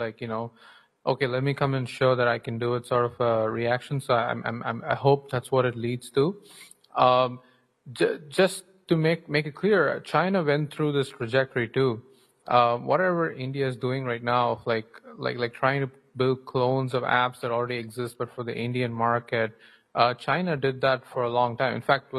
like, okay, let me come and show that I can do it sort of a reaction. So I hope that's what it leads to. Just to make it clear, China went through this trajectory too. Whatever India is doing right now, of like trying to build clones of apps that already exist, but for the Indian market, China did that for a long time. In fact,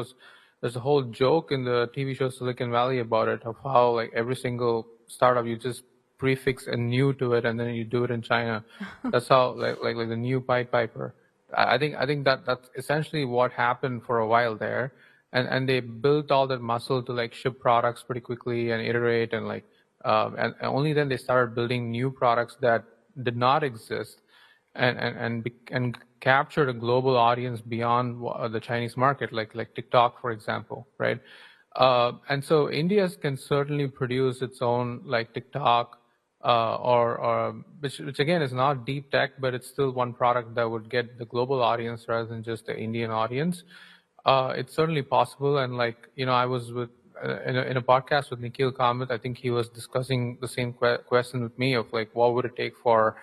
there's a whole joke in the TV show Silicon Valley about it, of how like every single startup you just prefix a new to it and then you do it in China. That's how like the new Pied Piper. I think that's essentially what happened for a while there, and they built all that muscle to like ship products pretty quickly and iterate and like and only then they started building new products that did not exist and captured a global audience beyond the Chinese market, like TikTok, for example, right? And so India can certainly produce its own like TikTok, or which again is not deep tech, but it's still one product that would get the global audience rather than just the Indian audience. It's certainly possible, and like I was with in a podcast with Nikhil Kamath. I think he was discussing the same question with me of like what would it take for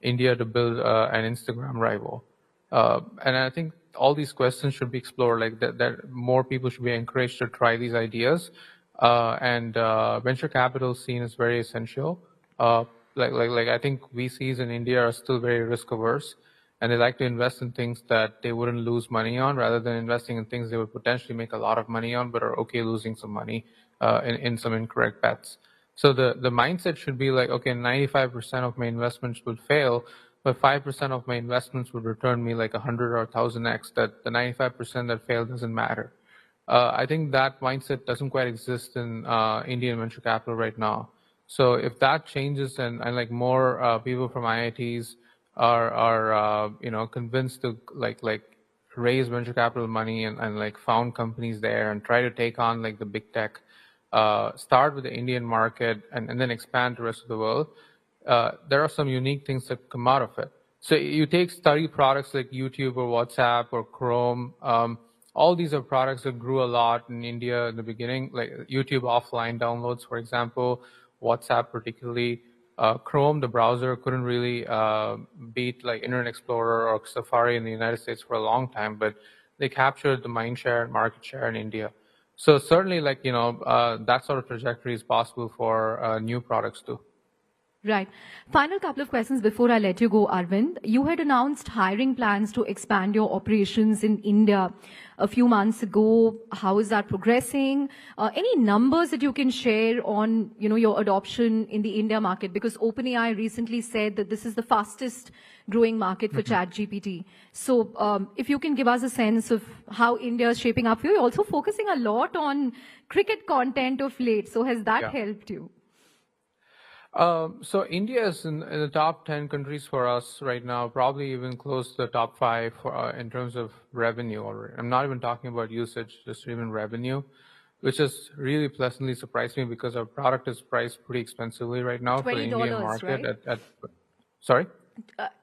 India to build an Instagram rival, and I think all these questions should be explored. Like that more people should be encouraged to try these ideas, and venture capital scene is very essential. Like I think VCs in India are still very risk averse, and they like to invest in things that they wouldn't lose money on, rather than investing in things they would potentially make a lot of money on, but are okay losing some money in some incorrect bets. So the mindset should be like, okay, 95% of my investments will fail, but 5% of my investments would return me like 100 or 1000x. That the 95% that fail doesn't matter. I think that mindset doesn't quite exist in Indian venture capital right now. So if that changes and like more people from IITs are convinced to like raise venture capital money and like found companies there and try to take on like the big tech, start with the Indian market and then expand to the rest of the world, there are some unique things that come out of it. So you take study products like YouTube or WhatsApp or Chrome. All these are products that grew a lot in India in the beginning, like YouTube offline downloads, for example, WhatsApp particularly. Chrome, the browser, couldn't really beat like Internet Explorer or Safari in the United States for a long time, but they captured the mind share and market share in India. So certainly, like that sort of trajectory is possible for new products too. Right. Final couple of questions before I let you go, Arvind. You had announced hiring plans to expand your operations in India a few months ago. How is that progressing? Any numbers that you can share on, your adoption in the India market? Because OpenAI recently said that this is the fastest growing market for ChatGPT. So if you can give us a sense of how India is shaping up for you. You're also focusing a lot on cricket content of late. So has that helped you? So India is in the top 10 countries for us right now, probably even close to the top 5 in terms of revenue already. I'm not even talking about usage, just even revenue, which has really pleasantly surprised me because our product is priced pretty expensively right now for the Indian market. Right? Sorry?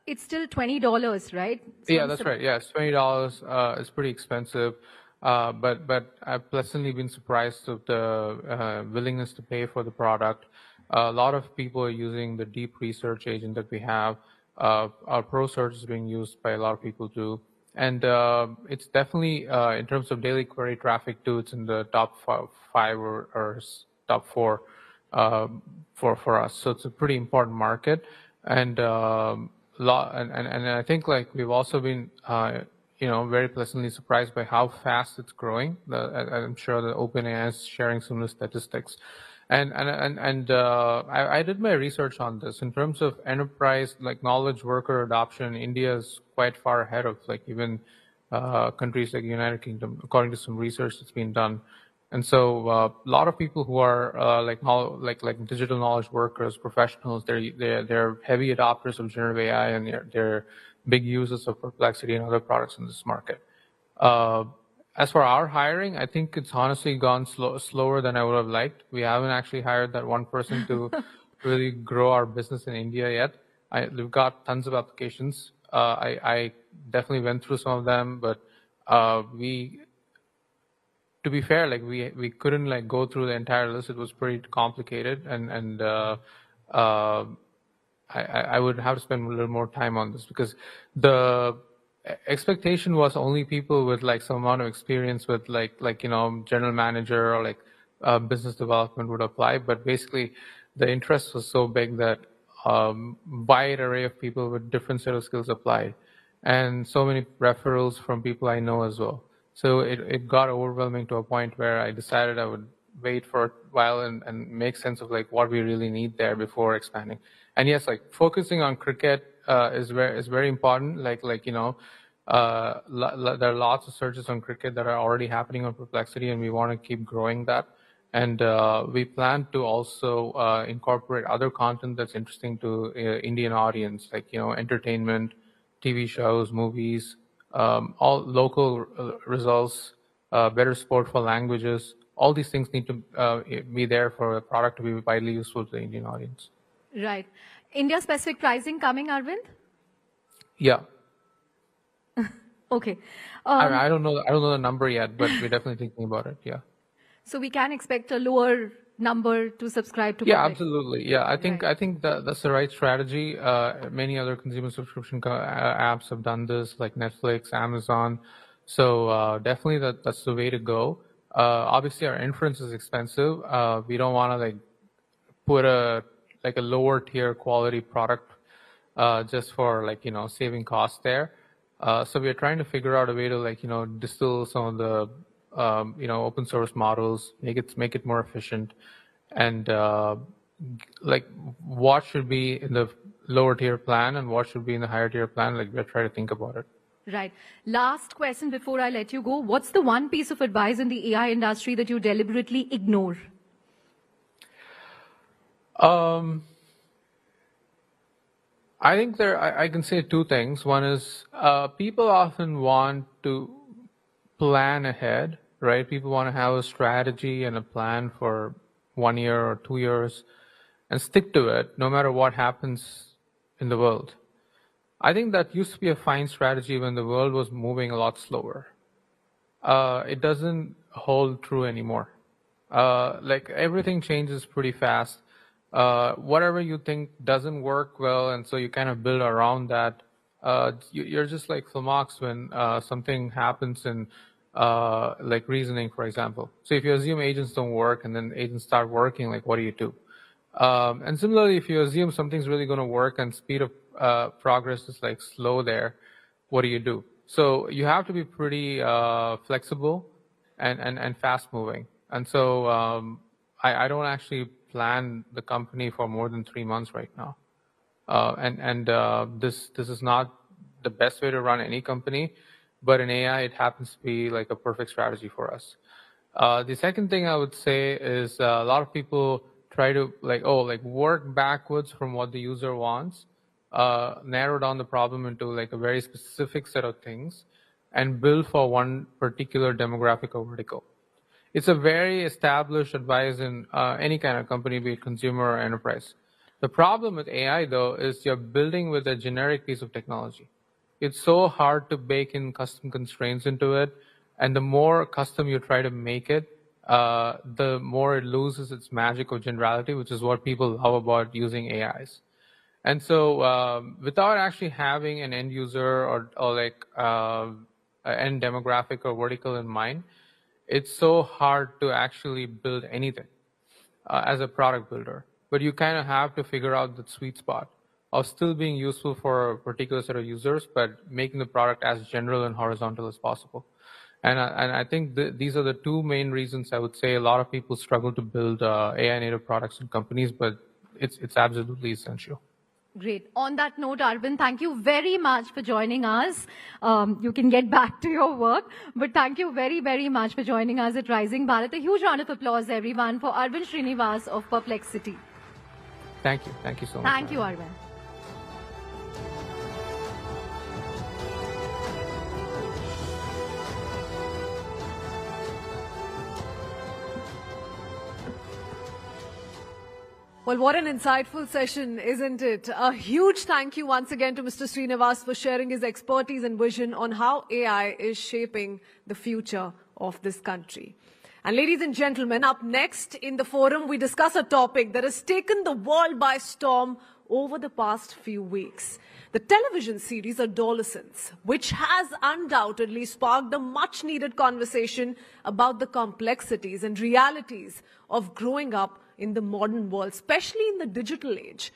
It's still $20, right? So yeah, that's right. Yeah, it's $20. It's pretty expensive. But I've pleasantly been surprised of the willingness to pay for the product. A lot of people are using the deep research agent that we have. Our pro search is being used by a lot of people too. And it's definitely, in terms of daily query traffic too, it's in the top 5 or top 4 for us. So it's a pretty important market. And I think like we've also been very pleasantly surprised by how fast it's growing. I'm sure that OpenAI is sharing similar statistics. And I did my research on this in terms of enterprise like knowledge worker adoption. India is quite far ahead of like even countries like the United Kingdom, according to some research that's been done. And so a lot of people who are like digital knowledge workers, professionals, they're heavy adopters of generative AI, and they're big users of Perplexity and other products in this market. As for our hiring, I think it's honestly gone slower than I would have liked. We haven't actually hired that one person to really grow our business in India yet. We've got tons of applications. I definitely went through some of them, but to be fair, like we couldn't like go through the entire list. It was pretty complicated, and I would have to spend a little more time on this, because the expectation was only people with like some amount of experience with like general manager or like business development would apply. But basically, the interest was so big that wide array of people with different set of skills applied, and so many referrals from people I know as well. So it got overwhelming to a point where I decided I would wait for a while and make sense of like what we really need there before expanding. And yes, like focusing on cricket is very important. There are lots of searches on cricket that are already happening on Perplexity, and we want to keep growing that. And we plan to also incorporate other content that's interesting to Indian audience, like entertainment, TV shows, movies, all local results, better support for languages. All these things need to be there for a product to be widely useful to the Indian audience. Right. India-specific pricing coming, Arvind? Yeah. Okay. I don't know the number yet, but we're definitely thinking about it. Yeah. So we can expect a lower number to subscribe to. Yeah, absolutely. Yeah, I think that's the right strategy. Many other consumer subscription apps have done this, like Netflix, Amazon. So definitely that's the way to go. Obviously, our inference is expensive. We don't want to like put a lower tier quality product just for like saving costs there. So we are trying to figure out a way to distill some of the open source models, make it more efficient, and what should be in the lower tier plan and what should be in the higher tier plan. Like we're trying to think about it. Right. Last question before I let you go. What's the one piece of advice in the AI industry that you deliberately ignore? I think I can say two things. One is people often want to plan ahead, right? People want to have a strategy and a plan for 1 year or 2 years and stick to it no matter what happens in the world. I think that used to be a fine strategy when the world was moving a lot slower. It doesn't hold true anymore. Like everything changes pretty fast. Whatever you think doesn't work well, and so you kind of build around that. You're just like flummoxed when something happens in like reasoning, for example. So if you assume agents don't work and then agents start working, like what do you do? And similarly, if you assume something's really going to work and speed of progress is like slow there, what do you do? So you have to be pretty flexible and fast moving. And so I don't actually plan the company for more than 3 months right now. This is not the best way to run any company, but in AI, it happens to be like a perfect strategy for us. The second thing I would say is a lot of people try to work backwards from what the user wants, narrow down the problem into like a very specific set of things, and build for one particular demographic or vertical. It's a very established advice in any kind of company, be it consumer or enterprise. The problem with AI, though, is you're building with a generic piece of technology. It's so hard to bake in custom constraints into it, and the more custom you try to make it, the more it loses its magic of generality, which is what people love about using AIs. And so without actually having an end user or like an end demographic or vertical in mind, it's so hard to actually build anything as a product builder. But you kind of have to figure out the sweet spot of still being useful for a particular set of users, but making the product as general and horizontal as possible. And I think these are the two main reasons I would say a lot of people struggle to build AI native products in companies, but it's absolutely essential. Great. On that note, Arvind, thank you very much for joining us. You can get back to your work, but thank you very, very much for joining us at Rising Bharat. A huge round of applause, everyone, for Arvind Srinivas of Perplexity. Thank you. Thank you so much. Thank you, Arvind. Well, what an insightful session, isn't it? A huge thank you once again to Mr. Srinivas for sharing his expertise and vision on how AI is shaping the future of this country. And ladies and gentlemen, up next in the forum, we discuss a topic that has taken the world by storm over the past few weeks. The television series Adolescence, which has undoubtedly sparked a much-needed conversation about the complexities and realities of growing up in the modern world, especially in the digital age.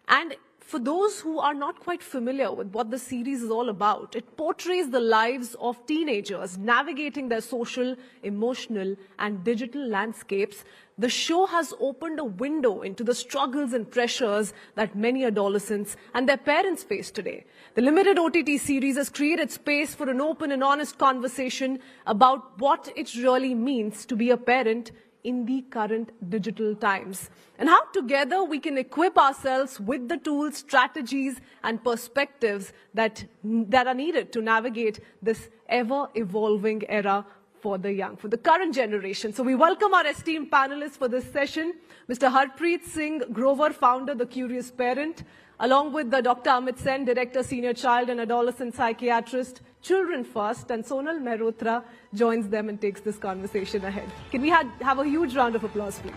And for those who are not quite familiar with what the series is all about, it portrays the lives of teenagers navigating their social, emotional, and digital landscapes. The show has opened a window into the struggles and pressures that many adolescents and their parents face today. The limited OTT series has created space for an open and honest conversation about what it really means to be a parent in the current digital times, and how together we can equip ourselves with the tools, strategies, and perspectives that are needed to navigate this ever-evolving era for the young, for the current generation. So we welcome our esteemed panelists for this session, Mr. Harpreet Singh Grover, founder, The Curious Parent, along with the Dr. Amit Sen, Director, Senior Child and Adolescent Psychiatrist, Children First, and Sonal Mehrotra joins them and takes this conversation ahead. Can we have a huge round of applause, please?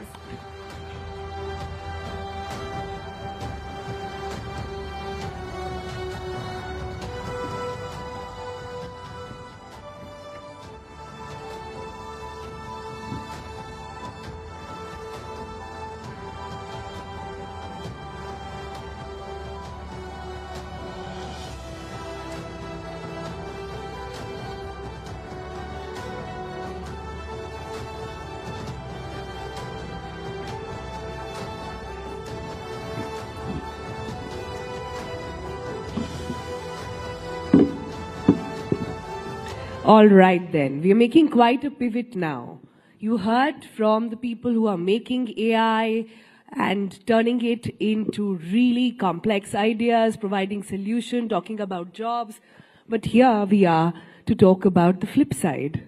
All right then, we are making quite a pivot now. You heard from the people who are making AI and turning it into really complex ideas, providing solution, talking about jobs. But here we are to talk about the flip side.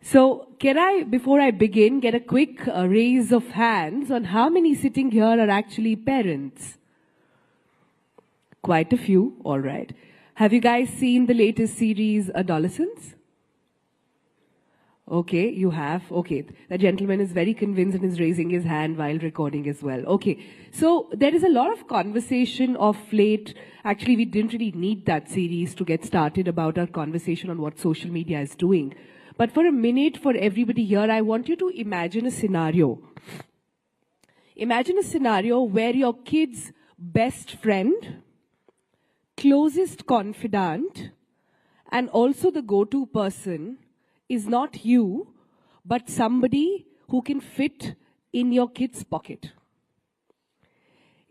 So can I, before I begin, get a quick raise of hands on how many sitting here are actually parents? Quite a few, all right. Have you guys seen the latest series, Adolescence? Okay, you have. Okay, the gentleman is very convinced and is raising his hand while recording as well. Okay, so there is a lot of conversation of late. Actually, we didn't really need that series to get started about our conversation on what social media is doing. But for a minute, for everybody here, I want you to imagine a scenario. Imagine a scenario where your kid's best friend, closest confidant, and also the go-to person is not you, but somebody who can fit in your kid's pocket.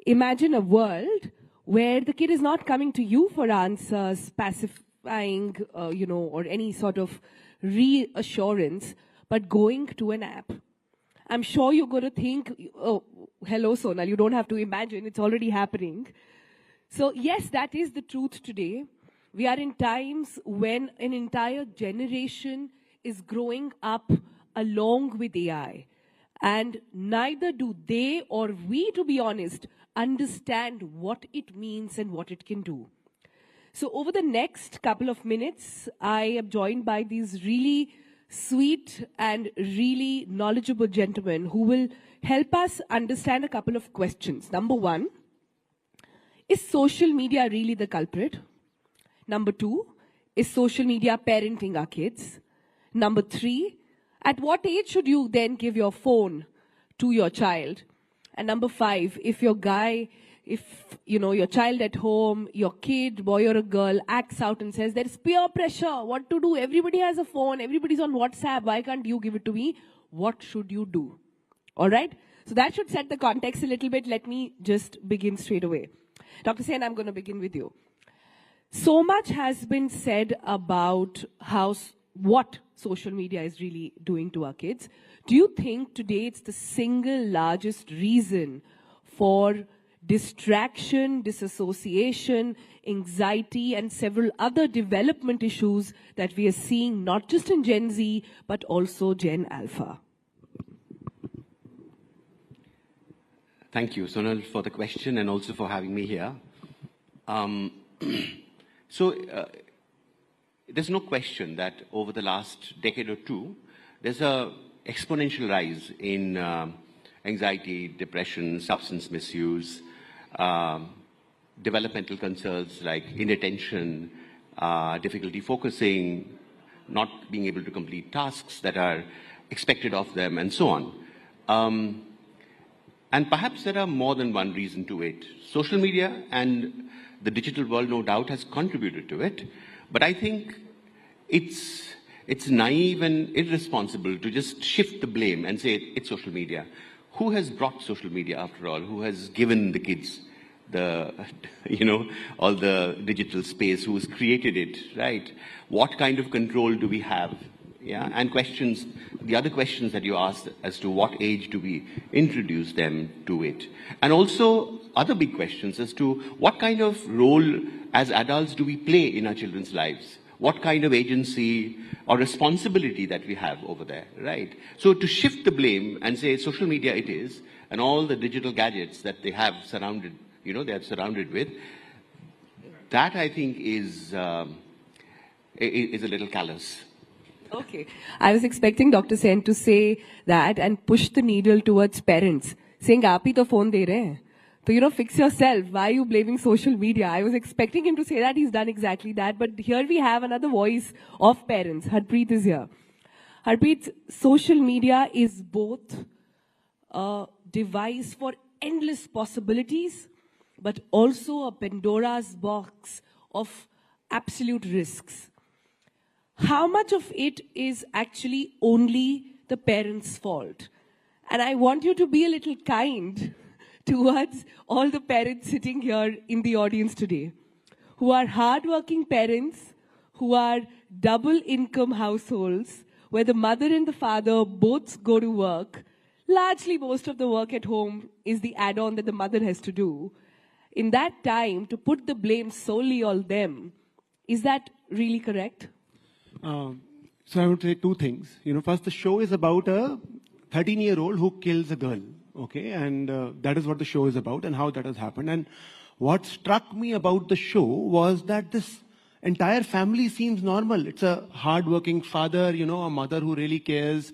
Imagine a world where the kid is not coming to you for answers, pacifying, or any sort of reassurance, but going to an app. I'm sure you're going to think, oh, hello, Sonal, you don't have to imagine, it's already happening. So yes, that is the truth today. We are in times when an entire generation is growing up along with AI. And neither do they or we, to be honest, understand what it means and what it can do. So over the next couple of minutes, I am joined by these really sweet and really knowledgeable gentlemen who will help us understand a couple of questions. Number one, is social media really the culprit? Number two, is social media parenting our kids? Number three, at what age should you then give your phone to your child? And number five, if your child at home, your kid, boy or a girl, acts out and says, there is peer pressure, what to do? Everybody has a phone, everybody's on WhatsApp, why can't you give it to me? What should you do? All right? So that should set the context a little bit. Let me just begin straight away. Dr. Sen, I'm going to begin with you. So much has been said about what social media is really doing to our kids. Do you think today it's the single largest reason for distraction, disassociation, anxiety, and several other development issues that we are seeing not just in Gen Z, but also Gen Alpha? Thank you, Sonal, for the question and also for having me here. There's no question that over the last decade or two, there's an exponential rise in anxiety, depression, substance misuse, developmental concerns like inattention, difficulty focusing, not being able to complete tasks that are expected of them, and so on. And perhaps there are more than one reason to it. Social media and the digital world, no doubt, has contributed to it. But I think it's naive and irresponsible to just shift the blame and say it's social media. Who has brought social media, after all? Who has given the kids the, all the digital space? Who has created it, right? What kind of control do we have? Yeah, and questions, the other questions that you asked as to what age do we introduce them to it. And also other big questions as to what kind of role as adults do we play in our children's lives? What kind of agency or responsibility that we have over there, right? So to shift the blame and say social media it is, and all the digital gadgets that they have surrounded, they are surrounded with, that I think is a little callous. Okay. I was expecting Dr. Sen to say that and push the needle towards parents, saying, "Aap hi to phone de rahe hain. So, fix yourself. Why are you blaming social media?" I was expecting him to say that. He's done exactly that. But here we have another voice of parents. Harpreet is here. Harpreet, social media is both a device for endless possibilities, but also a Pandora's box of absolute risks. How much of it is actually only the parents' fault? And I want you to be a little kind towards all the parents sitting here in the audience today, who are hardworking parents, who are double income households, where the mother and the father both go to work. Largely most of the work at home is the add-on that the mother has to do. In that time, to put the blame solely on them, is that really correct? So I would say two things. First, the show is about a 13-year-old who kills a girl, okay? And that is what the show is about and how that has happened. And what struck me about the show was that this entire family seems normal. It's a hard-working father, a mother who really cares.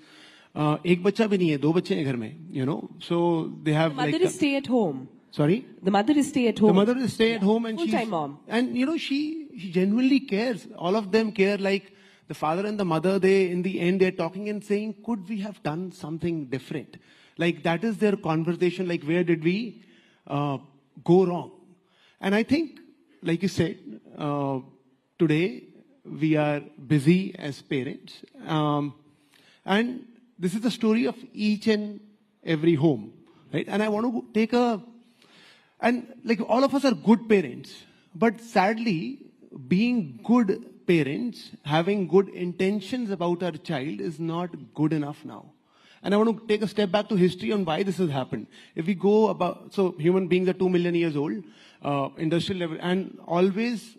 एक बच्चा भी नहीं है, दो बच्चे हैं घर में, so they have the mother is stay at home. Sorry? The mother is stay at home. The mother is stay at home, and full-time mom. And she genuinely cares. All of them care. Like the father and the mother, in the end, they're talking and saying, could we have done something different? Like that is their conversation. Like where did we go wrong? And I think, like you said, today we are busy as parents, and this is the story of each and every home, right? And I want to take and like all of us are good parents, but sadly, being good parents, having good intentions about our child is not good enough now. And I want to take a step back to history on why this has happened. If we go so human beings are 2 million years old, industrial level, and always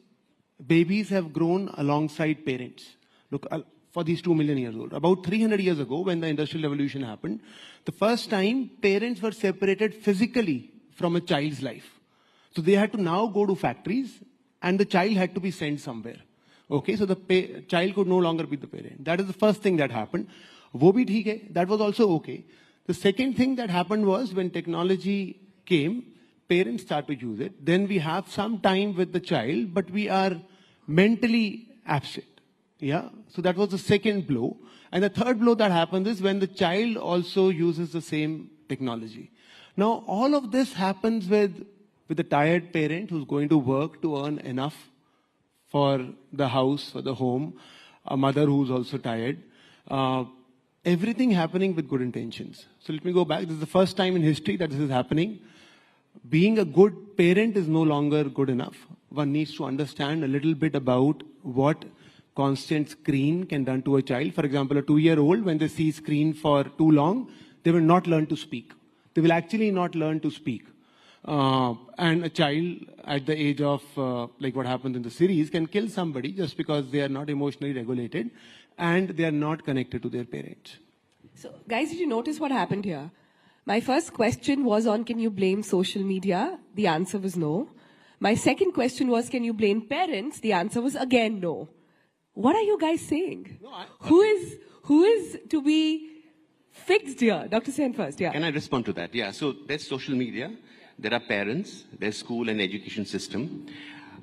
babies have grown alongside parents. Look, for these 2 million years old. About 300 years ago, when the industrial revolution happened, the first time parents were separated physically from a child's life. So they had to now go to factories, and the child had to be sent somewhere. Okay, so the child could no longer be the parent. That is the first thing that happened. Wo bhi theek hai, that was also okay. The second thing that happened was when technology came, parents start to use it. Then we have some time with the child, but we are mentally absent. Yeah, so that was the second blow. And the third blow that happens is when the child also uses the same technology. Now, all of this happens with a tired parent who's going to work to earn enough for the house, for the home, a mother who's also tired. Everything happening with good intentions. So let me go back. This is the first time in history that this is happening. Being a good parent is no longer good enough. One needs to understand a little bit about what constant screen can done to a child. For example, a 2-year-old, when they see screen for too long, they will not learn to speak. They will actually not learn to speak. And a child at the age of, like what happens in the series, can kill somebody just because they are not emotionally regulated and they are not connected to their parents. So, guys, did you notice what happened here? My first question was on, can you blame social media? The answer was no. My second question was, can you blame parents? The answer was again no. What are you guys saying? No, who is to be fixed here? Dr. Sen first, yeah. Can I respond to that? Yeah, so there's social media. there are parents, there's school and education system.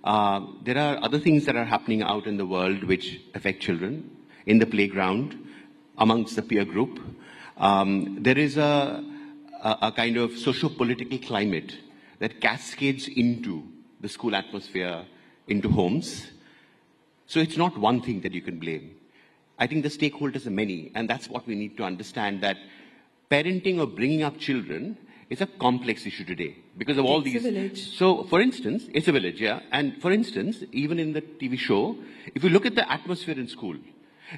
There are other things that are happening out in the world which affect children, in the playground, amongst the peer group. There is a kind of socio-political climate that cascades into the school atmosphere, into homes. So it's not one thing that you can blame. I think the stakeholders are many, and that's what we need to understand, that parenting or bringing up children is a complex issue today because of all these. It's a village. So, for instance, it's a village, yeah. And for instance, even in the TV show, if you look at the atmosphere in school,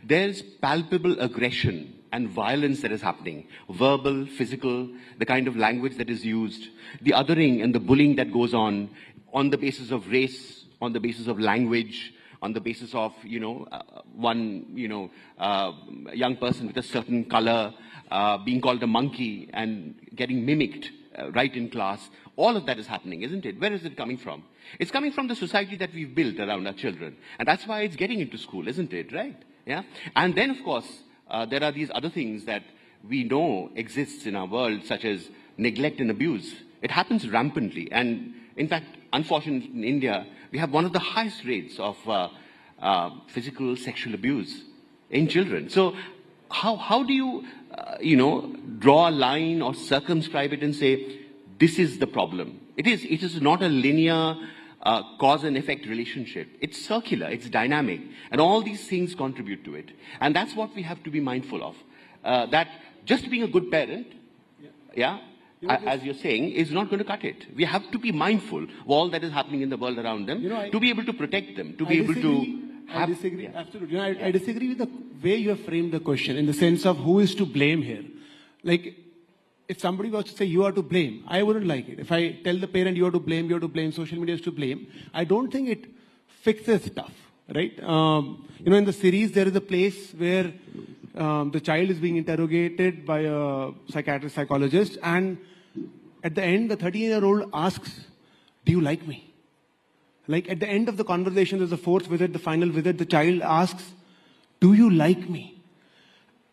there's palpable aggression and violence that is happening. Verbal, physical, the kind of language that is used, the othering and the bullying that goes on the basis of race, on the basis of language, on the basis of, one, young person with a certain color being called a monkey and getting mimicked right in class. All of that is happening, isn't it? Where is it coming from? It's coming from the society that we've built around our children. And that's why it's getting into school, isn't it? Right? Yeah. And then, of course, there are these other things that we know exists in our world, such as neglect and abuse. It happens rampantly. And in fact, unfortunately, in India, we have one of the highest rates of physical sexual abuse in children. So how do you, draw a line or circumscribe it and say, this is the problem? It is not a linear cause and effect relationship. It's circular, it's dynamic, and all these things contribute to it. And that's what we have to be mindful of. That just being a good parent, as you're saying, is not going to cut it. We have to be mindful of all that is happening in the world around them, to be able to protect them, to be able to have... I disagree, absolutely. I disagree with the way you have framed the question, in the sense of who is to blame here. Like, if somebody was to say you are to blame, I wouldn't like it. If I tell the parent you are to blame, social media is to blame, I don't think it fixes stuff, right? In the series, there is a place where the child is being interrogated by a psychiatrist, psychologist, and at the end, the 13-year-old asks, do you like me? Like, at the end of the conversation, there's the fourth visit, the final visit, the child asks, do you like me?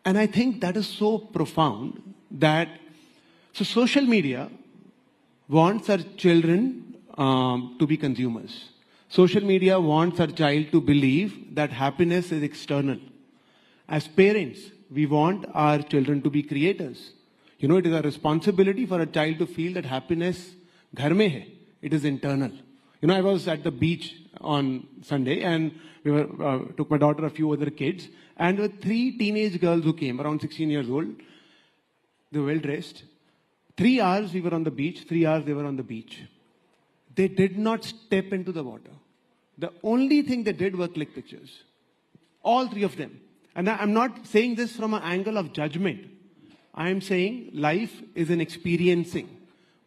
And I think that is so profound that, so social media wants our children to be consumers. Social media wants our child to believe that happiness is external. As parents, we want our children to be creators. It is a responsibility for a child to feel that happiness ghar mein hai. It is internal. I was at the beach on Sunday, and we took my daughter, a few other kids, and there were 3 teenage girls who came, around 16 years old. They were well dressed. 3 hours we were on the beach, 3 hours they were on the beach. They did not step into the water. The only thing they did was click pictures. All 3 of them. And I'm not saying this from an angle of judgment. I am saying life is an experiencing.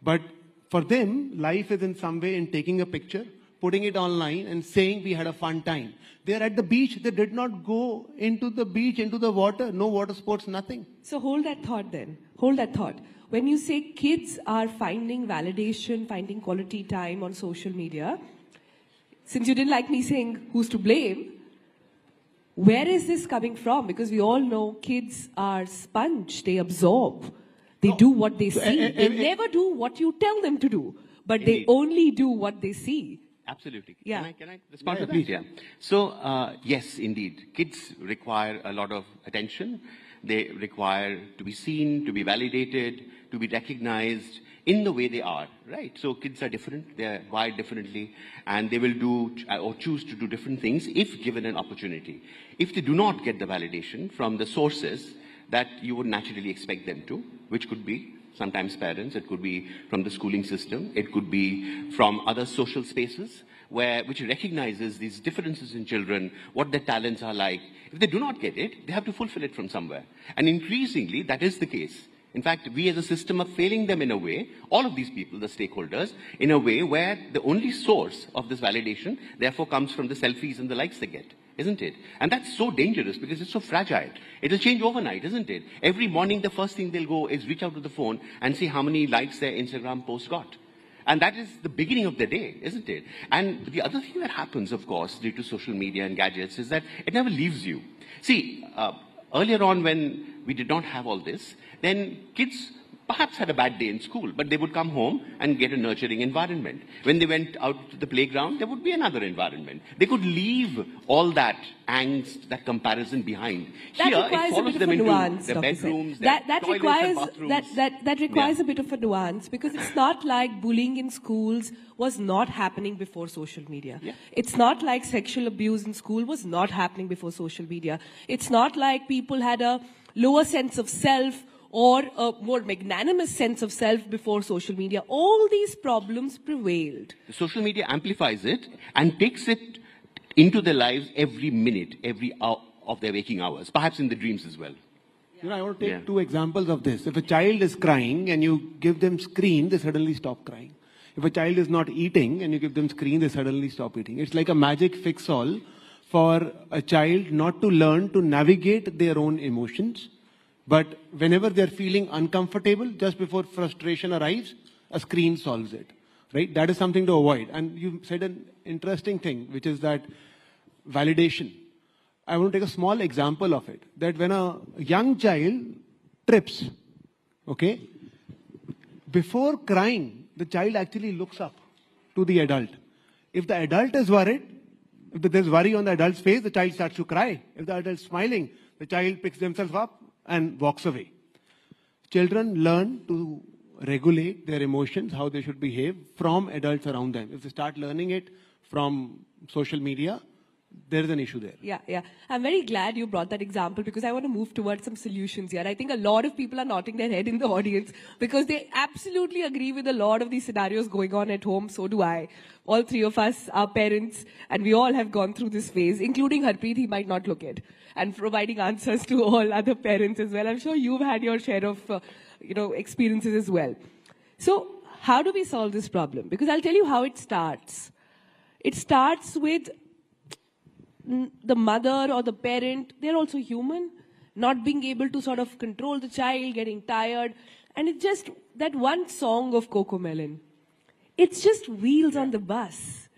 But for them, life is in some way in taking a picture, putting it online and saying we had a fun time. They're at the beach. They did not go into the beach, into the water. No water sports, nothing. So hold that thought then. Hold that thought. When you say kids are finding validation, finding quality time on social media, since you didn't like me saying who's to blame, where is this coming from? Because we all know kids are sponge. They absorb. They do what they see. They never do what you tell them to do. But Indeed. They only do what they see. Absolutely. Yeah. Can I respond to that? Yeah. So, yes, indeed. Kids require a lot of attention. They require to be seen, to be validated, to be recognized in the way they are, right? So kids are different, they're wired differently, and they will do or choose to do different things if given an opportunity. If they do not get the validation from the sources that you would naturally expect them to, which could be sometimes parents, it could be from the schooling system, it could be from other social spaces, which recognizes these differences in children, what their talents are like. If they do not get it, they have to fulfill it from somewhere. And increasingly, that is the case. In fact, we as a system are failing them in a way, all of these people, the stakeholders, in a way where the only source of this validation, therefore, comes from the selfies and the likes they get, isn't it? And that's so dangerous because it's so fragile. It'll change overnight, isn't it? Every morning, the first thing they'll go is reach out to the phone and see how many likes their Instagram post got. And that is the beginning of the day, isn't it? And the other thing that happens, of course, due to social media and gadgets is that it never leaves you. See, earlier on when we did not have all this, then kids perhaps had a bad day in school, but they would come home and get a nurturing environment. When they went out to the playground, there would be another environment. They could leave all that angst, that comparison behind. That Here, requires it follows a bit them of a into nuance, their Dr. bedrooms, Sen. their That toilets requires, and bathrooms. that requires a bit of a nuance, because it's not like bullying in schools was not happening before social media. Yeah. It's not like sexual abuse in school was not happening before social media. It's not like people had a lower sense of self or a more magnanimous sense of self before social media. All these problems prevailed. The social media amplifies it and takes it into their lives every minute, every hour of their waking hours, perhaps in the dreams as well. You know, I want to take two examples of this. If a child is crying and you give them screen, they suddenly stop crying. If a child is not eating and you give them screen, they suddenly stop eating. It's like a magic fix-all for a child not to learn to navigate their own emotions. But whenever they're feeling uncomfortable, just before frustration arrives, a screen solves it, right? That is something to avoid. And you said an interesting thing, which is that validation. I want to take a small example of it. That when a young child trips, okay, before crying, the child actually looks up to the adult. If the adult is worried, if there's worry on the adult's face, the child starts to cry. If the adult is smiling, the child picks themselves up and walks away. Children learn to regulate their emotions, how they should behave from adults around them. If they start learning it from social media, there is an issue there. Yeah. I'm very glad you brought that example, because I want to move towards some solutions here. I think a lot of people are nodding their head in the audience because they absolutely agree with a lot of these scenarios going on at home. So do I. All three of us are parents, and we all have gone through this phase, including Harpreet. He might not look it, and providing answers to all other parents as well. I'm sure you've had your share of experiences as well. So how do we solve this problem? Because I'll tell you how it starts. It starts with the mother or the parent. They're also human, not being able to sort of control the child, getting tired. And it's just that one song of Cocomelon. It's just wheels on the bus.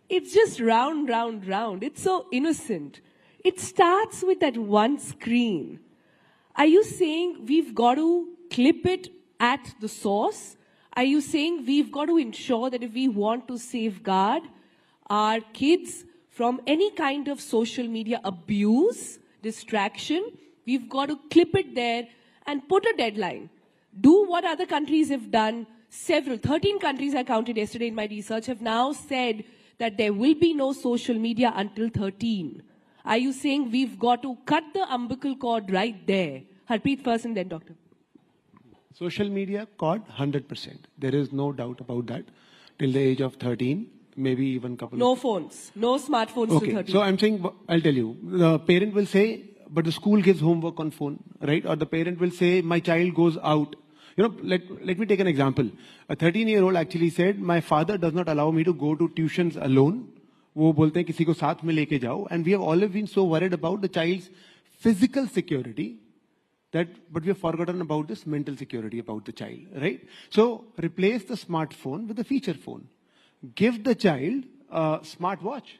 It's just round, round, round. It's so innocent. It starts with that one screen. Are you saying we've got to clip it at the source? Are you saying we've got to ensure that if we want to safeguard our kids from any kind of social media abuse, distraction, we've got to clip it there and put a deadline? Do what other countries have done. 13 countries I counted yesterday in my research have now said that there will be no social media until 13. Are you saying we've got to cut the umbilical cord right there? Harpreet first and then Doctor. Social media cord, 100%. There is no doubt about that. Till the age of 13, maybe even couple No of... phones. No smartphones Okay, to 13. so I'm saying, I'll tell you. The parent will say, but the school gives homework on phone, right? Or the parent will say, my child goes out. You know, let me take an example. A 13-year-old actually said, my father does not allow me to go to tuitions alone. वो बोलते हैं किसी को साथ में लेके जाओ. And we have always been so worried about the child's physical security that, but we have forgotten about this mental security about the child, right? So replace the smartphone with a feature phone. Give the child a smartwatch.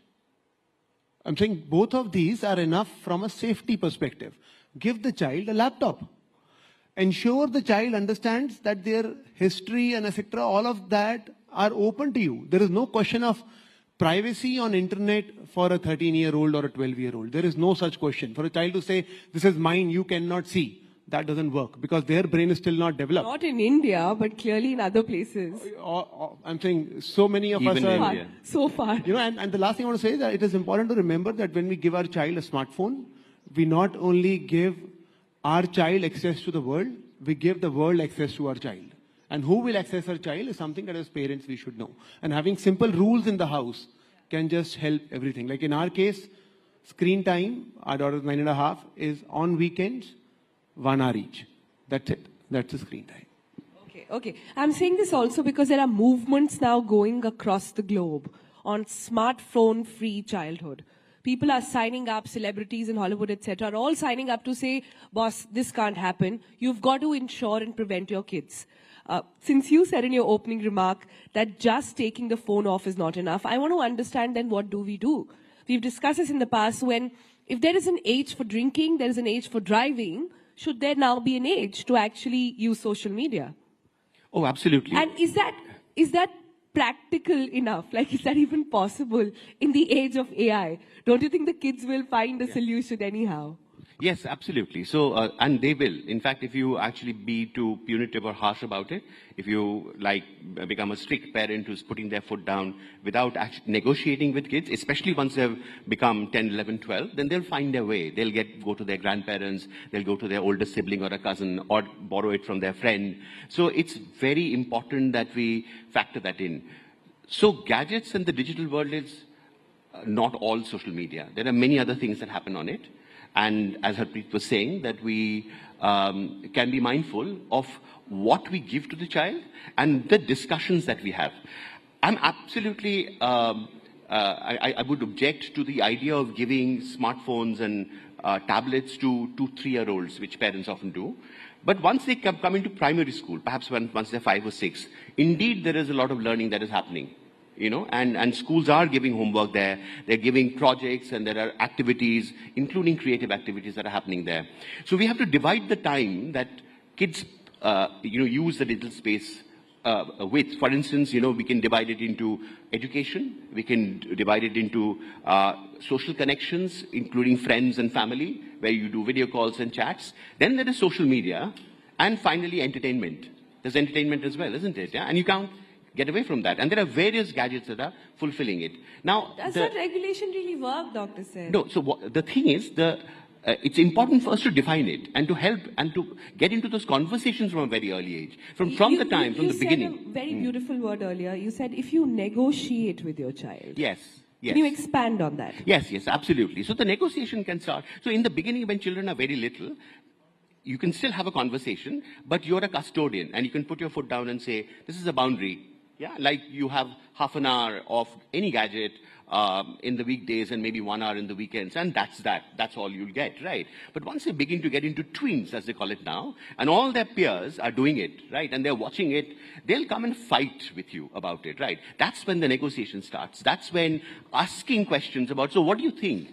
I'm saying both of these are enough from a safety perspective. Give the child a laptop. Ensure the child understands that their history and etc., all of that are open to you. There is no question of privacy on internet for a 13-year-old or a 12-year-old. There is no such question. For a child to say, this is mine, you cannot see, that doesn't work because their brain is still not developed. Not in India, but clearly in other places. I'm saying so many of Even us are... in India. So far. You know, and the last thing I want to say is that it is important to remember that when we give our child a smartphone, we not only give our child access to the world, we give the world access to our child. And who will access our child is something that as parents we should know. And having simple rules in the house can just help everything. Like in our case, screen time, our daughter's 9.5, is on weekends, 1 hour each. That's it. That's the screen time. Okay. I'm saying this also because there are movements now going across the globe on smartphone-free childhood. People are signing up, celebrities in Hollywood, etc., are all signing up to say, boss, this can't happen. You've got to ensure and prevent your kids. Since you said in your opening remark that just taking the phone off is not enough, I want to understand then what do we do? We've discussed this in the past when if there is an age for drinking, there is an age for driving, should there now be an age to actually use social media? Oh, absolutely. And is that practical enough? Like, is that even possible in the age of AI? Don't you think the kids will find a solution anyhow? Yes, absolutely. So, and they will. In fact, if you actually be too punitive or harsh about it, if you become a strict parent who's putting their foot down without actually negotiating with kids, especially once they've become 10, 11, 12, then they'll find their way. They'll go to their grandparents, they'll go to their older sibling or a cousin, or borrow it from their friend. So it's very important that we factor that in. So gadgets and the digital world is not all social media. There are many other things that happen on it. And as Harpreet was saying, that we can be mindful of what we give to the child and the discussions that we have. I'm absolutely, I would object to the idea of giving smartphones and tablets to 2, 3-year-olds, which parents often do. But once they come into primary school, perhaps once they're 5 or 6, indeed there is a lot of learning that is happening. You know, and schools are giving homework there. They're giving projects, and there are activities, including creative activities that are happening there. So we have to divide the time that kids, use the digital space with. For instance, we can divide it into education. We can divide it into social connections, including friends and family, where you do video calls and chats. Then there is social media, and finally entertainment. There's entertainment as well, isn't it? Yeah? And you can't get away from that. And there are various gadgets that are fulfilling it. Now, does that regulation really work, Dr. Sen? No. So the thing is, it's important for us to define it and to help and to get into those conversations from a very early age, from the beginning. You said a very beautiful word earlier. You said if you negotiate with your child. Yes. Yes. Can you expand on that? Yes, absolutely. So the negotiation can start. So in the beginning, when children are very little, you can still have a conversation, but you're a custodian, and you can put your foot down and say, this is a boundary. Yeah, like you have half an hour of any gadget in the weekdays and maybe 1 hour in the weekends, and that's all you'll get, right? But once they begin to get into tweens, as they call it now, and all their peers are doing it, right, and they're watching it, they'll come and fight with you about it, right? That's when the negotiation starts. That's when asking questions about, so what do you think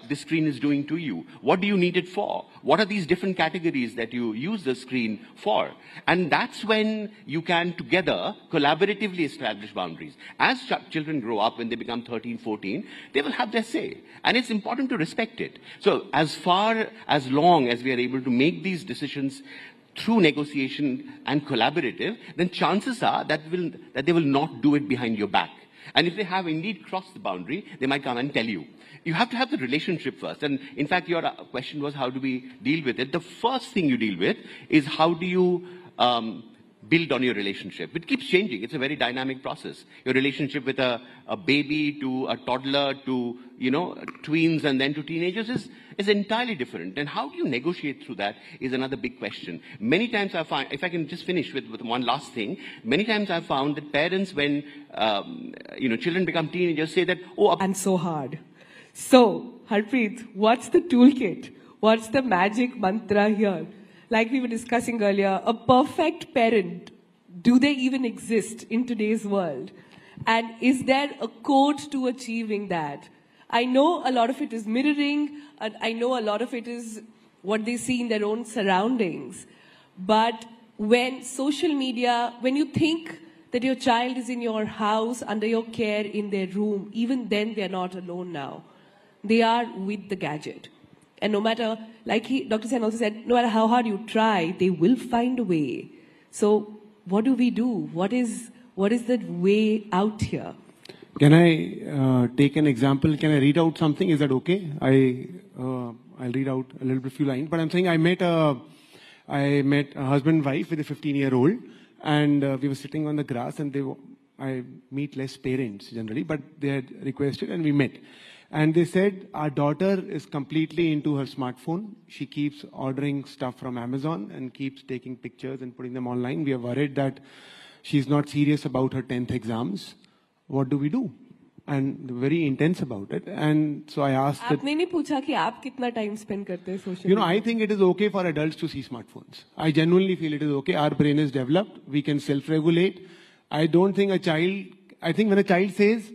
this screen is doing to you? What do you need it for? What are these different categories that you use the screen for? And that's when you can together collaboratively establish boundaries. As children grow up, when they become 13, 14, they will have their say. And it's important to respect it. So as long as we are able to make these decisions through negotiation and collaborative, then chances are that they will not do it behind your back. And if they have indeed crossed the boundary, they might come and tell you. You have to have the relationship first. And in fact, your question was, how do we deal with it? The first thing you deal with is how do you build on your relationship. It keeps changing. It's a very dynamic process. Your relationship with a baby to a toddler to, tweens and then to teenagers is entirely different. And how do you negotiate through that is another big question. Many times I find, if I can just finish with one last thing, many times I've found that parents, when, children become teenagers, say that, and so hard. So, Harpreet, what's the toolkit? What's the magic mantra here? Like we were discussing earlier, a perfect parent, do they even exist in today's world? And is there a code to achieving that? I know a lot of it is mirroring, and I know a lot of it is what they see in their own surroundings. But when social media, when you think that your child is in your house, under your care, in their room, even then they're not alone now. They are with the gadget. And no matter, like Dr. Sen also said, no matter how hard you try, they will find a way. So what do we do? What is the way out here? Can I take an example? Can I read out something? Is that okay? I'll read out a little bit few lines. But I'm saying I met a husband and wife with a 15-year-old, and we were sitting on the grass, and I meet less parents generally, but they had requested, and we met. And they said, our daughter is completely into her smartphone. She keeps ordering stuff from Amazon and keeps taking pictures and putting them online. We are worried that she's not serious about her 10th exams. What do we do? And they were very intense about it. And so I asked that... Aapne nahi pucha ki aap kitna time spend karte hai social media? I think it is okay for adults to see smartphones. I genuinely feel it is okay. Our brain is developed. We can self-regulate. I don't think I think when a child says,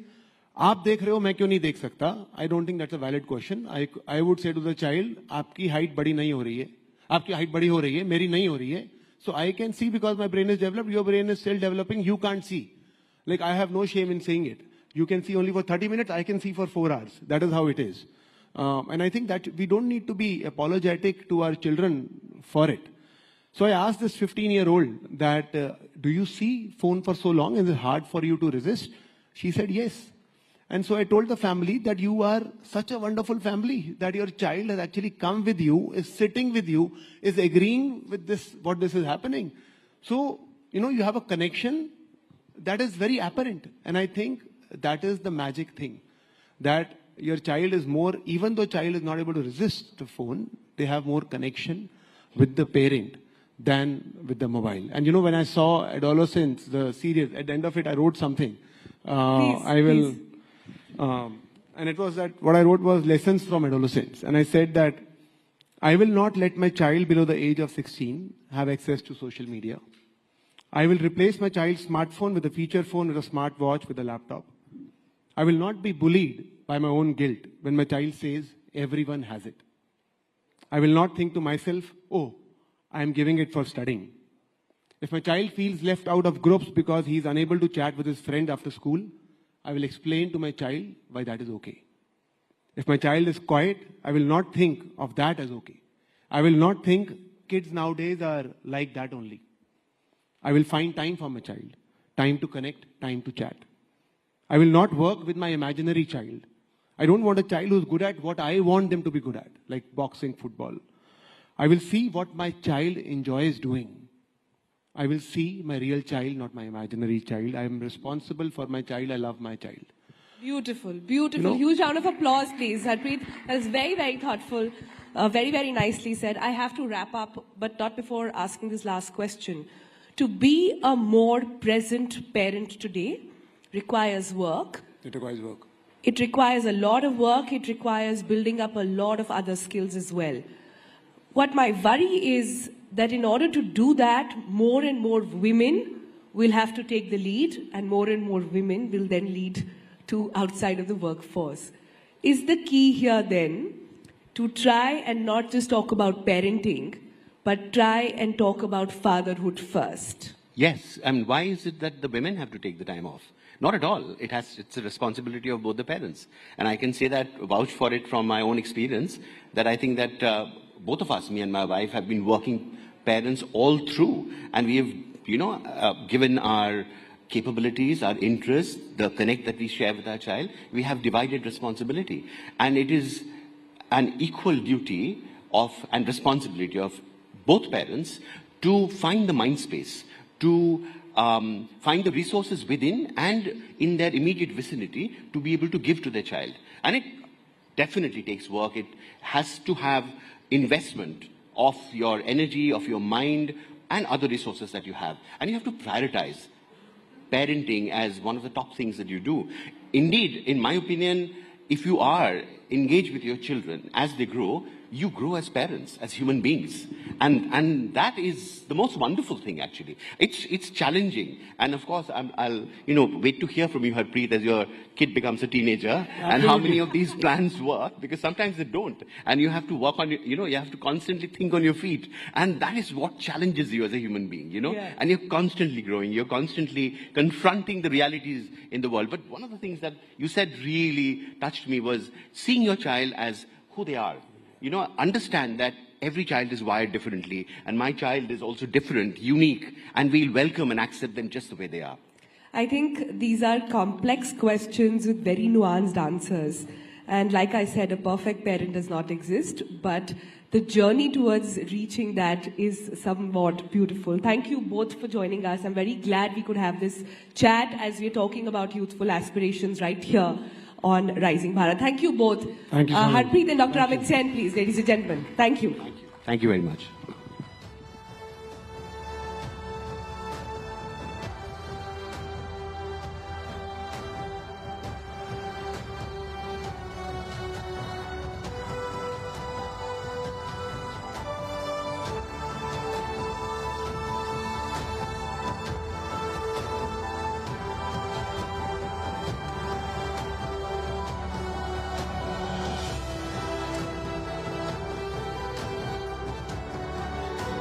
आप देख रहे हो मैं क्यों नहीं देख सकता, I don't think that's a valid question. I would say to the child, आपकी height बड़ी नहीं हो रही है, आपकी हाइट बड़ी हो रही है, मेरी नहीं हो रही है. So I can see because my brain is developed, your brain is still developing, you can't see. Like I have no shame in saying it. You can see only for 30 minutes, I can see for 4 hours. That is how it is. And I think that we don't need to be apologetic to our children for it. So I asked this 15-year-old that, do you see phone for so long? Is it hard for you to resist? She said, yes. And so I told the family that you are such a wonderful family, that your child has actually come with you, is sitting with you, is agreeing with this, what this is happening. So, you know, you have a connection that is very apparent. And I think that is the magic thing, that your child is more, even though child is not able to resist the phone, they have more connection with the parent than with the mobile. And you know, when I saw Adolescence, the series, at the end of it, I wrote something. Please. And it was that what I wrote was lessons from adolescence. And I said that I will not let my child below the age of 16 have access to social media. I will replace my child's smartphone with a feature phone, with a smartwatch, with a laptop. I will not be bullied by my own guilt when my child says everyone has it. I will not think to myself, oh, I am giving it for studying. If my child feels left out of groups because he is unable to chat with his friend after school, I will explain to my child why that is okay. If my child is quiet, I will not think of that as okay. I will not think kids nowadays are like that only. I will find time for my child, time to connect, time to chat. I will not work with my imaginary child. I don't want a child who's good at what I want them to be good at, like boxing, football. I will see what my child enjoys doing. I will see my real child, not my imaginary child. I am responsible for my child. I love my child. Beautiful, beautiful. You know? Huge round of applause, please. Harpreet, that is very, very thoughtful. Very, very nicely said. I have to wrap up, but not before asking this last question. To be a more present parent today requires work. It requires work. It requires a lot of work. It requires building up a lot of other skills as well. What my worry is that in order to do that, more and more women will have to take the lead, and more women will then lead to outside of the workforce. Is the key here then to try and not just talk about parenting, but try and talk about fatherhood first? Yes, and why is it that the women have to take the time off? Not at all. It's a responsibility of both the parents. And I can say that, vouch for it from my own experience, that I think that both of us, me and my wife, have been working parents all through. And we have, given our capabilities, our interests, the connect that we share with our child, we have divided responsibility. And it is an equal duty and responsibility of both parents to find the mind space, to find the resources within and in their immediate vicinity to be able to give to their child. And it definitely takes work. It has to have investment of your energy, of your mind, and other resources that you have. And you have to prioritize parenting as one of the top things that you do. Indeed, in my opinion, if you are engaged with your children as they grow, you grow as parents, as human beings. And that is the most wonderful thing, actually. It's challenging. And of course, I'll wait to hear from you, Harpreet, as your kid becomes a teenager, and how many of these plans work, because sometimes they don't. And you have to work on, you have to constantly think on your feet. And that is what challenges you as a human being, Yeah. And you're constantly growing. You're constantly confronting the realities in the world. But one of the things that you said really touched me was seeing your child as who they are. Understand that every child is wired differently, and my child is also different, unique, and we'll welcome and accept them just the way they are. I think these are complex questions with very nuanced answers. And like I said, a perfect parent does not exist, but the journey towards reaching that is somewhat beautiful. Thank you both for joining us. I'm very glad we could have this chat as we're talking about youthful aspirations right here on Rising Bharat. Thank you both. Thank you. Harpreet and Dr. Amit Shah, please, ladies and gentlemen. Thank you. Thank you very much.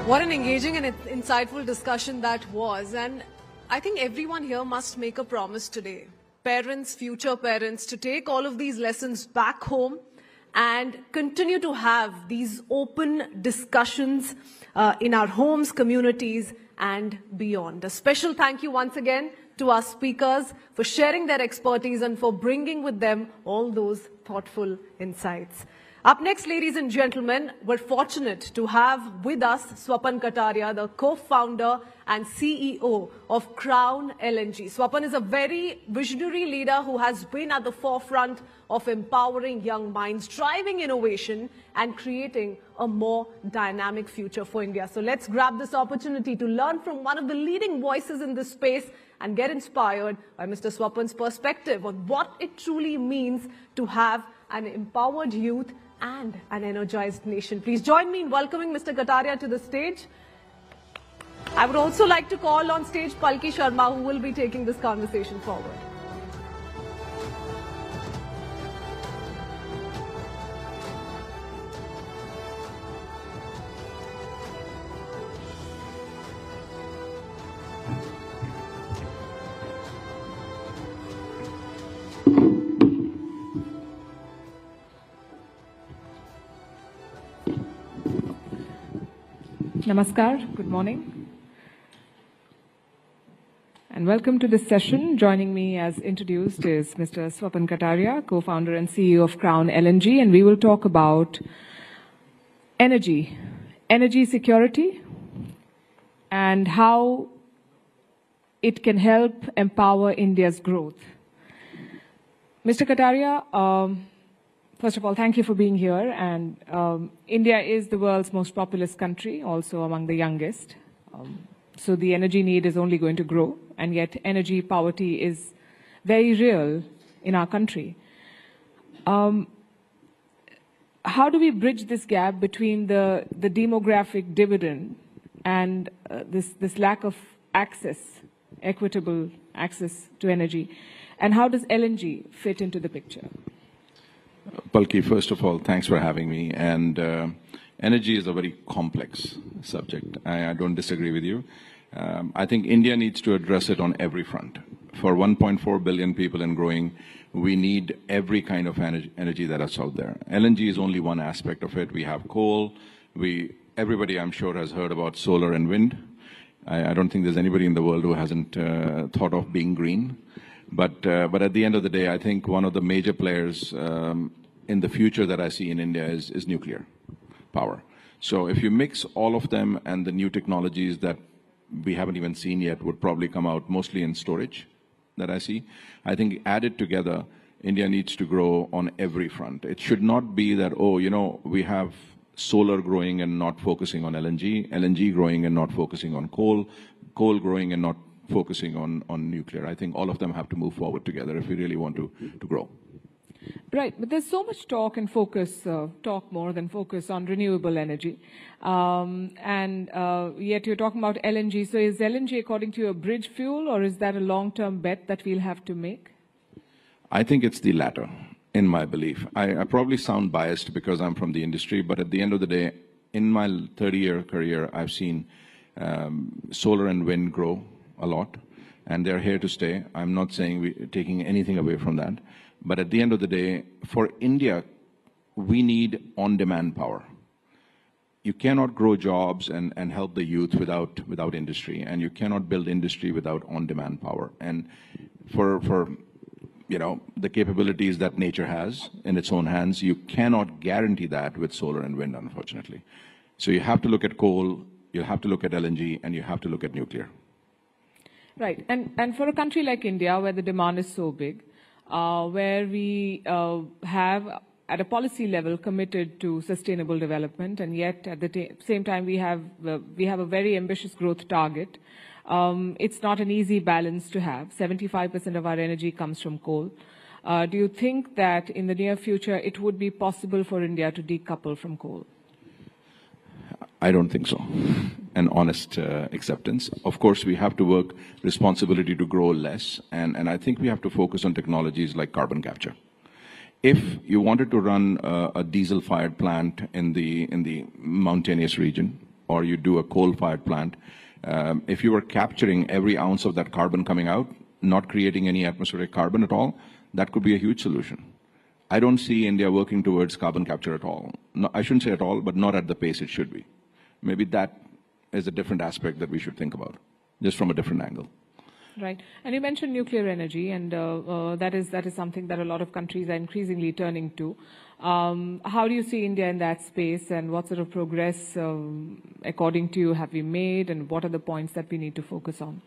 What an engaging and insightful discussion that was. And I think everyone here must make a promise today. Parents, future parents, to take all of these lessons back home and continue to have these open discussions in our homes, communities, and beyond. A special thank you once again to our speakers for sharing their expertise and for bringing with them all those thoughtful insights. Up next, ladies and gentlemen, we're fortunate to have with us Swapan Kataria, the co-founder and CEO of Crown LNG. Swapan is a very visionary leader who has been at the forefront of empowering young minds, driving innovation and creating a more dynamic future for India. So let's grab this opportunity to learn from one of the leading voices in this space and get inspired by Mr. Swapan's perspective on what it truly means to have an empowered youth and an energized nation. Please join me in welcoming Mr. Kataria to the stage. I would also like to call on stage Palki Sharma, who will be taking this conversation forward. Namaskar, good morning, and welcome to this session. Joining me as introduced is Mr. Swapan Kataria, co-founder and CEO of Crown LNG, and we will talk about energy security, and how it can help empower India's growth. Mr. Kataria, first of all, thank you for being here. And India is the world's most populous country, also among the youngest. So the energy need is only going to grow, and yet energy poverty is very real in our country. How do we bridge this gap between the demographic dividend and this lack of access, equitable access to energy? And how does LNG fit into the picture? Palki, first of all, thanks for having me. And energy is a very complex subject. I don't disagree with you. I think India needs to address it on every front. For 1.4 billion people and growing, we need every kind of energy that is out there. LNG is only one aspect of it. We have coal. Everybody, I'm sure, has heard about solar and wind. I don't think there's anybody in the world who hasn't thought of being green. But at the end of the day, I think one of the major players in the future that I see in India is nuclear power. So if you mix all of them, and the new technologies that we haven't even seen yet would probably come out mostly in storage that I see, I think added together, India needs to grow on every front. It should not be that, oh, you know, we have solar growing and not focusing on LNG, LNG growing and not focusing on coal, coal growing and not focusing on nuclear. I think all of them have to move forward together if we really want to grow. Right, but there's so much talk and focus, talk more than focus on renewable energy. Yet you're talking about LNG. So is LNG, according to you, a bridge fuel, or is that a long-term bet that we'll have to make? I think it's the latter, in my belief. I probably sound biased because I'm from the industry, but at the end of the day, in my 30-year career, I've seen solar and wind grow a lot, and they're here to stay. I'm not saying we're taking anything away from that. But at the end of the day, for India, we need on-demand power. You cannot grow jobs and help the youth without industry, and you cannot build industry without on-demand power. And for you know, the capabilities that nature has in its own hands, you cannot guarantee that with solar and wind, unfortunately. So you have to look at coal, you have to look at LNG, and you have to look at nuclear. Right, and for a country like India, where the demand is so big, where we have, at a policy level, committed to sustainable development, and yet at the same time we have a very ambitious growth target. It's not an easy balance to have. 75% of our energy comes from coal. Do you think that in the near future it would be possible for India to decouple from coal? I don't think so. An honest acceptance. Of course, we have to work responsibility to grow less, and I think we have to focus on technologies like carbon capture. If you wanted to run a diesel-fired plant in the mountainous region, or you do a coal-fired plant, if you were capturing every ounce of that carbon coming out, not creating any atmospheric carbon at all, that could be a huge solution. I don't see India working towards carbon capture at all. No, I shouldn't say at all, but not at the pace it should be. Maybe that is a different aspect that we should think about, just from a different angle. Right. And you mentioned nuclear energy, and that is something that a lot of countries are increasingly turning to. How do you see India in that space, and what sort of progress, according to you, have we made, and what are the points that we need to focus on?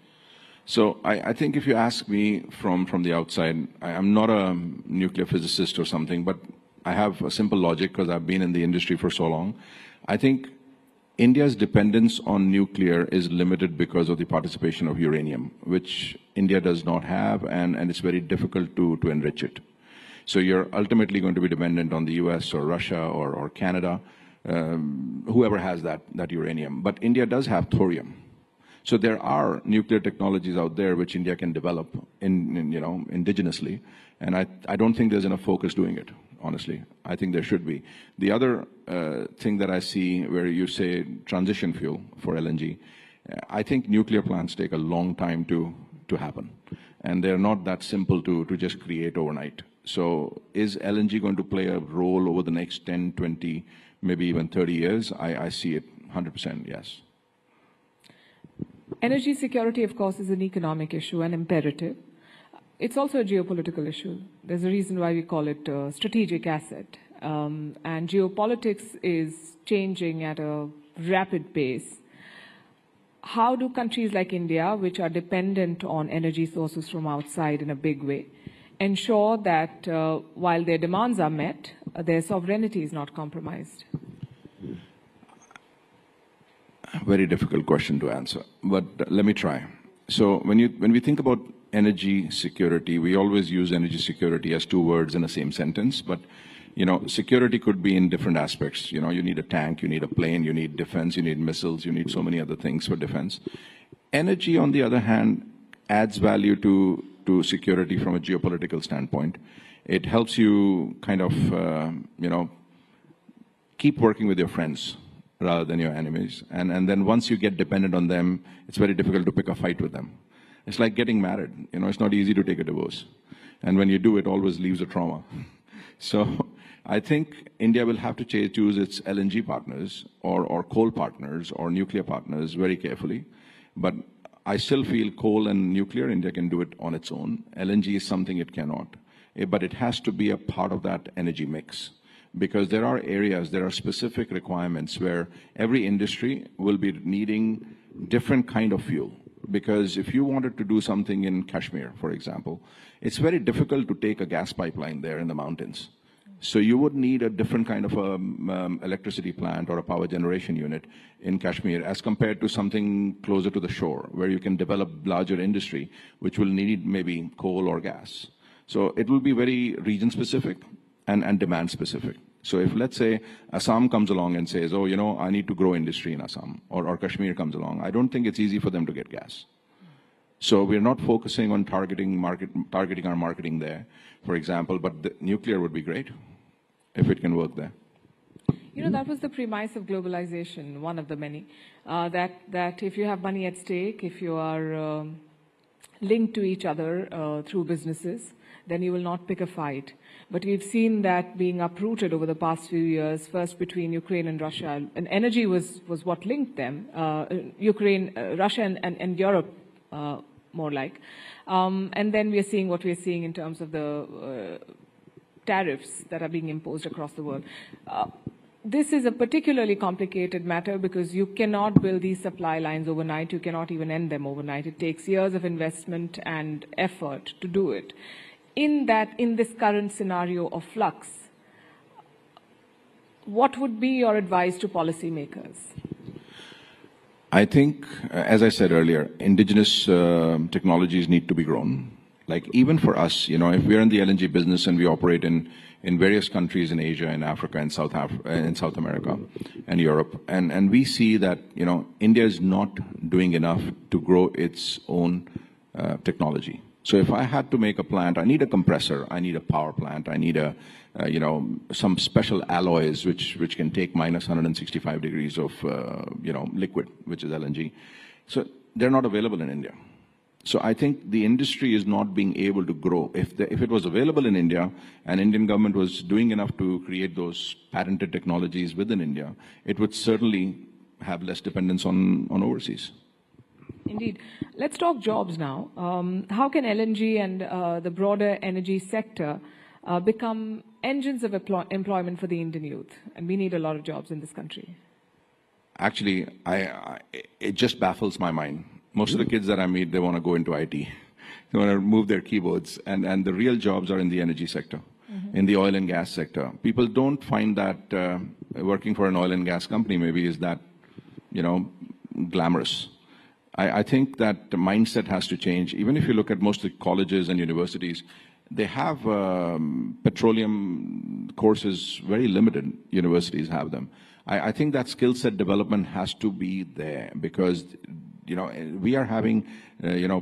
So I think if you ask me from the outside, I'm not a nuclear physicist or something, but I have a simple logic because I've been in the industry for so long. I think India's dependence on nuclear is limited because of the participation of uranium, which India does not have, and it's very difficult to enrich it. So you're ultimately going to be dependent on the US or Russia or Canada, whoever has that uranium. But India does have thorium. So there are nuclear technologies out there which India can develop indigenously, and I don't think there's enough focus doing it, honestly. I think there should be. The other thing that I see where you say transition fuel for LNG, I think nuclear plants take a long time to happen, and they're not that simple to just create overnight. So is LNG going to play a role over the next 10, 20, maybe even 30 years? I see it 100%, yes. Energy security, of course, is an economic issue and imperative. It's also a geopolitical issue. There's a reason why we call it a strategic asset. And geopolitics is changing at a rapid pace. How do countries like India, which are dependent on energy sources from outside in a big way, ensure that while their demands are met, their sovereignty is not compromised? Very difficult question to answer, but let me try. So when we think about energy security, we always use energy security as two words in the same sentence, but security could be in different aspects. You need a tank, you need a plane, you need defense, you need missiles, you need so many other things for defense. Energy, on the other hand, adds value to security from a geopolitical standpoint. It helps you kind of, keep working with your friends rather than your enemies. And then once you get dependent on them, it's very difficult to pick a fight with them. It's like getting married. It's not easy to take a divorce. And when you do, it always leaves a trauma. So I think India will have to choose its LNG partners or coal partners or nuclear partners very carefully. But I still feel coal and nuclear, India can do it on its own. LNG is something it cannot. But it has to be a part of that energy mix. Because there are areas, there are specific requirements where every industry will be needing different kind of fuel. Because if you wanted to do something in Kashmir, for example, it's very difficult to take a gas pipeline there in the mountains. So you would need a different kind of electricity plant or a power generation unit in Kashmir as compared to something closer to the shore where you can develop larger industry which will need maybe coal or gas. So it will be very region specific and demand specific. So if, let's say, Assam comes along and says, I need to grow industry in Assam, or Kashmir comes along, I don't think it's easy for them to get gas. So we're not focusing on targeting our marketing there, for example, but the nuclear would be great if it can work there. That was the premise of globalization, one of the many, that if you have money at stake, if you are linked to each other through businesses, then you will not pick a fight. But we've seen that being uprooted over the past few years, first between Ukraine and Russia. And energy was what linked them, Russia and Europe, more like. And then we're seeing what we're seeing in terms of the tariffs that are being imposed across the world. This is a particularly complicated matter because you cannot build these supply lines overnight. You cannot even end them overnight. It takes years of investment and effort to do it. In this current scenario of flux, what would be your advice to policymakers? I think, as I said earlier, indigenous technologies need to be grown. Like even for us, if we're in the LNG business and we operate in various countries in Asia and Africa and South America and Europe, and we see that, India is not doing enough to grow its own technology. So if I had to make a plant, I need a compressor, I need a power plant, I need a, some special alloys which can take minus 165 degrees of, liquid, which is LNG. So they're not available in India. So I think the industry is not being able to grow. If it was available in India and Indian government was doing enough to create those patented technologies within India, it would certainly have less dependence on overseas. Indeed. Let's talk jobs now. How can LNG and the broader energy sector become engines of employment for the Indian youth? And we need a lot of jobs in this country. Actually, it just baffles my mind. Most of the kids that I meet, they want to go into IT. They want to move their keyboards. And the real jobs are in the energy sector, in the oil and gas sector. People don't find that working for an oil and gas company maybe is that, glamorous. I think that the mindset has to change. Even if you look at most of the colleges and universities, they have petroleum courses, very limited universities have them. I think that skill set development has to be there because, we are having,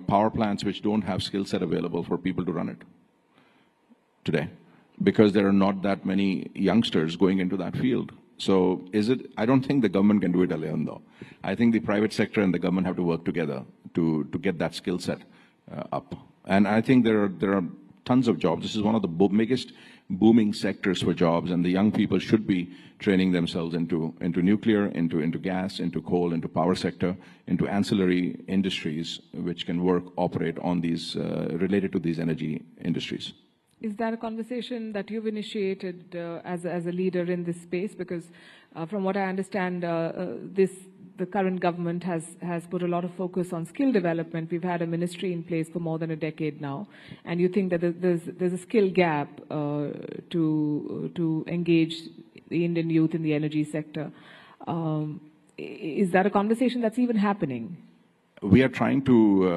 power plants which don't have skill set available for people to run it today because there are not that many youngsters going into that field. So I don't think the government can do it alone though. I think the private sector and the government have to work together to get that skill set up. And I think there are tons of jobs. This is one of the biggest booming sectors for jobs, and the young people should be training themselves into nuclear, into gas, into coal, into power sector, into ancillary industries which can operate on these, related to these energy industries. Is that a conversation that you've initiated as a leader in this space? Because from what I understand, the current government has put a lot of focus on skill development. We've had a ministry in place for more than a decade now, and you think that there's a skill gap to engage the Indian youth in the energy sector. Is that a conversation that's even happening? We are trying to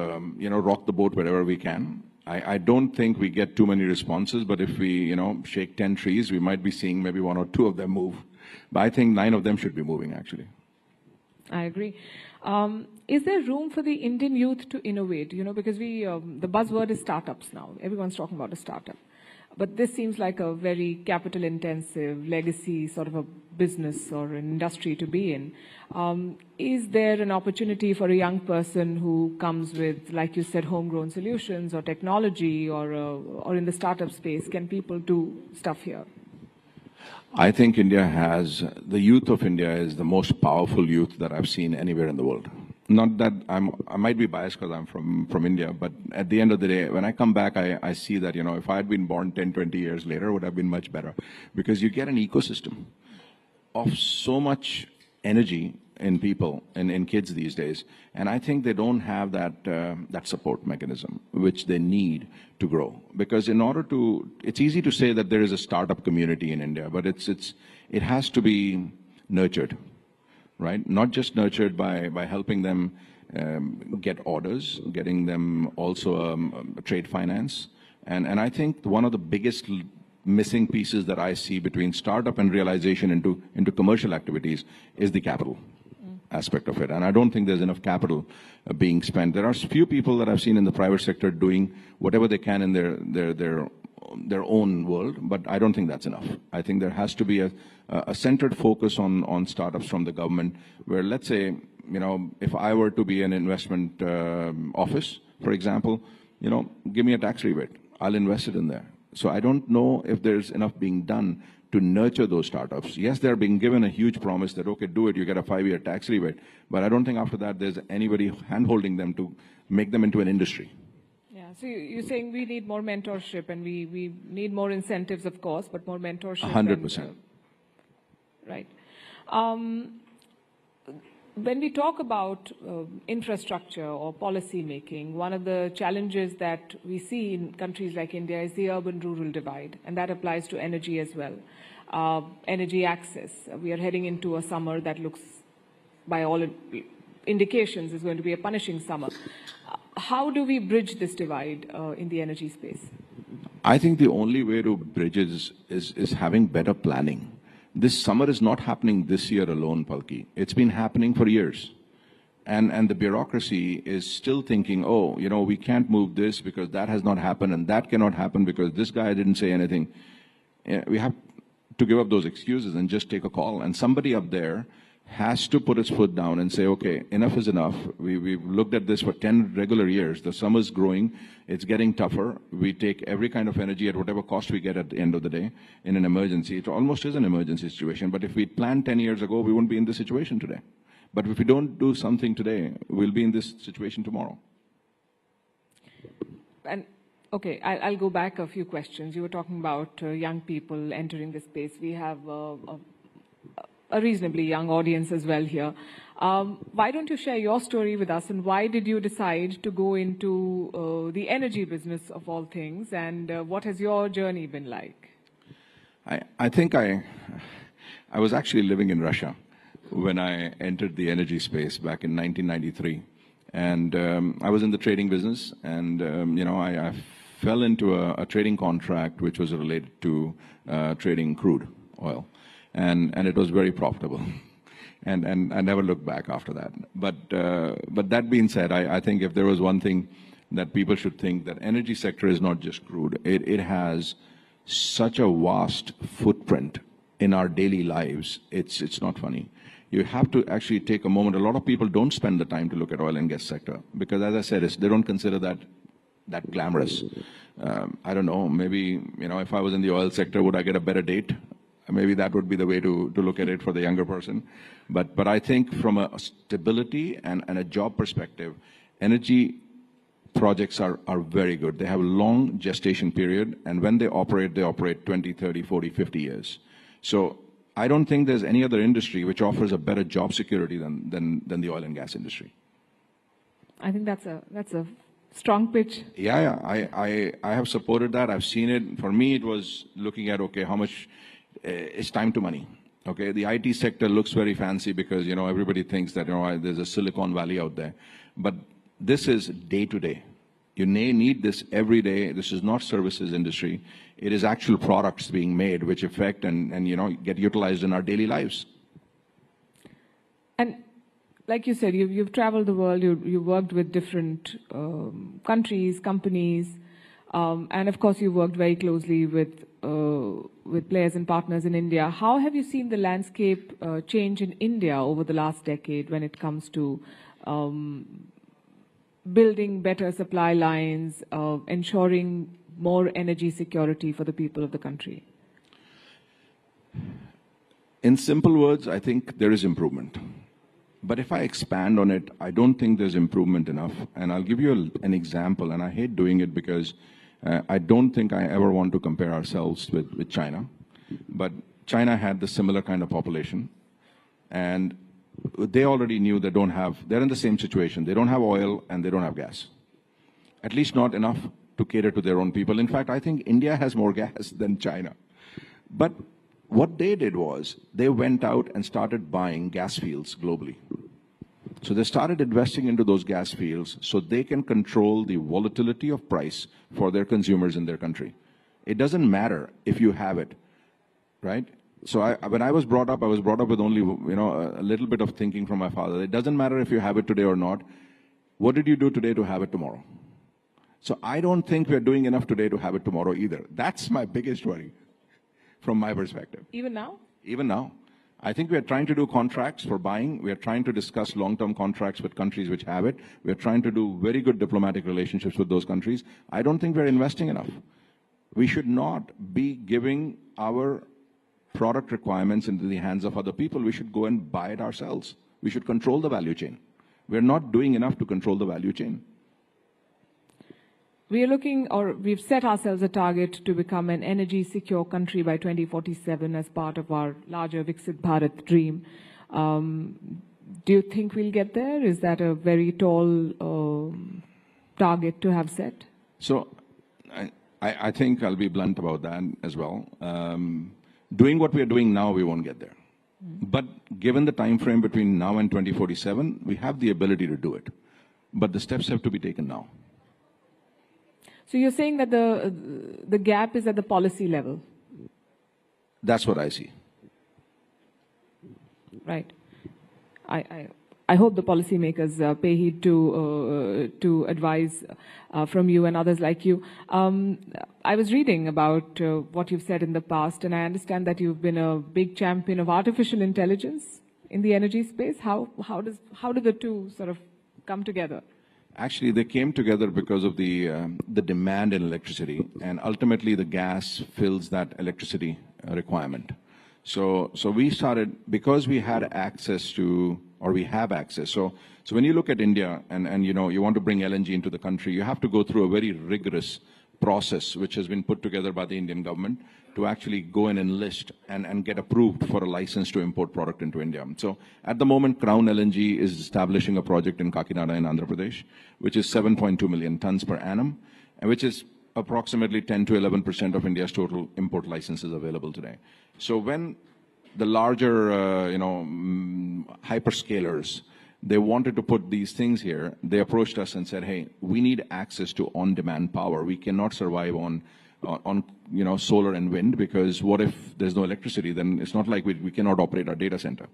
rock the boat wherever we can. I don't think we get too many responses, but if we shake 10 trees, we might be seeing maybe 1 or 2 of them move. But I think 9 of them should be moving actually. I agree. Is there room for the Indian youth to innovate? Because the buzzword is startups now. Everyone's talking about a startup. But this seems like a very capital-intensive, legacy sort of a business or an industry to be in. Is there an opportunity for a young person who comes with, like you said, homegrown solutions or technology or in the startup space? Can people do stuff here? I think the youth of India is the most powerful youth that I've seen anywhere in the world. Not that I might be biased because I'm from India, but at the end of the day, when I come back, I see that, if I had been born 10, 20 years later, it would have been much better. Because you get an ecosystem of so much energy in people and in kids these days. And I think they don't have that support mechanism, which they need to grow. Because it's easy to say that there is a startup community in India, but it has to be nurtured. Right? Not just nurtured by helping them get orders, getting them also trade finance. And I think one of the biggest missing pieces that I see between startup and realization into commercial activities is the capital aspect of it. And I don't think there's enough capital being spent. There are few people that I've seen in the private sector doing whatever they can in their own world, but I don't think that's enough. I think there has to be a centered focus on startups from the government where, let's say, if I were to be an investment office, for example, give me a tax rebate. I'll invest it in there. So I don't know if there's enough being done to nurture those startups. Yes, they're being given a huge promise that, okay, do it, you get a 5-year tax rebate. But I don't think after that there's anybody hand-holding them to make them into an industry. So you're saying we need more mentorship and we need more incentives, of course, but more mentorship. 100%. Right. When we talk about infrastructure or policy making, one of the challenges that we see in countries like India is the urban-rural divide, and that applies to energy as well. Energy access. We are heading into a summer that looks, by all indications, is going to be a punishing summer. How do we bridge this divide in the energy space? I think the only way to bridge it is having better planning. This summer is not happening this year alone, Palki. It's been happening for years. And the bureaucracy is still thinking, oh, you know, we can't move this because that has not happened, and that cannot happen because this guy didn't say anything. We have to give up those excuses and just take a call. And somebody up there has to put its foot down and say, okay, enough is enough. We've looked at this for 10 regular years. The summer's growing. It's getting tougher. We take every kind of energy at whatever cost we get at the end of the day in an emergency. It almost is an emergency situation. But if we planned 10 years ago, we wouldn't be in this situation today. But if we don't do something today, we'll be in this situation tomorrow. And okay, I'll go back a few questions. You were talking about young people entering the space. We have a reasonably young audience as well here. Why don't you share your story with us, and why did you decide to go into the energy business of all things, and what has your journey been like? I think I was actually living in Russia when I entered the energy space back in 1993. And I was in the trading business, and you know, I fell into a trading contract which was related to trading crude oil. And it was very profitable. And I never looked back after that. But that being said, I think if there was one thing that people should think, that energy sector is not just crude. It has such a vast footprint in our daily lives. It's not funny. You have to actually take a moment. A lot of people don't spend the time to look at oil and gas sector because, as I said, they don't consider that glamorous. I don't know, maybe, you know, if I was in the oil sector, would I get a better date? Maybe that would be the way to look at it for the younger person. But I think from a stability and a job perspective, energy projects are very good. They have a long gestation period, and when they operate 20, 30, 40, 50 years. So I don't think there's any other industry which offers a better job security than the oil and gas industry. I think that's a strong pitch. Yeah, I have supported that. I've seen it. For me, it was looking at, okay, how much is time to money. Okay, the IT sector looks very fancy because, you know, everybody thinks that, you know, there's a Silicon Valley out there. But this is day to day. You need this every day. This is not services industry. It is actual products being made which affect and you know, get utilized in our daily lives. And like you said, you've traveled the world, you've worked with different countries, companies, and of course you've worked very closely with players and partners in India. How have you seen the landscape change in India over the last decade when it comes to building better supply lines, ensuring more energy security for the people of the country? In simple words, I think there is improvement. But if I expand on it, I don't think there's improvement enough. And I'll give you an example, and I hate doing it because I don't think I ever want to compare ourselves with China. But China had the similar kind of population, and they already knew they're in the same situation. They don't have oil and they don't have gas. At least not enough to cater to their own people. In fact, I think India has more gas than China. But what they did was they went out and started buying gas fields globally. So they started investing into those gas fields so they can control the volatility of price for their consumers in their country. It doesn't matter if you have it, right? So when I was brought up with only, you know, a little bit of thinking from my father. It doesn't matter if you have it today or not. What did you do today to have it tomorrow? So I don't think we're doing enough today to have it tomorrow either. That's my biggest worry from my perspective. Even now? Even now. I think we're trying to do contracts for buying. We're trying to discuss long-term contracts with countries which have it. We're trying to do very good diplomatic relationships with those countries. I don't think we're investing enough. We should not be giving our product requirements into the hands of other people. We should go and buy it ourselves. We should control the value chain. We're not doing enough to control the value chain. We are looking, or we've set ourselves a target to become an energy secure country by 2047 as part of our larger Viksit Bharat dream. Do you think we'll get there? Is that a very tall target to have set? So I think I'll be blunt about that as well. Doing what we are doing now, we won't get there. But given the time frame between now and 2047, we have the ability to do it. But the steps have to be taken now. So you're saying that the gap is at the policy level? That's what I see. Right. I I hope the policymakers pay heed to advice from you and others like you. I was reading about what you've said in the past, and I understand that you've been a big champion of artificial intelligence in the energy space. How do the two sort of come together? Actually, they came together because of the demand in electricity, and ultimately the gas fills that electricity requirement. So we started, because we had access to, or we have access. So when you look at India and you know, you want to bring LNG into the country, you have to go through a very rigorous process, which has been put together by the Indian government to actually go and enlist and get approved for a license to import product into India. So at the moment, Crown LNG is establishing a project in Kakinada in Andhra Pradesh, which is 7.2 million tons per annum, and which is approximately 10 to 11% of India's total import licenses available today. So when the larger, hyperscalers, they wanted to put these things here, they approached us and said, hey, we need access to on-demand power. We cannot survive on solar and wind, because what if there's no electricity? Then it's not like we cannot operate our data center.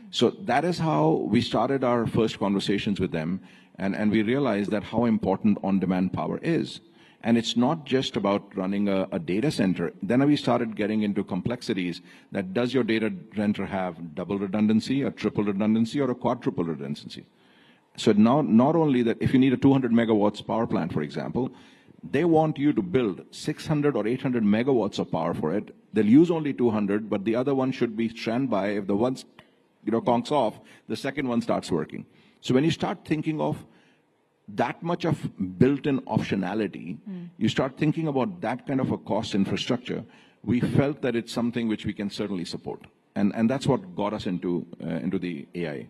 So that is how we started our first conversations with them, and we realized that how important on-demand power is. And it's not just about running a data center. Then we started getting into complexities that, does your data center have double redundancy, a triple redundancy, or a quadruple redundancy? So now, not only that, if you need a 200 megawatts power plant, for example, they want you to build 600 or 800 megawatts of power for it. They'll use only 200, but the other one should be standby. If the one, conks off, the second one starts working. So when you start thinking of that much of built-in optionality, you start thinking about that kind of a cost infrastructure. We felt that it's something which we can certainly support, and that's what got us into the AI.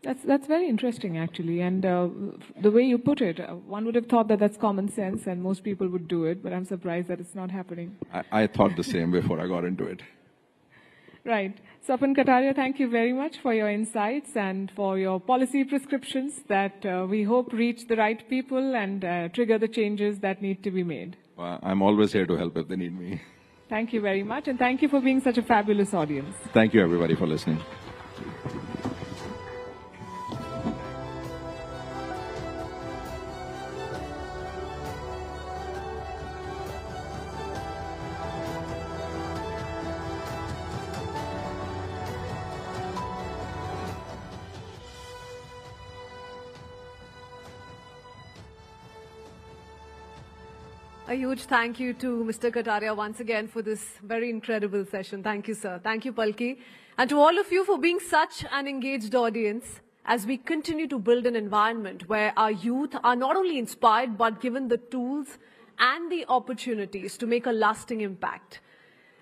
That's very interesting, actually, and the way you put it, one would have thought that that's common sense and most people would do it, but I'm surprised that it's not happening. I thought the same before I got into it. Right. Swapan Kataria, thank you very much for your insights and for your policy prescriptions that we hope reach the right people and trigger the changes that need to be made. Well, I'm always here to help if they need me. Thank you very much, and thank you for being such a fabulous audience. Thank you, everybody, for listening. A huge thank you to Mr. Kataria once again for this very incredible session. Thank you, sir. Thank you, Palki. And to all of you for being such an engaged audience as we continue to build an environment where our youth are not only inspired but given the tools and the opportunities to make a lasting impact.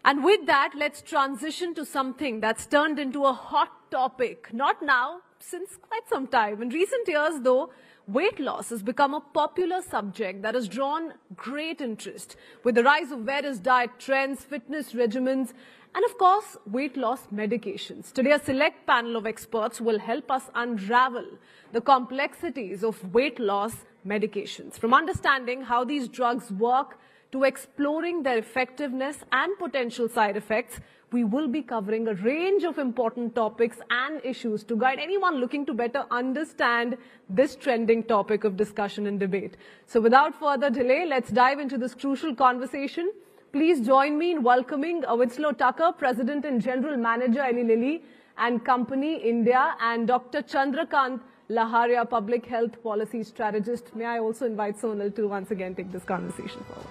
And with that, let's transition to something that's turned into a hot topic, not now, since quite some time. In recent years, though, weight loss has become a popular subject that has drawn great interest with the rise of various diet trends, fitness regimens, and of course, weight loss medications. Today, a select panel of experts will help us unravel the complexities of weight loss medications, from understanding how these drugs work to exploring their effectiveness and potential side effects. We will be covering a range of important topics and issues to guide anyone looking to better understand this trending topic of discussion and debate. So without further delay, let's dive into this crucial conversation. Please join me in welcoming Winslow Tucker, President and General Manager, Eli Lilly and Company, India, and Dr. Chandrakant Laharia, Public Health Policy Strategist. May I also invite Sonal to once again take this conversation forward.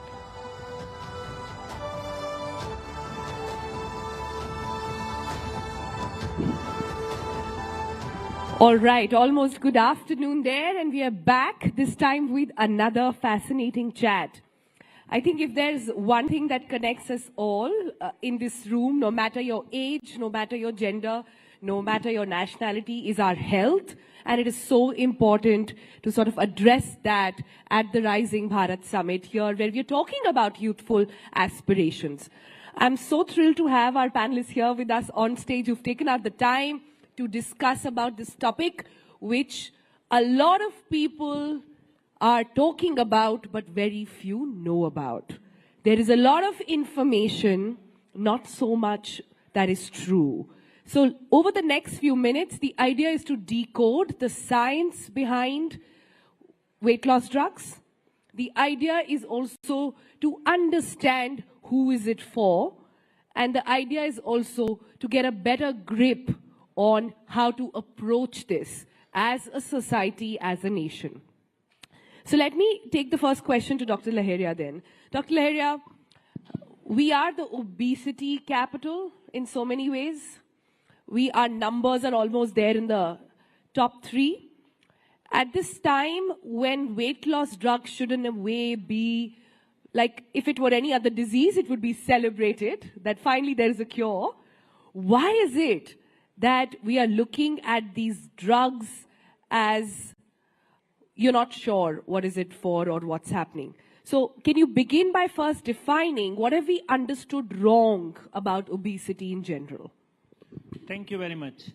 All right, almost good afternoon there, and we are back, this time with another fascinating chat. I think if there's one thing that connects us all in this room, no matter your age, no matter your gender, no matter your nationality, is our health. And it is so important to sort of address that at the Rising Bharat Summit here, where we're talking about youthful aspirations. I'm so thrilled to have our panelists here with us on stage who've taken out the time to discuss about this topic, which a lot of people are talking about, but very few know about. There is a lot of information, not so much that is true. So over the next few minutes, the idea is to decode the science behind weight loss drugs. The idea is also to understand who is it for. And the idea is also to get a better grip on how to approach this as a society, as a nation. So let me take the first question to Dr. Laheria then. Dr. Laheria, we are the obesity capital in so many ways. Our numbers are almost there in the top 3. At this time when weight loss drugs should in a way be like if it were any other disease, it would be celebrated that finally there is a cure. Why is it that we are looking at these drugs as you're not sure what is it for or what's happening? So can you begin by first defining what have we understood wrong about obesity in general? Thank you very much.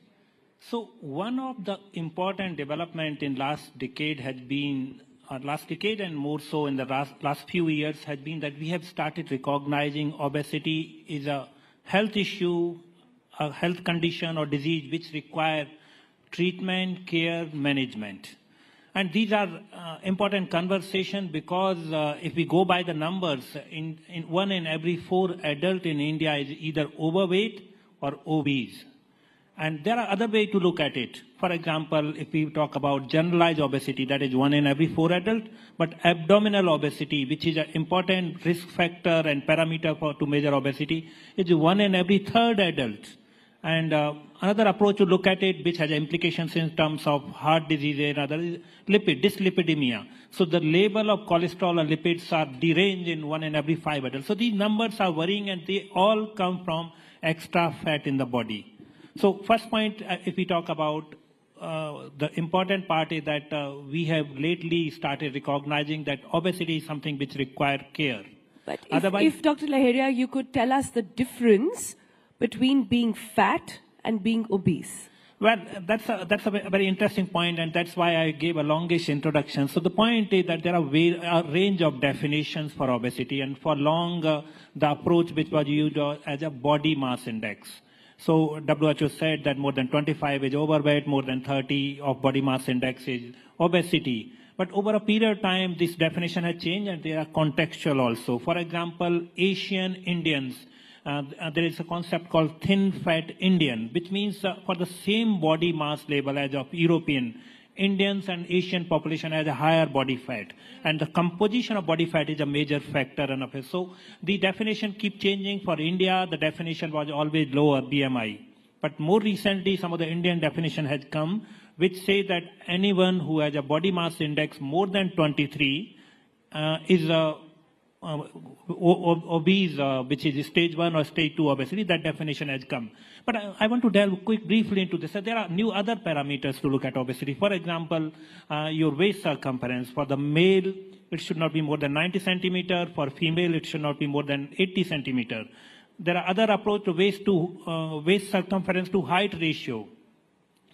So one of the important development in last decade has been, last decade and more so in the last few years has been that we have started recognizing obesity is a health issue, a health condition or disease which require treatment, care, management. And these are important conversations because if we go by the numbers, in 1 in every 4 adults in India is either overweight or obese. And there are other ways to look at it. For example, if we talk about generalized obesity, that is 1 in every 4 adults, but abdominal obesity, which is an important risk factor and parameter to measure obesity, is 1 in every 3rd adult. And another approach to look at it, which has implications in terms of heart disease and other, is dyslipidemia. So the level of cholesterol and lipids are deranged in 1 in every 5 adults. So these numbers are worrying and they all come from extra fat in the body. So first point, if we talk about the important part is that we have lately started recognizing that obesity is something which requires care. But if Dr. Laheria, you could tell us the difference between being fat and being obese. Well, that's a very interesting point, and that's why I gave a longish introduction. So the point is that there are a range of definitions for obesity, and for long, the approach which was used as a body mass index. So WHO said that more than 25 is overweight, more than 30 of body mass index is obesity. But over a period of time, this definition has changed and they are contextual also. For example, Asian Indians, there is a concept called thin fat Indian, which means for the same body mass level as of European, Indians and Asian population has a higher body fat. And the composition of body fat is a major factor in of it. So the definition keeps changing. For India, the definition was always lower, BMI. But more recently, some of the Indian definition has come, which say that anyone who has a body mass index more than 23 is obese, which is stage 1 or stage 2 obesity. That definition has come. But I want to delve briefly into this. So there are new other parameters to look at obesity. For example, your waist circumference. For the male, it should not be more than 90 centimeter. For female, it should not be more than 80 centimeter. There are other approach to waist circumference to height ratio.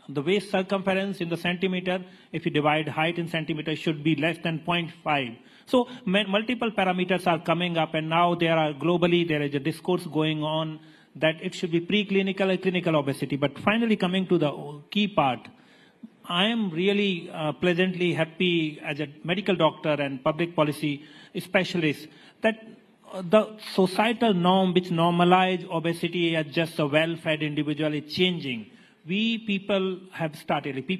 The waist circumference in the centimeter, if you divide height in centimeter, should be less than 0.5. So multiple parameters are coming up, and now globally there is a discourse going on that it should be preclinical and clinical obesity. But finally, coming to the key part, I am really pleasantly happy as a medical doctor and public policy specialist that the societal norm which normalized obesity as just a well-fed individual is changing. We people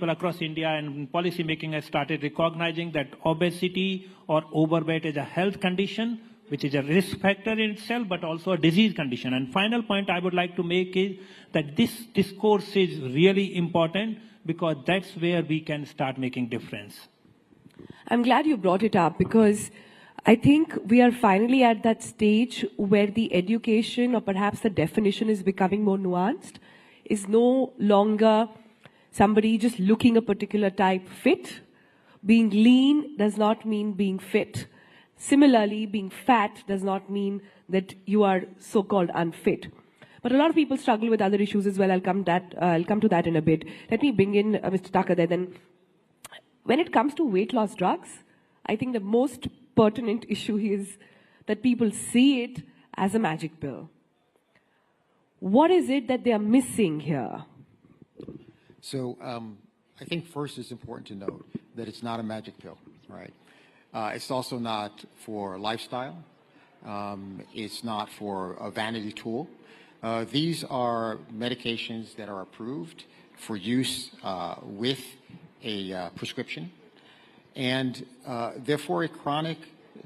across India and policy making have started recognizing that obesity or overweight is a health condition, which is a risk factor in itself, but also a disease condition. And final point I would like to make is that this discourse is really important because that's where we can start making difference. I'm glad you brought it up because I think we are finally at that stage where the education or perhaps the definition is becoming more nuanced. Is no longer somebody just looking a particular type fit. Being lean does not mean being fit. Similarly, being fat does not mean that you are so-called unfit. But a lot of people struggle with other issues as well. I'll come to that in a bit. Let me bring in Mr. Thackeray then. When it comes to weight loss drugs, I think the most pertinent issue is that people see it as a magic pill. What is it that they are missing here? So I think first it's important to note that it's not a magic pill, right? It's also not for lifestyle. It's not for a vanity tool. These are medications that are approved for use with a prescription, and therefore a chronic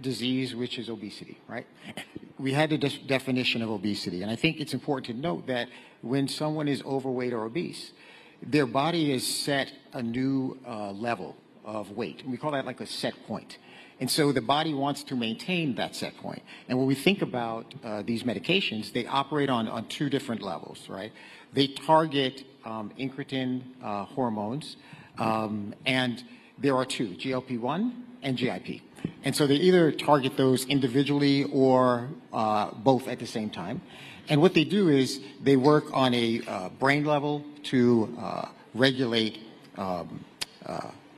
disease, which is obesity, right? We had the definition of obesity, and I think it's important to note that when someone is overweight or obese, their body is set a new level of weight. We call that like a set point. And so the body wants to maintain that set point. And when we think about these medications, they operate on two different levels, right? They target incretin hormones, and there are two, GLP-1 and GIP. And so they either target those individually or both at the same time. And what they do is they work on a brain level to regulate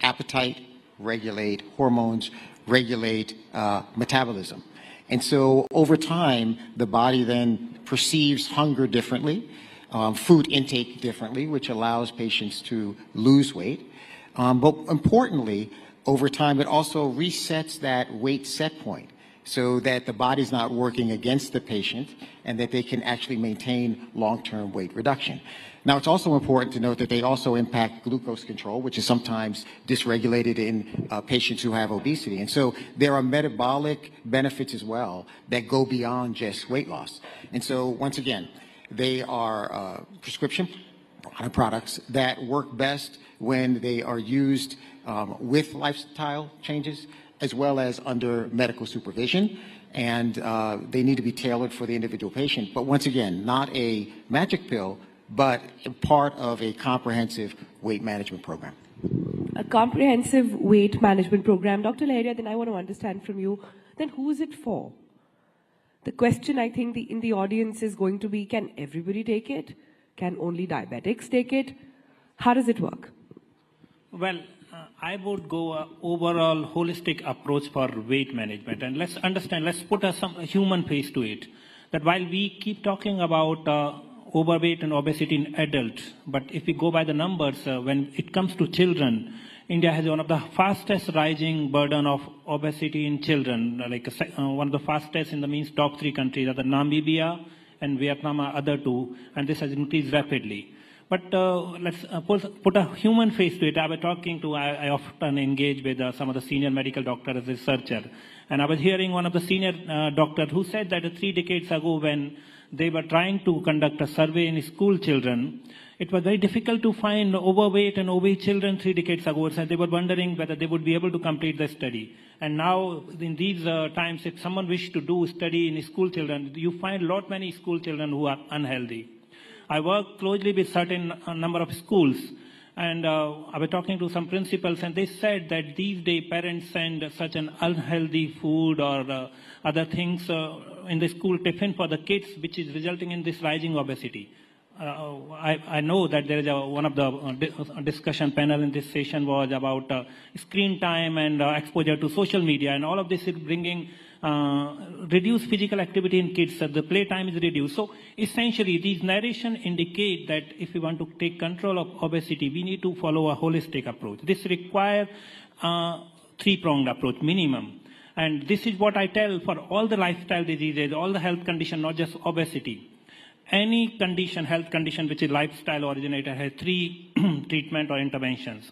appetite, regulate hormones, regulate metabolism. And so over time, the body then perceives hunger differently, food intake differently, which allows patients to lose weight. But importantly, over time, it also resets that weight set point so that the body's not working against the patient and that they can actually maintain long-term weight reduction. Now, it's also important to note that they also impact glucose control, which is sometimes dysregulated in patients who have obesity. And so there are metabolic benefits as well that go beyond just weight loss. And so, once again, they are prescription products that work best when they are used with lifestyle changes as well as under medical supervision. And they need to be tailored for the individual patient. But once again, not a magic pill, but part of a comprehensive weight management program. A comprehensive weight management program. Dr. Lahiriya, then I want to understand from you, then who is it for? The question I think in the audience is going to be, can everybody take it? Can only diabetics take it? How does it work? Well, I would go overall holistic approach for weight management. And let's understand, let's put a human face to it. That while we keep talking about overweight and obesity in adults, but if we go by the numbers, when it comes to children, India has one of the fastest rising burden of obesity in children, like one of the fastest in the means top 3 countries are the Namibia and Vietnam are other 2, and this has increased rapidly. But let's put a human face to it. I often engage with some of the senior medical doctors as a researcher, and I was hearing one of the senior doctors who said that 3 decades ago when they were trying to conduct a survey in school children, it was very difficult to find overweight and obese children 3 decades ago. So they were wondering whether they would be able to complete the study. And now, in these times, if someone wishes to do study in school children, you find many school children who are unhealthy. I work closely with certain number of schools, and I was talking to some principals, and they said that these days parents send such an unhealthy food or other things in the school tiffin for the kids, which is resulting in this rising obesity. I know that there is one of the discussion panel in this session was about screen time and exposure to social media, and all of this is bringing reduced physical activity in kids. The play time is reduced. So essentially, these narration indicate that if we want to take control of obesity, we need to follow a holistic approach. This requires a 3-pronged approach minimum. And this is what I tell for all the lifestyle diseases, all the health conditions, not just obesity. Any condition, health condition which is lifestyle originated has 3 treatment or interventions.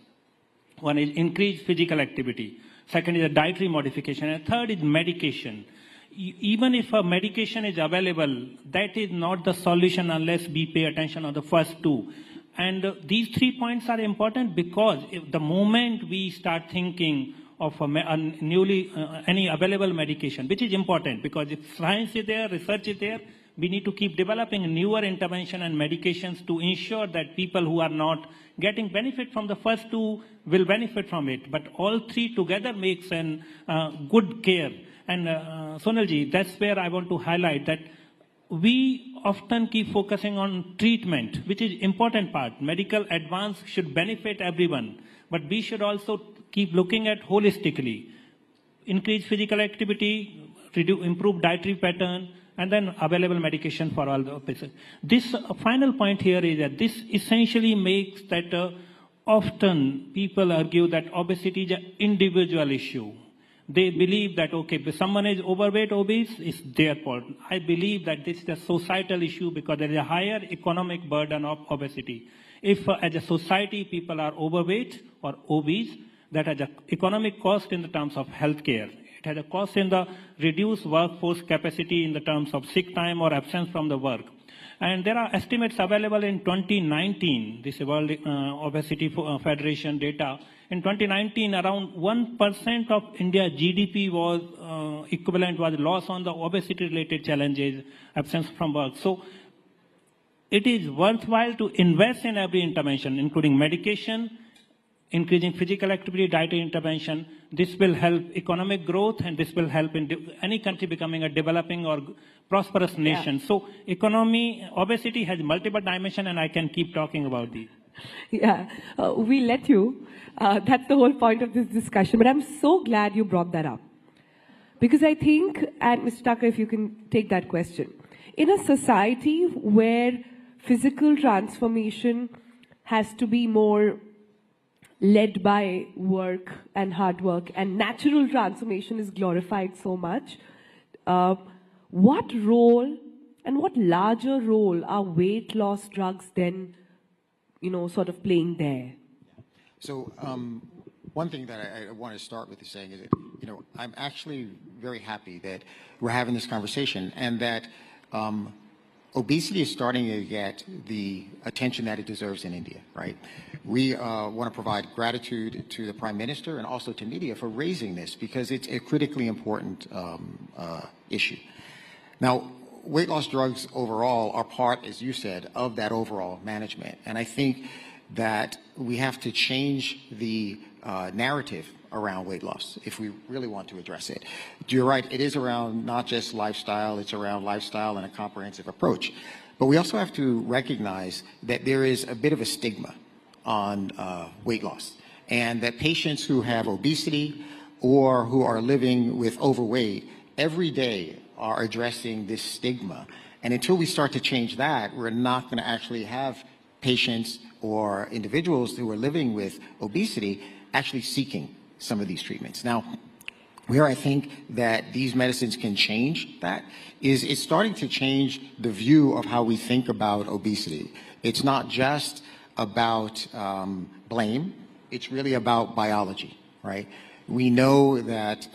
One is increased physical activity. Second is a dietary modification. And third is medication. Even if a medication is available, that is not the solution unless we pay attention on the first 2. And these 3 points are important because if the moment we start thinking of any available medication, which is important because if science is there, research is there, we need to keep developing newer intervention and medications to ensure that people who are not getting benefit from the first 2 will benefit from it. But all 3 together makes an good care. And Sonalji, that's where I want to highlight that we often keep focusing on treatment, which is important part. Medical advance should benefit everyone, but we should also keep looking at holistically. Increase physical activity, improve dietary pattern, and then available medication for all the patients. This final point here is that this essentially makes that often people argue that obesity is an individual issue. They believe that, okay, if someone is overweight, obese, it's their fault. I believe that this is a societal issue because there is a higher economic burden of obesity. If as a society people are overweight or obese, that has an economic cost in the terms of healthcare. It has a cost in the reduced workforce capacity in the terms of sick time or absence from the work. And there are estimates available in 2019, this World Obesity Federation data. In 2019, around 1% of India's GDP was equivalent, was loss on the obesity-related challenges, absence from work. So it is worthwhile to invest in every intervention, including medication, increasing physical activity, dietary intervention. This will help economic growth, and this will help in any country becoming a developing or prosperous nation. Yeah. So obesity has multiple dimensions, and I can keep talking about these. Yeah, we let you. That's the whole point of this discussion. But I'm so glad you brought that up. Because I think, and Mr. Thackeray, if you can take that question, in a society where physical transformation has to be more led by work and hard work, and natural transformation is glorified so much, what role and what larger role are weight loss drugs then, sort of playing there? So one thing that I want to start with is saying is that, I'm actually very happy that we're having this conversation and that obesity is starting to get the attention that it deserves in India, right? We want to provide gratitude to the Prime Minister and also to media for raising this because it's a critically important issue. Now, weight loss drugs overall are part, as you said, of that overall management. And I think that we have to change the narrative around weight loss if we really want to address it. You're right, it is around not just lifestyle, it's around lifestyle and a comprehensive approach. But we also have to recognize that there is a bit of a stigma on weight loss, and that patients who have obesity or who are living with overweight every day are addressing this stigma. And until we start to change that, we're not going to actually have patients or individuals who are living with obesity actually seeking some of these treatments. Now, where I think that these medicines can change that is it's starting to change the view of how we think about obesity. It's not just about blame, it's really about biology, right? We know that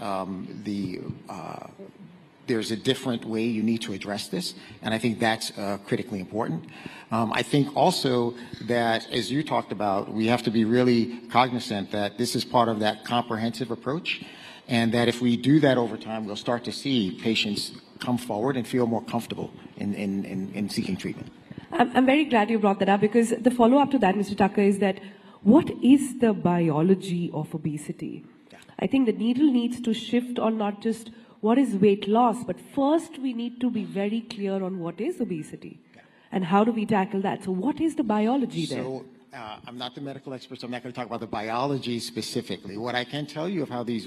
there's a different way you need to address this, and I think that's critically important. I think also that, as you talked about, we have to be really cognizant that this is part of that comprehensive approach, and that if we do that over time, we'll start to see patients come forward and feel more comfortable in seeking treatment. I'm very glad you brought that up, because the follow-up to that, Mr. Thackeray, is that what is the biology of obesity? Yeah. I think the needle needs to shift on not just what is weight loss, but first we need to be very clear on what is obesity, yeah, and how do we tackle that. So what is the biology there? So I'm not the medical expert, so I'm not going to talk about the biology specifically. What I can tell you of how these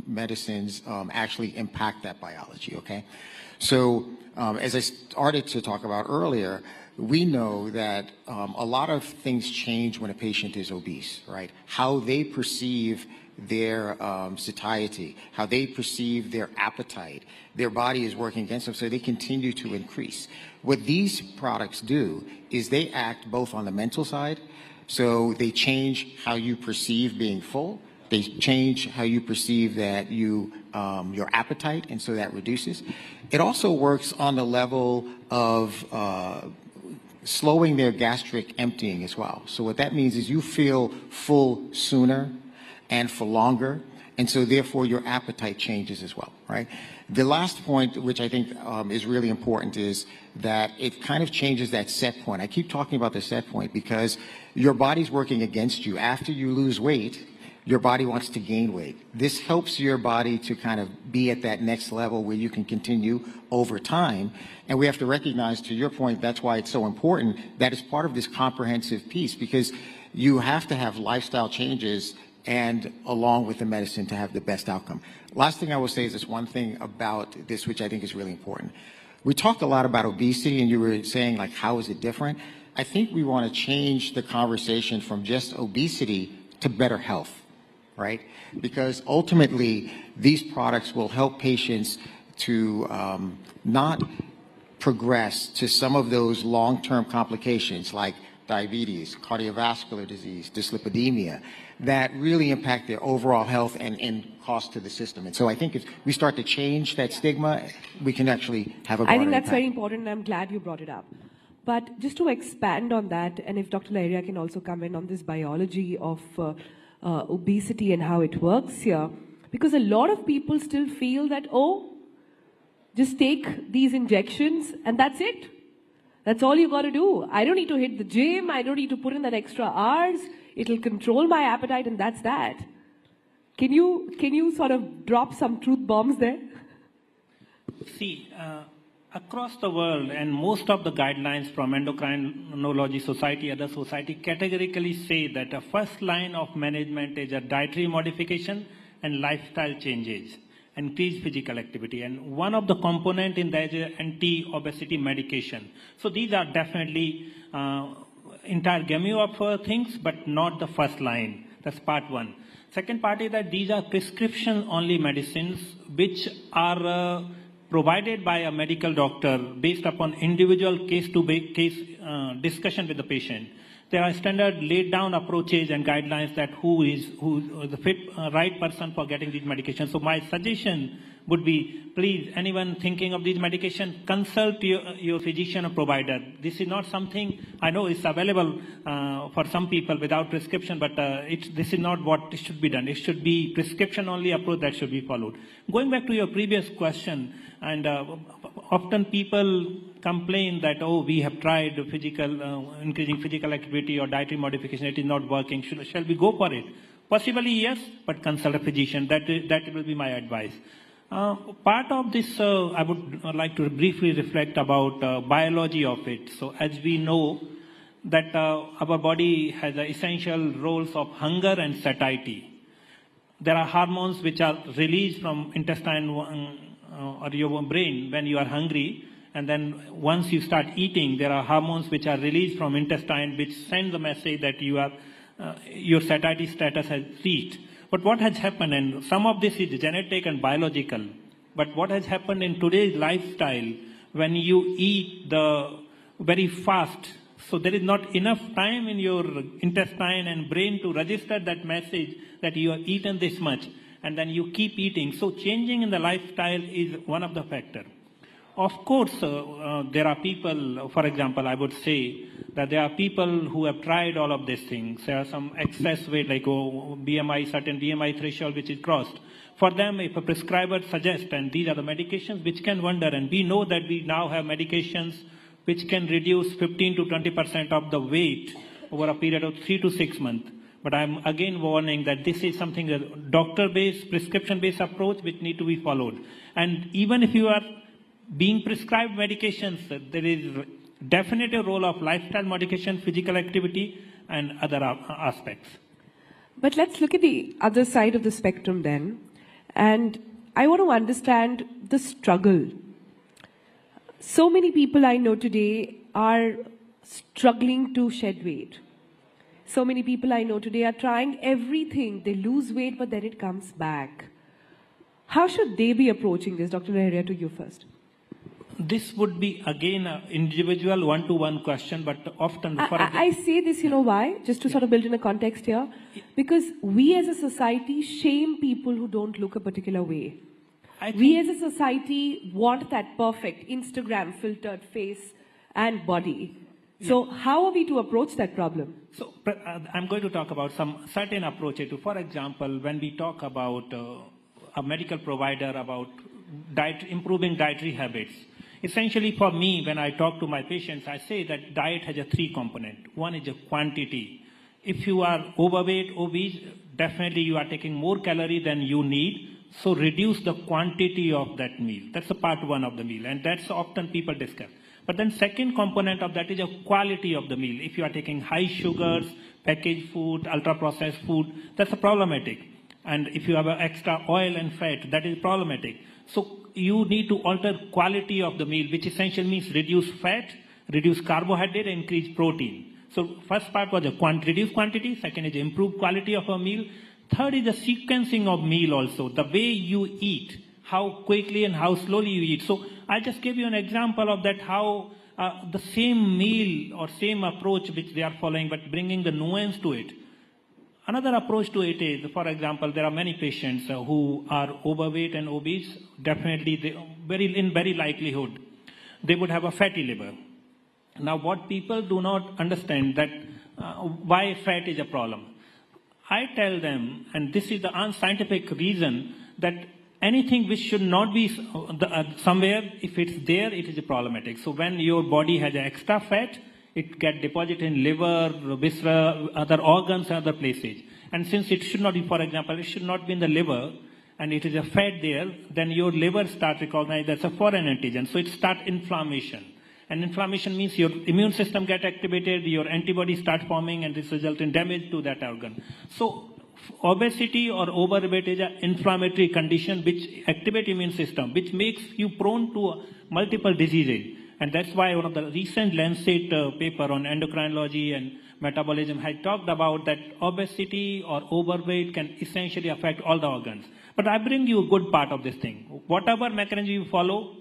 medicines actually impact that biology, okay? So as I started to talk about earlier, we know that a lot of things change when a patient is obese, right? How they perceive their satiety, how they perceive their appetite, their body is working against them, so they continue to increase. What these products do is they act both on the mental side, so they change how you perceive being full, they change how you perceive that your appetite, and so that reduces. It also works on the level of slowing their gastric emptying as well. So what that means is you feel full sooner and for longer, and so therefore your appetite changes as well, right? The last point, which I think is really important, is that it kind of changes that set point. I keep talking about the set point because your body's working against you. After you lose weight, your body wants to gain weight. This helps your body to kind of be at that next level where you can continue over time. And we have to recognize, to your point, that's why it's so important, that it's part of this comprehensive piece, because you have to have lifestyle changes and along with the medicine to have the best outcome. Last thing I will say is this one thing about this, which I think is really important. We talked a lot about obesity, and you were saying, like, how is it different? I think we want to change the conversation from just obesity to better health, right? Because ultimately, these products will help patients to not progress to some of those long-term complications like diabetes, cardiovascular disease, dyslipidemia, that really impact their overall health and cost to the system. And so I think if we start to change that stigma, we can actually have a broader I think that's impact. very important, and I'm glad you brought it up. But just to expand on that, and if Dr. Lahiriya can also come in on this biology of obesity and how it works here, because a lot of people still feel that, oh, just take these injections and that's it. That's all you got to do. I don't need to hit the gym. I don't need to put in that extra hours. It'll control my appetite, and that's that. Can you sort of drop some truth bombs there? See, across the world, and most of the guidelines from Endocrinology Society, other society, categorically say that the first line of management is a dietary modification and lifestyle changes, increased physical activity. And one of the component in that is anti-obesity medication. So these are definitely entire gamut of things, but not the first line. That's part one. Second part is that these are prescription-only medicines which are provided by a medical doctor based upon individual case-to-case discussion with the patient. There are standard laid-down approaches and guidelines that who is the fit right person for getting these medications. So my suggestion would be, please, anyone thinking of these medications, consult your physician or provider. This is not something, I know it's available for some people without prescription, but this is not what should be done. It should be prescription-only approach that should be followed. Going back to your previous question, and often people complain that, oh, we have tried increasing physical activity or dietary modification, it is not working. Shall we go for it? Possibly yes, but consult a physician. That will be my advice. Part of this, I would like to briefly reflect about biology of it. So as we know that our body has essential roles of hunger and satiety. There are hormones which are released from intestine or your brain when you are hungry, and then once you start eating, there are hormones which are released from intestine which send the message that you are your satiety status has reached. But what has happened, and some of this is genetic and biological, but what has happened in today's lifestyle, when you eat very fast, so there is not enough time in your intestine and brain to register that message that you have eaten this much, and then you keep eating. So changing in the lifestyle is one of the factors. Of course, there are people, for example, I would say that there are people who have tried all of these things. There are some excess weight, like BMI, certain BMI threshold which is crossed. For them, if a prescriber suggests, and these are the medications which can wonder, and we know that we now have medications which can reduce 15 to 20% of the weight over a period of 3 to 6 months. But I'm again warning that this is something, a doctor-based, prescription-based approach which need to be followed. And even if you are being prescribed medications, there is definitely a role of lifestyle modification, physical activity, and other aspects. But let's look at the other side of the spectrum then. And I want to understand the struggle. So many people I know today are struggling to shed weight. So many people I know today are trying everything. They lose weight, but then it comes back. How should they be approaching this? Dr. Lahiriya, to you first. This would be, again, an individual one-to-one question, but often... I say this, you know why? Just to sort of build in a context here. Because we as a society shame people who don't look a particular way. We as a society want that perfect Instagram filtered face and body. So how are we to approach that problem? So I'm going to talk about some certain approaches. For example, when we talk about a medical provider about improving dietary habits, essentially for me, when I talk to my patients, I say that diet has a 3 component. One is a quantity. If you are overweight, obese, definitely you are taking more calorie than you need. So reduce the quantity of that meal. That's a part 1 of the meal, and that's often people discuss. But then second component of that is a quality of the meal. If you are taking high sugars, packaged food, ultra-processed food, that's a problematic. And if you have extra oil and fat, that is problematic. So you need to alter quality of the meal, which essentially means reduce fat, reduce carbohydrate, and increase protein. So first part was reduce quantity, second is improve quality of a meal, third is the sequencing of meal also, the way you eat, how quickly and how slowly you eat. So I'll just give you an example of that, how the same meal or same approach which they are following, but bringing the nuance to it. Another approach to it is, for example, there are many patients who are overweight and obese. Definitely, in very likelihood, they would have a fatty liver. Now, what people do not understand that why fat is a problem. I tell them, and this is the unscientific reason, that anything which should not be somewhere, if it's there, it is problematic. So when your body has extra fat, it gets deposited in liver, viscera, other organs, and other places. And since it should not be, for example, it should not be in the liver, and it is a fat there, then your liver starts recognizing that's a foreign antigen. So it starts inflammation. And inflammation means your immune system gets activated, your antibodies start forming, and this results in damage to that organ. So obesity or overweight is an inflammatory condition which activates immune system, which makes you prone to multiple diseases. And that's why one of the recent Lancet paper on endocrinology and metabolism had talked about that obesity or overweight can essentially affect all the organs. But I bring you a good part of this thing. Whatever mechanism you follow,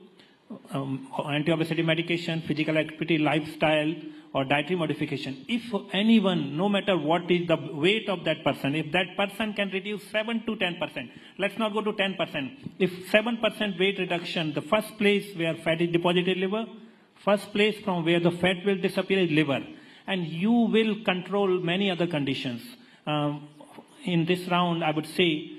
anti-obesity medication, physical activity, lifestyle, or dietary modification, if anyone, no matter what is the weight of that person, if that person can reduce 7 to 10%, let's not go to 10%. If 7% weight reduction, the first place where fat is deposited is liver, first place from where the fat will disappear is liver. And you will control many other conditions. In this round, I would say,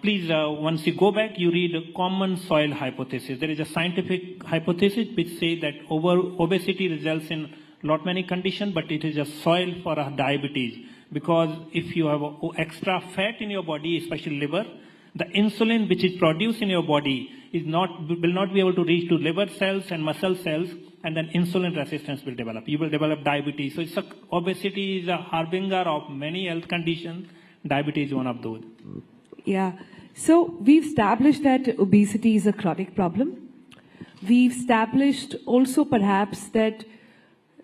please, once you go back, you read a common soil hypothesis. There is a scientific hypothesis which says that obesity results in lot many conditions, but it is a soil for a diabetes. Because if you have extra fat in your body, especially liver, the insulin which is produced in your body will not be able to reach to liver cells and muscle cells, and then insulin resistance will develop. You will develop diabetes. So obesity is a harbinger of many health conditions. Diabetes is one of those. Yeah. So we've established that obesity is a chronic problem. We've established also perhaps that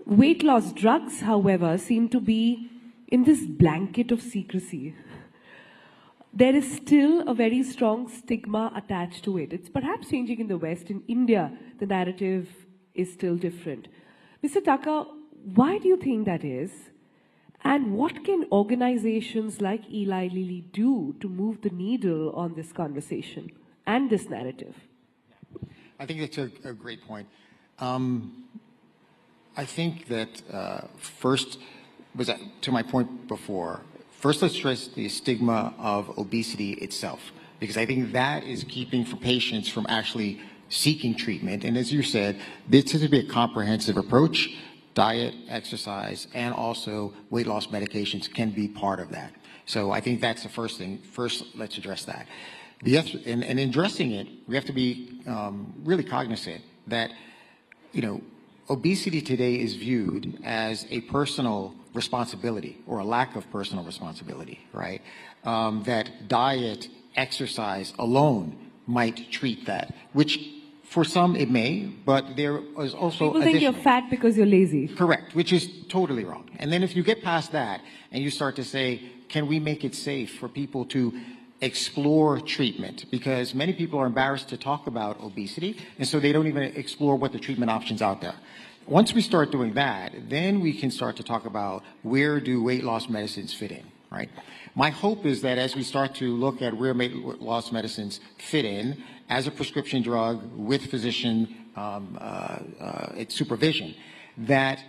weight loss drugs, however, seem to be in this blanket of secrecy. There is still a very strong stigma attached to it. It's perhaps changing in the West. In India, the narrative is still different. Mr. Thacker, why do you think that is? And what can organizations like Eli Lilly do to move the needle on this conversation and this narrative? I think that's a great point. I think that first, to my point before, first let's address the stigma of obesity itself, because I think that is keeping patients from actually seeking treatment. And as you said, this has to be a comprehensive approach. Diet, exercise, and also weight loss medications can be part of that. So I think that's the first thing. First, let's address that. And in addressing it, we have to be really cognizant that, obesity today is viewed as a personal responsibility or a lack of personal responsibility, right? That diet, exercise alone might treat that, which for some it may, but there is also people think you're fat because you're lazy. Correct, which is totally wrong. And then if you get past that and you start to say, can we make it safe for people to explore treatment? Because many people are embarrassed to talk about obesity, and so they don't even explore what the treatment options out there. Once we start doing that, then we can start to talk about where do weight loss medicines fit in, right? My hope is that as we start to look at where weight loss medicines fit in as a prescription drug with physician supervision, that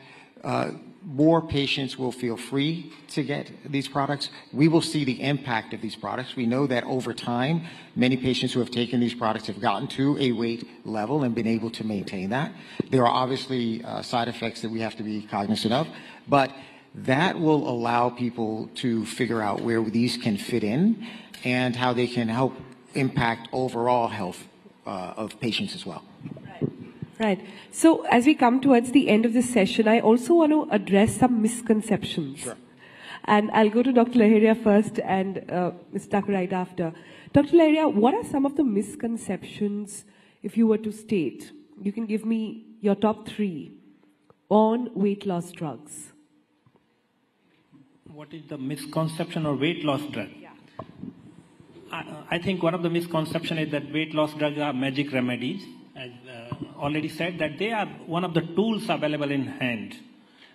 more patients will feel free to get these products. We will see the impact of these products. We know that over time, many patients who have taken these products have gotten to a weight level and been able to maintain that. There are obviously side effects that we have to be cognizant of, but that will allow people to figure out where these can fit in and how they can help impact overall health of patients as well. Right. So as we come towards the end of this session, I also want to address some misconceptions. Sure. And I'll go to Dr. Laheria first and Ms. Thacker right after. Dr. Laheria, what are some of the misconceptions if you were to state, you can give me your top 3 on weight loss drugs. What is the misconception of weight loss drug? Yeah. I think one of the misconceptions is that weight loss drugs are magic remedies. As already said, that they are one of the tools available in hand.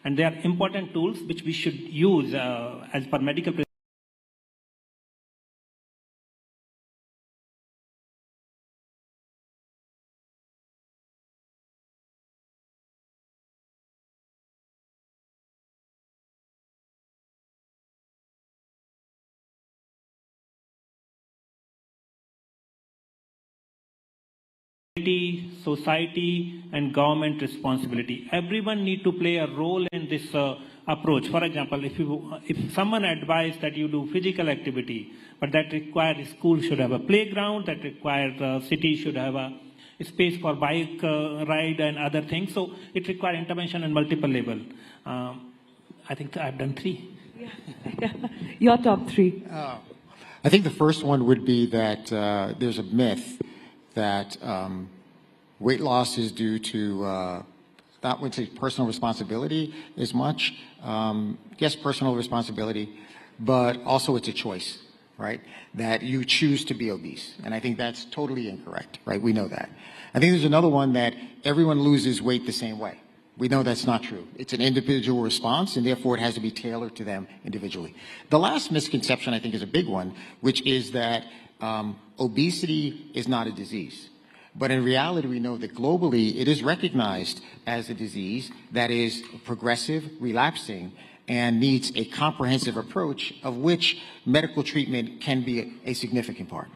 And they are important tools which we should use as per medical society and government responsibility. Everyone need to play a role in this approach. For example, if someone advised that you do physical activity, but that requires school should have a playground, that requires city should have a space for bike ride and other things. So it requires intervention on multiple levels. I think I've done 3. Yeah. Your top 3. I think the first one would be that there's a myth that weight loss is due to not would say personal responsibility as much. Yes, personal responsibility, but also it's a choice, right? That you choose to be obese. And I think that's totally incorrect, right? We know that. I think there's another one that everyone loses weight the same way. We know that's not true. It's an individual response, and therefore it has to be tailored to them individually. The last misconception, I think, is a big one, which is that obesity is not a disease. But in reality, we know that globally it is recognized as a disease that is progressive, relapsing, and needs a comprehensive approach, of which medical treatment can be a significant part.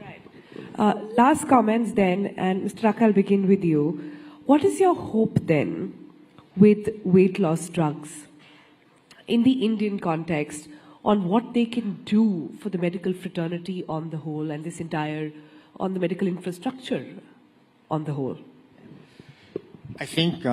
Right. Last comments then, and Mr. Thackeray, I'll begin with you. What is your hope then with weight loss drugs in the Indian context on what they can do for the medical fraternity on the whole and this entire, on the medical infrastructure on the whole? I think,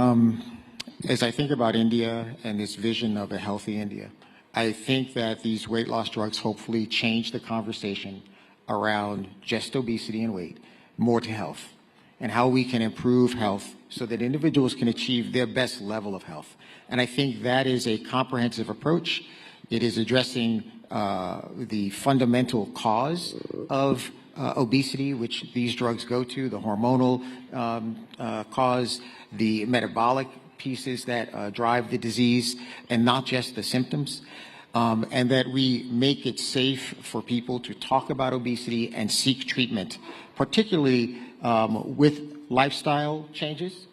as I think about India and this vision of a healthy India, I think that these weight loss drugs hopefully change the conversation around just obesity and weight more to health, and how we can improve health so that individuals can achieve their best level of health. And I think that is a comprehensive approach. It is addressing the fundamental cause of obesity, which these drugs go to, the hormonal cause, the metabolic pieces that drive the disease, and not just the symptoms. And that we make it safe for people to talk about obesity and seek treatment, particularly with lifestyle changes,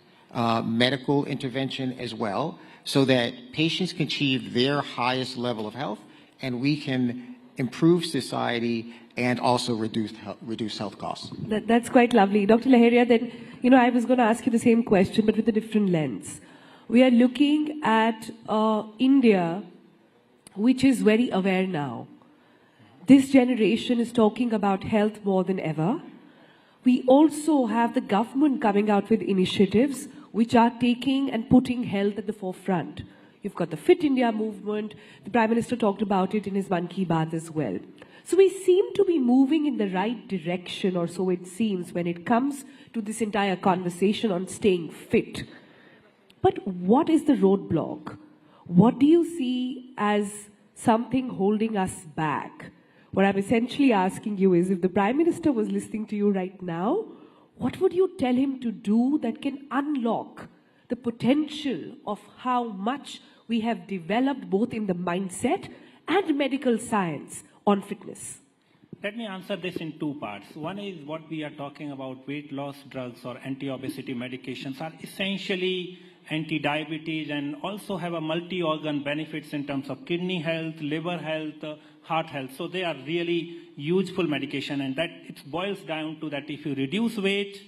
medical intervention as well, so that patients can achieve their highest level of health, and we can improve society and also reduce health costs. That's quite lovely. Dr. Laheria, then, I was going to ask you the same question, but with a different lens. We are looking at India, which is very aware now. This generation is talking about health more than ever. We also have the government coming out with initiatives which are taking and putting health at the forefront. You've got the Fit India movement. The Prime Minister talked about it in his Mann Ki Baat as well. So we seem to be moving in the right direction, or so it seems, when it comes to this entire conversation on staying fit. But what is the roadblock? What do you see as something holding us back? What I'm essentially asking you is, if the Prime Minister was listening to you right now, what would you tell him to do that can unlock the potential of how much we have developed both in the mindset and medical science on fitness? Let me answer this in 2 parts. One is what we are talking about, weight loss drugs or anti-obesity medications are essentially anti-diabetes and also have a multi-organ benefits in terms of kidney health, liver health, heart health. So they are really useful medication, and that it boils down to that if you reduce weight,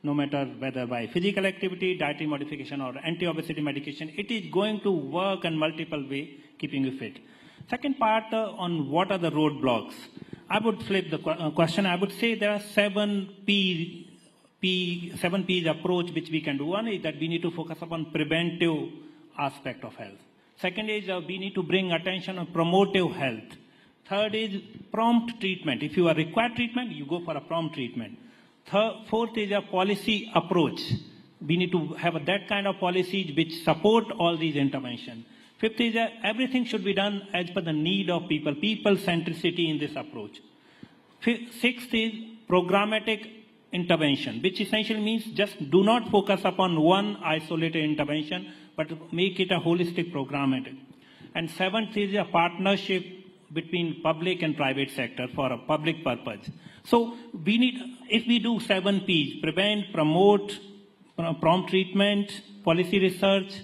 no matter whether by physical activity, dietary modification or anti-obesity medication, it is going to work in multiple ways, keeping you fit. Second part on what are the roadblocks. I would flip the question. I would say there are 7 P's approach which we can do. One is that we need to focus upon preventive aspect of health. Second is we need to bring attention on promotive health. Third is prompt treatment. If you are required treatment, you go for a prompt treatment. Fourth is a policy approach. We need to have that kind of policies which support all these interventions. Fifth is everything should be done as per the need of people, people centricity in this approach. Sixth is programmatic intervention, which essentially means just do not focus upon one isolated intervention, but make it a holistic programmatic. And seventh is a partnership between public and private sector for a public purpose. So we need, if we do 7 P's, prevent, promote, prompt treatment, policy research,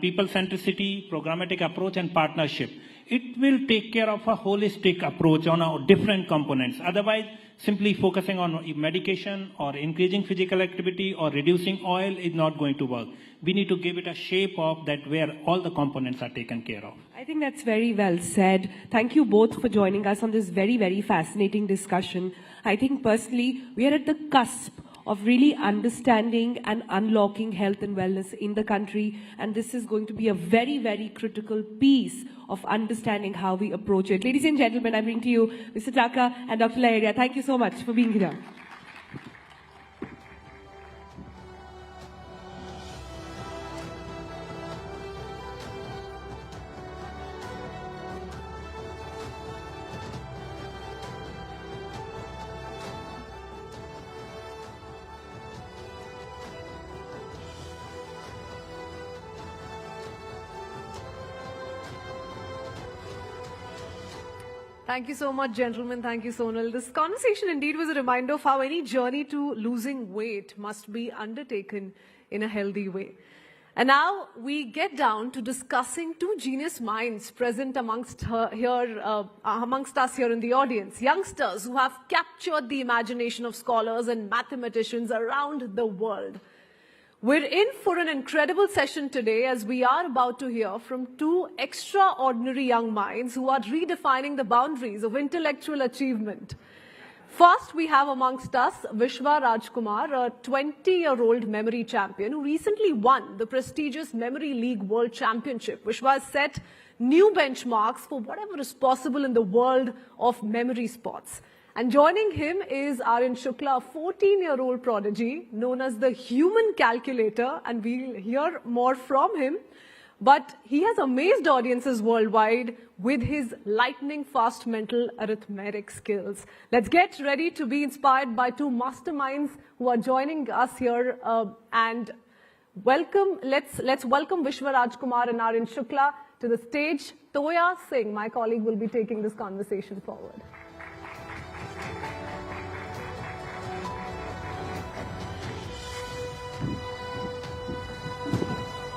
people centricity, programmatic approach, and partnership, it will take care of a holistic approach on our different components. Otherwise, simply focusing on medication or increasing physical activity or reducing oil is not going to work. We need to give it a shape of that where all the components are taken care of. I think that's very well said. Thank you both for joining us on this very, very fascinating discussion. I think personally, we are at the cusp of really understanding and unlocking health and wellness in the country. And this is going to be a very, very critical piece of understanding how we approach it. Ladies and gentlemen, I bring to you Mr. Taka and Dr. Laheria. Thank you so much for being here. Thank you so much, gentlemen. Thank you, Sonal. This conversation indeed was a reminder of how any journey to losing weight must be undertaken in a healthy way. And now we get down to discussing two genius minds present amongst us here in the audience. Youngsters who have captured the imagination of scholars and mathematicians around the world. We're in for an incredible session today as we are about to hear from two extraordinary young minds who are redefining the boundaries of intellectual achievement. First, we have amongst us Vishwa Rajkumar, a 20-year-old memory champion who recently won the prestigious Memory League World Championship. Vishwa has set new benchmarks for whatever is possible in the world of memory sports. And joining him is Aryan Shukla, a 14-year-old prodigy known as the human calculator, and we'll hear more from him. But he has amazed audiences worldwide with his lightning-fast mental arithmetic skills. Let's get ready to be inspired by two masterminds who are joining us here. And welcome. Let's welcome Vishwa Rajkumar and Aryan Shukla to the stage. Toya Singh, my colleague, will be taking this conversation forward.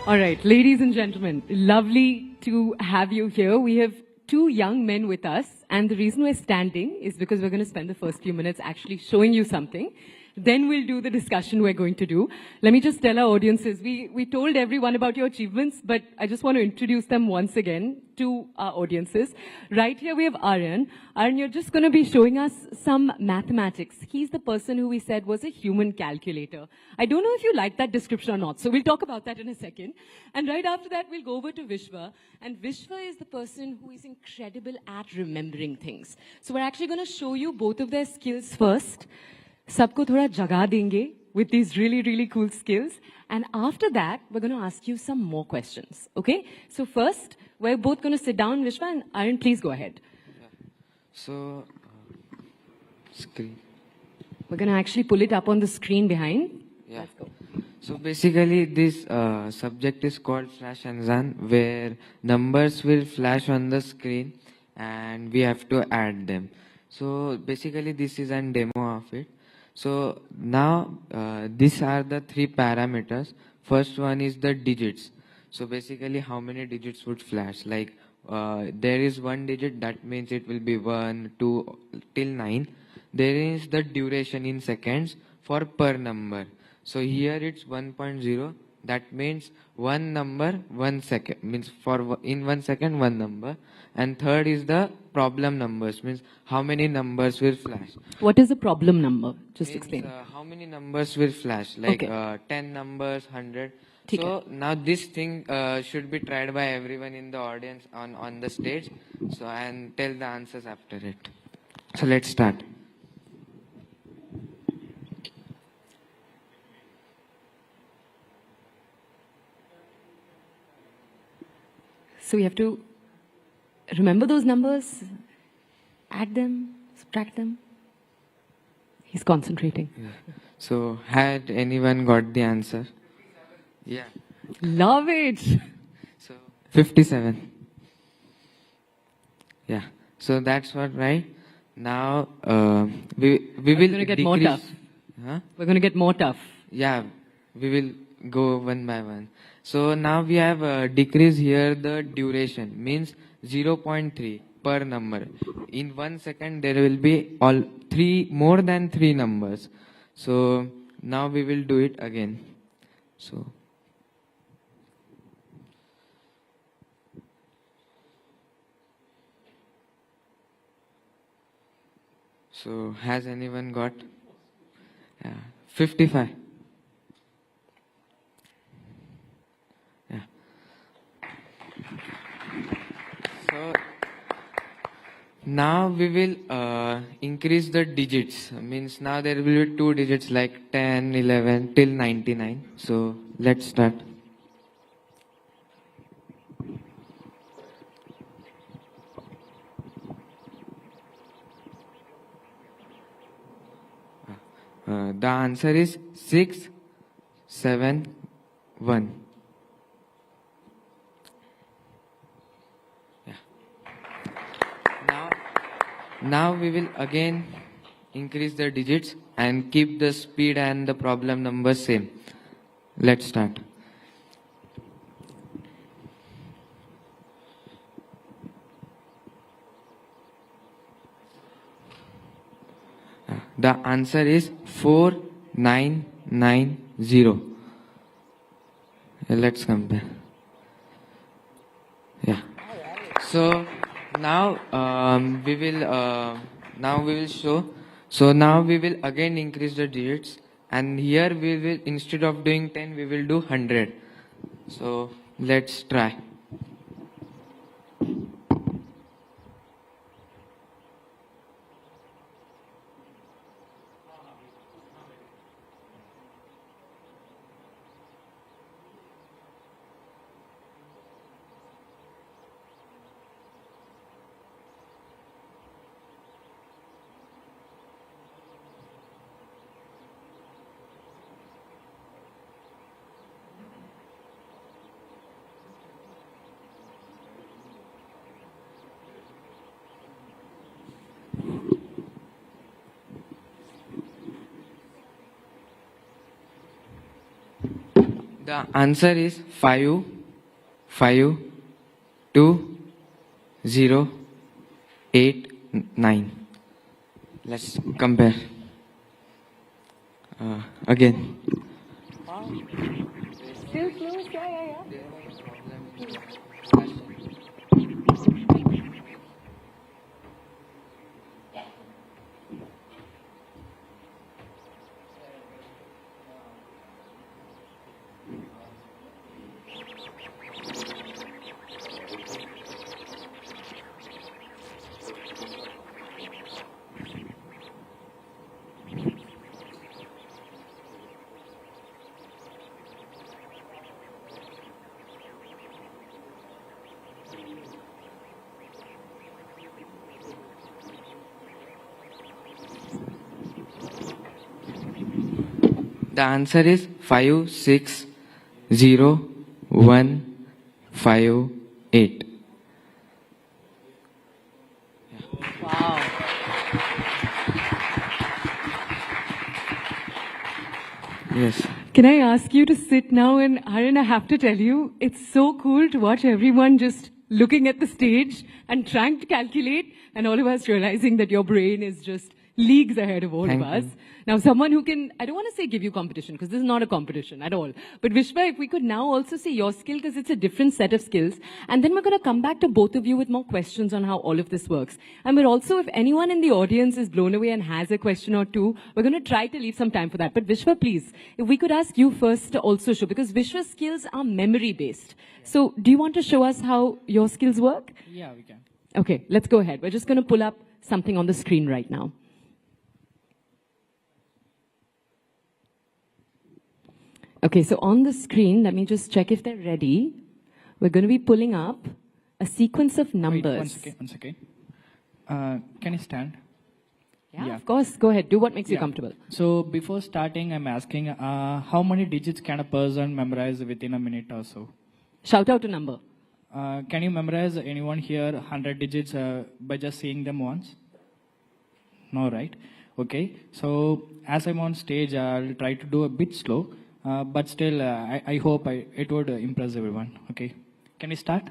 All right, ladies and gentlemen, lovely to have you here. We have two young men with us, and the reason we're standing is because we're going to spend the first few minutes actually showing you something. Then we'll do the discussion we're going to do. Let me just tell our audiences, we told everyone about your achievements, but I just want to introduce them once again to our audiences. Right here we have Aryan. Aryan, you're just going to be showing us some mathematics. He's the person who we said was a human calculator. I don't know if you like that description or not, so we'll talk about that in a second. And right after that, we'll go over to Vishwa. And Vishwa is the person who is incredible at remembering things. So we're actually going to show you both of their skills first. Sabko thoda jaga denge with these really, really cool skills. And after that, we're going to ask you some more questions. Okay? So first, we're both going to sit down, Vishwa, and Aryan, please go ahead. So, screen. We're going to actually pull it up on the screen behind. Yeah. Let's go. So basically, this subject is called Flash Anzan, where numbers will flash on the screen and we have to add them. So basically, this is a demo of it. So now these are the three parameters. First one is the digits. So basically how many digits would flash. Like there is one digit, that means it will be 1, 2 till 9. There is the duration in seconds for per number. So here it's 1.0. That means one number, 1 second. Means for in 1 second, one number. And third is the problem numbers. Means how many numbers will flash. What is the problem number? Just means, explain. How many numbers will flash. Like okay. 10 numbers, 100. So now this thing should be tried by everyone in the audience on the stage. So and tell the answers after it. So let's start. So we have to remember those numbers, add them, subtract them. He's concentrating. Yeah. So, had anyone got the answer? Yeah. Love it. So, 57. Yeah. So that's what, right? Now, we will We're going to get more decrease. tough. Huh? We're going to get more tough. Yeah, we will go one by one. So now we have decreased here the duration, means 0.3 per number. In 1 second there will be more than 3 numbers. So now we will do it again. So has anyone got? 55. Yeah. So now we will increase the digits. Means now there will be 2 digits like 10, 11 till 99. So let's start. The answer is 6, 7, 1. Yeah. Now we will again increase the digits and keep the speed and the problem number same. Let's start. The answer is 4990. Let's compare. Yeah. So now we will show. So now we will again increase the digits, and here we will, instead of doing 10, we will do 100. So let's try. The answer is 5, 5, 2, 0, 8, 9. Let's compare. Again. Still close, yeah. The answer is 5, 6, 0, 1, 5, 8. Wow. Yes. Can I ask you to sit now? And Haran, I have to tell you, it's so cool to watch everyone just looking at the stage and trying to calculate, and all of us realizing that your brain is just leagues ahead of all of us. Now, someone who can, I don't want to say give you competition, because this is not a competition at all. But Vishwa, if we could now also see your skill, because it's a different set of skills. And then we're going to come back to both of you with more questions on how all of this works. And we're also, if anyone in the audience is blown away and has a question or two, we're going to try to leave some time for that. But Vishwa, please, if we could ask you first to also show, because Vishwa's skills are memory-based. So do you want to show us how your skills work? Yeah, we can. Okay, let's go ahead. We're just going to pull up something on the screen right now. Okay, so on the screen, let me just check if they're ready. We're going to be pulling up a sequence of Wait, numbers. one second. Can you stand? Yeah, of course. Go ahead. Do what makes you comfortable. So before starting, I'm asking, how many digits can a person memorize within a minute or so? Shout out a number. Can you memorize anyone here 100 digits by just seeing them once? No, right? Okay. So as I'm on stage, I'll try to do a bit slow, but still, I hope it would impress everyone. Okay. Can we start?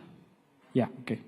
Yeah. Okay.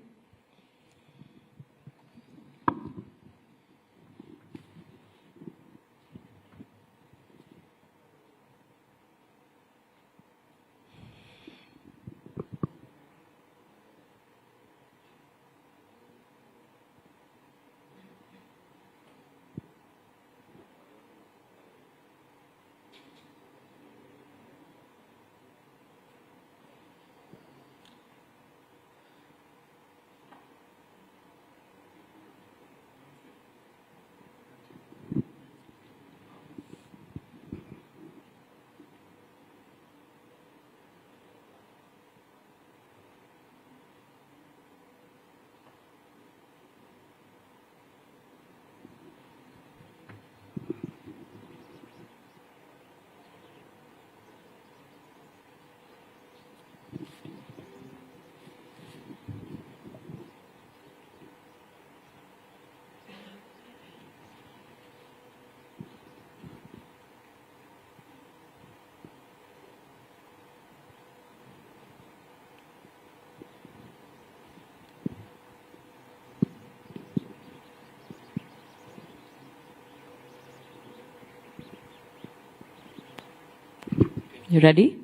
You ready?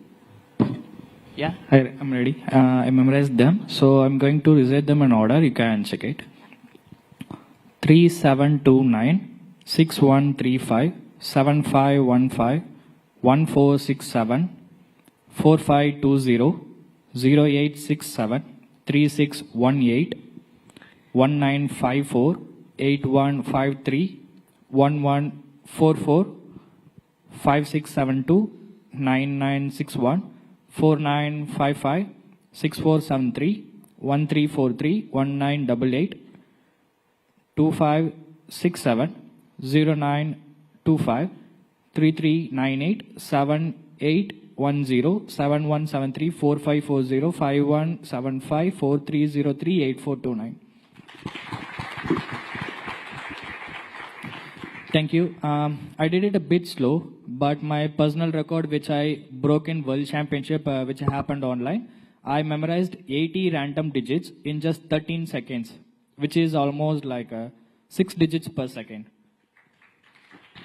Yeah, I'm ready. I memorized them. So I'm going to recite them in order. You can check it. 3729, 6135, 7515, 1467, 4520, 0867, 3618, 1954, 8153, 1144, 5672, 9961, 4955, 6473, 1343, 1988, 2567, 0925, 3398, 7810, 7173, 4540, 5175, 4303, 8429. Thank you. I did it a bit slow, but my personal record, which I broke in World Championship, which happened online, I memorized 80 random digits in just 13 seconds, which is almost like 6 digits per second.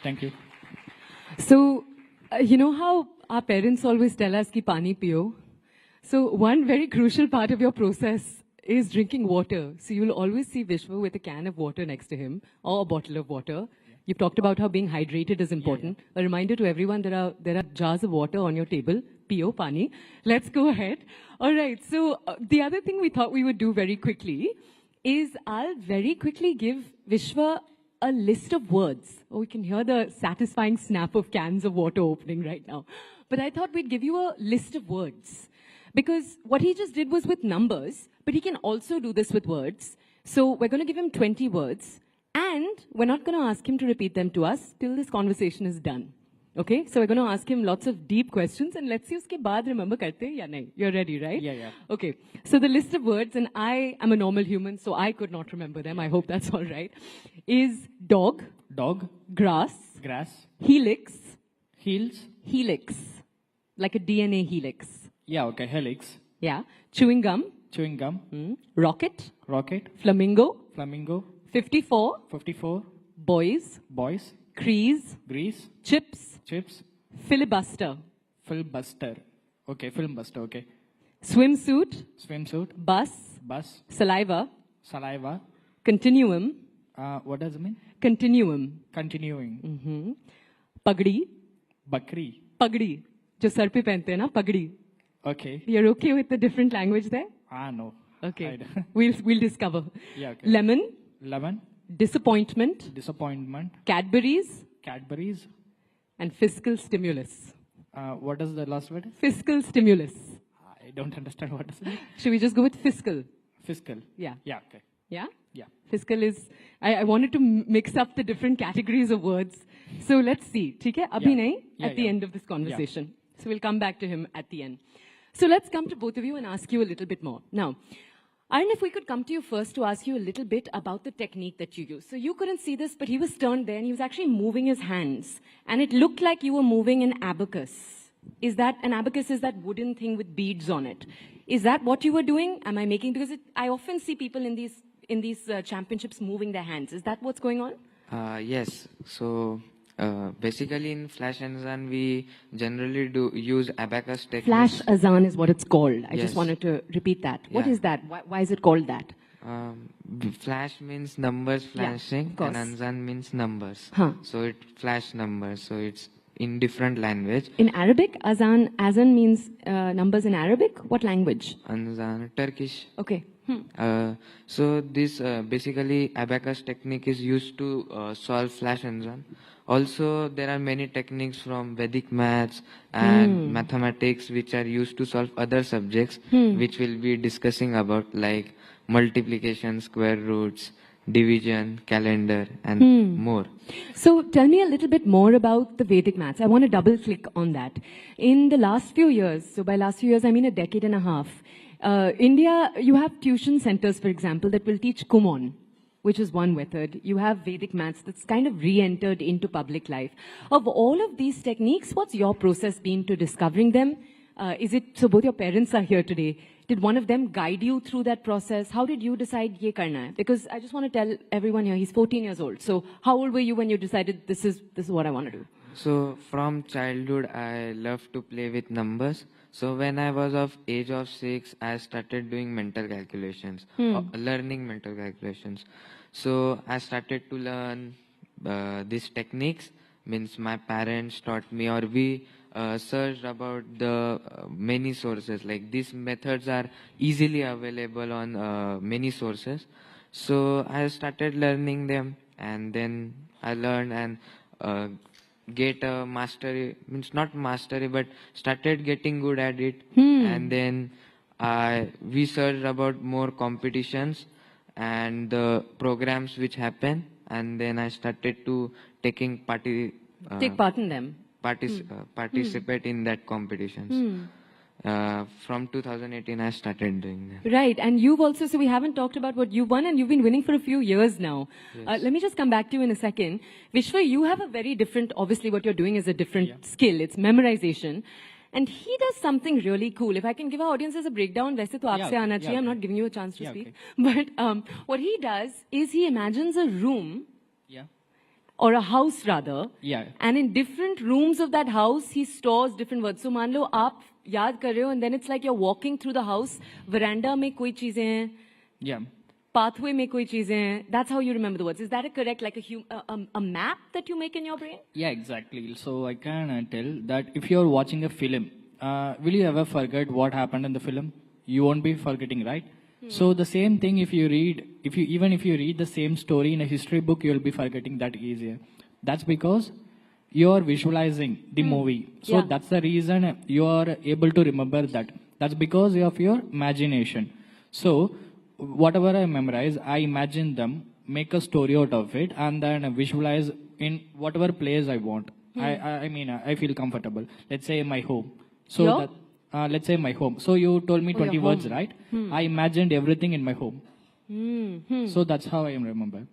Thank you. So, you know how our parents always tell us ki pani piyo? So one very crucial part of your process is drinking water. So you'll always see Vishwa with a can of water next to him or a bottle of water. You've talked about how being hydrated is important. A reminder to everyone, there are jars of water on your table. Piyo, pani. Let's go ahead. All right. So the other thing we thought we would do very quickly is I'll very quickly give Vishwa a list of words. Oh, we can hear the satisfying snap of cans of water opening right now. But I thought we'd give you a list of words. Because what he just did was with numbers, but he can also do this with words. So we're going to give him 20 words. And we're not going to ask him to repeat them to us till this conversation is done. Okay? So we're going to ask him lots of deep questions and let's see uske baad remember karte ya nahi. You're ready, right? Yeah. Okay. So the list of words, and I am a normal human, so I could not remember them. I hope that's all right. Is dog. Dog. Grass. Grass. Helix. Heels. Helix. Like a DNA helix. Yeah, okay. Helix. Yeah. Chewing gum. Chewing gum. Rocket. Rocket. Flamingo. Flamingo. 54. 54. Boys. Boys. Crease. Grease. Chips. Chips. Filibuster. Filibuster. Okay, filibuster, okay. Swimsuit. Swimsuit. Bus. Bus. Saliva. Saliva. Continuum. What does it mean? Continuum. Continuing. Pagdi. Bakri. Pagdi. जो sir पे पहनते हैं ना पगड़ी. Okay. You're okay with the different language there? No. Okay. We'll discover. Yeah, okay. Lemon. Lemon. Disappointment. Disappointment. Cadbury's. Cadbury's. And fiscal stimulus. What is the last word? Fiscal stimulus. I don't understand what is it. Should we just go with fiscal? Fiscal. Yeah. Yeah, okay. Yeah? Yeah. Fiscal is, I wanted to mix up the different categories of words. So let's see. Okay? Abhi nahi, at the end of this conversation. So we'll come back to him at the end. So let's come to both of you and ask you a little bit more. Now, Arun, if we could come to you first to ask you a little bit about the technique that you use. So you couldn't see this, but he was turned there and he was actually moving his hands. And it looked like you were moving an abacus. Is that, an abacus is that wooden thing with beads on it. Is that what you were doing? Am I making, because I often see people in these championships moving their hands. Is that what's going on? Yes. So basically in Flash Azan, we generally do use abacus techniques. Flash Azan is what it's called. I Yes. just wanted to repeat that. What Yeah. is that? Why is it called that? Flash means numbers flashing, of course. and Azan means numbers. Huh. So it flash numbers. So it's in different language. In Arabic, Azan means numbers in Arabic. What language? Azan, Turkish. Okay. So this basically abacus technique is used to solve Flash Azan. Also, there are many techniques from Vedic maths and mathematics which are used to solve other subjects, which we'll be discussing about, like multiplication, square roots, division, calendar, and more. So tell me a little bit more about the Vedic maths. I want to double click on that. In the last few years, so by last few years, I mean a decade and a half, India, you have tuition centers, for example, that will teach Kumon, which is one method. You have Vedic maths that's kind of re-entered into public life. Of all of these techniques, what's your process been to discovering them? Is it, so both your parents are here today. Did one of them guide you through that process? How did you decide ye karna hai? Because I just want to tell everyone here, he's 14 years old. So how old were you when you decided this is what I want to do? So from childhood, I love to play with numbers. So when I was of age of 6, I started doing mental calculations, learning mental calculations. So I started to learn these techniques. Means my parents taught me, or we searched about the many sources. Like these methods are easily available on many sources. So I started learning them, and then I learned and get a mastery, means not mastery, but started getting good at it. And then we searched about more competitions and the programs which happen, and then I started to take part in them, participate in that competitions. From 2018 I started doing that. Right, and you've also, so we haven't talked about what you've won, and you've been winning for a few years now. Yes. Let me just come back to you in a second. Vishwa, you have a very different, obviously what you're doing is a different skill, it's memorization. And he does something really cool. If I can give our audiences a breakdown, वैसे तो आपसे आना चाहिए. I'm not giving you a chance to speak. But what he does is he imagines a room, or a house rather, and in different rooms of that house, he stores different words. So मान लो आप याद कर रहे हो, and then it's like you're walking through the house, veranda में कोई चीजें हैं, pathway में कोई चीजें हैं. That's how you remember the words. Is that correct? Like a map that you make in your brain? Yeah, exactly. So I can tell that if you're watching a film, will you ever forget what happened in the film? You won't be forgetting, right? So the same thing, if you read the same story in a history book, you'll be forgetting that easier. That's because you're visualizing the movie. So that's the reason you're able to remember that. That's because of your imagination. So whatever I memorize, I imagine them, make a story out of it, and then visualize in whatever place I want. I mean, I feel comfortable. Let's say my home. So let's say my home. So you told me 20 words, right? I imagined everything in my home. So that's how I remember.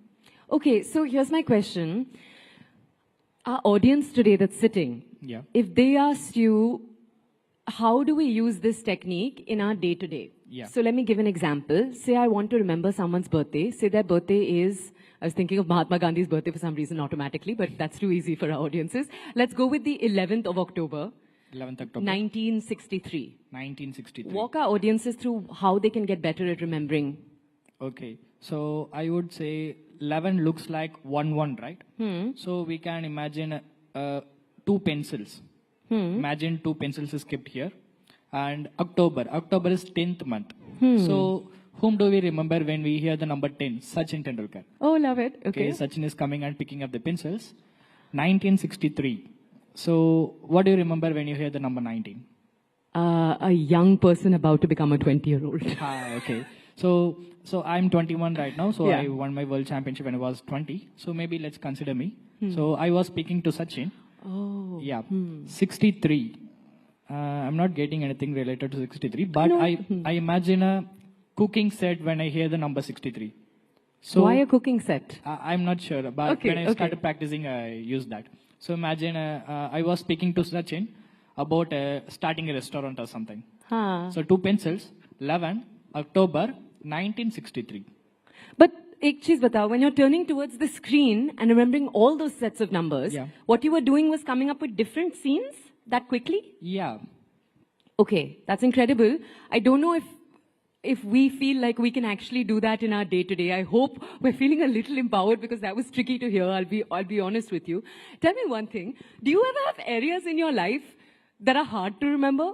Okay, so here's my question. Our audience today that's sitting, if they asked you, how do we use this technique in our day-to-day? So let me give an example. Say I want to remember someone's birthday. Say their birthday is, I was thinking of Mahatma Gandhi's birthday for some reason automatically, but that's too easy for our audiences. Let's go with the 11th of October. 11th October. 1963. 1963. Walk our audiences through how they can get better at remembering. Okay. So I would say 11 looks like 1-1, right? So we can imagine 2 pencils. Imagine 2 pencils is kept here. And October is 10th month. So whom do we remember when we hear the number 10? Sachin Tendulkar. Oh, love it. Okay. Sachin is coming and picking up the pencils. 1963. So what do you remember when you hear the number 19? A young person about to become a 20-year-old. Okay. So I'm 21 right now. So Yeah. I won my world championship when I was 20. So maybe let's consider me. So I was speaking to Sachin. Oh. Yeah, 63. I'm not getting anything related to 63, but No. I imagine a cooking set when I hear the number 63. So Why a cooking set? I'm not sure, but Okay, when I okay. started practicing, I used that. So imagine I was speaking to Sachin about starting a restaurant or something. Huh. So 2 pencils, 11 October 1963. But ek cheez batao, when you're turning towards the screen and remembering all those sets of numbers, Yeah. what you were doing was coming up with different scenes that quickly? Yeah. Okay, that's incredible. I don't know if we feel like we can actually do that in our day-to-day. I hope we're feeling a little empowered because that was tricky to hear. I'll be honest with you. Tell me one thing. Do you ever have areas in your life that are hard to remember?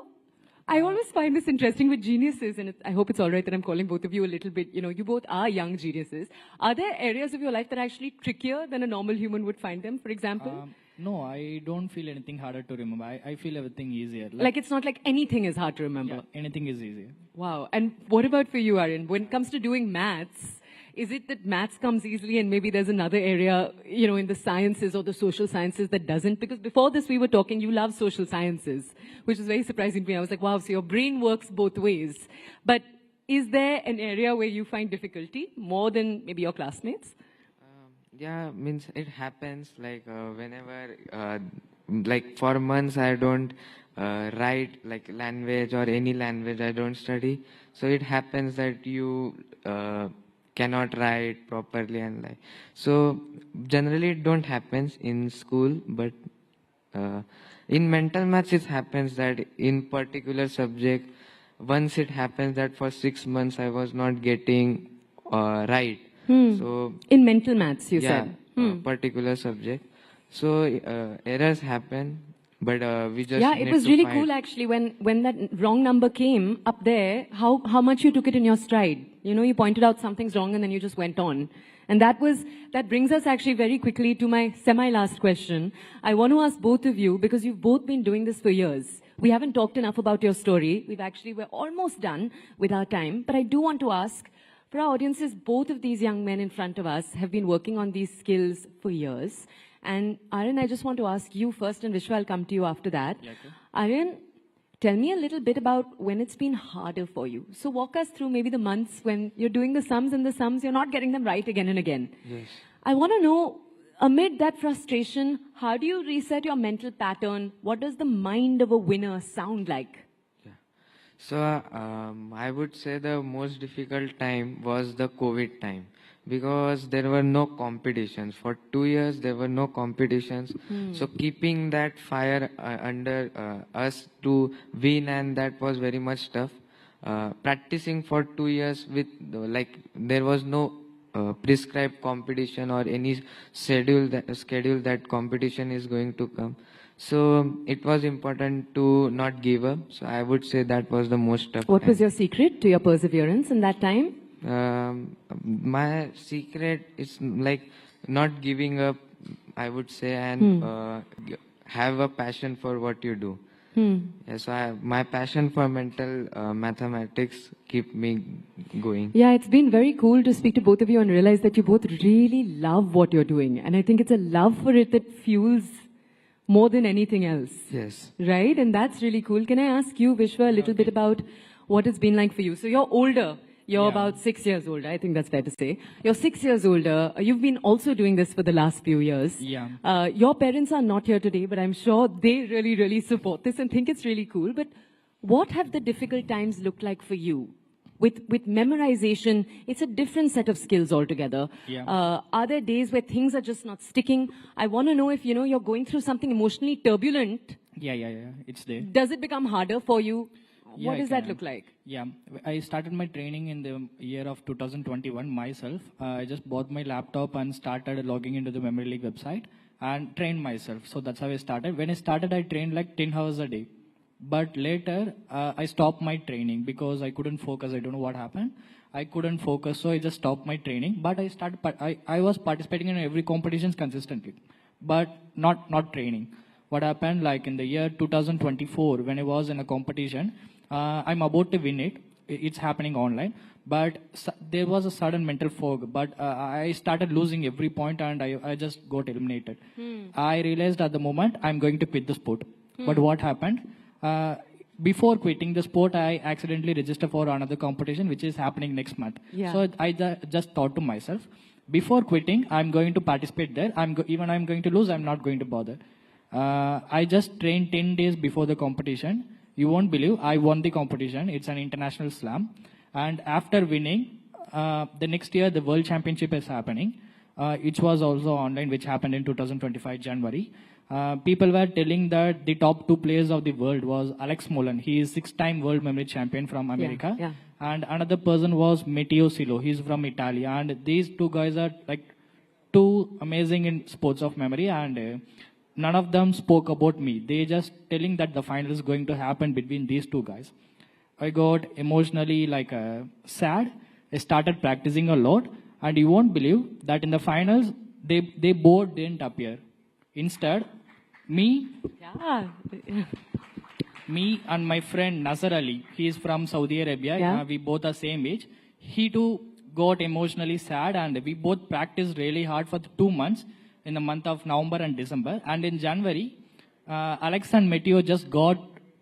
I always find this interesting with geniuses, and I hope it's all right that I'm calling both of you a little bit, you both are young geniuses. Are there areas of your life that are actually trickier than a normal human would find them, for example? No, I don't feel anything harder to remember. I feel everything easier. Like it's not like anything is hard to remember. Yeah, anything is easier. Wow. And what about for you, Aryan? When it comes to doing maths, is it that maths comes easily and maybe there's another area, in the sciences or the social sciences that doesn't? Because before this we were talking, you love social sciences, which is very surprising to me. I was like, wow, so your brain works both ways. But is there an area where you find difficulty more than maybe your classmates? Yeah, means it happens like whenever, like for months I don't write like language or any language I don't study. So it happens that you cannot write properly and like. So generally it don't happens in school, but in mental maths it happens that in particular subject, once it happens that for 6 months I was not getting right. So in mental maths, you yeah, said. particular subject. So errors happen, but we just Yeah, need it was to really find. cool actually when that wrong number came up there, how much you took it in your stride. You pointed out something's wrong and then you just went on. And that brings us actually very quickly to my semi-last question. I want to ask both of you, because you've both been doing this for years. We haven't talked enough about your story. We're almost done with our time, but I do want to ask, for our audiences, both of these young men in front of us have been working on these skills for years. And Aryan, I just want to ask you first, and Vishwa, I'll come to you after that. Yeah, okay. Aryan, tell me a little bit about when it's been harder for you. So walk us through maybe the months when you're doing the sums and the sums, you're not getting them right again and again. Yes. I want to know, amid that frustration, how do you reset your mental pattern? What does the mind of a winner sound like? So I would say the most difficult time was the COVID time, because there were no competitions. For 2 years there were no competitions. So keeping that fire under us to win, and that was very much tough. Practicing for 2 years with there was no prescribed competition or any schedule that competition is going to come. So it was important to not give up. So I would say that was the most tough. What was your secret to your perseverance in that time? My secret is like not giving up, I would say, and have a passion for what you do. Yeah, so my passion for mental mathematics keep me going. Yeah, it's been very cool to speak to both of you and realize that you both really love what you're doing. And I think it's a love for it that fuels more than anything else. Yes. Right? And that's really cool. Can I ask you, Vishwa, a little bit about what it's been like for you? So you're older. You're about 6 years older. I think that's fair to say. You're 6 years older. You've been also doing this for the last few years. Yeah. Your parents are not here today, but I'm sure they really, really support this and think it's really cool. But what have the difficult times looked like for you? With memorization, it's a different set of skills altogether. Yeah. Are there days where things are just not sticking? I want to know if, you're going through something emotionally turbulent. Yeah. It's there. Does it become harder for you? Yeah, What it does that can. look like? Yeah, I started my training in the year of 2021 myself. I just bought my laptop and started logging into the Memory League website and trained myself. So that's how I started. When I started, I trained like 10 hours a day. But later, I stopped my training because I couldn't focus. I don't know what happened. I couldn't focus, so I just stopped my training. But I was participating in every competitions consistently, but not training. What happened, like in the year 2024, when I was in a competition, I'm about to win it. It's happening online. but there was a sudden mental fog. But I started losing every point, and I just got eliminated. I realized at the moment I'm going to quit the sport. But what happened? Before quitting the sport, I accidentally registered for another competition, which is happening next month. Yeah. So I just thought to myself, before quitting, I'm going to participate there. Even I'm going to lose, I'm not going to bother. I just trained 10 days before the competition. You won't believe, I won the competition. It's an international slam. And after winning, the next year, the World Championship is happening. It was also online, which happened in 2025 January. People were telling that the top 2 players of the world was Alex Molan. He is 6-time world memory champion from America. Yeah. And another person was Matteo Silo. He's from Italy. And these 2 guys are like too amazing in sports of memory. And none of them spoke about me. They just telling that the final is going to happen between these 2 guys. I got emotionally sad. I started practicing a lot. And you won't believe that in the finals, they both didn't appear. Instead, me and my friend Nasser Ali, he is from Saudi Arabia. Yeah. We both are same age. He too got emotionally sad, and we both practiced really hard for 2 months in the month of November and December. And in January, Alex and Matteo just got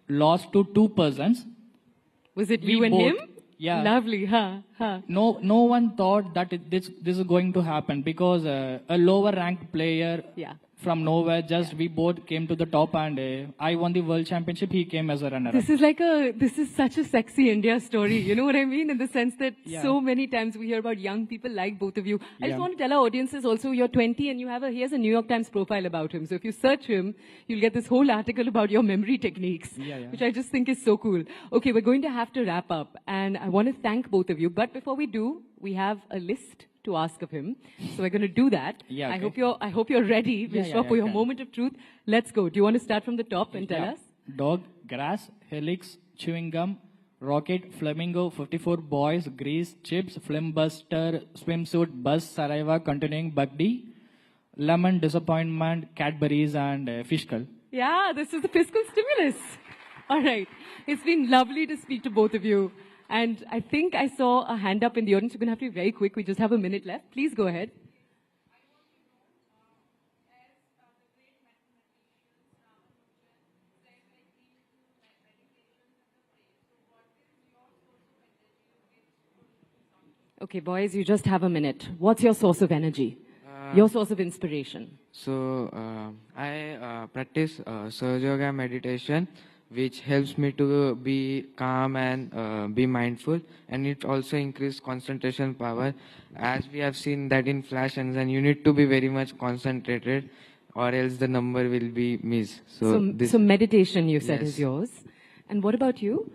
lost to 2 persons. Was it you and him? Yeah. Lovely, huh? No one thought that this is going to happen, because a lower ranked player from nowhere, we both came to the top, and I won the world championship. He came as a runner-up. This is such a sexy India story. You know what I mean? In the sense that so many times we hear about young people like both of you. I just want to tell our audiences also, you're 20 and he has a New York Times profile about him. So if you search him, you'll get this whole article about your memory techniques, which I just think is so cool. Okay, we're going to have to wrap up, and I want to thank both of you. But before we do, we have a list to ask of him. So we're going to do that. Yeah, okay. I hope you're ready. We'll stop for your moment of truth. Let's go. Do you want to start from the top and tell us? Dog, grass, helix, chewing gum, rocket, flamingo, 54 boys, grease, chips, flimbuster, swimsuit, bus, saliva, continuing, bugdy, lemon, disappointment, Cadbury's, and fish skull. Yeah, this is the fiscal stimulus. All right. It's been lovely to speak to both of you. And I think I saw a hand up in the audience. We're going to have to be very quick. We just have a minute left. Please go ahead. Okay, boys, you just have a minute. What's your source of energy? Your source of inspiration? So, I practice Sahaja Yoga meditation, which helps me to be calm and be mindful, and it also increases concentration power. As we have seen that in flash and you need to be very much concentrated, or else the number will be missed. So meditation, you said, is yours. And what about you?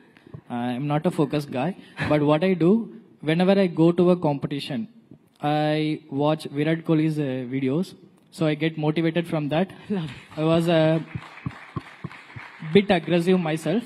I'm not a focused guy, but what I do, whenever I go to a competition, I watch Virat Kohli's videos, so I get motivated from that. I was bit aggressive myself.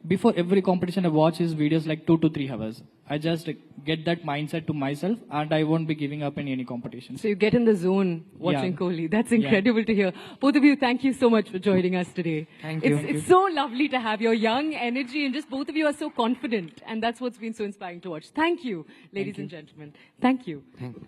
Before every competition, I watch his videos like 2 to 3 hours. I just get that mindset to myself, and I won't be giving up in any competition. So you get in the zone watching Kohli. That's incredible to hear. Both of you, thank you so much for joining us today. Thank you. It's so lovely to have your young energy, and just both of you are so confident, and that's what's been so inspiring to watch. Thank you, ladies and gentlemen. Thank you. Thank you.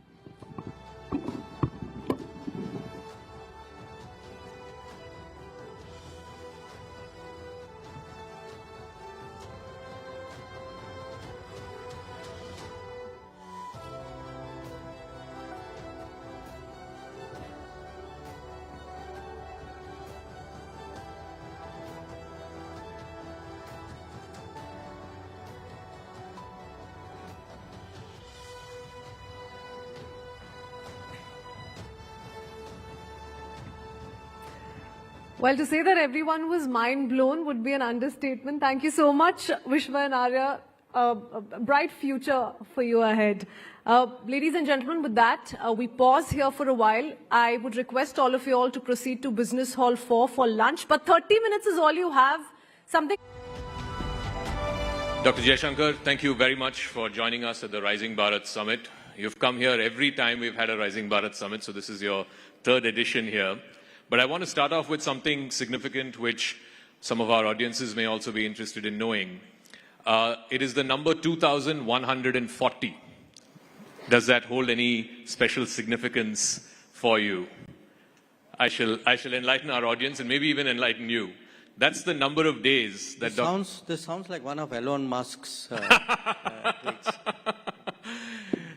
Well, to say that everyone was mind blown would be an understatement. Thank you so much, Vishwa and Arya. A bright future for you ahead. Ladies and gentlemen, with that, we pause here for a while. I would request all of you all to proceed to Business Hall 4 for lunch, but 30 minutes is all you have. Something. Dr. Jaishankar, thank you very much for joining us at the Rising Bharat Summit. You've come here every time we've had a Rising Bharat Summit, so this is your 3rd edition here. But I want to start off with something significant which some of our audiences may also be interested in knowing. It is the number 2,140. Does that hold any special significance for you? I shall enlighten our audience and maybe even enlighten you. That's the number of days that... This sounds like one of Elon Musk's tweets.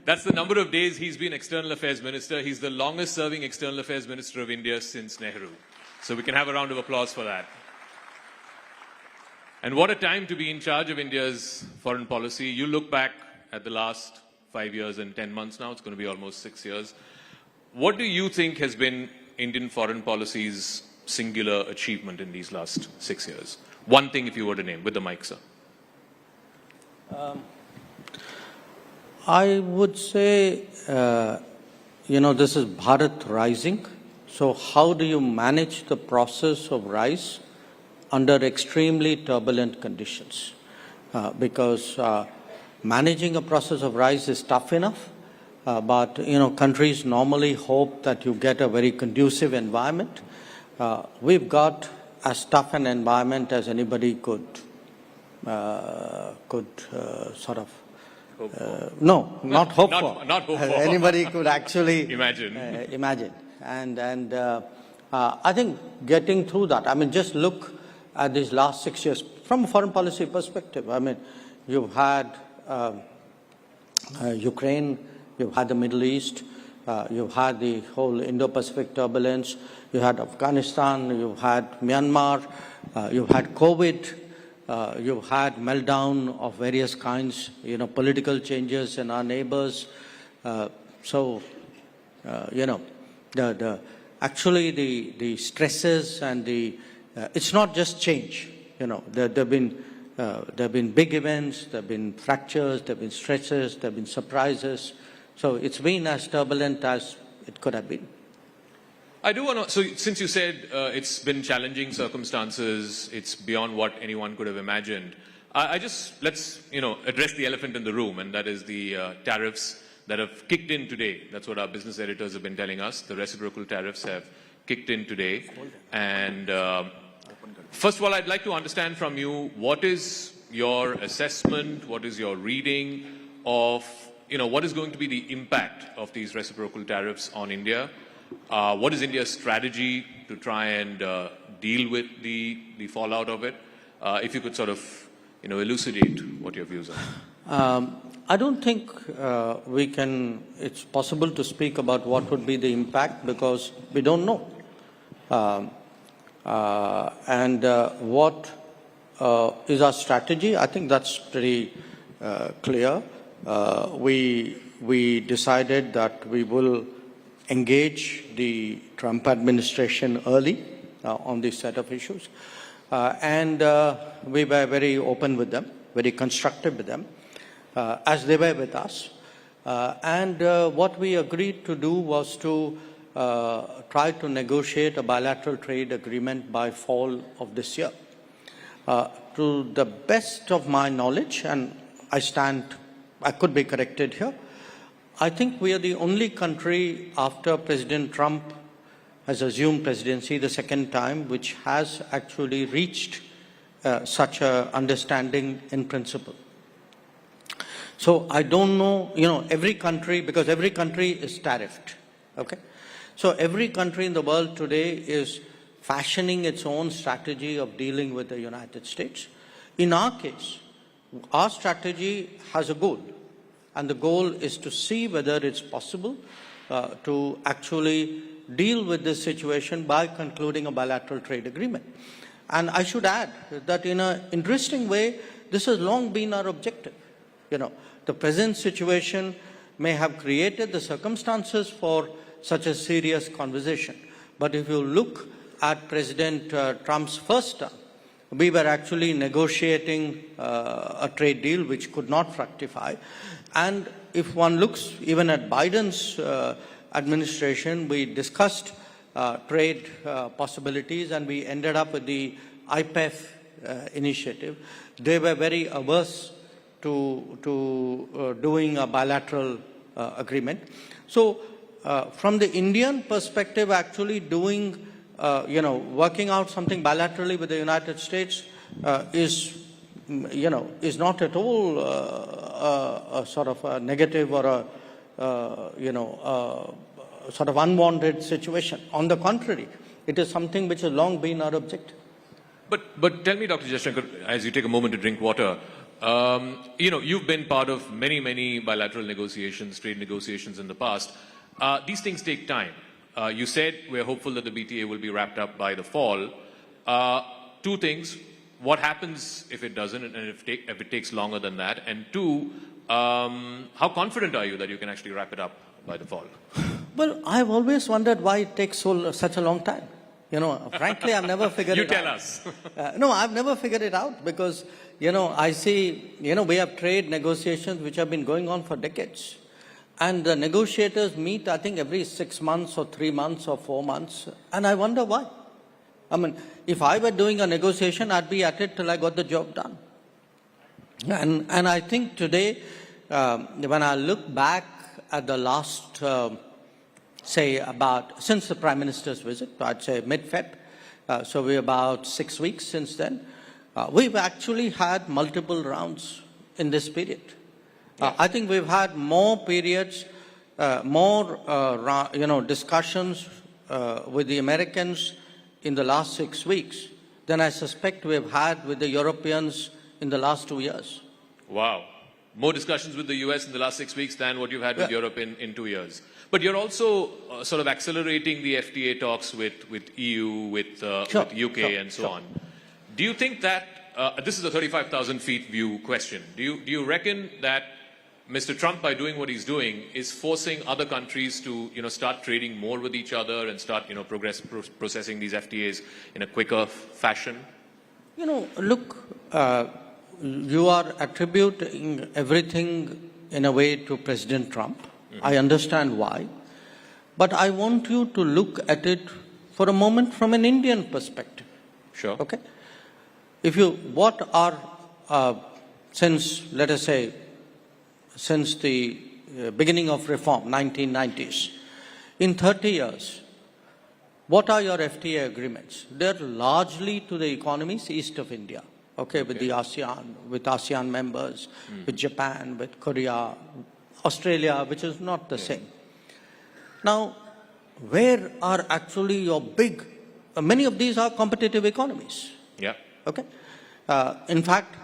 That's the number of days he's been External Affairs Minister. He's the longest serving External Affairs Minister of India since Nehru. So we can have a round of applause for that. And what a time to be in charge of India's foreign policy. You look back at the last 5 years and 10 months now, it's going to be almost 6 years. What do you think has been Indian foreign policy's singular achievement in these last 6 years? One thing if you were to name, with the mic, sir. I would say, this is Bharat rising. So how do you manage the process of rise under extremely turbulent conditions? Because managing a process of rise is tough enough, but countries normally hope that you get a very conducive environment. We've got as tough an environment as anybody could sort of. No, not hope for. Not hope for. Anybody could actually imagine. And I think getting through that, just look at these last 6 years from a foreign policy perspective. You've had Ukraine, you've had the Middle East, you've had the whole Indo-Pacific turbulence, you had Afghanistan, you've had Myanmar, you've had COVID, you've had meltdown of various kinds, political changes in our neighbors. Actually the stresses and it's not just change. There have been big events, there have been fractures, there have been stresses, there have been surprises. So it's been as turbulent as it could have been. I do want to, so since you said it's been challenging circumstances, it's beyond what anyone could have imagined, let's address the elephant in the room, and that is the tariffs that have kicked in today. That's what our business editors have been telling us. The reciprocal tariffs have kicked in today. And first of all, I'd like to understand from you, what is your assessment, what is your reading of, what is going to be the impact of these reciprocal tariffs on India? What is India's strategy to try and deal with the fallout of it? If you could sort of, elucidate what your views are. I don't think it's possible to speak about what would be the impact because we don't know. What is our strategy? I think that's pretty clear. We decided that we will engage the Trump administration early on this set of issues. We were very open with them, very constructive with them, as they were with us. What we agreed to do was to try to negotiate a bilateral trade agreement by fall of this year. To the best of my knowledge, and I could be corrected here, I think we are the only country after President Trump has assumed presidency the second time, which has actually reached such an understanding in principle. So I don't know, every country, because every country is tariffed, okay? So every country in the world today is fashioning its own strategy of dealing with the United States. In our case, our strategy has a goal, and the goal is to see whether it's possible to actually deal with this situation by concluding a bilateral trade agreement. And I should add that in an interesting way, this has long been our objective. The present situation may have created the circumstances for such a serious conversation. But if you look at President Trump's first term, we were actually negotiating a trade deal which could not fructify. And if one looks even at Biden's administration, we discussed trade possibilities and we ended up with the IPEF initiative. They were very averse to doing a bilateral agreement. So from the Indian perspective, actually doing, working out something bilaterally with the United States is is not at all a sort of a negative or a, sort of unwanted situation. On the contrary, it is something which has long been our objective. But tell me, Dr. Jaishankar, as you take a moment to drink water, you've been part of many bilateral negotiations, trade negotiations in the past. These things take time. You said we're hopeful that the BTA will be wrapped up by the fall. Two things. What happens if it doesn't, and if it takes longer than that? And two, how confident are you that you can actually wrap it up by the fall? Well, I've always wondered why it takes such a long time. Frankly, I've never figured it out. You tell us. No, I've never figured it out because, I see, we have trade negotiations which have been going on for decades. And the negotiators meet, I think, every 6 months or 3 months or 4 months. And I wonder why. I mean, if I were doing a negotiation, I'd be at it till I got the job done. And I think today, when I look back at the last, since the Prime Minister's visit, I'd say mid-Feb, so we're about 6 weeks since then, we've actually had multiple rounds in this period. I think we've had more periods, discussions with the Americans in the last 6 weeks than I suspect we've had with the Europeans in the last 2 years. Wow. More discussions with the US in the last 6 weeks than what you've had with Europe in 2 years. But you're also sort of accelerating the FTA talks with EU, with UK and so on. Do you think that, this is a 35,000 feet view question, do you reckon that Mr. Trump, by doing what he's doing, is forcing other countries to, start trading more with each other and start, processing these FTAs in a quicker fashion? Look, you are attributing everything in a way to President Trump. Mm-hmm. I understand why. But I want you to look at it for a moment from an Indian perspective. Sure. Okay? Since the beginning of reform, 1990s, in 30 years, what are your FTA agreements? They're largely to the economies east of India, with the ASEAN, with ASEAN members, with Japan, with Korea, Australia, which is not the same. Now, where are actually your many of these are competitive economies. Yeah. Okay? In fact,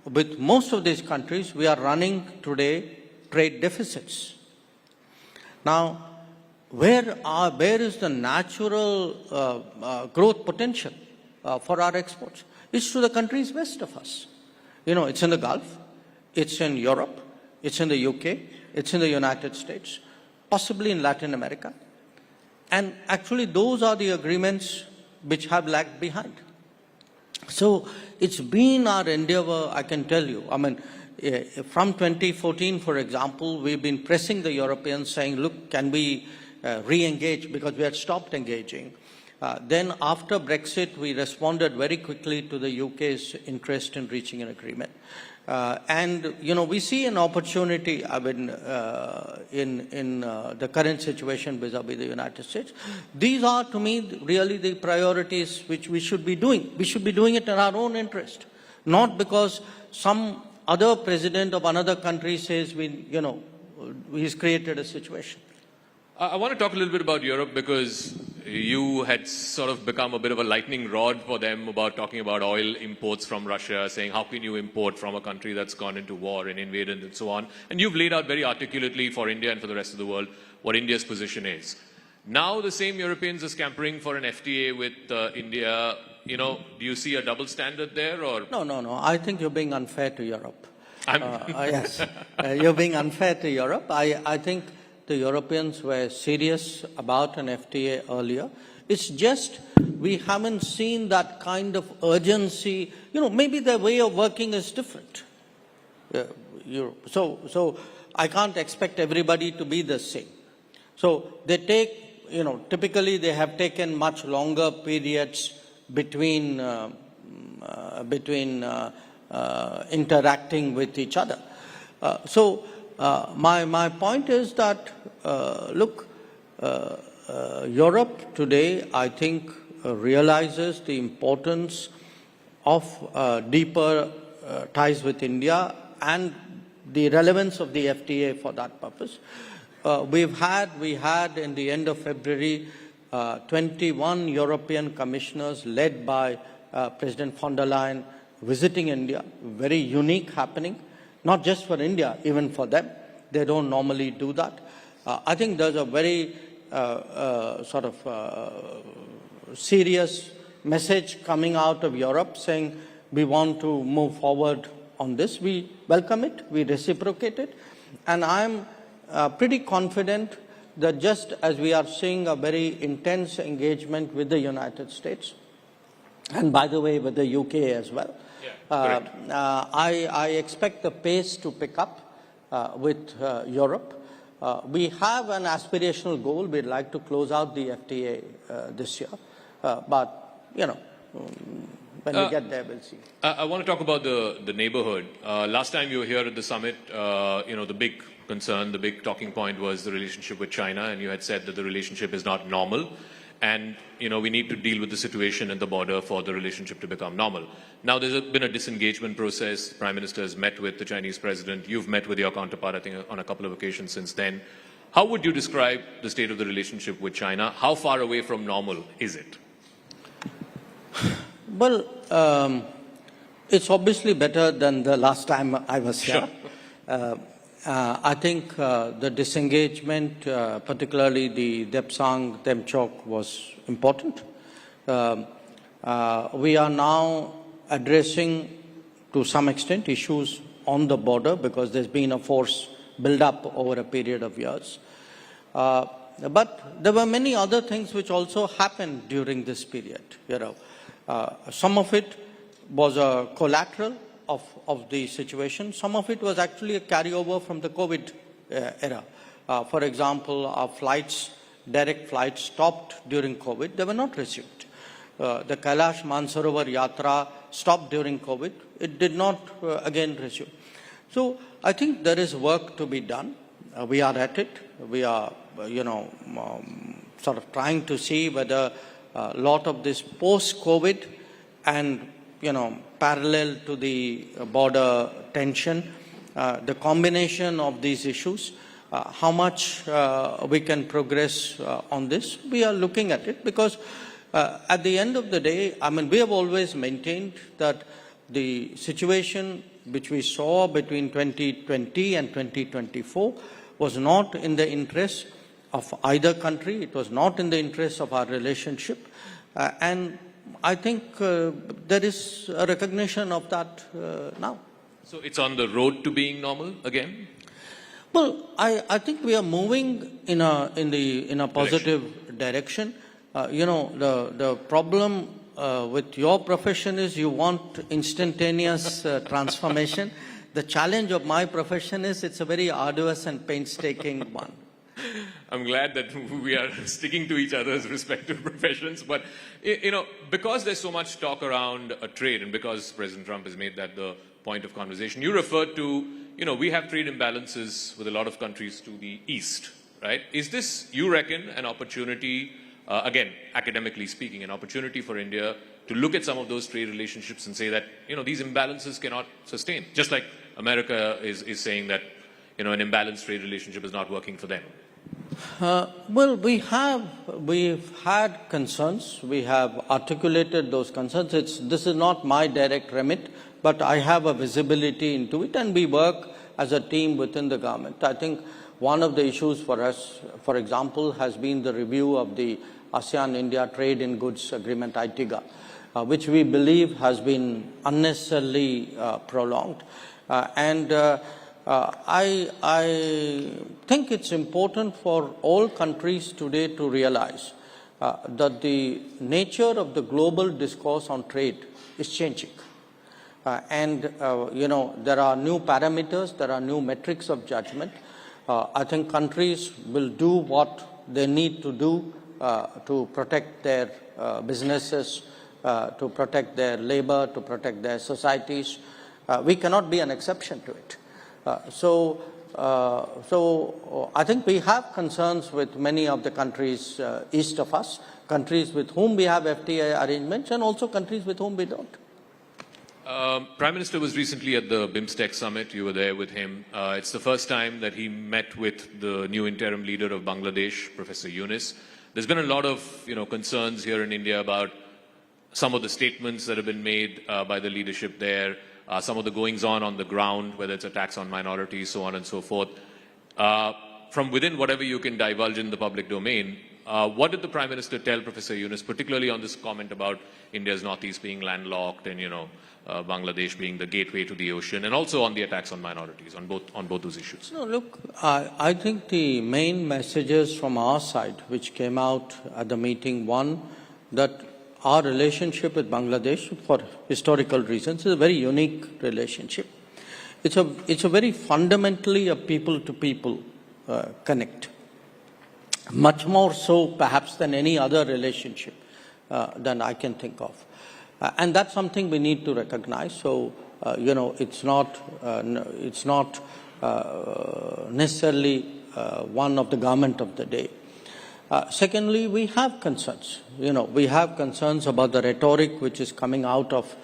with most of these countries, we are running today trade deficits. Now, where is the natural growth potential for our exports? It's to the countries west of us. It's in the Gulf, it's in Europe, it's in the UK, it's in the United States, possibly in Latin America. And actually, those are the agreements which have lagged behind. So it's been our endeavor, I can tell you. I mean, from 2014, for example, we've been pressing the Europeans saying, look, can we re-engage, because we had stopped engaging. Then after Brexit, we responded very quickly to the UK's interest in reaching an agreement. We see an opportunity, in the current situation vis-a-vis the United States. These are, to me, really the priorities which we should be doing. We should be doing it in our own interest, not because some other president of another country says he's created a situation. I want to talk a little bit about Europe, because you had sort of become a bit of a lightning rod for them about talking about oil imports from Russia, saying how can you import from a country that's gone into war and invaded and so on. And you've laid out very articulately for India and for the rest of the world what India's position is. Now the same Europeans are scampering for an FTA with India. Do you see a double standard there? Or? No. I think you're being unfair to Europe. Yes, you're being unfair to Europe. I think the Europeans were serious about an FTA earlier. It's just we haven't seen that kind of urgency. Maybe their way of working is different. So I can't expect everybody to be the same. So they take, typically they have taken much longer periods between interacting with each other. My point is that, Europe today, I think, realizes the importance of deeper ties with India and the relevance of the FTA for that purpose. We had in the end of February 21 European commissioners led by President von der Leyen visiting India, very unique happening, not just for India, even for them. They don't normally do that. I think there's a very serious message coming out of Europe saying we want to move forward on this. We welcome it, we reciprocate it, and I'm pretty confident that just as we are seeing a very intense engagement with the United States, and by the way with the UK as well, I expect the pace to pick up with Europe. We have an aspirational goal. We'd like to close out the FTA this year, but you know, when we get there, we'll see. I want to talk about the neighborhood. Last time you were here at the summit, the big concern, the big talking point was the relationship with China, and you had said that the relationship is not normal, and we need to deal with the situation at the border for the relationship to become normal. Now there's been a disengagement process. The Prime Minister has met with the Chinese President. You've met with your counterpart, I think, on a couple of occasions since then. How would you describe the state of the relationship with China? How far away from normal is it? Well, it's obviously better than the last time I was here. Sure. I think the disengagement, particularly the Depsang-Temchok, was important. We are now addressing, to some extent, issues on the border because there's been a force build-up over a period of years. But there were many other things which also happened during this period. Some of it was a collateral of the situation. Some of it was actually a carryover from the COVID era. For example, our flights, direct flights, stopped during COVID. They were not resumed. The Kailash Mansarovar Yatra stopped during COVID. It did not again resume. So I think there is work to be done. We are at it. We are, trying to see whether a lot of this post-COVID and parallel to the border tension, the combination of these issues, how much we can progress on this. We are looking at it because at the end of the day, we have always maintained that the situation which we saw between 2020 and 2024 was not in the interest of either country. It was not in the interest of our relationship. And I think there is a recognition of that now. So it's on the road to being normal again? Well, I think we are moving in a positive direction. The problem with your profession is you want instantaneous transformation. The challenge of my profession is it's a very arduous and painstaking one. I'm glad that we are sticking to each other's respective professions. But, because there's so much talk around trade and because President Trump has made that the point of conversation, you referred to, we have trade imbalances with a lot of countries to the east, right? Is this, you reckon, an opportunity, again, academically speaking, an opportunity for India to look at some of those trade relationships and say that, these imbalances cannot sustain, just like America is saying that, an imbalanced trade relationship is not working for them? Well, we've had concerns. We have articulated those concerns. This is not my direct remit, but I have a visibility into it, and we work as a team within the government. I think one of the issues for us, for example, has been the review of the ASEAN-India Trade in Goods Agreement, ITIGA, which we believe has been unnecessarily prolonged. I think it's important for all countries today to realize that the nature of the global discourse on trade is changing. There are new parameters, there are new metrics of judgment. I think countries will do what they need to do to protect their businesses, to protect their labor, to protect their societies. We cannot be an exception to it. So I think we have concerns with many of the countries east of us, countries with whom we have FTA arrangements, and also countries with whom we don't. Prime Minister was recently at the BIMSTEC summit. You were there with him. It's the first time that he met with the new interim leader of Bangladesh, Professor Yunus. There's been a lot of concerns here in India about some of the statements that have been made by the leadership there, some of the goings-on the ground, whether it's attacks on minorities, so on and so forth. From within whatever you can divulge in the public domain, what did the Prime Minister tell Professor Yunus, particularly on this comment about India's northeast being landlocked and, Bangladesh being the gateway to the ocean, and also on the attacks on minorities, on both those issues? No, look, I think the main messages from our side, which came out at the meeting, one, that our relationship with Bangladesh, for historical reasons, is a very unique relationship. It's a very fundamentally a people-to-people connect. Much more so, perhaps, than any other relationship than I can think of. And that's something we need to recognize. So, it's not necessarily one of the government of the day. Secondly, we have concerns. We have concerns about the rhetoric which is coming out of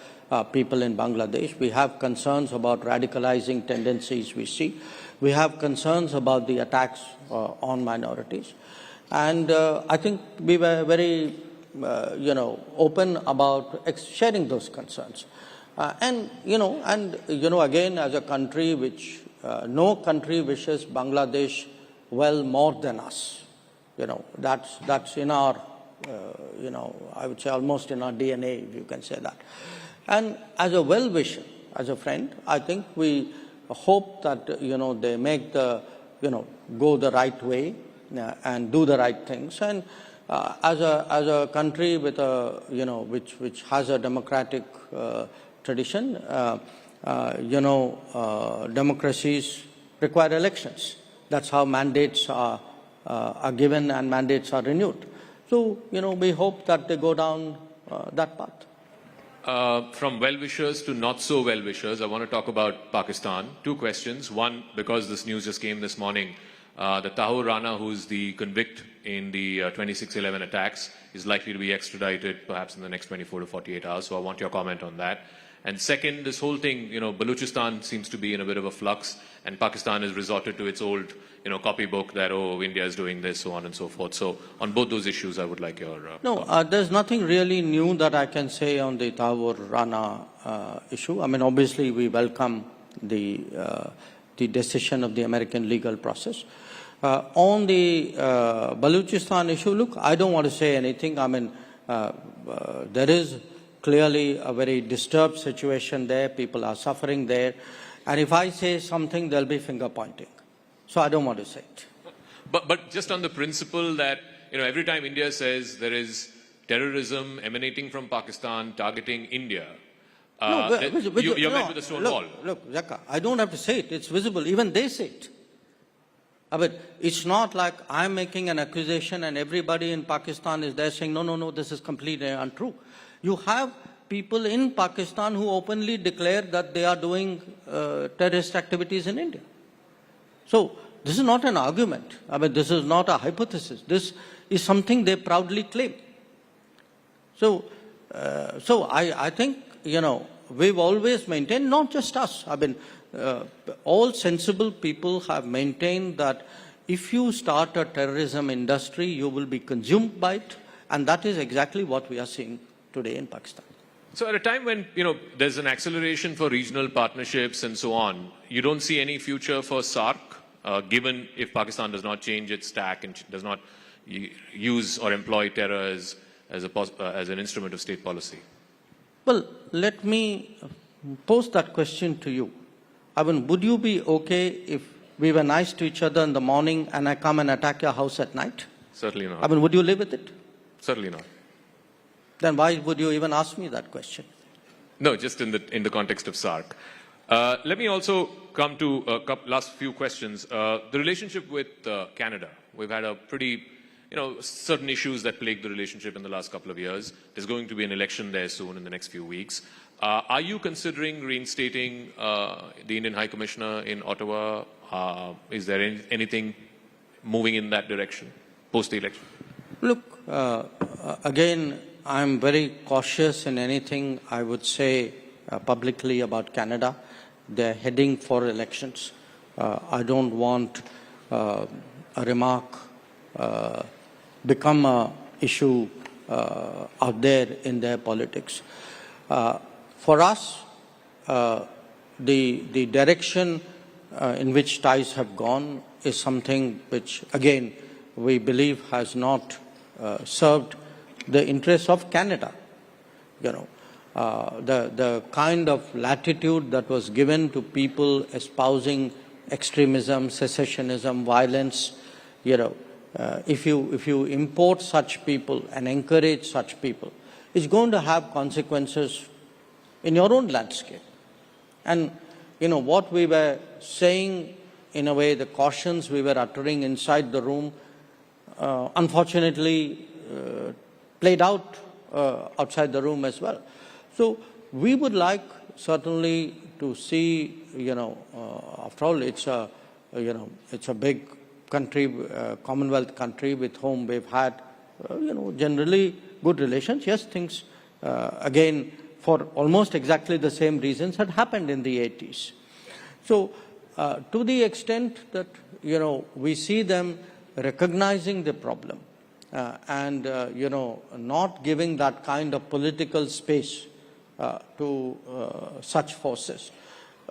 people in Bangladesh. We have concerns about radicalizing tendencies we see. We have concerns about the attacks on minorities. And I think we were very open about sharing those concerns. Again, as a country which no country wishes Bangladesh well more than us. That's in our, I would say almost in our DNA, if you can say that. And as a well-wisher, as a friend, I think we hope that, they make go the right way and do the right things. And as a country with a, which has a democratic tradition, democracies require elections. That's how mandates are given and mandates are renewed. So, we hope that they go down that path. From well-wishers to not-so-well-wishers, I want to talk about Pakistan. Two questions. One, because this news just came this morning, the Tahir Rana, who's the convict in the 26/11 attacks, is likely to be extradited perhaps in the next 24 to 48 hours. So I want your comment on that. And second, this whole thing, Balochistan seems to be in a bit of a flux, and Pakistan has resorted to its old, copybook that, India is doing this, so on and so forth. So on both those issues, I would like your there's nothing really new that I can say on the Tahir Rana issue. I mean, obviously, we welcome the decision of the American legal process. On the Balochistan issue, look, I don't want to say anything. I mean, there is clearly a very disturbed situation there. People are suffering there. And if I say something, there'll be finger pointing. So I don't want to say it. But just on the principle that, every time India says there is terrorism emanating from Pakistan targeting India, you're met with a stone wall. Look, Zaka, I don't have to say it. It's visible. Even they say it. But it's not like I'm making an accusation and everybody in Pakistan is there saying, no, this is completely untrue. You have people in Pakistan who openly declare that they are doing terrorist activities in India. So this is not an argument. I mean, this is not a hypothesis. This is something they proudly claim. So I think, we've always maintained, not just us, I mean, all sensible people have maintained that if you start a terrorism industry, you will be consumed by it. And that is exactly what we are seeing today in Pakistan. So at a time when, there's an acceleration for regional partnerships and so on, you don't see any future for SAARC, given if Pakistan does not change its tack and does not use or employ terror as an instrument of state policy? Well, let me pose that question to you. I mean, would you be okay if we were nice to each other in the morning and I come and attack your house at night? Certainly not. I mean, would you live with it? Certainly not. Then why would you even ask me that question? No, just in the context of SAARC. Let me also come to last few questions. The relationship with Canada. We've had a pretty, certain issues that plague the relationship in the last couple of years. There's going to be an election there soon in the next few weeks. Are you considering reinstating the Indian High Commissioner in Ottawa? Is there anything moving in that direction post the election? Look, again, I'm very cautious in anything I would say publicly about Canada. They're heading for elections. I don't want a remark become an issue out there in their politics. For us, the direction in which ties have gone is something which, again, we believe has not served the interests of Canada. You know, the kind of latitude that was given to people espousing extremism, secessionism, violence, you know, if you import such people and encourage such people, it's going to have consequences in your own landscape. And, you know, what we were saying, in a way, the cautions we were uttering inside the room, unfortunately played out outside the room as well. So we would like certainly to see, you know, after all, it's a, you know, it's a big country, Commonwealth country with whom we've had, you know, generally good relations. Yes, things, again, for almost exactly the same reasons had happened in the 80s. So to the extent that, you know, we see them recognizing the problem and, you know, not giving that kind of political space to such forces,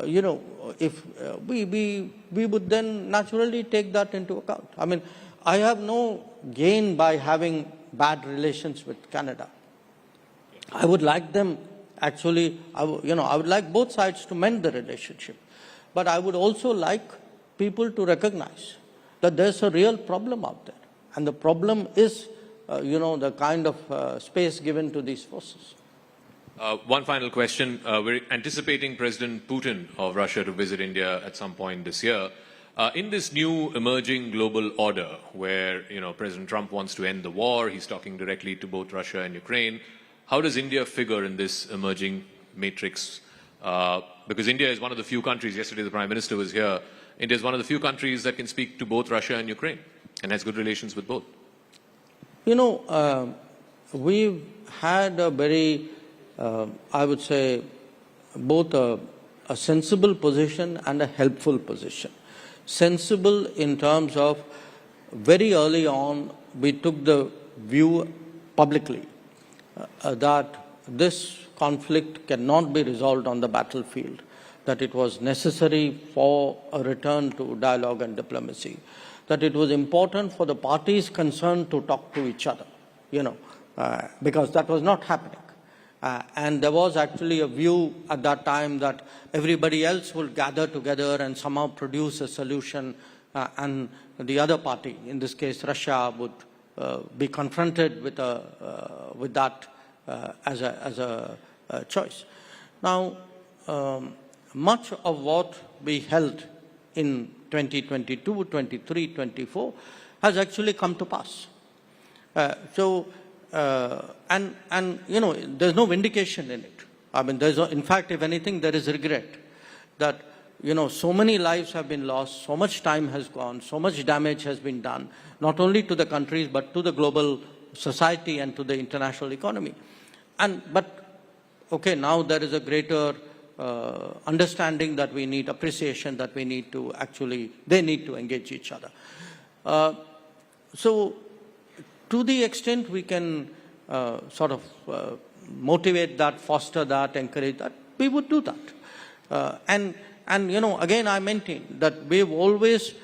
you know, if we would then naturally take that into account. I mean, I have no gain by having bad relations with Canada. I would like them, actually, you know, I would like both sides to mend the relationship. But I would also like people to recognize that there's a real problem out there. And the problem is, you know, the kind of space given to these forces. One final question. We're anticipating President Putin of Russia to visit India at some point this year. In this new emerging global order where, you know, President Trump wants to end the war, he's talking directly to both Russia and Ukraine, how does India figure in this emerging matrix? Because India is one of the few countries, yesterday the Prime Minister was here, India is one of the few countries that can speak to both Russia and Ukraine and has good relations with both. You know, we've had a very, I would say, both a sensible position and a helpful position. Sensible in terms of very early on, we took the view publicly that this conflict cannot be resolved on the battlefield, that it was necessary for a return to dialogue and diplomacy, that it was important for the parties concerned to talk to each other, you know, because that was not happening. And there was actually a view at that time that everybody else will gather together and somehow produce a solution, and the other party, in this case Russia, would be confronted with that as a choice. Now, much of what we held in 2022, 23, 24 has actually come to pass. And you know, there's no vindication in it. I mean, in fact, if anything, there is regret that, you know, so many lives have been lost, so much time has gone, so much damage has been done, not only to the countries, but to the global society and to the international economy. But, okay, now there is a greater understanding that we need, appreciation that we need to actually, they need to engage each other. So, to the extent we can sort of motivate that, foster that, encourage that, we would do that. And you know, again, I maintain that we've always,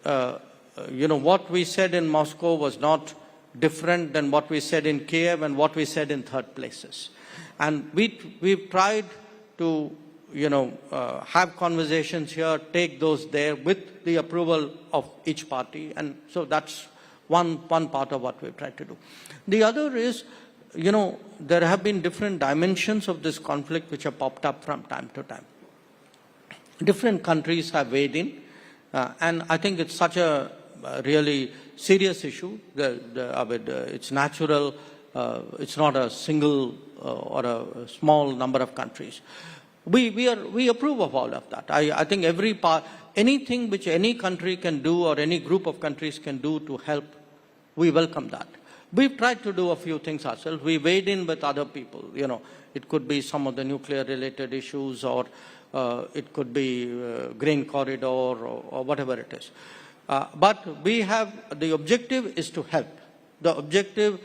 you know, what we said in Moscow was not different than what we said in Kiev and what we said in third places. And we've tried to, you know, have conversations here, take those there with the approval of each party. And so that's one part of what we've tried to do. The other is, you know, there have been different dimensions of this conflict which have popped up from time to time. Different countries have weighed in, and I think it's such a really serious issue. It's natural. It's not a single or a small number of countries. We approve of all of that. I think anything which any country can do or any group of countries can do to help, we welcome that. we've tried to do a few things ourselves. We weighed in with other people. You know, it could be some of the nuclear-related issues, or it could be Green Corridor, or whatever it is. But we have, the objective is to help. The objective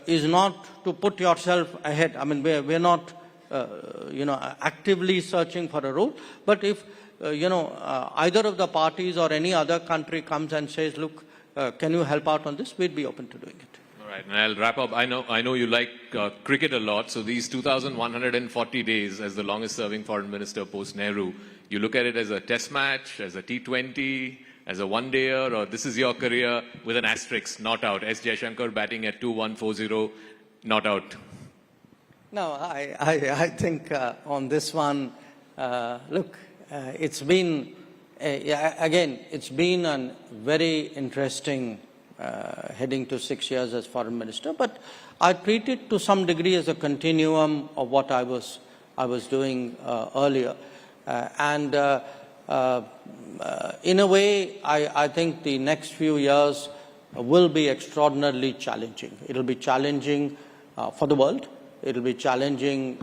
is not to put yourself ahead. I mean, we're not, actively searching for a role. But if, either of the parties or any other country comes and says, look, can you help out on this? We'd be open to doing it. All right, and I'll wrap up. I know you like cricket a lot, so these 2,140 days as the longest-serving foreign minister post-Nehru, you look at it as a test match, as a T20, as a one-dayer, or this is your career with an asterisk, not out. S. Jaishankar batting at 2-1-4-0, not out. No, I think on this one, look, it's been, again, it's been a very interesting heading to 6 years as foreign minister, but I treat it to some degree as a continuum of what I was doing earlier. In a way, I think the next few years will be extraordinarily challenging. It will be challenging for the world. It will be challenging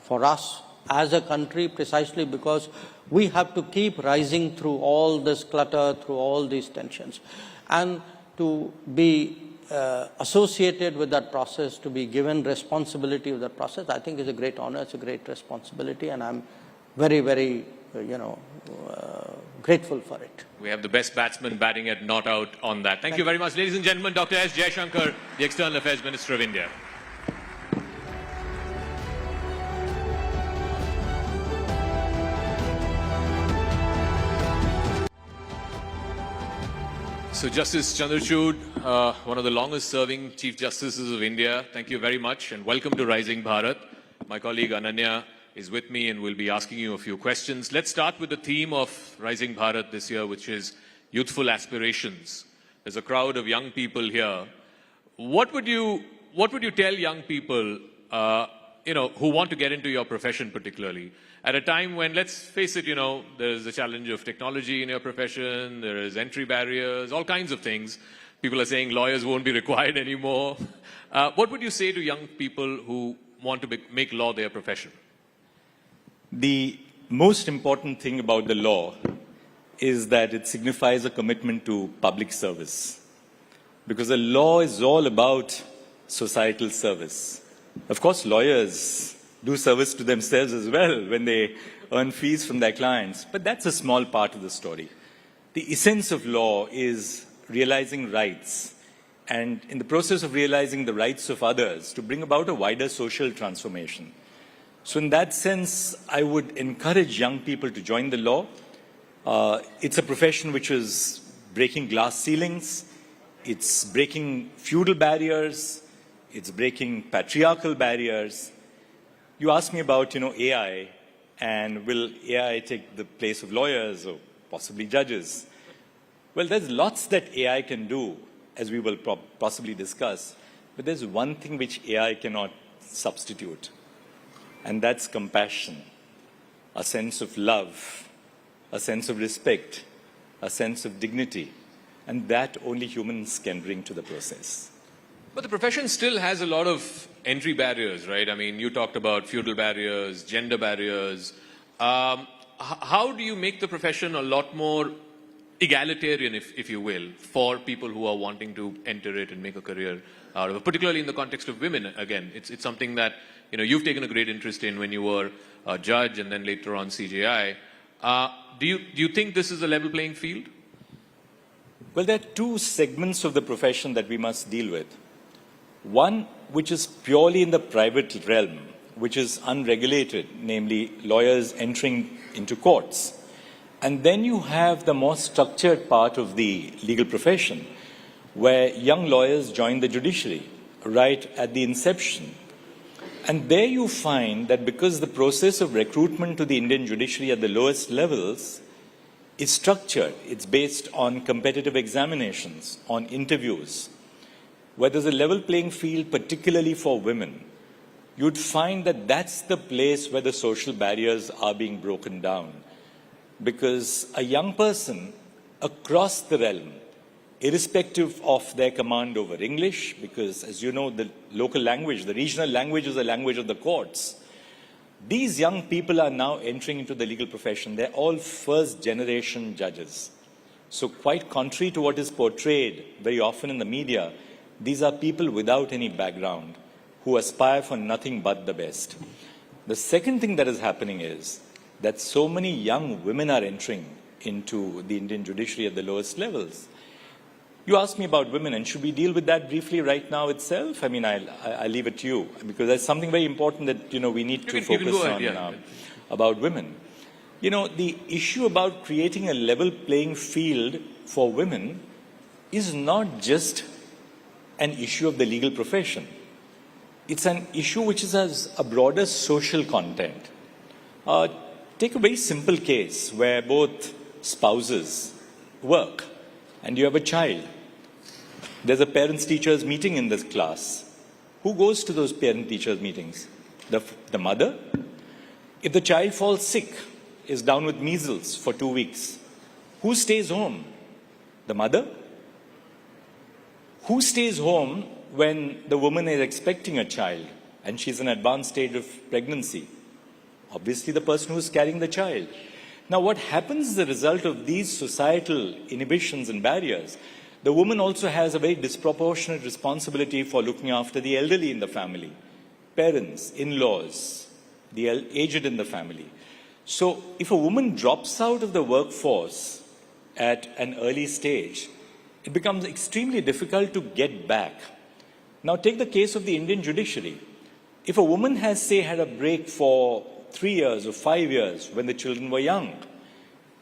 for us as a country, precisely because we have to keep rising through all this clutter, through all these tensions. And to be associated with that process, to be given responsibility of that process, I think is a great honor, it's a great responsibility, and I'm very, very, grateful for it. We have the best batsman batting at not out on that. Thank you very much. Ladies and gentlemen, Dr. S. Jaishankar, the External Affairs Minister of India. So Justice Chandrachud, one of the longest-serving Chief Justices of India, thank you very much and welcome to Rising Bharat. My colleague Ananya is with me and will be asking you a few questions. Let's start with the theme of Rising Bharat this year, which is Youthful Aspirations. There's a crowd of young people here. What would you tell young people, who want to get into your profession particularly, at a time when, let's face it, there's a challenge of technology in your profession, there is entry barriers, all kinds of things. People are saying lawyers won't be required anymore. What would you say to young people who want to make law their profession? The most important thing about the law is that it signifies a commitment to public service. Because the law is all about societal service. Of course, lawyers do service to themselves as well when they earn fees from their clients. But that's a small part of the story. The essence of law is realizing rights, and in the process of realizing the rights of others, to bring about a wider social transformation. So in that sense, I would encourage young people to join the law. It's a profession which is breaking glass ceilings. It's breaking feudal barriers. It's breaking patriarchal barriers. You asked me about, AI, and will AI take the place of lawyers or possibly judges? Well, there's lots that AI can do, as we will possibly discuss, but there's one thing which AI cannot substitute, and that's compassion, a sense of love, a sense of respect, a sense of dignity, and that only humans can bring to the process. But the profession still has a lot of entry barriers, right? I mean, you talked about feudal barriers, gender barriers. How do you make the profession a lot more egalitarian, if you will, for people who are wanting to enter it and make a career out of it, particularly in the context of women? Again, it's something that you've taken a great interest in when you were a judge and then later on CJI. Do you think this is a level playing field? Well, there are two segments of the profession that we must deal with. One, which is purely in the private realm, which is unregulated, namely lawyers entering into courts. And then you have the more structured part of the legal profession, where young lawyers join the judiciary right at the inception. And there you find that because the process of recruitment to the Indian judiciary at the lowest levels is structured, it's based on competitive examinations, on interviews, where there's a level playing field, particularly for women, you'd find that that's the place where the social barriers are being broken down. Because a young person across the realm irrespective of their command over English, because as you know, the local language, the regional language is the language of the courts. These young people are now entering into the legal profession. They're all first-generation judges. So quite contrary to what is portrayed very often in the media, these are people without any background who aspire for nothing but the best. The second thing that is happening is that so many young women are entering into the Indian judiciary at the lowest levels. You asked me about women, and should we deal with that briefly right now itself? I mean, I'll leave it to you, because there's something very important that, we need to focus on about women. The issue about creating a level playing field for women is not just an issue of the legal profession. It's an issue which has a broader social content. Take a very simple case where both spouses work and you have a child. There's a parents-teachers meeting in this class. Who goes to those parent-teachers meetings? The mother? If the child falls sick, is down with measles for 2 weeks, who stays home? The mother? Who stays home when the woman is expecting a child and she's in an advanced stage of pregnancy? Obviously, the person who's carrying the child. Now, what happens as a result of these societal inhibitions and barriers? The woman also has a very disproportionate responsibility for looking after the elderly in the family, parents, in-laws, the aged in the family. So if a woman drops out of the workforce at an early stage, it becomes extremely difficult to get back. Now take the case of the Indian judiciary. If a woman has, say, had a break for 3 years or 5 years when the children were young,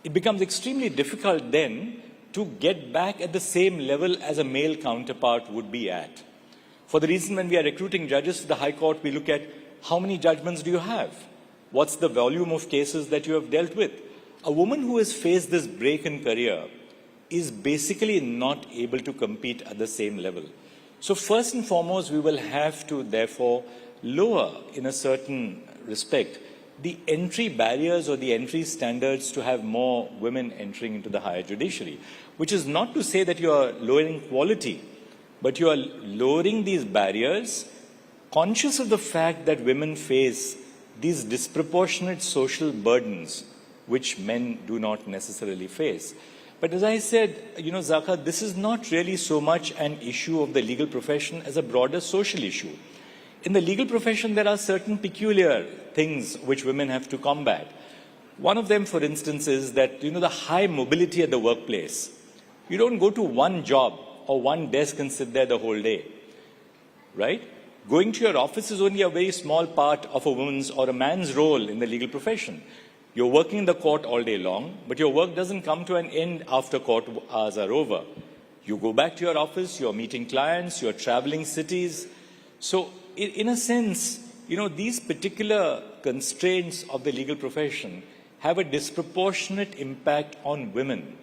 it becomes extremely difficult then to get back at the same level as a male counterpart would be at. For the reason when we are recruiting judges to the High Court, we look at how many judgments do you have? What's the volume of cases that you have dealt with? A woman who has faced this break in career is basically not able to compete at the same level. So first and foremost, we will have to therefore lower, in a certain respect, the entry barriers or the entry standards to have more women entering into the higher judiciary, which is not to say that you are lowering quality, but you are lowering these barriers, conscious of the fact that women face these disproportionate social burdens which men do not necessarily face. But as I said, Zaka, this is not really so much an issue of the legal profession as a broader social issue. In the legal profession, there are certain peculiar things which women have to combat. One of them, for instance, is that, the high mobility at the workplace. You don't go to one job or one desk and sit there the whole day, right? Going to your office is only a very small part of a woman's or a man's role in the legal profession. You're working in the court all day long, but your work doesn't come to an end after court hours are over. You go back to your office, you're meeting clients, you're traveling cities. So in a sense, these particular constraints of the legal profession have a disproportionate impact on women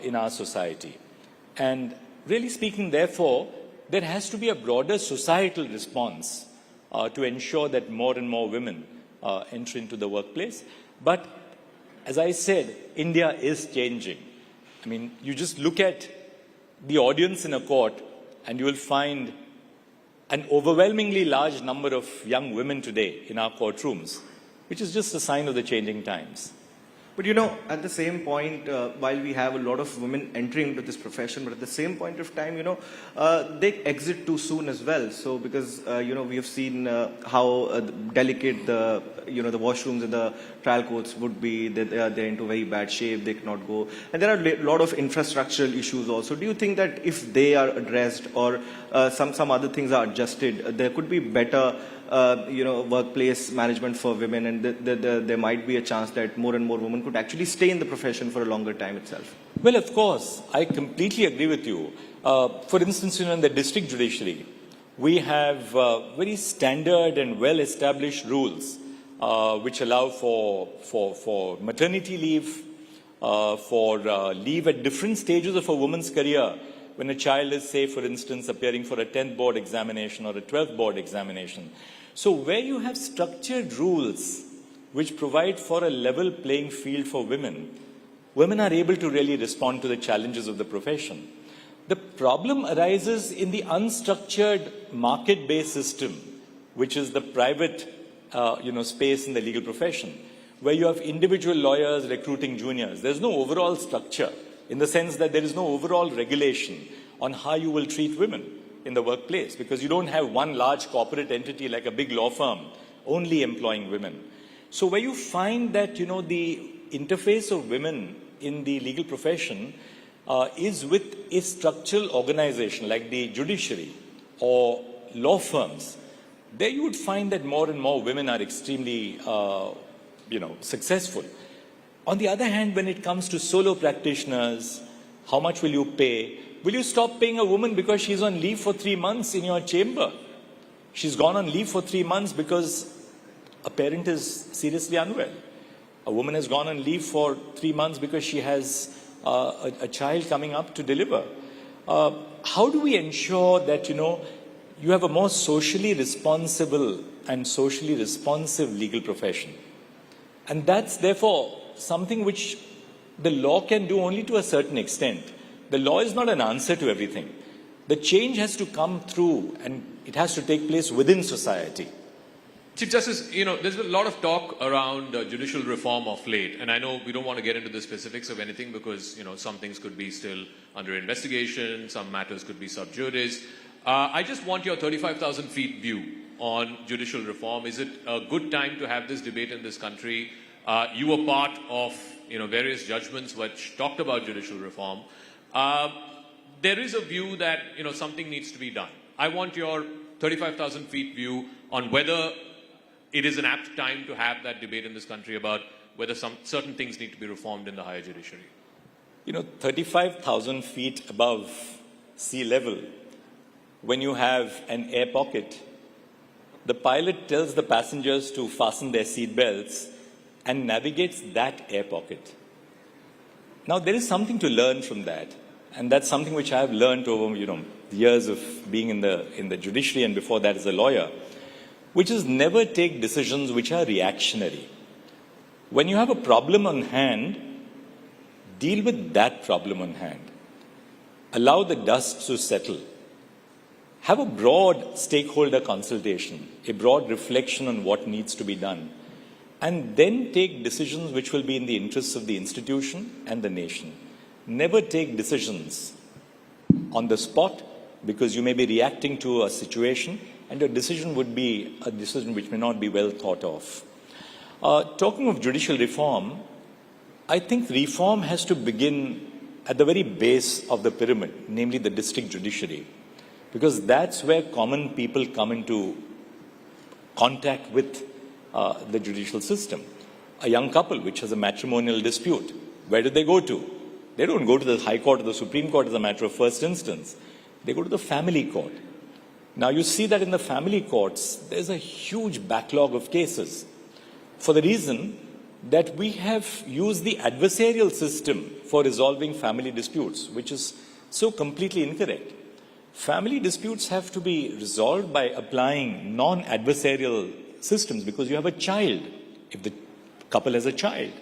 in our society. And really speaking, therefore, there has to be a broader societal response to ensure that more and more women enter into the workplace. But as I said, India is changing. I mean, you just look at the audience in a court and you will find an overwhelmingly large number of young women today in our courtrooms, which is just a sign of the changing times. But at the same point, while we have a lot of women entering into this profession, but at the same point of time, they exit too soon as well. So because, we have seen how delicate the washrooms in the trial courts would be. They're into very bad shape. They cannot go. And there are a lot of infrastructural issues also. Do you think that if they are addressed or some other things are adjusted, there could be better workplace management for women, and there might be a chance that more and more women could actually stay in the profession for a longer time itself? Well, of course, I completely agree with you. For instance, in the district judiciary, we have very standard and well-established rules which allow for maternity leave, for leave at different stages of a woman's career. When a child is, say, for instance, appearing for a 10th board examination or a 12th board examination. So where you have structured rules which provide for a level playing field for women, women are able to really respond to the challenges of the profession. problem arises in the unstructured market-based system, which is the private space in the legal profession, where you have individual lawyers recruiting juniors. There's no overall structure in the sense that there is no overall regulation on how you will treat women in the workplace, because you don't have one large corporate entity like a big law firm only employing women. So where you find that, the interface of women in the legal profession is with a structural organization like the judiciary or law firms, there you would find that more and more women are extremely, successful. On the other hand, when it comes to solo practitioners, how much will you pay? Will you stop paying a woman because she's on leave for 3 months in your chamber? She's gone on leave for 3 months because a parent is seriously unwell. A woman has gone on leave for 3 months because she has a child coming up to deliver. How do we ensure that, you have a more socially responsible and socially responsive legal profession? And that's therefore something which the law can do only to a certain extent. The law is not an answer to everything. The change has to come through and it has to take place within society. Chief Justice, there's a lot of talk around judicial reform of late, and I know we don't want to get into the specifics of anything because, some things could be still under investigation, some matters could be sub judice. I just want your 35,000 feet view on judicial reform. Is it a good time to have this debate in this country? You were part of, various judgments which talked about judicial reform. There is a view that, something needs to be done. I want your 35,000 feet view on whether it is an apt time to have that debate in this country about whether some certain things need to be reformed in the higher judiciary. 35,000 feet above sea level, when you have an air pocket, the pilot tells the passengers to fasten their seat belts and navigates that air pocket. Now, there is something to learn from that. And that's something which I have learned over, years of being in the judiciary and before that as a lawyer, which is never take decisions which are reactionary. When you have a problem on hand, deal with that problem on hand. Allow the dust to settle. Have a broad stakeholder consultation, a broad reflection on what needs to be done, and then take decisions which will be in the interests of the institution and the nation. Never take decisions on the spot because you may be reacting to a situation and your decision would be a decision which may not be well thought of. Talking of judicial reform, I think reform has to begin at the very base of the pyramid, namely the district judiciary, because that's where common people come into contact with the judicial system. A young couple which has a matrimonial dispute, where do they go to? They don't go to the High Court or the Supreme Court as a matter of first instance. They go to the family court. Now you see that in the family courts, there's a huge backlog of cases for the reason that we have used the adversarial system for resolving family disputes, which is so completely incorrect. Family disputes have to be resolved by applying non-adversarial systems because you have a child. If the couple has a child,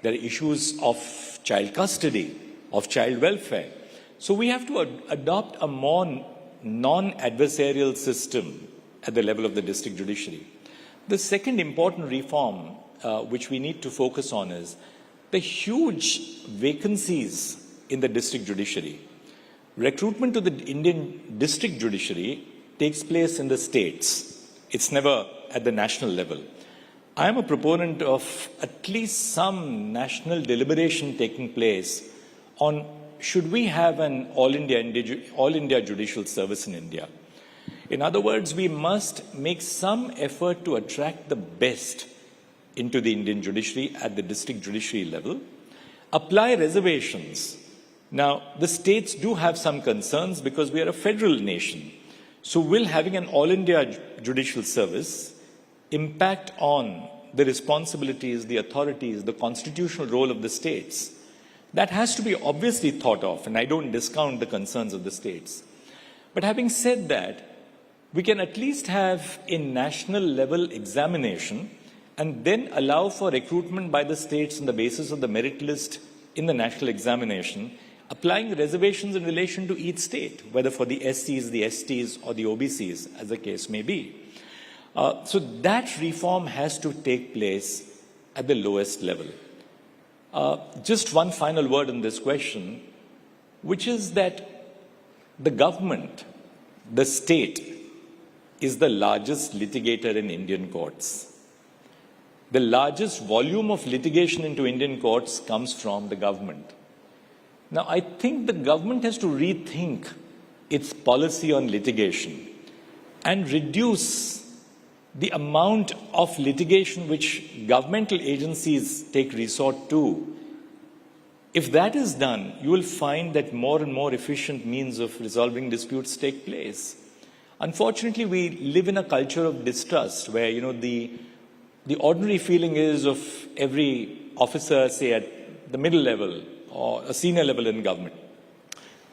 there are issues of child custody, of child welfare. So we have to adopt a more non-adversarial system at the level of the district judiciary. The second important reform which we need to focus on is the huge vacancies in the district judiciary. Recruitment to the Indian district judiciary takes place in the states. It's never at the national level. I am a proponent of at least some national deliberation taking place on should we have an all India judicial service in India. In other words, we must make some effort to attract the best into the Indian judiciary at the district judiciary level, apply reservations. Now, the states do have some concerns because we are a federal nation. So will having an all India judicial service impact on the responsibilities, the authorities, the constitutional role of the states? That has to be obviously thought of, and I don't discount the concerns of the states. But having said that, we can at least have a national level examination and then allow for recruitment by the states on the basis of the merit list in the national examination applying reservations in relation to each state, whether for the SCs, the STs, or the OBCs, as the case may be. So that reform has to take place at the lowest level. Just one final word on this question, which is that the government, the state, is the largest litigator in Indian courts. The largest volume of litigation into Indian courts comes from the government. Now, I think the government has to rethink its policy on litigation and reduce the amount of litigation which governmental agencies take resort to. If that is done, you will find that more and more efficient means of resolving disputes take place. Unfortunately, we live in a culture of distrust where, the ordinary feeling is of every officer, say at the middle level or a senior level in government,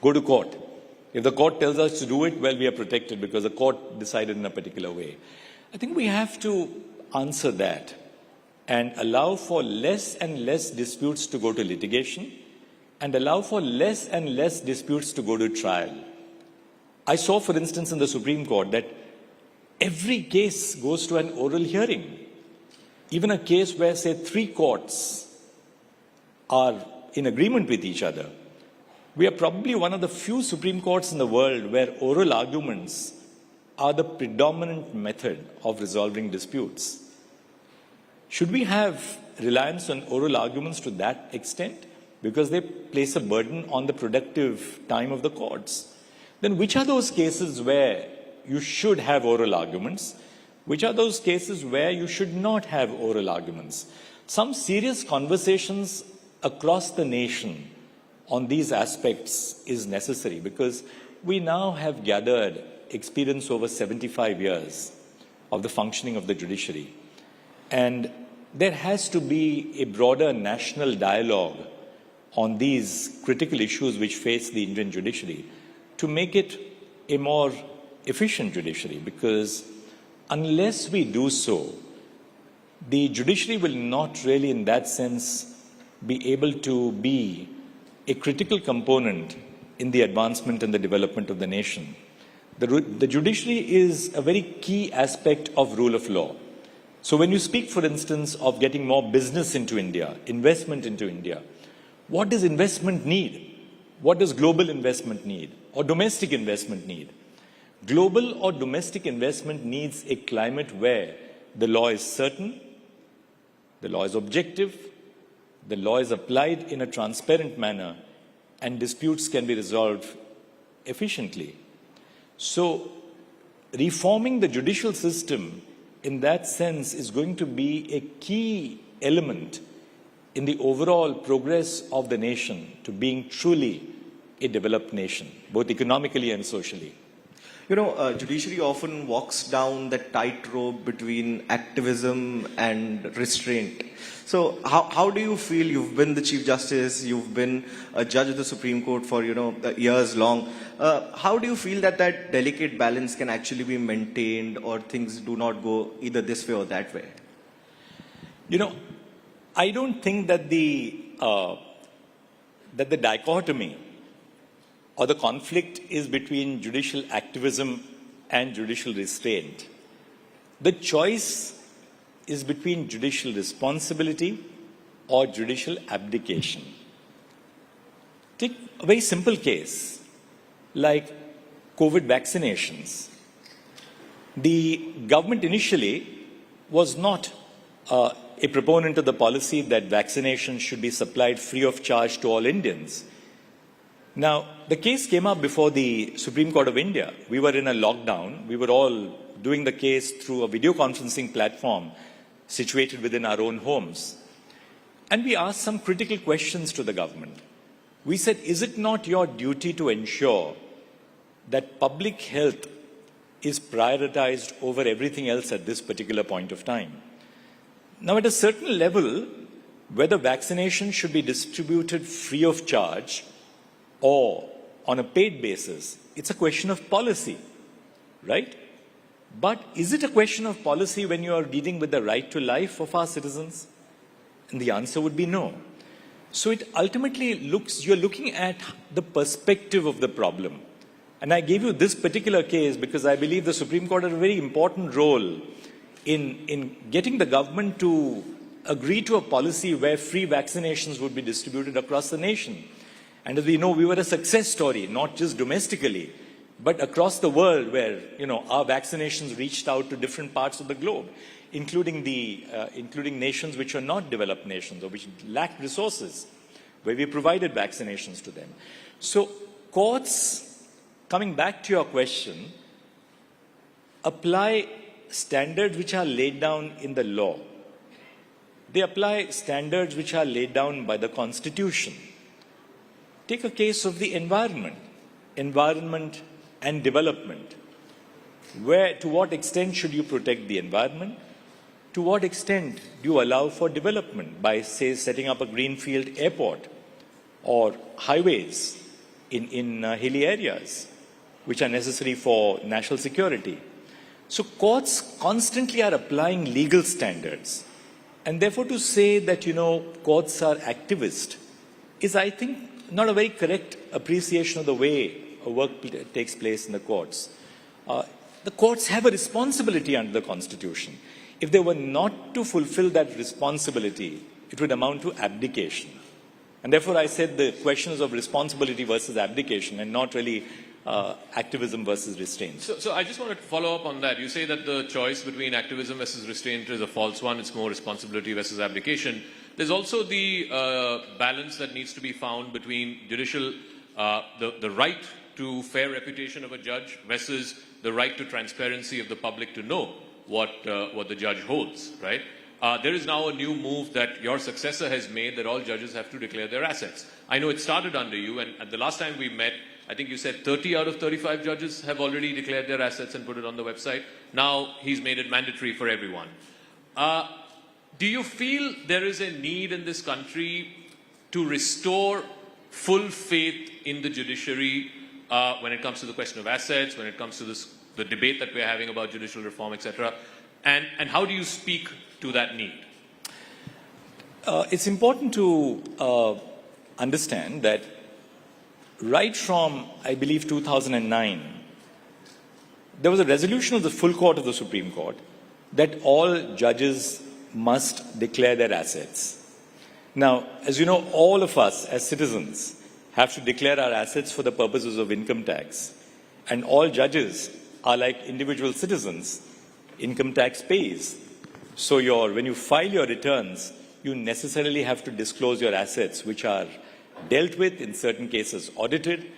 go to court. If the court tells us to do it, well, we are protected because the court decided in a particular way. I think we have to answer that and allow for less and less disputes to go to litigation and allow for less and less disputes to go to trial. I saw, for instance, in the Supreme Court that every case goes to an oral hearing. Even a case where, say, 3 courts are in agreement with each other. We are probably one of the few Supreme Courts in the world where oral arguments are the predominant method of resolving disputes. Should we have reliance on oral arguments to that extent? Because they place a burden on the productive time of the courts. Then which are those cases where you should have oral arguments? Which are those cases where you should not have oral arguments? Some serious conversations across the nation on these aspects is necessary because we now have gathered experience over 75 years of the functioning of the judiciary. And there has to be a broader national dialogue on these critical issues which face the Indian judiciary to make it a more efficient judiciary, because unless we do so, the judiciary will not really in that sense be able to be a critical component in the advancement and the development of the nation. The judiciary is a very key aspect of rule of law. So when you speak, for instance, of getting more business into India, investment into India, what does investment need? What does global investment need or domestic investment need? Global or domestic investment needs a climate where the law is certain, the law is objective, the law is applied in a transparent manner, and disputes can be resolved efficiently. So, reforming the judicial system in that sense is going to be a key element in the overall progress of the nation to being truly a developed nation, both economically and socially. Judiciary often walks down the tightrope between activism and restraint. So how do you feel? You've been the Chief Justice, you've been a judge of the Supreme Court for, years long. How do you feel that delicate balance can actually be maintained, or things do not go either this way or that way? I don't think that the dichotomy or the conflict is between judicial activism and judicial restraint. The choice is between judicial responsibility or judicial abdication. Take a very simple case like COVID vaccinations. The government initially was not a proponent of the policy that vaccinations should be supplied free of charge to all Indians. Now, the case came up before the Supreme Court of India. We were in a lockdown. We were all doing the case through a video conferencing platform situated within our own homes. And we asked some critical questions to the government. We said, is it not your duty to ensure that public health is prioritized over everything else at this particular point of time? Now, at a certain level, whether vaccination should be distributed free of charge or on a paid basis, it's a question of policy, right? But is it a question of policy when you are dealing with the right to life of our citizens? And the answer would be no. So it ultimately you're looking at the perspective of the problem. And I gave you this particular case because I believe the Supreme Court had a very important role in getting the government to agree to a policy where free vaccinations would be distributed across the nation. And as we know, we were a success story, not just domestically, but across the world where, our vaccinations reached out to different parts of the globe, including nations which are not developed nations or which lack resources, where we provided vaccinations to them. So courts, coming back to your question, apply standards which are laid down in the law. They apply standards which are laid down by the Constitution. Take a case of the environment and development. To what extent should you protect the environment? To what extent do you allow for development by, say, setting up a greenfield airport or highways in hilly areas, which are necessary for national security? So courts constantly are applying legal standards. And therefore to say that, courts are activist is, I think, not a very correct appreciation of the way work takes place in the courts. The courts have a responsibility under the Constitution. If they were not to fulfill that responsibility, it would amount to abdication. And therefore I said the questions of responsibility versus abdication and not really activism versus restraint. So I just wanted to follow up on that. You say that the choice between activism versus restraint is a false one. It's more responsibility versus abdication. There's also the balance that needs to be found between judicial, the right to fair reputation of a judge versus the right to transparency of the public to know what the judge holds, right? There is now a new move that your successor has made that all judges have to declare their assets. I know it started under you, and at the last time we met, I think you said 30 out of 35 judges have already declared their assets and put it on the website. Now he's made it mandatory for everyone. Do you feel there is a need in this country to restore full faith in the judiciary when it comes to the question of assets, when it comes to the debate that we're having about judicial reform, etc.? And how do you speak to that need? It's important to understand that right from, I believe, 2009, there was a resolution of the full court of the Supreme Court that all judges must declare their assets. Now, as you know, all of us as citizens have to declare our assets for the purposes of income tax. And all judges are like individual citizens. Income tax pays. So when you file your returns, you necessarily have to disclose your assets, which are dealt with, in certain cases audited.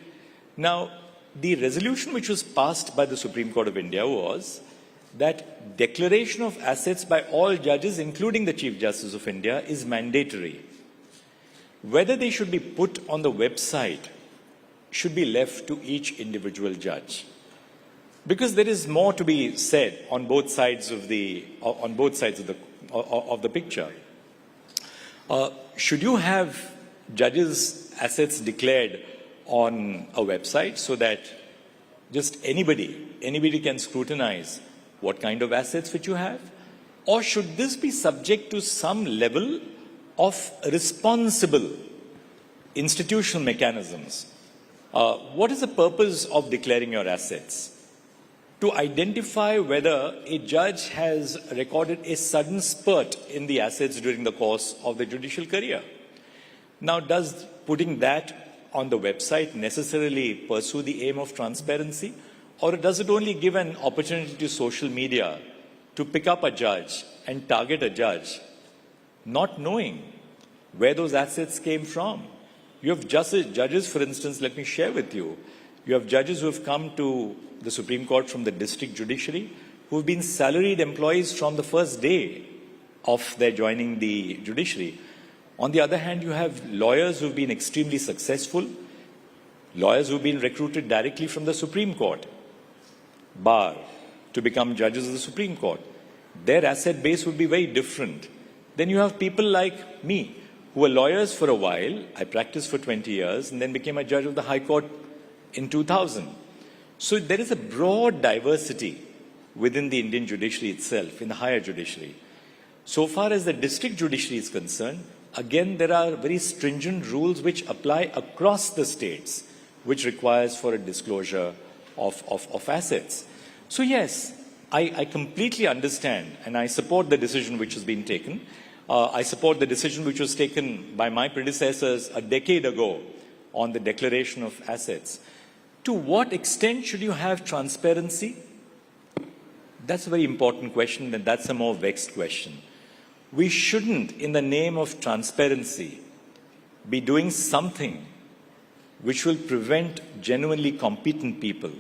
Now, the resolution which was passed by the Supreme Court of India was that declaration of assets by all judges, including the Chief Justice of India, is mandatory. Whether they should be put on the website should be left to each individual judge. Because there is more to be said on both sides of the picture. Should you have judges' assets declared on a website so that just anybody can scrutinize what kind of assets which you have? Or should this be subject to some level of responsible institutional mechanisms? What is the purpose of declaring your assets? To identify whether a judge has recorded a sudden spurt in the assets during the course of the judicial career. Now, does putting that on the website necessarily pursue the aim of transparency? Or does it only give an opportunity to social media to pick up a judge and target a judge, not knowing where those assets came from? You have judges, for instance, let me share with you. You have judges who have come to the Supreme Court from the district judiciary who have been salaried employees from the first day of their joining the judiciary. On the other hand, you have lawyers who have been extremely successful, lawyers who have been recruited directly from the Supreme Court, bar, to become judges of the Supreme Court. Their asset base would be very different. Then you have people like me, who were lawyers for a while. I practiced for 20 years and then became a judge of the High Court in 2000. So there is a broad diversity within the Indian judiciary itself, in the higher judiciary. So far as the district judiciary is concerned, again, there are very stringent rules which apply across the states, which requires for a disclosure of assets. So yes, I completely understand and I support the decision which has been taken. I support the decision which was taken by my predecessors a decade ago on the declaration of assets. To what extent should you have transparency? That's a very important question, and that's a more vexed question. We shouldn't, in the name of transparency, be doing something which will prevent genuinely competent people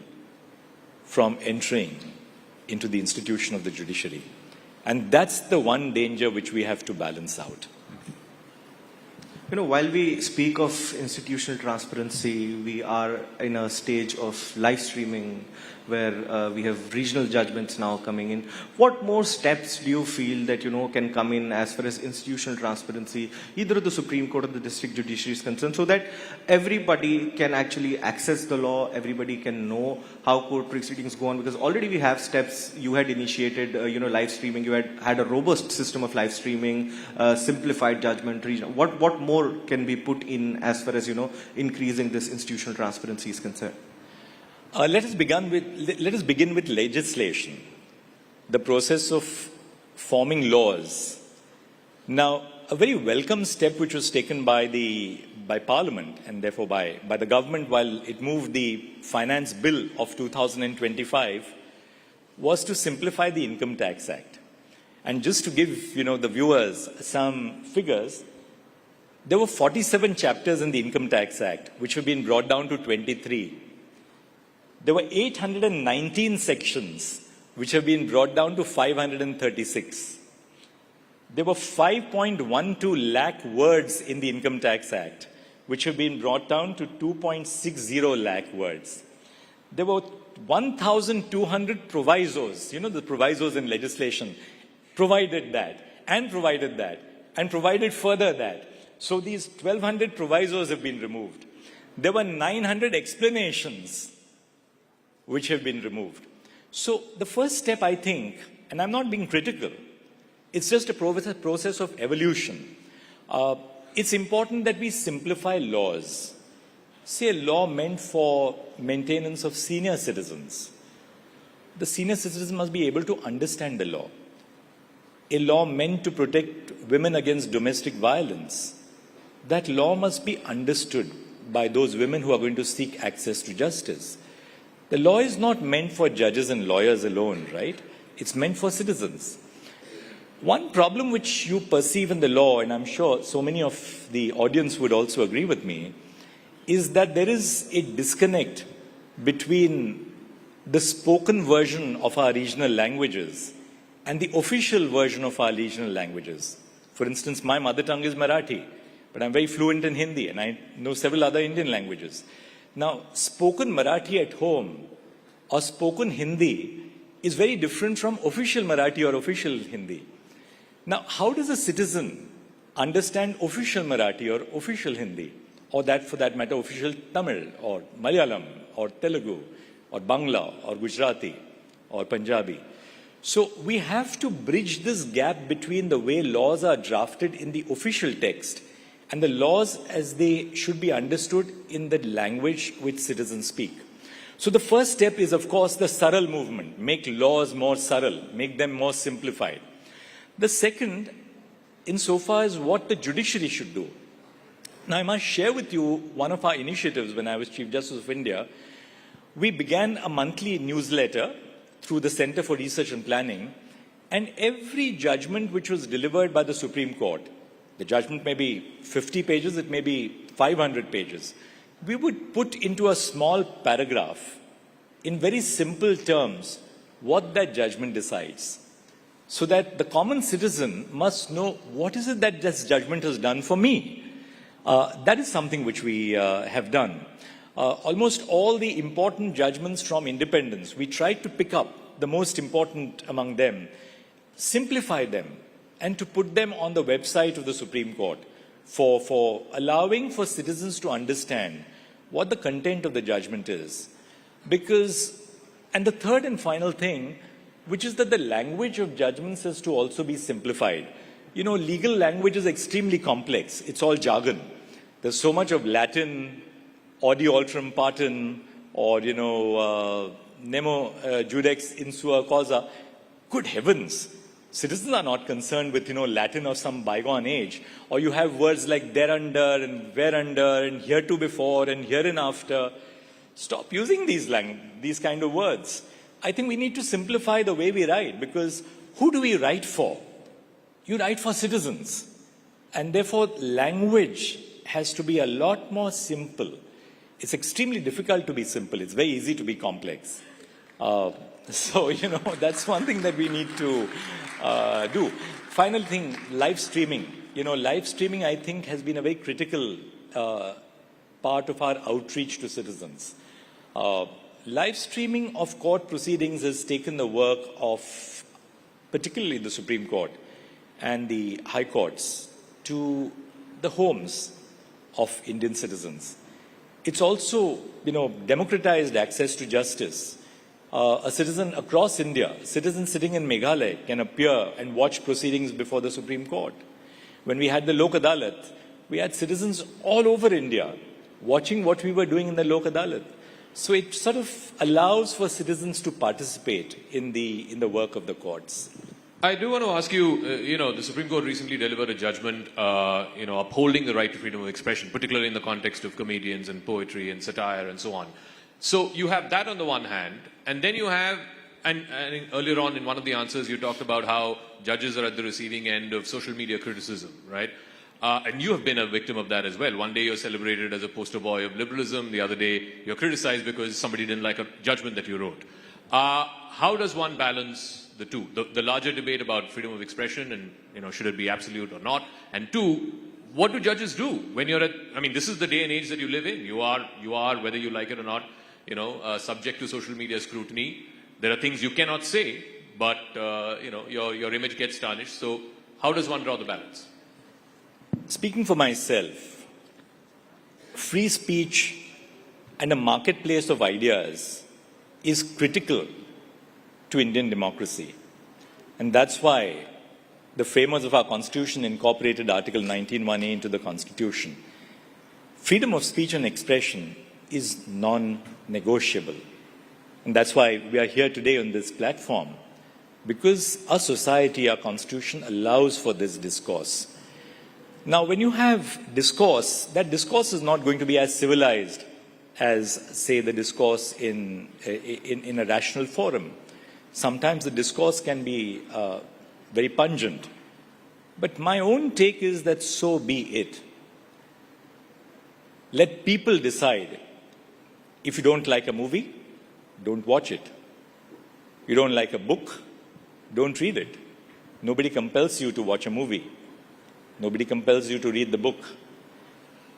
from entering into the institution of the judiciary. And that's the one danger which we have to balance out. You know, while we speak of institutional transparency, we are in a stage of live streaming where we have regional judgments now coming in. What more steps do you feel that, can come in as far as institutional transparency, either at the Supreme Court or the district judiciary is concerned, so that everybody can actually access the law, everybody can know how court proceedings go on? Because already we have steps. You had initiated, live streaming. You had a robust system of live streaming, simplified judgment, regional. What more can be put in as far as, increasing this institutional transparency is concerned? Let us begin with legislation, the process of forming laws. Now, a very welcome step which was taken by Parliament and therefore by the government while it moved the Finance Bill of 2025 was to simplify the Income Tax Act. And just to give the viewers some figures, there were 47 chapters in the Income Tax Act which have been brought down to 23. There were 819 sections which have been brought down to 536. There were 5.12 lakh words in the Income Tax Act which have been brought down to 2.60 lakh words. There were 1,200 provisos, the provisos in legislation, provided that, and provided further that. So these 1,200 provisos have been removed. There were 900 explanations which have been removed. So the first step, I think, and I'm not being critical, it's just a process of evolution. It's important that we simplify laws. Say a law meant for maintenance of senior citizens. The senior citizen must be able to understand the law. A law meant to protect women against domestic violence. That law must be understood by those women who are going to seek access to justice. The law is not meant for judges and lawyers alone, right? It's meant for citizens. One problem which you perceive in the law, and I'm sure so many of the audience would also agree with me, is that there is a disconnect between the spoken version of our regional languages and the official version of our regional languages. For instance, my mother tongue is Marathi, but I'm very fluent in Hindi, and I know several other Indian languages. Now, spoken Marathi at home or spoken Hindi is very different from official Marathi or official Hindi. Now, how does a citizen understand official Marathi or official Hindi, or that, for that matter, official Tamil or Malayalam or Telugu or Bangla or Gujarati or Punjabi? So we have to bridge this gap between the way laws are drafted in the official text and the laws as they should be understood in the language which citizens speak. So the first step is, of course, the Saral movement. Make laws more Saral, make them more simplified. The second, insofar as what the judiciary should do. Now, I must share with you one of our initiatives when I was Chief Justice of India. We began a monthly newsletter through the Center for Research and Planning, and every judgment which was delivered by the Supreme Court, the judgment may be 50 pages, it may be 500 pages. We would put into a small paragraph, in very simple terms, what that judgment decides, so that the common citizen must know what is it that this judgment has done for me. That is something which we have done. Almost all the important judgments from independence, we tried to pick up the most important among them, simplify them, and to put them on the website of the Supreme Court for allowing for citizens to understand what the content of the judgment is. And the third and final thing, which is that the language of judgments has to also be simplified. legal language is extremely complex. It's all jargon. There's so much of Latin, audi alteram partem, or, nemo judex insua causa. Good heavens. Citizens are not concerned with, Latin of some bygone age. Or you have words like thereunder and whereunder and heretobefore and hereinafter. Stop using these kind of words. I think we need to simplify the way we write, because who do we write for? You write for citizens. And therefore, language has to be a lot more simple. It's extremely difficult to be simple. It's very easy to be complex. So, that's one thing that we need to do. Final thing, live streaming. Live streaming, I think, has been a very critical part of our outreach to citizens. Live streaming of court proceedings has taken the work of particularly the Supreme Court and the High Courts to the homes of Indian citizens. It's also, democratized access to justice. A citizen across India, a citizen sitting in Meghalaya, can appear and watch proceedings before the Supreme Court. When we had the Lok Adalat, we had citizens all over India watching what we were doing in the Lok Adalat. So it sort of allows for citizens to participate in the work of the courts. I do want to ask you, the Supreme Court recently delivered a judgment, upholding the right to freedom of expression, particularly in the context of comedians and poetry and satire and so on. So you have that on the one hand, and then you have, and earlier on in one of the answers you talked about how judges are at the receiving end of social media criticism, right? And you have been a victim of that as well. One day you're celebrated as a poster boy of liberalism, the other day you're criticized because somebody didn't like a judgment that you wrote. How does one balance the two? The larger debate about freedom of expression and, should it be absolute or not? And two, what do judges do when you're this is the day and age that you live in. You are, whether you like it or not, subject to social media scrutiny. There are things you cannot say, but, your image gets tarnished. So how does one draw the balance? Speaking for myself, free speech and a marketplace of ideas is critical to Indian democracy. And that's why the framers of our Constitution incorporated Article 19(1)(a) into the Constitution. Freedom of speech and expression is non-negotiable. And that's why we are here today on this platform, because our society, our Constitution allows for this discourse. Now, when you have discourse, that discourse is not going to be as civilized as, say, the discourse in a rational forum. Sometimes the discourse can be very pungent. But my own take is that so be it. Let people decide. If you don't like a movie, don't watch it. You don't like a book, don't read it. Nobody compels you to watch a movie. Nobody compels you to read the book.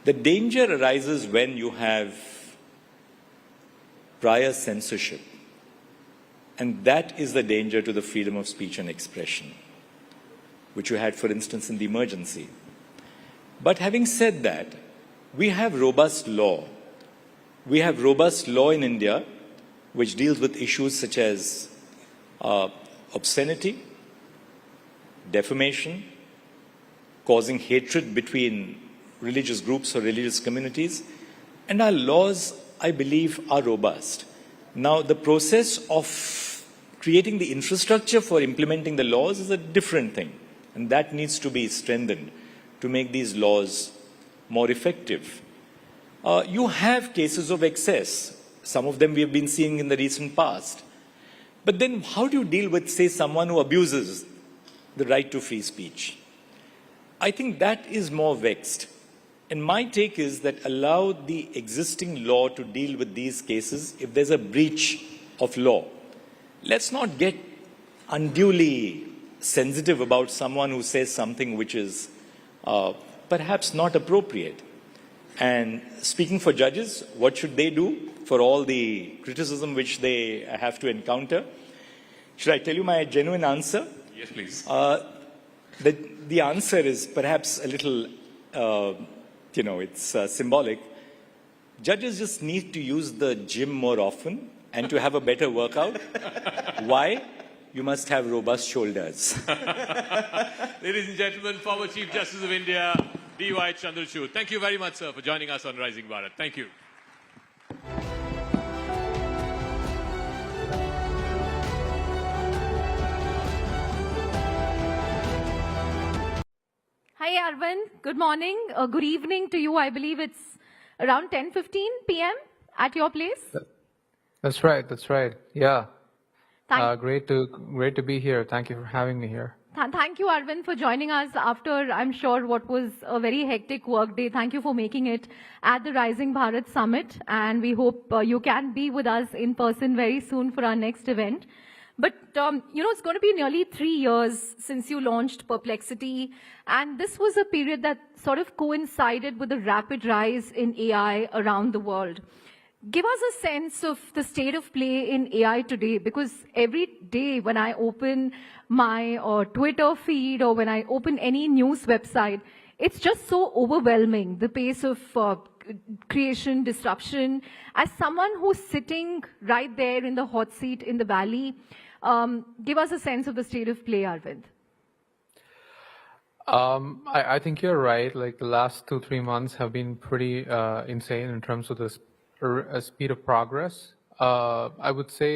The danger arises when you have prior censorship. And that is the danger to the freedom of speech and expression, which you had, for instance, in the emergency. But having said that, we have robust law. We have robust law in India which deals with issues such as obscenity, defamation, causing hatred between religious groups or religious communities. And our laws, I believe, are robust. Now, the process of creating the infrastructure for implementing the laws is a different thing. And that needs to be strengthened to make these laws more effective. You have cases of excess. Some of them we have been seeing in the recent past. But then how do you deal with, say, someone who abuses the right to free speech? I think that is more vexed. And my take is that allow the existing law to deal with these cases if there's a breach of law. Let's not get unduly sensitive about someone who says something which is perhaps not appropriate. And speaking for judges, what should they do for all the criticism which they have to encounter? Should I tell you my genuine answer? Yes, please. The answer is perhaps a little, it's symbolic. Judges just need to use the gym more often and to have a better workout. Why? you must have robust shoulders. Ladies and gentlemen, former Chief Justice of India, D.Y. Chandrachud. Thank you very much, sir, for joining us on Rising Bharat. Thank you. Hi, Arvind. Good morning. Good evening to you. I believe it's around 10:15 p.m. at your place. That's right. That's right. Yeah. Thank Great to be here. Thank you for having me here. Thank you, Arvind, for joining us after, I'm sure, what was a very hectic work day. Thank you for making it at the Rising Bharat Summit. And we hope you can be with us in person very soon for our next event. But, it's going to be nearly 3 years since you launched Perplexity. And this was a period that sort of coincided with the rapid rise in AI around the world. Give us a sense of the state of play in AI today, because every day when I open my Twitter feed or when I open any news website, it's just so overwhelming, the pace of creation, disruption. As someone who's sitting right there in the hot seat in the valley, give us a sense of the state of play, Arvind. I think you're right. Like the last 2-3 months have been pretty insane in terms of this speed of progress. I would say,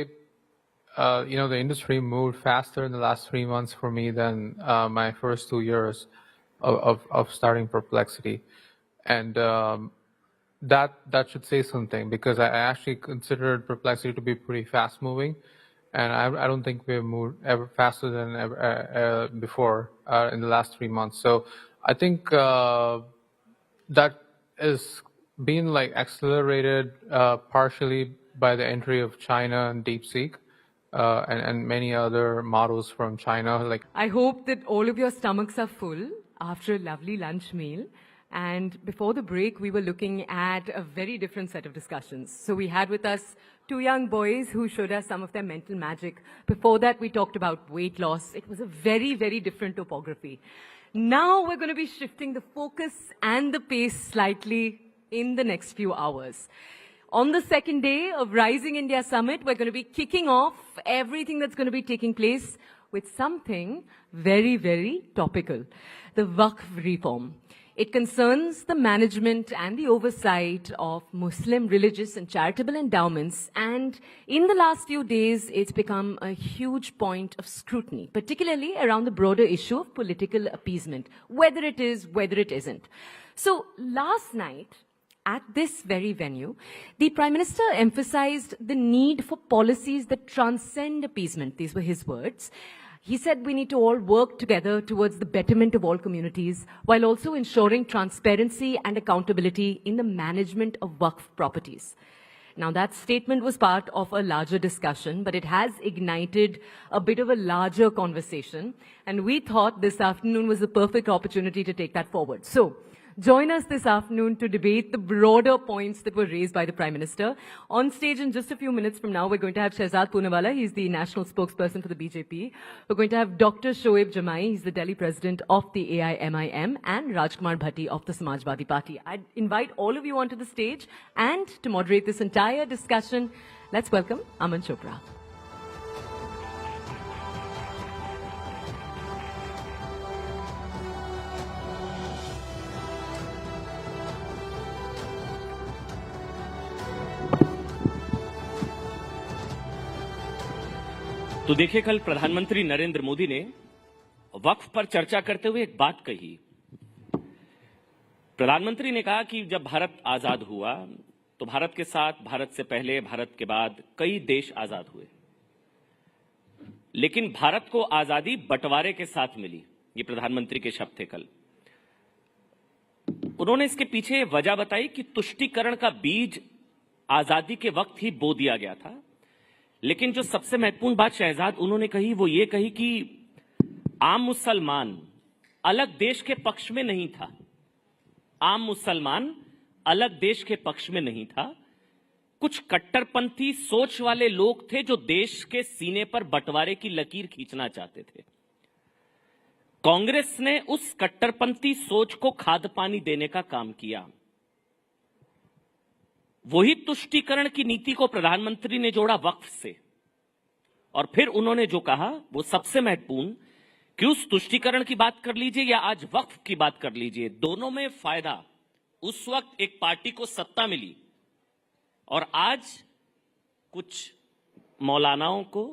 the industry moved faster in the last 3 months for me than my first 2 years of starting Perplexity. And that should say something, because I actually considered Perplexity to be pretty fast moving. And I don't think we've moved ever faster than ever before in the last 3 months. So I think that is being like accelerated partially by the entry of China and DeepSeek and many other models from China. Like, I hope that all of your stomachs are full after a lovely lunch meal. And before the break, we were looking at a very different set of discussions. So we had with us 2 young boys who showed us some of their mental magic. Before that, we talked about weight loss. It was a very, very different topography. Now we're going to be shifting the focus and the pace slightly in the next few hours. On the second day of Rising India Summit, we're going to be kicking off everything that's going to be taking place with something very, very topical, the Waqf reform. It concerns the management and the oversight of Muslim religious and charitable endowments, and in the last few days, it's become a huge point of scrutiny, particularly around the broader issue of political appeasement, whether it is, whether it isn't. So last night, at this very venue, the Prime Minister emphasized the need for policies that transcend appeasement. These were his words. He said we need to all work together towards the betterment of all communities, while also ensuring transparency and accountability in the management of Waqf properties. Now, that statement was part of a larger discussion, but it has ignited a bit of a larger conversation, and we thought this afternoon was the perfect opportunity to take that forward. So, join us this afternoon to debate the broader points that were raised by the Prime Minister. On stage in just a few minutes from now, we're going to have Shehzad Poonawala. He's the national spokesperson for the BJP. We're going to have Dr. Shoaib Jamai. He's the Delhi president of the AIMIM, and Rajkumar Bhatti of the Samajwadi Party. I'd invite all of you onto the stage, and to moderate this entire discussion, let's welcome Aman Chopra. तो देखिए, कल प्रधानमंत्री नरेंद्र मोदी ने वक्फ पर चर्चा करते हुए एक बात कही। प्रधानमंत्री ने कहा कि जब भारत आजाद हुआ तो भारत के साथ, भारत से पहले, भारत के बाद कई देश आजाद हुए, लेकिन भारत को आजादी बंटवारे के साथ मिली। ये प्रधानमंत्री के शब्द थे कल। उन्होंने इसके पीछे वजह बताई कि तुष्टीकरण का बीज आजादी के वक्त ही बो दिया गया था। लेकिन जो सबसे महत्वपूर्ण बात शहजाद उन्होंने कही, वो ये कही कि आम मुसलमान अलग देश के पक्ष में नहीं था। आम मुसलमान अलग देश के पक्ष में नहीं था। कुछ कट्टरपंथी सोच वाले लोग थे जो देश के सीने पर बंटवारे की लकीर खींचना चाहते थे। कांग्रेस ने उस कट्टरपंथी सोच को खाद पानी देने का काम किया। वही तुष्टीकरण की नीति को प्रधानमंत्री ने जोड़ा वक्फ से। और फिर उन्होंने जो कहा वो सबसे महत्वपूर्ण कि उस तुष्टीकरण की बात कर लीजिए या आज वक्फ की बात कर लीजिए, दोनों में फायदा उस वक्त एक पार्टी को सत्ता मिली और आज कुछ मौलानाओं को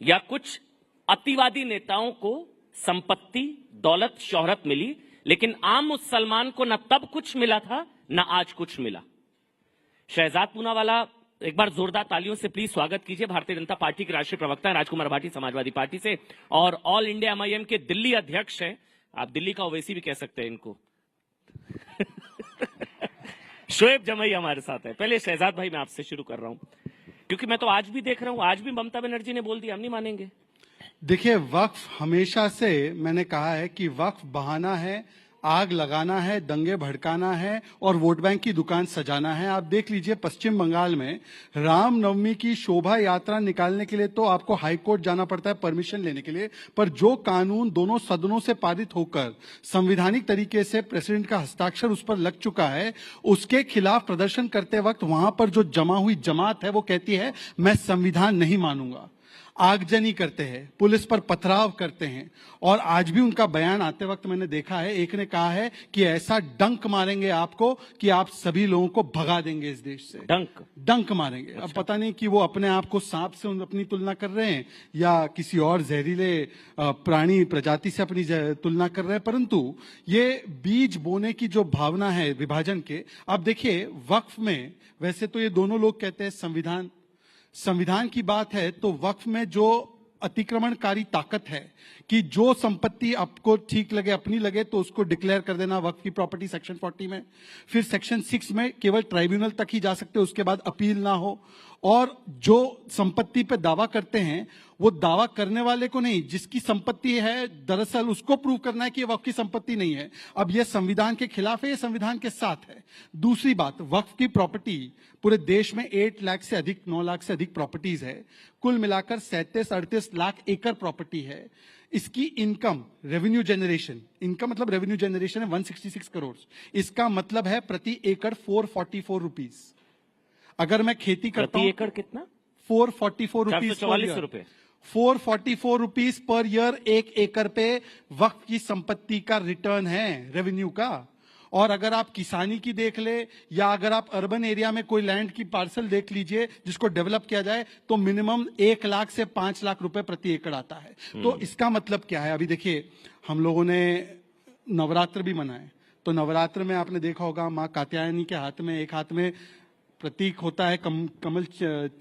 या कुछ अतिवादी नेताओं को संपत्ति, दौलत, शोहरत मिली, लेकिन आम मुसलमान को न तब कुछ मिला था न आज कुछ मिला। शहजाद पूनावाला, एक बार जोरदार तालियों से प्लीज स्वागत कीजिए। भारतीय जनता पार्टी के राष्ट्रीय प्रवक्ता हैं, राजकुमार भाटी समाजवादी पार्टी से, और ऑल इंडिया एमआईएम के दिल्ली अध्यक्ष हैं। आप दिल्ली का ओवैसी भी कह सकते हैं इनको। शोएब जमई हमारे साथ है। पहले शहजाद भाई, मैं आपसे शुरू कर रहा हूं, क्योंकि मैं तो आज भी देख रहा हूं, आज भी ममता बनर्जी ने बोल दिया हम नहीं मानेंगे। देखिए, वक्फ हमेशा से मैंने कहा है कि वक्फ बहाना है, आग लगाना है, दंगे भड़काना है और वोट बैंक की दुकान सजाना है। आप देख लीजिए, पश्चिम बंगाल में रामनवमी की शोभा यात्रा निकालने के लिए तो आपको हाई कोर्ट जाना पड़ता है परमिशन लेने के लिए, पर जो कानून दोनों सदनों से पारित होकर संवैधानिक तरीके से प्रेसिडेंट का हस्ताक्षर उस पर लग चुका है, उसके खिलाफ प्रदर्शन करते वक्त वहां पर जो जमा हुई जमात है वो कहती है मैं संविधान नहीं मानूंगा। आगजनी करते हैं, पुलिस पर पथराव करते हैं, और आज भी उनका बयान आते वक्त मैंने देखा है, एक ने कहा है कि ऐसा डंक मारेंगे आपको कि आप सभी लोगों को भगा देंगे इस देश से। डंक मारेंगे। अच्छा। अब पता नहीं कि वो अपने आप को सांप से अपनी तुलना कर रहे हैं या किसी और जहरीले प्राणी प्रजाति से अपनी तुलना कर रहे हैं, परंतु ये बीज बोने की जो भावना है विभाजन के। अब देखिए, वक्फ में वैसे तो ये दोनों लोग कहते हैं संविधान की बात है, तो वक्फ में जो अतिक्रमणकारी ताकत है कि जो संपत्ति आपको ठीक लगे, अपनी लगे, तो उसको डिक्लेयर कर देना वक्फ की प्रॉपर्टी सेक्शन 40 में। फिर सेक्शन 6 में केवल ट्राइब्यूनल तक ही जा सकते, उसके बाद अपील ना हो। और जो संपत्ति पे दावा करते हैं वो दावा करने वाले को नहीं, जिसकी संपत्ति है दरअसल उसको प्रूव करना है कि ये वक्फ की संपत्ति नहीं है। अब ये संविधान के खिलाफ है, ये संविधान के साथ है। दूसरी बात, वक्फ की प्रॉपर्टी पूरे देश में 8 लाख से अधिक, 9 लाख से अधिक प्रॉपर्टीज है। कुल मिलाकर 37-38 लाख एकड़ प्रॉपर्टी है। इसकी इनकम, रेवेन्यू जनरेशन, इनकम मतलब रेवेन्यू जनरेशन है 166 करोड़। इसका मतलब है प्रति एकड़ 444 रुपीज। अगर मैं खेती करता हूं, एकड़ कितना? 444 रुपीज, 444 रुपए, 444 रुपीज पर ईयर एक एकड़ पे वक्फ की संपत्ति का रिटर्न है, रेवेन्यू का। और अगर आप किसानी की देख ले या अगर आप अर्बन एरिया में कोई लैंड की पार्सल देख लीजिए जिसको डेवलप किया जाए, तो मिनिमम 1 लाख से 5 लाख रुपए प्रति एकड़ आता है। तो इसका मतलब क्या है? अभी देखिए, हम लोगों ने नवरात्र भी मनाए, तो नवरात्र में आपने देखा होगा मां कात्यायनी के हाथ में, एक हाथ में प्रतीक होता है, कमल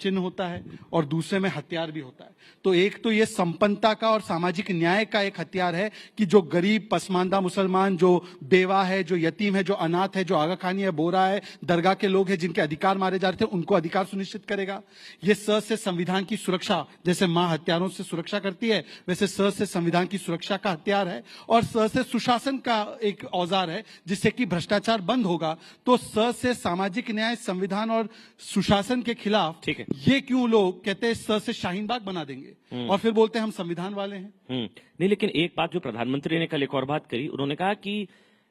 चिन्ह होता है, और दूसरे में हथियार भी होता है। तो एक तो ये संपन्नता का और सामाजिक न्याय का एक हथियार है कि जो गरीब, पसमानदा मुसलमान, जो बेवा है, जो यतीम है, जो अनाथ है, जो आगा खानी है, बोरा है, दरगाह के लोग हैं जिनके अधिकार मारे जा रहे थे, उनको अधिकार सुनिश्चित करेगा। ये स से संविधान की सुरक्षा, जैसे मां हत्यारों से सुरक्षा करती है, वैसे स से संविधान की सुरक्षा का हथियार है, और स से सुशासन का एक औजार है जिससे कि भ्रष्टाचार बंद होगा। तो स से सामाजिक न्याय, संविधान और सुशासन के खिलाफ। ठीक है, ये क्यों लोग कहते हैं स से शाहीन बाग बना देंगे और फिर बोलते हैं हम संविधान वाले हैं। नहीं, लेकिन एक बात जो प्रधानमंत्री ने कल एक और बात करी, उन्होंने कहा कि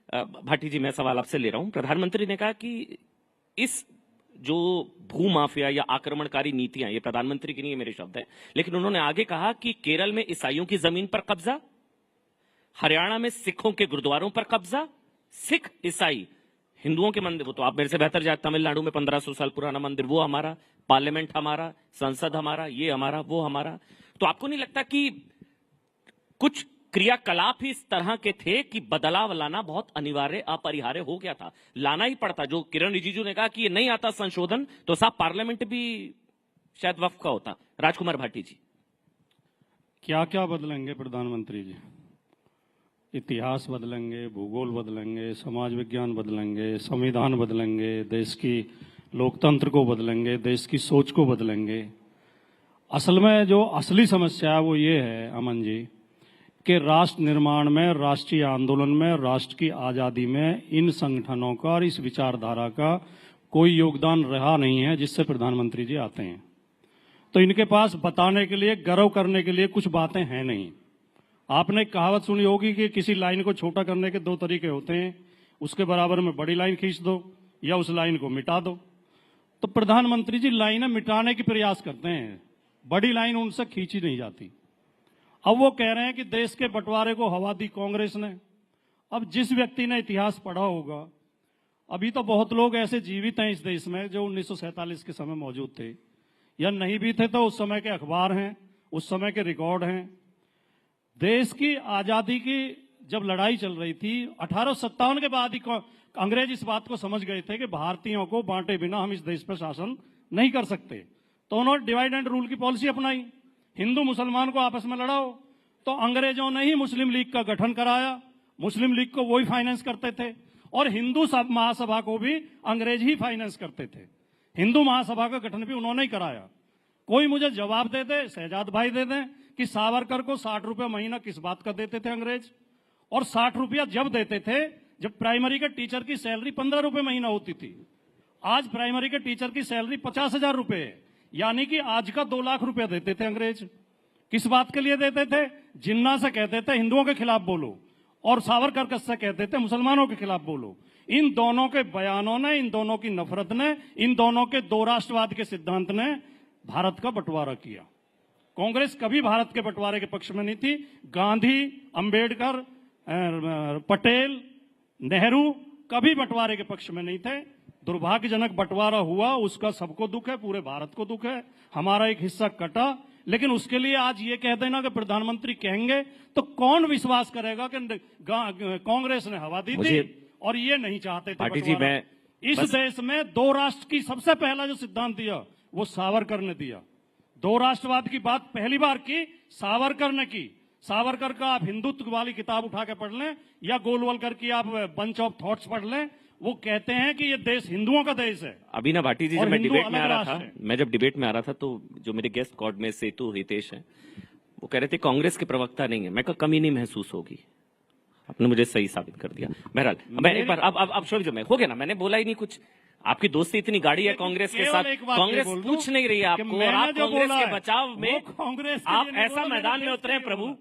भाटी जी, मैं सवाल आपसे ले रहा हूं। प्रधानमंत्री ने कहा कि इस जो भू माफिया या आक्रमणकारी नीतियां, ये प्रधानमंत्री की नहीं है, मेरे शब्द है, लेकिन उन्होंने आगे कहा कि केरल में ईसाइयों की जमीन पर कब्जा, हरियाणा में सिखों के गुरुद्वारों पर कब्जा, सिख ईसाई हिंदुओं के मंदिर, वो तो आप मेरे से बेहतर जानते, तमिलनाडु में 1500 साल पुराना मंदिर, वो हमारा, पार्लियामेंट हमारा, संसद हमारा, ये हमारा, वो हमारा। तो आपको नहीं लगता कि कुछ क्रियाकलाप ही इस तरह के थे कि बदलाव लाना बहुत अनिवार्य, अपरिहार्य हो गया था, लाना ही पड़ता? जो किरण रिजिजू ने कहा कि ये नहीं आता संशोधन, तो साहब पार्लियामेंट भी शायद वक्फ का होता। राजकुमार भाटी जी, क्या क्या बदलेंगे प्रधानमंत्री जी? इतिहास बदलेंगे, भूगोल बदलेंगे, समाज विज्ञान बदलेंगे, संविधान बदलेंगे, देश की लोकतंत्र को बदलेंगे, देश की सोच को बदलेंगे। असल में जो असली समस्या है वो ये है अमन जी कि राष्ट्र निर्माण में, राष्ट्रीय आंदोलन में, राष्ट्र की आज़ादी में इन संगठनों का और इस विचारधारा का कोई योगदान रहा नहीं है जिससे प्रधानमंत्री जी आते हैं। तो इनके पास बताने के लिए, गर्व करने के लिए कुछ बातें हैं नहीं। आपने कहावत सुनी होगी कि किसी लाइन को छोटा करने के 2 तरीके होते हैं, उसके बराबर में बड़ी लाइन खींच दो या उस लाइन को मिटा दो। तो प्रधानमंत्री जी लाइनें मिटाने की प्रयास करते हैं, बड़ी लाइन उनसे खींची नहीं जाती। अब वो कह रहे हैं कि देश के बंटवारे को हवा दी कांग्रेस ने। अब जिस व्यक्ति ने इतिहास पढ़ा होगा, अभी तो बहुत लोग ऐसे जीवित हैं इस देश में जो 1947 के समय मौजूद थे, या नहीं भी थे तो उस समय के अखबार हैं, उस समय के रिकॉर्ड हैं। देश की आजादी की जब लड़ाई चल रही थी 1857 के बाद ही अंग्रेज इस बात को समझ गए थे कि भारतीयों को बांटे बिना हम इस देश पर शासन नहीं कर सकते, तो उन्होंने डिवाइड एंड रूल की पॉलिसी अपनाई। हिंदू मुसलमान को आपस में लड़ाओ, तो अंग्रेजों ने ही मुस्लिम लीग का गठन कराया। मुस्लिम लीग को वही फाइनेंस करते थे और हिंदू महासभा को भी अंग्रेज ही फाइनेंस करते थे। हिंदू महासभा का गठन भी उन्होंने ही कराया। कोई मुझे जवाब दे दे, शहजाद भाई दे दें कि सावरकर को 60 रुपये महीना किस बात का देते थे अंग्रेज, और 60 रुपया जब देते थे जब प्राइमरी के टीचर की सैलरी 15 रुपये महीना होती थी। आज प्राइमरी के टीचर की सैलरी 50,000 रुपये है, यानी कि आज का 2 लाख रुपया देते थे अंग्रेज। किस बात के लिए देते थे? जिन्ना से कहते थे हिंदुओं के खिलाफ बोलो, और सावरकर से कहते थे मुसलमानों के खिलाफ बोलो। इन दोनों के बयानों ने, इन दोनों की नफरत ने, इन दोनों के दो राष्ट्रवाद के सिद्धांत ने भारत का बंटवारा किया। कांग्रेस कभी भारत के बंटवारे के पक्ष में नहीं थी। गांधी, अंबेडकर, पटेल, नेहरू कभी बंटवारे के पक्ष में नहीं थे। दुर्भाग्यजनक बंटवारा हुआ, उसका सबको दुख है, पूरे भारत को दुख है। हमारा एक हिस्सा कटा, लेकिन उसके लिए आज ये कह देना कि प्रधानमंत्री कहेंगे तो कौन विश्वास करेगा कि कांग्रेस ने हवा दी थी और ये नहीं चाहते थे बंटवारा। इस देश में 2 राष्ट्र की सबसे पहला जो सिद्धांत दिया वो सावरकर ने दिया। 2 राष्ट्रवाद की बात पहली बार की सावरकर ने की। सावरकर का आप हिंदुत्व वाली किताब उठा के पढ़ लें या गोलवलकर की आप बंच ऑफ थॉट्स पढ़ लें, वो कहते हैं कि ये देश हिंदुओं का देश है। अभी ना भाटी जी, जब मैं डिबेट में आ रहा था, तो जो मेरे गेस्ट कॉर्ड में सेतु हितेश हैं, वो कह रहे थे कांग्रेस के प्रवक्ता नहीं है। मैं कहा कमी नहीं महसूस होगी, आपने मुझे सही साबित कर दिया। बहरहाल मैं एक बार अब शोर जो मैं हो गया ना, मैंने बोला ही नहीं कुछ। आपकी दोस्ती इतनी गाढ़ी है कांग्रेस के साथ, कांग्रेस पूछ नहीं रही है आपको, और आप कांग्रेस के बचाव में आप ऐसा मैदान में उतरे हैं प्रभु,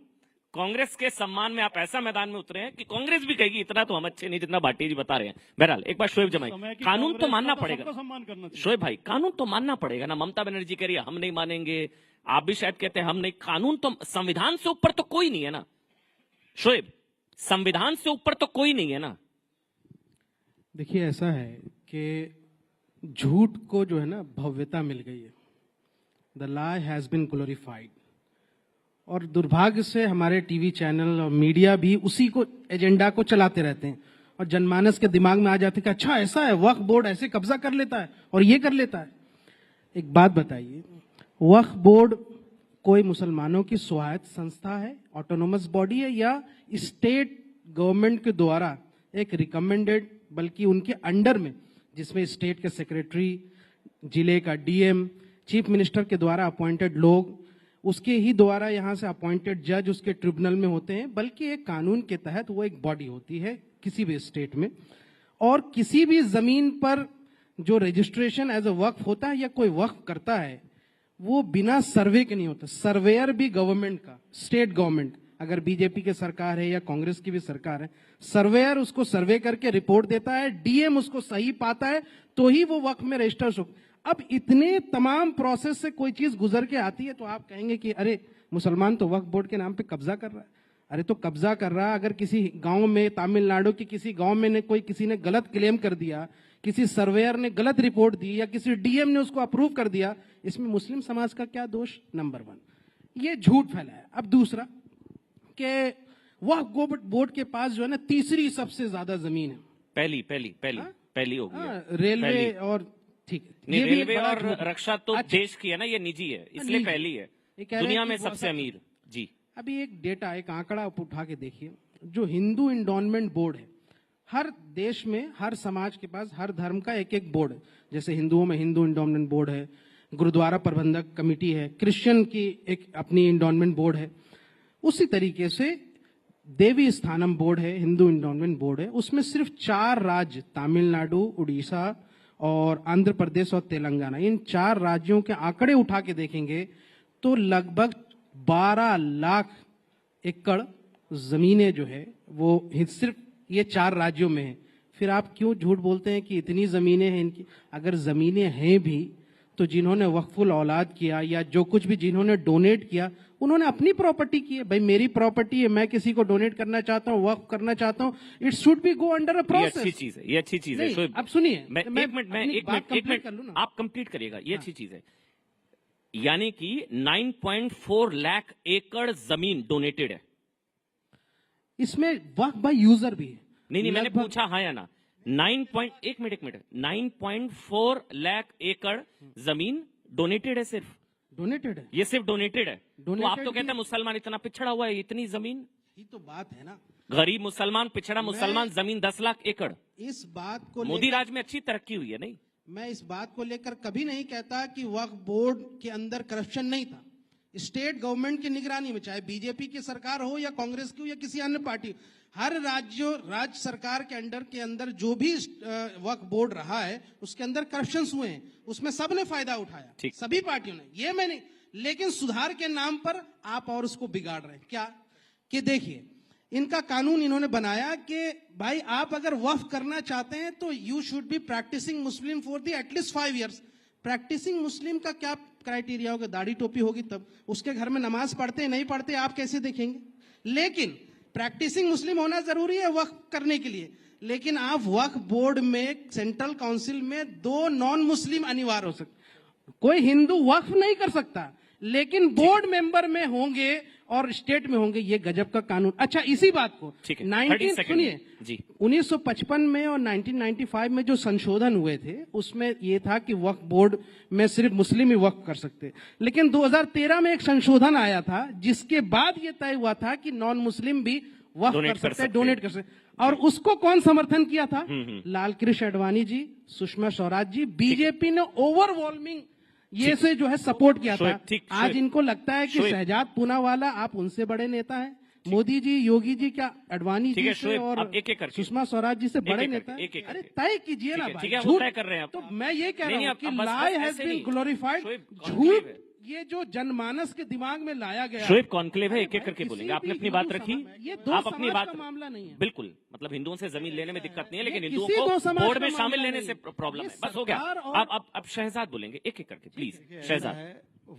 कांग्रेस के सम्मान में आप ऐसा मैदान में उतरे हैं कि कांग्रेस भी कहेगी इतना तो हम अच्छे नहीं जितना भाटी जी बता रहे हैं। बहरहाल एक बार शोएब जमाई, कानून तो मानना पड़ेगा शोएब भाई, कानून तो मानना पड़ेगा ना। ममता बनर्जी कह रही है हम नहीं मानेंगे, आप भी शायद कहते हैं हम नहीं। कानून तो संविधान से ऊपर तो कोई नहीं है ना शोएब, संविधान से ऊपर तो कोई नहीं है ना। देखिए ऐसा है कि झूठ को जो है ना भव्यता मिल गई है। The lie has been glorified, और दुर्भाग्य से हमारे टीवी चैनल और मीडिया भी उसी को एजेंडा को चलाते रहते हैं, और जनमानस के दिमाग में आ जाते हैं कि अच्छा ऐसा है, वक्फ बोर्ड ऐसे कब्जा कर लेता है और ये कर लेता है। एक बात बताइए, वक्फ बोर्ड कोई मुसलमानों की स्वायत्त संस्था है, ऑटोनोमस बॉडी है, या स्टेट गवर्नमेंट के द्वारा एक रिकमेंडेड, बल्कि उनके अंडर में, जिसमें स्टेट के सेक्रेटरी, जिले का डीएम, चीफ मिनिस्टर के द्वारा अपॉइंटेड लोग, उसके ही द्वारा यहाँ से अपॉइंटेड जज उसके ट्रिब्यूनल में होते हैं, बल्कि एक कानून के तहत वो एक बॉडी होती है किसी भी स्टेट में। और किसी भी जमीन पर जो रजिस्ट्रेशन एज अ वक्फ होता है या कोई वक्फ करता है, वो बिना सर्वे के नहीं होता। सर्वेयर भी गवर्नमेंट का, स्टेट गवर्नमेंट, अगर बीजेपी की सरकार है या कांग्रेस की भी सरकार है, सर्वेयर उसको सर्वे करके रिपोर्ट देता है, डीएम उसको सही पाता है, तो ही वो वक्फ में रजिस्टर हो। अब इतने तमाम प्रोसेस से कोई चीज गुजर के आती है तो आप कहेंगे कि अरे मुसलमान तो वक्फ बोर्ड के नाम पे कब्जा कर रहा है। अरे तो कब्जा कर रहा है, अगर किसी गांव में, तमिलनाडु के किसी गांव में किसी ने गलत क्लेम कर दिया, किसी सर्वेयर ने गलत रिपोर्ट दी, या किसी डीएम ने उसको अप्रूव कर दिया, इसमें मुस्लिम समाज का क्या दोष? नंबर 1 ये झूठ फैलाया। अब दूसरा कि वक्फ बोर्ड के पास जो है ना तीसरी सबसे ज्यादा जमीन है। पहली हो गई रेलवे, और ठीक है, ये रेलवे और रक्षा तो देश की है ना, ये निजी है, इसलिए पहली है दुनिया में सबसे अमीर जी। अभी एक डेटा, एक आंकड़ा उठा के देखिए, जो हिंदू इंडोनमेंट बोर्ड है, हर देश में, हर समाज के पास, हर धर्म का एक एक बोर्ड है। जैसे हिंदुओं में हिंदू इंडोनमेंट बोर्ड है, गुरुद्वारा प्रबंधक कमेटी है, क्रिश्चियन की एक अपनी इंडोनमेंट बोर्ड है, उसी तरीके से देवी स्थानम बोर्ड है, हिंदू इंडोनमेंट बोर्ड है। उसमें सिर्फ 4 राज्य, तमिलनाडु, उड़ीसा और आंध्र प्रदेश और तेलंगाना, इन 4 राज्यों के आंकड़े उठा के देखेंगे तो लगभग 12 लाख एकड़ जमीनें जो है वो सिर्फ ये 4 राज्यों में है। फिर आप क्यों झूठ बोलते हैं कि इतनी जमीनें हैं इनकी? अगर जमीनें हैं भी तो जिन्होंने वक्फुल औलाद किया या जो कुछ भी जिन्होंने डोनेट किया उन्होंने अपनी प्रॉपर्टी की है। भाई मेरी प्रॉपर्टी है, मैं किसी को डोनेट करना चाहता हूँ, वक्फ करना चाहता हूँ, it should be go under a process. ये अच्छी चीज है, ये अच्छी चीज है। अब सुनिए, एक मिनट आप कंप्लीट करिएगा। ये अच्छी चीज है, यानी कि 9.4 लाख एकड़ जमीन डोनेटेड है। इसमें वक्फ बाय यूजर भी है। नहीं, मैंने पूछा हाँ या ना। 9.4 लाख एकड़ जमीन डोनेटेड है, सिर्फ डोनेटेड है, ये सिर्फ डोनेटेड है। तो आप तो कहते हैं मुसलमान इतना पिछड़ा हुआ है, इतनी जमीन। ये तो बात है ना, गरीब मुसलमान, पिछड़ा मुसलमान, जमीन 10 लाख एकड़। इस बात को मोदी राज में अच्छी तरक्की हुई है। नहीं, मैं इस बात को लेकर कभी नहीं कहता कि वक्फ बोर्ड के अंदर करप्शन नहीं था। स्टेट गवर्नमेंट की निगरानी में, चाहे बीजेपी की सरकार हो या कांग्रेस की हो या किसी अन्य पार्टी, हर राज्य सरकार के अंदर जो भी वक्फ बोर्ड रहा है उसके अंदर करप्शन हुए हैं, उसमें सबने फायदा उठाया, सभी पार्टियों ने। ये मैंने, लेकिन सुधार के नाम पर आप और उसको बिगाड़ रहे हैं। क्या कि देखिए, इनका कानून इन्होंने बनाया कि भाई आप अगर वक्फ करना चाहते हैं तो you should be practising Muslim for the at least 5 years। Practising Muslim का क्या क्राइटेरिया होगा? दाढ़ी टोपी होगी तब। उसके घर में नमाज पढ़ते हैं नहीं पढ़ते आप कैसे देखेंगे? लेकिन प्रैक्टिसिंग मुस्लिम होना जरूरी है वक्फ करने के लिए। लेकिन आप वक्फ बोर्ड में, सेंट्रल काउंसिल में 2 नॉन मुस्लिम अनिवार्य हो सकते। कोई हिंदू वक्फ नहीं कर सकता, लेकिन बोर्ड मेंबर में होंगे और स्टेट में होंगे। ये गजब का कानून। अच्छा, इसी बात को 1955 में और 1995 में जो संशोधन हुए थे उसमें ये था कि वक्फ बोर्ड में सिर्फ मुस्लिम ही वक्फ कर सकते। लेकिन 2013 में एक संशोधन आया था जिसके बाद ये तय हुआ था कि नॉन मुस्लिम भी वक्फ कर सकते हैं, डोनेट कर सकते। और उसको कौन समर्थन किया था? लाल कृष्ण आडवाणी जी, सुषमा स्वराज जी। बीजेपी ने ओवरवेलमिंग ये से जो है सपोर्ट किया था। आज इनको लगता है कि शहजाद पूनावाला आप उनसे बड़े नेता हैं, मोदी जी, योगी जी, क्या आडवाणी जी से और सुषमा स्वराज जी से बड़े नेता हैं? अरे तय कीजिए ना भाई, झूठ कर रहे हैं। तो मैं ये कह रहा हूँ कि लाई हैज बीन ग्लोरिफाइड। झूठ ये जो जनमानस के दिमाग में लाया गया। शोएब कॉन्क्लेव है, एक एक करके बोलेंगे। आपने अपनी बात रखी, आप अपनी बात का मामला नहीं है। बिल्कुल, मतलब हिंदुओं से जमीन लेने में दिक्कत नहीं है, लेकिन हिंदुओं को बोर्ड में शामिल लेने से प्रॉब्लम है। बस हो गया। अब शहजाद बोलेंगे, एक एक करके प्लीज। शहजाद,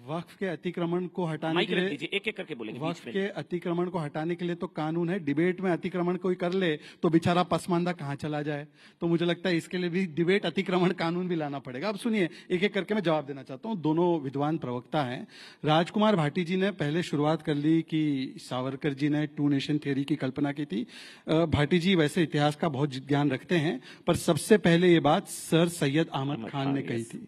वक्फ के अतिक्रमण को हटाने के लिए, एक एक करके बोलेंगे। वक्फ के अतिक्रमण को हटाने के लिए तो कानून है। डिबेट में अतिक्रमण कोई कर ले तो बेचारा पसमानदा कहाँ चला जाए। तो मुझे लगता है इसके लिए भी डिबेट अतिक्रमण कानून भी लाना पड़ेगा। अब सुनिए, एक एक करके मैं जवाब देना चाहता हूँ। दोनों विद्वान प्रवक्ता हैं। राजकुमार भाटी जी ने पहले शुरुआत कर ली कि सावरकर जी ने 2 नेशन थ्योरी की कल्पना की थी। भाटी जी वैसे इतिहास का बहुत ज्ञान रखते हैं, पर सबसे पहले ये बात सर सैयद अहमद खान ने कही थी।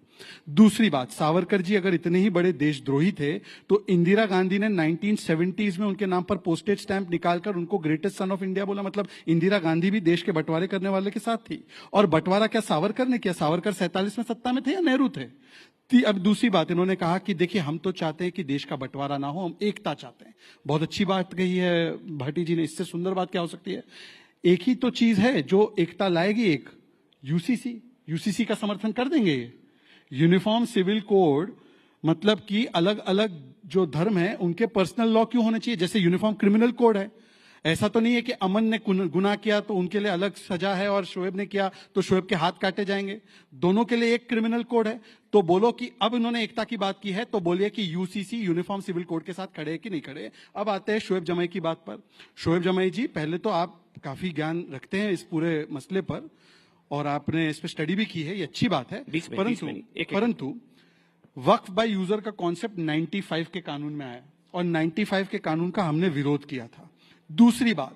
दूसरी बात, सावरकर जी अगर इतने ही बड़े देशद्रोही थे तो इंदिरा गांधी ने 1970s में उनके नाम पर पोस्टेज स्टैंप निकालकर उनको ग्रेटेस्ट सन ऑफ इंडिया बोला। मतलब इंदिरा गांधी भी देश के बंटवारे करने वाले के साथ थी। और बंटवारा क्या सावरकर ने किया? सावरकर 47 में सत्ता में थे या नेहरू थे? अब दूसरी बात, इन्होंने कहा कि देखिए हम तो चाहते हैं कि देश का बंटवारा ना हो, हम एकता चाहते हैं। बहुत अच्छी बात कही है भाटी जी ने। इससे सुंदर बात क्या हो सकती है? एक ही तो चीज है जो एकता लाएगी, एक यूसीसी का समर्थन कर देंगे। यूनिफॉर्म सिविल कोड, मतलब कि अलग अलग जो धर्म है उनके पर्सनल लॉ क्यों होने चाहिए? जैसे यूनिफॉर्म क्रिमिनल कोड है। ऐसा तो नहीं है कि अमन ने गुनाह किया तो उनके लिए अलग सजा है और शोएब ने किया तो शोएब के हाथ काटे जाएंगे। दोनों के लिए एक क्रिमिनल कोड है। तो बोलो कि अब इन्होंने एकता की बात की है तो बोलिए कि यूसीसी यूनिफॉर्म सिविल कोड के साथ खड़े है कि नहीं खड़े। अब आते हैं शोएब जमाई की बात पर। शोएब जमाई जी, पहले तो आप काफी ज्ञान रखते हैं इस पूरे मसले पर और आपने इस पर स्टडी भी की है, ये अच्छी बात है। परंतु वक्फ बाय यूजर का कॉन्सेप्ट 95 के कानून में आया और 95 के कानून का हमने विरोध किया था। दूसरी बात,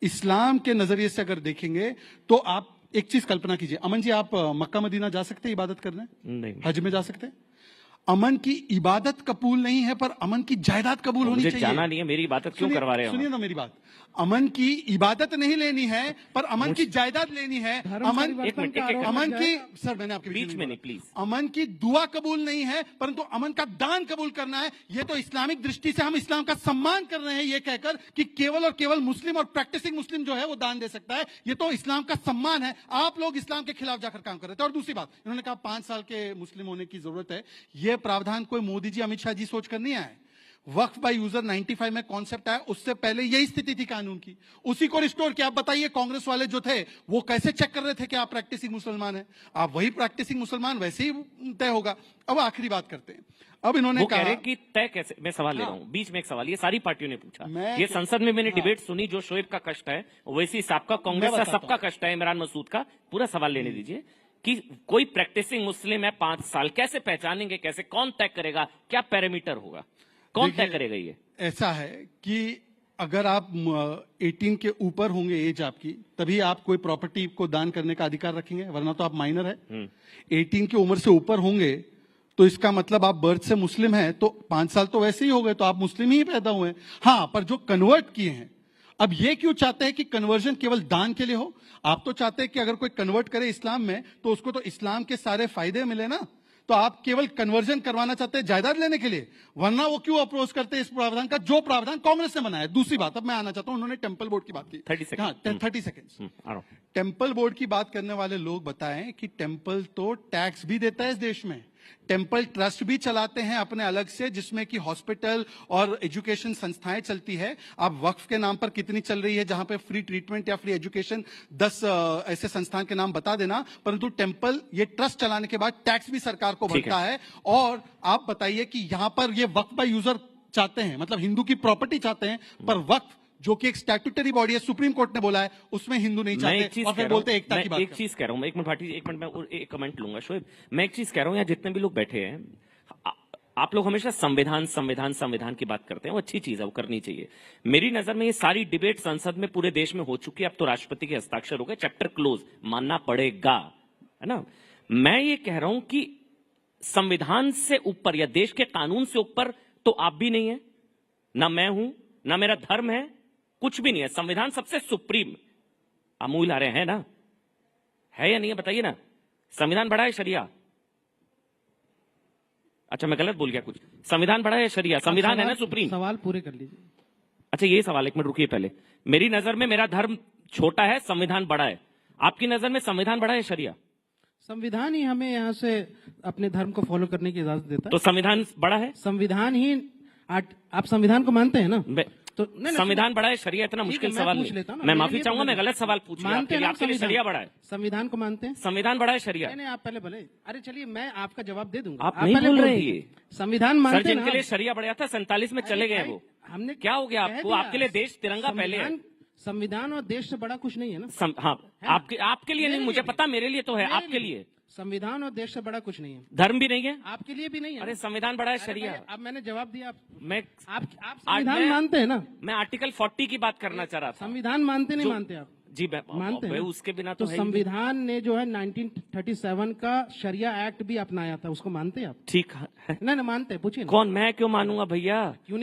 इस्लाम के नजरिए से अगर देखेंगे तो आप एक चीज कल्पना कीजिए। अमन जी, आप मक्का मदीना जा सकते हैं इबादत करने? नहीं। हज में जा सकते हैं? अमन की इबादत कबूल नहीं है पर अमन की जायदाद कबूल होनी चाहिए। जाना नहीं है, मेरी इबादत क्यों करवा रहे हो? सुनिए ना मेरी बात। अमन की इबादत नहीं लेनी है पर अमन की जायदाद लेनी है। अमन की, सर मैंने आपके बीच में नहीं प्लीज। अमन की दुआ कबूल नहीं है परंतु अमन का दान कबूल करना है। ये तो इस्लामिक दृष्टि से हम इस्लाम का सम्मान कर रहे हैं ये कहकर कि केवल और केवल मुस्लिम और प्रैक्टिसिंग मुस्लिम जो है वो दान दे सकता है। ये तो इस्लाम का सम्मान है। आप लोग इस्लाम के खिलाफ जाकर काम कर रहे थे। और दूसरी बात, इन्होंने कहा 5 साल के मुस्लिम होने की जरूरत है। यह प्रावधान कोई मोदी जी, अमित शाह जी सोचकर नहीं आए। वक्फ बाय यूजर 95 में कॉन्सेप्ट आया, उससे पहले यही स्थिति थी कानून की, उसी को रिस्टोर किया। आप बताइए कांग्रेस वाले जो थे वो कैसे चेक कर रहे थे कि आप प्रैक्टिसिंग मुसलमान हैं? आप वही प्रैक्टिसिंग मुसलमान, वैसे ही तय होगा। अब आखिरी बात करते हैं। अब इन्होंने कह रहे कि तय कैसे, मैं सवाल ले रहा हूं, बीच में एक सवाल, ये सारी पार्टियों ने पूछा, ये संसद में मैंने डिबेट सुनी, जो शोएब का कष्ट है वैसी सबका कांग्रेस का सबका कष्ट है, इमरान मसूद का, पूरा सवाल लेने दीजिए कि कोई प्रैक्टिसिंग मुस्लिम है 5 साल, कैसे पहचानेंगे, कैसे, कौन तय करेगा, क्या पैरामीटर होगा, कौन तय करेगा? ये ऐसा है कि अगर आप 18 के ऊपर होंगे एज आपकी, तभी आप कोई प्रॉपर्टी को दान करने का अधिकार रखेंगे, वरना तो आप माइनर है। 18 की उम्र से ऊपर होंगे तो इसका मतलब आप बर्थ से मुस्लिम हैं, तो 5 साल तो वैसे ही हो गए, तो आप मुस्लिम ही पैदा हुए हैं। हाँ, पर जो कन्वर्ट किए हैं, अब ये क्यों चाहते हैं कि कन्वर्जन केवल दान के लिए हो? आप तो चाहते हैं कि अगर कोई कन्वर्ट करे इस्लाम में तो उसको तो इस्लाम के सारे फायदे मिले ना, तो आप केवल कन्वर्जन करवाना चाहते हैं जायदाद लेने के लिए, वरना वो क्यों अप्रोच करते हैं इस प्रावधान का जो प्रावधान कांग्रेस ने बनाया? दूसरी बात, अब मैं आना चाहता हूं, उन्होंने टेम्पल बोर्ड की बात की, 30 सेकेंड। टेम्पल बोर्ड की बात करने वाले लोग बताएं कि टेम्पल तो टैक्स भी देता है इस देश में, टेम्पल ट्रस्ट भी चलाते हैं अपने अलग से, जिसमें कि हॉस्पिटल और एजुकेशन संस्थाएं चलती है। आप वक्फ के नाम पर कितनी चल रही है जहां पे फ्री ट्रीटमेंट या फ्री एजुकेशन, 10 ऐसे संस्थान के नाम बता देना, परंतु टेम्पल ये ट्रस्ट चलाने के बाद टैक्स भी सरकार को भरता है। और आप बताइए कि यहां पर ये वक्फ बाय यूजर चाहते हैं, मतलब हिंदू की प्रॉपर्टी चाहते हैं, पर वक्फ जो कि एक स्टैट्यूटरी बॉडी है, सुप्रीम कोर्ट ने बोला है, उसमें हिंदू नहीं चाहते, और फिर बोलते एकता की बात। एक चीज कह रहा हूं मैं, एक मिनट में एक कमेंट लूंगा शोएब, मैं एक चीज कह रहा हूं, यहाँ जितने भी लोग बैठे हैं, आप लोग हमेशा संविधान की बात करते हैं, वो अच्छी चीज है, वो करनी चाहिए। मेरी नजर में ये सारी डिबेट संसद में पूरे देश में हो चुकी है, अब तो राष्ट्रपति के हस्ताक्षर हो गए, चैप्टर क्लोज, मानना पड़ेगा, है ना। मैं ये कह रहा हूं कि संविधान से ऊपर या देश के कानून से ऊपर तो आप भी नहीं है, ना मैं हूं, ना मेरा धर्म है, कुछ भी नहीं है, संविधान सबसे सुप्रीम। अमूल आ रहे हैं ना, है या नहीं है बताइए ना? संविधान बड़ा है शरिया? अच्छा मैं गलत बोल गया कुछ, संविधान बड़ा है शरिया? संविधान है ना सुप्रीम? सवाल पूरे कर लीजिए। अच्छा ये सवाल, एक मिनट रुकिए पहले। मेरी नजर में मेरा धर्म छोटा है, संविधान बड़ा है, आपकी नजर में संविधान बड़ा है शरिया? संविधान ही हमें यहाँ से अपने धर्म को फॉलो करने की इजाजत देता है। तो संविधान बड़ा है? संविधान ही, आप संविधान को मानते हैं ना? तो संविधान बड़ा है शरिया? इतना मुश्किल सवाल नहीं, मैं माफी चाहूंगा, मैं गलत सवाल पूछ रहा हूं, आपके लिए शरिया बड़ा है? संविधान को मानते हैं, संविधान बड़ा है शरिया? नहीं आप पहले भले, अरे चलिए मैं आपका जवाब दे दूंगा, आप नहीं बोल रहे हैं। संविधान मानते हैं, जिनके लिए शरिया बढ़िया था 47 में चले गए, वो हमने क्या हो गया आपको? आपके लिए देश तिरंगा पहले है। संविधान और देश से बड़ा कुछ नहीं है ना? हाँ, आपके लिए नहीं, मुझे पता, मेरे लिए तो है, आपके लिए संविधान और देश से बड़ा कुछ नहीं है। धर्म भी नहीं है? आपके लिए भी नहीं है। अरे संविधान बड़ा है शरिया? अब मैंने जवाब दिया, आप संविधान मानते हैं ना? मैं आर्टिकल 40 की बात करना चाह रहा था। संविधान मानते नहीं मानते आप? जी मानते हैं, उसके बिना तो संविधान ने जो है 1937 का शरिया एक्ट भी अपनाया था, उसको मानते हैं आप? ठीक है, नहीं मानते, पूछिए। कौन? मैं क्यों मानूंगा भैया?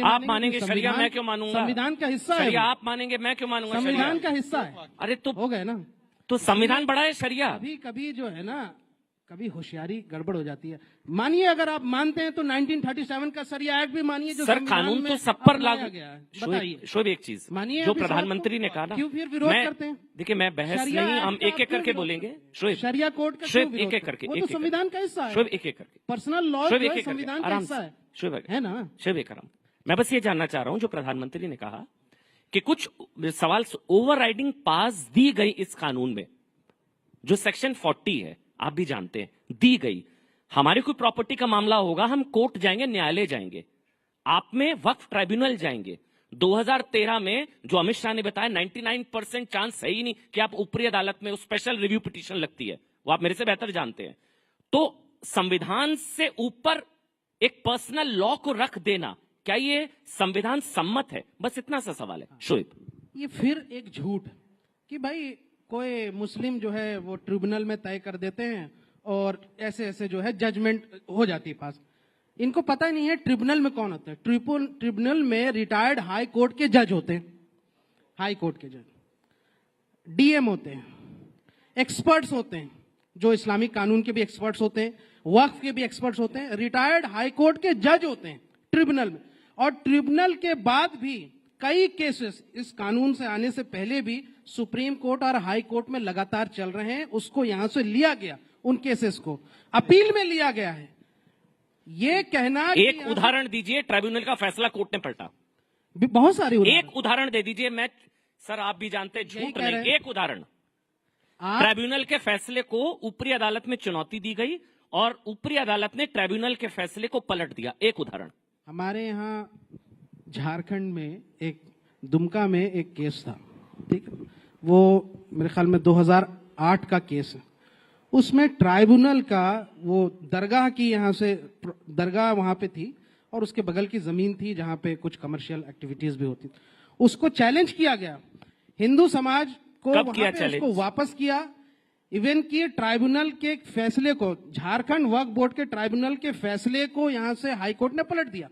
आप मानेंगे शरिया, मैं क्यों मानूंगा? संविधान का हिस्सा है शरिया, आप मानेंगे, मैं क्यों मानूंगा? संविधान का हिस्सा है। अरे तो हो गए ना, तो संविधान बड़ा है शरिया? कभी जो है ना, कभी होशियारी गड़बड़ हो जाती है। मानिए अगर आप मानते हैं तो 1937 का शरिया एक्ट भी मानिए, जो सर कानून तो सब पर लागू गया है। बताइए शोएब, एक चीज मानिए, जो प्रधानमंत्री ने कहा ना, क्यों फिर विरोध करते हैं? देखिए मैं बहस नहीं, हम एक एक करके बोलेंगे। शोएब, शरिया कोड का शोएब एक एक करके, वो तो संविधान का हिस्सा है। शोएब एक एक करके, पर्सनल लॉ संविधान का हिस्सा है। शोएब है ना? शोएब एक आराम, मैं बस ये जानना चाह रहा हूं, जो प्रधानमंत्री ने कहा कि कुछ सवाल ओवरराइडिंग पास दी गई इस कानून में, जो सेक्शन 40 है, आप भी जानते हैं, दी गई। हमारी कोई प्रॉपर्टी का मामला होगा, हम कोर्ट जाएंगे, न्यायालय जाएंगे, आप में वक्फ ट्राइब्यूनल जाएंगे। 2013 में जो अमित शाह ने बताया 99% चांस है ही नहीं कि आप ऊपरी अदालत में स्पेशल रिव्यू पिटीशन लगती है, वो आप मेरे से बेहतर जानते हैं। तो संविधान से ऊपर एक पर्सनल लॉ को रख देना, क्या ये संविधान सम्मत है? बस इतना सा सवाल है शोएब। ये फिर एक झूठ कि भाई कोई मुस्लिम जो है वो ट्रिब्यूनल में तय कर देते हैं और ऐसे ऐसे जो है जजमेंट हो जाती है पास। इनको पता ही नहीं है ट्रिब्यूनल में कौन होता है। ट्रिब्यूनल में रिटायर्ड हाई कोर्ट के जज होते हैं, हाई कोर्ट के जज, डीएम होते हैं, एक्सपर्ट्स होते हैं, जो इस्लामिक कानून के भी एक्सपर्ट्स होते हैं, वक्फ के भी एक्सपर्ट्स होते हैं, रिटायर्ड हाई कोर्ट के जज होते हैं ट्रिब्यूनल में। और ट्रिब्यूनल के बाद भी कई केसेस इस कानून से आने से पहले भी सुप्रीम कोर्ट और हाई कोर्ट में लगातार चल रहे हैं। उसको यहां से लिया गया, उन केसेस को अपील में लिया गया है। ये कहना एक उदाहरण दीजिए, ट्राइब्यूनल का फैसला कोर्ट ने पलटा। बहुत सारे एक उदाहरण दे दीजिए। मैं सर आप भी जानते हैं झूठ नहीं, एक उदाहरण। ट्राइब्यूनल के फैसले को ऊपरी अदालत में चुनौती दी गई और ऊपरी अदालत ने ट्राइब्यूनल के फैसले को पलट दिया। एक उदाहरण। हमारे यहाँ झारखंड में एक दुमका में एक केस था, ठीक, वो मेरे ख्याल में 2008 का केस है। उसमें ट्राइब्यूनल का वो दरगाह की, यहाँ से दरगाह वहां पे थी और उसके बगल की जमीन थी जहां पे कुछ कमर्शियल एक्टिविटीज भी होती थी। उसको चैलेंज किया गया, हिंदू समाज को वहां पे उसको वापस किया। इवन कि ट्राइब्यूनल के फैसले को, झारखंड वक्फ बोर्ड के ट्राइब्यूनल के फैसले को यहां से हाईकोर्ट ने पलट दिया।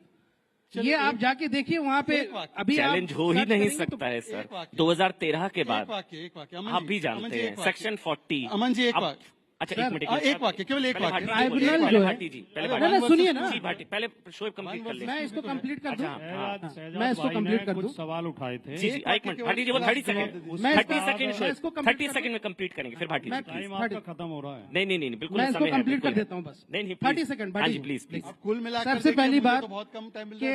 ये आप जाके देखिए वहां पे। अभी चैलेंज हो ही नहीं सकता है सर। 2013 के बाद आप भी जानते हैं सेक्शन 40। अमन जी, एक वाक्य। अच्छा एक मिनट, एक वाक्य, केवल एक वाक्य। ट्राइब्यूनल जो है, पहले सुनिए ना जी भाटी, पहले शोएब कंप्लीट कर ले। मैं इसको कंप्लीट कर दूं, मैं इसको कंप्लीट कर दूं। सवाल उठाए थे जी, एक मिनट भाटी जी, वो 30 सेकंड में कंप्लीट करेंगे, फिर भाटी जी टाइम आपका खत्म हो रहा है। नहीं बिल्कुल, मैं इसको कंप्लीट कर देता हूं बस। नहीं 30 second Bhati ji, please please. कुल मिलाकर सबसे पहली बात बहुत कम टाइम मिल कि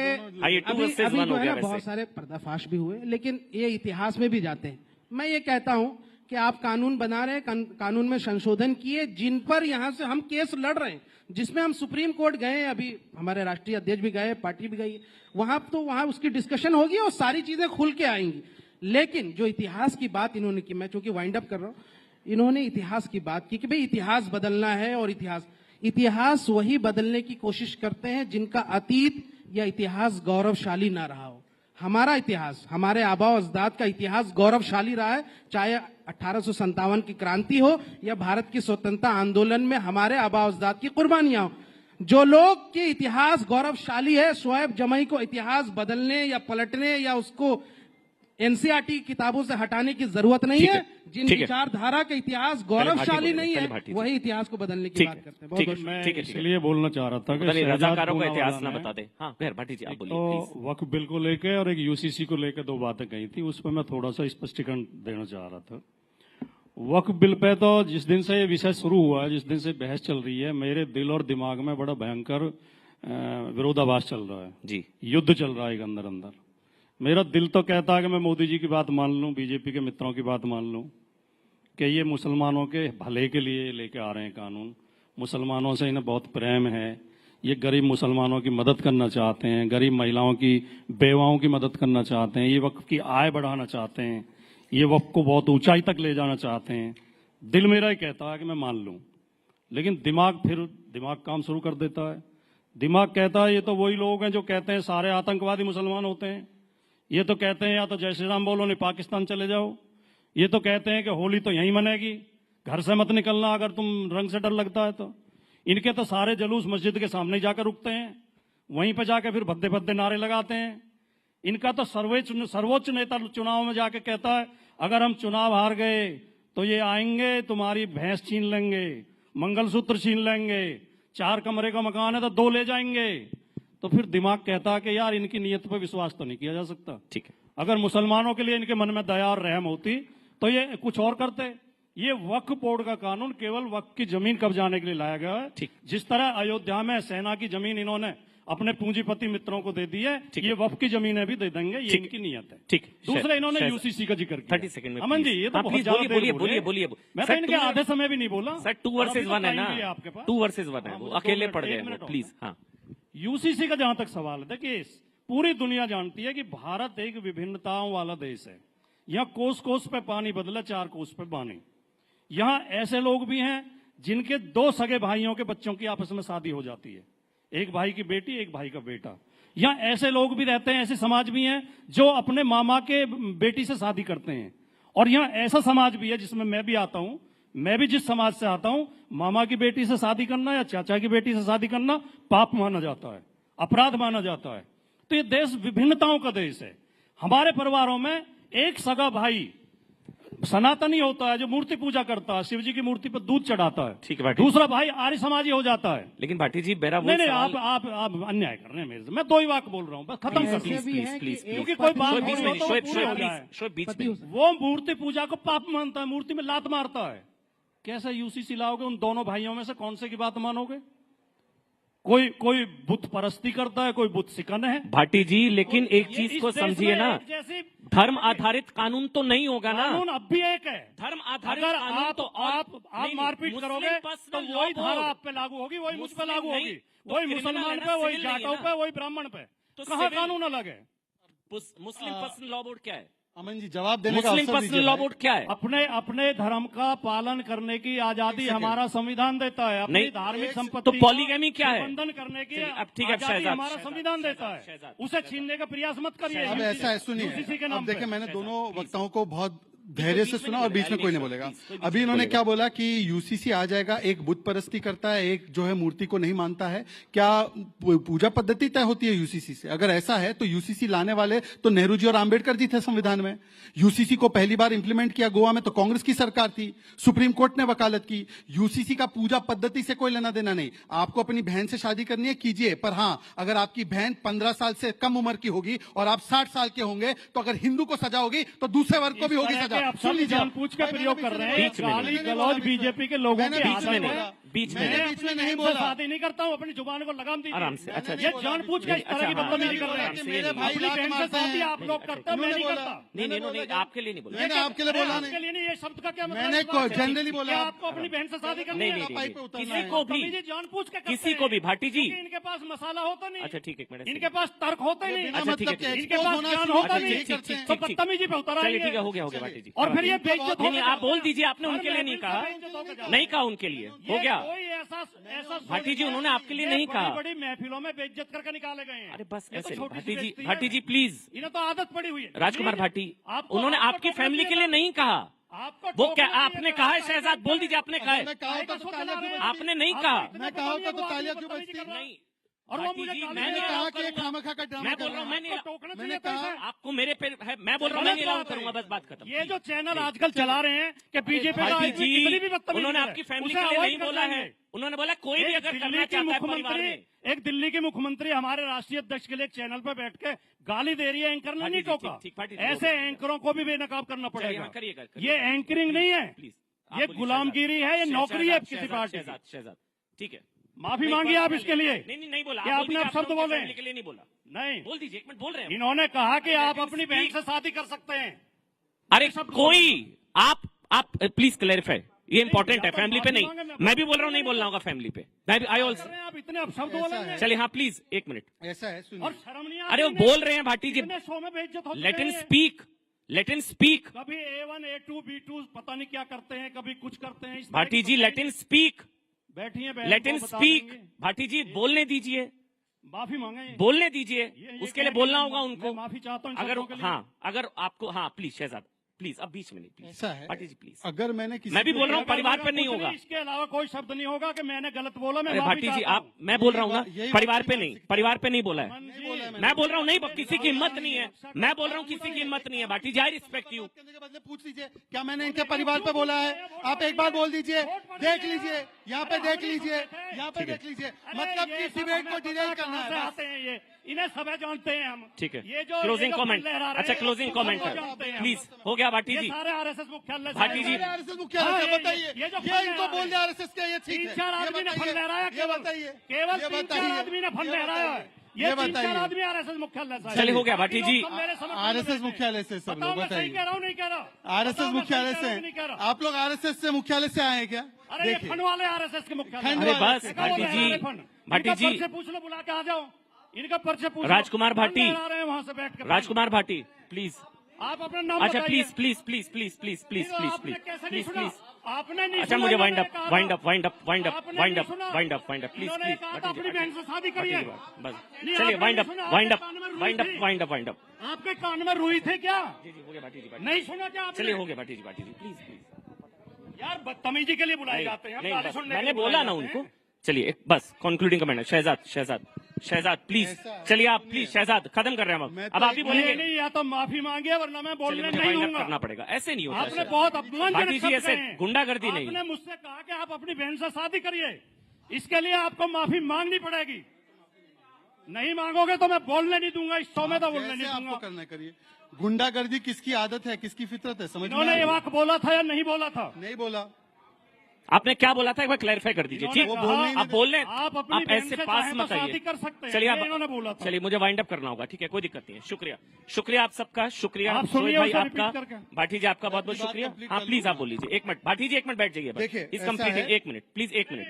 अभी जो है बहुत सारे पर्दाफाश भी हुए, लेकिन ये इतिहास में भी जाते हैं। मैं ये कहता हूं कि आप कानून बना रहे हैं, कानून में संशोधन किए, जिन पर यहां से हम केस लड़ रहे हैं, जिसमें हम सुप्रीम कोर्ट गए, अभी हमारे राष्ट्रीय अध्यक्ष भी गए, पार्टी भी गई, वहां उसकी डिस्कशन होगी और सारी चीजें खुल के आएंगी। लेकिन जो इतिहास की बात इन्होंने की, मैं चूंकि वाइंड अप कर रहा हूं, इन्होंने इतिहास की बात की कि भाई इतिहास बदलना है, और इतिहास वही बदलने की कोशिश करते हैं जिनका अतीत या इतिहास गौरवशाली ना रहा हो। हमारा इतिहास, हमारे आबा अजदाद का इतिहास गौरवशाली रहा है, चाहे 1857 की क्रांति हो या भारत की स्वतंत्रता आंदोलन में हमारे आबा अजदाद की कुर्बानियां हो। जो लोग के इतिहास गौरवशाली है, शोएब जमई को इतिहास बदलने या पलटने या उसको एनसीईआरटी किताबों से हटाने की जरूरत नहीं है। जिन विचारधारा का इतिहास गौरवशाली नहीं है, वही इतिहास को बदलने की बात करते हैं। बहुत मैं इसलिए बोलना चाह रहा था कि रजाकारों का इतिहास ना बता दे। हाँ भाटी जी आप बोलिए। तो वक्फ बिल को लेकर और एक यूसीसी को लेकर दो बातें कही थी, उस पर मैं थोड़ा सा स्पष्टीकरण देना चाह रहा था। वक्फ बिल पे तो जिस दिन से ये विषय शुरू हुआ है, जिस दिन से बहस चल रही है, मेरे दिल और दिमाग में बड़ा भयंकर विरोधाभास चल रहा है जी, युद्ध चल रहा है अंदर अंदर। मेरा दिल तो कहता है कि मैं मोदी जी की बात मान लूं, बीजेपी के मित्रों की बात मान लूं कि ये मुसलमानों के भले के लिए लेके आ रहे हैं कानून, मुसलमानों से इन्हें बहुत प्रेम है, ये गरीब मुसलमानों की मदद करना चाहते हैं, गरीब महिलाओं की, बेवाओं की मदद करना चाहते हैं, ये वक्फ की आय बढ़ाना चाहते हैं, ये वक्फ को बहुत ऊंचाई तक ले जाना चाहते हैं। दिल मेरा ही कहता है कि मैं मान लूं, लेकिन दिमाग काम शुरू कर देता है। दिमाग कहता है ये तो वही लोग हैं जो कहते हैं सारे आतंकवादी मुसलमान होते हैं, ये तो कहते हैं या तो जय श्री राम बोलो नहीं पाकिस्तान चले जाओ, ये तो कहते हैं कि होली तो यहीं मनेगी, घर से मत निकलना अगर तुम रंग से डर लगता है तो। इनके तो सारे जलूस मस्जिद के सामने जाकर रुकते हैं, वहीं पर जाकर फिर भद्दे भद्दे नारे लगाते हैं। इनका तो सर्वोच्च नेता चुनाव में जाके कहता है अगर हम चुनाव हार गए तो ये आएंगे तुम्हारी भैंस छीन लेंगे, मंगलसूत्र छीन लेंगे, 4 कमरे का मकान है तो 2 ले जाएंगे। तो फिर दिमाग कहता है कि यार इनकी नीयत पर विश्वास तो नहीं किया जा सकता। ठीक है, अगर मुसलमानों के लिए इनके मन में दया और रहम होती तो ये कुछ और करते। ये वक्फ बोर्ड का कानून केवल वक्फ की जमीन कब्जाने के लिए लाया गया है। जिस तरह अयोध्या में सेना की जमीन इन्होंने अपने पूंजीपति मित्रों को दे दी है, ये वक्फ की जमीनें भी दे देंगे, ये इनकी नीयत है। ठीक, दूसरा इन्होंने यूसीसी का जिक्र किया। 30 सेकंड में अमन जी ये तो बहुत ज्यादा बोलिए। मैं तो इनके आधे समय भी नहीं बोला सर। 2 वर्सेस 1 है ना, 2 वर्सेस 1 है, वो अकेले पड़ गए प्लीज। हाँ, यूसीसी का जहां तक सवाल है, देखिए पूरी दुनिया जानती है कि भारत एक विभिन्नताओं वाला देश है। यहाँ कोस कोस पे पानी बदला, 4 कोस पे पानी। यहाँ ऐसे लोग भी हैं जिनके 2 सगे भाइयों के बच्चों की आपस में शादी हो जाती है, एक भाई की बेटी एक भाई का बेटा। यहाँ ऐसे लोग भी रहते हैं, ऐसे समाज भी हैं जो अपने मामा के बेटी से शादी करते हैं। और यहाँ ऐसा समाज भी है जिसमें मैं भी आता हूं, मैं भी जिस समाज से आता हूं, मामा की बेटी से शादी करना या चाचा की बेटी से शादी करना पाप माना जाता है, अपराध माना जाता है। तो ये देश विभिन्नताओं का देश है। हमारे परिवारों में एक सगा भाई सनातनी होता है जो मूर्ति पूजा करता है, शिव जी की मूर्ति पर दूध चढ़ाता है। ठीक है भाटी, दूसरा भाई आर्य समाजी हो जाता है। लेकिन भाटी जी मेरा नहीं, आप अन्याय कर रहे हैं मेरे से। मैं 2 ही वाक्य बोल रहा हूँ, बस खत्म कर प्लीज। क्योंकि कोई बात वो मूर्ति पूजा को पाप मानता है, मूर्ति में लात मारता है। कैसे यूसीसी लाओगे? उन दोनों भाइयों में से कौन से की बात मानोगे? कोई बुत परस्ती करता है, कोई बुत सिकन है। भाटी जी, लेकिन एक चीज को समझिए ना, धर्म आधारित कानून तो नहीं होगा ना। कानून अब भी एक है, धर्म आधारित अगर कानून आप तो आप मारपीट करोगे तो वही धारा आप पे लागू होगी, वही मुझ पे लागू होगी, वही मुसलमान पे, वही जाटों पे, वही ब्राह्मण पे। तो कहाँ कानून अलग है? मुस्लिम पर्सनल लॉ बोर्ड क्या है? अमन जी जवाब देने का मुस्लिम पर्सनल लॉ बोर्ड क्या है? अपने धर्म का पालन करने की आजादी हमारा संविधान देता है। अपनी धार्मिक संपत्ति तो पॉलीगैमी क्या है? प्रबंधन करने की ठीक है, आजादी हमारा संविधान देता है, उसे छीनने का प्रयास मत करिए। अब ऐसा है, सुनिए, अब देखिए, मैंने दोनों वक्ताओं को बहुत धैर्य से सुना और बीच में कोई नहीं बोलेगा। अभी इन्होंने क्या बोला कि यूसीसी आ जाएगा, एक बुत परस्ती करता है, एक जो है मूर्ति को नहीं मानता है। क्या पूजा पद्धति तय होती है यूसीसी से? अगर ऐसा है तो यूसीसी लाने वाले तो नेहरू जी और आंबेडकर जी थे संविधान में। यूसीसी को पहली बार इंप्लीमेंट किया गोवा में तो कांग्रेस की सरकार थी, सुप्रीम कोर्ट ने वकालत की। यूसीसी का पूजा पद्धति से कोई लेना देना नहीं। आपको अपनी बहन से शादी करनी है, कीजिए, पर हाँ, अगर आपकी बहन 15 साल से कम उम्र की होगी और आप 60 साल के होंगे तो अगर हिंदू को सजा होगी तो दूसरे वर्ग को भी होगी सजा। सुन लीजिए, जानबूझ के प्रयोग कर रहे हैं, गाली गलौज बीजेपी के लोगों के बीच में नहीं बोला, शादी नहीं करता हूँ, अपनी जुबान को लगाम दीजिए आराम से। अच्छा, ये जानबूझ के इस तरह की बदतमीजी कर रहे हैं। अपनी बहन से शादी आप लोग करते हैं, मैं नहीं करता। नहीं, आपके लिए नहीं बोला, मैंने आपके लिए बोला आपके लिए नहीं। ये शब्द का क्या मतलब? मैंने जनरली बोला आपको अपनी बहन से शादी करनी है? किसी को भी, जानबूझ के किसी को भी। भाटी जी, इनके पास मसाला होता नहीं। अच्छा ठीक है, एक मिनट, इनके पास तर्क होता ही नहीं। अच्छा ठीक है, इनके पास ज्ञान होता नहीं, तो बदतमीजी पे उतर चलिए ठीक है, हो गया भाटी जी। और फिर ये बेइज्जत हो गया। आप बोल दीजिए, आपने उनके लिए नहीं कहा, नहीं कहा उनके लिए, हो गया। कोई ऐसा भाटी जी, उन्होंने आपके लिए नहीं कहा। बड़ी महफिलों में बेइज्जत करके निकाले गए हैं। अरे बस ऐसे भाटी जी प्लीज। इन्हें तो आदत पड़ी हुई है। राजकुमार भाटी, उन्होंने आपकी फैमिली के लिए नहीं कहा। वो क्या आपने कहा है? शहजाद बोल दीजिए, आपने कहा है? आपने नहीं कहा। मैं कहा होता तो तालियां क्यों बजती? नहीं, और वो मुझे मैंने कहा कि खामखा का ड्रामा मैं बोल रहा हूँ, मैंने कहा आपको मेरे पे है, मैं बोल रहा हूँ, मैं नहीं अलाउ करूंगा, बस बात खत्म। ये जो चैनल आजकल चला रहे हैं कि बीजेपी उन्होंने आपकी फैमिली के लिए नहीं बोला है, उन्होंने बोला कोई भी अगर करना चाहता है परिवार में। एक दिल्ली की मुख्यमंत्री हमारे राष्ट्रीय अध्यक्ष के लिए एक चैनल पर बैठ के गाली दे रही है, एंकर ने नहीं टोका। ऐसे एंकरों को भी बेनकाब करना पड़ेगा। ये एंकरिंग नहीं है, ये गुलामगिरी है, ये नौकरी है किसी पार्टी की। शहजाद ठीक है, माफी मांगी आप इसके लिए। नहीं बोला, आपने आप शब्द बोले के लिए नहीं बोला। नहीं बोल दीजिए, एक मिनट बोल रहे हैं। इन्होंने कहा कि आप अपनी बहन से शादी कर सकते हैं। अरे कोई आप प्लीज क्लैरिफाई, ये इंपॉर्टेंट है, फैमिली पे नहीं। मैं भी बोल रहा हूँ, नहीं बोलना होगा फैमिली पे। मैं भी आई ऑल्सो। आप इतने अपशब्द बोलेंगे। चलिए हाँ प्लीज, एक मिनट। ऐसा है, और शर्म नहीं? अरे वो बोल रहे हैं भाटी जी, शो में बेइज्जत होती है। लेट इन स्पीक। कभी A1 A2 B2 पता नहीं क्या करते हैं, कभी कुछ करते हैं। भाटी जी लेट इन स्पीक, बैठिए, लेट इन स्पीक। भाटी जी बोलने दीजिए, माफी मांगे, बोलने दीजिए, उसके लिए बोलना होगा उनको। माफी चाहता हूँ अगर अगर आपको, हाँ प्लीज शहजाद प्लीज, अब बीच में नहीं प्लीज। ऐसा है, भाटी जी प्लीज। अगर मैंने किसी, मैं भी बोल रहा हूँ परिवार पे नहीं होगा, इसके अलावा कोई शब्द नहीं होगा कि मैंने गलत बोला। मैं भाटी जी आप, मैं बोल रहा हूँ ना, परिवार पे नहीं, परिवार पे नहीं बोला है। मैं बोल रहा हूँ नहीं, किसी की हिम्मत नहीं है। मैं बोल रहा हूँ किसी की हिम्मत नहीं है। भाटी जी आई रिस्पेक्ट यू। पूछ लीजिए क्या मैंने इनके परिवार पे बोला है? आप एक बार बोल दीजिए, देख लीजिए, यहाँ पे देख लीजिए, यहाँ पे देख लीजिए। मतलब कि डिबेट को डिले करना है। इन्हें सब जानते हैं हम। ठीक है, ये जो क्लोजिंग कमेंट। अच्छा क्लोजिंग कमेंट प्लीज, हो गया भाटी जी। सारे आरएसएस मुख्यालय, भाटी जी आरएसएस मुख्यालय से बताइए, ये इनको बोल दे आरएसएस के, ये ठीक है। 3-4 आदमी ने फंड लहराया, ये बताइए, केवल 3-4 आदमी ने फंड लहराया है। ये 3-4 आदमी आरएसएस मुख्यालय से। चलिए हो गया भाटी जी, आरएसएस मुख्यालय से सब लोग बताइए। कह रहा हूँ नहीं कह रहा, आरएसएस मुख्यालय से। आप लोग आरएसएस से मुख्यालय से आए हैं क्या? अरे ये फंड वाले आरएसएस के मुख्यालय। अरे बस भाटी जी, भाटी जी पूछ लो, बुला के आ जाओ, इनका पर्चे पूछ। राजकुमार भाटी, वहां से बैठ कर। राजकुमार भाटी प्लीज, आप अपना नाम अच्छा बताइए। Please please please please please please please please please. आपने नहीं अच्छा सुना, मुझे वाइंड अप आपने wind up wind up wind up आपने वाइंड नहीं अप सुना। Wind up wind up please इन्होंने प्लीज। कहा था अपनी बहन से शादी करिए। बस नहीं, चलिए आपने वाइंड अप नहीं सुना, वाइंड अप आपके कान में वाइंड अप रुई थी। Wind up wind up. आपके कान में रुई थे क्या? जी जी हो गया भाटी जी, नहीं सुना क्या आपने? चलिए हो गया भाटी जी प्लीज प्लीज। यार बदतमीजी के लिए बुलाए जाते हैं, नहीं, गाली बस, सुनने के मैंने लिए बोला बुलाए ना जाते हैं। उनको। चलिए बस कंक्लूडिंग कमेंट है। शहजाद प्लीज, चलिए आप प्लीज शहजाद खत्म कर रहे हैं हम। अब आप ही बोलेंगे नहीं, या तो माफी मांगे वरना मैं बोलने नहीं दूंगा। करना पड़ेगा, ऐसे नहीं होता। आपने बहुत अपमानजनक शब्द ऐसे कहे हैं। गुंडागर्दी नहीं। आपने मुझसे कहा कि आप अपनी बहन से शादी करिए, इसके लिए आपको माफी मांगनी पड़ेगी। नहीं मांगोगे तो मैं बोलने नहीं दूंगा, इस शो में तो बोलने नहीं दूंगा। करना करिए। गुंडागर्दी किसकी आदत है, किसकी फितरत है, समझ में? उन्होंने ये वाक बोला था या नहीं बोला था? नहीं बोला। आपने क्या बोला था एक बार क्लैरिफाई कर दीजिए। ठीक, आप बोल रहे आप ऐसे पास मत आइए। चलिए आप, चलिए मुझे वाइंड अप करना होगा, ठीक है, कोई दिक्कत नहीं है। शुक्रिया, शुक्रिया आप सबका, शुक्रिया शोएब भाई आपका, भाटी जी आपका बहुत बहुत शुक्रिया। हाँ प्लीज आप बोल लीजिए, 1 मिनट भाटी जी, 1 मिनट बैठ जाइए, इस कंप्लीट 1 मिनट प्लीज, 1 मिनट।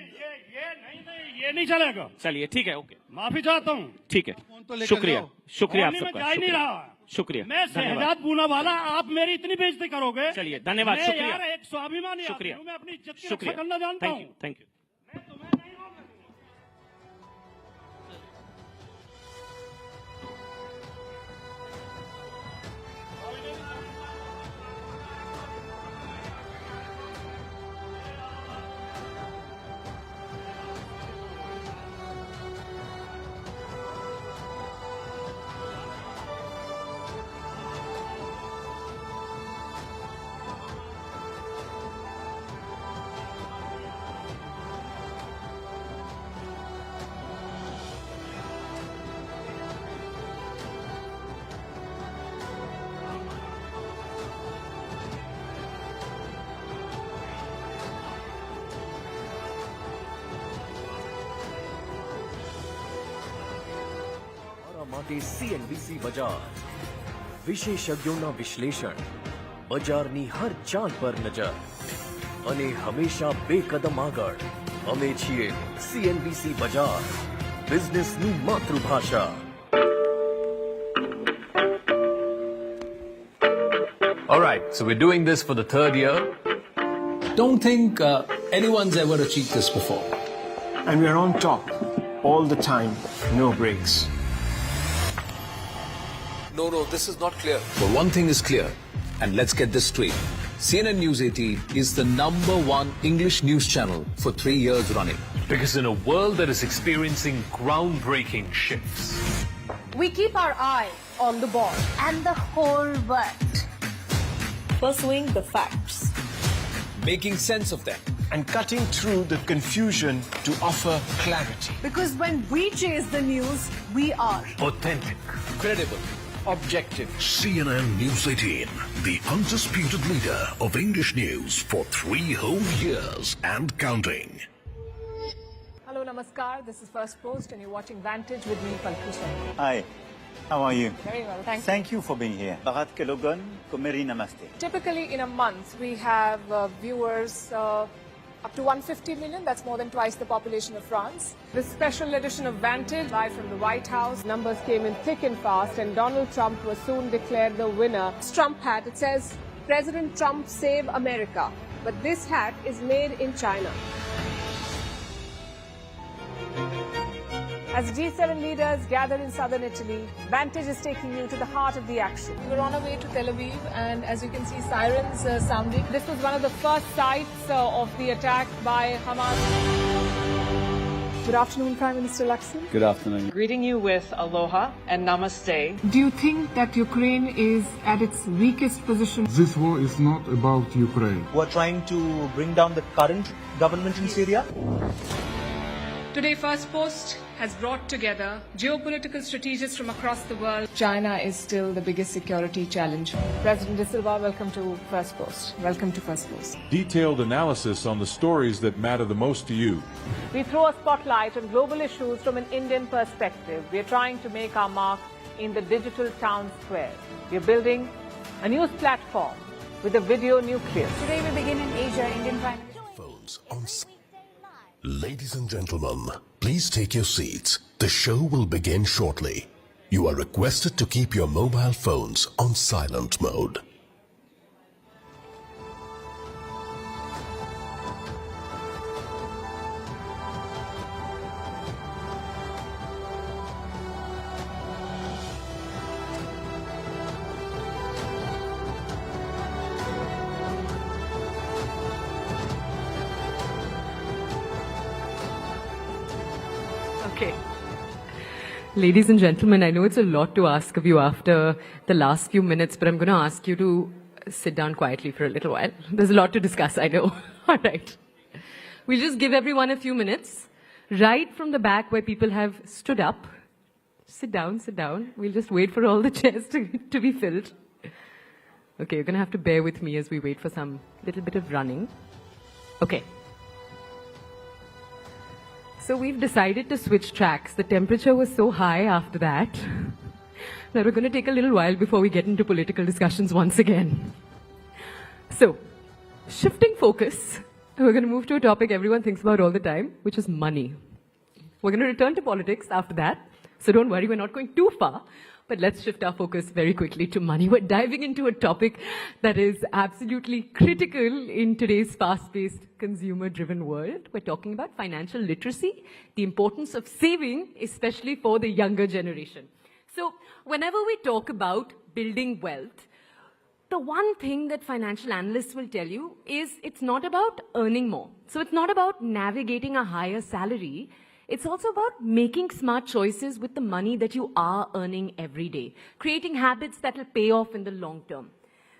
ये नहीं चलेगा। चलिए ठीक है, ओके, माफी चाहता हूँ। ठीक है, शुक्रिया, शुक्रिया आप सबका, जा नहीं रहा, शुक्रिया, मैं शहजाद पूना वाला, आप मेरी इतनी बेइज्जती करोगे। चलिए धन्यवाद, शुक्रिया, यार एक स्वाभिमानी शुक्रिया, मैं अपनी इज्जत की रक्षा करना जानता हूँ। Thank you. CNBC બજાર વિશેષજ્ઞોના વિશ્લેષણ બજારની હર ચાલ પર નજર અને હંમેશા બે કદમ આગળ અમે છીએ CNBC બજાર બિઝનેસની માતૃભાષા. All right, so we're doing this for the 3rd year. Don't think anyone's ever achieved this before. And we're on top all the time, no breaks. No, this is not clear. But one thing is clear, and let's get this straight. CNN News 18 is the #1 English news channel for 3 years running. Because in a world that is experiencing groundbreaking shifts, we keep our eye on the ball and the whole world. Pursuing the facts. Making sense of them. And cutting through the confusion to offer clarity. Because when we chase the news, we are authentic, credible, objective. CNN News 18, the undisputed leader of English news for 3 whole years and counting. Hello, namaskar. This is First Post and you're watching Vantage with me, Prakash Ambedkar. Hi, how are you? Very well, thank you. Thank you for being here. Bharat ke logan ko meri namaste. Typically in a month, we have viewers up to 150 million. That's more than twice the population of France. This special edition of Vantage, live from the White House. Numbers came in thick and fast, and Donald Trump was soon declared the winner. This Trump hat, it says, President Trump save America. But this hat is made in China. As G7 leaders gather in southern Italy, Vantage is taking you to the heart of the action. We're on our way to Tel Aviv, and as you can see, sirens sounding. This was one of the first sites of the attack by Hamas. Good afternoon, Prime Minister Lakshman. Good afternoon. Greeting you with aloha and namaste. Do you think that Ukraine is at its weakest position? This war is not about Ukraine. We're trying to bring down the current government in Syria. Today, First Post has brought together geopolitical strategists from across the world. China is still the biggest security challenge. President De Silva, welcome to First Post. Welcome to First Post. Detailed analysis on the stories that matter the most to you. We throw a spotlight on global issues from an Indian perspective. We are trying to make our mark in the digital town square. We are building a news platform with a video nucleus. Today we begin in Asia. Indian Prime Minister. Phones on. Ladies and gentlemen, please take your seats. The show will begin shortly. You are requested to keep your mobile phones on silent mode. Okay. Ladies and gentlemen, I know it's a lot to ask of you after the last few minutes, but I'm going to ask you to sit down quietly for a little while. There's a lot to discuss, I know. All right. We'll just give everyone a few minutes. Right from the back where people have stood up. Sit down, sit down. We'll just wait for all the chairs to be filled. Okay, you're going to have to bear with me as we wait for some little bit of running. Okay. So we've decided to switch tracks. The temperature was so high after that that we're going to take a little while before we get into political discussions once again. So, shifting focus, we're going to move to a topic everyone thinks about all the time, which is money. We're going to return to politics after that. So don't worry, we're not going too far. But let's shift our focus very quickly to money. We're diving into a topic that is absolutely critical in today's fast-paced, consumer-driven world. We're talking about financial literacy, the importance of saving, especially for the younger generation. So whenever we talk about building wealth, the one thing that financial analysts will tell you is it's not about earning more. So it's not about navigating a higher salary. It's also about making smart choices with the money that you are earning every day, creating habits that will pay off in the long term.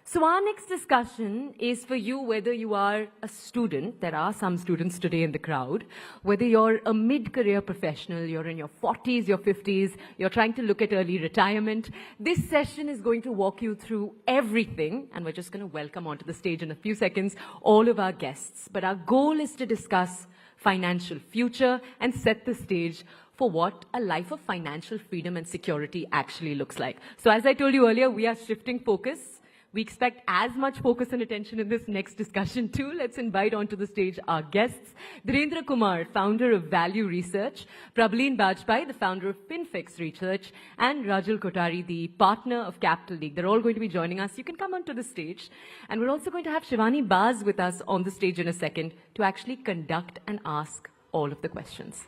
So our next discussion is for you, whether you are a student, there are some students today in the crowd, whether you're a mid-career professional, you're in your 40s, your 50s, you're trying to look at early retirement. This session is going to walk you through everything, and we're just going to welcome onto the stage in a few seconds all of our guests. But our goal is to discuss financial future and set the stage for what a life of financial freedom and security actually looks like. So as I told you earlier, we are shifting focus. We expect as much focus and attention in this next discussion too. Let's invite onto the stage our guests. Devendra Kumar, founder of Value Research, Prableen Bajpai, the founder of Fintech Research, and Rajul Kotari, the partner of Capital League. They're all going to be joining us. You can come onto the stage. And we're also going to have Shivani Baz with us on the stage in a second to actually conduct and ask all of the questions.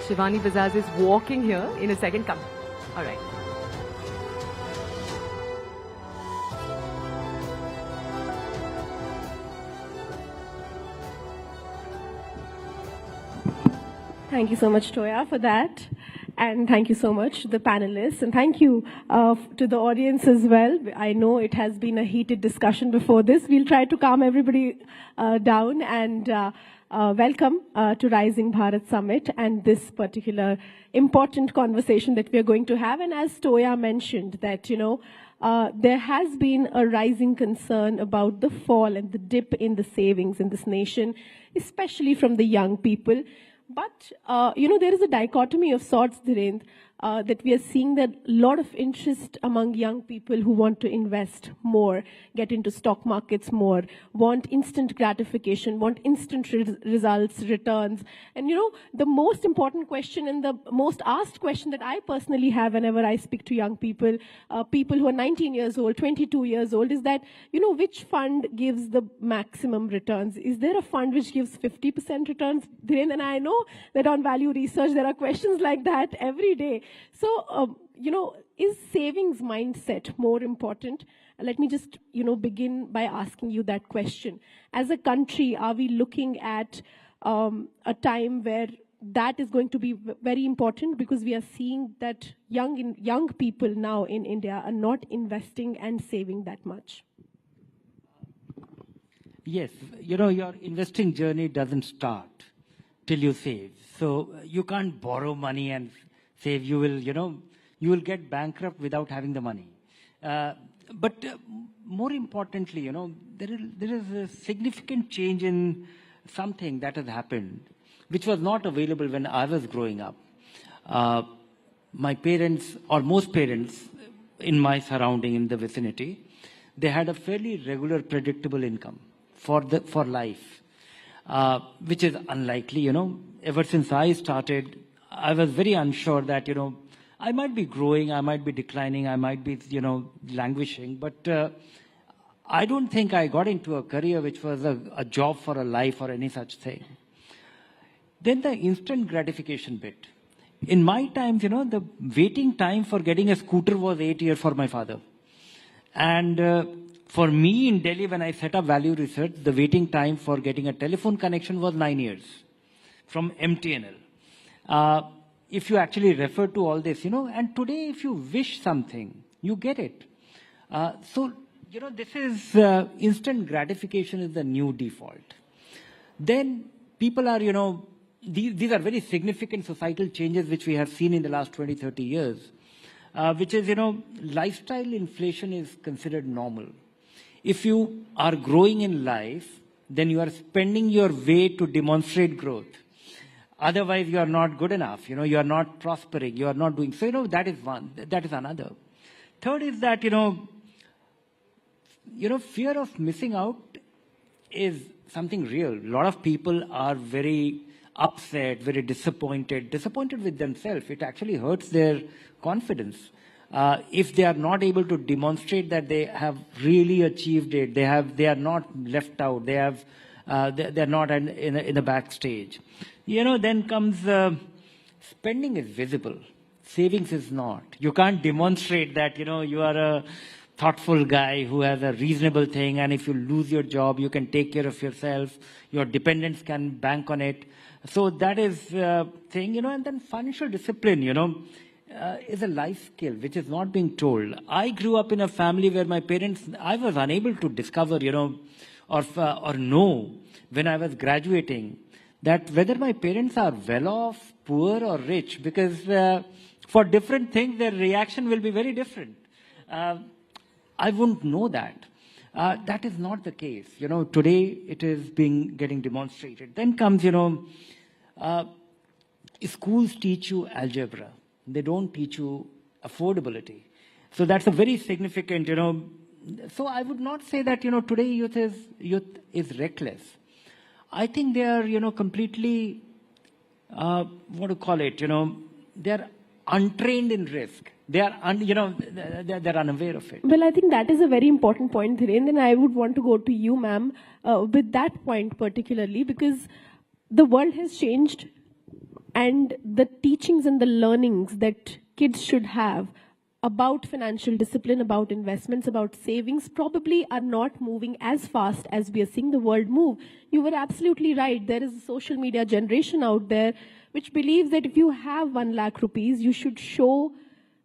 Shivani Baz is walking here in a second. Come. All right. Thank you so much, Toya, for that. And thank you so much to the panelists. And thank you to the audience as well. I know it has been a heated discussion before this. We'll try to calm everybody down and welcome to Rising Bharat Summit and this particular important conversation that we're going to have. And as Toya mentioned that, there has been a rising concern about the fall and the dip in the savings in this nation, especially from the young people. But, there is a dichotomy of sorts, Dhirendra, that we are seeing that a lot of interest among young people who want to invest more, get into stock markets more, want instant gratification, want instant results, returns. And, the most important question and the most asked question that I personally have whenever I speak to young people, people who are 19 years old, 22 years old, is that, which fund gives the maximum returns? Is there a fund which gives 50% returns? Dhirendra, and I know that on Value Research, there are questions like that every day. So, is savings mindset more important? Let me just, begin by asking you that question. As a country, are we looking at a time where that is going to be very important, because we are seeing that young people now in India are not investing and saving that much? Yes, your investing journey doesn't start till you save. So you can't borrow money and save. You will get bankrupt without having the money. But more importantly, there is a significant change in something that has happened, which was not available when I was growing up. My parents, or most parents in my surrounding, in the vicinity, they had a fairly regular, predictable income for life, which is unlikely. Ever since I started, I was very unsure that, I might be growing, I might be declining, I might be, languishing, but I don't think I got into a career which was a job for a life or any such thing. Then the instant gratification bit. In my times, the waiting time for getting a scooter was 8 years for my father. And for me in Delhi, when I set up Value Research, the waiting time for getting a telephone connection was 9 years from MTNL. If you actually refer to all this, and today if you wish something, you get it. So, this is instant gratification is the new default. Then people are, these are very significant societal changes which we have seen in the last 20, 30 years, which is, lifestyle inflation is considered normal. If you are growing in life, then you are spending your way to demonstrate growth. Otherwise, you are not good enough. You are not prospering. You are not doing. So, that is one. That is another. Third is that, fear of missing out is something real. A lot of people are very upset, very disappointed with themselves. It actually hurts their confidence. If they are not able to demonstrate that they have really achieved it, they are not left out, they are not in the backstage. Then comes spending is visible, savings is not. You can't demonstrate that you are a thoughtful guy who has a reasonable thing, and if you lose your job, you can take care of yourself. Your dependents can bank on it. So that is thing, and then financial discipline, is a life skill which is not being told. I grew up in a family where my parents, I was unable to discover, or know when I was graduating that whether my parents are well off, poor or rich, because for different things their reaction will be very different. I wouldn't know that. That is not the case. Today it is getting demonstrated. Then comes, schools teach you algebra. They don't teach you affordability. So that's a very significant, So I would not say that, today youth is reckless. I think they are, completely, what to call it, they are untrained in risk. They are, they're unaware of it. Well, I think that is a very important point, Dhiren. And I would want to go to you, ma'am, with that point particularly, because the world has changed and the teachings and the learnings that kids should have about financial discipline, about investments, about savings probably are not moving as fast as we are seeing the world move. You were absolutely right. There is a social media generation out there which believes that if you have 1 lakh rupees, you should show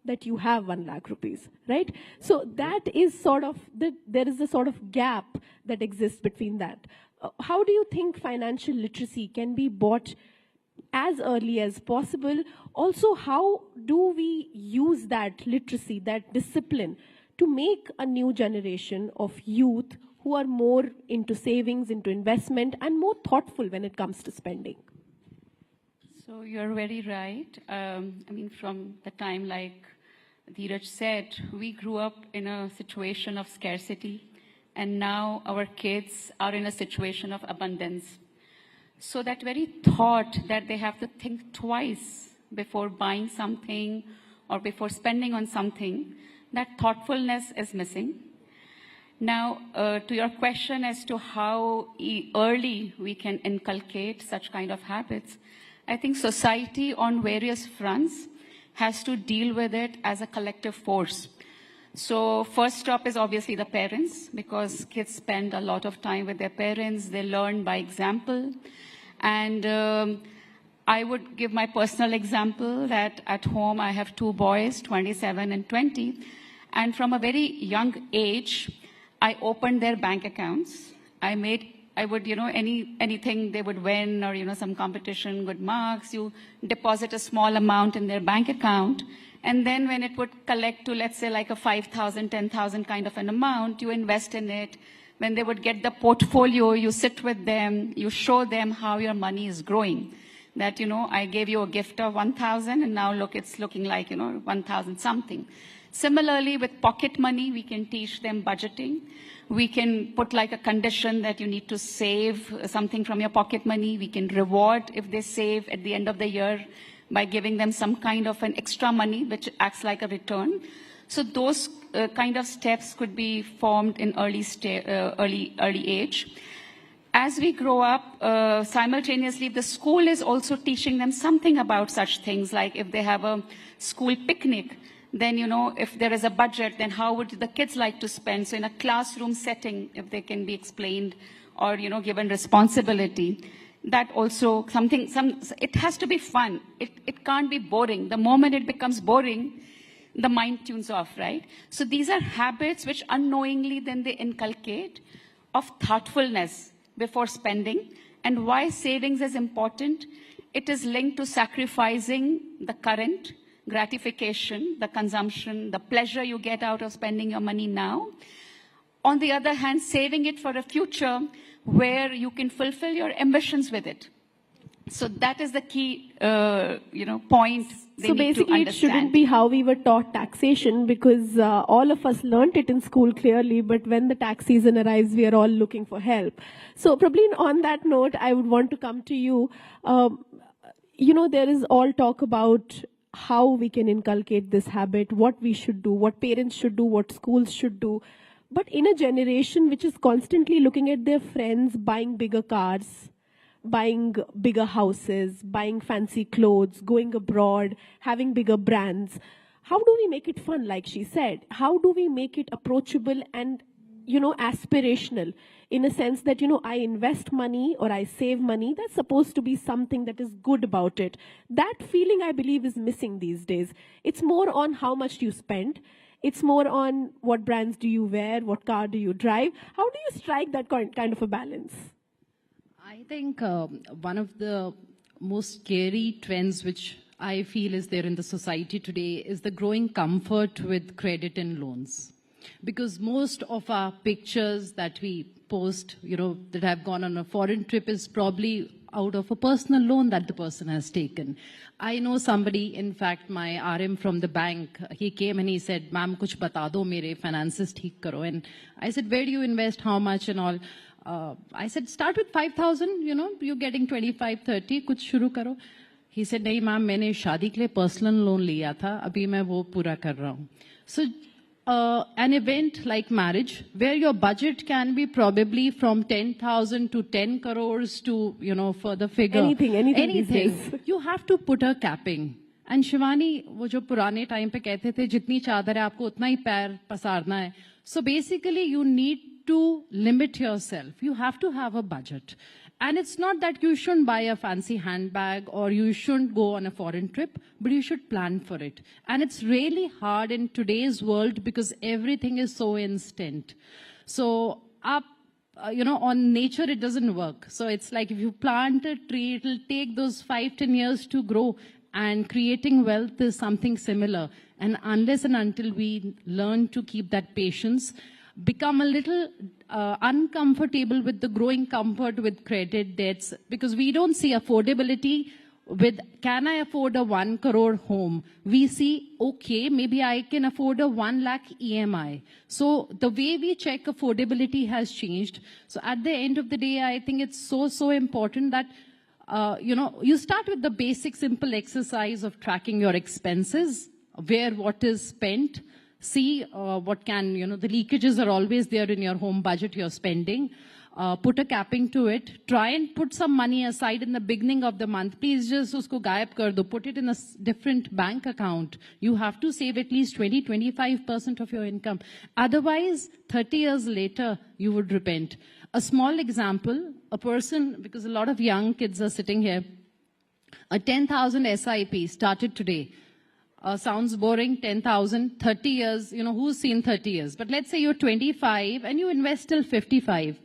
that you have 1 lakh rupees, right? So that is sort of, there is a sort of gap that exists between that. How do you think financial literacy can be brought as early as possible? Also, how do we use that literacy, that discipline, to make a new generation of youth who are more into savings, into investment, and more thoughtful when it comes to spending? So you're very right. From the time, like Dheeraj said, we grew up in a situation of scarcity, and now our kids are in a situation of abundance. So that very thought that they have to think twice before buying something or before spending on something, that thoughtfulness is missing. Now, to your question as to how early we can inculcate such kind of habits, I think society on various fronts has to deal with it as a collective force. So first stop is obviously the parents, because kids spend a lot of time with their parents. They learn by example. And I would give my personal example that at home I have 2 boys, 27 and 20. And from a very young age, I opened their bank accounts. I would, anything they would win or, some competition, good marks, you deposit a small amount in their bank account. And then when it would collect to, let's say, like a 5,000, 10,000 kind of an amount, you invest in it. When they would get the portfolio, you sit with them, you show them how your money is growing. That, I gave you a gift of 1,000 and now look, it's looking like, 1,000 something. Similarly, with pocket money, we can teach them budgeting. We can put like a condition that you need to save something from your pocket money. We can reward if they save at the end of the year by giving them some kind of an extra money, which acts like a return. So those kind of steps could be formed in early age. As we grow up, simultaneously, the school is also teaching them something about such things, like if they have a school picnic, then, if there is a budget, then how would the kids like to spend? So in a classroom setting, if they can be explained or, given responsibility, that also it has to be fun. It can't be boring. The moment it becomes boring, the mind tunes off, right? So these are habits which unknowingly then they inculcate of thoughtfulness before spending. And why savings is important? It is linked to sacrificing the current gratification, the consumption, the pleasure you get out of spending your money now. On the other hand, saving it for a future where you can fulfill your ambitions with it. So that is the key, point they So need to basically, it understand. shouldn't be how we were taught taxation, because all of us learnt it in school clearly, but when the tax season arrives, we are all looking for help. So probably on that note, I would want to come to you. There is all talk about how we can inculcate this habit, what we should do, what parents should do, what schools should do. But in a generation which is constantly looking at their friends buying bigger cars, buying bigger houses, buying fancy clothes, going abroad, having bigger brands, how do we make it fun, like she said? How do we make it approachable and, aspirational, in a sense that, I invest money or I save money, that's supposed to be something that is good about it. That feeling, I believe, is missing these days. It's more on how much you spend. It's more on what brands do you wear, what car do you drive. How do you strike that kind of a balance? I think one of the most scary trends which I feel is there in the society today is the growing comfort with credit and loans. Because most of our pictures that we post, that have gone on a foreign trip is probably out of a personal loan that the person has taken. I know somebody, in fact, my RM from the bank, he came and he said, "Ma'am, kuch bata do, mere finances theek karo." And I said, "Where do you invest? How much?" and all. I said, "Start with 5,000, you're getting 25, 30, kuch shuru karo." He said, "Nahi ma'am, maine shaadi ke liye personal loan liya tha, abhi main wo pura kar raha hu." So an event like marriage, where your budget can be probably from 10,000 to 10 crores to, further figure. Anything these days. You have to put a capping. And Shivani, वो जो पुराने time पे कहते थे, जितनी चादर है आपको उतना ही पैर पसारना है. So basically, you need to limit yourself. You have to have a budget. And it's not that you shouldn't buy a fancy handbag or you shouldn't go on a foreign trip, but you should plan for it. And it's really hard in today's world because everything is so instant. So on nature, it doesn't work. So it's like if you plant a tree, it'll take those 5-10 years to grow. And creating wealth is something similar. And unless and until we learn to keep that patience, become a little uncomfortable with the growing comfort with credit debts, because we don't see affordability with, can I afford a 1 crore home? We see, okay, maybe I can afford a 1 lakh EMI. So the way we check affordability has changed. So at the end of the day, I think it's so important that you start with the basic simple exercise of tracking your expenses, where what is spent. See what can, the leakages are always there in your home budget, you're spending. Put a capping to it. Try and put some money aside in the beginning of the month. Please just usko gayab kar do. Put it in a different bank account. You have to save at least 20-25% of your income. Otherwise, 30 years later, you would repent. A small example, a person, because a lot of young kids are sitting here, a 10,000 SIP started today. Sounds boring, 10,000, 30 years, who's seen 30 years? But let's say you're 25 and you invest till 55.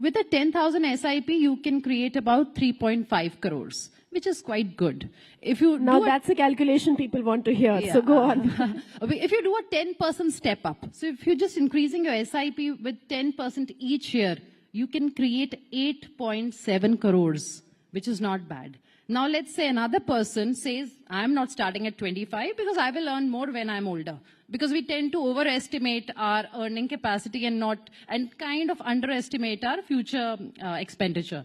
With a 10,000 SIP, you can create about 3.5 crores, which is quite good. If you now that's a calculation people want to hear, yeah. So go on. If you do a 10% step up, so if you're just increasing your SIP with 10% each year, you can create 8.7 crores, which is not bad. Now, let's say another person says, I'm not starting at 25 because I will earn more when I'm older. Because we tend to overestimate our earning capacity and kind of underestimate our future expenditure.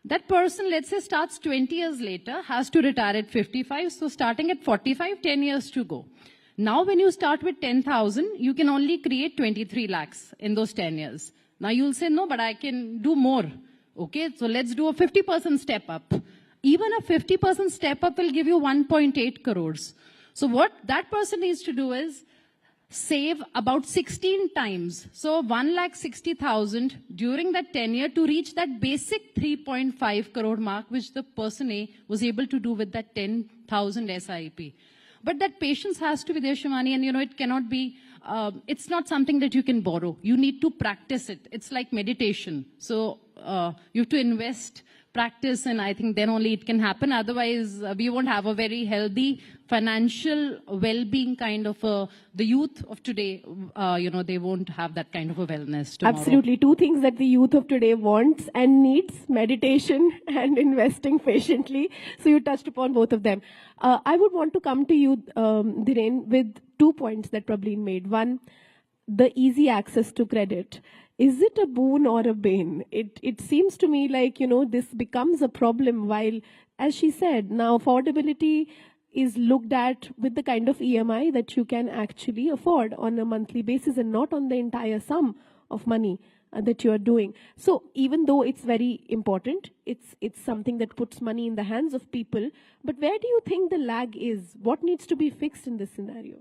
That person, let's say, starts 20 years later, has to retire at 55. So starting at 45, 10 years to go. Now, when you start with 10,000, you can only create 23 lakhs in those 10 years. Now, you'll say, no, but I can do more. Okay, so let's do a 50% step up. Even a 50% step up will give you 1.8 crores. So what that person needs to do is save about 16 times. So 1,60,000 during that tenure to reach that basic 3.5 crore mark, which the person A was able to do with that 10,000 SIP. But that patience has to be there, Shivani, and it cannot be, it's not something that you can borrow. You need to practice it. It's like meditation. So you have to invest practice, and I think then only it can happen. Otherwise, we won't have a very healthy financial well-being kind of the youth of today, they won't have that kind of a wellness tomorrow. Absolutely. Two things that the youth of today wants and needs: meditation and investing patiently. So you touched upon both of them. I would want to come to you, Dhiren, with 2 points that Prableen made. One, the easy access to credit. Is it a boon or a bane? It seems to me like, this becomes a problem while, as she said, now affordability is looked at with the kind of EMI that you can actually afford on a monthly basis and not on the entire sum of money that you are doing. So even though it's very important, it's something that puts money in the hands of people. But where do you think the lag is? What needs to be fixed in this scenario?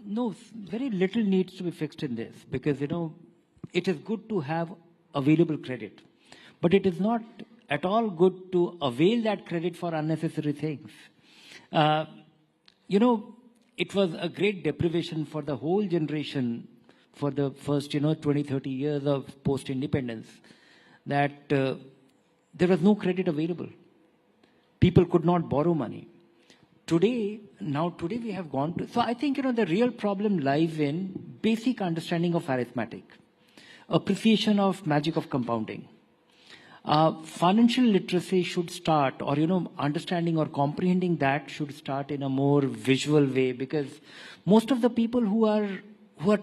No, very little needs to be fixed in this because, it is good to have available credit, but it is not at all good to avail that credit for unnecessary things. It was a great deprivation for the whole generation for the first, 20, 30 years of post-independence that there was no credit available. People could not borrow money. Today we have gone to, so I think, the real problem lies in basic understanding of arithmetic, appreciation of magic of compounding. Financial literacy should start, or, understanding or comprehending that should start in a more visual way, because most of the people who are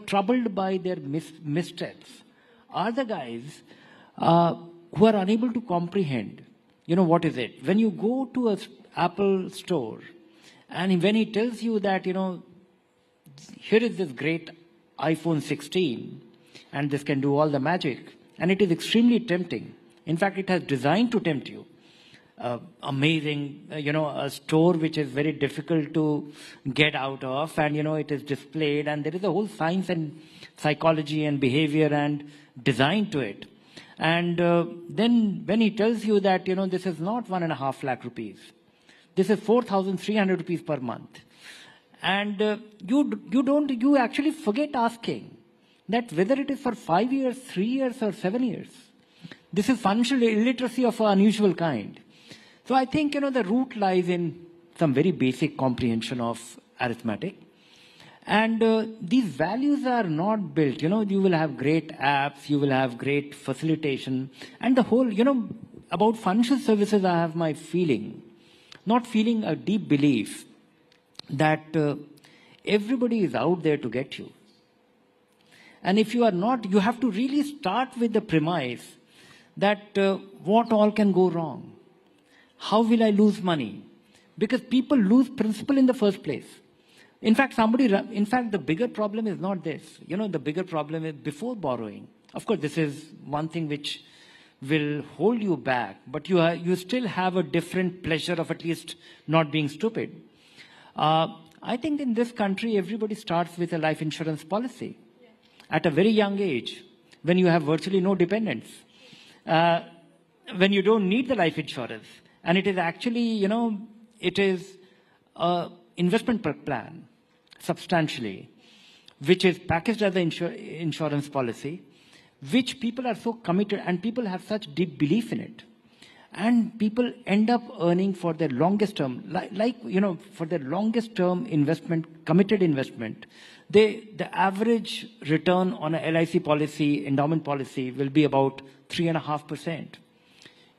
troubled by their missteps are the guys who are unable to comprehend, what is it? When you go to an Apple store, and when he tells you that, here is this great iPhone 16, and this can do all the magic, and it is extremely tempting. In fact, it has designed to tempt you. Amazing, a store which is very difficult to get out of, and, it is displayed, and there is a whole science and psychology and behavior and design to it. And then when he tells you that, this is not 1.5 lakh rupees, this is 4,300 rupees per month. And you actually forget asking that whether it is for 5 years, 3 years, or 7 years. This is financial illiteracy of an unusual kind. So I think, the root lies in some very basic comprehension of arithmetic. And these values are not built. You will have great apps, you will have great facilitation. And the whole, about financial services, I have my feeling, not feeling, a deep belief that everybody is out there to get you. And if you are not, you have to really start with the premise that what all can go wrong? How will I lose money? Because people lose principle in the first place. In fact, the bigger problem is not this. The bigger problem is before borrowing. Of course, this is one thing which will hold you back, but you still have a different pleasure of at least not being stupid. I think in this country, everybody starts with a life insurance policy at a very young age, when you have virtually no dependents, when you don't need the life insurance. And it is actually, it is an investment plan, substantially, which is packaged as an insurance policy, which people are so committed, and people have such deep belief in it. And people end up earning for their longest term, for their longest term investment, committed investment. The average return on a LIC policy, endowment policy, will be about 3.5%.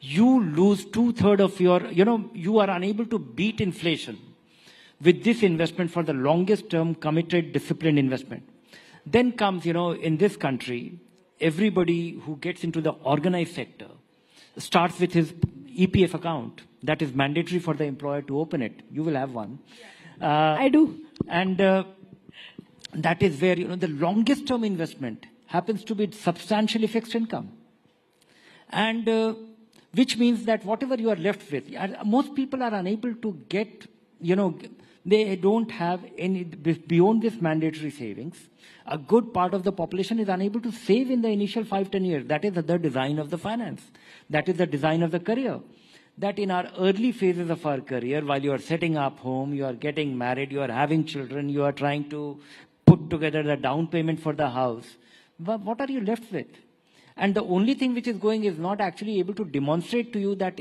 You lose 2/3 of your, you are unable to beat inflation with this investment for the longest term committed disciplined investment. Then comes, in this country, everybody who gets into the organized sector starts with his EPF account. That is mandatory for the employer to open it. You will have one. I do. And that is where, the longest term investment happens to be substantially fixed income. And which means that whatever you are left with, most people are unable to get, they don't have any, beyond this mandatory savings. A good part of the population is unable to save in the initial 5-10 years. That is the design of the finance. That is the design of the career. That in our early phases of our career, while you are setting up home, you are getting married, you are having children, you are trying to put together the down payment for the house, what are you left with? And the only thing which is going is not actually able to demonstrate to you that,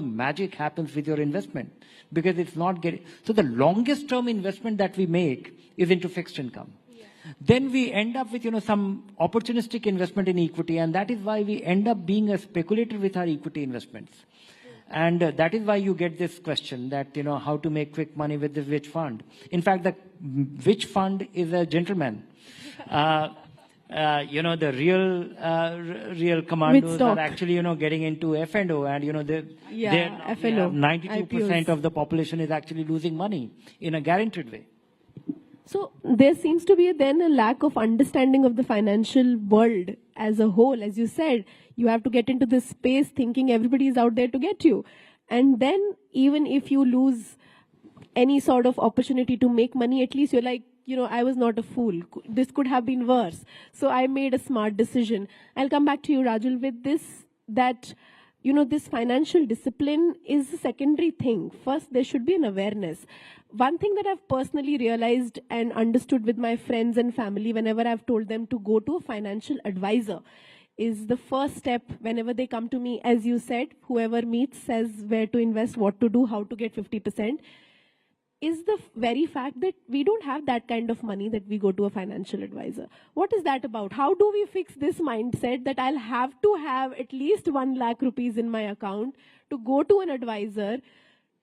magic happens with your investment, because it's not getting. So the longest term investment that we make is into fixed income. Yeah. Then we end up with, some opportunistic investment in equity. And that is why we end up being a speculator with our equity investments. And that is why you get this question that, how to make quick money with this which fund. In fact, the which fund is a gentleman. The real commandos are actually, getting into F&O, and, they're 92% of the population is actually losing money in a guaranteed way. So there seems to be then a lack of understanding of the financial world as a whole. As you said, you have to get into this space thinking everybody is out there to get you. And then even if you lose any sort of opportunity to make money, at least you're like, I was not a fool. This could have been worse. So I made a smart decision. I'll come back to you, Rajul, with this, that, this financial discipline is a secondary thing. First, there should be an awareness. One thing that I've personally realized and understood with my friends and family whenever I've told them to go to a financial advisor is the first step whenever they come to me, as you said, whoever meets says where to invest, what to do, how to get 50%. Is the very fact that we don't have that kind of money that we go to a financial advisor. What is that about? How do we fix this mindset that I'll have to have at least 1 lakh rupees in my account to go to an advisor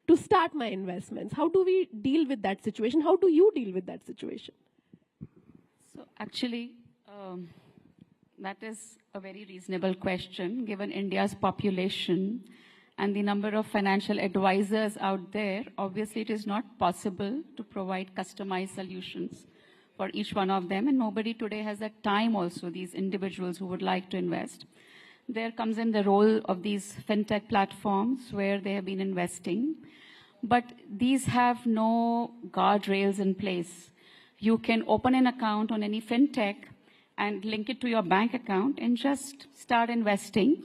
to start my investments? How do we deal with that situation? How do you deal with that situation? So actually, that is a very reasonable question given India's population and the number of financial advisors out there. Obviously, it is not possible to provide customized solutions for each one of them. And nobody today has that time also, these individuals who would like to invest. There comes in the role of these fintech platforms where they have been investing. But these have no guardrails in place. You can open an account on any fintech and link it to your bank account and just start investing.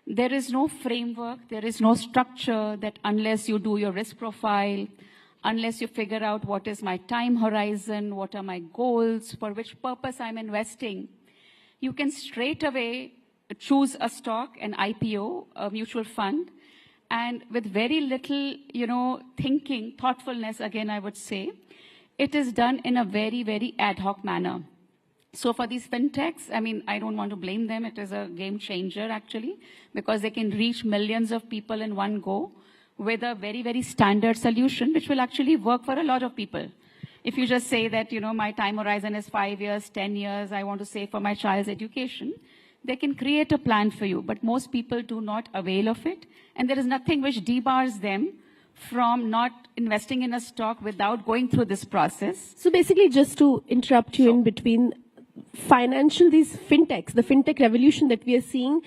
There is no framework, there is no structure that unless you do your risk profile, unless you figure out what is my time horizon, what are my goals, for which purpose I'm investing, you can straight away choose a stock, an IPO, a mutual fund, and with very little, thinking, thoughtfulness, again, I would say, it is done in a very, very ad hoc manner. So for these fintechs, I don't want to blame them. It is a game changer, actually, because they can reach millions of people in one go with a very, very standard solution, which will actually work for a lot of people. If you just say that, my time horizon is 5 years, 10 years, I want to save for my child's education, they can create a plan for you. But most people do not avail of it. And there is nothing which debars them from not investing in a stock without going through this process. So basically, just to interrupt you in between, these fintechs, the fintech revolution that we are seeing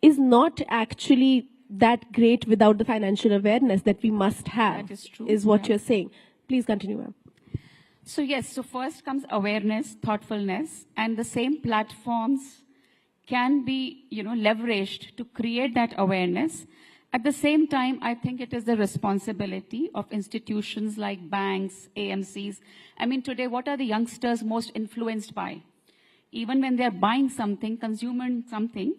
is not actually that great without the financial awareness that we must have. That is true. Is what you're saying. Please continue, ma'am. So yes, so first comes awareness, thoughtfulness, and the same platforms can be, leveraged to create that awareness. At the same time, I think it is the responsibility of institutions like banks, AMCs. Today, what are the youngsters most influenced by? Even when they're buying something, consuming something,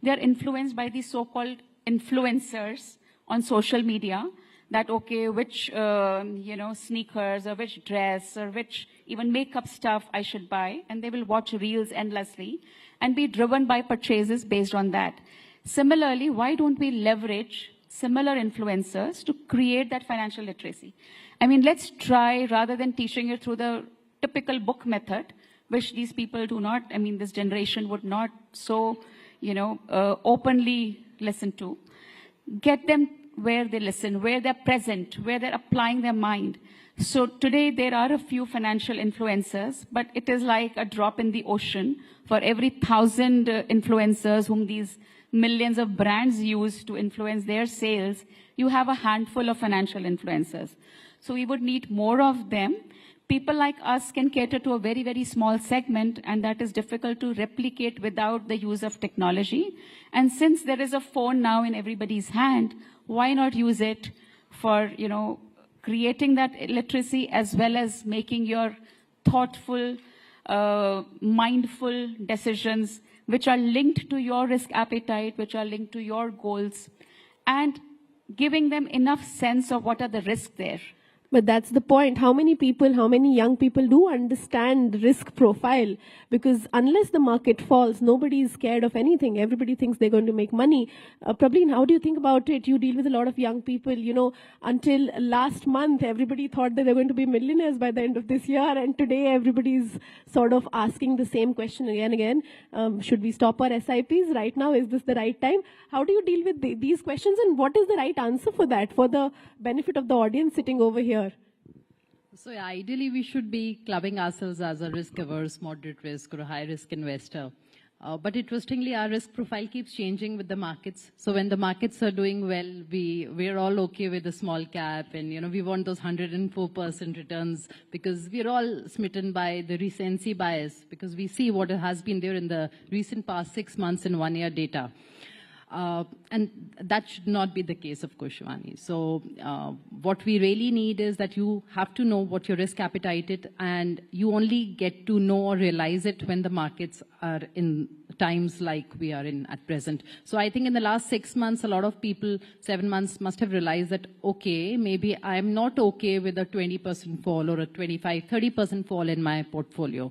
they're influenced by these so-called influencers on social media that, okay, which, sneakers or which dress or which even makeup stuff I should buy. And they will watch reels endlessly and be driven by purchases based on that. Similarly, why don't we leverage similar influencers to create that financial literacy? Let's try, rather than teaching it through the typical book method, which these people do not, this generation would not so, openly listen to. Get them where they listen, where they're present, where they're applying their mind. So today there are a few financial influencers, but it is like a drop in the ocean. For every 1,000 influencers whom these millions of brands use to influence their sales, you have a handful of financial influencers. So we would need more of them. People like us can cater to a very, very small segment, and that is difficult to replicate without the use of technology. And since there is a phone now in everybody's hand, why not use it for, creating that literacy as well as making your thoughtful, mindful decisions which are linked to your risk appetite, which are linked to your goals, and giving them enough sense of what are the risks there. But that's the point. How many people, how many young people do understand the risk profile? Because unless the market falls, nobody is scared of anything. Everybody thinks they're going to make money. Prableen, how do you think about it? You deal with a lot of young people. You know, until last month, everybody thought that they're going to be millionaires by the end of this year. And today, everybody's sort of asking the same question again and again. Should we stop our SIPs right now? Is this the right time? How do you deal with these questions? And what is the right answer for that, for the benefit of the audience sitting over here? So ideally, we should be clubbing ourselves as a risk-averse, moderate risk, or a high-risk investor. But interestingly, our risk profile keeps changing with the markets. So when the markets are doing well, we're all okay with a small cap, and we want those 104% returns because we're all smitten by the recency bias because we see what has been there in the recent past 6 months and 1 year data. And that should not be the case, of course, Shivani. So what we really need is that you have to know what your risk appetite is, and you only get to know or realize it when the markets are in times like we are in at present. So I think in the last 6 months, a lot of people, 7 months, must have realized that, okay, maybe I'm not okay with a 20% fall or a 25, 30% fall in my portfolio.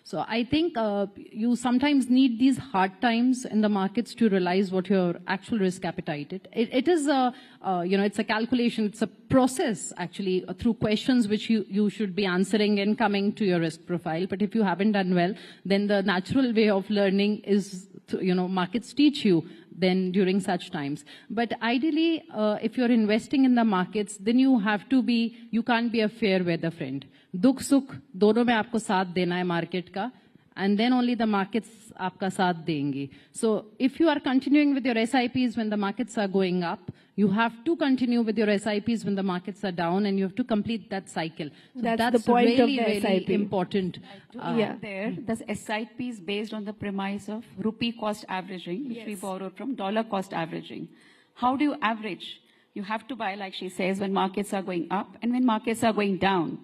So I think you sometimes need these hard times in the markets to realize what your actual risk appetite is. It is it's a calculation, it's a process actually through questions which you should be answering and coming to your risk profile. But if you haven't done well, then the natural way of learning is, markets teach you then during such times. But ideally, if you're investing in the markets, then you can't be a fair weather friend. दुख सुख दोनों में आपको साथ देना है market का, and then only the markets आपका साथ देंगी. So if you are continuing with your SIPs when the markets are going up, you have to continue with your SIPs when the markets are down, and you have to complete that cycle. So that's the point really, of the SIP. Really important. The SIP is based on the premise of rupee cost averaging, which we borrowed from dollar cost averaging. How do you average? You have to buy, like she says, when markets are going up and when markets are going down.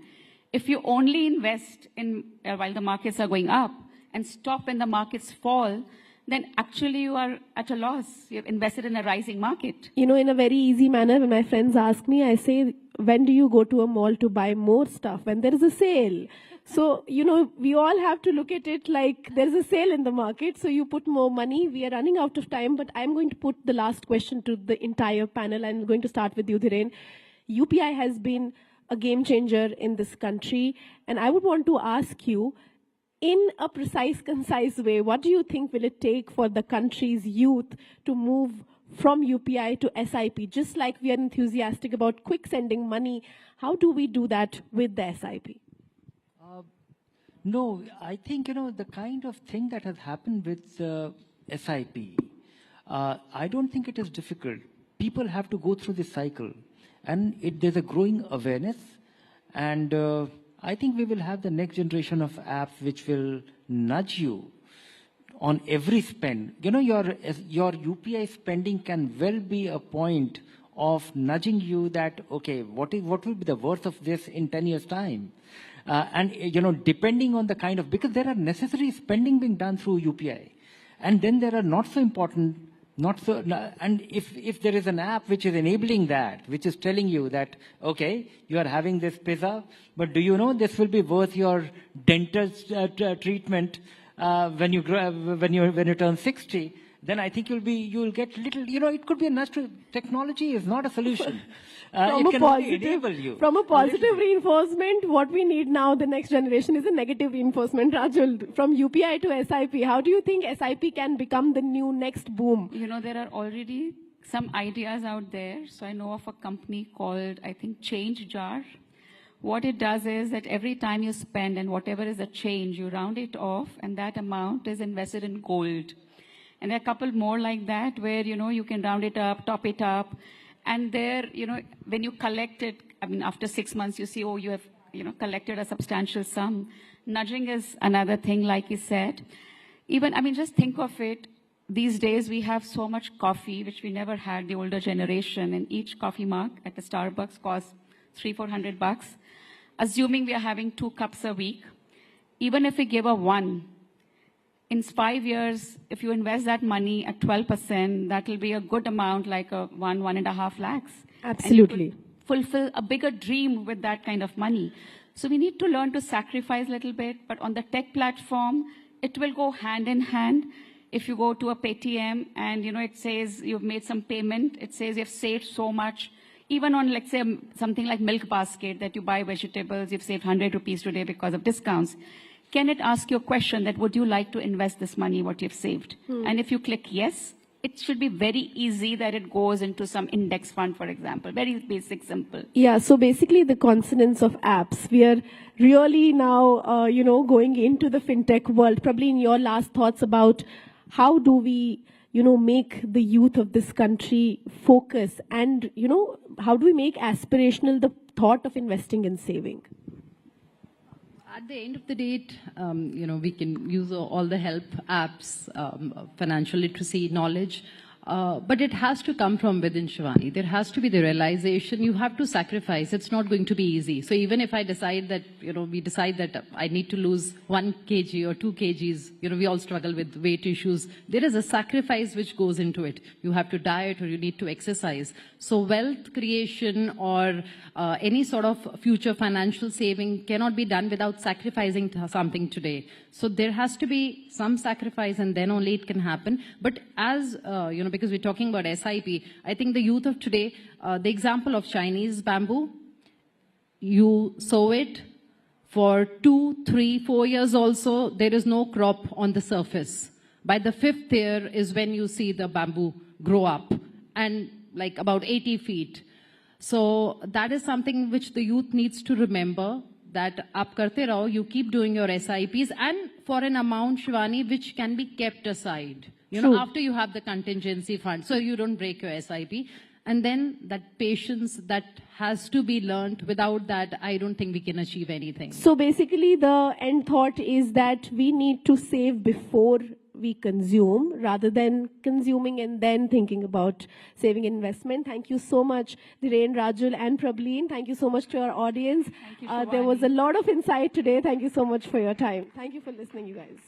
If you only invest in while the markets are going up and stop when the markets fall, then actually you are at a loss. You've invested in a rising market. In a very easy manner, when my friends ask me, I say, when do you go to a mall to buy more stuff? When there is a sale. So, we all have to look at it like there's a sale in the market, so you put more money. We are running out of time, but I'm going to put the last question to the entire panel. I'm going to start with you, Dhiren. UPI has been a game changer in this country. And I would want to ask you, in a precise, concise way, what do you think will it take for the country's youth to move from UPI to SIP? Just like we are enthusiastic about quick sending money, how do we do that with the SIP? No, I think, the kind of thing that has happened with SIP, I don't think it is difficult. People have to go through this cycle. And there's a growing awareness, and I think we will have the next generation of apps which will nudge you on every spend. Your UPI spending can well be a point of nudging you that, okay, what will be the worth of this in 10 years' time? And, depending on the kind of, because there are necessary spending being done through UPI, and then there are not so important. And if there is an app which is enabling that, which is telling you that, okay, you are having this pizza, but do you know this will be worth your dental treatment when you turn 60? Then I think you will get little. It could be a natural. Technology is not a solution. It can only enable you. From a positive reinforcement, what we need now, the next generation, is a negative reinforcement. Rajul, from UPI to SIP, how do you think SIP can become the new next boom? There are already some ideas out there. So I know of a company called, I think, Change Jar. What it does is that every time you spend and whatever is the change, you round it off, and that amount is invested in gold. And there are a couple more like that where, you can round it up, top it up. And there, when you collect it, after 6 months, you see, oh, you have, collected a substantial sum. Nudging is another thing, like you said. Even, just think of it. These days, we have so much coffee, which we never had, the older generation. And each coffee mug at the Starbucks costs $300-400. Assuming we are having 2 cups a week, even if we give a 1, in 5 years, if you invest that money at 12%, that will be a good amount, like 1.5 lakhs. Absolutely. And you could fulfill a bigger dream with that kind of money. So we need to learn to sacrifice a little bit, but on the tech platform, it will go hand in hand. If you go to a Paytm and, it says you've made some payment, it says you've saved so much. Even on, let's say, something like Milk Basket, that you buy vegetables, you've saved 100 rupees today because of discounts. Can it ask you a question that, would you like to invest this money, what you've saved? And if you click yes, it should be very easy that it goes into some index fund, for example. Very basic, simple. Yeah, so basically the consonants of apps. We are really now, going into the fintech world. Probably in your last thoughts about how do we, make the youth of this country focus and, how do we make aspirational the thought of investing and saving? At the end of the day, we can use all the help apps, financial literacy, knowledge, but it has to come from within, Shivani. There has to be the realization you have to sacrifice. It's not going to be easy. So even if I decide that, we decide that I need to lose 1 kg or 2 kgs, we all struggle with weight issues. There is a sacrifice which goes into it. You have to diet or you need to exercise. So wealth creation or any sort of future financial saving cannot be done without sacrificing something today. So there has to be some sacrifice and then only it can happen. But as, because we're talking about SIP, I think the youth of today, the example of Chinese bamboo, you sow it for 2, 3, 4 years also, there is no crop on the surface. By the 5th year is when you see the bamboo grow up and like about 80 feet. So that is something which the youth needs to remember, that aap karte raho, you keep doing your SIPs and for an amount, Shivani, which can be kept aside. After you have the contingency fund, so you don't break your SIP. And then that patience that has to be learned. Without that, I don't think we can achieve anything. So basically the end thought is that we need to save before we consume rather than consuming and then thinking about saving investment. Thank you so much, Dhiren, Rajul and Prableen. Thank you so much to our audience. Thank you, there was a lot of insight today. Thank you so much for your time. Thank you for listening, you guys.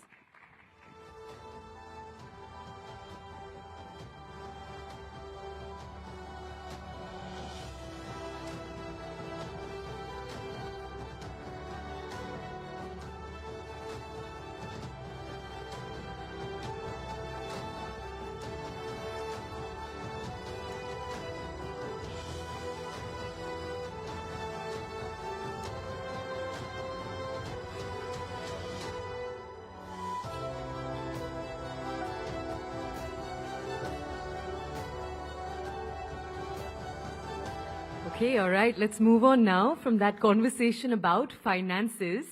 Okay, all right. Let's move on now from that conversation about finances.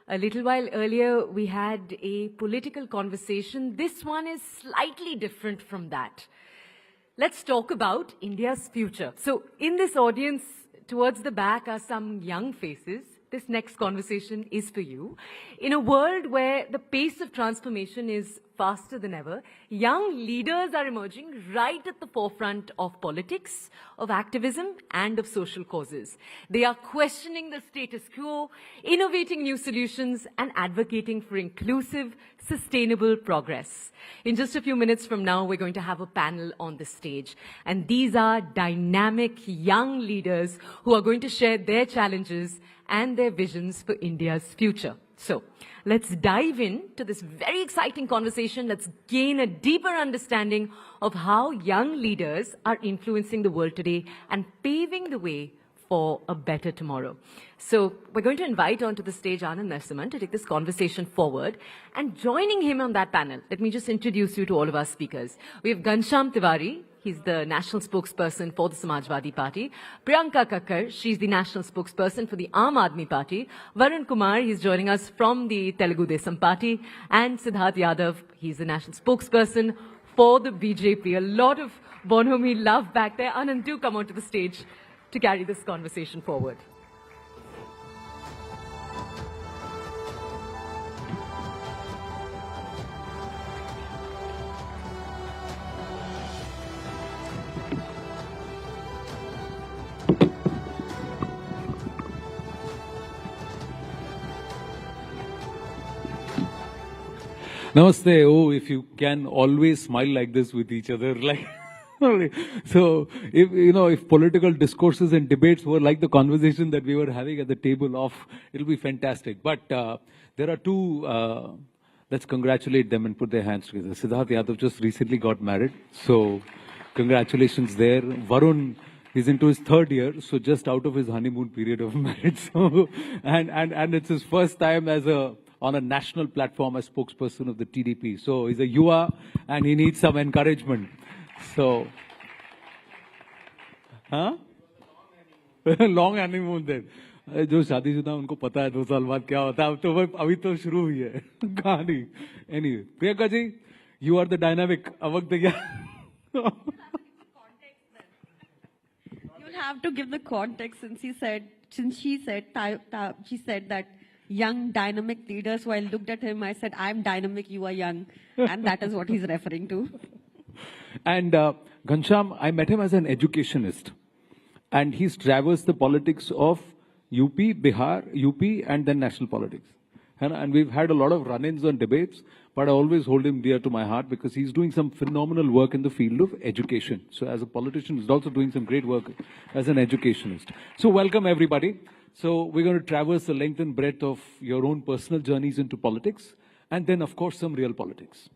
A little while earlier, we had a political conversation. This one is slightly different from that. Let's talk about India's future. So in this audience, towards the back are some young faces. This next conversation is for you. In a world where the pace of transformation is faster than ever, young leaders are emerging right at the forefront of politics, of activism, and of social causes. They are questioning the status quo, innovating new solutions, and advocating for inclusive, sustainable progress. In just a few minutes from now, we're going to have a panel on the stage. And these are dynamic young leaders who are going to share their challenges and their visions for India's future. So let's dive into this very exciting conversation. Let's gain a deeper understanding of how young leaders are influencing the world today and paving the way for a better tomorrow. So we're going to invite onto the stage Anand Narasimhan to take this conversation forward. And joining him on that panel, let me just introduce you to all of our speakers. We have Ghanshyam Tiwari. He's the national spokesperson for the Samajwadi Party. Priyanka Kakkar, she's the national spokesperson for the Aam Aadmi Party. Varun Kumar, he's joining us from the Telugu Desam Party. And Siddharth Yadav, he's the national spokesperson for the BJP. A lot of Bonhomie love back there. Anand, do come onto the stage to carry this conversation forward. Namaste. Oh, if you can always smile like this with each other, like. So, if political discourses and debates were like the conversation that we were having at the table off, it'll be fantastic. But there are two, let's congratulate them and put their hands together. Siddharth Yadav just recently got married, so congratulations there. Varun is into his 3rd year, so just out of his honeymoon period of marriage. So, and it's his first time on a national platform as spokesperson of the TDP. So he's a Yuva and he needs some encouragement. So, long honeymoon then. जो शादीशुदा उनको पता है 2 साल बाद क्या होता है, अब तो अभी तो शुरू हुई है कहानी. Anyway, Priyanka ji, you are the dynamic. अब वक्त क्या? You'll have to give the context since she said that young dynamic leader. So I looked at him. I said, "I'm dynamic. You are young," and that is what he's referring to. And Ghanshyam, I met him as an educationist. And he's traversed the politics of UP, Bihar, UP, and then national politics. And we've had a lot of run-ins on debates, but I always hold him dear to my heart because he's doing some phenomenal work in the field of education. So as a politician, he's also doing some great work as an educationist. So welcome, everybody. So we're going to traverse the length and breadth of your own personal journeys into politics, and then, of course, some real politics.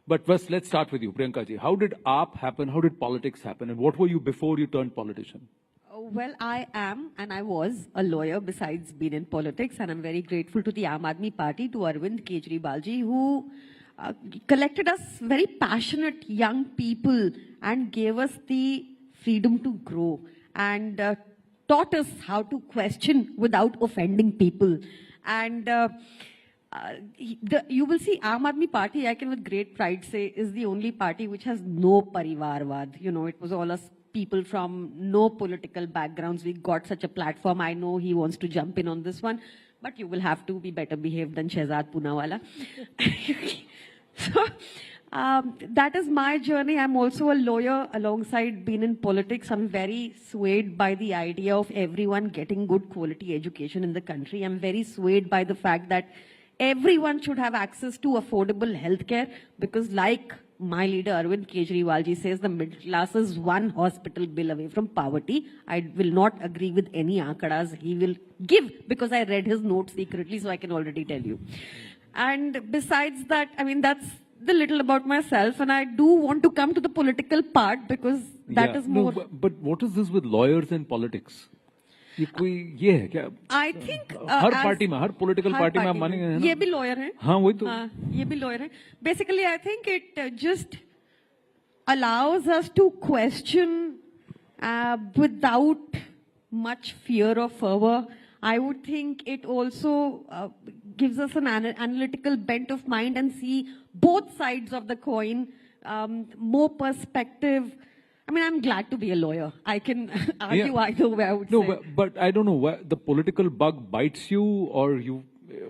But first, let's start with you, Priyanka ji. How did AAP happen? How did politics happen? And what were you before you turned politician? Well, I am and I was a lawyer besides being in politics, and I'm very grateful to the Aam Aadmi Party, to Arvind Kejriwal ji, who collected us very passionate young people and gave us the freedom to grow and taught us how to question without offending people. And you will see Aam Aadmi Party, I can with great pride say, is the only party which has no parivarvad. You know, it was all us people from no political backgrounds. We got such a platform. I know he wants to jump in on this one, but you will have to be better behaved than Shehzad Poonawala. So, that is my journey. I'm also a lawyer alongside being in politics. I'm very swayed by the idea of everyone getting good quality education in the country. I'm very swayed by the fact that everyone should have access to affordable healthcare, because like my leader Arvind Kejriwal ji says, the middle class is one hospital bill away from poverty. I will not agree with any aankadas he will give, because I read his notes secretly, so I can already tell you. And besides that, I mean, that's the little about myself, and I do want to come to the political part because that is more... No, but what is this with lawyers and politics? I think her political party में आप मानेंगे ना? ये भी lawyer हैं. हाँ वही तो. हाँ ये भी lawyer हैं. Basically, I think it just allows us to question without much fear or fervor. I would think it also gives us an analytical bent of mind and see both sides of the coin, more perspective. I mean, I'm glad to be a lawyer. I can argue either way, I would say. No, but I don't know, why the political bug bites you or you...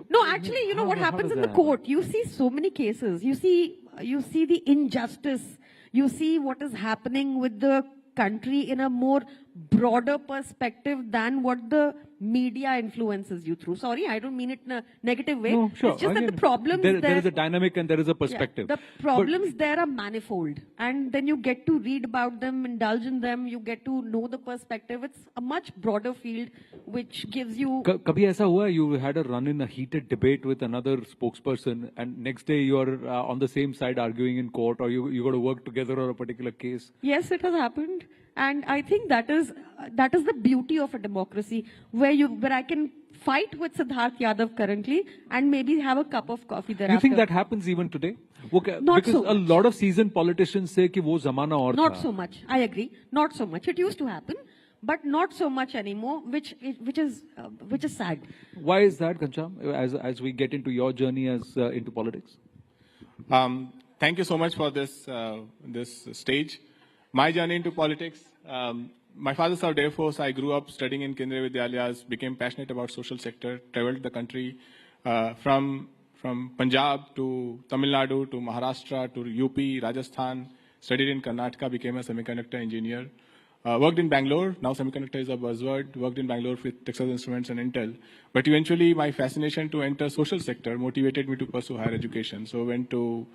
No, actually, you know what happens in the court? You see so many cases. You see the injustice. You see what is happening with the country in a more broader perspective than what the media influences you through. Sorry, I don't mean it in a negative way. No, sure. It's just Again, that the problems there is a dynamic and there is a perspective. Yeah, the problems there are manifold. And then you get to read about them, indulge in them, you get to know the perspective. It's a much broader field which gives you... Kabhi aisa hua, you had a run in a heated debate with another spokesperson and next day you are on the same side arguing in court, or you got to work together on a particular case? Yes, it has happened. And I think that is the beauty of a democracy, where I can fight with Siddharth Yadav currently and maybe have a cup of coffee thereafter. You think that happens even today? Okay, Not because so a lot of seasoned politicians say कि वो ज़माना और Not था. so much. I agree. Not so much. It used to happen, but not so much anymore, which is sad. Why is that, Ghanshyam, as we get into your journey as into politics? Thank you so much for this stage. My journey into politics, my father served Air Force. I grew up studying in Kendriya Vidyalayas, became passionate about social sector, traveled the country from Punjab to Tamil Nadu to Maharashtra to UP, Rajasthan, studied in Karnataka, became a semiconductor engineer. Worked in Bangalore, now semiconductor is a buzzword, worked in Bangalore with Texas Instruments and Intel. But eventually my fascination to enter social sector motivated me to pursue higher education. So went to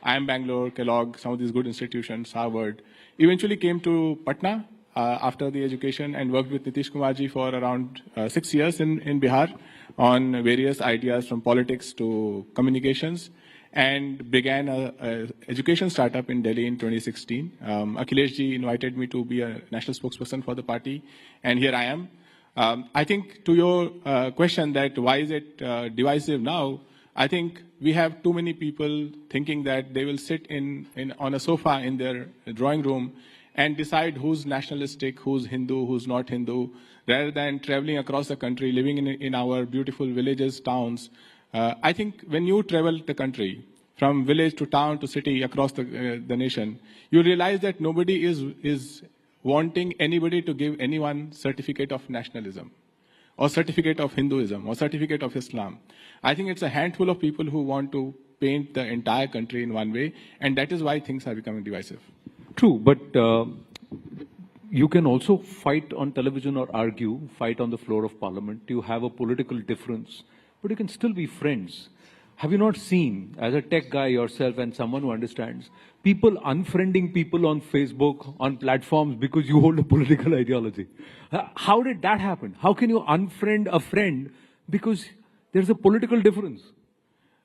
IIM Bangalore, Kellogg, some of these good institutions, Harvard. Eventually came to Patna after the education and worked with Nitish Kumarji for around 6 years in Bihar on various ideas from politics to communications, and began a education startup in Delhi in 2016. Akhilesh ji invited me to be a national spokesperson for the party, and here I am. I think to your question that why is it divisive now, I think we have too many people thinking that they will sit on a sofa in their drawing room and decide who's nationalistic, who's Hindu, who's not Hindu, rather than traveling across the country, living in our beautiful villages, towns. I think when you travel the country, from village to town to city, across the nation, you realize that nobody is wanting anybody to give anyone certificate of nationalism, or certificate of Hinduism, or certificate of Islam. I think it's a handful of people who want to paint the entire country in one way, and that is why things are becoming divisive. True, but you can also fight on television or argue, fight on the floor of parliament. You have a political difference, but you can still be friends. Have you not seen, as a tech guy yourself and someone who understands, people unfriending people on Facebook, on platforms because you hold a political ideology? How did that happen? How can you unfriend a friend because there's a political difference?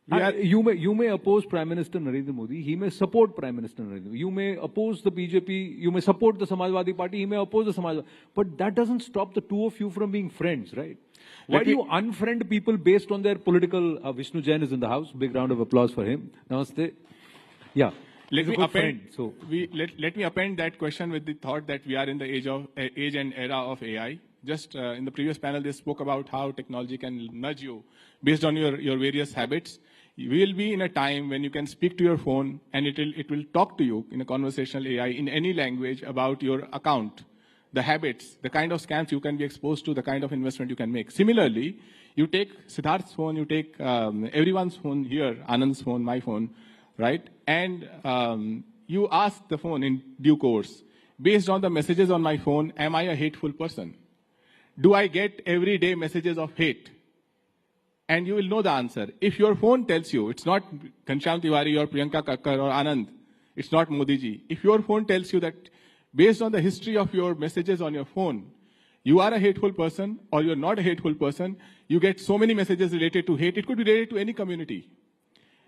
You may oppose Prime Minister Narendra Modi, he may support Prime Minister Narendra Modi. You may oppose the BJP, you may support the Samajwadi Party, he may oppose the Samajwadi. But that doesn't stop the two of you from being friends, right? Why do you unfriend people based on their political... Vishnu Jain is in the house. Big round of applause for him. Namaste. Yeah. Let me append that question with the thought that we are in the age and era of AI. Just in the previous panel, they spoke about how technology can nudge you based on your various habits. You will be in a time when you can speak to your phone and it will talk to you in a conversational AI in any language about your account, the habits, the kind of scams you can be exposed to, the kind of investment you can make. Similarly, you take Siddharth's phone, you take everyone's phone here, Anand's phone, my phone, right? And you ask the phone in due course, based on the messages on my phone, am I a hateful person? Do I get everyday messages of hate? And you will know the answer. If your phone tells you, it's not Ghanshyam Tiwari or Priyanka Kakkar or Anand, it's not Modi ji. If your phone tells you that based on the history of your messages on your phone, you are a hateful person or you're not a hateful person, you get so many messages related to hate. It could be related to any community.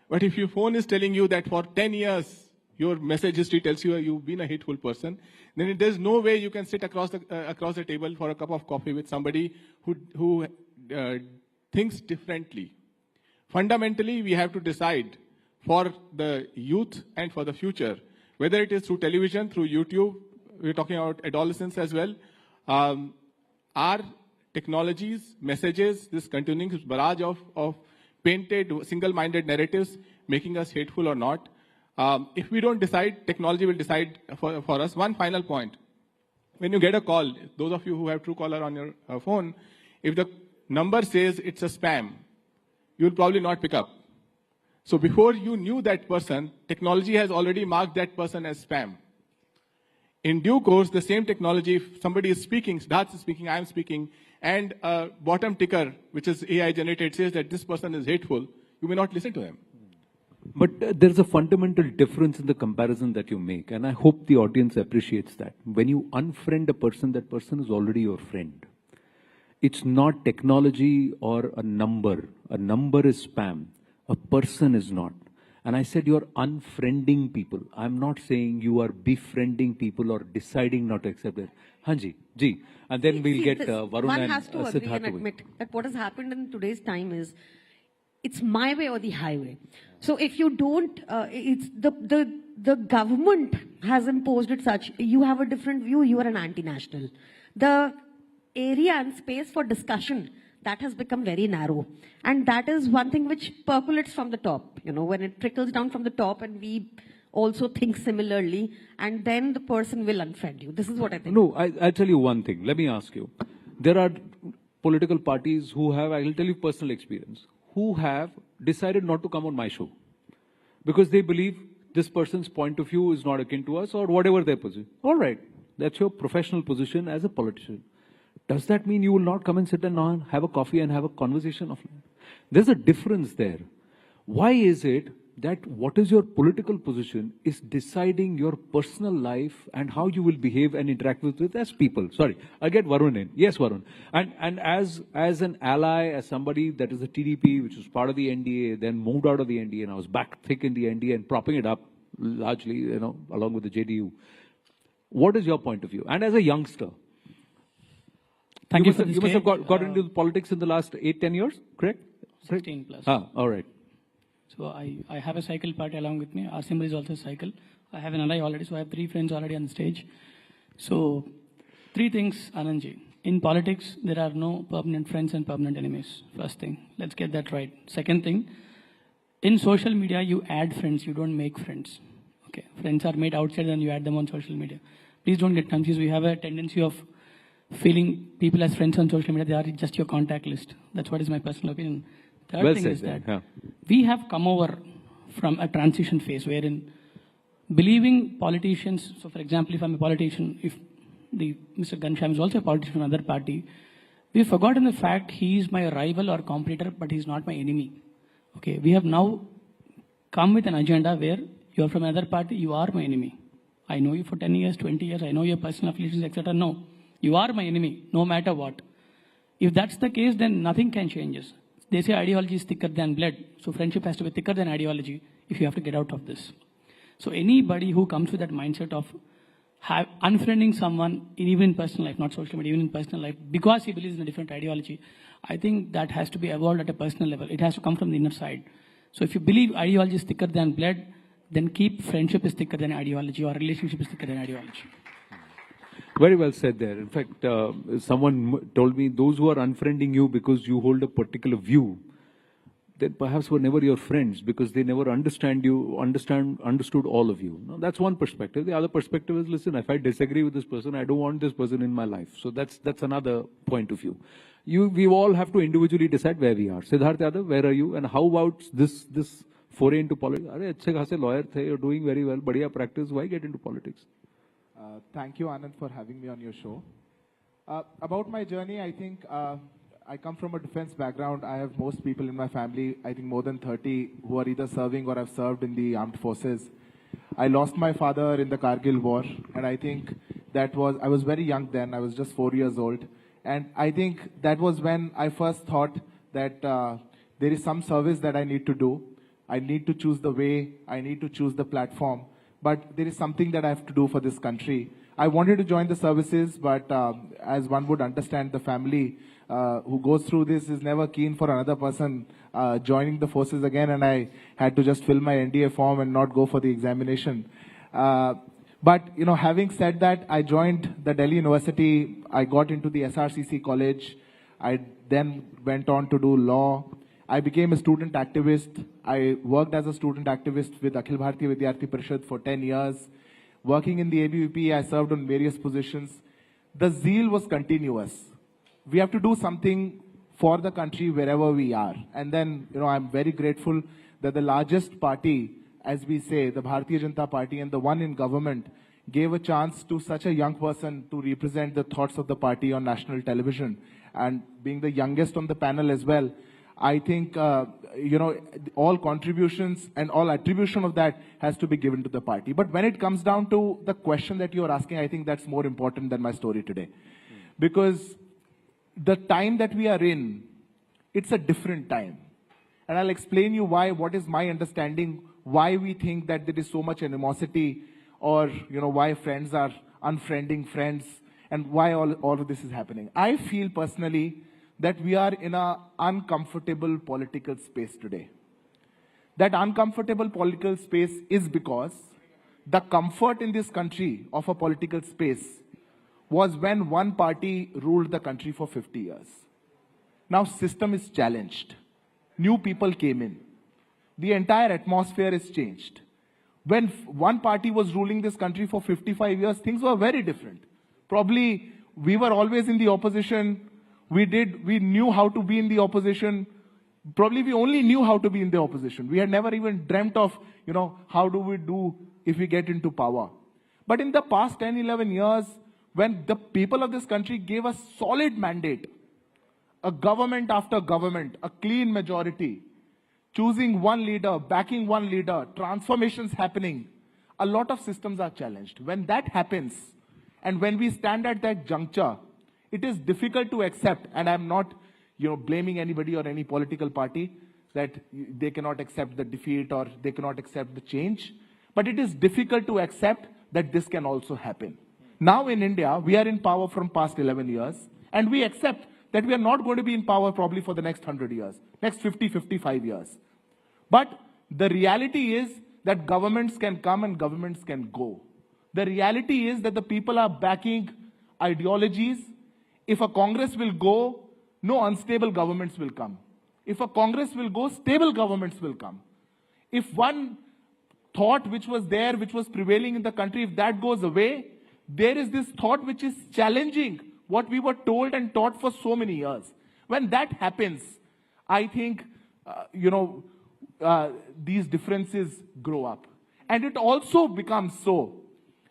But if your phone is telling you that for 10 years, your message history tells you you've been a hateful person, then there's no way you can sit across the table for a cup of coffee with somebody who thinks differently. Fundamentally, we have to decide for the youth and for the future, whether it is through television, through YouTube, we're talking about adolescents as well, are technologies, messages, this continuing barrage of painted, single-minded narratives making us hateful or not? If we don't decide, technology will decide for us. One final point. When you get a call, those of you who have Truecaller on your phone, if the number says it's a spam, you'll probably not pick up. So before you knew that person, technology has already marked that person as spam. In due course, the same technology, if somebody is speaking, Siddharth is speaking, I am speaking, and a bottom ticker, which is AI generated, says that this person is hateful, you may not listen to them. But there's a fundamental difference in the comparison that you make, and I hope the audience appreciates that. When you unfriend a person, that person is already your friend. It's not technology or a number. A number is spam. A person is not. And I said you're unfriending people. I'm not saying you are befriending people or deciding not to accept it. Hanji, ji. And then we'll get Varun one and has to agree and admit that what has happened in today's time is it's my way or the highway. So if you don't, it's the government has imposed it such. You have a different view. You are an anti-national. The area and space for discussion, that has become very narrow. And that is one thing which percolates from the top, you know, when it trickles down from the top and we also think similarly, and then the person will unfriend you. This is what I think. No, I'll tell you one thing. Let me ask you. There are political parties who have, I will tell you personal experience, who have decided not to come on my show because they believe this person's point of view is not akin to us or whatever their position. All right. That's your professional position as a politician. Does that mean you will not come and sit and have a coffee and have a conversation offline? There's a difference there. Why is it that what is your political position is deciding your personal life and how you will behave and interact with it as people? Sorry, I'll get Varun in. Yes, Varun. And as an ally, as somebody that is a TDP, which was part of the NDA, then moved out of the NDA, and I was back thick in the NDA and propping it up largely, along with the JDU. What is your point of view? And as a youngster, Thank you for the you must have got into politics in the last 8-10 years, correct? 16 plus. All right. So I have a cycle party along with me. Our symbol is also a cycle. I have an ally already, so I have 3 friends already on the stage. So 3 things, Anandji. In politics, there are no permanent friends and permanent enemies. First thing, let's get that right. Second thing, in social media, you add friends, you don't make friends. Okay, friends are made outside and you add them on social media. Please don't get confused. We have a tendency of feeling people as friends on social media, they are just your contact list. That's what is my personal opinion. Third thing is that we have come over from a transition phase wherein believing politicians, so for example, if I'm a politician, if Mr. Ghanshyam is also a politician from another party, we've forgotten the fact he is my rival or competitor, but he's not my enemy. Okay, we have now come with an agenda where you're from another party, you are my enemy. I know you for 10 years, 20 years, I know your personal affiliations, etc. No. You are my enemy, no matter what. If that's the case, then nothing can change us. They say ideology is thicker than blood. So friendship has to be thicker than ideology if you have to get out of this. So anybody who comes with that mindset of unfriending someone, even in personal life, not social media, even in personal life, because he believes in a different ideology, I think that has to be evolved at a personal level. It has to come from the inner side. So if you believe ideology is thicker than blood, then keep friendship is thicker than ideology or relationship is thicker than ideology. Very well said there. In fact, someone told me those who are unfriending you because you hold a particular view, then perhaps were never your friends because they never understood all of you. Now, that's one perspective. The other perspective is, listen, if I disagree with this person, I don't want this person in my life. So that's another point of view. We all have to individually decide where we are. Siddharth Yadav, where are you? And how about this foray into politics? Are achhe khase lawyer the, you're doing very well, badhiya practice. Why get into politics? Thank you, Anand, for having me on your show. About my journey, I think I come from a defense background. I have most people in my family, I think more than 30, who are either serving or have served in the armed forces. I lost my father in the Kargil war, and I think I was very young then. I was just 4 years old. And I think that was when I first thought that there is some service that I need to do. I need to choose the way, I need to choose the platform. But there is something that I have to do for this country. I wanted to join the services, but as one would understand, the family who goes through this is never keen for another person joining the forces again, and I had to just fill my NDA form and not go for the examination. But, having said that, I joined the Delhi University. I got into the SRCC college. I then went on to do law. I became a student activist. I worked as a student activist with Akhil Bharatiya Vidyarthi Parishad for 10 years. Working in the ABVP, I served on various positions. The zeal was continuous. We have to do something for the country wherever we are. And then, I'm very grateful that the largest party, as we say, the Bharatiya Janata Party and the one in government, gave a chance to such a young person to represent the thoughts of the party on national television. And being the youngest on the panel as well, I think, all contributions and all attribution of that has to be given to the party. But when it comes down to the question that you're asking, I think that's more important than my story today. Because the time that we are in, it's a different time. And I'll explain you what is my understanding, why we think that there is so much animosity, or, why friends are unfriending friends, and why all of this is happening. I feel personally that we are in an uncomfortable political space today. That uncomfortable political space is because the comfort in this country of a political space was when one party ruled the country for 50 years. Now system is challenged. New people came in. The entire atmosphere is changed. When one party was ruling this country for 55 years, things were very different. Probably we were always in the opposition. We knew how to be in the opposition. Probably we only knew how to be in the opposition. We had never even dreamt of, how do we do if we get into power. But in the past 10, 11 years, when the people of this country gave a solid mandate, a government after government, a clean majority, choosing one leader, backing one leader, transformations happening, a lot of systems are challenged. When that happens, and when we stand at that juncture, it is difficult to accept, and I'm not blaming anybody or any political party that they cannot accept the defeat or they cannot accept the change, but it is difficult to accept that this can also happen. Now in India, we are in power from past 11 years, and we accept that we are not going to be in power probably for the next 100 years, next 50, 55 years. But the reality is that governments can come and governments can go. The reality is that the people are backing ideologies. If a Congress will go, no unstable governments will come. If a Congress will go, stable governments will come. If one thought which was there, which was prevailing in the country, if that goes away, there is this thought which is challenging what we were told and taught for so many years. When that happens, I think, these differences grow up. And it also becomes so,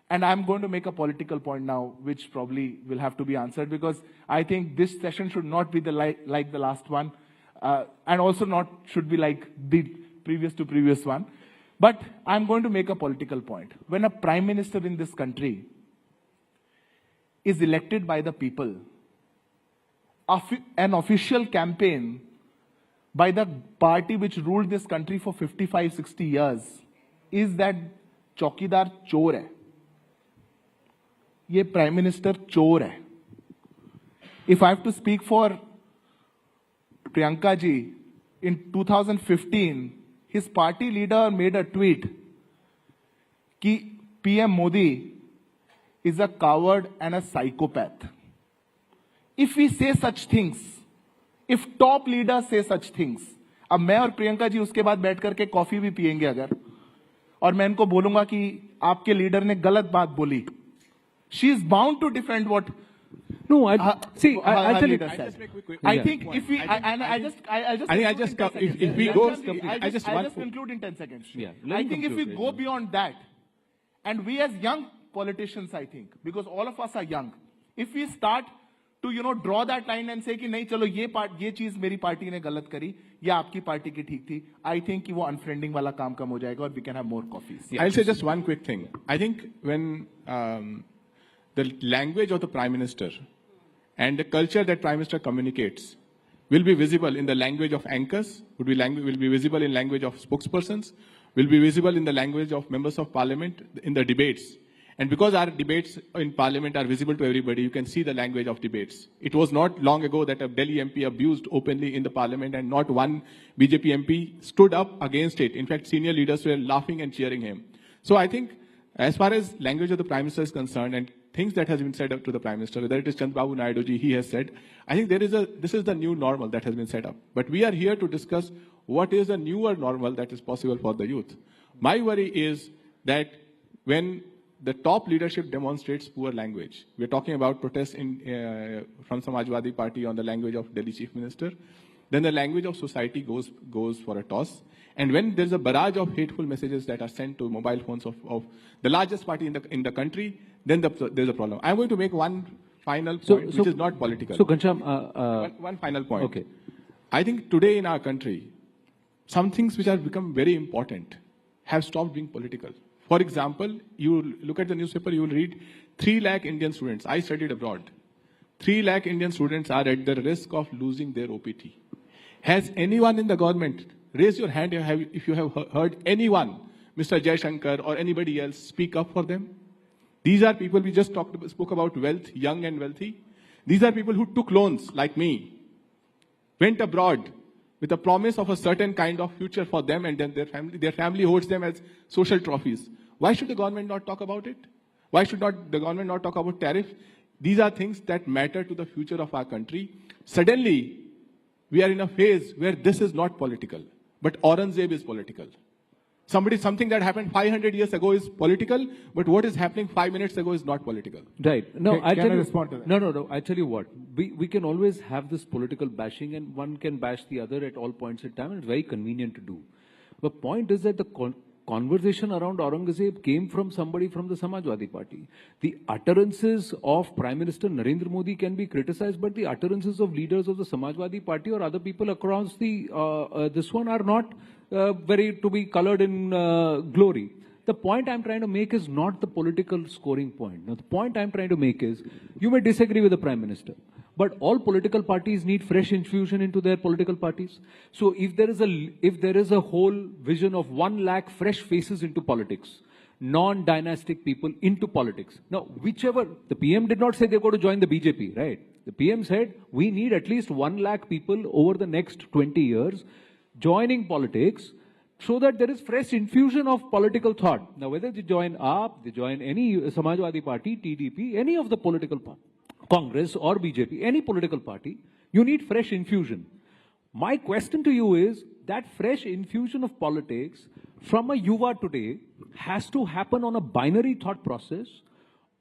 and I'm going to make a political point now, which probably will have to be answered, because I think this session should not be like the last one, and also not should be like the previous one. But I'm going to make a political point. When a prime minister in this country is elected by the people, an official campaign by the party which ruled this country for 55, 60 years is that Chaukidar chor hai. Ye Prime Minister chor hai. If I have to speak for Priyanka ji, in 2015, his party leader made a tweet कि PM Modi is a coward and a psychopath. If we say such things, if top leaders say such things, अब मैं और प्रियंका जी उसके बाद बैठ करके coffee भी पिएंगे अगर, और मैं इनको बोलूंगा कि आपके लीडर ने गलत बात बोली, she is bound to defend what. No, I'll tell you. I think if we, I just conclude in 10 seconds. Yeah, I think if we go beyond that, and we as young politicians, I think, because all of us are young, if we start to draw that line and say कि नहीं चलो ये चीज मेरी party ने गलत करी या आपकी पार्टी की ठीक थी, I think कि वो unfriending वाला काम कम हो जाएगा और we can have more coffees. I'll say just one quick thing. I think when the language of the Prime Minister and the culture that Prime Minister communicates will be visible in the language of anchors, will be visible in language of spokespersons, will be visible in the language of members of parliament in the debates. And because our debates in parliament are visible to everybody, you can see the language of debates. It was not long ago that a Delhi MP abused openly in the parliament and not one BJP MP stood up against it. In fact, senior leaders were laughing and cheering him. So I think as far as language of the Prime Minister is concerned and things that has been said up to the Prime Minister, whether it is Chandrababu Naidu ji, he has said, I think this is the new normal that has been set up. But we are here to discuss what is the newer normal that is possible for the youth. My worry is that when the top leadership demonstrates poor language, we're talking about protests from Samajwadi Party on the language of Delhi Chief Minister, then the language of society goes for a toss. And when there's a barrage of hateful messages that are sent to mobile phones of the largest party in the country, then there's a problem. I'm going to make one final point, which is not political. So, Ghanshyam, one final point. Okay. I think today in our country, some things which have become very important have stopped being political. For example, you look at the newspaper, you will read 3 lakh Indian students. I studied abroad. 3 lakh Indian students are at the risk of losing their OPT. Has anyone in the government, raise your hand if you have heard anyone, Mr. Jaishankar or anybody else, speak up for them? These are people, we just spoke about wealth, young and wealthy. These are people who took loans like me, went abroad with a promise of a certain kind of future for them, and then their family holds them as social trophies. Why should the government not talk about it? Why should the government not talk about tariffs? These are things that matter to the future of our country. Suddenly, we are in a phase where this is not political, but Aurangzeb is political. Something that happened 500 years ago is political, but what is happening 5 minutes ago is not political. Right. No, can I respond to that? No. I tell you what. We can always have this political bashing, and one can bash the other at all points in time, and it's very convenient to do. The point is that the conversation around Aurangzeb came from somebody from the Samajwadi Party. The utterances of Prime Minister Narendra Modi can be criticized, but the utterances of leaders of the Samajwadi Party or other people across the this one are not very to be colored in glory. The point I'm trying to make is not the political scoring point. Now, the point I'm trying to make is, you may disagree with the Prime Minister, but all political parties need fresh infusion into their political parties. So if there is a whole vision of 1 lakh fresh faces into politics, non-dynastic people into politics. Now, the PM did not say they're going to join the BJP, right? The PM said, we need at least 1 lakh people over the next 20 years joining politics, so that there is fresh infusion of political thought. Now, whether they join AAP, they join any Samajwadi Party, TDP, any of the political party, Congress or BJP, any political party, you need fresh infusion. My question to you is, that fresh infusion of politics from a Yuva today has to happen on a binary thought process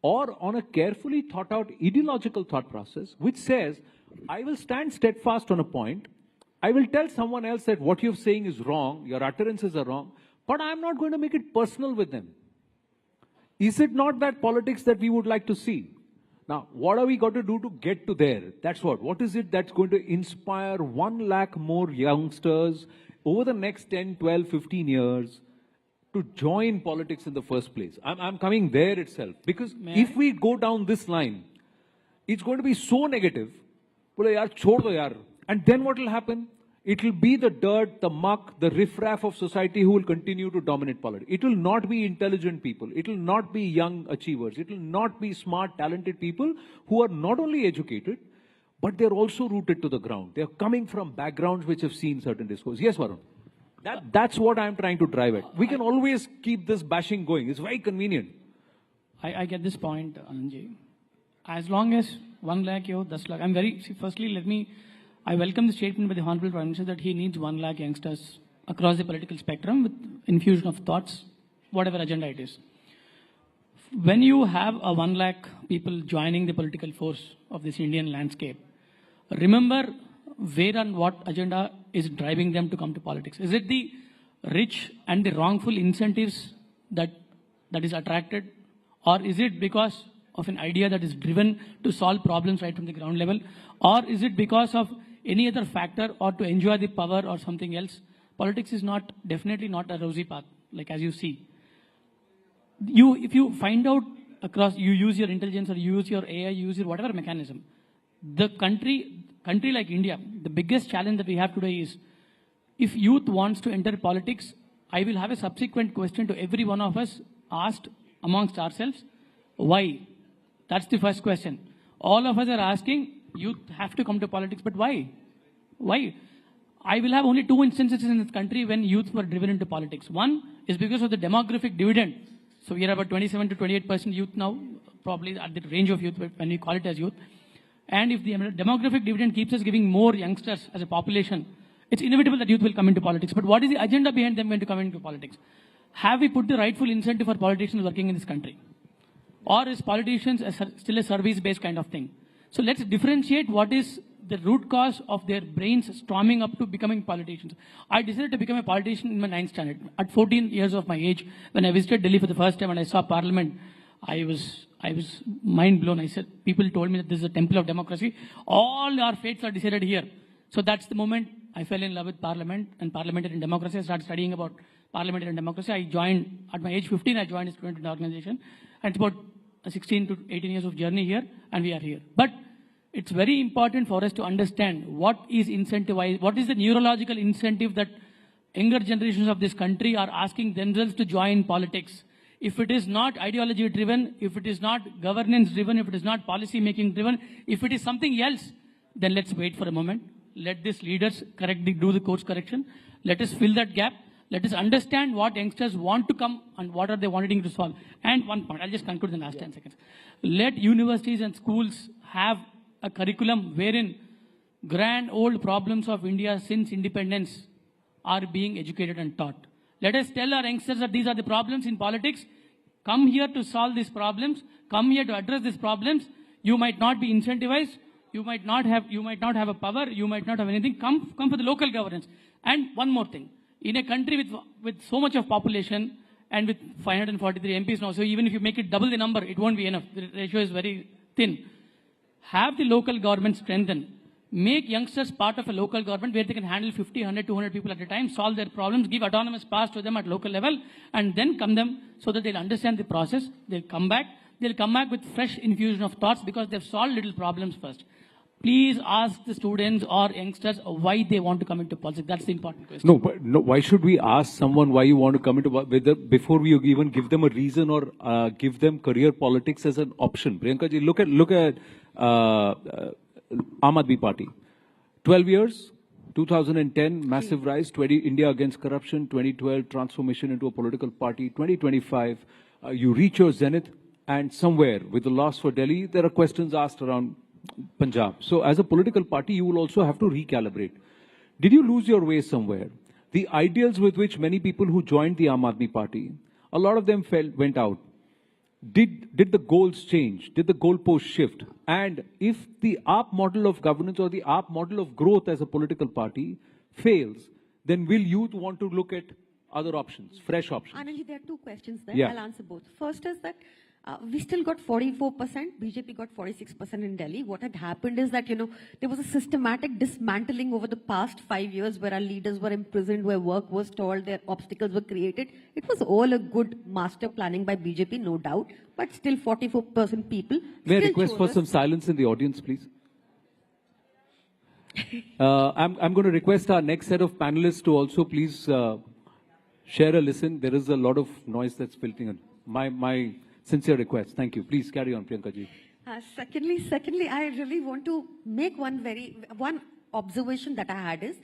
or on a carefully thought out ideological thought process, which says, I will stand steadfast on a point, I will tell someone else that what you're saying is wrong, your utterances are wrong, but I'm not going to make it personal with them. Is it not that politics that we would like to see? Now, what are we going to do to get to there? That's what. What is it that's going to inspire 1 lakh more youngsters over the next 10, 12, 15 years to join politics in the first place? I'm coming there itself. Because if we go down this line, it's going to be so negative. And then what will happen? It will be the dirt, the muck, the riffraff of society who will continue to dominate politics. It will not be intelligent people. It will not be young achievers. It will not be smart, talented people who are not only educated, but they're also rooted to the ground. They're coming from backgrounds which have seen certain discourse. Yes, Varun. That's what I'm trying to drive at. We can always keep this bashing going. It's very convenient. I get this point, Anandji. As long as 1 lakh, 10 lakh. Firstly, I welcome the statement by the Honorable Prime Minister that he needs 1 lakh youngsters across the political spectrum with infusion of thoughts, whatever agenda it is. When you have a 1 lakh people joining the political force of this Indian landscape, remember where and what agenda is driving them to come to politics. Is it the rich and the wrongful incentives that is attracted? Or is it because of an idea that is driven to solve problems right from the ground level? Or is it because of any other factor or to enjoy the power or something else? Politics is definitely not a rosy path, like as you see. If you find out across, you use your intelligence or you use your AI, you use your whatever mechanism. The country like India, the biggest challenge that we have today is, if youth wants to enter politics, I will have a subsequent question to every one of us asked amongst ourselves, why? That's the first question. All of us are asking, youth have to come to politics, but why? Why? I will have only 2 instances in this country when youth were driven into politics. One is because of the demographic dividend. So we are about 27 to 28% youth now, probably at the range of youth when we call it as youth. And if the demographic dividend keeps us giving more youngsters as a population, it's inevitable that youth will come into politics. But what is the agenda behind them when to come into politics? Have we put the rightful incentive for politicians working in this country? Or is politicians still a service-based kind of thing? So let's differentiate what is the root cause of their brains storming up to becoming politicians. I decided to become a politician in my 9th standard. At 14 years of my age, when I visited Delhi for the first time and I saw Parliament, I was mind blown. I said, people told me that this is a temple of democracy. All our fates are decided here. So that's the moment I fell in love with Parliament and parliamentarian democracy. I started studying about parliamentarian democracy. I joined, at my age 15, I joined a student organization. And it's about 16 to 18 years of journey here, and we are here. But it's very important for us to understand what is incentivized, what is the neurological incentive that younger generations of this country are asking themselves to join politics. If it is not ideology driven, if it is not governance driven, if it is not policy making driven, if it is something else, then let's wait for a moment. Let these leaders do the course correction. Let us fill that gap. Let us understand what youngsters want to come and what are they wanting to solve. And one point, I'll just conclude in the last 10 seconds. Let universities and schools have a curriculum wherein grand old problems of India since independence are being educated and taught. Let us tell our youngsters that these are the problems in politics. Come here to solve these problems. Come here to address these problems. You might not be incentivized. You might not have a power. You might not have anything. Come for the local governance. And one more thing. in a country with so much of population and with 543 MPs now, so even if you make it double the number, it won't be enough. The ratio is very thin. Have the local government strengthen. Make youngsters part of a local government where they can handle 50, 100, 200 people at a time, solve their problems, give autonomous powers to them at local level, and then come them so that they'll understand the process. They'll come back with fresh infusion of thoughts because they've solved little problems first. Please ask the students or youngsters why they want to come into politics. That's the important question. No, but no, why should we ask someone why you want to come into whether before we even give them a reason or give them career politics as an option? Priyanka ji, look at Aam Aadmi Party. 12 years, 2010, massive rise, India against corruption, 2012, transformation into a political party, 2025, you reach your zenith, and somewhere with the loss for Delhi, there are questions asked around Punjab. So as a political party, you will also have to recalibrate. Did you lose your way somewhere? The ideals with which many people who joined the Aam Aadmi Party, a lot of them went out. Did the goals change? Did the goalposts shift? And if the AAP model of governance or the AAP model of growth as a political party fails, then will youth want to look at other options, fresh options? Anandji, there are two questions there. Yeah. I'll answer both. First is that we still got 44%, BJP got 46% in Delhi. What had happened is that, there was a systematic dismantling over the past 5 years where our leaders were imprisoned, where work was stalled, their obstacles were created. It was all a good master planning by BJP, no doubt, but still 44% people. May I request for some silence in the audience, please? I'm going to request our next set of panelists to also please share a listen. There is a lot of noise that's filtering in. My sincere request. Thank you. Please carry on, Priyanka ji. Secondly, I really want to make one observation that I had is,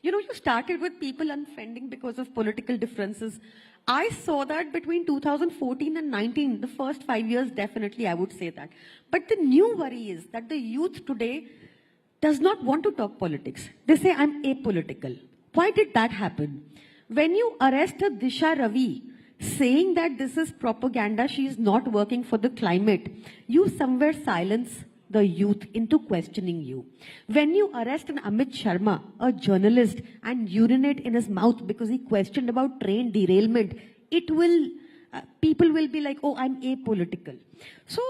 you started with people unfriending because of political differences. I saw that between 2014 and 19, the first 5 years, definitely I would say that. But the new worry is that the youth today does not want to talk politics. They say, I'm apolitical. Why did that happen? When you arrest a Disha Ravi, saying that this is propaganda, she is not working for the climate, you somewhere silence the youth into questioning you. When you arrest an Amit Sharma, a journalist, and urinate in his mouth because he questioned about train derailment, people will be like, oh, I'm apolitical. So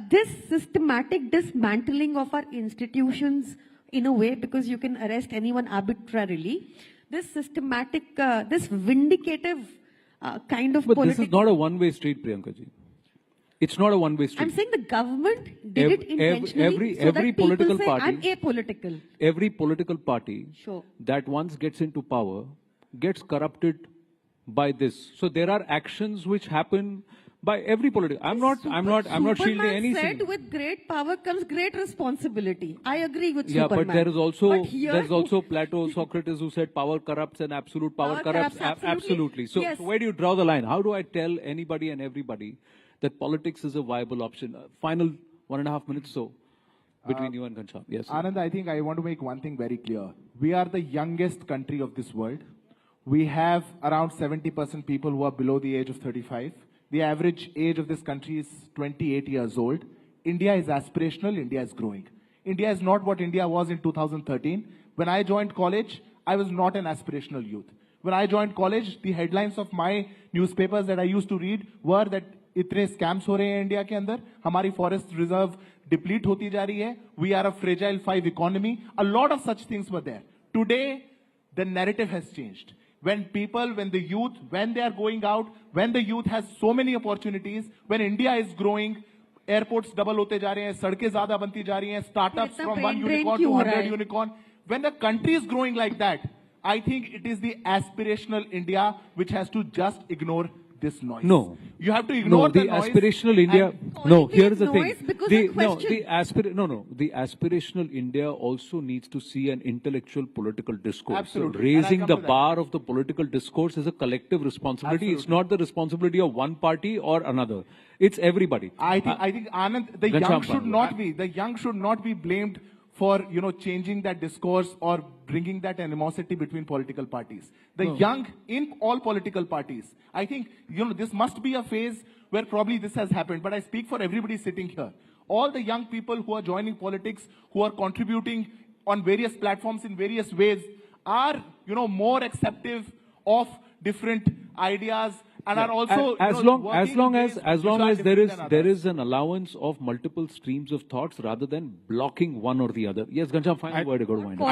this systematic dismantling of our institutions in a way, because you can arrest anyone arbitrarily, this systematic, this vindicative kind of politics. This is not a one-way street, Priyanka ji. It's not a one-way street. I'm saying the government did it intentionally every political say, party, I'm apolitical. Every political party that once gets into power gets corrupted by this. So there are actions which happen by every political. I'm not shielding anything. Said with great power comes great responsibility. I agree with Superman. Superman. But there is also Plato, Socrates, who said power corrupts and absolute power corrupts. Absolutely. So, yes. So where do you draw the line? How do I tell anybody and everybody that politics is a viable option? Final 1.5 minutes between you and Ghanshyam. Yes. Anand, I think I want to make one thing very clear. We are the youngest country of this world. We have around 70% people who are below the age of 35. The average age of this country is 28 years old. India is aspirational. India is growing. India is not what India was in 2013. When I joined college, I was not an aspirational youth. When I joined college, the headlines of my newspapers that I used to read were that इतने scams हो रहे हैं India के अंदर, हमारी forest reserve deplete होती जा रही है, we are a fragile 5 economy. A lot of such things were there. Today, the narrative has changed. When the youth, when they are going out, when the youth has so many opportunities, when India is growing, airports double होते जा रहे हैं, सड़कें ज़्यादा बनती जा रही हैं, startups from 1 unicorn to 100 unicorn. When the country is growing like that, I think it is the aspirational India which has to just ignore this noise. No. You have to ignore the noise. Aspirational India. No, here is the thing. The aspirational India also needs to see an intellectual political discourse. Absolutely. So raising the bar of the political discourse is a collective responsibility. Absolutely. It's not the responsibility of one party or another. It's everybody. I think Anand, the young should not be blamed for changing that discourse or bringing that animosity between political parties. The young in all political parties. I think this must be a phase where probably this has happened. But I speak for everybody sitting here. All the young people who are joining politics, who are contributing on various platforms in various ways, are more acceptive of different ideas and are also as long as there is an allowance of multiple streams of thoughts rather than blocking one or the other. Yes, Ghanshyam, final word. Go to wind up.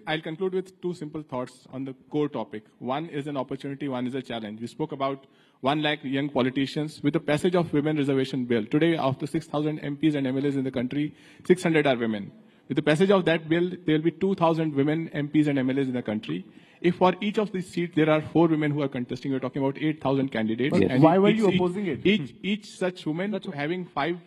I'll conclude with two simple thoughts on the core topic. One is an opportunity, one is a challenge. We spoke about 1 lakh young politicians. With the passage of Women Reservation Bill, today after 6,000 MPs and MLAs in the country, 600 are women. With the passage of that bill, there will be 2,000 women MPs and MLAs in the country. If for each of these seats there are 4 women who are contesting, we're talking about 8,000 candidates. Yes. And why were you opposing it? Each such woman having 5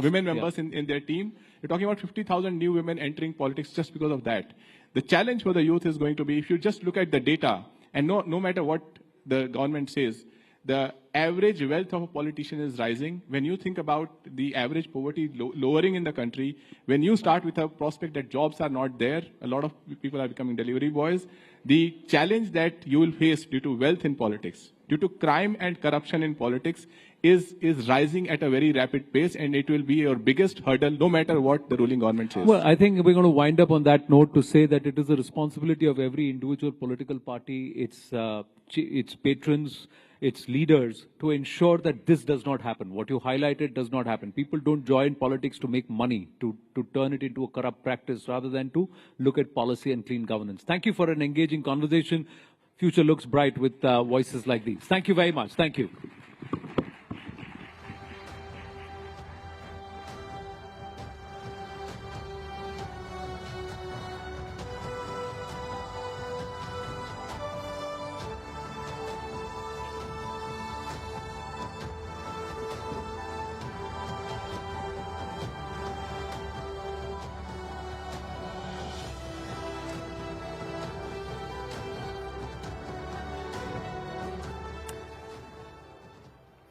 women members in their team. We're talking about 50,000 new women entering politics just because of that. The challenge for the youth is going to be, if you just look at the data, and no matter what the government says, the average wealth of a politician is rising. When you think about the average poverty lowering in the country, when you start with a prospect that jobs are not there, a lot of people are becoming delivery boys, the challenge that you will face due to wealth in politics, due to crime and corruption in politics, is rising at a very rapid pace, and it will be your biggest hurdle no matter what the ruling government says. Well, I think we're going to wind up on that note to say that it is the responsibility of every individual political party, its patrons, its leaders, to ensure that this does not happen. What you highlighted does not happen. People don't join politics to make money, to turn it into a corrupt practice rather than to look at policy and clean governance. Thank you for an engaging conversation. Future looks bright with voices like these. Thank you very much. Thank you.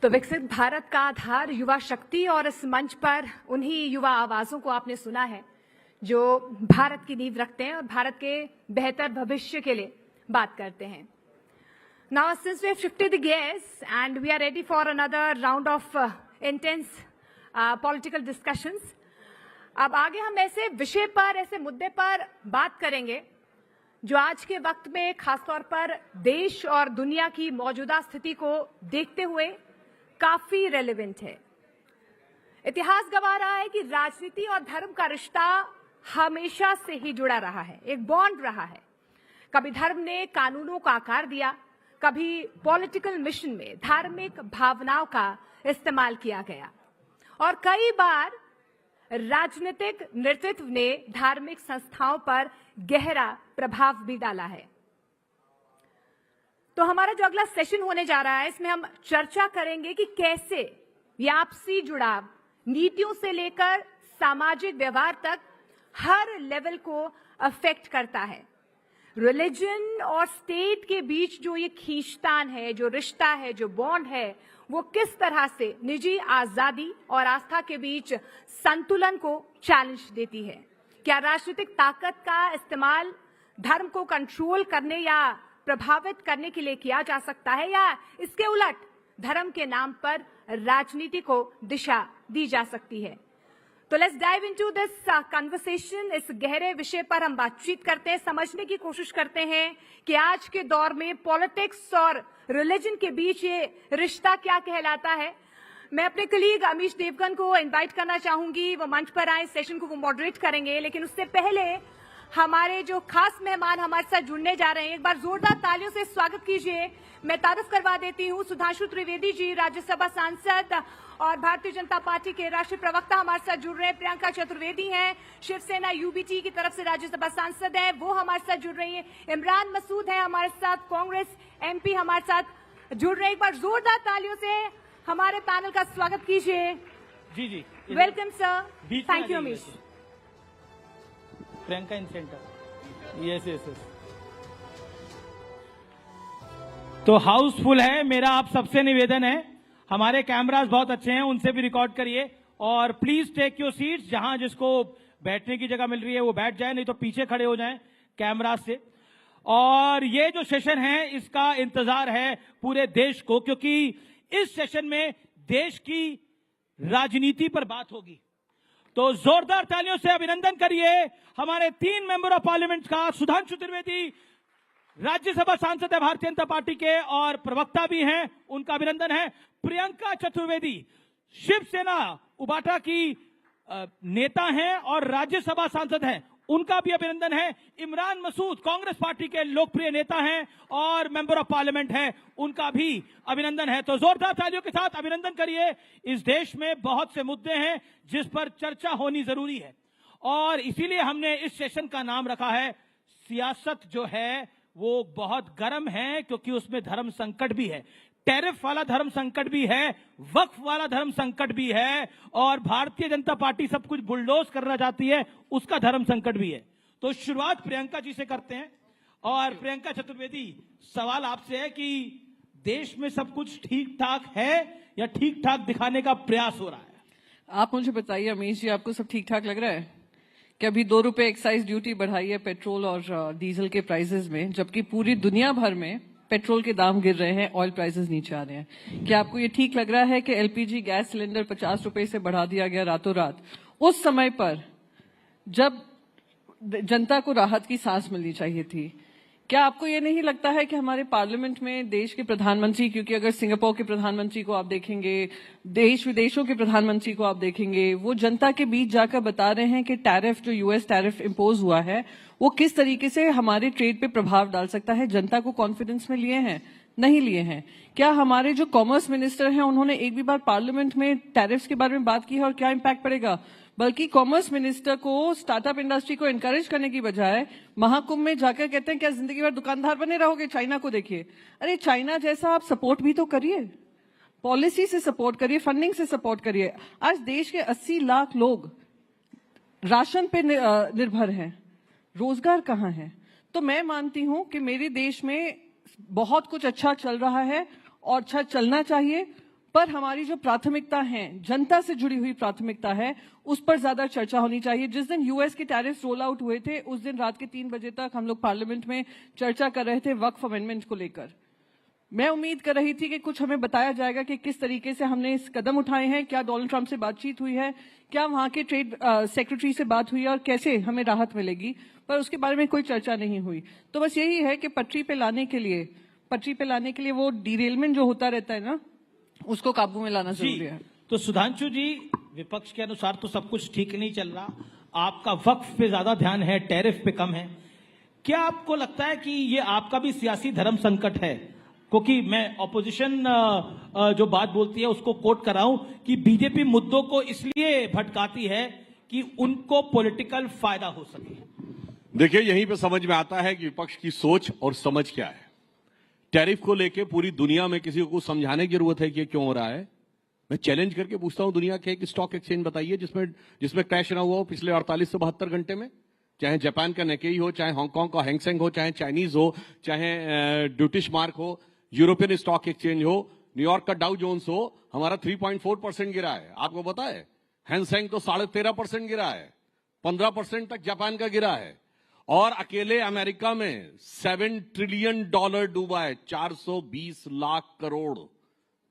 तो विकसित भारत का आधार युवा शक्ति, और इस मंच पर उन्हीं युवा आवाजों को आपने सुना है जो भारत की नींव रखते हैं और भारत के बेहतर भविष्य के लिए बात करते हैं. Now, since we have shifted the gears and we are ready for another round of intense political discussions, अब आगे हम ऐसे विषय पर, ऐसे मुद्दे पर बात करेंगे जो आज के वक्त में खासतौर पर देश और दुनिया की मौजूदा स्थिति को देखते हुए काफी रेलेवेंट है. इतिहास गवाह रहा है कि राजनीति और धर्म का रिश्ता हमेशा से ही जुड़ा रहा है, एक बॉन्ड रहा है. कभी धर्म ने कानूनों का आकार दिया, कभी पॉलिटिकल मिशन में धार्मिक भावनाओं का इस्तेमाल किया गया, और कई बार राजनीतिक नेतृत्व ने धार्मिक संस्थाओं पर गहरा प्रभाव भी डाला है. तो हमारा जो अगला सेशन होने जा रहा है, इसमें हम चर्चा करेंगे कि कैसे ये आपसी जुड़ाव नीतियों से लेकर सामाजिक व्यवहार तक हर लेवल को अफेक्ट करता है. रिलीजन और स्टेट के बीच जो ये खींचतान है, जो रिश्ता है, जो बॉन्ड है, वो किस तरह से निजी आजादी और आस्था के बीच संतुलन को चैलेंज देती है. क्या राजनीतिक ताकत का इस्तेमाल धर्म को कंट्रोल करने या प्रभावित करने के लिए किया जा सकता है, या इसके उलट धर्म के नाम पर राजनीति को दिशा दी जा सकती है. तो let's dive into this conversation. इस गहरे विषय पर हम बातचीत करते हैं, समझने की कोशिश करते हैं कि आज के दौर में पॉलिटिक्स और रिलीजन के बीच ये रिश्ता क्या कहलाता है. मैं अपने कलीग अमीश देवगन को इनवाइट करना चाहूंगी, वो मंच पर आए, सेशन को वो मॉडरेट करेंगे. लेकिन उससे पहले हमारे जो खास मेहमान हमारे साथ जुड़ने जा रहे हैं, एक बार जोरदार तालियों से स्वागत कीजिए. मैं तारुफ करवा देती हूं, सुधांशु त्रिवेदी जी, राज्यसभा सांसद और भारतीय जनता पार्टी के राष्ट्रीय प्रवक्ता हमारे साथ जुड़ रहे हैं. प्रियंका चतुर्वेदी हैं, शिवसेना यूबीटी की तरफ से राज्यसभा सांसद हैं, वो हमारे साथ जुड़ रही हैं. इमरान मसूद हैं हमारे साथ, कांग्रेस एमपी हमारे साथ जुड़ रहे हैं. एक बार जोरदार तालियों से हमारे पैनल का स्वागत कीजिए. जी welcome sir. Thank you Amish. Priyanka in centre. Yes. तो हाउसफुल है. मेरा आप सबसे निवेदन है, हमारे कैमरास बहुत अच्छे हैं, उनसे भी रिकॉर्ड करिए, और प्लीज टेक योर सीट्स. जहां जिसको बैठने की जगह मिल रही है वो बैठ जाए, नहीं तो पीछे खड़े हो जाएं कैमरा से. और ये जो सेशन है इसका इंतजार है पूरे देश को, क्योंकि इस सेशन में देश की राजनीति पर बात होगी. तो जोरदार तालियों से अभिनंदन करिए हमारे 3 मेंबर ऑफ पार्लियामेंट का. सुधांशु त्रिवेदी, राज्यसभा सांसद है भारतीय जनता पार्टी के और प्रवक्ता भी हैं, उनका अभिनंदन है। प्रियंका चतुर्वेदी शिवसेना उबाटा की नेता हैं और राज्यसभा सांसद हैं, उनका भी अभिनंदन है। इमरान मसूद कांग्रेस पार्टी के लोकप्रिय नेता हैं और मेंबर ऑफ पार्लियामेंट हैं, उनका भी अभिनंदन है। तो जोरदार तालियों के साथ अभिनंदन करिए। इस देश में बहुत से मुद्दे हैं जिस पर चर्चा होनी जरूरी है और इसीलिए हमने इस सेशन का नाम रखा है सियासत जो है वो बहुत गर्म है, क्योंकि उसमें धर्म संकट भी है, टैरिफ वाला धर्म संकट भी है, वक्फ वाला धर्म संकट भी है और भारतीय जनता पार्टी सब कुछ बुलडोज करना चाहती है, उसका धर्म संकट भी है। तो शुरुआत प्रियंका जी से करते हैं और प्रियंका चतुर्वेदी, सवाल आपसे है कि देश में सब कुछ ठीक ठाक है या ठीक ठाक दिखाने का प्रयास हो रहा है? आप मुझे बताइए अमीश जी, आपको सब ठीक ठाक लग रहा है? कि अभी 2 रुपए एक्साइज ड्यूटी बढ़ाई है पेट्रोल और डीजल के प्राइसेस में, जबकि पूरी दुनिया भर में पेट्रोल के दाम गिर रहे हैं, ऑयल प्राइसेस नीचे आ रहे हैं। क्या आपको ये ठीक लग रहा है कि एलपीजी गैस सिलेंडर 50 रुपए से बढ़ा दिया गया रातों रात, उस समय पर जब जनता को राहत की सांस मिलनी चाहिए थी? क्या आपको ये नहीं लगता है कि हमारे पार्लियामेंट में देश के प्रधानमंत्री, क्योंकि अगर सिंगापुर के प्रधानमंत्री को आप देखेंगे, देश विदेशों के प्रधानमंत्री को आप देखेंगे, वो जनता के बीच जाकर बता रहे हैं कि टैरिफ जो यूएस टैरिफ इम्पोज हुआ है वो किस तरीके से हमारे ट्रेड पे प्रभाव डाल सकता है। जनता को कॉन्फिडेंस में लिए हैं? नहीं लिए हैं। क्या हमारे जो कॉमर्स मिनिस्टर हैं उन्होंने एक भी बार पार्लियामेंट में टैरिफ्स के बारे में बात की है और क्या इम्पैक्ट पड़ेगा? बल्कि कॉमर्स मिनिस्टर को स्टार्टअप इंडस्ट्री को एनकरेज करने की बजाय महाकुंभ में जाकर कहते हैं क्या जिंदगी भर दुकानदार बने रहोगे, चाइना को देखिए। अरे चाइना जैसा आप सपोर्ट भी तो करिए, पॉलिसी से सपोर्ट करिए, फंडिंग से सपोर्ट करिए। आज देश के 80 लाख लोग राशन पे निर्भर हैं, रोजगार कहाँ है? तो मैं मानती हूं कि मेरे देश में बहुत कुछ अच्छा चल रहा है और अच्छा चलना चाहिए, पर हमारी जो प्राथमिकता है, जनता से जुड़ी हुई प्राथमिकता है, उस पर ज्यादा चर्चा होनी चाहिए। जिस दिन यूएस के टैरिफ रोल आउट हुए थे उस दिन रात के 3 बजे तक हम लोग पार्लियामेंट में चर्चा कर रहे थे वक्फ अमेंडमेंट को लेकर। मैं उम्मीद कर रही थी कि कुछ हमें बताया जाएगा कि किस तरीके से हमने इस कदम उठाए हैं, क्या डोनाल्ड ट्रंप से बातचीत हुई है, क्या वहां के ट्रेड सेक्रेटरी से बात हुई है और कैसे हमें राहत मिलेगी, पर उसके बारे में कोई चर्चा नहीं हुई। तो बस यही है कि पटरी पे लाने के लिए वो डिरेलमेंट जो होता रहता है ना, उसको काबू में लाना जरूरी है। तो सुधांशु जी, विपक्ष के अनुसार तो सब कुछ ठीक नहीं चल रहा, आपका वक्फ पे ज्यादा ध्यान है, टैरिफ पे कम है। क्या आपको लगता है कि ये आपका भी सियासी धर्म संकट है? क्योंकि मैं ऑपोजिशन जो बात बोलती है उसको कोट कर रहा हूं कि बीजेपी मुद्दों को इसलिए भटकाती है कि उनको पॉलिटिकल फायदा हो सके। देखिए, यहीं पे समझ में आता है कि विपक्ष की सोच और समझ क्या है। टैरिफ को लेके पूरी दुनिया में किसी को समझाने की जरूरत है कि क्यों हो रहा है? मैं चैलेंज करके पूछता हूं, दुनिया के एक स्टॉक एक्सचेंज बताइए जिसमें क्रैश ना हुआ हो पिछले 48 से 72 घंटे में। चाहे जापान का निकेई हो, चाहे हांगकांग का हैंगसेंग हो, चाहे चाइनीज हो, चाहे ड्यूटिश मार्क हो, यूरोपियन स्टॉक एक्सचेंज हो, न्यूयॉर्क का डाउ जोन्स हो, हमारा 3.4% गिरा है। आपको पता है हैंगसेंग तो 13.5% गिरा है, 15% तक जापान का गिरा है, और अकेले अमेरिका में $7 ट्रिलियन डूबा है, 420 लाख करोड़।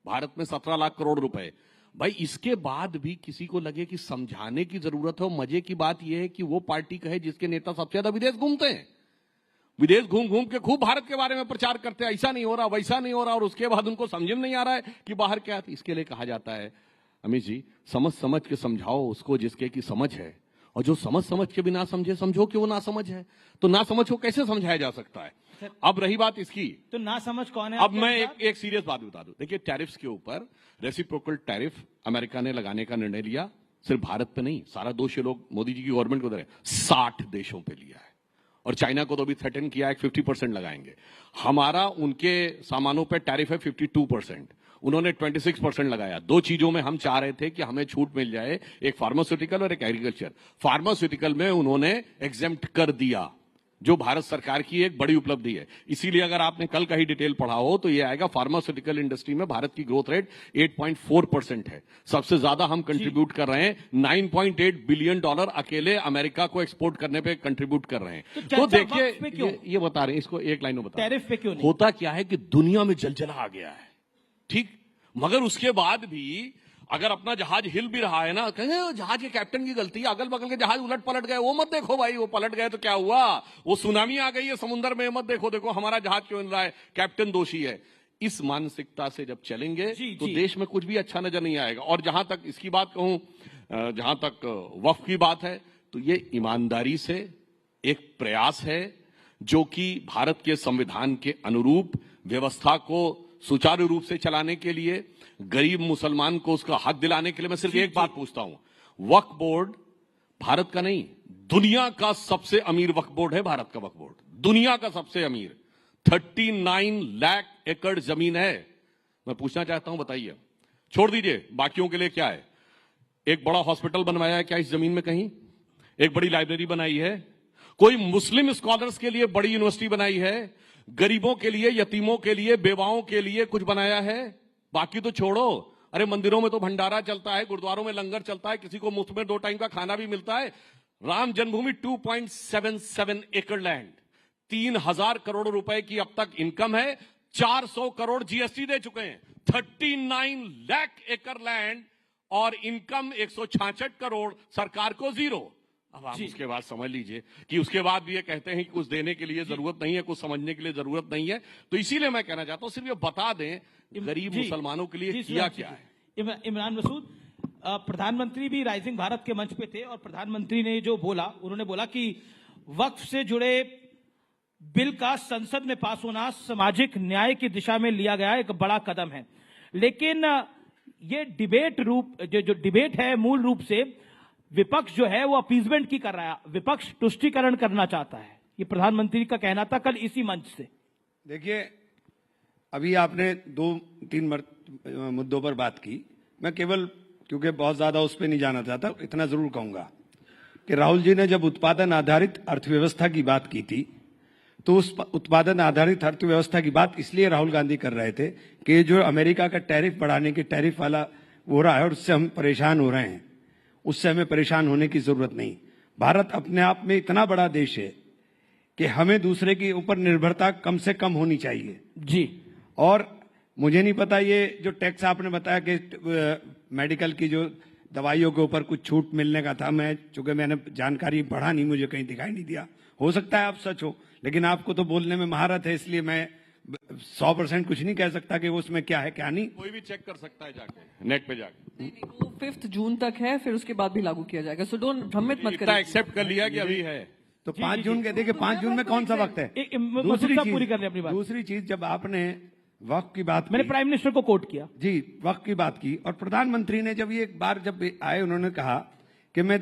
भारत में 17 लाख करोड़ रुपए। भाई, इसके बाद भी किसी को लगे कि समझाने की जरूरत है। मजे की बात यह है कि वो पार्टी कहे जिसके नेता सबसे ज्यादा विदेश घूमते हैं, विदेश घूम घूम के खूब भारत के बारे में प्रचार करते हैं, ऐसा नहीं हो रहा, वैसा नहीं हो रहा, और उसके बाद उनको समझ में नहीं आ रहा है कि बाहर क्या। इसके लिए कहा जाता है अमित जी, समझ के समझाओ उसको जिसके की समझ है, और जो समझ के भी ना समझे, समझो कि वो ना समझ है। तो ना समझ को कैसे समझाया जा सकता है? अब रही बात इसकी, तो ना समझ कौन है? अब मैं एक सीरियस बात बता दूं। देखिए, टैरिफ्स के ऊपर रेसिप्रोकल टैरिफ अमेरिका ने लगाने का निर्णय लिया। सिर्फ भारत पे नहीं, सारा दोष ये लोग मोदी जी की गवर्नमेंट को दे रहे हैं, 60 देशों पे लिया है। और चाइना को तो अभी थ्रेटन किया है 50% लगाएंगे। हमारा उनके सामानों पे टैरिफ है 52%, उन्होंने 26% लगाया। 2 चीजों में हम चाह रहे थे कि हमें छूट मिल जाए, एक फार्मास्यूटिकल और एक एग्रीकल्चर। फार्मास्यूटिकल में उन्होंने एग्जेम्प्ट कर दिया, जो भारत सरकार की एक बड़ी उपलब्धि है। इसीलिए अगर आपने कल का ही डिटेल पढ़ा हो तो यह आएगा, फार्मास्यूटिकल इंडस्ट्री में भारत की ग्रोथ रेट 8.4% है। सबसे ज्यादा हम कंट्रीब्यूट कर रहे हैं, $9.8 बिलियन अकेले अमेरिका को एक्सपोर्ट करने पे कंट्रीब्यूट कर रहे हैं। तो देखिए, ये बता रहे हैं, इसको एक लाइन में बता रहे हैं, टैरिफ पे क्यों नहीं? होता क्या है कि दुनिया में जलजला आ गया है, ठीक, मगर उसके बाद भी अगर अपना जहाज हिल भी रहा है ना, कहेंगे जहाज के कैप्टन की गलती है, अगल बगल के जहाज उलट पलट गए, वो मत देखो भाई, वो पलट गए तो क्या हुआ, वो सुनामी आ गई है समुद्र में, मत देखो, देखो हमारा जहाज क्यों हिल रहा है, कैप्टन दोषी है। इस मानसिकता से जब चलेंगे तो देश में कुछ भी अच्छा नजर नहीं आएगा। और जहां तक इसकी बात कहूं, जहां तक वक्फ की बात है, तो ये ईमानदारी से एक प्रयास है जो कि भारत के संविधान के अनुरूप व्यवस्था को सुचारू रूप से चलाने के लिए, गरीब मुसलमान को उसका हक दिलाने के लिए। मैं सिर्फ एक बात पूछता हूं, वक्फ बोर्ड भारत का नहीं, दुनिया का सबसे अमीर वक्फ बोर्ड है। भारत का वक्फ बोर्ड दुनिया का सबसे अमीर, 39 लाख एकड़ जमीन है। मैं पूछना चाहता हूं, बताइए, छोड़ दीजिए बाकियों के लिए क्या है, एक बड़ा हॉस्पिटल बनवाया है क्या इस जमीन में कहीं? एक बड़ी लाइब्रेरी बनाई है? कोई मुस्लिम स्कॉलर्स के लिए बड़ी यूनिवर्सिटी बनाई है? गरीबों के लिए, यतीमों के लिए, बेवाओं के लिए कुछ बनाया है? बाकी तो छोड़ो, अरे मंदिरों में तो भंडारा चलता है, गुरुद्वारों में लंगर चलता है, किसी को मुफ्त में 2 टाइम का खाना भी मिलता है। राम जन्मभूमि 2.77 एकड़ लैंड, 3000 करोड़ रुपए की अब तक इनकम है, 400 करोड़ जीएसटी दे चुके हैं। 39 लाख एकड़ लैंड और इनकम 166 करोड़, सरकार को 0। अब आप उसके बाद समझ लीजिए कि उसके बाद भी ये कहते हैं कि कुछ देने के लिए जरूरत नहीं है, कुछ समझने के लिए जरूरत नहीं है। तो इसीलिए मैं कहना चाहता हूं, सिर्फ ये बता दें गरीब मुसलमानों के लिए किया क्या है। इमरान मसूद, प्रधानमंत्री भी राइजिंग भारत के मंच पे थे और प्रधानमंत्री ने जो बोला, उन्होंने बोला कि वक्फ से जुड़े बिल का संसद में पास होना सामाजिक न्याय की दिशा में लिया गया एक बड़ा कदम है। लेकिन ये डिबेट जो डिबेट है, मूल रूप से विपक्ष जो है वो अपीजमेंट की कर रहा है, विपक्ष तुष्टीकरण करना चाहता है, ये प्रधानमंत्री का कहना था कल इसी मंच से। देखिए, अभी आपने 2-3 मुद्दों पर बात की, मैं केवल क्योंकि बहुत ज्यादा उस पर नहीं जाना चाहता, इतना जरूर कहूंगा कि राहुल जी ने जब उत्पादन आधारित अर्थव्यवस्था की बात की थी, तो उस उत्पादन आधारित अर्थव्यवस्था की बात इसलिए राहुल गांधी कर रहे थे कि जो अमेरिका का टैरिफ बढ़ाने के टैरिफ वाला हो रहा है और उससे हम परेशान हो रहे हैं, उससे हमें परेशान होने की जरूरत नहीं। भारत अपने आप में इतना बड़ा देश है कि हमें दूसरे के ऊपर निर्भरता कम से कम होनी चाहिए जी। और मुझे नहीं पता, ये जो टैक्स आपने बताया कि मेडिकल की जो दवाइयों के ऊपर कुछ छूट मिलने का था, मैं चूंकि मैंने जानकारी पढ़ा नहीं, मुझे कहीं दिखाई नहीं दिया, हो सकता है आप सच हो, लेकिन आपको तो बोलने में महारत है, इसलिए मैं 100% कुछ नहीं कह सकता कि वो उसमें क्या है क्या नहीं। कोई भी चेक कर सकता है जाके, नेट पे जाके। नहीं, वो 5 जून तक है, फिर उसके बाद भी लागू किया जाएगा, सो डोंट भ्रमित मत करिए। एक्सेप्ट कर लिया कि अभी है तो 5 जून के, देखिए 5 जून में कौन सा वक्त है? दूसरी चीज, जब आपने वक्फ की बात, मैंने प्राइम मिनिस्टर को कोट किया जी, वक्फ की बात की, और प्रधानमंत्री ने जब ये एक बार जब आए, उन्होंने कहा कि मैं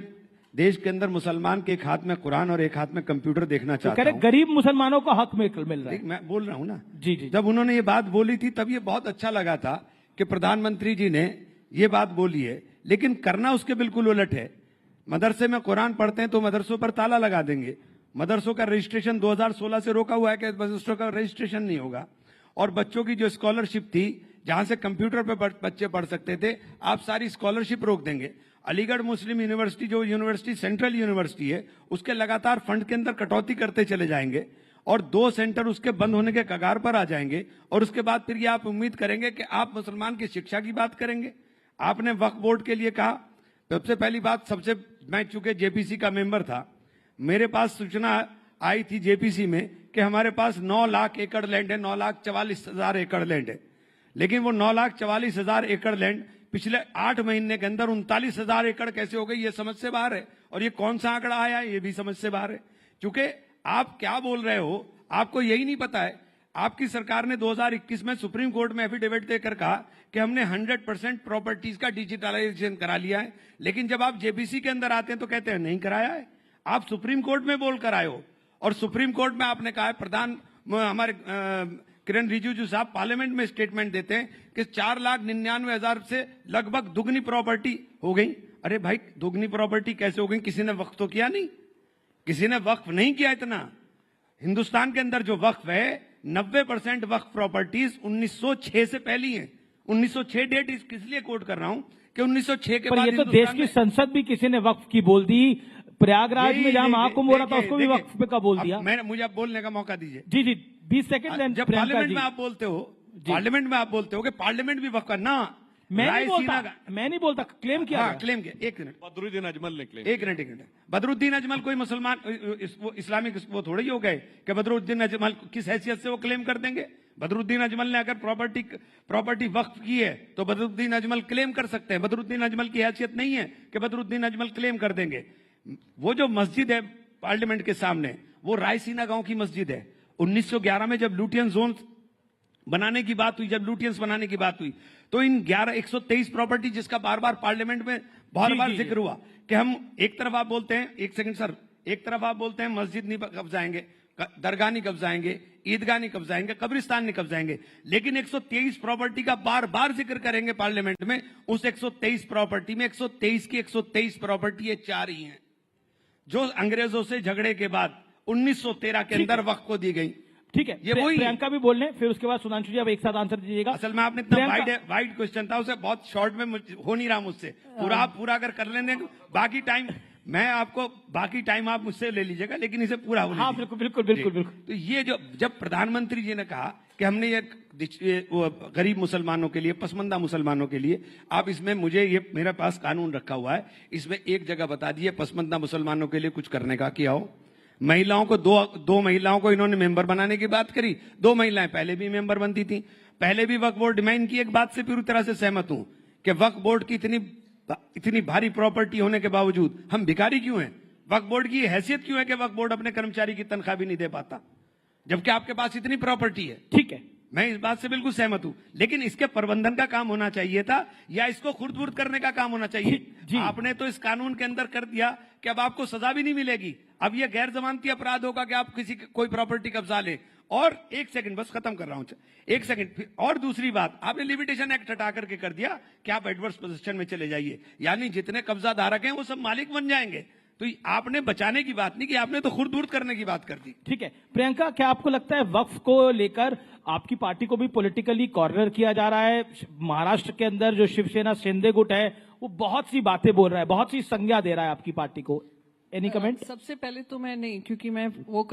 देश के अंदर मुसलमान के एक हाथ में कुरान और एक हाथ में कंप्यूटर देखना चाहता हूं। गरीब मुसलमानों को हक मिल रहा है। मैं बोल रहा हूं ना जी। जब उन्होंने ये बात बोली थी, तब ये बहुत अच्छा लगा था कि प्रधानमंत्री जी ने ये बात बोली है, लेकिन करना उसके बिल्कुल उलट है। मदरसे में कुरान पढ़ते हैं तो मदरसों पर ताला लगा देंगे, मदरसों का रजिस्ट्रेशन 2016 से रोका हुआ है कि मदरसों का रजिस्ट्रेशन नहीं होगा, और बच्चों की जो स्कॉलरशिप थी, जहां से कंप्यूटर पे बच्चे पढ़ सकते थे, आप सारी स्कॉलरशिप रोक देंगे। अलीगढ़ मुस्लिम यूनिवर्सिटी, जो यूनिवर्सिटी सेंट्रल यूनिवर्सिटी है, उसके लगातार फंड के अंदर कटौती करते चले जाएंगे, और 2 सेंटर उसके बंद होने के कगार पर आ जाएंगे, और उसके बाद फिर ये आप उम्मीद करेंगे कि आप मुसलमान की शिक्षा की बात करेंगे। आपने वक्फ बोर्ड के लिए कहा, सबसे पहली बात, मैं चूंकि जेपीसी का मेंबर था, मेरे पास सूचना आई थी जेपीसी में कि हमारे पास 9 लाख एकड़ लैंड है, 9,44,000 एकड़ लैंड है, लेकिन वो 9,44,000 एकड़ लैंड पिछले 8 महीने के अंदर 39,000 एकड़ कैसे हो गई, ये समझ से बाहर है। और ये कौन सा आंकड़ा आया है, ये भी समझ से बाहर है, क्योंकि आप क्या बोल रहे हो आपको यही नहीं पता है। आपकी सरकार ने 2021 में सुप्रीम कोर्ट में एफिडेविट देकर कहा कि हमने 100% प्रॉपर्टीज का डिजिटलाइजेशन करा लिया है, लेकिन जब आप जेपीसी के अंदर आते हैं तो कहते हैं नहीं कराया है। आप सुप्रीम कोर्ट में बोल कर आए हो, और सुप्रीम कोर्ट में आपने कहा है, हमारे किरण रिजिजू साहब पार्लियामेंट में स्टेटमेंट देते हैं कि 4,99,000 से लगभग दुगनी प्रॉपर्टी हो गई। अरे भाई, दुगनी प्रॉपर्टी कैसे हो गई? किसी ने वक्फ तो किया नहीं, किसी ने वक्फ नहीं किया इतना। हिंदुस्तान के अंदर जो वक्फ है, 90% वक्फ प्रॉपर्टीज 1906 से पहली है। 1906 डेट किस लिए कोट कर रहा हूं कि 1906 के बाद ये तो देश की संसद भी किसी ने वक्फ की बोल दी। प्रयागराज में जहां महाकुंभ हो रहा था उसको भी वक्फ पे का बोल दिया। मुझे अब बोलने का मौका दीजिए। जी 20 सेकंड। जब पार्लियामेंट में आप बोलते हो, पार्लियामेंट में आप बोलते हो कि पार्लियामेंट भी वक्फ का ना, मैं नहीं बोलता, क्लेम किया। हाँ, क्लेम किया। एक मिनट, बदरुद्दीन अजमल ने क्लेम। एक मिनट। बदरुद्दीन अजमल कोई मुसलमान इस्लामिक वो थोड़ी हो गए कि बदरुद्दीन अजमल किस हैसियत से वो क्लेम कर देंगे? बदरुद्दीन अजमल ने अगर प्रॉपर्टी वक्फ की है तो बदरुद्दीन अजमल क्लेम कर सकते हैं। बदरुद्दीन अजमल की हैसियत नहीं है कि बदरुद्दीन अजमल क्लेम कर देंगे। वो जो मस्जिद है पार्लियामेंट के सामने, वो रायसीना गांव की मस्जिद है। 1911 में जब लुटियन जोन बनाने की बात हुई, जब लुटियंस बनाने की बात हुई, तो इन 123 प्रॉपर्टी जिसका बार बार पार्लियामेंट में बहुत बार जिक्र हुआ कि हम एक तरफ आप बोलते हैं, एक सेकंड सर, एक तरफ आप बोलते हैं मस्जिद नहीं कब्जाएंगे, दरगाह नहीं कब्जाएंगे, ईदगाह नहीं कब्जाएंगे, कब्रिस्तान नहीं कब्जाएंगे, लेकिन 123 प्रॉपर्टी का बार बार जिक्र करेंगे पार्लियामेंट में। उस 123 प्रॉपर्टी में 123 की 123 प्रॉपर्टी ये 4 ही हैं जो अंग्रेजों से झगड़े के बाद 1913 के अंदर वक्फ को दी गई। ठीक है, ये वही प्रियंका भी बोल रहे हैं, फिर उसके बाद सुधांशु जी आप एक साथ आंसर दीजिएगा। असल में आपने इतना वाइड क्वेश्चन था, उसे बहुत शॉर्ट में हो नहीं रहा मुझसे। पूरा अगर कर लेंगे बाकी टाइम मैं आपको, बाकी टाइम आप मुझसे ले लीजिएगा, लेकिन इसे पूरा हो लीजिए। हाँ, बिल्कुल। तो ये जब प्रधानमंत्री जी ने कहा कि हमने ये गरीब मुसलमानों के लिए, पसमंदा मुसलमानों के लिए, आप इसमें मुझे ये मेरे पास कानून रखा हुआ है, इसमें एक जगह बता दिए पसमंदा मुसलमानों के लिए कुछ करने का किया हो। महिलाओं को दो महिलाओं को इन्होंने मेंबर बनाने की बात करी। 2 महिलाएं पहले भी मेंबर बनती थी, पहले भी वक्फ बोर्ड डिमांड की। एक बात से पूरी तरह से सहमत हूं कि वक्फ बोर्ड की इतनी भारी प्रॉपर्टी होने के बावजूद हम भिखारी क्यों हैं? वक्फ बोर्ड की हैसियत क्यों है कि वक्फ बोर्ड अपने कर्मचारी की तनख्वाह भी नहीं दे पाता, जबकि आपके पास इतनी प्रॉपर्टी है? ठीक है, मैं इस बात से बिल्कुल सहमत हूं, लेकिन इसके प्रबंधन का काम होना चाहिए था या इसको खुर्द-बुर्द करने का काम होना चाहिए। आपने तो इस कानून के अंदर कर दिया कि अब आपको सजा भी नहीं मिलेगी। अब यह गैर जमानती अपराध होगा कि आप किसी कोई प्रॉपर्टी कब्जा लें। और एक सेकंड, बस खत्म कर रहा हूं, एक सेकंड। और दूसरी बात, आपने लिमिटेशन एक्ट हटा करके कर दिया कि आप एडवर्स पोजीशन में चले जाइए, यानी जितने कब्जा धारक हैं वो सब मालिक बन जाएंगे। तो आपने बचाने की बात नहीं की, आपने तो खुर्द-बुर्द करने की बात कर दी। ठीक है, प्रियंका, क्या आपको लगता है वक्फ को लेकर आपकी पार्टी को भी पॉलिटिकली कॉर्नर किया जा रहा है? महाराष्ट्र के अंदर जो शिवसेना शिंदे गुट है वो बहुत सी बातें बोल रहा है, बहुत सी संज्ञा दे रहा है आपकी पार्टी को। Any comment? सबसे पहले तो मैं नहीं, क्योंकि मैं वो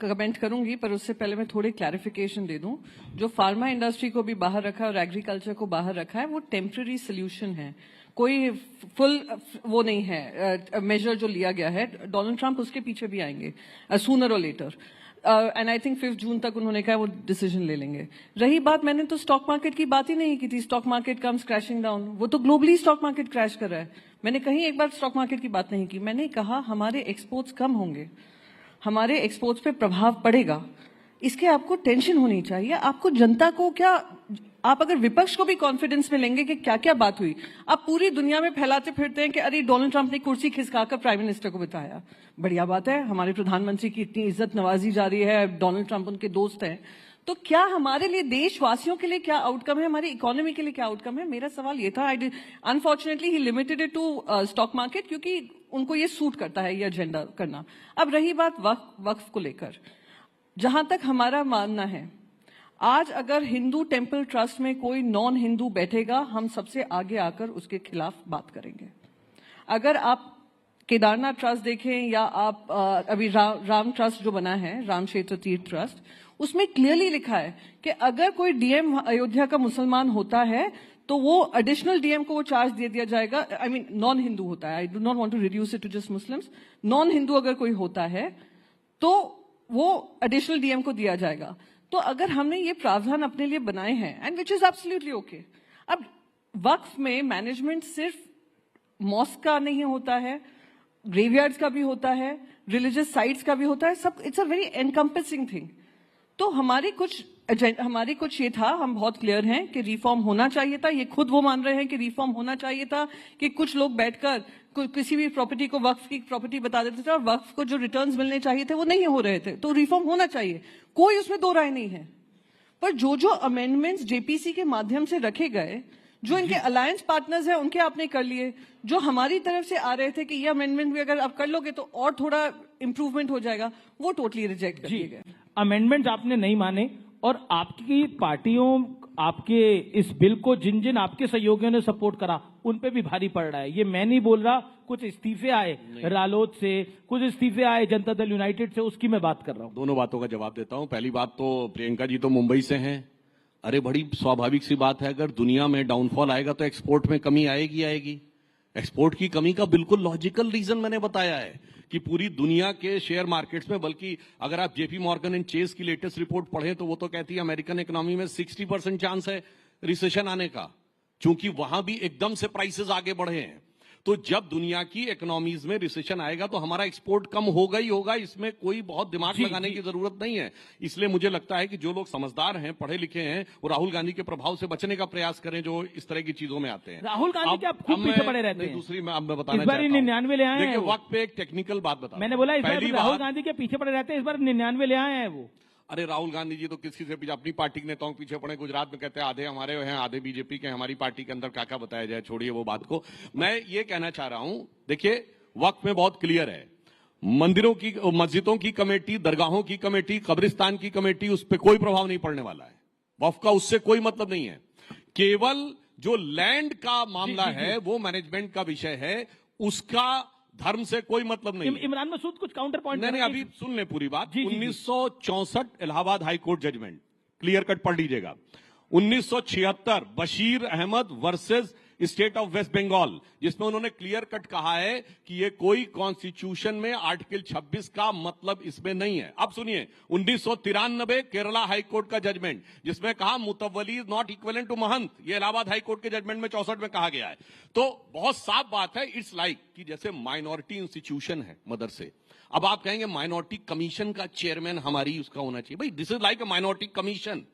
कमेंट करूंगी, पर उससे पहले मैं थोड़ी क्लैरिफिकेशन दे दूं। जो फार्मा इंडस्ट्री को भी बाहर रखा है और एग्रीकल्चर को बाहर रखा है, वो टेम्पररी सोल्यूशन है, कोई फुल वो नहीं है मेजर जो लिया गया है। डोनाल्ड ट्रंप उसके पीछे भी आएंगे सूनर और लेटर, एंड आई थिंक 5 जून तक उन्होंने कहा वो डिसीजन ले लेंगे। रही बात, मैंने तो स्टॉक मार्केट की बात ही नहीं की थी। Stock market comes crashing down, वो तो ग्लोबली स्टॉक मार्केट क्रैश कर रहा है। मैंने कहीं एक बार स्टॉक मार्केट की बात नहीं की। मैंने कहा हमारे एक्सपोर्ट्स कम होंगे, हमारे एक्सपोर्ट्स पे प्रभाव पड़ेगा, इसके आपको टेंशन होनी चाहिए। आपको जनता को क्या, आप अगर विपक्ष को भी कॉन्फिडेंस में लेंगे कि क्या क्या बात हुई, आप पूरी दुनिया में फैलाते फिरते हैं कि अरे डोनाल्ड ट्रंप ने कुर्सी खिसकाकर प्राइम मिनिस्टर को बिठाया। बढ़िया बात है, हमारे प्रधानमंत्री की इतनी इज्जत नवाजी जा रही है, डोनाल्ड ट्रंप उनके दोस्त हैं, तो क्या हमारे लिए, देशवासियों के लिए क्या आउटकम है, हमारी इकोनॉमी के लिए क्या आउटकम है? मेरा सवाल ये था। Unfortunately he limited it to stock market, क्योंकि उनको ये सूट करता है ये एजेंडा करना। अब रही बात वक्फ को लेकर, जहां तक हमारा मानना है, आज अगर हिंदू टेम्पल ट्रस्ट में कोई नॉन हिंदू बैठेगा, हम सबसे आगे आकर उसके खिलाफ बात करेंगे। अगर आप केदारनाथ ट्रस्ट देखें या आप अभी राम ट्रस्ट जो बना है, राम क्षेत्र तीर्थ ट्रस्ट, उसमें क्लियरली लिखा है कि अगर कोई डीएम अयोध्या का मुसलमान होता है तो वो एडिशनल डीएम को वो चार्ज दे दिया जाएगा। आई मीन नॉन हिंदू होता है, I do not want to reduce it to just Muslims. Non Hindu अगर कोई होता है तो वो एडिशनल डीएम को दिया जाएगा। तो अगर हमने ये प्रावधान अपने लिए बनाए हैं, and which is absolutely okay. अब वक्फ में मैनेजमेंट सिर्फ मॉस्क का नहीं होता है, ग्रेवयार्ड्स का भी होता है, रिलीजियस साइट्स का भी होता है, सब। It's a very encompassing thing. तो हमारी कुछ ये था, हम बहुत क्लियर हैं कि रिफॉर्म होना चाहिए था। ये खुद वो मान रहे हैं कि रिफॉर्म होना चाहिए था, कि कुछ लोग बैठकर किसी भी प्रॉपर्टी को वक्फ की प्रॉपर्टी बता देते थे और वक्फ को जो रिटर्न्स मिलने चाहिए थे वो नहीं हो रहे थे। तो रिफॉर्म होना चाहिए, कोई उसमें दो राय नहीं है। पर जो अमेंडमेंट्स जेपीसी के माध्यम से रखे गए, जो इनके अलायंस पार्टनर्स हैं उनके आपने कर लिए, जो हमारी तरफ से आ रहे थे कि ये अमेंडमेंट भी अगर आप कर लोगे तो और थोड़ा इंप्रूवमेंट हो जाएगा, वो टोटली रिजेक्ट कर दिए गए। अमेंडमेंट आपने नहीं माने, और आपकी पार्टियों, आपके इस बिल को जिन जिन आपके सहयोगियों ने सपोर्ट करा उन पे भी भारी पड़ रहा है। ये मैं नहीं बोल रहा, कुछ इस्तीफे आए रालोद से, कुछ इस्तीफे आए जनता दल यूनाइटेड से, उसकी मैं बात कर रहा हूं। दोनों बातों का जवाब देता हूं। पहली बात तो प्रियंका जी तो मुंबई से हैं, अरे बड़ी स्वाभाविक सी बात है, अगर दुनिया में डाउनफॉल आएगा तो एक्सपोर्ट में कमी आएगी आएगी। एक्सपोर्ट की कमी का बिल्कुल लॉजिकल रीजन मैंने बताया है कि पूरी दुनिया के शेयर मार्केट्स में, बल्कि अगर आप जेपी मॉर्गन एंड चेस की लेटेस्ट रिपोर्ट पढ़ें तो वो तो कहती है अमेरिकन इकोनॉमी में 60% चांस है रिसेशन आने का, क्योंकि वहां भी एकदम से प्राइसेस आगे बढ़े हैं। तो जब दुनिया की इकोनॉमीज में रिसेशन आएगा तो हमारा एक्सपोर्ट कम होगा ही होगा, इसमें कोई बहुत दिमाग लगाने की जरूरत नहीं है। इसलिए मुझे लगता है कि जो लोग समझदार हैं, पढ़े लिखे हैं, वो राहुल गांधी के प्रभाव से बचने का प्रयास करें जो इस तरह की चीजों में आते हैं। राहुल गांधी के आप खूब पीछे पड़े रहते हैं। दूसरी मैं बताना चाहता हूं, 99 ले आए हैं। देखिए वक्त पे एक टेक्निकल बात बता, मैंने बोला इस बार राहुल गांधी के पीछे पड़े रहते हैं, इस बार 99 ले आए हैं वो। अरे राहुल गांधी जी तो किसी से पीछे, अपनी पार्टी के नेताओं के पीछे पड़े। गुजरात में कहते हैं आधे हमारे हैं, आधे बीजेपी के। हमारी पार्टी के अंदर क्या क्या बताया जाए, छोड़िए वो बात को। मैं ये कहना चाह रहा हूं, देखिए वक्त में बहुत क्लियर है, मंदिरों की, मस्जिदों की कमेटी, दरगाहों की कमेटी, कब्रिस्तान की कमेटी, उस पर कोई प्रभाव नहीं पड़ने वाला है। वक्फ का उससे कोई मतलब नहीं है। केवल जो लैंड का मामला है वो मैनेजमेंट का विषय है, उसका धर्म से कोई मतलब नहीं। इमरान मसूद कुछ काउंटर पॉइंट नहीं, अभी सुन ले पूरी बात। 1964 Allahabad high court judgment, clear cut पढ़ लीजिएगा। 1976 Bashir Ahmad versus state of West Bengal, जिसमें उन्होंने क्लियर कट कहा है कि ये कोई कॉन्स्टिट्यूशन में आर्टिकल 26 का मतलब इसमें नहीं है। अब सुनिए 1993 केरला हाईकोर्ट का जजमेंट, जिसमें कहा मुतव्वली इज नॉट इक्विवेलेंट टू महंत, ये इलाहाबाद हाईकोर्ट के जजमेंट में 64 में कहा गया है। तो बहुत साफ बात है, इट्स लाइक कि जैसे माइनॉरिटी इंस्टीट्यूशन है मदरसे, अब आप कहेंगे माइनॉरिटी कमीशन का चेयरमैन हमारी उसका होना चाहिए। भाई this is like a minority commission,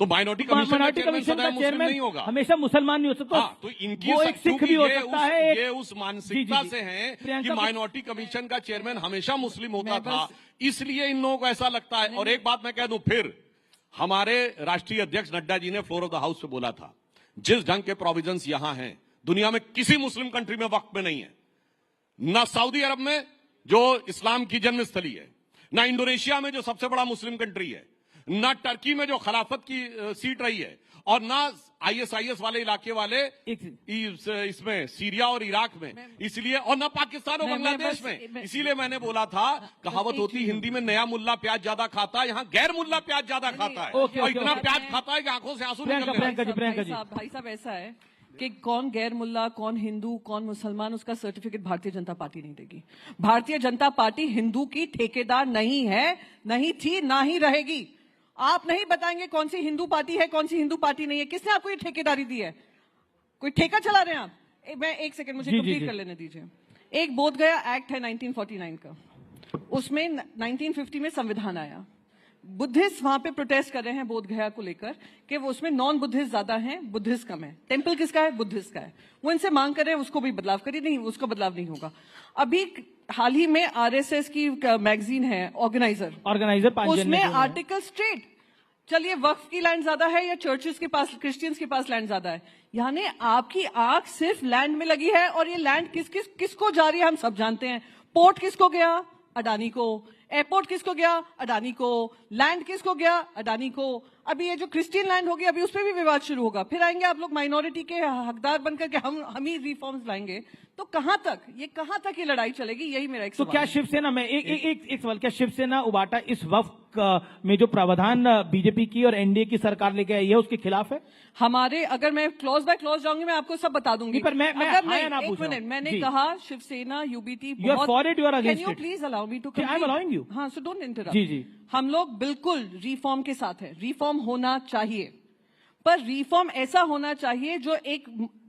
तो माइनॉरिटी कमीशन का चेयरमैन नहीं होगा, हमेशा मुसलमान नहीं हो सकता। तो इनकी वो एक सिख भी हो सकता है, ये उस मानसिकता से हैं कि माइनॉरिटी कमीशन का चेयरमैन हमेशा मुस्लिम होता था, इसलिए इन लोगों को ऐसा लगता है। और एक बात मैं कह दूं, फिर हमारे राष्ट्रीय अध्यक्ष नड्डा जी ने फ्लोर ऑफ द हाउस पे बोला था, जिस ढंग के प्रोविजंस यहां हैं दुनिया में किसी मुस्लिम कंट्री में वक्त में नहीं है, ना सऊदी अरब में जो इस्लाम की जन्मस्थली है, ना इंडोनेशिया में जो सबसे बड़ा मुस्लिम कंट्री है, ना टर्की में जो खिलाफत की सीट रही है, और ना आईएसआईएस वाले इलाके वाले इसमें सीरिया और इराक में, इसलिए, और ना पाकिस्तान और बांग्लादेश में। इसीलिए मैंने बोला था, कहावत होती हिंदी में, नया मुल्ला प्याज ज्यादा खाता है, यहाँ गैर मुल्ला प्याज ज्यादा खाता है, और इतना प्याज खाता है कि आंखों से आंसू निकलने लगते हैं। भाई साहब ऐसा है कि कौन गैर मुल्ला, कौन हिंदू, कौन मुसलमान, उसका सर्टिफिकेट भारतीय जनता पार्टी नहीं देगी। भारतीय जनता पार्टी हिंदू की ठेकेदार नहीं है, नहीं थी, ना ही रहेगी। आप नहीं बताएंगे कौन सी हिंदू पार्टी है, कौन सी हिंदू पार्टी नहीं है। किसने आपको ये ठेकेदारी दी है? कोई ठेका चला रहे हैं आप? मैं एक सेकंड मुझे कंप्लीट कर लेने दीजिए। एक बोध गया एक्ट है 1949 का, उसमें 1950 में संविधान आया। बुद्धिस्ट वहां पे प्रोटेस्ट कर रहे हैं बोध गया को लेकर कि वो उसमें नॉन बुद्धिस्ट ज्यादा हैं, बुद्धिस्ट कम है। टेम्पल किसका है? बुद्धिस्ट का है। वो इनसे मांग कर रहे हैं उसको भी बदलाव करिए, नहीं उसको बदलाव नहीं होगा। अभी हाल ही में आरएसएस की मैगजीन है ऑर्गेनाइजर, उसमें आर्टिकल स्ट्रेट, चलिए वक्फ की लैंड ज्यादा है या चर्चेस के पास, क्रिश्चियंस के पास लैंड ज्यादा है, यानी आपकी आंख सिर्फ लैंड में लगी है। और ये लैंड किसको जा रही है हम सब जानते हैं। पोर्ट किसको गया? अडानी को। एयरपोर्ट किसको गया? अडानी को। लैंड किसको गया? अडानी को। अभी ये जो क्रिश्चियन लैंड होगी, अभी उस पर भी विवाद शुरू होगा। फिर आएंगे आप लोग माइनॉरिटी के हकदार बनकर के हम ही रिफॉर्म्स लाएंगे। तो कहां तक ये लड़ाई चलेगी? यही मेरा एक सवाल। तो क्या शिवसेना में एक सवाल, क्या शिवसेना उबाटा इस वक्फ में जो प्रावधान बीजेपी की और एनडीए की सरकार लेके आई है उसके खिलाफ है? हमारे, अगर मैं क्लॉज बाय क्लॉज जाऊंगी मैं आपको सब बता दूंगी। पर मैं एक मिनट, मैंने कहा Shiv Sena UBT can you please allow me to I am allowing you. हाँ, सो डोंट इंटरप्ट। जी, हम लोग बिल्कुल रिफॉर्म के साथ है। रिफॉर्म होना चाहिए, पर रिफॉर्म ऐसा होना चाहिए जो एक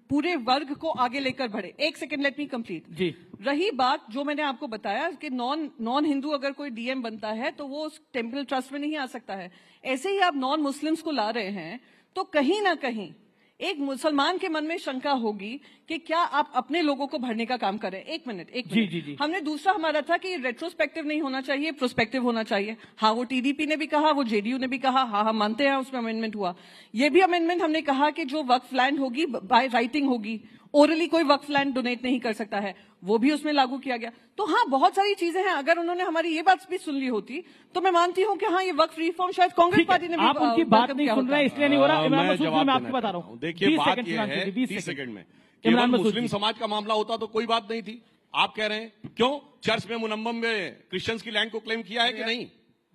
पूरे वर्ग को आगे लेकर बढ़े। एक सेकंड, लेट मी कंप्लीट। जी, रही बात जो मैंने आपको बताया कि नॉन हिंदू अगर कोई डीएम बनता है तो वो उस टेम्पल ट्रस्ट में नहीं आ सकता है। ऐसे ही आप नॉन मुस्लिम्स को ला रहे हैं तो कहीं ना कहीं एक मुसलमान के मन में शंका होगी कि क्या आप अपने लोगों को भरने का काम करें। एक मिनट। जी। हमने दूसरा हमारा था कि रेट्रोस्पेक्टिव नहीं होना चाहिए, प्रोस्पेक्टिव होना चाहिए। हाँ, वो टीडीपी ने भी कहा, वो जेडीयू ने भी कहा, हाँ हम मानते हैं उसमें अमेंडमेंट हुआ। ये भी अमेंडमेंट हमने कहा कि जो वक्फ लैंड होगी बाय राइटिंग होगी, ओरली कोई वक्फ लैंड डोनेट नहीं कर सकता है, वो भी उसमें लागू किया गया। तो हाँ, बहुत सारी चीजें हैं। अगर उन्होंने हमारी ये बात भी सुन ली होती तो मैं मानती हूँ कि हाँ, ये वक्फ रिफॉर्म शायद कांग्रेस पार्टी ने भी आप उनकी बात नहीं सुन रहे इसलिए नहीं हो रहा। मैं आपको बता रहा हूँ। देखिए, बात ये है 20 सेकंड में, केवल मुस्लिम समाज का मामला होता तो कोई बात नहीं थी। आप कह रहे हैं क्यों चर्च में मुनम्मम में क्रिश्चियंस की लैंड को क्लेम किया है कि नहीं?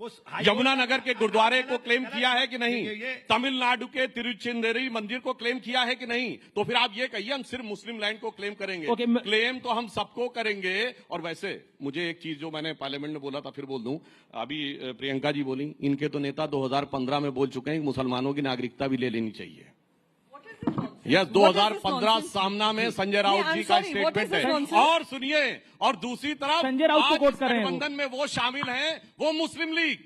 यमुनानगर के गुरुद्वारे को क्लेम किया है कि नहीं? तमिलनाडु के तिरुचिंदरी मंदिर को क्लेम किया है कि नहीं? तो फिर आप ये कहिए हम सिर्फ मुस्लिम लैंड को क्लेम करेंगे। क्लेम तो हम सबको करेंगे। और वैसे मुझे एक चीज जो मैंने पार्लियामेंट में बोला था फिर बोल दूं, अभी प्रियंका जी बोली, इनके तो नेता 2015 में बोल चुके हैं कि मुसलमानों की नागरिकता भी ले लेनी चाहिए। यस, 2015 सामना में संजय राउत जी का स्टेटमेंट है। और सुनिए, और दूसरी तरफ संजय राउत को कोट कर रहे हैं, गठबंधन में वो शामिल हैं, वो मुस्लिम लीग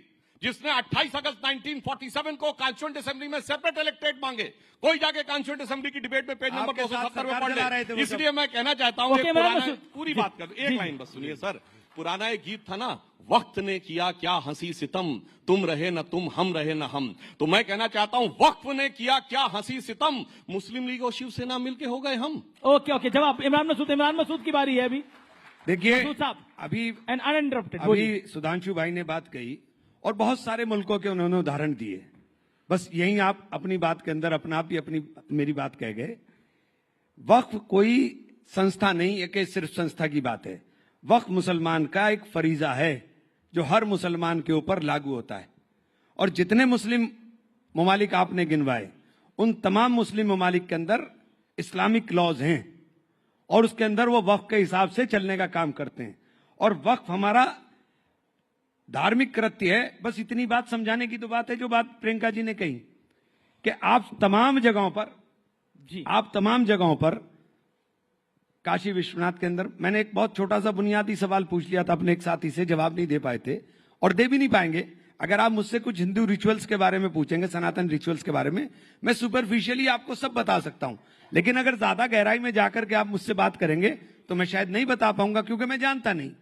जिसने 28 अगस्त 1947 को कॉन्स्टिट्यूएंट असेंबली में सेपरेट इलेक्टेड मांगे। कोई जाके कॉन्स्टिट्यूएंट असेंबली की डिबेट में पेज नंबर 270 में पढ़ ले। इसलिए मैं कहना चाहता हूं, पूरी बात कर, एक लाइन बस सुनिए सर। पुराना एक गीत था ना, वक्त ने किया क्या हंसी सितम, तुम रहे न तुम, हम रहे न हम। तो मैं कहना चाहता हूं, वक्फ ने किया क्या हंसी सितम, मुस्लिम लीग और शिवसेना मिलके हो गए हम। ओके, जवाब इमरान मसूद की बारी है अभी। देखिए, अभी अनइंटरप्टेड अभी सुधांशु भाई ने बात कही और बहुत सारे मुल्कों के उन्होंने उदाहरण दिए। बस यही आप अपनी बात के अंदर अपना आप ही अपनी मेरी बात कह गए। वक्फ कोई संस्था नहीं है कि सिर्फ संस्था की बात है। वक्फ मुसलमान का एक फरीजा है जो हर मुसलमान के ऊपर लागू होता है। और जितने मुस्लिम ममालिक आपने गिनवाए, उन तमाम मुस्लिम ममालिक के अंदर इस्लामिक लॉज हैं और उसके अंदर वो वक्फ के हिसाब से चलने का काम करते हैं। और वक्फ हमारा धार्मिक कृत्य है। बस इतनी बात समझाने की तो बात है जो बात प्रियंका जी ने कही कि आप तमाम जगहों पर काशी विश्वनाथ के अंदर, मैंने एक बहुत छोटा सा बुनियादी सवाल पूछ लिया था अपने एक साथी से, जवाब नहीं दे पाए थे और दे भी नहीं पाएंगे। अगर आप मुझसे कुछ हिंदू रिचुअल्स के बारे में पूछेंगे, सनातन रिचुअल्स के बारे में, मैं सुपरफिशियली आपको सब बता सकता हूं। लेकिन अगर ज्यादा गहराई में जाकर के आप मुझसे बात करेंगे तो मैं शायद नहीं बता पाऊंगा, क्योंकि मैं जानता नहीं।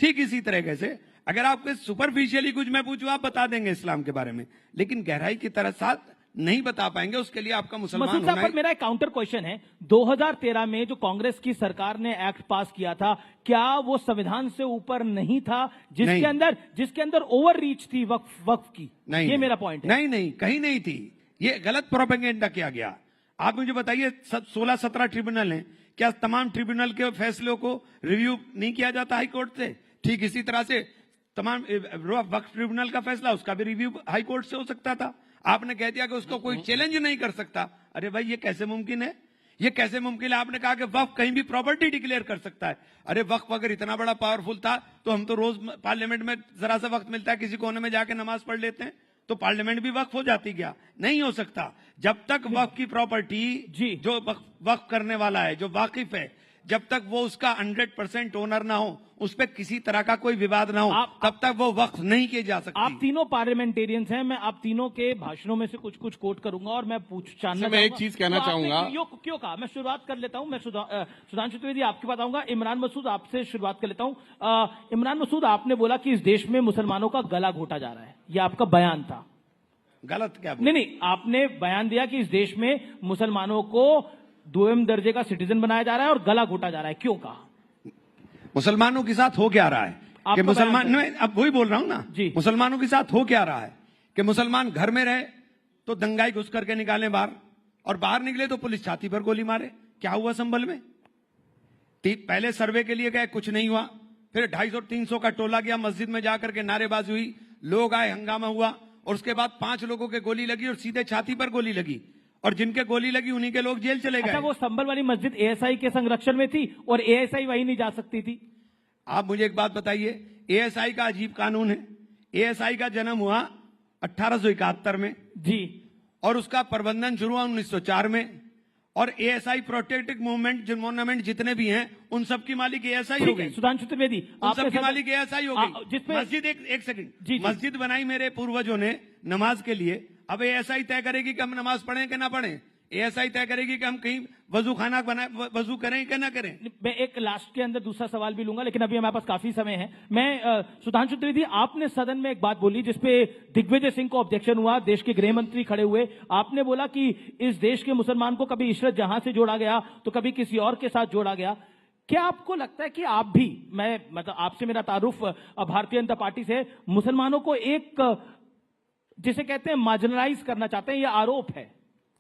ठीक इसी तरीके से अगर आपके सुपरफिशियली कुछ मैं पूछूं, आप बता देंगे इस्लाम के बारे में, लेकिन गहराई की तरह साथ नहीं बता पाएंगे। उसके लिए आपका मुसलमान होना है। पर मेरा एक काउंटर क्वेश्चन है, 2013 में जो कांग्रेस की सरकार ने एक्ट पास किया था, क्या वो संविधान से ऊपर नहीं था, जिसके अंदर ओवर रीच थी वक्फ की? नहीं, ये मेरा पॉइंट है। नहीं, कहीं नहीं थी। ये गलत प्रोपेगेंडा किया गया। आप मुझे बताइए, 16-17 ट्रिब्यूनल हैं, क्या तमाम ट्रिब्यूनल के फैसलों को रिव्यू नहीं किया जाता हाई कोर्ट से? ठीक इसी तरह से तमाम वक्फ ट्रिब्यूनल का फैसला, उसका भी रिव्यू हाई कोर्ट से हो सकता था। आपने कह दिया कि उसको कोई चैलेंज नहीं कर सकता। अरे भाई, ये कैसे मुमकिन है? ये कैसे मुमकिन है? आपने कहा कि वक्फ कहीं भी प्रॉपर्टी डिक्लेयर कर सकता है। अरे वक्फ अगर इतना बड़ा पावरफुल था तो हम तो रोज पार्लियामेंट में जरा सा वक्त मिलता है, किसी कोने में जाके नमाज पढ़ लेते हैं, तो पार्लियामेंट भी वक्फ हो जाती। क्या नहीं हो सकता? जब तक वक्फ की प्रॉपर्टी जो वक्फ करने वाला है, जो वाकिफ है, जब तक वो उसका 100% ओनर ना हो, उस पर किसी तरह का कोई विवाद ना हो, तब तक वो वक्फ नहीं किए जा सकती। आप तीनों पार्लियामेंटियंस हैं, मैं आप तीनों के भाषणों में से कुछ कोट करूंगा और मैं मैं एक चीज कहना चाहूंगा। क्यों कहा? मैं शुरुआत कर लेता हूं। मैं सुधांशु त्रिवेदी आपके पास आऊंगा। इमरान मसूद, आपसे शुरुआत कर लेता हूं। इमरान मसूद, आपने बोला कि इस देश में मुसलमानों का गला घोटा जा रहा है, यह आपका बयान था। गलत क्या? नहीं, आपने बयान दिया कि इस देश में मुसलमानों को 2वे दर्जे का सिटीजन बनाया जा रहा है और गला घोटा जा रहा है। क्यों कहा? मुसलमानों के साथ हो क्या रहा है कि मुसलमान, अब वही बोल रहा हूं ना जी, मुसलमानों के साथ हो क्या रहा है कि मुसलमान घर में रहे तो दंगाई घुस करके निकाले बाहर, और बाहर निकले तो पुलिस छाती पर गोली मारे। क्या हुआ संभल में? पहले सर्वे के लिए गए, कुछ नहीं हुआ। फिर 250-300 का टोला गया, मस्जिद में जाकर के नारेबाजी हुई, लोग आए, हंगामा हुआ, और उसके बाद 5 लोगों के गोली लगी और सीधे छाती पर गोली लगी, और जिनके गोली लगी उन्हीं के लोग जेल चले गए। अच्छा, वो संभल वाली मस्जिद एएसआई के संरक्षण में थी और एएसआई वहीं नहीं जा सकती थी। आप मुझे एक बात बताइए, एएसआई का अजीब कानून है। एएसआई का जन्म हुआ 1871 में जी, और उसका प्रबंधन शुरू हुआ 1904 में, और एएसआई प्रोटेक्टिव मूवमेंट जितने भी हैं उन सब की मालिक एएसआई हो गई। सुधांशु त्रिवेदी, उन सब की मालिक एएसआई हो गई। मस्जिद, एक सेकंड, मस्जिद बनाई मेरे पूर्वजों ने नमाज के लिए। अब एएसआई तय करेगी कि हम नमाज पढ़ें कि ना पढ़ें? एएसआई तय करेगी कि हम कहीं वजू खाना वजू करें कि ना करें? मैं एक लास्ट के अंदर दूसरा सवाल भी लूंगा, लेकिन अभी हमारे पास काफी समय है। मैं सुधांशु त्रिवेदी, आपने सदन में एक बात बोली जिसपे दिग्विजय सिंह को ऑब्जेक्शन हुआ, देश के गृह मंत्री खड़े हुए। आपने बोला कि इस देश के मुसलमान को कभी इशरत जहां से जोड़ा गया तो कभी किसी और के साथ जोड़ा गया। क्या आपको लगता है कि आप भी, मतलब आपसे मेरा तारुफ भारतीय जनता पार्टी से, मुसलमानों को एक जिसे कहते हैं मार्जिनलाइज करना चाहते हैं? ये आरोप है,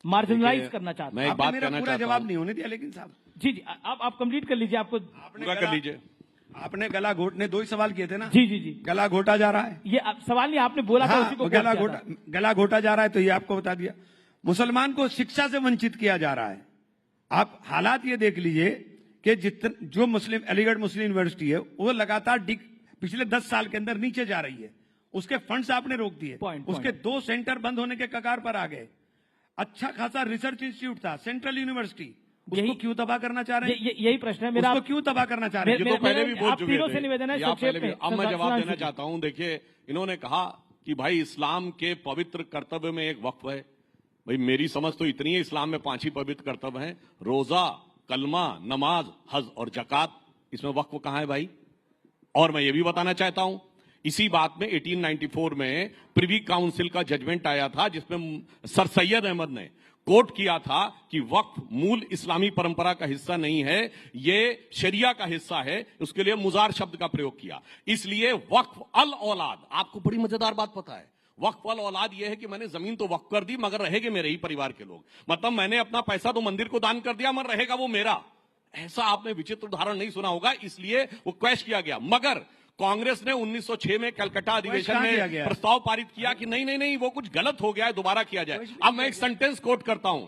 मार्जिनलाइज करना चाहते हैं। आपने मेरा पूरा जवाब नहीं होने दिया, लेकिन साहब जी, आप कंप्लीट कर लीजिए, आपको पूरा कर लीजिए। आपने गला घोटने 2 ही सवाल किए थे ना? जी जी जी। गला घोटा जा रहा है, ये सवाल नहीं, आपने बोला था उसी को गला घोटा जा रहा है, तो ये आपको बता दिया। मुसलमान को शिक्षा से वंचित किया जा रहा है। आप हालात ये देख लीजिए कि जो मुस्लिम अलीगढ़ मुस्लिम यूनिवर्सिटी है वो लगातार पिछले 10 साल के अंदर नीचे जा रही है, उसके फंड्स आपने रोक दिए, उसके 2 सेंटर बंद होने के कगार पर आ गए। अच्छा खासा रिसर्च इंस्टीट्यूट था, सेंट्रल यूनिवर्सिटी, उसको क्यों तबाह करना चाह रहे हैं? यही प्रश्न है मेरा, उसको क्यों तबाह करना चाह रहे हैं? ये तो पहले भी बोल चुके थे, निवेदन है, अब मैं जवाब देना चाहता हूं। देखिए, इन्होंने कहा कि भाई इस्लाम के पवित्र कर्तव्य में एक वक्फ है। भाई मेरी समझ तो इतनी है, इस्लाम में 5 ही पवित्र कर्तव्य हैं, रोजा, कलमा, नमाज, हज और जकात। इसमें वक्फ कहां है भाई? और मैं ये भी बताना चाहता हूं, इसी बात में 1894 में प्रिवी काउंसिल का जजमेंट आया था, जिसमें सर सैयद अहमद ने कोट किया था कि वक्फ मूल इस्लामी परंपरा का हिस्सा नहीं है, ये शरिया का हिस्सा है। उसके लिए मुजार शब्द का प्रयोग किया। इसलिए वक्फ अल औलाद, आपको बड़ी मजेदार बात पता है, वक्फ अल औलाद यह है कि मैंने जमीन तो वक्फ कर दी मगर रहेंगे मेरे ही परिवार के लोग। मतलब मैंने अपना पैसा तो मंदिर को दान कर दिया मगर रहेगा वो मेरा। ऐसा आपने विचित्र उदाहरण नहीं सुना होगा, इसलिए वो क्वैश किया गया। मगर कांग्रेस ने 1906 में कलकत्ता अधिवेशन में प्रस्ताव पारित किया कि नहीं नहीं नहीं, वो कुछ गलत हो गया है, दोबारा किया जाए। अब मैं एक सेंटेंस कोट करता हूं,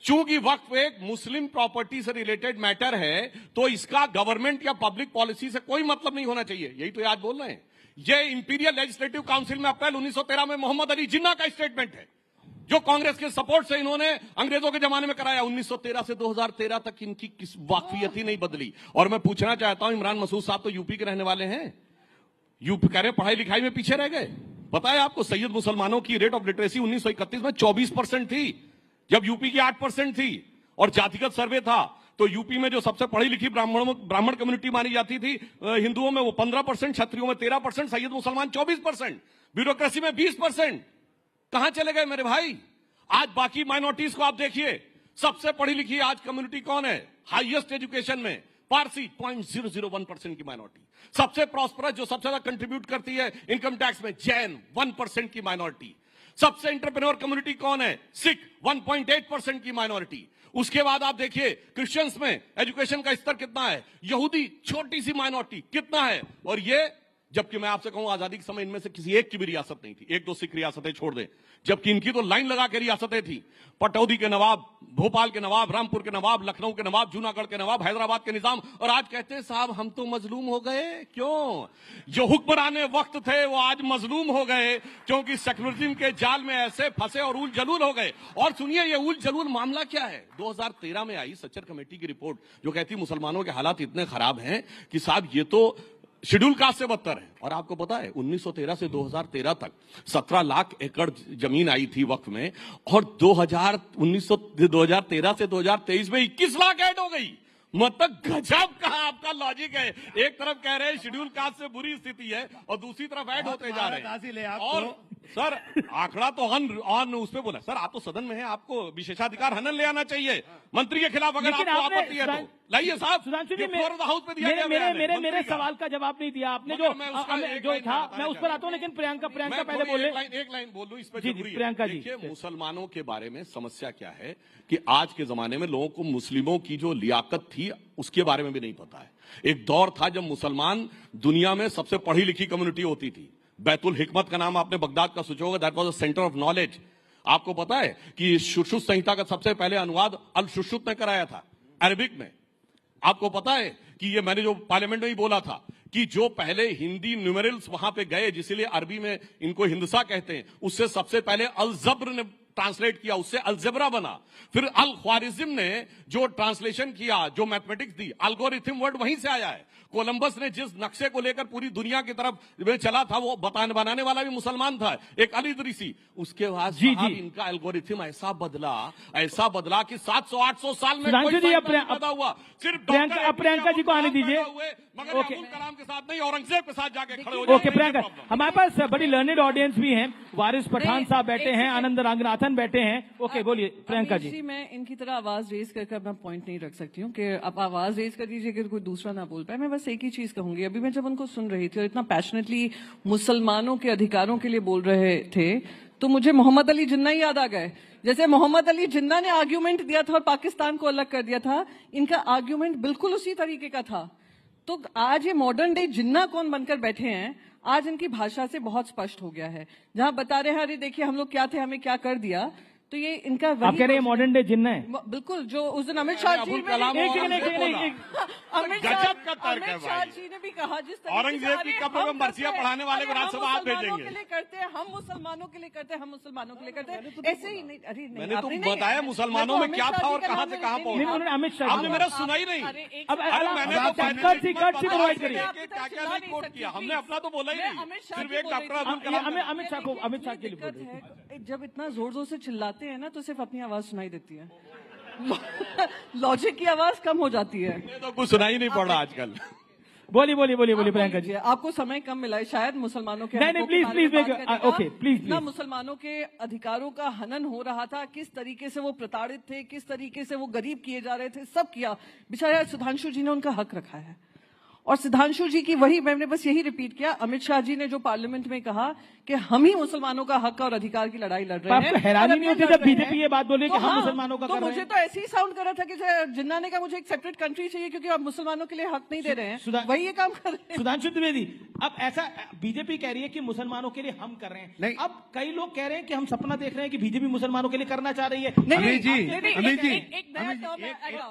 चूंकि वक्फ एक मुस्लिम प्रॉपर्टी से रिलेटेड मैटर है तो इसका गवर्नमेंट या पब्लिक पॉलिसी से कोई मतलब नहीं होना चाहिए। यही तो आज बोल रहे हैं। ये इंपीरियल लेजिस्लेटिव काउंसिल में अप्रैल 1913 में मोहम्मद अली जिन्ना का स्टेटमेंट है, जो कांग्रेस के सपोर्ट से इन्होंने अंग्रेजों के जमाने में कराया। 1913 से 2013 तक इनकी किस वाकफियत ही नहीं बदली। और मैं पूछना चाहता हूं, इमरान मसूद साहब तो यूपी के रहने वाले हैं, यूपी कह रहे पढ़ाई लिखाई में पीछे रह गए। पता है आपको, सैयद मुसलमानों की रेट ऑफ लिटरेसी 1931 में 24% थी, जब यूपी की 8% थी। और जातिगत सर्वे था तो यूपी में जो सबसे पढ़ी लिखी ब्राह्मण कम्युनिटी मानी जाती थी हिंदुओं में, वो 15%, क्षत्रियों में 13%, सैयद मुसलमान 24%, ब्यूरोक्रेसी में 20%। कहां चले गए मेरे भाई? आज बाकी माइनॉरिटीज को आप देखिए, सबसे पढ़ी लिखी आज कम्युनिटी कौन है? हाईएस्ट एजुकेशन में पारसी 0.001% की माइनॉरिटी। सबसे प्रॉस्परस, जो सबसे ज्यादा कंट्रीब्यूट करती है इनकम टैक्स में, जैन 1% की माइनॉरिटी। सबसे एंटरप्रेन्योर कम्युनिटी कौन है? सिख 1.8% की माइनॉरिटी। उसके बाद आप देखिए क्रिश्चियंस में एजुकेशन का स्तर कितना है, यहूदी छोटी सी माइनॉरिटी कितना है। और ये, जबकि मैं आपसे कहूं आजादी के समय इनमें से किसी एक की भी रियासत नहीं थी, 1-2 सिख रियासतें छोड़ दें, जबकि इनकी तो लाइन लगा के रियासतें थी। पटौदी के नवाब, भोपाल के नवाब, रामपुर के नवाब, लखनऊ के नवाब, जूनागढ़ के नवाब, हैदराबाद के निजाम। और आज कहते हैं साहब हम तो मजलूम हो गए। क्यों? जो हुक्मराने वक्त थे वो आज मजलूम हो गए, क्योंकि सेक्युलरिज्म के जाल में ऐसे फंसे और उल जलूल हो गए। और सुनिए, ये उल जलूल मामला क्या है? 2013 में आई सच्चर कमेटी की रिपोर्ट, जो कहती मुसलमानों के हालात इतने खराब हैं कि साहब ये तो शेड्यूल कास्ट से बदतर है। और आपको पता है 1913 से 2013 तक 17 लाख एकड़ जमीन आई थी वक्फ में, और 2013 से 2023 में 21 लाख ऐड हो गई। मतलब गजब का आपका लॉजिक है। एक तरफ कह रहे हैं शेड्यूल कास्ट से बुरी स्थिति है और दूसरी तरफ ऐड होते जा रहे हैं। और सर आंकड़ा तो ऑन उस पे बोला, सर आप तो सदन में हैं, आपको विशेषाधिकार हनन ले आना चाहिए मंत्री के खिलाफ, अगर आपको आपत्ति है तो लाइए साहब। सुधांशु जी, हाउस पे दिया गया मेरे सवाल का जवाब नहीं दिया आपने, जो था मैं उस पर आता हूँ, लेकिन प्रियंका पहले बोले। एक लाइन बोल दूं इस पर। प्रियंका जी, देखिए मुसलमानों के बारे में समस्या क्या है कि आज के जमाने में लोगों को मुस्लिमों की जो लियाकत थी उसके बारे में भी नहीं पता है। एक दौर था जब मुसलमान दुनिया में सबसे पढ़ी लिखी कम्युनिटी होती थी। बैतुल हिकमत का नाम आपने बगदाद का सोचा होगा, that was a centre of knowledge. आपको पता है कि शुश्रुत संहिता का सबसे पहले अनुवाद अल शुश्रुत ने कराया था अरबिक में। आपको पता है कि ये मैंने जो पार्लियामेंट में ही बोला था कि जो पहले हिंदी न्यूमेरल्स वहां पे गए, जिसलिए अरबी में इनको हिंदसा कहते हैं, उससे सबसे पहले अल जब्र ने ट्रांसलेट किया, उससे अलजेब्रा बना। फिर अल ख्वारिज्म ने जो ट्रांसलेशन किया, जो मैथमेटिक्स दी, एल्गोरिथम वर्ड वहीं से आया है। कोलंबस ने जिस नक्शे को लेकर पूरी दुनिया की तरफ चला था, वो बनाने वाला भी मुसलमान था, एक अल इदरीसी। उसके बाद इनका एल्गोरिथम ऐसा बदला कि 700-800 साल में पैदा हुआ। सिर्फ प्रियंका जी को आने दीजिए, मगर अब्दुल कलाम के साथ नहीं, औरंगजेब के साथ जाके खड़े हो जाए। ओके प्रियंका, हमारे पास बड़ी लर्नेड ऑडियंस भी है, वारिस पठान साहब बैठे हैं, आनंद रंगनाथन बैठे हैं। ओके बोलिए प्रियंका जी। मैं इनकी तरह आवाज रेज करके अपना पॉइंट नहीं रख सकती हूँ कि आप आवाज रेज कर दीजिए कि कोई दूसरा ना बोल पाए। मैं बस एक ही चीज कहूंगी, अभी मैं जब उनको सुन रही थी और इतना पैशनेटली मुसलमानों के अधिकारों के लिए बोल रहे थे, तो मुझे मोहम्मद अली जिन्ना ही याद आ गए। जैसे मोहम्मद अली जिन्ना ने आर्ग्यूमेंट दिया था और पाकिस्तान को अलग कर दिया था, इनका आर्ग्यूमेंट बिल्कुल उसी तरीके का था। तो आज ये मॉडर्न डे जिन्ना कौन बनकर बैठे हैं, आज इनकी भाषा से बहुत स्पष्ट हो गया है। जहां बता रहे हैं अरे देखिए हम लोग क्या थे, हमें क्या कर दिया, तो ये इनका आप कह रहे हैं मॉडर्न डे जिन्ना है? बिल्कुल, जो उस दिन अमित शाह जी ने भी कहा, जिस औरंगजेब की कब्र में मर्सिया पढ़ाने वाले को राज्यसभा आप भेजेंगे। के लिए करते हैं, हम मुसलमानों के लिए करते हैं, हम मुसलमानों के लिए करते हैं, ऐसे ही नहीं। अरे नहीं, मैंने तो बताया मुसलमानों में क्या था और कहां से कहां पहुंचा। अमित शाह आपने मेरा सुना ही नहीं। अब मैंने तो क्या नहीं कोट किया, हमने अपना तो बोला ही नहीं, सिर्फ एक डॉक्टर अमित शाह के लिए जब इतना जोर जोर से चिल्लाते हैं ना, तो सिर्फ अपनी आवाज सुनाई देती है, लॉजिक की आवाज कम हो जाती है। तो कुछ सुनाई नहीं पड़ रहा आजकल। बोलिए प्रियंका जी। आपको समय कम मिला है शायद, मुसलमानों के नहीं प्लीज ओके प्लीज ना, मुसलमानों के अधिकारों का हनन हो रहा था, किस तरीके से वो प्रताड़ित थे, किस तरीके से वो गरीब किए जा रहे थे, सब किया। बेचारा सुधांशु जी ने उनका हक रखा है, और सुधांशु जी की वही मैंने बस यही रिपीट किया। अमित शाह जी ने जो पार्लियामेंट में कहा कि हम ही मुसलमानों का हक और अधिकार की लड़ाई लड़ रहे हैं। आपको हैरानी नहीं होती जब बीजेपी ये बात बोले कि हम मुसलमानों का तो कर रहे हैं? मुझे तो ऐसे ही साउंड कर रहा था कि जिन्ना ने कहा मुझे एक सेपरेट कंट्री चाहिए क्योंकि आप मुसलमानों के लिए हक नहीं दे रहे हैं, वही ये काम कर रहे हैं। सुधांशु द्विवेदी, अब ऐसा बीजेपी कह रही है कि मुसलमानों के लिए हम कर रहे हैं, अब कई लोग कह रहे हैं कि हम सपना देख रहे हैं कि बीजेपी मुसलमानों के लिए करना चाह रही है।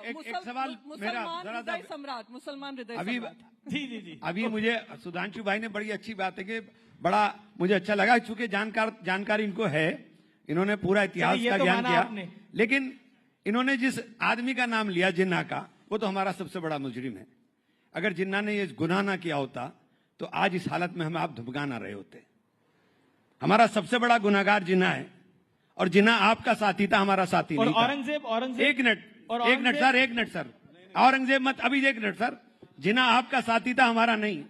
एक सवाल मेरा, सम्राट, मुसलमान हृदय सम्राट। जी अभी मुझे सुधांशु भाई ने बड़ी अच्छी बात है कि बड़ा मुझे अच्छा लगा, चूंकि जानकारी इनको है, इन्होंने पूरा इतिहास का ज्ञान किया, लेकिन इन्होंने जिस आदमी का नाम लिया जिन्ना का, वो तो हमारा सबसे बड़ा मुजरिम है। अगर जिन्ना ने ये गुनाह ना किया होता तो आज इस हालत में हम आप धुपका ना रहे होते। हमारा सबसे बड़ा गुनाहगार जिन्ना है, और जिन्ना आपका साथी था, हमारा साथी नहीं था। औरंगजेब एक मिनट सर, औरंगजेब मत, अभी एक मिनट सर, जिन्ना आपका साथी था, हमारा नहीं।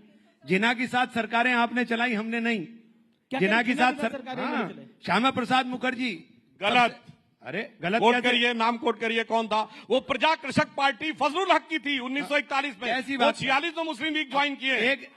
जिन्ना के साथ सरकारें आपने चलाई, हमने नहीं। जिन्ना के साथ श्यामा प्रसाद मुखर्जी। गलत, अरे गलत कोट करिए, नाम कोट करिए, कौन था वो? प्रजा कृषक पार्टी फजलुल हक की थी 1941 में, ऐसी बात 46 में मुस्लिम लीग ज्वाइन किए। एक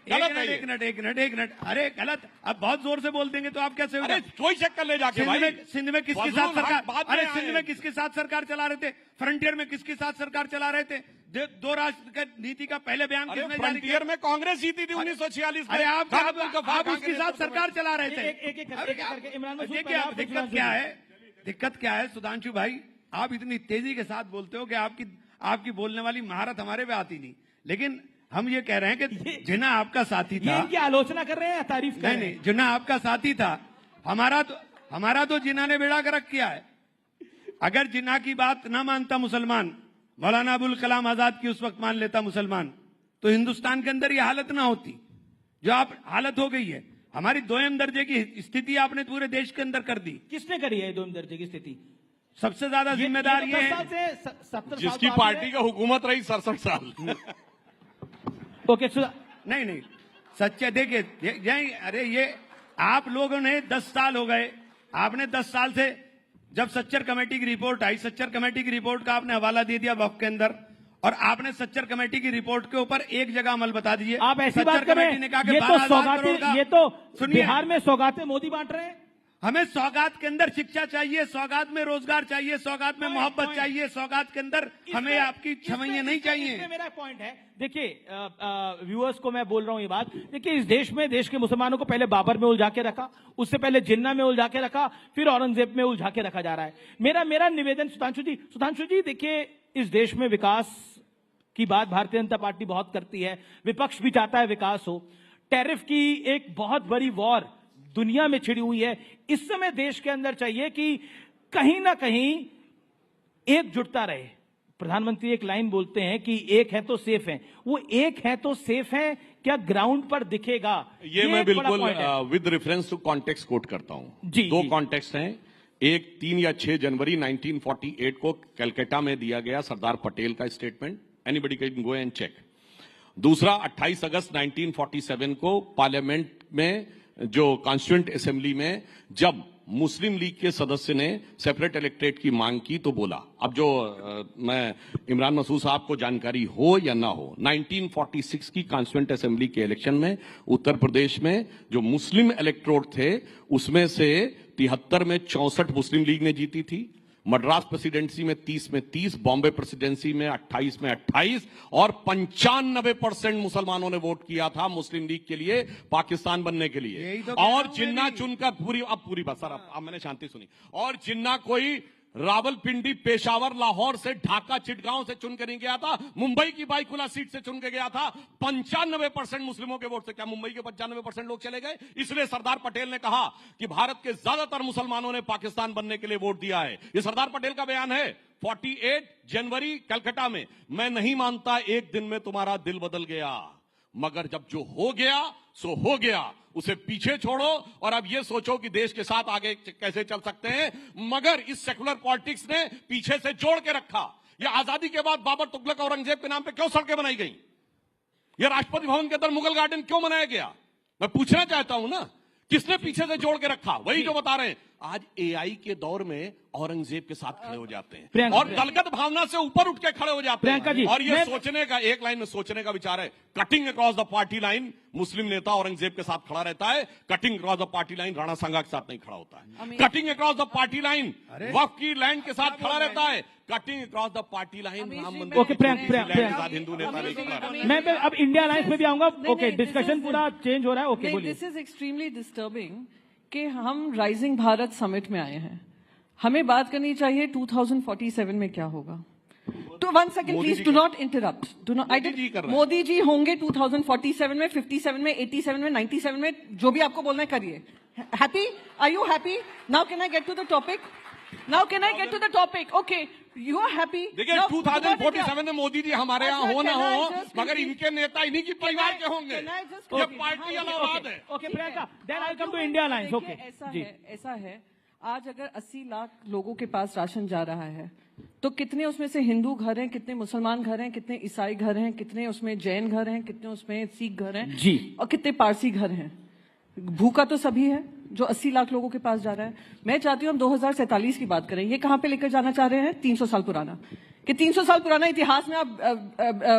मिनट, अरे गलत, अब बहुत जोर से बोल देंगे तो आप कैसे? अरे कोई चक्कर ले जाके भाई, सिंध में किसके साथ सरकार, अरे सिंध में किसके साथ सरकार चला रहे थे? फ्रंटियर में किसके साथ सरकार चला रहे थे? दो राष्ट्र नीति का पहले बयान किसने जारी किया? फ्रंटियर में कांग्रेस जीती थी 1946 में। अरे आप उसके साथ सरकार चला रहे थे। देखिए दिक्कत क्या है सुधांशु भाई, आप इतनी तेजी के साथ बोलते हो कि आपकी बोलने वाली महारत हमारे पे आती नहीं, लेकिन हम ये कह रहे हैं कि जिन्ना आपका साथी था। इनकी आलोचना कर रहे हैं, तारीफ कर रहे हैं? नहीं, जिन्ना आपका साथी था, हमारा तो जिन्ना ने बेड़ा गर्क किया है। अगर जिन्ना की बात ना मानता मुसलमान, मौलाना अबुल कलाम आजाद की उस वक्त मान लेता मुसलमान, तो हिंदुस्तान के अंदर ये हालत ना होती जो आप हालत हो गई है। हमारी दोयम दर्जे की स्थिति आपने पूरे देश के अंदर कर दी। किसने करी है दोयम दर्जे की स्थिति? सबसे ज्यादा जिम्मेदार ये है जिसकी पार्टी का हुकूमत रही 67 साल। ओके, नहीं सच्चे देखिए, अरे ये आप लोगों ने 10 साल हो गए, आपने 10 साल से जब सच्चर कमेटी की रिपोर्ट आई, सच्चर कमेटी की रिपोर्ट का आपने हवाला दे दिया वक्फ के अंदर, और आपने सच्चर कमेटी की रिपोर्ट के ऊपर एक जगह अमल बता दीजिए। आप ऐसी बात कर रहे हैं, ये तो बिहार में सौगातें मोदी बांट रहे हैं। हमें सौगात के अंदर शिक्षा चाहिए, सौगात में रोजगार चाहिए, सौगात में मोहब्बत चाहिए, सौगात के अंदर हमें आपकी छवैयां नहीं चाहिए। मेरा पॉइंट है, देखिए व्यूअर्स को मैं बोल रहा हूं ये बात, देखिए इस देश में देश के मुसलमानों को पहले बाबर में उलझा के रखा, उससे पहले जिन्ना में उलझा के रखा, फिर औरंगजेब में उलझा के रखा जा रहा है। मेरा निवेदन सुधांशु जी देखिए, इस देश में विकास की बात भारतीय जनता पार्टी बहुत करती है, विपक्ष भी चाहता है विकास हो। टैरिफ की एक बहुत बड़ी वॉर दुनिया में छिड़ी हुई है। इस समय देश के अंदर चाहिए कि कहीं ना कहीं एकजुटता रहे। प्रधानमंत्री एक लाइन बोलते हैं कि एक है तो सेफ है, वो एक है तो सेफ है, क्या ग्राउंड पर दिखेगा? ये मैं बिल्कुल with reference to context quote करता हूं। दो कॉन्टेक्स्ट हैं, एक 3 या 6 जनवरी 1948 को कलकत्ता में दिया गया सरदार पटेल का statement, anybody can go and check. दूसरा 28 अगस्त 1947 को पार्लियामेंट में जो कॉन्स्टिट्यूएंट असेंबली में जब मुस्लिम लीग के सदस्य ने सेपरेट इलेक्ट्रेट की मांग की तो बोला, अब जो मैं इमरान मसूद साहब को जानकारी हो या ना हो, 1946 की कॉन्स्टिट्यूएंट असेंबली के इलेक्शन में उत्तर प्रदेश में जो मुस्लिम इलेक्ट्रोट थे उसमें से 73 में 64 मुस्लिम लीग ने जीती थी, मद्रास प्रेसिडेंसी में 30 में 30, बॉम्बे प्रेसिडेंसी में 28 में 28, और 95% मुसलमानों ने वोट किया था मुस्लिम लीग के लिए, पाकिस्तान बनने के लिए। और जिन्ना चुनकर पूरी बात सर, अब मैंने शांति सुनी। और जिन्ना कोई रावलपिंडी, पेशावर, लाहौर से, ढाका, चिटगांव से चुन के नहीं गया था, मुंबई की बाईकुला सीट से चुन के गया था। 95% मुस्लिमों के वोट से। क्या मुंबई के 95% लोग चले गए? इसलिए सरदार पटेल ने कहा कि भारत के ज्यादातर मुसलमानों ने पाकिस्तान बनने के लिए वोट दिया है। ये सरदार पटेल का बयान है 48 जनवरी कलकत्ता में। मैं नहीं मानता एक दिन में तुम्हारा दिल बदल गया, मगर जब जो हो गया सो हो गया, उसे पीछे छोड़ो और अब ये सोचो कि देश के साथ आगे कैसे चल सकते हैं। मगर इस सेकुलर पॉलिटिक्स ने पीछे से जोड़ के रखा। ये आजादी के बाद बाबर, तुगलक, औरंगजेब के नाम पे क्यों सड़कें बनाई गई? ये राष्ट्रपति भवन के अंदर मुगल गार्डन क्यों बनाया गया? मैं पूछना चाहता हूं ना, किसने पीछे से जोड़ के रखा? वही जो बता रहे हैं। आज एआई के दौर में औरंगजेब के साथ खड़े हो जाते हैं और दलगत भावना से ऊपर उठ के खड़े हो जाते हैं। और ये सोचने का, एक लाइन में सोचने का विचार है, cutting across the party line Muslim नेता औरंगजेब के साथ खड़ा रहता है, cutting across the party line Rana Sanga के साथ नहीं खड़ा होता है। Cutting across the party line Waqf की लैंड के साथ खड़ा रहता है, cutting across the party line Ram Mandir Hindu नेता नहीं खड़ा। मैं अब इंडिया अलायंस में भी आऊंगा। ओके, डिस्कशन पूरा चेंज हो रहा है। ओके, बोलिए। दिस इज एक्सट्रीमली डिस्टर्बिंग कि हम राइजिंग भारत समिट में आए हैं। हमें बात करनी चाहिए 2047 में क्या होगा। तो 1 second please, do not interrupt. Do not. Modi ji होंगे 2047 में, 57 में, 87 में, 97 में, जो भी आपको बोलना है करिए। Happy? Are you happy? Now can I get to the topic? Now can I get to the topic? Okay, you are happy? देखिए 2047 में मोदी जी हमारे यहाँ हो ना हो, मगर इनके नेता इन्हीं की परिवार के होंगे। ये पार्टी अलग है। Okay Priyanka, then I come to India alliance. Okay, ऐसा है आज अगर 80 लाख लोगों के पास राशन जा रहा है तो कितने उसमें से हिंदू घर हैं, कितने मुसलमान घर हैं, कितने ईसाई घर हैं, कितने उसमें जैन घर हैं, कितने उसमें सिख घर हैं जी, और कितने पारसी घर हैं। भूखा तो सभी है जो 80 लाख लोगों के पास जा रहा है। मैं चाहती हूँ हम 2047 की बात करें। ये कहां पे लेकर जाना चाह रहे हैं? 300 साल पुराना, कि 300 साल पुराना इतिहास में आप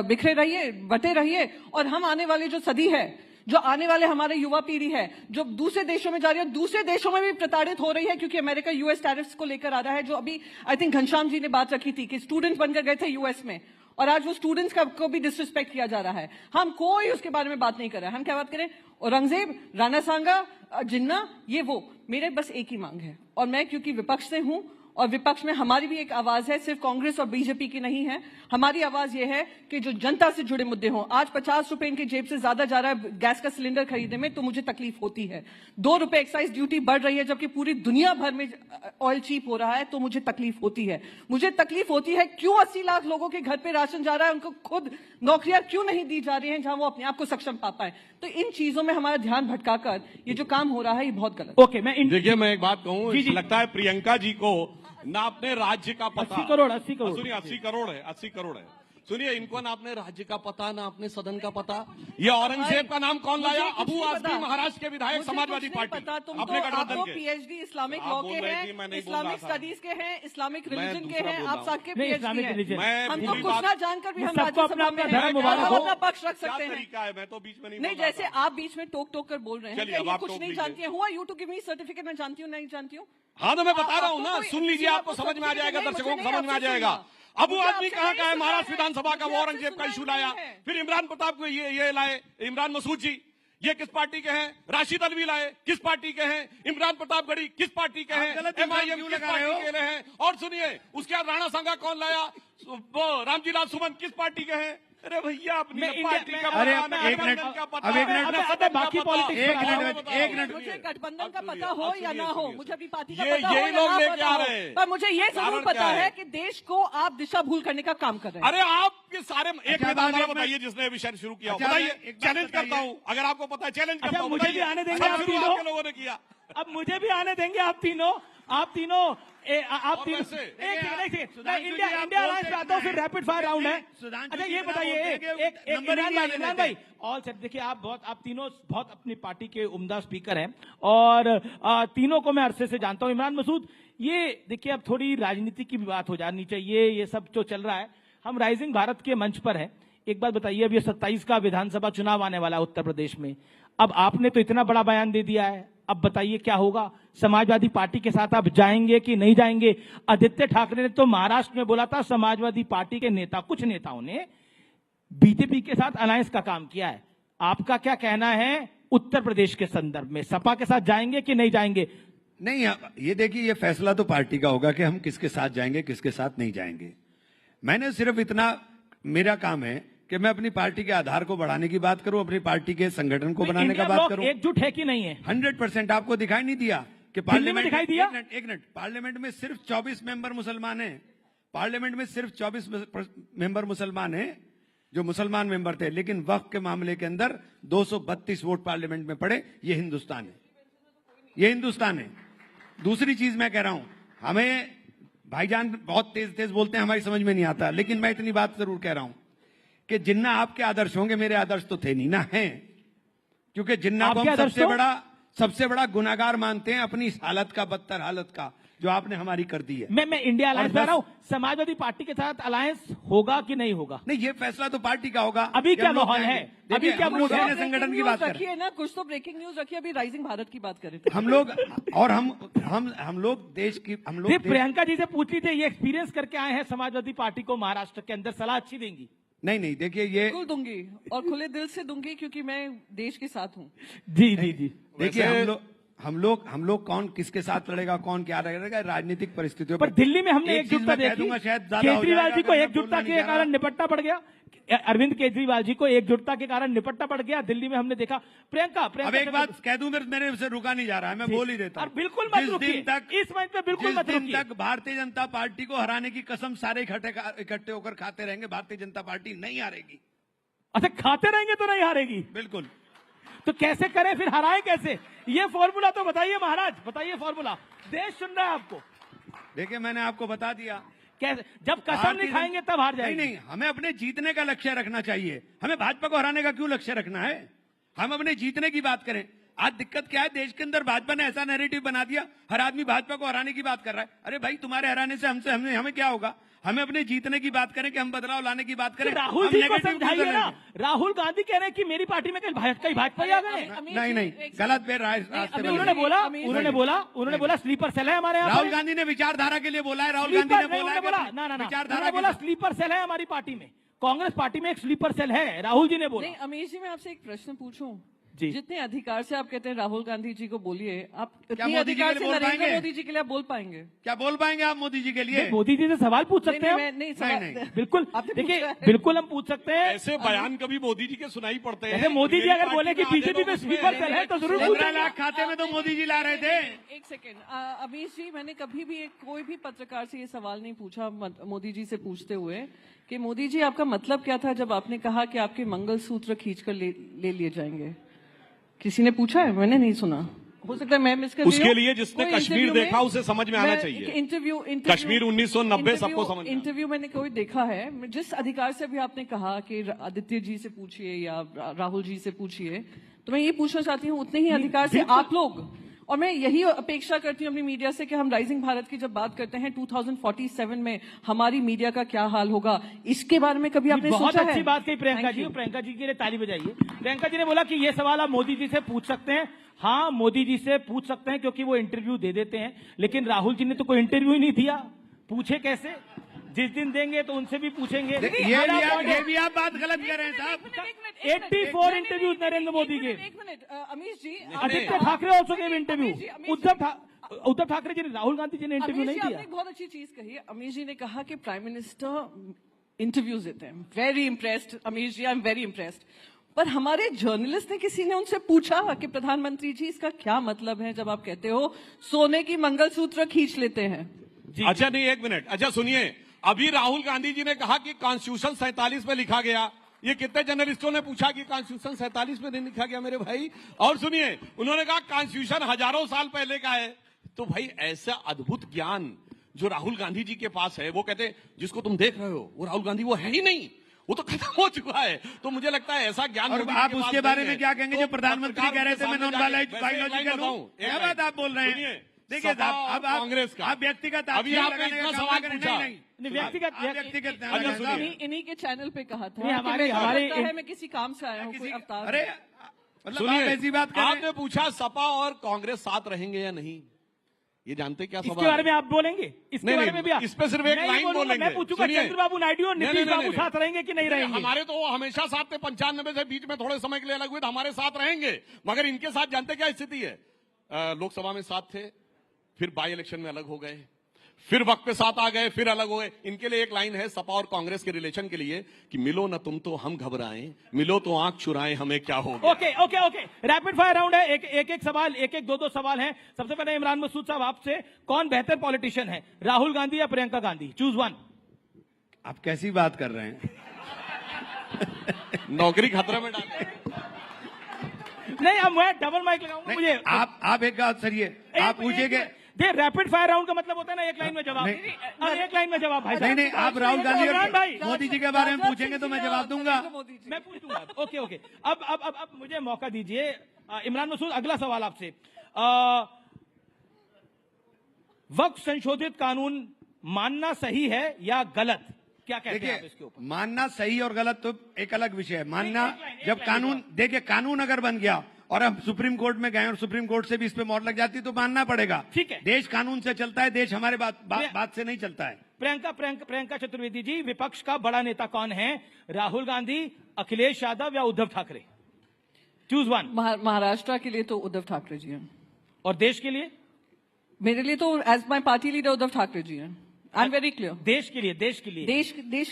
बिखरे रहिए, बटे रहिए, और हम आने वाले जो सदी है, जो आने वाले हमारे युवा पीढ़ी है, जो दूसरे देशों में जा रही है, दूसरे देशों में भी प्रताड़ित हो रही है क्योंकि अमेरिका यूएस टैरिफ्स को लेकर आ रहा है। जो अभी आई थिंक घनश्याम जी ने बात रखी थी कि स्टूडेंट्स बनकर गए थे यूएस में और आज वो स्टूडेंट्स को भी डिसरिस्पेक्ट किया जा रहा है। हम कोई उसके बारे में बात नहीं कर रहे हैं। हम क्या बात करें? औरंगजेब, राणा सांगा, जिन्ना, ये वो। मेरे बस एक ही मांग है, और मैं क्योंकि विपक्ष से हूं और विपक्ष में हमारी भी एक आवाज है, सिर्फ कांग्रेस और बीजेपी की नहीं है। हमारी आवाज यह है कि जो जनता से जुड़े मुद्दे हों। आज 50 रुपए इनकी जेब से ज्यादा जा रहा है गैस का सिलेंडर खरीदने में, तो मुझे तकलीफ होती है। 2 रुपए एक्साइज ड्यूटी बढ़ रही है जबकि पूरी दुनिया भर में ऑयल चीप हो रहा है, तो मुझे तकलीफ होती है। मुझे तकलीफ होती है क्यों 80 लाख लोगों के घर पे राशन जा रहा है, उनको खुद नौकरियां क्यों नहीं दी जा रही हैं जहां वो अपने आप को सक्षम पा पाए। तो इन चीजों में हमारा ध्यान भटकाकर ये जो काम हो रहा है ये बहुत गलत। ओके, देखिए मैं एक बात कहूं, लगता है प्रियंका जी को ना अपने राज्य का पता। 80 करोड़ 80 करोड़ सुनिए, 80 करोड़ है, 80 करोड़ है। सुनिए, इनको ना अपने राज्य का पता, ना अपने सदन का पता। ये औरंगजेब का नाम कौन लाया? अबू आजमी, महाराष्ट्र के विधायक, समाजवादी पार्टी, अपने गठबंधन के। पीएचडी इस्लामिक लॉ के हैं, इस्लामिक स्टडीज के हैं, इस्लामिक रिलीजन के हैं, आप सबके पीएचडी हैं। हमको कुछ ना जानकर भी हम राज्यसभा में अपना पक्ष रख सकते हैं। मैं तो बीच में नहीं, जैसे आप बीच में टोक टोक कर बोल रहे हैं कि कुछ नहीं जानती है। हुआ you to give me certificate, मैं जानती हूँ नहीं जानती हूँ। हाँ, तो मैं बता रहा हूँ ना, सुन लीजिए, आपको समझ में आ जाएगा, दर्शकों को समझ में आ जाएगा। अबू आदमी कहाँ का है? महाराष्ट्र विधानसभा का, वो औरंगजेब का इशू लाया। फिर इमरान प्रताप को ये लाए, इमरान मसूद जी, ये किस पार्टी के हैं? राशिद अलवी लाए, किस पार्टी के हैं? इमरान प्रतापगढ़ी किस पार्टी के हैं? MIM किस पार्टी के रहे हैं? और सुनिए, उसके बाद राणा सांगा कौन लाया? रामजी लाल सुमन किस पार्टी के हैं? अरे भैया, अपनी पार्टी का अरे एक मिनट, अब एक मिनट, बाकी पॉलिटिक्स, एक मिनट, मुझे गठबंधन का पता हो या ना हो, मुझे अभी पार्टी का ये पता हो या लोग ना लेके आ रहे हैं। पर मुझे ये जरूर पता है कि देश को आप दिशा भूल करने का काम कर रहे हैं। अरे आपके सारे एक मैदान बताइए जिसने विषय शुरू किया, बताइए। चैलेंज करता हूँ, अगर आपको पता है चैलेंज करता हूँ। मुझे भी आने देंगे आप तीनों लोगों ने किया। अब मुझे भी आने देंगे आप तीनों इंडिया अलायंस पे आता हूँ, फिर रैपिड फायर राउंड है। अच्छा ये बताइए, इमरान भाई, ऑल सेट। देखिए आप तीनों बहुत अपनी पार्टी के उम्दा स्पीकर हैं और तीनों को मैं अरसे से जानता हूँ। इमरान मसूद, ये देखिए अब थोड़ी राजनीति की भी बात हो जानी चाहिए। ये सब जो चल रहा है, हम राइजिंग भारत के मंच पर है। एक बात बताइए, अब ये 27 का विधानसभा चुनाव आने वाला है उत्तर प्रदेश में। अब आपने तो इतना बड़ा बयान दे दिया है, अब बताइए क्या होगा? समाजवादी पार्टी के साथ आप जाएंगे कि नहीं जाएंगे? आदित्य ठाकरे ने तो महाराष्ट्र में बोला था समाजवादी पार्टी के नेता, कुछ नेताओं ने बीजेपी के साथ अलायंस का काम किया है। आपका क्या कहना है उत्तर प्रदेश के संदर्भ में? सपा के साथ जाएंगे कि नहीं जाएंगे? नहीं, ये देखिए, ये फैसला तो पार्टी का होगा कि हम किसके साथ जाएंगे, किसके साथ नहीं जाएंगे। मैंने सिर्फ इतना, मेरा काम है कि मैं अपनी पार्टी के आधार को बढ़ाने की बात करूं, अपनी पार्टी के संगठन को बनाने का बात करूं। एकजुट है कि नहीं है? 100%। आपको दिखाई नहीं दिया कि पार्लियामेंट दिखाई दिया? एक मिनट, पार्लियामेंट में सिर्फ 24 मेंबर मुसलमान हैं। पार्लियामेंट में सिर्फ 24 मेंबर मुसलमान हैं, जो मुसलमान मेंबर थे, लेकिन वक्फ के मामले के अंदर 232 वोट पार्लियामेंट में पड़े। ये हिंदुस्तान है, ये हिंदुस्तान है। दूसरी चीज मैं कह रहा हूं, हमें भाईजान बहुत तेज तेज बोलते हैं, हमारी समझ में नहीं आता, लेकिन मैं इतनी बात जरूर कह रहा हूं कि जिन्ना आपके आदर्श होंगे, मेरे आदर्श तो थे नहीं ना, हैं। क्योंकि जिन्ना को हम सबसे बड़ा गुनाहगार मानते हैं अपनी इस हालत का, बदतर हालत का, जो आपने हमारी कर दी है। मैं इंडिया अलायंस में रहा हूं, समाजवादी पार्टी के साथ अलायंस होगा कि नहीं होगा? नहीं, ये फैसला तो पार्टी का होगा। अभी क्या माहौल है? अभी क्या मूड है? संगठन की बात रखिए ना, कुछ तो ब्रेकिंग न्यूज रखिए। अभी राइजिंग भारत की बात करें हम लोग, और हम लोग देश की, हम लोग प्रियंका जी से पूछ लीजिए, ये एक्सपीरियंस करके आए हैं समाजवादी पार्टी को महाराष्ट्र के अंदर, सलाह अच्छी देंगी? नहीं, देखिए, ये बिल्कुल दूंगी और खुले दिल से दूंगी, क्योंकि मैं देश के साथ हूं। जी। देखिए, हम लोग कौन किसके साथ लड़ेगा, कौन क्या लड़ेगा, राजनीतिक परिस्थितियों पर दिल्ली में हमने एकजुटता देखी। केजरीवाल जी को एकजुटता के कारण निपटना पड़ गया। अरविंद केजरीवाल जी को एकजुटता के कारण निपटना पड़ गया। दिल्ली में हमने देखा। प्रियंका अब एक बात कह दूं, मेरे से रुका नहीं जा रहा है, मैं बोल ही देता हूं। बिल्कुल मत रुकिए, इस मंच पे बिल्कुल मत रुकिए। जिस दिन तक भारतीय जनता पार्टी को हराने की कसम सारे इकट्ठे होकर खाते रहेंगे, भारतीय जनता पार्टी नहीं हारेगी। अच्छा, खाते रहेंगे तो नहीं हारेगी? बिल्कुल। तो कैसे करें फिर, हराए कैसे? ये फॉर्मूला तो बताइए महाराज, बताइए फॉर्मूला। देश सुन रहा है आपको। देखिए, मैंने आपको बता दिया, कैसे? जब कसम नहीं खाएंगे तब हार जाएंगे। नहीं, हमें अपने जीतने का लक्ष्य रखना चाहिए। हमें भाजपा को हराने का क्यों लक्ष्य रखना है? हम अपने जीतने की बात करें। आज दिक्कत क्या है, देश के अंदर भाजपा ने ऐसा नैरेटिव बना दिया, हर आदमी भाजपा को हराने की बात कर रहा है। अरे भाई, तुम्हारे हराने से हमें क्या होगा? हमें अपने जीतने की बात करें कि हम बदलाव लाने की बात करें। तो राहुल जी को समझाइए ना। राहुल गांधी कह रहे हैं कि मेरी पार्टी में कई भाजपा आ गए। नहीं, गलत पे उन्होंने बोला स्लीपर सेल है हमारे यहाँ। राहुल गांधी ने विचारधारा के लिए बोला है। राहुल गांधी ने बोला स्लीपर सेल है हमारी पार्टी में। कांग्रेस पार्टी में एक स्लीपर सेल है, राहुल जी ने बोला। नहीं, अमीश जी, मैं आपसे एक प्रश्न पूछूं। जी। जितने अधिकार से आप कहते हैं राहुल गांधी जी को बोलिए, आप क्या इतने अधिकार से नरेंद्र मोदी जी के लिए आप बोल पाएंगे? क्या बोल पाएंगे आप मोदी जी के लिए? मोदी जी से सवाल पूछ सकते हैं? नहीं, बिल्कुल। देखिए, बिल्कुल हम पूछ सकते हैं। ऐसे बयान कभी मोदी जी के सुनाई पड़ते हैं। मोदी जी अगर बोले कि बीजेपी में स्लीपर सेल है तो जरूर 15 लाख खाते में तो मोदी जी ला रहे थे। एक सेकेंड, अमीश जी, मैंने कभी भी कोई भी पत्रकार से ये सवाल नहीं पूछा मोदी जी से पूछते हुए कि मोदी जी, आपका मतलब क्या था जब आपने कहा कि आपके मंगलसूत्र खींचकर ले लिए जाएंगे? किसी ने पूछा है? मैंने नहीं सुना। हो सकता है मैं मिस कर रही हूं। उसके लिए जिसने कश्मीर देखा उसे समझ में आना चाहिए। इंटरव्यू कश्मीर 1990 सबको समझ में। इंटरव्यू मैंने कोई देखा है। जिस अधिकार से भी आपने कहा कि आदित्य जी से पूछिए या राहुल जी से पूछिए, तो मैं ये पूछना चाहती हूँ उतने ही अधिकार से आप लोग, और मैं यही अपेक्षा करती हूँ अपनी मीडिया से कि हम राइजिंग भारत की जब बात करते हैं 2047 में हमारी मीडिया का क्या हाल होगा, इसके बारे में कभी आपने सोचा है? बहुत अच्छी बात कही प्रियंका जी। प्रियंका जी के लिए ताली बजाइए। प्रियंका जी ने बोला कि ये सवाल आप मोदी जी से पूछ सकते हैं। हाँ, मोदी जी से पूछ सकते हैं क्योंकि वो इंटरव्यू दे देते हैं, लेकिन राहुल जी ने तो कोई इंटरव्यू ही नहीं दिया। पूछे कैसे? जिस दिन देंगे तो उनसे भी पूछेंगे। ये भी आप बात गलत कर रहे हैं साहब। 84 इंटरव्यूज नरेंद्र मोदी के। एक minute Amish ji, Aaditya Thackeray also gave interview. Uddhav Thackeray ji ने, राहुल गांधी जी ने इंटरव्यू नहीं दिया। आपने बहुत अच्छी चीज कही। अमीश जी ने कहा कि प्राइम मिनिस्टर इंटरव्यूज देते हैं। Very impressed Amish ji, I am very impressed. पर हमारे जर्नलिस्ट ने, किसी ने उनसे पूछा कि प्रधानमंत्री जी इसका क्या मतलब है जब आप कहते हो सोने की मंगलसूत्र खींच लेते हैं? अच्छा नहीं, एक मिनट, अच्छा सुनिए, अभी राहुल गांधी जी ने कहा कि कॉन्स्टिट्यूशन 47 में लिखा गया। ये कितने जर्नलिस्टों ने पूछा कि कॉन्स्टिट्यूशन 47 में नहीं लिखा गया मेरे भाई? और सुनिए, उन्होंने कहा कॉन्स्टिट्यूशन हजारों साल पहले का है। तो भाई ऐसा अद्भुत ज्ञान जो राहुल गांधी जी के पास है, वो कहते जिसको तुम देख रहे हो वो राहुल गांधी वो है ही नहीं, वो तो खत्म हो चुका है। तो मुझे लगता है ऐसा ज्ञान। और आप उसके बारे में क्या कहेंगे जो प्रधानमंत्री कह रहे थे मैं नॉन बायोलॉजिकल हूं? क्या बात आप बोल रहे हैं? देखिए अब कांग्रेस का आप व्यक्तिगत अभी आपने इतना सवाल पूछा। इन्हीं के चैनल पे कहा था हमारे मैं किसी काम से आया हूँ, कोई अवतार। अरे सुनिए, ऐसी बात कर रहे हैं। आपने पूछा सपा और कांग्रेस साथ रहेंगे या नहीं, ये जानते क्या सवाल इसके बारे में आप बोलेंगे? इसके बारे में भी इस पे सिर्फ एक लाइन बोलेंगे। मैं पूछूंगा चंद्रबाबू नायडू और नीतीश बाबू साथ रहेंगे कि नहीं रहेंगे? हमारे तो वो हमेशा साथ थे, 95 से बीच में थोड़े समय के लिए अलग हुए तो हमारे साथ रहेंगे, मगर इनके साथ जानते क्या स्थिति है? लोकसभा में साथ थे, फिर बाई इलेक्शन में अलग हो गए, फिर वक्त पे साथ आ गए, फिर अलग हो गए। इनके लिए एक लाइन है सपा और कांग्रेस के रिलेशन के लिए कि मिलो ना तुम तो हम घबराएं, मिलो तो आंख चुराएं, हमें क्या होगा। ओके रैपिड फायर राउंड है, एक सवाल, दो सवाल हैं। सबसे पहले इमरान मसूद साहब आपसे, कौन बेहतर पॉलिटिशियन है, राहुल गांधी या प्रियंका गांधी? Choose one. आप कैसी बात कर रहे हैं? नौकरी खतरे में डाल नहीं, अब मैं डबल माइक लगाऊंगा। मुझे आप एक बात सरिए, आप पूछेंगे रैपिड फायर राउंड का मतलब होता है ना एक लाइन में जवाब। एक लाइन में जवाब भाई। नहीं, आप राहुल गांधी और मोदी जी के बारे में पूछेंगे तो मैं जवाब दूंगा। मैं पूछूंगा। ओके अब मुझे मौका दीजिए। इमरान मसूद, अगला सवाल आपसे, वक्फ संशोधित कानून मानना सही है या गलत, क्या कहते हैं आप इसके ऊपर? मानना सही और गलत तो एक अलग विषय है। मानना जब कानून, देखिए कानून अगर बन गया और हम सुप्रीम कोर्ट में गए और सुप्रीम कोर्ट से भी इस पे मोहर लग जाती तो मानना पड़ेगा। ठीक है, देश कानून से चलता है, देश हमारे बात से नहीं चलता है। प्रियंका चतुर्वेदी जी, विपक्ष का बड़ा नेता कौन है, राहुल गांधी, अखिलेश यादव या उद्धव ठाकरे? Choose one. महाराष्ट्र के लिए तो उद्धव ठाकरे जी हैं। और देश के लिए? मेरे लिए तो as my party leader Uddhav Thackeray ji हैं। I am very clear. देश के लिए देश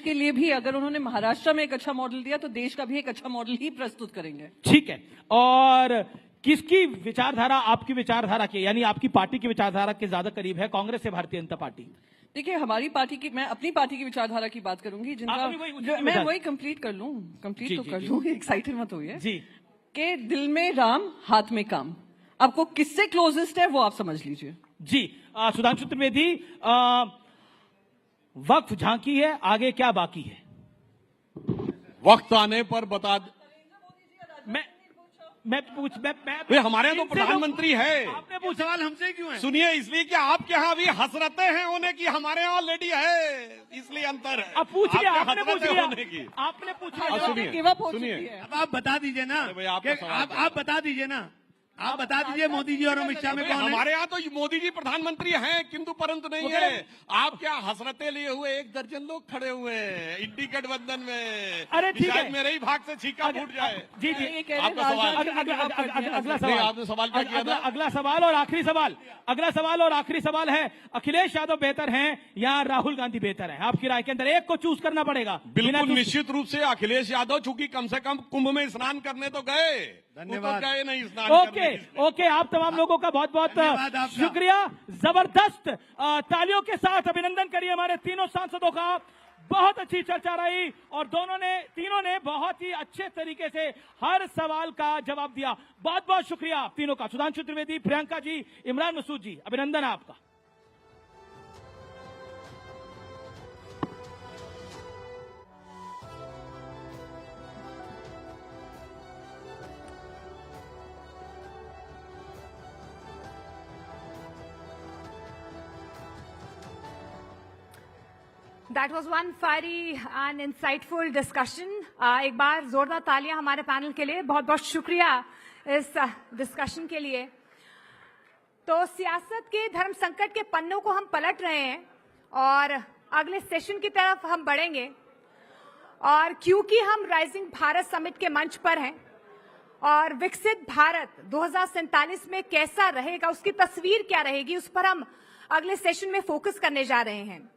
के लिए भी अगर उन्होंने महाराष्ट्र में एक अच्छा मॉडल दिया तो देश का भी एक अच्छा मॉडल ही प्रस्तुत करेंगे। ठीक है, और किसकी विचारधारा आपकी विचारधारा के, यानी आपकी पार्टी की विचारधारा के ज्यादा करीब है, कांग्रेस या भारतीय जनता पार्टी? देखिए, हमारी पार्टी की, मैं अपनी पार्टी की विचारधारा की बात करूंगी, जिनका मैं वही कंप्लीट कर लूं, एक्साइटेड मत होइए जी। के दिल में राम, हाथ में काम, आपको किससे क्लोजेस्ट है वो आप समझ लीजिए जी। सुधांशु त्रिवेदी, वक्त झांकी है, आगे क्या बाकी है? वक्त आने पर बता। मैं हमारे यहाँ तो प्रधानमंत्री है। आपने पूछा, सवाल हमसे क्यों है? सुनिए, इसलिए कि आपके यहाँ अभी हसरतें हैं होने की, हमारे यहाँ ऑलरेडी है, इसलिए अंतर है। अब पूछ लिया, आपने पूछ लिया, आपने पूछा। सुनिए, अब आप बता दीजिए ना, आप बता दीजिए ना, आप बता दीजिए मोदी जी और अमित शाह में कौन है? हमारे यहाँ तो मोदी जी प्रधानमंत्री हैं, किंतु परंतु नहीं है। आप क्या हसरतें लिए हुए 1 दर्जन लोग खड़े हुए हैं इंडी गठबंधन में। अरे ठीक है, मेरे ही भाग से छीका फूट जाए। जी, आपका सवाल, अगला सवाल, आपने सवाल क्या किया था? अगला सवाल और आखिरी सवाल है, अखिलेश यादव बेहतर हैं या राहुल गांधी बेहतर हैं? आपकी राय के अंदर एक को चूज करना पड़ेगा। बिल्कुल निश्चित रूप से अखिलेश यादव, चूंकि कम से कम कुंभ में स्नान करने तो गए, धन्यवाद। नहीं स्नान ओके, आप तमाम लोगों का बहुत बहुत शुक्रिया। जबरदस्त तालियों के साथ अभिनंदन करिए हमारे तीनों सांसदों का। बहुत अच्छी चर्चा रही और तीनों ने बहुत ही अच्छे तरीके से हर सवाल का जवाब दिया। बहुत बहुत शुक्रिया आप तीनों का। सुधांशु त्रिवेदी, प्रियंका जी, इमरान मसूद जी, अभिनंदन आपका। That was one fiery and insightful discussion. एक बार जोरदार तालियां हमारे पैनल के लिए। बहुत बहुत शुक्रिया इस डिस्कशन के लिए। तो सियासत के धर्म संकट के पन्नों को हम पलट रहे हैं और अगले सेशन की तरफ हम बढ़ेंगे। और क्योंकि हम राइजिंग भारत समिट के मंच पर हैं और विकसित भारत 2047 में कैसा रहेगा, उसकी तस्वीर क्या रहेगी, उस पर हम अगले सेशन में फोकस करने जा रहे हैं।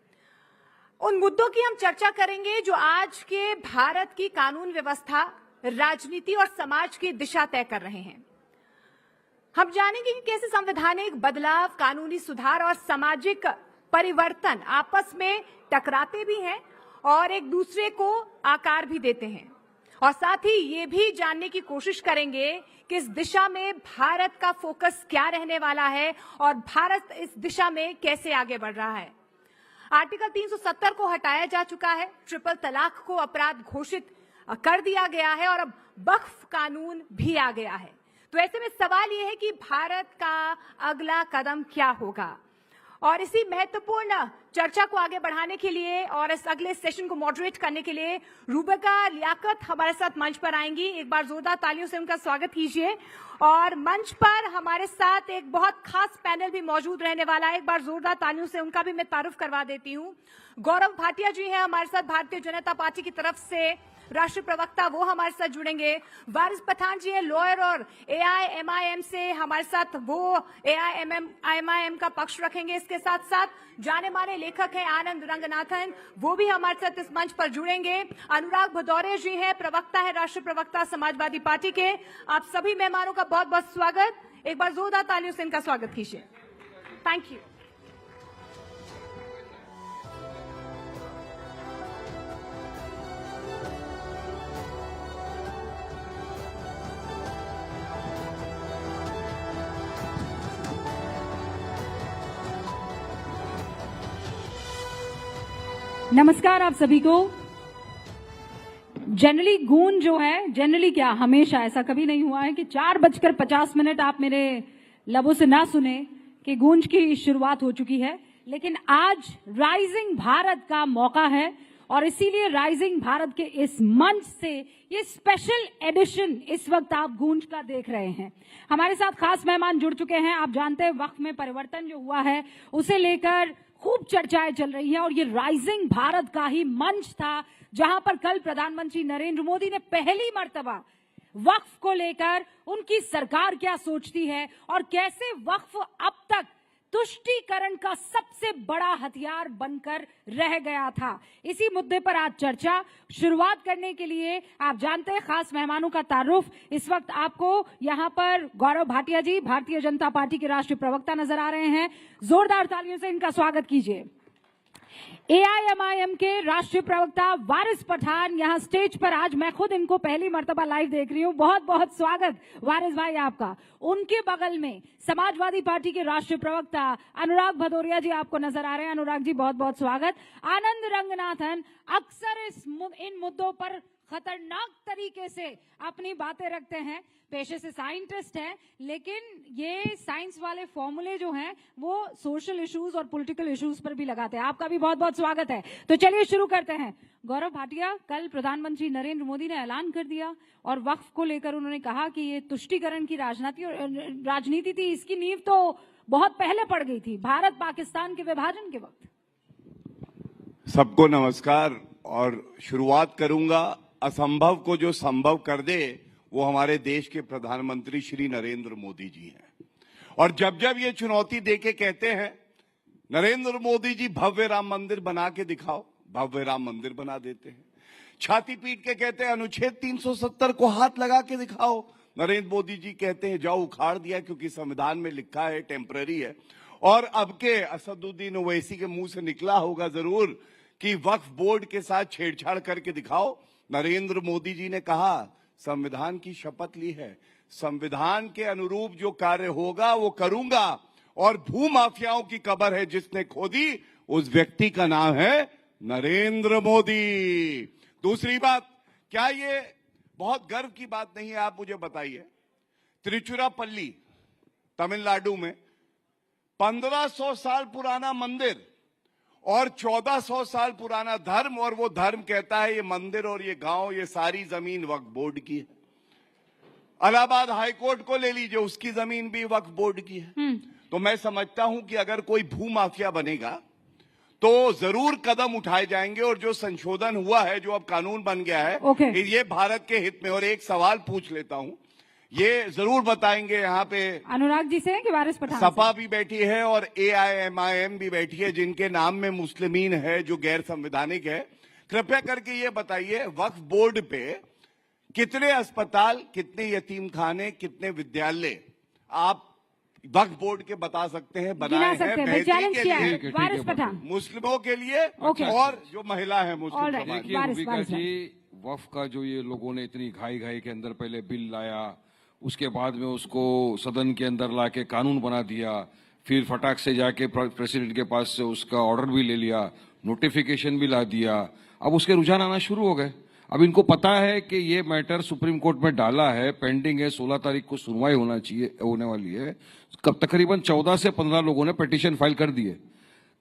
उन मुद्दों की हम चर्चा करेंगे जो आज के भारत की कानून व्यवस्था, राजनीति और समाज की दिशा तय कर रहे हैं। हम जानेंगे कि कैसे संवैधानिक बदलाव, कानूनी सुधार और सामाजिक परिवर्तन आपस में टकराते भी हैं और एक दूसरे को आकार भी देते हैं। और साथ ही ये भी जानने की कोशिश करेंगे कि इस दिशा में भारत का फोकस क्या रहने वाला है और भारत इस दिशा में कैसे आगे बढ़ रहा है। आर्टिकल 370 को हटाया जा चुका है, ट्रिपल तलाक को अपराध घोषित कर दिया गया है और अब वक्फ कानून भी आ गया है। तो ऐसे में सवाल यह है कि भारत का अगला कदम क्या होगा। और इसी महत्वपूर्ण चर्चा को आगे बढ़ाने के लिए और इस अगले सेशन को मॉडरेट करने के लिए रूबिका लियाकत हमारे साथ मंच पर आएंगी। एक बार जोरदार तालियों से उनका स्वागत कीजिए। और मंच पर हमारे साथ एक बहुत खास पैनल भी मौजूद रहने वाला है। एक बार जोरदार तालियों से उनका भी मैं तारुफ करवा देती हूँ। गौरव भाटिया जी हैं हमारे साथ, भारतीय जनता पार्टी की तरफ से राष्ट्रीय प्रवक्ता, वो हमारे साथ जुड़ेंगे। वारिस पठान जी हैं लॉयर और AIMIM से हमारे साथ, वो AIMIM का पक्ष रखेंगे। इसके साथ साथ जाने माने लेखक हैं आनंद रंगनाथन, वो भी हमारे साथ इस मंच पर जुड़ेंगे। अनुराग भदौरिया जी हैं, प्रवक्ता है, राष्ट्रीय प्रवक्ता समाजवादी पार्टी के। आप सभी मेहमानों का बहुत बहुत स्वागत। एक बार जोरदार तालियों से इनका स्वागत कीजिए। Thank you. नमस्कार आप सभी को। जनरली गूंज जो है, जनरली क्या, हमेशा ऐसा कभी नहीं हुआ है कि 4:50 आप मेरे लबों से ना सुने कि गूंज की शुरुआत हो चुकी है। लेकिन आज राइजिंग भारत का मौका है और इसीलिए राइजिंग भारत के इस मंच से ये स्पेशल एडिशन इस वक्त आप गूंज का देख रहे हैं। हमारे साथ खास मेहमान जुड़ चुके हैं। आप जानते हैं वक्फ में परिवर्तन जो हुआ है उसे लेकर खूब चर्चाएं चल रही हैं और ये राइजिंग भारत का ही मंच था जहां पर कल प्रधानमंत्री नरेंद्र मोदी ने पहली मर्तबा वक्फ को लेकर उनकी सरकार क्या सोचती है और कैसे वक्फ अब तक तुष्टीकरण का सबसे बड़ा हथियार बनकर रह गया था। इसी मुद्दे पर आज चर्चा शुरुआत करने के लिए आप जानते हैं खास मेहमानों का तारुफ इस वक्त आपको यहाँ पर गौरव भाटिया जी, भारतीय जनता पार्टी के राष्ट्रीय प्रवक्ता नजर आ रहे हैं। जोरदार तालियों से इनका स्वागत कीजिए। AIMIM के राष्ट्रीय प्रवक्ता वारिस पठान यहाँ स्टेज पर, आज मैं खुद इनको पहली मर्तबा लाइव देख रही हूँ। बहुत बहुत स्वागत वारिस भाई आपका। उनके बगल में समाजवादी पार्टी के राष्ट्रीय प्रवक्ता अनुराग भदौरिया जी आपको नजर आ रहे हैं। अनुराग जी बहुत बहुत स्वागत। आनंद रंगनाथन अक्सर इन मुद्दों पर खतरनाक तरीके से अपनी बातें रखते हैं, पेशे से साइंटिस्ट हैं, लेकिन ये साइंस वाले फॉर्मूले जो हैं वो सोशल इश्यूज और पॉलिटिकल इश्यूज पर भी लगाते हैं। आपका भी बहुत बहुत स्वागत है। तो चलिए शुरू करते हैं। गौरव भाटिया, कल प्रधानमंत्री नरेंद्र मोदी ने ऐलान कर दिया और वक्फ को लेकर उन्होंने कहा कि ये तुष्टीकरण की राजनीति थी, इसकी नींव तो बहुत पहले पड़ गई थी, भारत पाकिस्तान के विभाजन के वक्त। सबको नमस्कार। और शुरुआत करूंगा, असंभव को जो संभव कर दे वो हमारे देश के प्रधानमंत्री श्री नरेंद्र मोदी जी हैं। और जब जब ये चुनौती देके कहते हैं नरेंद्र मोदी जी भव्य राम मंदिर बना के दिखाओ, भव्य राम मंदिर बना देते हैं। छाती पीट के कहते हैं अनुच्छेद 370 को हाथ लगा के दिखाओ, नरेंद्र मोदी जी कहते हैं जाओ उखाड़ दिया क्योंकि संविधान में लिखा है टेम्पररी है। और अब के असदुद्दीन ओवैसी के मुंह से निकला होगा जरूर कि वक्फ बोर्ड के साथ छेड़छाड़ करके दिखाओ। नरेंद्र मोदी जी ने कहा संविधान की शपथ ली है, संविधान के अनुरूप जो कार्य होगा वो करूंगा, और भूमाफियाओं की कब्र है जिसने खोदी उस व्यक्ति का नाम है नरेंद्र मोदी। दूसरी बात, क्या ये बहुत गर्व की बात नहीं है? आप मुझे बताइए, तिरुचिरापल्ली तमिलनाडु में 1500 साल पुराना मंदिर और 1400 साल पुराना धर्म, और वो धर्म कहता है ये मंदिर और ये गांव, ये सारी जमीन वक्फ बोर्ड की है। इलाहाबाद हाईकोर्ट को ले लीजिए, उसकी जमीन भी वक्फ बोर्ड की है। तो मैं समझता हूं कि अगर कोई भूमाफिया बनेगा तो जरूर कदम उठाए जाएंगे, और जो संशोधन हुआ है, जो अब कानून बन गया है, ये भारत के हित में। और एक सवाल पूछ लेता हूं, ये जरूर बताएंगे यहाँ पे अनुराग जी से कि वारिस पठान सपा भी बैठी है और AIMIM भी बैठी है जिनके नाम में मुस्लिमीन है जो गैर संवैधानिक है। कृपया करके ये बताइए, वक्फ बोर्ड पे कितने अस्पताल, कितने यतीम खाने, कितने विद्यालय आप वक्फ बोर्ड के बता सकते हैं बनाए हैं बेहतरी के लिए, मुस्लिमों के लिए और जो महिला है मुस्लिम समाज। वक्फ का जो ये लोगों ने इतनी घाई के अंदर पहले बिल लाया, उसके बाद में उसको सदन के अंदर लाके कानून बना दिया, फिर फटाक से जाके प्रेसिडेंट के पास से उसका ऑर्डर भी ले लिया, नोटिफिकेशन भी ला दिया, अब उसके रुझान आना शुरू हो गए। अब इनको पता है कि ये मैटर सुप्रीम कोर्ट में डाला है, पेंडिंग है, 16 तारीख को सुनवाई होने वाली है। तकरीबन 14 से 15 लोगों ने पिटीशन फाइल कर दिए।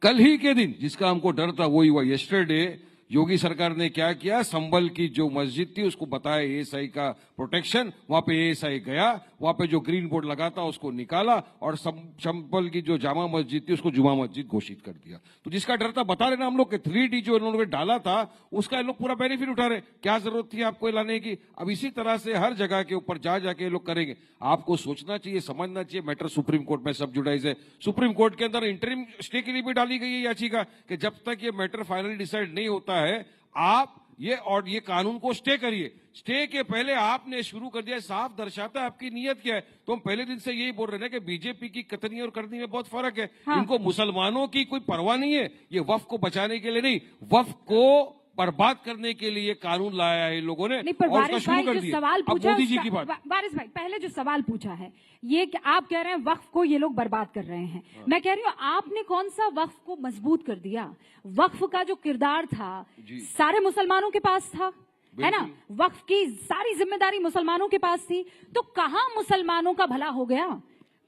कल ही के दिन जिसका हमको डर था वही हुआ। यस्टरडे योगी सरकार ने क्या किया, संभल की जो मस्जिद थी उसको बताया एएसआई का प्रोटेक्शन, वहां पे एएसआई गया, वहां पे जो ग्रीन बोर्ड लगा था उसको निकाला और संभल की जो जामा मस्जिद थी उसको जुमा मस्जिद घोषित कर दिया। तो जिसका डर था बता रहे ना हम लोग के 3D जो इन्होंने डाला था उसका ये लोग पूरा बेनिफिट उठा रहे। क्या जरूरत थी आपको लाने की? अब इसी तरह से हर जगह के ऊपर जा जाके ये लोग करेंगे। आपको सोचना चाहिए, समझना चाहिए। मैटर सुप्रीम कोर्ट में सब जुडाइज है। सुप्रीम कोर्ट के अंदर इंटरिम स्टे के लिए भी डाली गई है याचिका कि जब तक ये मैटर फाइनली डिसाइड नहीं होता है आप ये कानून को स्टे करिए। स्टे के पहले आपने शुरू कर दिया, साफ दर्शाता है आपकी नीयत क्या है। तो हम पहले दिन से यही बोल रहे हैं कि बीजेपी की कथनी और करनी में बहुत फर्क है। हाँ। इनको मुसलमानों की कोई परवाह नहीं है। ये वक्फ को बचाने के लिए नहीं, वक्फ को बर्बाद करने के लिए कानून लाया है इन लोगों ने और उसका शुरू कर दिया। अब मोदी जी की बात। वारिस भाई पहले जो सवाल पूछा है ये कि आप कह रहे हैं वक्फ को ये लोग बर्बाद कर रहे हैं। हाँ। मैं कह रही हूँ आपने कौन सा वक्फ को मजबूत कर दिया? वक्फ का जो किरदार था सारे मुसलमानों के पास था, है ना? वक्फ की सारी जिम्मेदारी मुसलमानों के पास थी। तो कहाँ मुसलमानों का भला हो गया?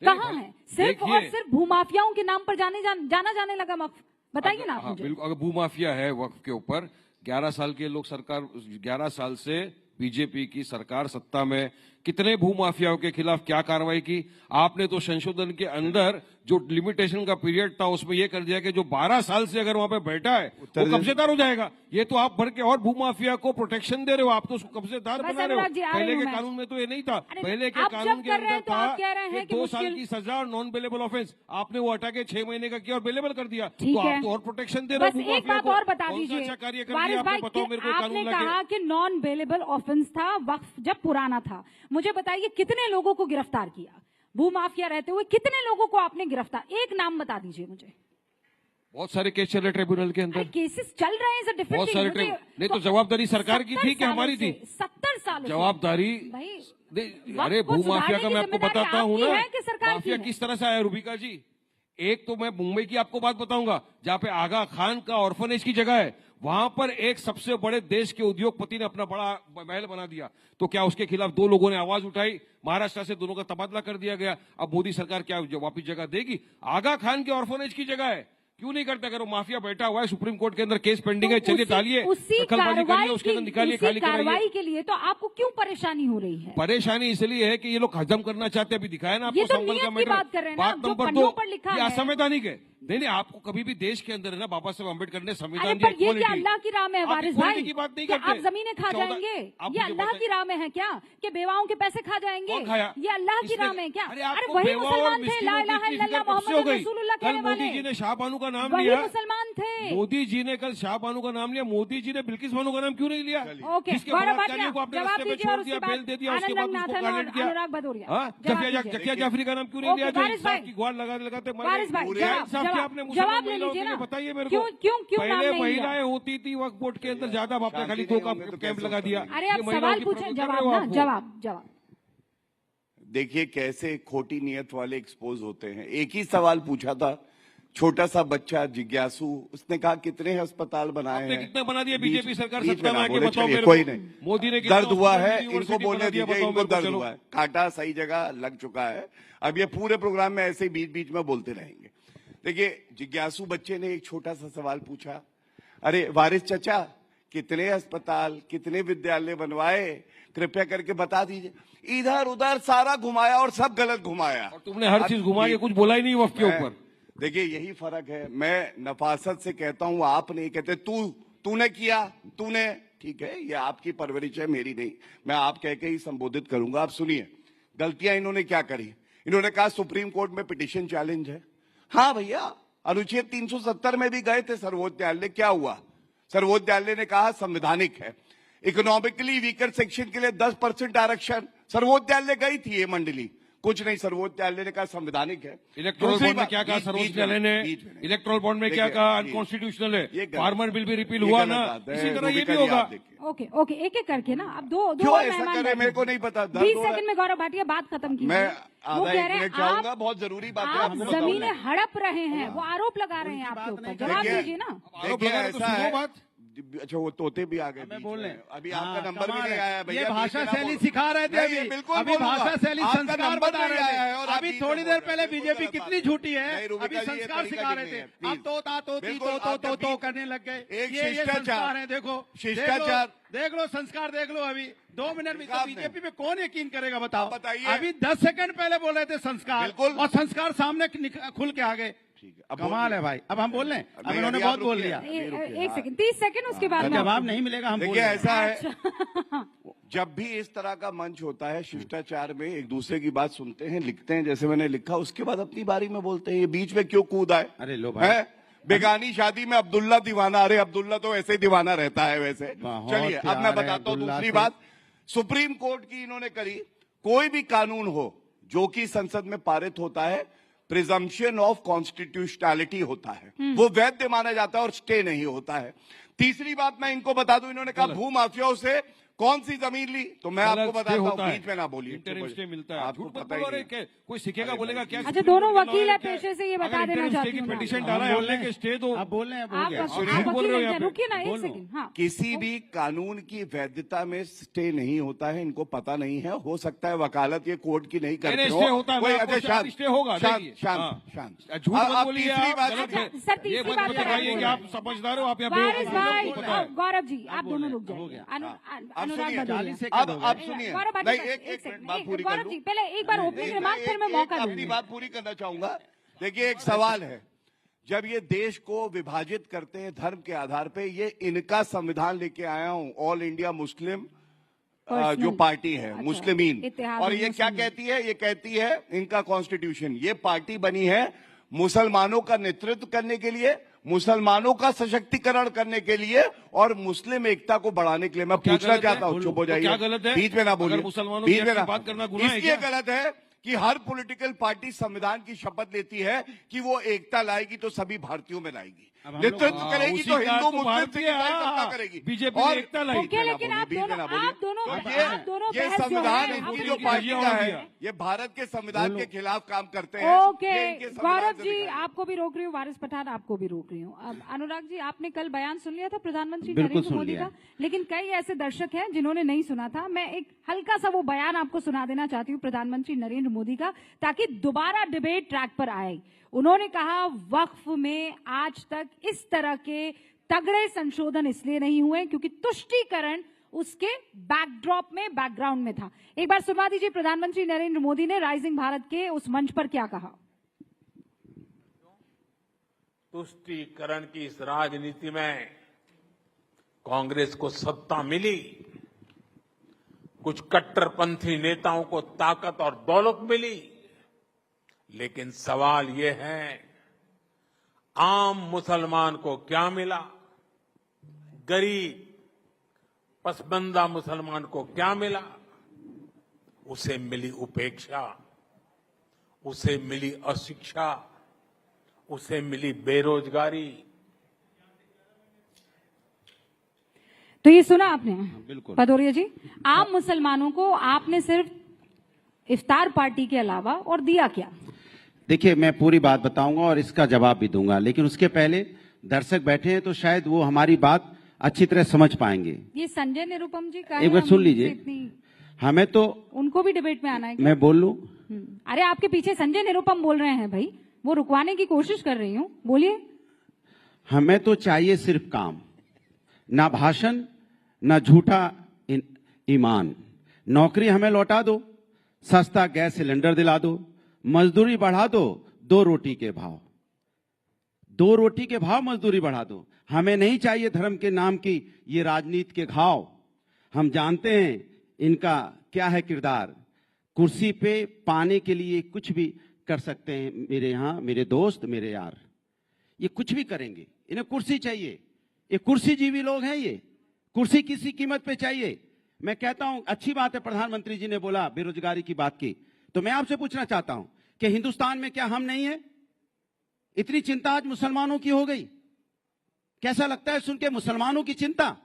कहाँ है? सिर्फ और सिर्फ भूमाफियाओं के नाम पर जाना जाने लगा वक्फ। बताइए ना आप मुझे। बिल्कुल, अगर भूमाफिया है वक्फ के ऊपर 11 साल के लोग सरकार 11 साल से बीजेपी की सरकार सत्ता में कितने भूमाफियाओं के खिलाफ क्या कार्रवाई की? आपने तो संशोधन के अंदर जो लिमिटेशन का पीरियड था उसमें यह कर दिया कि जो 12 साल से अगर वहां पे बैठा है वो कब्जेदार हो जाएगा। ये तो आप भर के और भूमाफिया को प्रोटेक्शन दे रहे हो, आप तो उसको कब्जेदार बना रहे हो। पहले के कानून में तो ये नहीं था। पहले के कानून के अंदर था कि 2 साल की सजा और नॉन बेलेबल ऑफेंस, आपने वो हटा के 6 महीने का किया और बेलेबल कर दिया। तो आप तो और प्रोटेक्शन दे रहे हो। एक बात और बता दीजिए, आपने कहा कि नॉन बेलेबल ऑफेंस था वक्फ जब पुराना था। मुझे बताइए कितने लोगों को गिरफ्तार किया? भूमाफिया रहते हुए कितने लोगों को आपने गिरफ्तार? एक नाम बता दीजिए मुझे। बहुत सारे केस चल रहे ट्रिब्यूनल के अंदर। केसेस चल रहे हैं, बहुत सारे नहीं तो जवाबदारी सरकार की थी कि हमारी थी? 70 साल जवाबदारी। अरे भूमाफिया का मैं आपको बताता हूँ ना, माफिया किस तरह से आया रुबिका जी। एक तो मैं मुंबई की आपको बात बताऊंगा जहाँ पे आगा खान का ऑर्फनेज की जगह है, वहां पर एक सबसे बड़े देश के उद्योगपति ने अपना बड़ा महल बना दिया। तो क्या उसके खिलाफ 2 लोगों ने आवाज उठाई? महाराष्ट्र से दोनों का तबादला कर दिया गया। अब मोदी सरकार क्या वापिस जगह देगी? आगा खान के ऑर्फनेज की जगह है, क्यों नहीं करते? अगर वो माफिया बैठा हुआ है, सुप्रीम कोर्ट के अंदर केस पेंडिंग है, चलिए डालिए, दखलबाजी करिए, उसके अंदर निकालिए, खाली कार्रवाई के लिए तो आपको क्यों परेशानी हो रही है? परेशानी इसलिए है कि ये लोग हजम करना चाहते हैं। अभी दिखाया ना आपको संभल का मैटर। बात नंबर 2, ये असंवैधानिक है। नहीं, आपको कभी भी देश के अंदर है ना, बाबा साहब अम्बेडकर ने संविधान दिया। ये क्या अल्लाह की राह में है वारिस भाई? की बात नहीं करते। आप जमीनें खा जाएंगे? ये अल्लाह की राह में है क्या कि बेवाओं के पैसे खा जाएंगे? ये अल्लाह की राह में है क्या? अरे वही मुसलमान थे, ला इलाहा इल्लल्लाह मोहम्मद रसूलुल्लाह कहने वाले। मोदी जी ने शाह बानू का नाम लिया, मुसलमान थे। मोदी जी ने कल शाह बानू का नाम लिया, मोदी जी ने बिल्किस बानू का नाम क्यों नहीं लिया? जिसके बलात्कारियों को आपने रास्ते में छोड़ दिया, बेल दे दिया, उसके बाद उसको गार्ड किया। जकिया जाफरी का नाम क्यों नहीं लिया? जो इंसाफ की गुहार लगाते आपने मुसलमान महिलाओं के लिए बताइए मेरे को। पहले महिलाएं होती थी वक्फ बोर्ड के अंदर ज्यादा, आपने खाली 2 का कैंप लगा दिया। अरे आप सवाल पूछें, जवाब। देखिए कैसे खोटी नियत वाले एक्सपोज होते हैं। एक ही सवाल पूछा था, छोटा सा बच्चा जिज्ञासु, उसने कहा कितने अस्पताल बनाए हैं? कितने बना दिए बीजेपी सरकार सत्ता में आके? बताओ मेरे को। कोई नहीं, मोदी ने दर्द हुआ है, इनको बोलने दीजिए, इनको दर्द हुआ है, कांटा सही जगह लग चुका है। अब ये पूरे प्रोग्राम में ऐसे बीच बीच में बोलते रहेंगे। देखिए जिज्ञासु बच्चे ने एक छोटा सा सवाल पूछा, अरे वारिस चचा कितने अस्पताल कितने विद्यालय बनवाए, कृपया करके बता दीजिए। इधर उधर सारा घुमाया और सब गलत घुमाया। और तुमने हर चीज घुमा के कुछ बोला ही नहीं वक्फ के ऊपर। देखिए यही फर्क है। मैं नफासत से कहता हूं, आप नहीं कहते। तूने किया, तूने, ठीक है, ये आपकी परवरिश है, मेरी नहीं। मैं आप कह के ही संबोधित करूंगा। आप सुनिए गलतियां इन्होंने क्या करी। इन्होंने कहा सुप्रीम कोर्ट में पिटीशन चैलेंज है। हाँ भैया, अनुच्छेद 370 में भी गए थे सर्वोच्च न्यायालय, क्या हुआ? सर्वोच्च न्यायालय ने कहा संवैधानिक है। इकोनॉमिकली वीकर सेक्शन के लिए 10% आरक्षण, सर्वोच्च न्यायालय गई थी ये मंडली, कुछ नहीं, सर्वोच्च न्यायालय ने कहा संवैधानिक है। इलेक्ट्रोल बॉन्ड में क्या कहा सर्वोच्च न्यायालय ने? इलेक्ट्रोल बॉन्ड में क्या कहा? अनकॉन्स्टिट्यूशनल है। फार्मर बिल भी रिपील हुआ ना, इसी तरह ये भी होगा। ओके, एक एक करके ना। अब दो ऐसा करे, मेरे को नहीं पता। 20 सेकंड में गौरव भाटिया बात खत्म की। मैं आधा 1 मिनट चाहूंगा, बहुत जरूरी बात है। आप जमीनें हड़प रहे हैं, वो आरोप लगा रहे हैं आपके ऊपर, जवाब दीजिए ना। देखिए ऐसा है, अच्छा वो तोते भी आ गए मैं बोल रहे अभी आपका नंबर भी नहीं आया भैया, ये भाषा शैली सिखा रहे थे अभी, बिल्कुल अभी भाषा शैली संस्कार बता रहे थे। और अभी थोड़ी देर पहले बीजेपी कितनी झूठी है, अभी संस्कार सिखा रहे थे। आप तोता तोती तो करने लग गए। ये संस्कार है, देखो शिष्टाचार देख लो, संस्कार देख लो। अभी 2 मिनट में बीजेपी पे कौन यकीन करेगा बताओ? बताइए। अभी 10 सेकंड पहले बोल रहे थे संस्कार, और संस्कार सामने खुल के आ गए। कमाल है भाई। अब हम बोल रहे हैं, अब इन्होंने बहुत बोल लिया। 1 सेकंड, 30 सेकंड, उसके बाद जवाब नहीं मिलेगा। हम देखिए ऐसा है, जब भी इस तरह का मंच होता है शिष्टाचार में, एक दूसरे की बात सुनते हैं, लिखते हैं जैसे मैंने लिखा, उसके बाद अपनी बारी में बोलते हैं। ये बीच में क्यों कूद आए? अरे लो भाई, बेगानी शादी में अब्दुल्ला दीवाना। अरे अब्दुल्ला तो ऐसे ही दीवाना रहता है वैसे। चलिए अब मैं बताता हूँ दूसरी बात। सुप्रीम कोर्ट की इन्होंने करी, कोई भी कानून हो जो कि संसद में पारित होता है, प्रिजम्पशन ऑफ कॉन्स्टिट्यूशनैलिटी होता है, वो वैध माना जाता है और स्टे नहीं होता है। तीसरी बात मैं इनको बता दूं, इन्होंने कहा भू माफियाओं से कौन सी जमीन ली, तो मैं आपको बताता हूँ, बीच में ना बोलिए। इंटरिम स्टे मिलता है, आपको पता ही नहीं। कोई सीखेगा बोलेगा क्या? अच्छा, दोनों वकील है पेशे से, ये बता देना चाहती हूँ। पिटीशन डाला है हमने के स्टे दो। आप बोल रहे हैं, रुकिए ना 1 सेकंड। हाँ, किसी भी कानून की वैधता में स्टे नहीं होता है, इनको पता नहीं है। हो सकता है वकालत ये कोर्ट की नहीं करते हो। अच्छा शांत शांत शांत, झूठ मत बोलिए। ये मत बताइए कि आप समझदार हो। आप गौरव जी, आप दोनों रुक जाइए। अनुराग अब सुनिए, एक बात पूरी कर गौरव जी, पहले एक बार ओपनिंग रिमार्क, फिर मैं मौका दूंगी। अपनी बात पूरी करना चाहूंगा। देखिए एक सवाल है, जब ये देश को विभाजित करते हैं धर्म के आधार पे, ये इनका संविधान लेके आया हूं, ऑल इंडिया मुस्लिम जो पार्टी है, मुस्लिमीन। और ये क्या कहती है? ये कहती है इनका कॉन्स्टिट्यूशन, ये पार्टी बनी है मुसलमानों का नेतृत्व करने के लिए, मुसलमानों का सशक्तिकरण करने के लिए और मुस्लिम एकता को बढ़ाने के लिए। मैं पूछना चाहता हूँ, चुप हो जाइए, क्या गलत है? बीच में ना बोलिए, मुसलमानों बीच में ना बात करना गुनाह है? इसलिए गलत है कि हर पॉलिटिकल पार्टी संविधान की शपथ लेती है कि वो एकता लाएगी तो सभी भारतीयों में लाएगी, नेतृत्व करेगी तो हिंदू मुस्लिम से करेगी, बीजेपी एकता लाएगी। लेकिन आप दोनों ये संविधान इनकी जो पार्टी का है, ये भारत के संविधान के खिलाफ काम करते हैं। ओके गौरव जी, आपको भी रोक रही हूँ, वारिस पठान आपको भी रोक रही हूँ। अब अनुराग जी, आपने कल बयान सुन लिया था प्रधानमंत्री नरेंद्र मोदी का, लेकिन कई ऐसे दर्शक हैं जिन्होंने नहीं सुना था। मैं एक हल्का सा वो बयान आपको सुना देना चाहती हूँ प्रधानमंत्री नरेंद्र मोदी का, ताकि दोबारा डिबेट ट्रैक पर आए। उन्होंने कहा, वक्फ में आज तक इस तरह के तगड़े संशोधन इसलिए नहीं हुए क्योंकि तुष्टीकरण उसके बैकड्रॉप में, बैकग्राउंड में था। एक बार सुनवा दीजिए प्रधानमंत्री नरेंद्र मोदी ने राइजिंग भारत के उस मंच पर क्या कहा। तुष्टीकरण की इस राजनीति में कांग्रेस को सत्ता मिली, कुछ कट्टरपंथी नेताओं को ताकत और दौलत मिली, लेकिन सवाल ये है आम मुसलमान को क्या मिला, गरीब पसबंदा मुसलमान को क्या मिला? उसे मिली उपेक्षा, उसे मिली अशिक्षा, उसे मिली बेरोजगारी। तो ये सुना आपने? बिल्कुल भदौरिया जी, आम मुसलमानों को आपने सिर्फ इफ्तार पार्टी के अलावा और दिया क्या? देखिए, मैं पूरी बात बताऊंगा और इसका जवाब भी दूंगा, लेकिन उसके पहले दर्शक बैठे हैं तो शायद वो हमारी बात अच्छी तरह समझ पाएंगे। ये संजय निरुपम जी का एक बार सुन लीजिए, हमें तो उनको भी डिबेट में आना है क्या? मैं बोल लूं? अरे आपके पीछे संजय निरुपम बोल रहे हैं भाई, वो रुकवाने की कोशिश कर रही हूँ, बोलिए। हमें तो चाहिए सिर्फ काम, ना भाषण, ना झूठा ईमान। नौकरी हमें लौटा दो, सस्ता गैस सिलेंडर दिला दो, मजदूरी बढ़ा दो 2 रोटी के भाव, 2 रोटी के भाव मजदूरी बढ़ा दो। हमें नहीं चाहिए धर्म के नाम की ये राजनीति के घाव। हम जानते हैं इनका क्या है किरदार, कुर्सी पे पाने के लिए कुछ भी कर सकते हैं। मेरे यहाँ मेरे दोस्त, मेरे यार, ये कुछ भी करेंगे, इन्हें कुर्सी चाहिए। ये कुर्सी जीवी लोग हैं, ये कुर्सी किसी कीमत पे चाहिए। मैं कहता हूं अच्छी बात है, प्रधानमंत्री जी ने बोला बेरोजगारी की बात की, तो मैं आपसे पूछना चाहता हूं कि हिंदुस्तान में क्या हम नहीं है? इतनी चिंता आज मुसलमानों की हो गई। कैसा लगता है सुन के मुसलमानों की चिंता?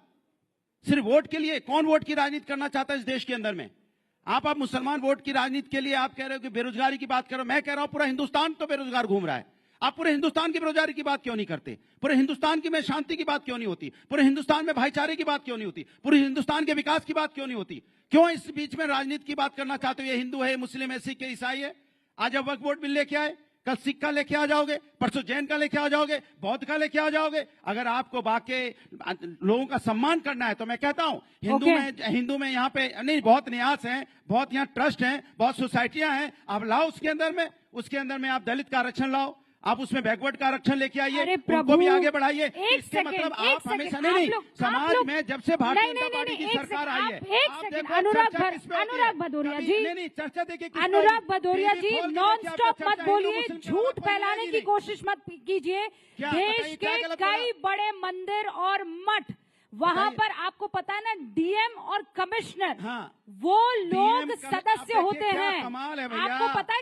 सिर्फ वोट के लिए? कौन वोट की राजनीति करना चाहता है इस देश के अंदर में? आप मुसलमान वोट की राजनीति के लिए आप कह रहे हो कि बेरोजगारी की बात करो। मैं कह रहा हूं पूरा हिंदुस्तान तो बेरोजगार घूम रहा है। आप पूरे हिंदुस्तान की बेरोजगारी की बात क्यों नहीं करते? पूरे हिंदुस्तान की में शांति की बात क्यों नहीं होती? पूरे हिंदुस्तान में भाईचारे की बात क्यों नहीं होती? पूरे हिंदुस्तान के विकास की बात क्यों नहीं होती? क्यों इस बीच में राजनीति की बात करना चाहते हो? ये हिंदू है, मुस्लिम है, सिख है, ईसाई है। आज आप वक्फ बोर्ड बिल लेके आए, कल सिख का लेके आ जाओगे, परसों जैन का लेके आ जाओगे, बौद्ध का लेके आ जाओगे। अगर आपको बाकी लोगों का सम्मान करना है तो मैं कहता हूं हिंदू में यहाँ पे नहीं, बहुत न्यास हैं, बहुत यहाँ ट्रस्ट हैं, बहुत सोसाइटियां हैं, आप लाओ उसके अंदर में आप दलित का आरक्षण लाओ, आप उसमें बैकवर्ड का आरक्षण लेके आइए, उनको भी आगे बढ़ाइए। इसके मतलब आप हमेशा नहीं, समाज में जब से भारतीय जनता पार्टी की सरकार आई है, अनुराग भदौरिया जी, नहीं चर्चा देखिए, अनुराग भदौरिया जी नॉन स्टॉप मत बोलिए, झूठ फैलाने की कोशिश मत कीजिए। देश के कई बड़े मंदिर और मठ, वहां पर आपको पता है ना, डीएम और कमिश्नर, वो लोग सदस्य होते हैं। आपको पता है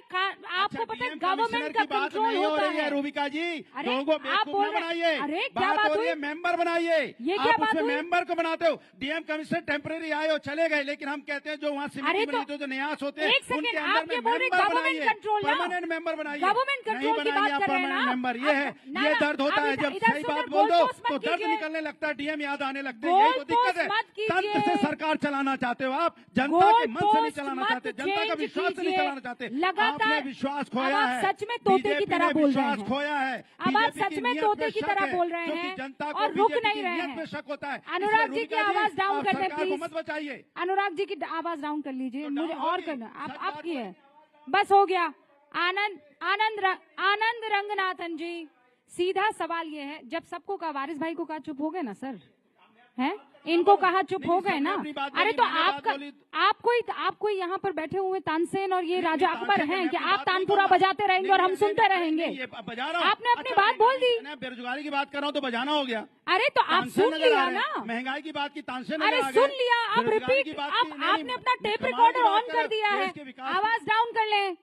गवर्नमेंट का कंट्रोल होता है। रूबिका जी, लोगों को बेवकूफ न बनाइए। अरे क्या बात हुई? मेंबर बनाइए। ये क्या बात हुई? मेंबर को बनाते हो। डीएम कमिश्नर टेम्परेरी आए और चले गए, लेकिन हम कहते हैं जो वहाँ समिति बनी तो जो न्यास होते हैं, उनके अंदर में मेंबर बनाइए, परमानेंट मेंबर बनाइए। गवर्नमेंट कंट्रोल की बात कर रहे हैं ना। मेंबर ये दर्द होता है, जब सही बात बोल दो तो दर्द निकलने लगता है, डीएम याद आने लगते हैं। यही तो दिक्कत है। तंत्र से सरकार चलाना चाहते हो आप, जनता के मन से नहीं चलाना चाहते, जनता का विश्वास से नहीं चलाना चाहते। आपने विश्वास खोया है, सच में तोते की तरह बोल रहे हैं। खोया है, अब आप सच में तोते की तरह बोल रहे हैं जनता और रुक नहीं रहे हैं। शक होता है। अनुराग जी की आवाज डाउन कर दे प्लीज, मत बचाइए। अनुराग जी की आवाज डाउन कर लीजिए, मुझे और करना। आपकी है, बस हो गया। आनंद रंगनाथन जी, सीधा सवाल ये है, जब सबको कहा, वारिस भाई को कहा चुप हो गए ना सर, हैं? इनको कहा चुप हो गए ना। अरे तो आपको यहाँ पर बैठे हुए तानसेन और ये राजा अकबर हैं कि आप तानपुरा बजाते रहेंगे और हम सुनते रहेंगे? आपने अपनी बात बोल दी। बेरोजगारी की बात कर रहा हूँ तो बजाना हो गया। अरे तो आप सुन लिया ना, महंगाई की बात की तानसेन। अरे सुन लिया, आप रिपीट, आपने अपना टेप रिकॉर्डर ऑन कर दिया है, आवाज डाउन कर लें।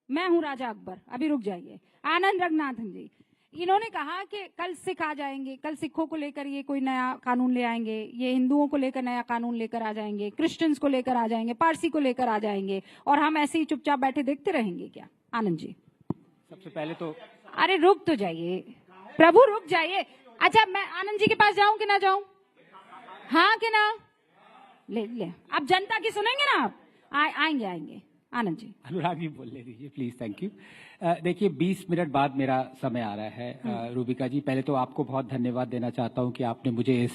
मैं हूँ राजा अकबर, अभी रुक जाइए। आनंद रंगनाथन जी, इन्होंने कहा कि कल सिख आ जाएंगे, कल सिखों को लेकर ये कोई नया कानून ले आएंगे, ये हिंदुओं को लेकर नया कानून लेकर आ जाएंगे, क्रिश्चियंस को लेकर आ जाएंगे, पारसी को लेकर आ जाएंगे, और हम ऐसे ही चुपचाप बैठे देखते रहेंगे क्या? आनंद जी, सबसे पहले तो अरे रुक तो जाइए प्रभु, रुक जाइए। अच्छा, मैं आनंद जी के पास जाऊं कि ना जाऊं? हाँ कि ना? ले आप जनता की सुनेंगे ना आप? आएंगे आनंद जी। अनुराग जी बोल ले दीजिए प्लीज, थैंक यू। देखिए 20 मिनट बाद मेरा समय आ रहा है। रूबिका जी, पहले तो आपको बहुत धन्यवाद देना चाहता हूं कि आपने मुझे इस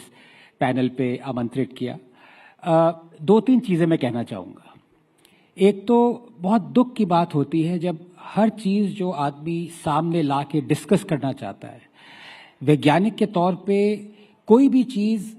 पैनल पे आमंत्रित किया। 2-3 चीजें मैं कहना चाहूंगा। एक तो बहुत दुख की बात होती है जब हर चीज जो आदमी सामने ला के डिस्कस करना चाहता है, वैज्ञानिक के तौर पे कोई भी चीज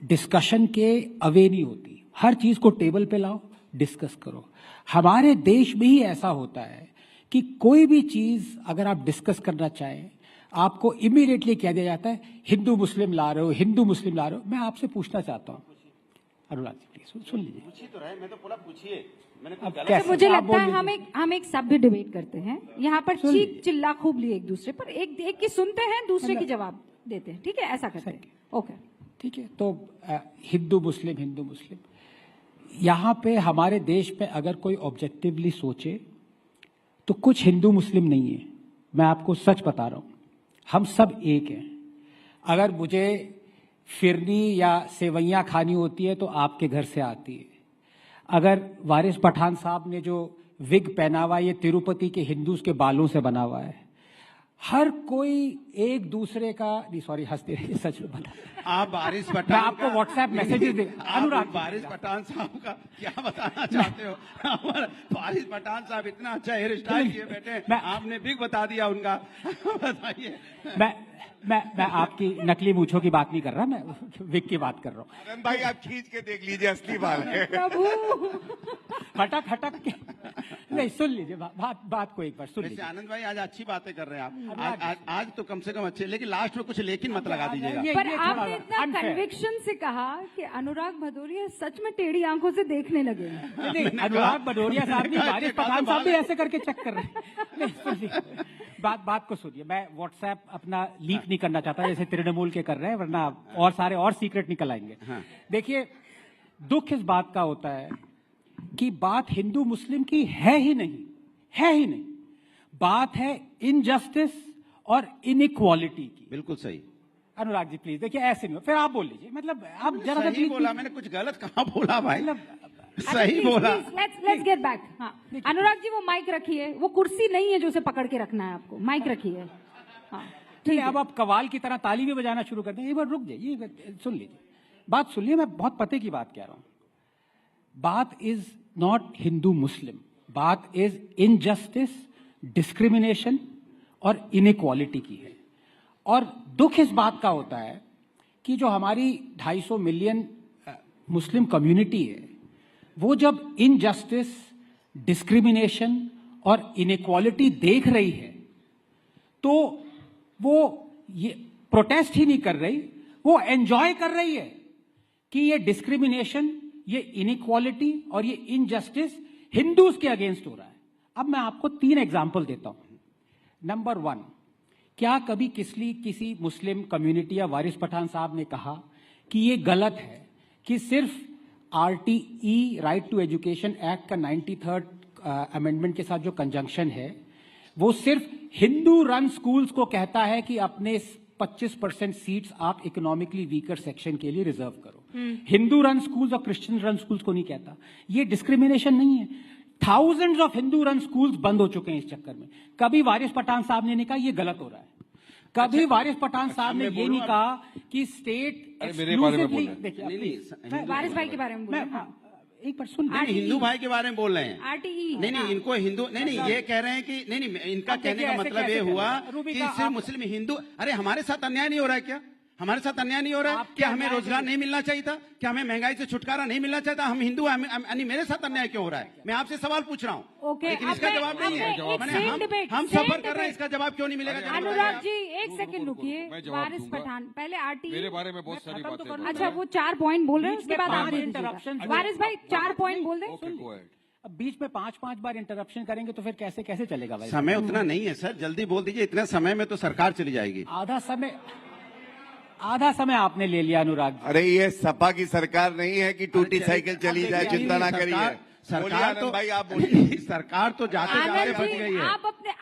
डिस्कशन के अवे नहीं होती। हर चीज को टेबल पे लाओ, डिस्कस करो। हमारे देश में ही ऐसा होता है कि कोई भी चीज अगर आप डिस्कस करना चाहें, आपको इमीडिएटली कह दिया जाता है हिंदू मुस्लिम ला रहे हो, हिंदू मुस्लिम ला रहे हो। मैं आपसे पूछना चाहता हूं, अनुराग जी प्लीज सुन लीजिए। पूछिए तो रहे, मैं तो पूरा पूछिए। मुझे लगता है हम एक सभ्य डिबेट करते हैं यहाँ पर, चीख चिल्ला खूब लिए एक दूसरे पर, एक की सुनते हैं, दूसरे की जवाब देते हैं। ठीक है, ऐसा करते हैं। ओके, ठीक है। तो हिंदू मुस्लिम, यहाँ पे हमारे देश में अगर कोई ऑब्जेक्टिवली सोचे तो कुछ हिंदू मुस्लिम नहीं है। मैं आपको सच बता रहा हूं, हम सब एक हैं। अगर मुझे फिरनी या सेवैयां खानी होती है तो आपके घर से आती है। अगर वारिस पठान साहब ने जो विग पहना हुआ, ये तिरुपति के हिंदूज के बालों से बना हुआ है। हर कोई एक दूसरे का, नहीं सॉरी हंसते रहिए, सच में बता। आप वारिस पठान, मैं आपको व्हाट्सएप मैसेजेस दे। अनुराग, वारिस पठान साहब का क्या बताना चाहते हो? वारिस पठान साहब इतना अच्छा हेयर स्टाइल किए बैठे, आपने बिग बता दिया उनका। बताइए। मैं आपकी नकली मूंछों की बात नहीं कर रहा, मैं विग की बात कर रहा हूँ। आनंद भाई, आप खींच के देख लीजिए, असली बाल है। हटक के नहीं, सुन लीजिए बात को एक बार सुन लीजिए। आनंद भाई, आज अच्छी बातें कर रहे हैं आप। आज तो कम से कम अच्छे, लेकिन लास्ट में कुछ लेकिन मत लगा दीजिएगा। पर आपने इतना कन्विक्शन से कहा कि अनुराग भदौरिया सच में टेढ़ी आंखों से देखने लगे। अनुराग भदौरिया साहब नहीं, वारिस पठान साहब भी ऐसे करके चेक कर रहे हैं। बात को सुनिए। मैं व्हाट्सएप अपना लीक नहीं करना चाहता जैसे तृणमूल के कर रहे हैं, वरना और सारे और सीक्रेट निकल आएंगे। देखिए, दुख इस बात का होता है कि बात हिंदू मुस्लिम की है ही नहीं। बात है इनजस्टिस और इनइक्वालिटी की। बिल्कुल सही। अनुराग जी प्लीज देखिए, ऐसे नहीं, फिर आप बोल लीजिए, मतलब आप जरा सही बोला, मैंने कुछ गलत कहाँ बोला भाई, सही बोला। Let's get back. हाँ, अनुराग जी वो माइक रखिए, वो कुर्सी नहीं है जो उसे पकड़ के रखना है आपको, माइक रखिए। हाँ ठीक है, अब आप कवाल की तरह ताली भी बजाना शुरू कर दें। एक बार रुक जाइए, सुन लीजिए, बात सुन लीजिए, मैं बहुत पते की बात कह रहा हूं। बात इज नॉट हिंदू मुस्लिम, बात इज इनजस्टिस, डिस्क्रिमिनेशन और इनइक्वालिटी की है। और दुख इस बात का होता है कि जो हमारी 250 मिलियन मुस्लिम कम्युनिटी है, वो जब इनजस्टिस, डिस्क्रिमिनेशन और इनइक्वालिटी देख रही है, तो वो ये प्रोटेस्ट ही नहीं कर रही, वो एंजॉय कर रही है कि ये डिस्क्रिमिनेशन, ये इनइक्वालिटी और ये इनजस्टिस हिंदूज के अगेंस्ट हो रहा है। अब मैं आपको 3 एग्जाम्पल देता हूं। नंबर 1, क्या कभी किसी मुस्लिम कम्युनिटी या वारिस पठान साहब ने कहा कि ये गलत है कि सिर्फ RTE, right to education act का 93rd अमेंडमेंट के साथ जो कंजंक्शन है, वो सिर्फ हिंदू रन स्कूल्स को कहता है कि अपने 25% सीट्स आप इकोनॉमिकली वीकर सेक्शन के लिए रिजर्व करो। हिंदू रन स्कूल्स और क्रिश्चियन रन स्कूल्स को नहीं कहता। ये डिस्क्रिमिनेशन नहीं है। Thousands of Hindu run schools बंद हो चुके हैं इस चक्कर में। कभी वारिस पठान साहब ने नहीं कहा ये गलत हो रहा है, कभी वारिस पठान साहब ने ये नहीं कहा कि स्टेट एक्सक्लूसिवली। देखिए वारिस भाई के बारे में बोल, एक बार सुन, नहीं हिंदू भाई के बारे में बोल रहे हैं। RTE नहीं, इनको हिंदू नहीं, ये कह रहे हैं कि नहीं, इनका कहने का मतलब ये हुआ कि सिर्फ मुस्लिम हिंदू। अरे हमारे साथ अन्याय नहीं हो रहा है क्या? हमारे साथ अन्याय नहीं हो रहा है क्या? हमें रोजगार नहीं मिलना चाहिए था क्या? हमें महंगाई से छुटकारा नहीं मिलना चाहिए था? हम हिंदू यानी मेरे साथ अन्याय क्यों हो रहा है? मैं आपसे सवाल पूछ रहा हूँ, लेकिन इसका जवाब नहीं है। हम सफर कर रहे हैं, इसका जवाब क्यों नहीं मिलेगा? अनुराग जी एक सेकंड रुकिए। वारिस पठान पहले RTE मेरे बारे में बहुत सारी बातें। अच्छा, वो 4 पॉइंट बोल रहे हैं, उसके बाद आप इंटरप्शन। वारिस भाई 4 पॉइंट बोल दें। अब बीच में 5-5 बार इंटरप्शन करेंगे तो फिर कैसे चलेगा भाई? समय उतना नहीं है सर, जल्दी बोल दीजिए। इतने समय में तो सरकार चली जाएगी। आधा समय आपने ले लिया अनुराग। अरे ये सपा की सरकार नहीं है कि टूटी साइकिल चली जाए, चिंता ना करिए। सरकार तो भाई आप बोलिए, सरकार तो जाते जाते बच गई है।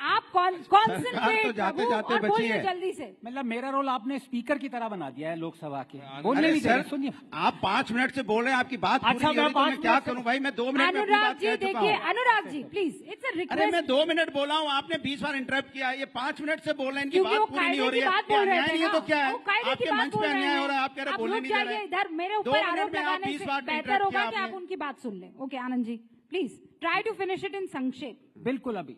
आप कॉन्सेंट्रेट तो जाते जाते बची है जल्दी से। मतलब मेरा रोल आपने स्पीकर की तरह बना दिया है लोकसभा के। बोलने नहीं दे। सुनिए, आप 5 मिनट से बोल रहे हैं, आपकी बात अच्छा मैं क्या करूं भाई? मैं 2 मिनट में अपनी बात कह चुका हूं। Anurag ji please, it's a request. अरे मैं 2 मिनट बोला हूं, आपने 20 बार इंटरप्ट किया। ये 5 मिनट से बोल रहे हैं, इनकी बात पूरी नहीं हो रही है। अन्याय नहीं है तो क्या है? आपके मंच पे अन्याय हो रहा है, आप कह रहे बोलने नहीं दे रहे। इधर मेरे ऊपर आरोप लगाने से बेहतर होगा कि आप उनकी बात सुन लें। Okay Anand ji please try to finish it in संक्षेप। बिल्कुल। अभी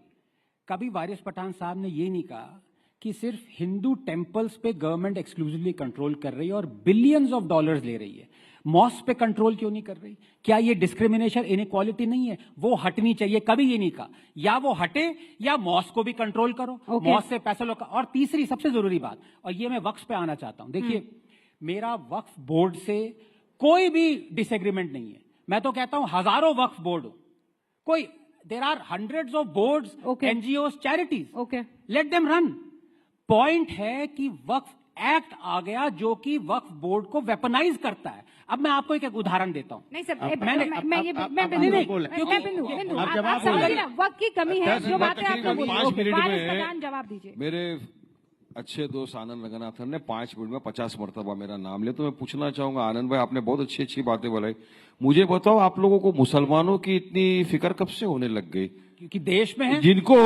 कभी वारिस पठान साहब ने ये नहीं कहा कि सिर्फ हिंदू टेम्पल्स पे गवर्नमेंट एक्सक्लूसिवली कंट्रोल कर रही है और बिलियंस ऑफ डॉलर्स ले रही है। मॉस्क पे कंट्रोल क्यों नहीं कर रही? क्या ये डिस्क्रिमिनेशन, इनइक्वालिटी नहीं है? वो हटनी चाहिए। कभी ये नहीं कहा, या वो हटे या मॉस्क को भी कंट्रोल करो। मॉस्क से पैसा लो। और तीसरी सबसे जरूरी बात, और ये मैं वक्फ पे आना चाहता हूं। देखिए, मेरा वक्फ बोर्ड से कोई भी डिसएग्रीमेंट नहीं है। मैं तो कहता हूं हजारों वक्फ बोर्ड हो, कोई there are hundreds of boards, NGOs, charities. Let them run. Point है कि वक्फ एक्ट आ गया जो कि वक्फ बोर्ड को वेपनाइज करता है। अब मैं आपको एक उदाहरण देता हूं। नहीं सर, वक्त की कमी है, जो बातें आपने बोली जवाब दीजिए। मेरे अच्छे दोस्त आनंद रंगनाथन ने 5 मिनट में 50 मरतबा मेरा नाम लिया, तो मैं पूछना चाहूंगा आनंद भाई, आपने बहुत अच्छी अच्छी बातें बोलाई। मुझे बताओ, आप लोगों को मुसलमानों की इतनी फिक्र कब से होने लग गई? क्योंकि देश में है। जिनको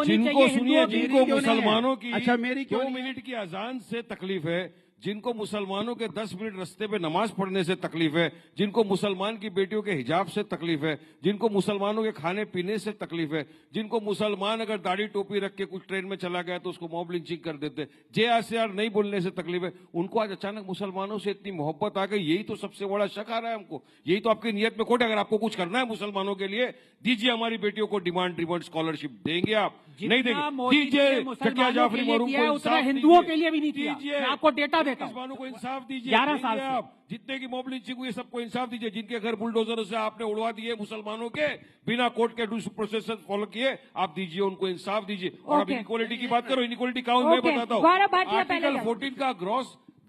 सुनिए, जिनको मुसलमानों की अच्छा मेरी 2 मिनट की अजान से तकलीफ है, जिनको मुसलमानों के 10 मिनट रास्ते पे नमाज पढ़ने से तकलीफ है, जिनको मुसलमान की बेटियों के हिजाब से तकलीफ है, जिनको मुसलमानों के खाने पीने से तकलीफ है, जिनको मुसलमान अगर दाढ़ी टोपी रख के कुछ ट्रेन में चला गया तो उसको मॉब लिंचिंग कर देते, JRCR नहीं बोलने से तकलीफ है, उनको आज अचानक मुसलमानों से इतनी मोहब्बत आ गई। यही तो सबसे बड़ा शक आ रहा है हमको। यही तो आपकी नीयत में खोट है। अगर आपको कुछ करना है मुसलमानों के लिए, दीजिए हमारी बेटियों को डिमांड स्कॉलरशिप। देंगे आप? नहीं देंगे? दीजिए। चकिया जाफरी मरूम को उतना हिंदुओं के लिए भी नहीं किया। मैं आपको डेटा देता हूं। मुसलमानों को इंसाफ दीजिए। 11 साल से आप जितने की मॉब लिंचिंग हुई सबको इंसाफ दीजिए। जिनके घर बुलडोजरों से आपने उड़वा दिए मुसलमानों के, बिना कोर्ट के ड्यू प्रोसेस फॉलो किए, आप दीजिए, उनको इंसाफ दीजिए। और अब इनइक्वालिटी की बात करो। इनइक्वालिटी का मैं बताता हूँ। आर्टिकल 14 का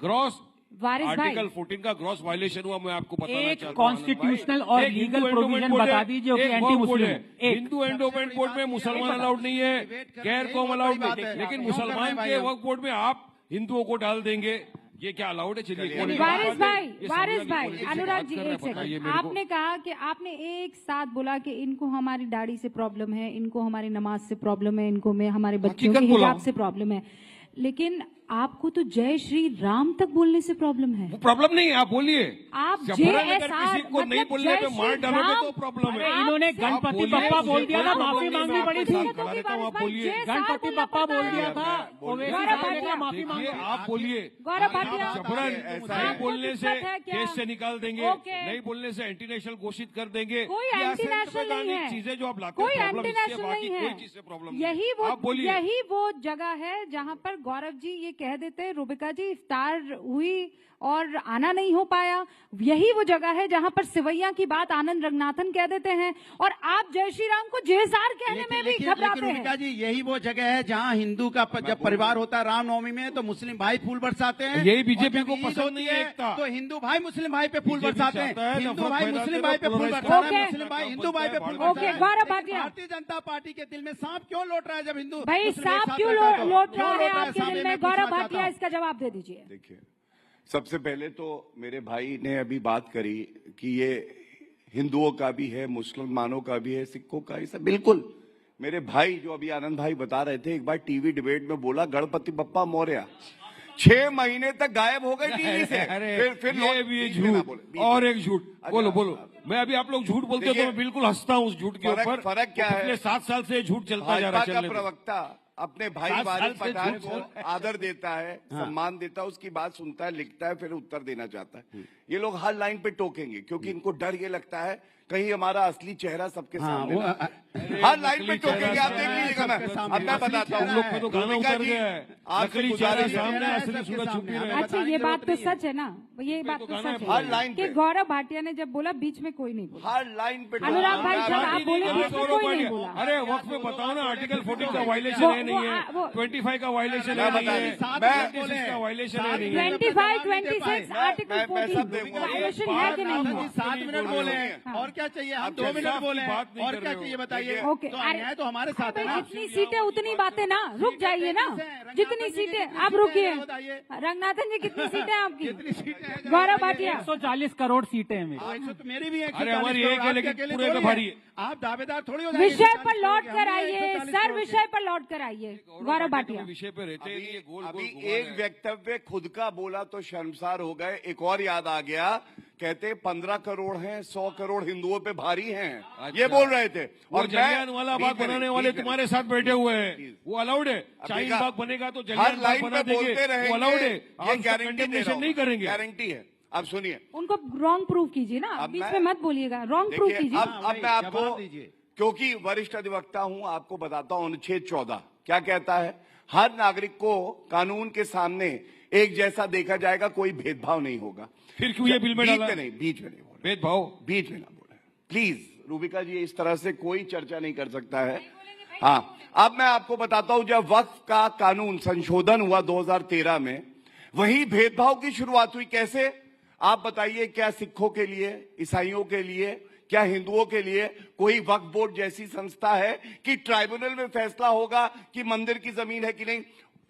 ग्रॉस वारिस भाई, आर्टिकल 14 का ग्रॉस वायलेशन हुआ, मैं आपको बताना एक चाहता हूं कॉन्स्टिट्यूशनल और लीगल प्रोविजन बता दीजिए कि एंटी मुस्लिम है। हिंदू एंडोमेंट बोर्ड में मुसलमान अलाउड नहीं है, गैर कौम अलाउड नहीं, लेकिन मुसलमान के वक्फ बोर्ड में आप हिंदुओं को डाल देंगे, ये क्या अलाउड है? चलिए वारिस भाई, अनुराग जी एक सेकंड, आपने कहा कि आपने एक साथ बोला कि इनको हमारी दाढ़ी से प्रॉब्लम है, इनको हमारी नमाज से प्रॉब्लम है, इनको में हमारे बच्चों के हिजाब से प्रॉब्लम है, लेकिन आपको तो जय श्री राम तक बोलने से प्रॉब्लम है। वो प्रॉब्लम नहीं है, आप बोलिए। आप किसी को नहीं बोलने पे मार डालोगे तो प्रॉब्लम है। इन्होंने गणपति बप्पा बोल दिया था, माफी मांगनी पड़ी थी। आप बोलिए, गणपति बप्पा बोल दिया था, माफी मांगी। आप बोलिए, जबरन नहीं बोलने से केस से निकाल देंगे, नहीं बोलने से एंटी नेशनल घोषित कर देंगे। कोई एंटी नेशनल नहीं है, चीजें जो आप लाते कोई हैं, एंटी नेशनल नहीं है। यही वो जगह है जहाँ पर गौरव जी ये कह देते हैं रुबिका जी इफ्तार हुई और आना नहीं हो पाया, यही वो जगह है जहां पर सिवैया की बात आनंद रंगनाथन कह देते हैं और आप जय श्री राम को जेसार कहने में भी घबराते हैं। रुबिका जी यही वो जगह है जहां हिंदू का जब परिवार होता है रामनवमी में तो मुस्लिम भाई फूल बरसाते हैं। यही बीजेपी को पसंद नहीं है एकता, तो हिंदू भाई मुस्लिम भाई पे फूल बरसाते हैं, हिंदू भाई मुस्लिम भाई पे फूल बरसाते हैं, मुस्लिम भाई हिंदू भाई पे फूल बरसाते हैं। भारतीय जनता पार्टी के दिल में सांप क्यों लौट रहा है जब हिंदू भाई सांप क्यों लौट रहा है आपके दिल में? गौरव भाटिया इसका जवाब दे दीजिए। देखिए, सबसे पहले तो मेरे भाई ने अभी बात करी कि ये हिंदुओं का भी है, मुसलमानों का भी है, सिखों का ही सब। बिल्कुल, मेरे भाई जो अभी आनंद भाई बता रहे थे, एक बार टीवी डिबेट में बोला गणपति बप्पा मौर्य 6 महीने तक गायब हो गए टीवी से। फिर ये भी झूठ और एक झूठ। बोलो मैं अभी आप लोग झूठ बोलते हो तो मैं बिल्कुल हंसता हूँ उस झूठ के ऊपर। फर्क क्या है? पिछले 7 साल से झूठ चलता जा रहा है। प्रवक्ता अपने भाई वारिस पठान को आदर देता है, सम्मान देता है, उसकी बात सुनता है, लिखता है, फिर उत्तर देना चाहता है। ये लोग हर लाइन पे टोकेंगे क्योंकि इनको डर ये लगता है कहीं हमारा असली चेहरा सबके सामने हर लाइन पे टोकेंगे। आप देख लीजिएगा, मैं बताता हूँ। अच्छा, ये बात तो सच है ना, ये बात तो सच है। हर लाइन कि गौरव भाटिया ने जब बोला बीच में कोई नहीं बोला, हर लाइन पे। अनुराग भाई जब आप बोले बीच में कोई नहीं बोला। अरे वक्त में बताओ ना, आर्टिकल 14 का वायलेशन है नहीं है, 25 का वायलेशन है नहीं है, 26 का वायलेशन है नहीं है, 25, 26 आर्टिकल 14 वायलेशन है कि नहीं है? 7 मिनट बोले और क्या चाहिए? हम 2 मिनट बोले और क्या चाहिए बताइए? ओके, अन्याय तो हमारे साथ है। जितनी सीटें उतनी बातें ना, रुक जाइए ना, जितनी सीटें आप रुकिए। रंगनाथन जी कितनी सीटें आपकी? गौरव भाटिया 140 करोड़ सीटें हैं मेरी भी। अरे हमारी एक है लेकिन पूरे में भारी है। आप दावेदार थोड़ी हो। विषय पर लौट कर आइए सर, विषय पर लौट कर आइए। गौरव भाटिया विषय पे रहते हैं। अभी एक वक्तव्य खुद का बोला तो शर्मसार हो गए। एक और याद आ गया, कहते 15 करोड़ हैं, 100 करोड़ हिंदुओं पे भारी हैं, ये बोल रहे थे। और जलियांवाला बाग बनाने वाले तुम्हारे साथ बैठे हुए हैं, वो अलाउड है? शाहीन बाग बनेगा तो जलियांवाला बाग बना देंगे, वो अलाउड है? ये गारंटी नहीं करेंगे, गारंटी है। अब सुनिए, उनको रॉन्ग प्रूव कीजिए ना, बीच में मत बोलिएगा, रॉन्ग प्रूव कीजिए। अब मैं आपको, क्योंकि वरिष्ठ अधिवक्ता हूं, आपको बताता हूं अनुच्छेद 14 क्या कहता है। हर नागरिक को कानून के सामने एक जैसा देखा जाएगा, कोई भेदभाव नहीं होगा। फिर क्यों ये बिल में डाला? बीच में नहीं बोला भेदभाव, बीच में ना बोला प्लीज। रूबिका जी इस तरह से कोई चर्चा नहीं कर सकता है। हाँ, अब मैं आपको बताता हूं, जब वक्फ का कानून संशोधन हुआ 2013 में, वही भेदभाव की शुरुआत हुई। कैसे? आप बताइए, क्या सिखों के लिए, ईसाइयों के लिए, क्या हिंदुओं के लिए कोई वक्फ बोर्ड जैसी संस्था है कि ट्राइब्यूनल में फैसला होगा कि मंदिर की जमीन है कि नहीं?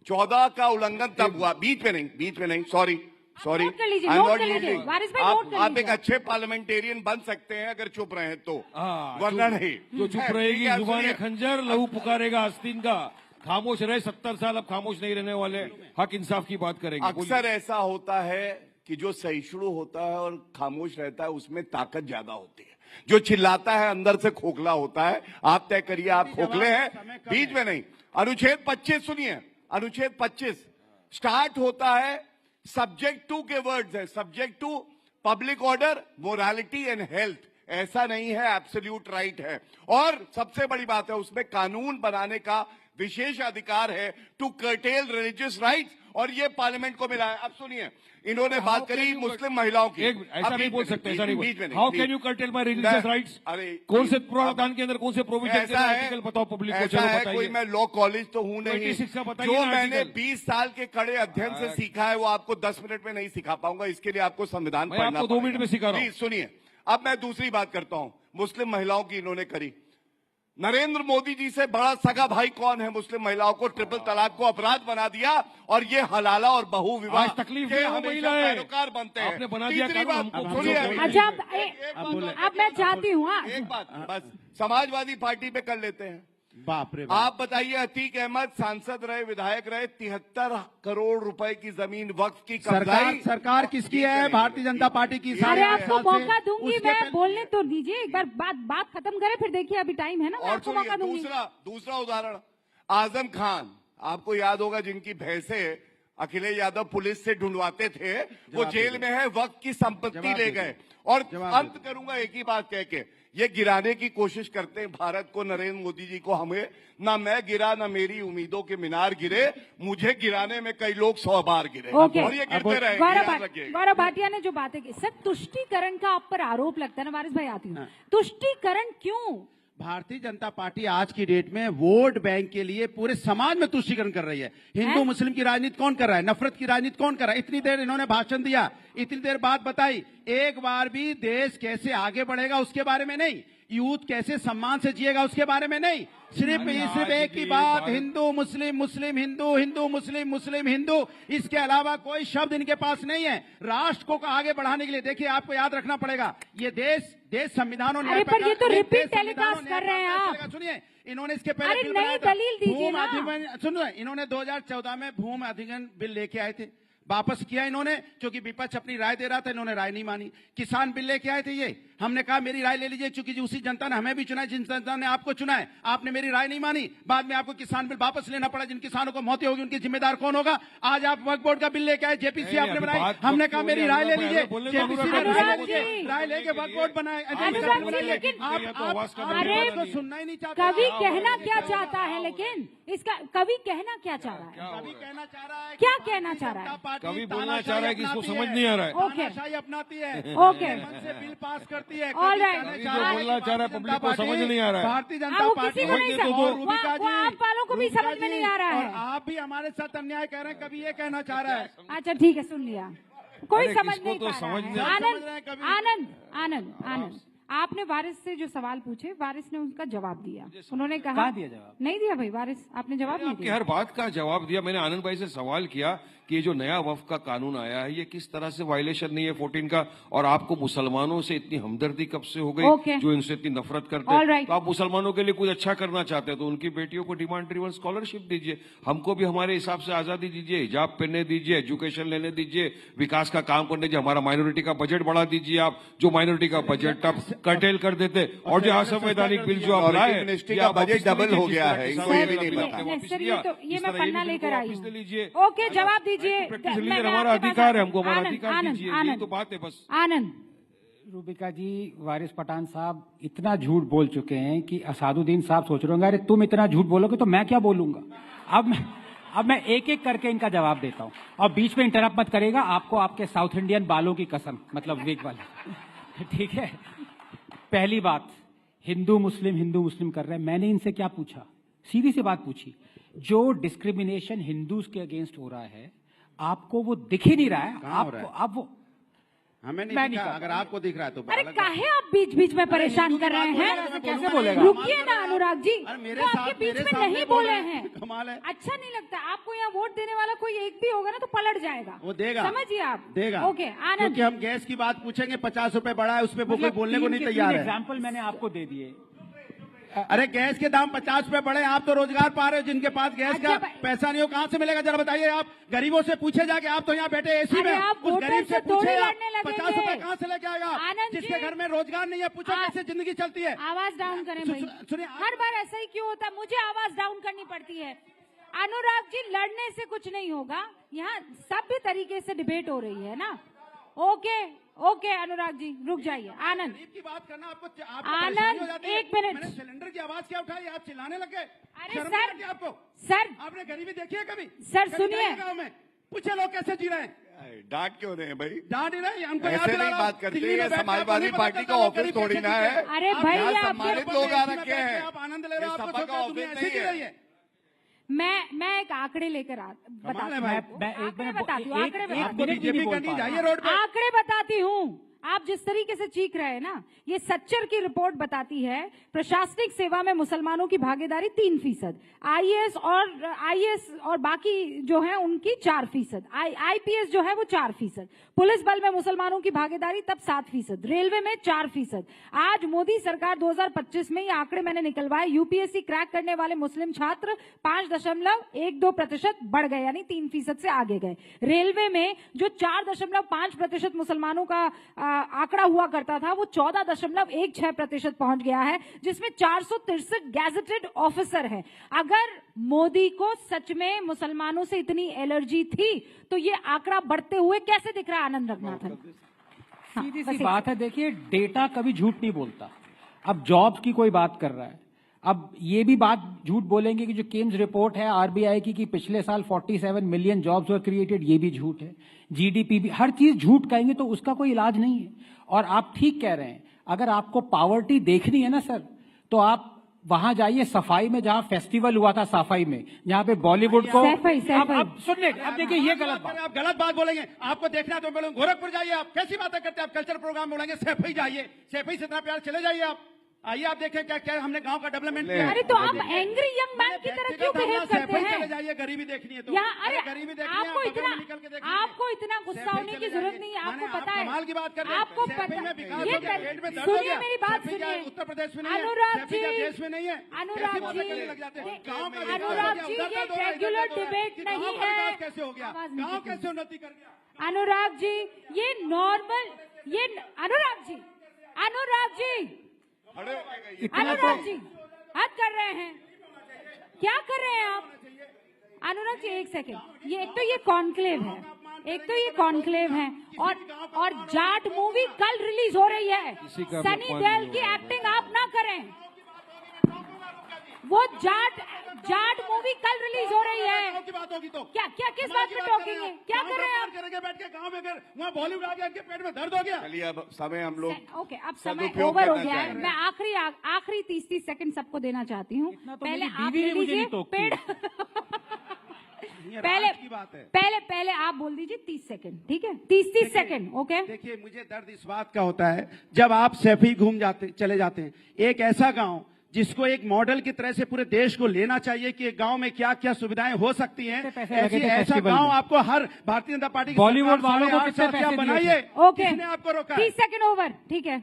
14 का उल्लंघन तब हुआ, बीच में नहीं, सॉरी, आप एक अच्छे पार्लियामेंटेरियन बन सकते हैं अगर चुप रहे तो, वरना नहीं। जो चुप रहेगी जुबान खंजर, लहू पुकारेगा आस्तीन का। खामोश रहे 70 साल, अब खामोश नहीं रहने वाले, हक इंसाफ की बात करेंगे। अक्सर ऐसा होता है कि जो सहिष्णु होता है और खामोश रहता है उसमें ताकत ज्यादा होती है। जो चिल्लाता है अंदर से खोखला होता है। आप तय करिए, आप खोखले हैं? बीच में नहीं। अनुच्छेद 25 सुनिए, अनुच्छेद 25 स्टार्ट होता है, सब्जेक्ट टू के वर्ड्स है, subject to public order, morality and health. ऐसा नहीं है, एब्सोल्यूट राइट है। और सबसे बड़ी बात है, उसमें कानून बनाने का विशेष अधिकार है टू कर्टेल रिलीजियस राइट्स, और ये पार्लियामेंट को मिला है। अब सुनिए, इन्होंने बात करी मुस्लिम महिलाओं की। ऐसा नहीं बोल सकते, ऐसा नहीं बोल। How can you cartel my religious rights? कौन से प्रावधान के अंदर कौन से प्रोविजन के आर्टिकल बताओ पब्लिक को, चलो बताइए। कोई मैं लॉ कॉलेज तो हूं नहीं, जो मैंने 20 साल के कड़े अध्ययन से सीखा है वो आपको 10 मिनट में नहीं सिखा पाऊंगा, इसके लिए आपको संविधान पढ़ना पड़ेगा। 2 मिनट में सिखा रहा हूं। सुनिए, अब मैं दूसरी बात करता हूं। मुस्लिम महिलाओं की इन्होंने करी। नरेंद्र मोदी जी से बड़ा सगा भाई कौन है? मुस्लिम महिलाओं को ट्रिपल तलाक को अपराध बना दिया, और ये हलाला और बहु विवाह तकलीफ के हमेशा पैरोकार बनते हैं। आपने बना दिया तीसरी बात सुनिए, अच्छा अब मैं चाहती हूँ एक बात बस समाजवादी पार्टी पे कर लेते हैं। बाप रे आप बताइए, अतीक अहमद सांसद रहे, विधायक रहे, 73 करोड़ रुपए की जमीन वक्फ की सरकार किसकी है? भारतीय जनता पार्टी की। अरे आपको मौका दूंगी, मैं बोलने तो दीजिए, एक बार बात खत्म करें, फिर देखिए अभी टाइम है ना, मैं आपको मौका दूंगी। दूसरा उदाहरण, आजम खान, आपको याद होगा, जिनकी भैंसे अखिलेश यादव पुलिस से ढूंढवाते थे, वो जेल में है, वक्त की संपत्ति ले गए। और अंत करूंगा एक ही बात कह के, ये गिराने की कोशिश करते हैं भारत को, नरेंद्र मोदी जी को। हमें ना मैं गिरा, ना मेरी उम्मीदों के मीनार गिरे, मुझे गिराने में कई लोग 100 बार गिरे, और ये गिरते रहे। गौरव भाटिया ने जो बातें की, सर तुष्टीकरण का आप पर आरोप लगता है ना, वारिस भाई आती हूँ, तुष्टीकरण क्यों? भारतीय जनता पार्टी आज की डेट में वोट बैंक के लिए पूरे समाज में तुष्टीकरण कर रही है। हिंदू मुस्लिम की राजनीति कौन कर रहा है? नफरत की राजनीति कौन कर रहा है? इतनी देर इन्होंने भाषण दिया, इतनी देर बात बताई, एक बार भी देश कैसे आगे बढ़ेगा उसके बारे में नहीं, यूथ कैसे सम्मान से जिएगा उसके बारे में नहीं, सिर्फ एक ही बात, हिंदू मुस्लिम, मुस्लिम हिंदू, हिंदू मुस्लिम, मुस्लिम हिंदू, इसके अलावा कोई शब्द इनके पास नहीं है। राष्ट्र को आगे बढ़ाने के लिए देखिए, आपको याद रखना पड़ेगा, ये देश संविधानों ने, पर ये तो रिपीट टेलीकास्ट कर रहे हैं आप। सुनिए, इन्होंने इसके पहले नई दलील दीजिए ना। सुनो, इन्होंने 2014 में भूमि अधिग्रहण बिल लेके आए थे, वापस किया इन्होंने, क्योंकि विपक्ष अपनी राय दे रहा था, इन्होंने राय नहीं मानी। किसान बिल लेके आए थे ये, हमने कहा मेरी राय ले लीजिए, क्योंकि उसी जनता ने हमें भी चुना है, जिन जनता ने आपको चुना है, आपने मेरी राय नहीं मानी, बाद में आपको किसान बिल वापस लेना पड़ा। जिन किसानों को मौतें होगी उनकी जिम्मेदार कौन होगा? आज आप वक्फ बोर्ड का बिल लेके आए, जेपीसी आपने बनाई, हमने कहा मेरी राय ले लीजिए, जेपीसी ने राय लेके वक्फ बोर्ड बनाए। अरे सुनना ही नहीं चाहते। कवि कहना क्या चाहता है, लेकिन इसका कवि कहना क्या चाह रहा है? कवि कहना चाह रहा है, क्या कहना चाह रहा है? कवि बोलना चाह रहा है कि इसको समझ नहीं आ रहा है। तानाशाही अपनाती है, ओके, से बिल पास करती है, बोलना चाह रहा है, पब्लिक को समझ नहीं आ रहा है। भारतीय जनता पार्टी आप वालों को भी समझ में नहीं आ रहा है, और आप भी हमारे साथ अन्याय कह रहे हैं, कभी ये कहना चाह रहा है। अच्छा ठीक है, सुन लिया, कोई समझ नहीं तो पा रहा है। आनंद, आपने वारिस से जो सवाल पूछे, वारिस ने उसका जवाब दिया। उन्होंने कहा दिया जवाब? नहीं दिया भाई, वारिस आपने जवाब नहीं दिया। हर बात का जवाब दिया। मैंने आनंद भाई से सवाल किया कि ये जो नया वक्फ का कानून आया है, ये किस तरह से वायलेशन नहीं है 14 का, और आपको मुसलमानों से इतनी हमदर्दी कब से हो गई, जो इनसे इतनी नफरत करते हैं। तो आप मुसलमानों के लिए कुछ अच्छा करना चाहते हैं तो उनकी बेटियों को डिमांड ड्रिवन स्कॉलरशिप दीजिए, हमको भी हमारे हिसाब से आजादी दीजिए, हिजाब पहनने दीजिए, एजुकेशन लेने दीजिए, विकास का काम करने दीजिए, हमारा माइनॉरिटी का बजट बढ़ा दीजिए। आप जो माइनॉरिटी का बजट आप कर्टेल कर देते, और जो असंवैधानिक बिल जो आप लाए, मिनिस्ट्री का बजट डबल हो गया है, इनको ये भी नहीं पता। ये मैं पन्ना लेकर आई हूँ। ओके, जवाब दीजिए। हमारा अधिकार है, हमको हमारा अधिकार दीजिए, यही तो बात है बस। आनंद, रूबिका जी, वारिस पठान साहब इतना झूठ बोल चुके हैं कि असादुद्दीन साहब सोच रहे होंगे, अरे तुम इतना झूठ बोलोगे तो मैं क्या बोलूंगा। अब मैं एक एक करके इनका जवाब देता हूं, और बीच में इंटरप्ट मत करेगा, आपको आपके साउथ इंडियन बालों की कसम, मतलब विग वाले, ठीक है। पहली बात, हिंदू मुस्लिम कर रहे हैं, मैंने इनसे क्या पूछा? सीधी सी बात पूछी, जो डिस्क्रिमिनेशन हिंदूज के अगेंस्ट हो रहा है, आपको वो दिख ही नहीं रहा है? आपको अब वो हमें नहीं दिखा, अगर आपको दिख रहा है तो अरे काहे आप बीच बीच में परेशान कर रहे हैं? कैसे बोलेगा? रुकिए ना अनुराग जी, वो आपके बीच में नहीं बोले हैं, कमाल है। अच्छा नहीं लगता आपको? यहाँ वोट देने वाला कोई एक भी होगा ना तो पलट जाएगा, वो देगा, समझिए आप, देगा। ओके आनंद, क्योंकि हम गैस की बात पूछेंगे, 50 रुपए बढ़ा है, उस पर कोई बोलने को नहीं तैयार है। एग्जाम्पल मैंने आपको दे दिए। अरे गैस के दाम 50 रुपए बढ़े, आप तो रोजगार पा रहे हो, जिनके पास गैस का पैसा नहीं हो कहां से मिलेगा? जरा बताइए। आप गरीबों से पूछे जाके, आप तो यहाँ बैठे एसी में, उस गरीब से पूछे 50 रुपए कहां से लेके आएगा? जिसके घर में रोजगार नहीं है, पूछो कैसे जिंदगी चलती है। आवाज डाउन करें भाई, सुनिए, हर बार ऐसा ही क्यों होता है? मुझे आवाज डाउन करनी पड़ती है। अनुराग जी, लड़ने से कुछ नहीं होगा, यहाँ सभ्य तरीके से डिबेट हो रही है ना। ओके ओके अनुराग जी रुक जाइए। आनंद की बात करना आपको आनंद एक मिनट। मैंने सिलेंडर की आवाज क्या उठाई, आप चिल्लाने लगे। अरे शर्म सर, नहीं आती आपको? सर आपने गरीबी देखी है कभी? सर कभी सुनिए, देखी गाँव में? पूछे लोग कैसे जी रहे हैं। डांट क्यों रहे हैं भाई? डांट ही नहीं, हमको याद ऐसे दिला नहीं रहा हूं। बात करते दिल्ली में हैं, बैठ के समाजवादी आपको पार्टी नहीं का पता ऑफिस गरीब थोड़ी कैसे ना जीते है। हैं। अरे भाई यहाँ आप सम्मानित लोग आ रखे हैं। आप आनंद ले रहे हो, ये आपको सपा सोचना का दुनिया ऑफिस ऐसी नहीं जी रही है। है। मैं एक आंकड़े लेकर बताती हूँ। आंकड़े बताती हूँ, आंकड़े बताती आपको बीजेपी करनी चाहिए रोड पे। आंकड़े बताती हूँ। आप जिस तरीके से चीख रहे हैं ना, ये सच्चर की रिपोर्ट बताती है प्रशासनिक सेवा में मुसलमानों की भागीदारी 3%, आईएएस और बाकी जो है उनकी 4%, आईपीएस जो है वो 4%, पुलिस बल में मुसलमानों की भागीदारी तब 7%, रेलवे में 4%। आज मोदी सरकार 2025 में ये आंकड़े मैंने निकलवाए, यूपीएससी क्रैक करने वाले मुस्लिम छात्र 5.12% बढ़ गए, यानी 3% से आगे गए। रेलवे में जो 4.5% मुसलमानों का आंकड़ा हुआ करता था, वो 14.16% पहुंच गया है, जिसमें 463 गैजेटेड ऑफिसर हैं। अगर मोदी को सच में मुसलमानों से इतनी एलर्जी थी तो ये आंकड़ा बढ़ते हुए कैसे दिख रहा है आनंद रघुनाथन? सीधी सी बात है, देखिए डेटा कभी झूठ नहीं बोलता। अब जॉब्स की कोई बात कर रहा है, अब ये भी बात झूठ बोलेंगे कि जो केम्स रिपोर्ट है आरबीआई की कि पिछले साल 47 मिलियन जॉब्स वर क्रिएटेड, ये भी झूठ है। जीडीपी भी, हर चीज झूठ कहेंगे तो उसका कोई इलाज नहीं है। और आप ठीक कह रहे हैं, अगर आपको पावर्टी देखनी है ना सर, तो आप वहां जाइए सफाई में, जहां फेस्टिवल हुआ था सफाई में, जहां पे बॉलीवुड को अब सुनिए, अब देखिए ये गलत बात, आप गलत बात बोलेंगे। आपको देखना है तो बोलेंगे गोरखपुर जाइए। आप कैसी बातें करते हैं? आप कल्चर प्रोग्राम बोलेंगे सैफई जाइए, सैफई से इतना प्यार चले जाइए। आप आइए, आप देखें क्या क्या हमने गांव का डेवलपमेंट किया। अरे तो आप एंग्री यंग मैन की तरह क्यों बिहेव करते हैं? चले जाइए, गरीबी देखनी है तो। अरे गरीबी देखनी है, आपको इतना गुस्सा होने की जरूरत नहीं है। आपको पता है, कमाल की बात कर रहे हैं। आपको पता है, सुनिए मेरी बात सुनिए। उत्तर प्रदेश में नहीं है, अनुराग जी, देश में नहीं है। अनुराग जी, ये रेगुलर डिबेट नहीं है। कैसे हो गया गाँव, कैसे उन्नति कर गया अनुराग जी? ये नॉर्मल, ये अनुराग जी अनुराग जी हद कर रहे हैं, क्या कर रहे हैं आप? अनुराग जी एक सेकंड, ये एक तो ये कॉन्क्लेव है, और जाट मूवी कल रिलीज हो रही है। सनी देओल की एक्टिंग आप ना करें, वो जाट मूवी कल रिलीज हो रही है। की बात होगी तो क्या किस बात पे टॉकिंग है? क्या कर रहे हैं आप? करेंगे बैठ के गांव में, अगर वहाँ बॉलीवुड आ गया, इनके पेट में दर्द हो गया। चलिए अब समय हम लोग ओके, अब समय ओवर हो गया है। मैं आखिरी 30 सेकंड सबको देना चाहती हूँ। पहले आप ले लीजिए पेड़ पहले आप बोल दीजिए 30 सेकंड, ठीक है? 30 सेकंड, ओके? देखिए, मुझे दर्द इस बात का होता है जब आप सैफई चले जाते हैं, एक ऐसा गांव जिसको एक मॉडल की तरह से पूरे देश को लेना चाहिए कि गांव में क्या क्या सुविधाएं हो सकती हैं, ऐसा गांव आपको हर भारतीय जनता पार्टी बॉलीवुड वालों को कितने पैसे बनाइए। ओके, आपको रोका? 30 सेकंड ओवर, ठीक है?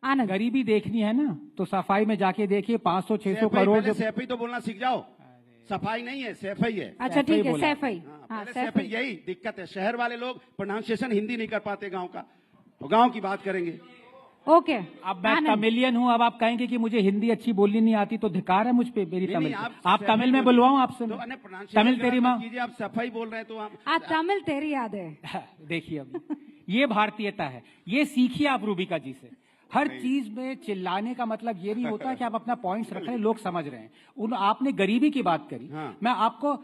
आनंद, गरीबी देखनी है ना तो सफाई में जाके देखिए, 500-600 करोड़। सैफई तो बोलना सीख जाओ, सफाई नहीं है, सैफई है। अच्छा ठीक है, सैफई। सैफई, यही दिक्कत है। शहर वाले लोग प्रोनाउंसिएशन हिंदी नहीं कर पाते गाँव का, तो गाँव की बात करेंगे। ओके, अब मैं तमिलियन हूँ, अब आप कहेंगे कि मुझे हिंदी अच्छी बोलनी नहीं आती, तो धिकार है मुझ पे मेरी तमिल। आप तमिल में बुलवाऊं आपसे? तमिल तेरी माँ। आप सफाई बोल रहे हैं तो आप तमिल तेरी याद है। देखिए, अब ये भारतीयता है, ये सीखिए आप रूबिका जी से। हर चीज में चिल्लाने का मतलब ये भी होता है कि आप अपना पॉइंट्स रख रहे हैं, लोग समझ रहे हैं। आपने गरीबी की बात करी, मैं आपको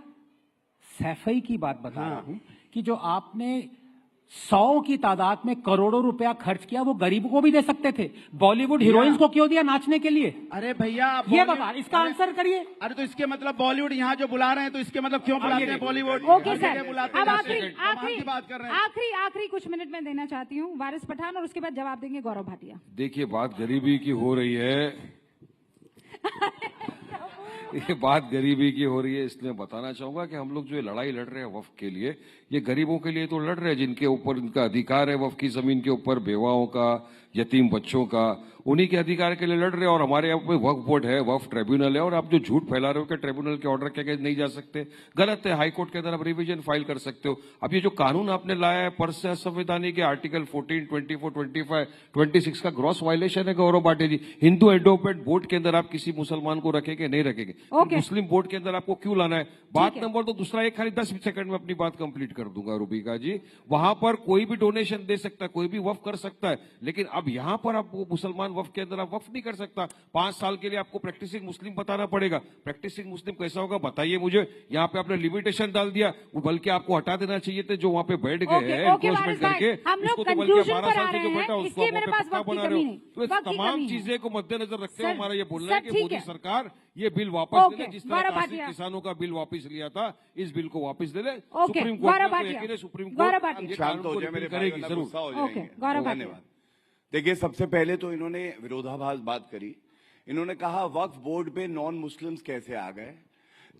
सैफई की बात बता रहा हूं कि जो आपने 100 की तादाद में करोड़ों रुपया खर्च किया, वो गरीबों को भी दे सकते थे। बॉलीवुड हीरोइंस को क्यों दिया नाचने के लिए? अरे भैया, ये बता, इसका आंसर करिए। अरे तो इसके मतलब बॉलीवुड यहाँ जो बुला रहे हैं, तो इसके मतलब क्यों बुलाते हैं बॉलीवुड? ओके सर, अब आखिरी कुछ मिनट में देना चाहती हूँ वारिस पठान, और उसके बाद जवाब देंगे गौरव भाटिया। देखिए, बात गरीबी की हो रही है ये बात गरीबी की हो रही है, इसलिए बताना चाहूंगा कि हम लोग जो ये लड़ाई लड़ रहे हैं वक्फ के लिए, ये गरीबों के लिए तो लड़ रहे हैं जिनके ऊपर इनका अधिकार है, वक्फ की जमीन के ऊपर, बेवाओं का, यतीम बच्चों का, उन्हीं के अधिकार के लिए लड़ रहे हैं। और हमारे यहाँ पे वक्फ बोर्ड है, वक्फ ट्रिब्यूनल है, और आप जो झूठ फैला रहे हो कि ट्रिब्यूनल के ऑर्डर के नहीं जा सकते, गलत है। हाईकोर्ट के अंदर आप रिवीजन फाइल कर सकते हो। अब ये जो कानून आपने लाया है पर से असंवैधानिक है, आर्टिकल 14, 24, 25, 26 का ग्रॉस वायलेशन है। गौरव भाटिया जी, हिंदू एडवोकेट बोर्ड के अंदर आप किसी मुसलमान को रखेंगे नहीं रखेंगे? मुस्लिम बोर्ड के अंदर आपको क्यों लाना है? बात नंबर 2। दूसरा, एक खाली 10 सेकंड में अपनी बात कंप्लीट कर दूंगा रूबिका जी, वहां पर कोई भी डोनेशन दे सकता है, कोई भी वक्फ कर सकता है, लेकिन अब यहां पर आप मुसलमान वक्फ के अंदर आप वक्फ नहीं कर सकता। 5 साल के लिए आपको प्रैक्टिसिंग मुस्लिम बताना पड़ेगा। प्रैक्टिसिंग मुस्लिम कैसा होगा बताइए मुझे। यहाँ पे आपने लिमिटेशन डाल दिया, बल्कि आपको हटा देना चाहिए थे जो वहां पे बैठ गए हैं एनफोर्समेंट करके, उसको तो बल्कि 12 साल से जो बैठा उसको आप पक्का बना रहे हो। तो तमाम चीजें को मद्देनजर रखते हुए हमारा ये बोलना है कि मोदी सरकार ये बिल वापस ले ले, जिस तरह काशी किसानों का बिल वापस लिया था, इस बिल को वापस ले ले। सुप्रीम कोर्ट सुप्रीम कोर्ट शांत हो जाए मेरे भाई, वरना गुस्सा हो जाएंगे। धन्यवाद। देखिए, सबसे पहले तो इन्होंने विरोधाभास बात करी। इन्होंने कहा वक्फ बोर्ड पे नॉन मुस्लिम्स कैसे आ गए।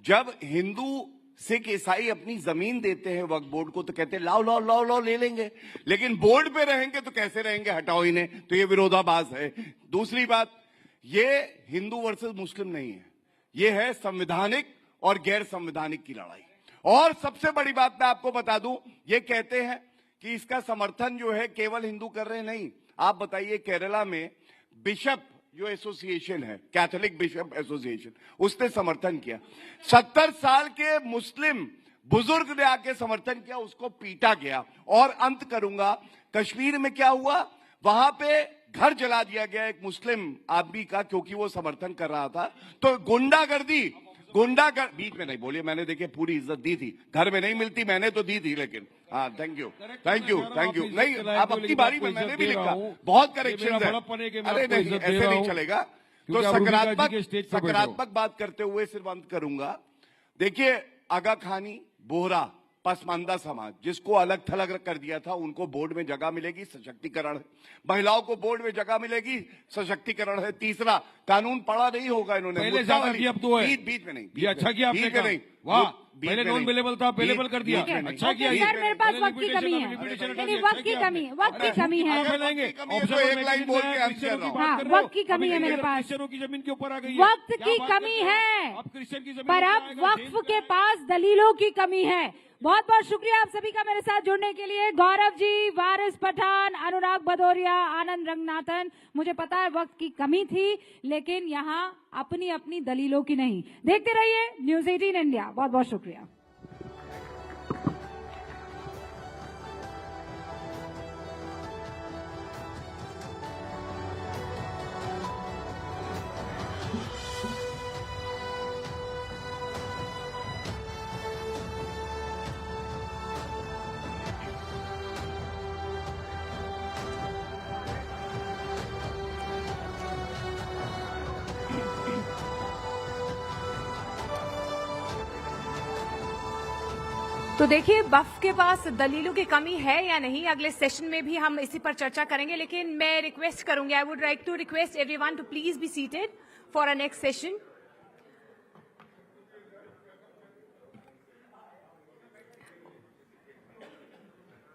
जब हिंदू सिख ईसाई अपनी जमीन देते हैं वक्फ बोर्ड को तो कहते हैं लाओ लाओ लाओ लाओ ले लेंगे, लेकिन बोर्ड पे रहेंगे तो कैसे रहेंगे, हटाओ इन्हें। तो ये विरोधाभास है। दूसरी बात, ये हिंदू वर्सेस मुस्लिम नहीं है, ये है संवैधानिक और गैर संवैधानिक की लड़ाई। और सबसे बड़ी बात मैं आपको बता दूं, ये कहते हैं कि इसका समर्थन जो है केवल हिंदू कर रहे हैं। नहीं, आप बताइए, केरला में बिशप जो एसोसिएशन है, कैथोलिक बिशप एसोसिएशन, उसने समर्थन किया। 70 साल के मुस्लिम बुजुर्ग ने आके समर्थन किया, उसको पीटा गया। और अंत करूंगा, कश्मीर में क्या हुआ, वहां पे घर जला दिया गया एक मुस्लिम आदमी का, क्योंकि वो समर्थन कर रहा था। तो गुंडागर्दी बीच में नहीं बोलिए, मैंने देखिए पूरी इज्जत दी थी, घर में नहीं मिलती, मैंने तो दी थी, लेकिन हाँ थैंक यू नहीं, आप अपनी बारी में, मैंने भी लिखा, बहुत करेक्शन है। अरे नहीं, ऐसे नहीं चलेगा। तो सकारात्मक बात करते हुए सिर्फ अंत करूंगा। देखिए, आगा खानी, बोहरा, पसमानदा समाज, जिसको अलग थलग कर दिया था, उनको बोर्ड में जगह मिलेगी, सशक्तिकरण है। महिलाओं को बोर्ड में जगह मिलेगी, सशक्तिकरण है। तीसरा, कानून पढ़ा नहीं होगा इन्होंने, पहले ज्यादा किया, अब तो है बीच में नहीं, ये अच्छा किया आपने, नहीं वाह, पहले नॉन अवेलेबल था, अवेलेबल कर दिया, अच्छा किया। सर, मेरे पास वक्त की कमी है, वक्त की कमी है, वक्त की कमी है, एक लाइन बोल के अर्ज कर रहा हूं। हाँ, वक्त की कमी है मेरे पास, क्रिश्चियनों की जमीन के ऊपर आ गई, वक्त की कमी है, अब क्रिश्चियन की जमीन पर अब वक्फ के पास दलीलों की कमी है। बहुत बहुत शुक्रिया आप सभी का मेरे साथ जुड़ने के लिए। गौरव जी, वारिस पठान, अनुराग भदौरिया, आनंद रंगनाथन। मुझे पता है वक्त की कमी थी, लेकिन यहाँ अपनी अपनी दलीलों की नहीं। देखते रहिए न्यूज़ 18 इंडिया। बहुत बहुत शुक्रिया। तो देखिए, वक्फ के पास दलीलों की कमी है या नहीं, अगले सेशन में भी हम इसी पर चर्चा करेंगे। लेकिन मैं रिक्वेस्ट करूंगी, I would like to request everyone to please be seated for a next session.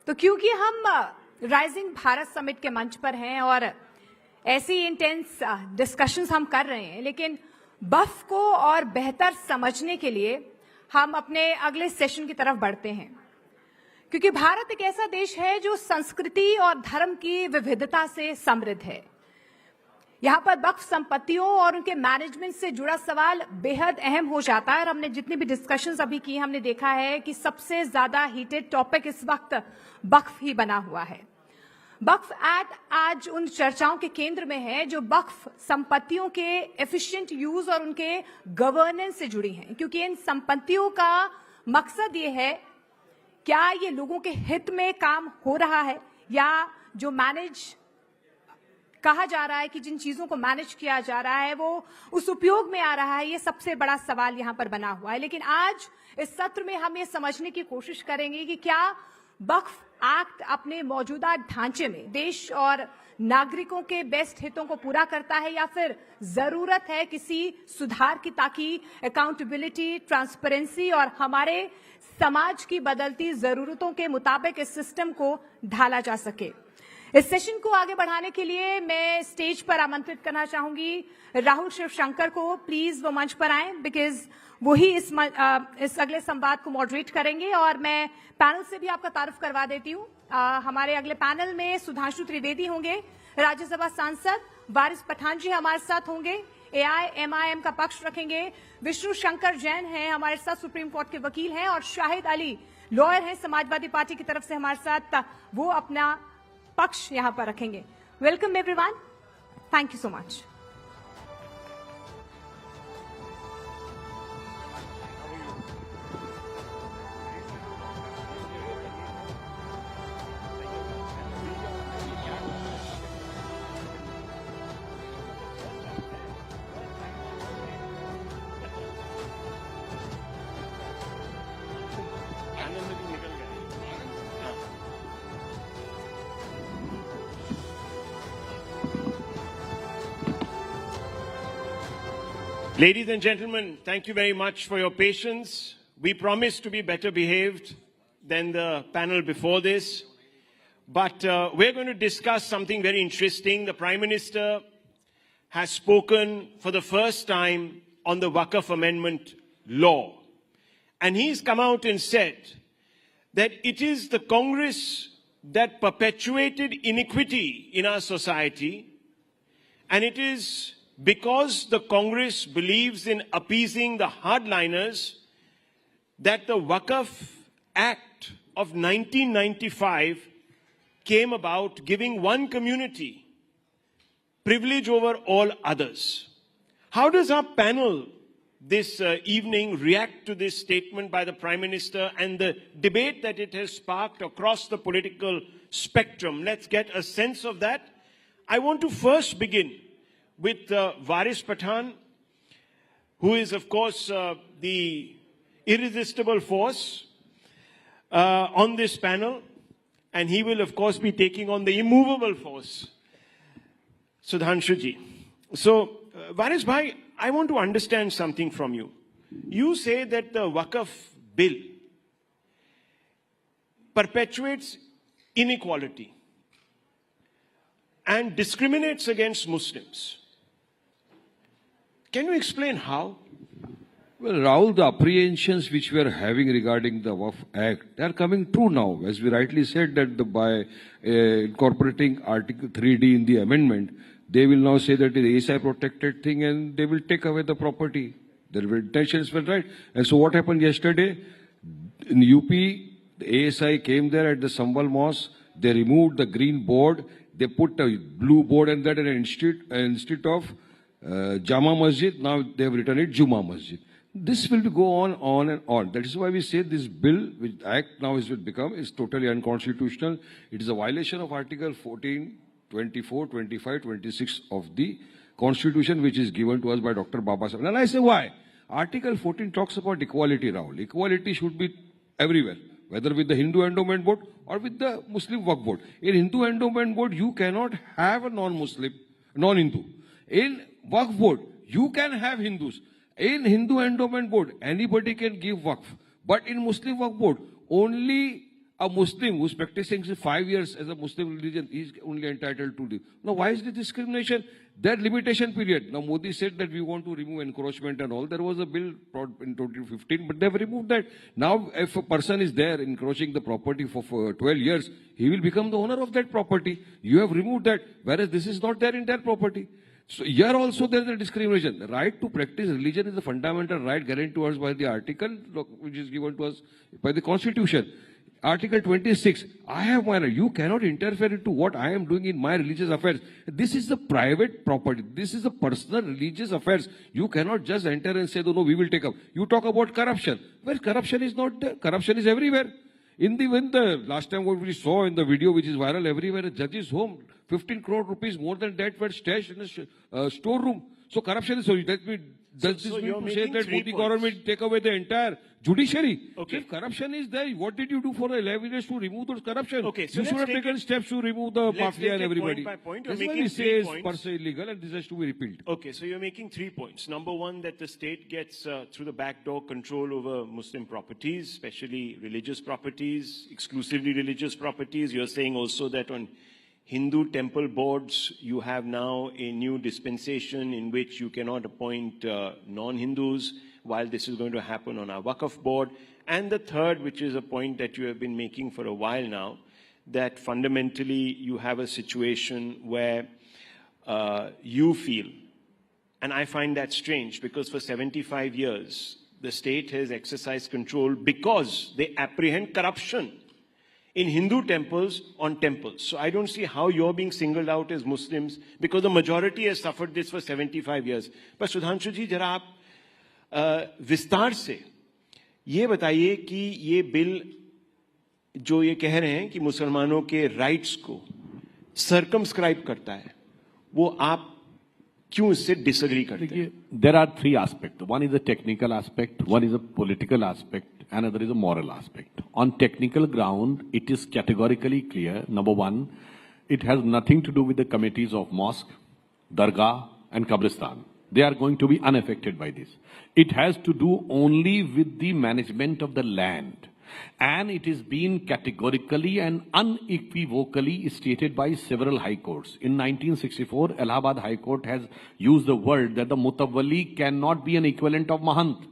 तो क्योंकि हम राइजिंग भारत समिट के मंच पर हैं और ऐसी इंटेंस डिस्कशंस हम कर रहे हैं, लेकिन वक्फ को और बेहतर समझने के लिए हम अपने अगले सेशन की तरफ बढ़ते हैं। क्योंकि भारत एक ऐसा देश है जो संस्कृति और धर्म की विविधता से समृद्ध है। यहाँ पर वक्फ संपत्तियों और उनके मैनेजमेंट से जुड़ा सवाल बेहद अहम हो जाता है। और हमने जितनी भी डिस्कशंस अभी की, हमने देखा है कि सबसे ज्यादा हीटेड टॉपिक इस वक्त वक्फ ही बना हुआ है। वक्फ एक्ट आज उन चर्चाओं के केंद्र में है जो वक्फ संपत्तियों के एफिशिएंट यूज और उनके गवर्नेंस से जुड़ी हैं। क्योंकि इन संपत्तियों का मकसद ये है, क्या ये लोगों के हित में काम हो रहा है, या जो मैनेज कहा जा रहा है कि जिन चीजों को मैनेज किया जा रहा है वो उस उपयोग में आ रहा है। ये सबसे बड़ा सवाल यहां पर बना हुआ है। लेकिन आज इस सत्र में हम ये समझने की कोशिश करेंगे कि क्या वक्फ एक्ट अपने मौजूदा ढांचे में देश और नागरिकों के बेस्ट हितों को पूरा करता है, या फिर जरूरत है किसी सुधार की, ताकि अकाउंटेबिलिटी, ट्रांसपेरेंसी और हमारे समाज की बदलती जरूरतों के मुताबिक इस सिस्टम को ढाला जा सके। इस सेशन को आगे बढ़ाने के लिए मैं स्टेज पर आमंत्रित करना चाहूंगी राहुल शिवशंकर को। प्लीज वो मंच पर आए, बिकॉज वही इस अगले संवाद को मॉडरेट करेंगे। और मैं पैनल से भी आपका तारुफ करवा देती हूँ। हमारे अगले पैनल में सुधांशु त्रिवेदी होंगे, राज्यसभा सांसद। वारिस पठान जी हमारे साथ होंगे, AIMIM का पक्ष रखेंगे। विष्णु शंकर जैन हैं हमारे साथ, सुप्रीम कोर्ट के वकील हैं। और शाहिद अली लॉयर हैं समाजवादी पार्टी की तरफ से हमारे साथ, वो अपना पक्ष यहां पर रखेंगे। Welcome everyone, thank you so much. Ladies and gentlemen, thank you very much for your patience. We promised to be better behaved than the panel before this, but we're going to discuss something very interesting. The Prime Minister has spoken for the first time on the Waqf Amendment law, and he's come out and said that it is the Congress that perpetuated iniquity in our society, and it is because the Congress believes in appeasing the hardliners that the Waqf Act of 1995 came about, giving one community privilege over all others. How does our panel this evening react to this statement by the Prime Minister and the debate that it has sparked across the political spectrum? Let's get a sense of that. I want to first begin with Varis Pathan, who is, of course, the irresistible force on this panel, and he will, of course, be taking on the immovable force, Sudhanshuji. So, Varis Bhai, I want to understand something from you. You say that the Waqf bill perpetuates inequality and discriminates against Muslims. Can you explain how? Well, Rahul, the apprehensions which we are having regarding the Waqf Act, they are coming true now. As we rightly said that by incorporating Article 3D in the amendment, they will now say that it is ASI protected thing and they will take away the property. Their intentions were right. And so what happened yesterday? In UP, the ASI came there at the Sambal Mosque, they removed the green board, they put a blue board and that instead of Jama Masjid, now they have written it Juma Masjid. This will go on and on. That is why we say this bill, which Act now is totally unconstitutional. It is a violation of Article 14, 24, 25, 26 of the Constitution, which is given to us by Dr. Baba Sahib. And I say why? Article 14 talks about equality, Rahul. Equality should be everywhere, whether with the Hindu Endowment Board or with the Muslim Waqf Board. In Hindu Endowment Board, you cannot have a non-Muslim, non-Hindu. In Waqf Board, you can have Hindus. In Hindu Endowment Board, anybody can give Waqf. But in Muslim Waqf Board, only a Muslim who's practicing 5 years as a Muslim religion is only entitled to live. Now, why is the discrimination? That limitation period. Now, Modi said that we want to remove encroachment and all. There was a bill brought in 2015, but they've removed that. Now, if a person is there encroaching the property for 12 years, he will become the owner of that property. You have removed that, whereas this is not there in their property. So here also there is a discrimination. The right to practice religion is a fundamental right guaranteed to us by the article which is given to us by the Constitution. Article 26, I have my right. You cannot interfere into what I am doing in my religious affairs. This is the private property. This is the personal religious affairs. You cannot just enter and say, no, we will take up. You talk about corruption. Well, corruption is not there. Corruption is everywhere. When the last time what we saw in the video, which is viral everywhere, a judge's home, 15 crore rupees, more than that were stashed in a storeroom. So corruption is, so that means, does this mean to say that Modi government take away the entire judiciary? Okay. So if corruption is there, what did you do for 11 years to remove those corruption? Okay, so you should have taken steps to remove the mafia and everybody. Point by point. That's why we say it's per se illegal and this has to be repealed. Okay, so you're making 3 points. Number one, that the state gets through the back door control over Muslim properties, especially religious properties, exclusively religious properties. You're saying also that on Hindu temple boards, you have now a new dispensation in which you cannot appoint non-Hindus, while this is going to happen on our Waqf board. And the third, which is a point that you have been making for a while now, that fundamentally you have a situation where you feel, and I find that strange, because for 75 years, the state has exercised control because they apprehend corruption in Hindu temples on temples. So I don't see how you're being singled out as Muslims because the majority has suffered this for 75 years. But Sudhanshu ji, जरा आप विस्तार से ये बताइए कि ये bill जो ये कह रहे हैं कि मुसलमानों के राइट्स को सर्कमस्क्राइब करता है, वो आप क्यों इससे डिसएग्री करते हैं? There are three aspects. One is a technical aspect, one is a political aspect, another is a moral aspect. On technical ground, it is categorically clear. Number one, it has nothing to do with the committees of mosque, dargah, and qabristan. They are going to be unaffected by this. It has to do only with the management of the land. And it is being categorically and unequivocally stated by several high courts. In 1964, Allahabad High Court has used the word that the Mutawalli cannot be an equivalent of Mahant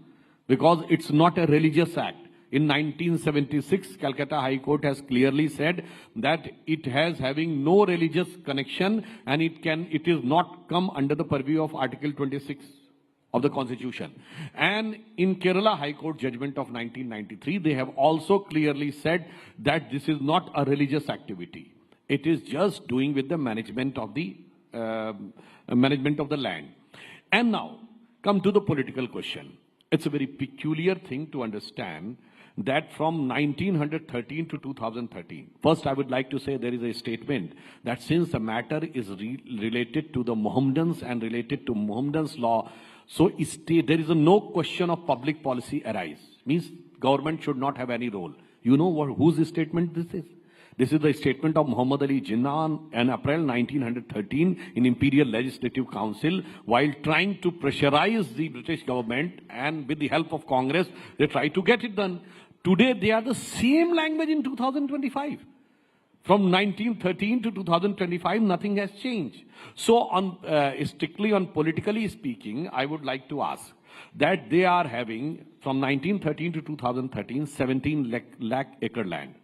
because it's not a religious act. In 1976, Calcutta High Court has clearly said that it has having no religious connection and it is not come under the purview of Article 26 of the Constitution. And in Kerala High Court judgment of 1993, they have also clearly said that this is not a religious activity. It is just doing with the management of the land. And now, come to the political question. It's a very peculiar thing to understand that from 1913 to 2013, first I would like to say there is a statement that since the matter is related to the Mohammedans and related to Mohammedans law, so there is no question of public policy arise. Means government should not have any role. You know whose statement this is? This is the statement of Muhammad Ali Jinnah in April 1913 in Imperial Legislative Council while trying to pressurize the British government, and with the help of Congress, they try to get it done. Today, they are the same language in 2025. From 1913 to 2025, nothing has changed. So, strictly on politically speaking, I would like to ask that they are having, from 1913 to 2013, 17 lakh acre land.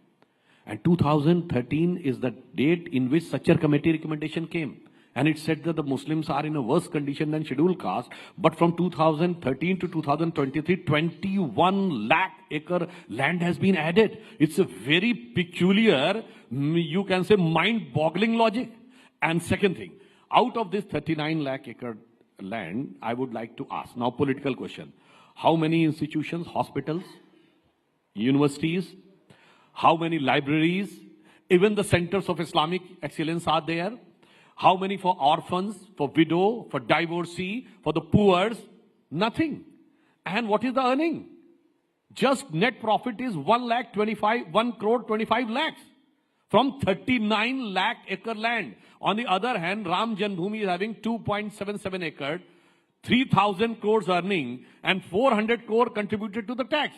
And 2013 is the date in which such a committee recommendation came. And it said that the Muslims are in a worse condition than scheduled caste. But from 2013 to 2023, 21 lakh acre land has been added. It's a very peculiar, you can say, mind-boggling logic. And second thing, out of this 39 lakh acre land, I would like to ask, now political question, how many institutions, hospitals, universities, how many libraries, even the centers of Islamic excellence are there? How many for orphans, for widow, for divorcee, for the poor? Nothing. And what is the earning? Just net profit is 1 crore 25 lakhs from 39 lakh acre land. On the other hand, Ram Janmabhoomi is having 2.77 acre, 3,000 crores earning, and 400 crore contributed to the tax.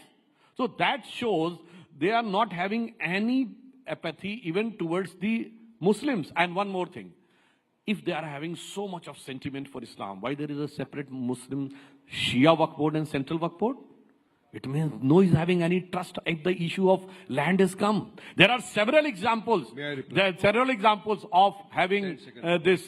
So that shows they are not having any apathy even towards the Muslims. And one more thing. If they are having so much of sentiment for Islam, why there is a separate Muslim Shia Waqf board and central Waqf board? It means no is having any trust if the issue of land has come. There are several examples. There are several examples of having this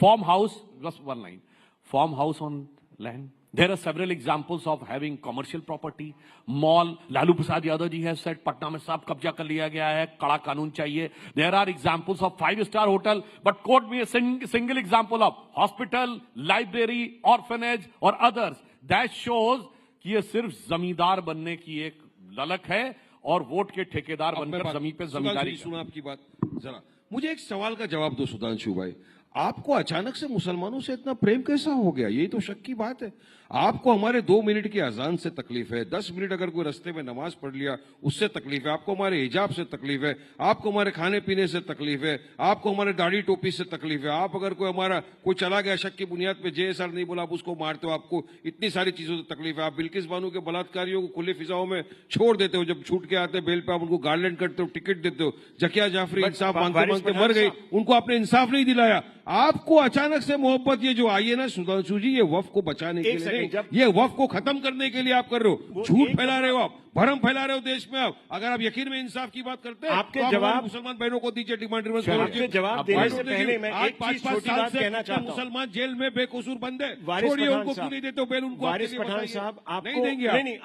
farmhouse, just one line, farmhouse on land. There are several examples of having commercial property, mall. Lalu Prasad Yadav ji has said, Patna mein sab kabja kar liya gaya hai, kada kanun chahiye. There are examples of 5-star hotel, but quote me a single example of hospital, library, orphanage or others. That shows कि ये सिर्फ जमींदार बनने की एक ललक है और वोट के ठेकेदार बनकर जमीन पे जमींदारी। सुना आपकी बात जरा, मुझे एक सवाल का जवाब दो सुधांशु भाई, आपको अचानक से मुसलमानों से इतना प्रेम कैसा हो गया? यही तो शक की बात है। आपको हमारे 2 मिनट की अजान से तकलीफ है, 10 मिनट अगर कोई रास्ते में नमाज पढ़ लिया उससे तकलीफ है, आपको हमारे हिजाब से तकलीफ है, आपको हमारे खाने पीने से तकलीफ है, आपको हमारे दाढ़ी टोपी से तकलीफ है, आप अगर कोई चला गया शक की बुनियाद पे JSR नहीं बोला आप उसको मारते हो, आपको इतनी सारी चीजों से तकलीफ है, आप बिल्किस बानो के बलात्कारियों को खुले फिजाओं में छोड़ देते हो, जब छूट के आते बेल पे आप उनको गार्लैंड करते हो, टिकट देते हो, जकिया जाफरी इंसाफ मांगते मांगते मर गई, उनको आपने इंसाफ नहीं दिलाया, आपको अचानक से मोहब्बत ये जो आई है ना सुधांशु जी, ये वक्फ को बचाने के लिए नहीं, ये वक्फ को खत्म करने के लिए आप कर रहे हो। झूठ फैला रहे हो आप, भरम फैला रहे हो देश में आप। अगर आप यकीन में इंसाफ की बात करते हैं, आपके जवाब मुसलमान बहनों को दीजिए डिमांड। आपके जवाब देने से पहले मैं एक चीज छोटी बात कहना चाहता हूं। मुसलमान जेल में बेकसूर बंद है, वारिस छोड़िए पठान उनको, क्यों साहब, नहीं देते हो बेल उनको? वारिस पठान साहब, नहीं देंगे नहीं,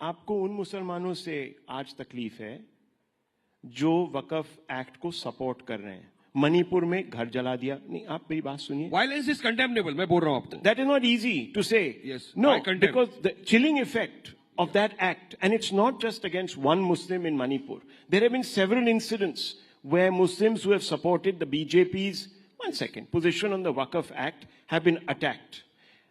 आपको उन मुसलमानों से आज तकलीफ है जो वक्फ एक्ट को सपोर्ट कर रहे हैं। मणिपुर में घर जला दिया, नहीं, आप मेरी बात सुनिए। वायलेंस इज कंडेम्नेबल, मैं बोल रहा हूं आपको। That is not easy to say. Yes, no, because the chilling effect of that act, and it's not just against one Muslim in Manipur. There have been several incidents where Muslims who have supported the BJP's position on the Waqf Act have been attacked.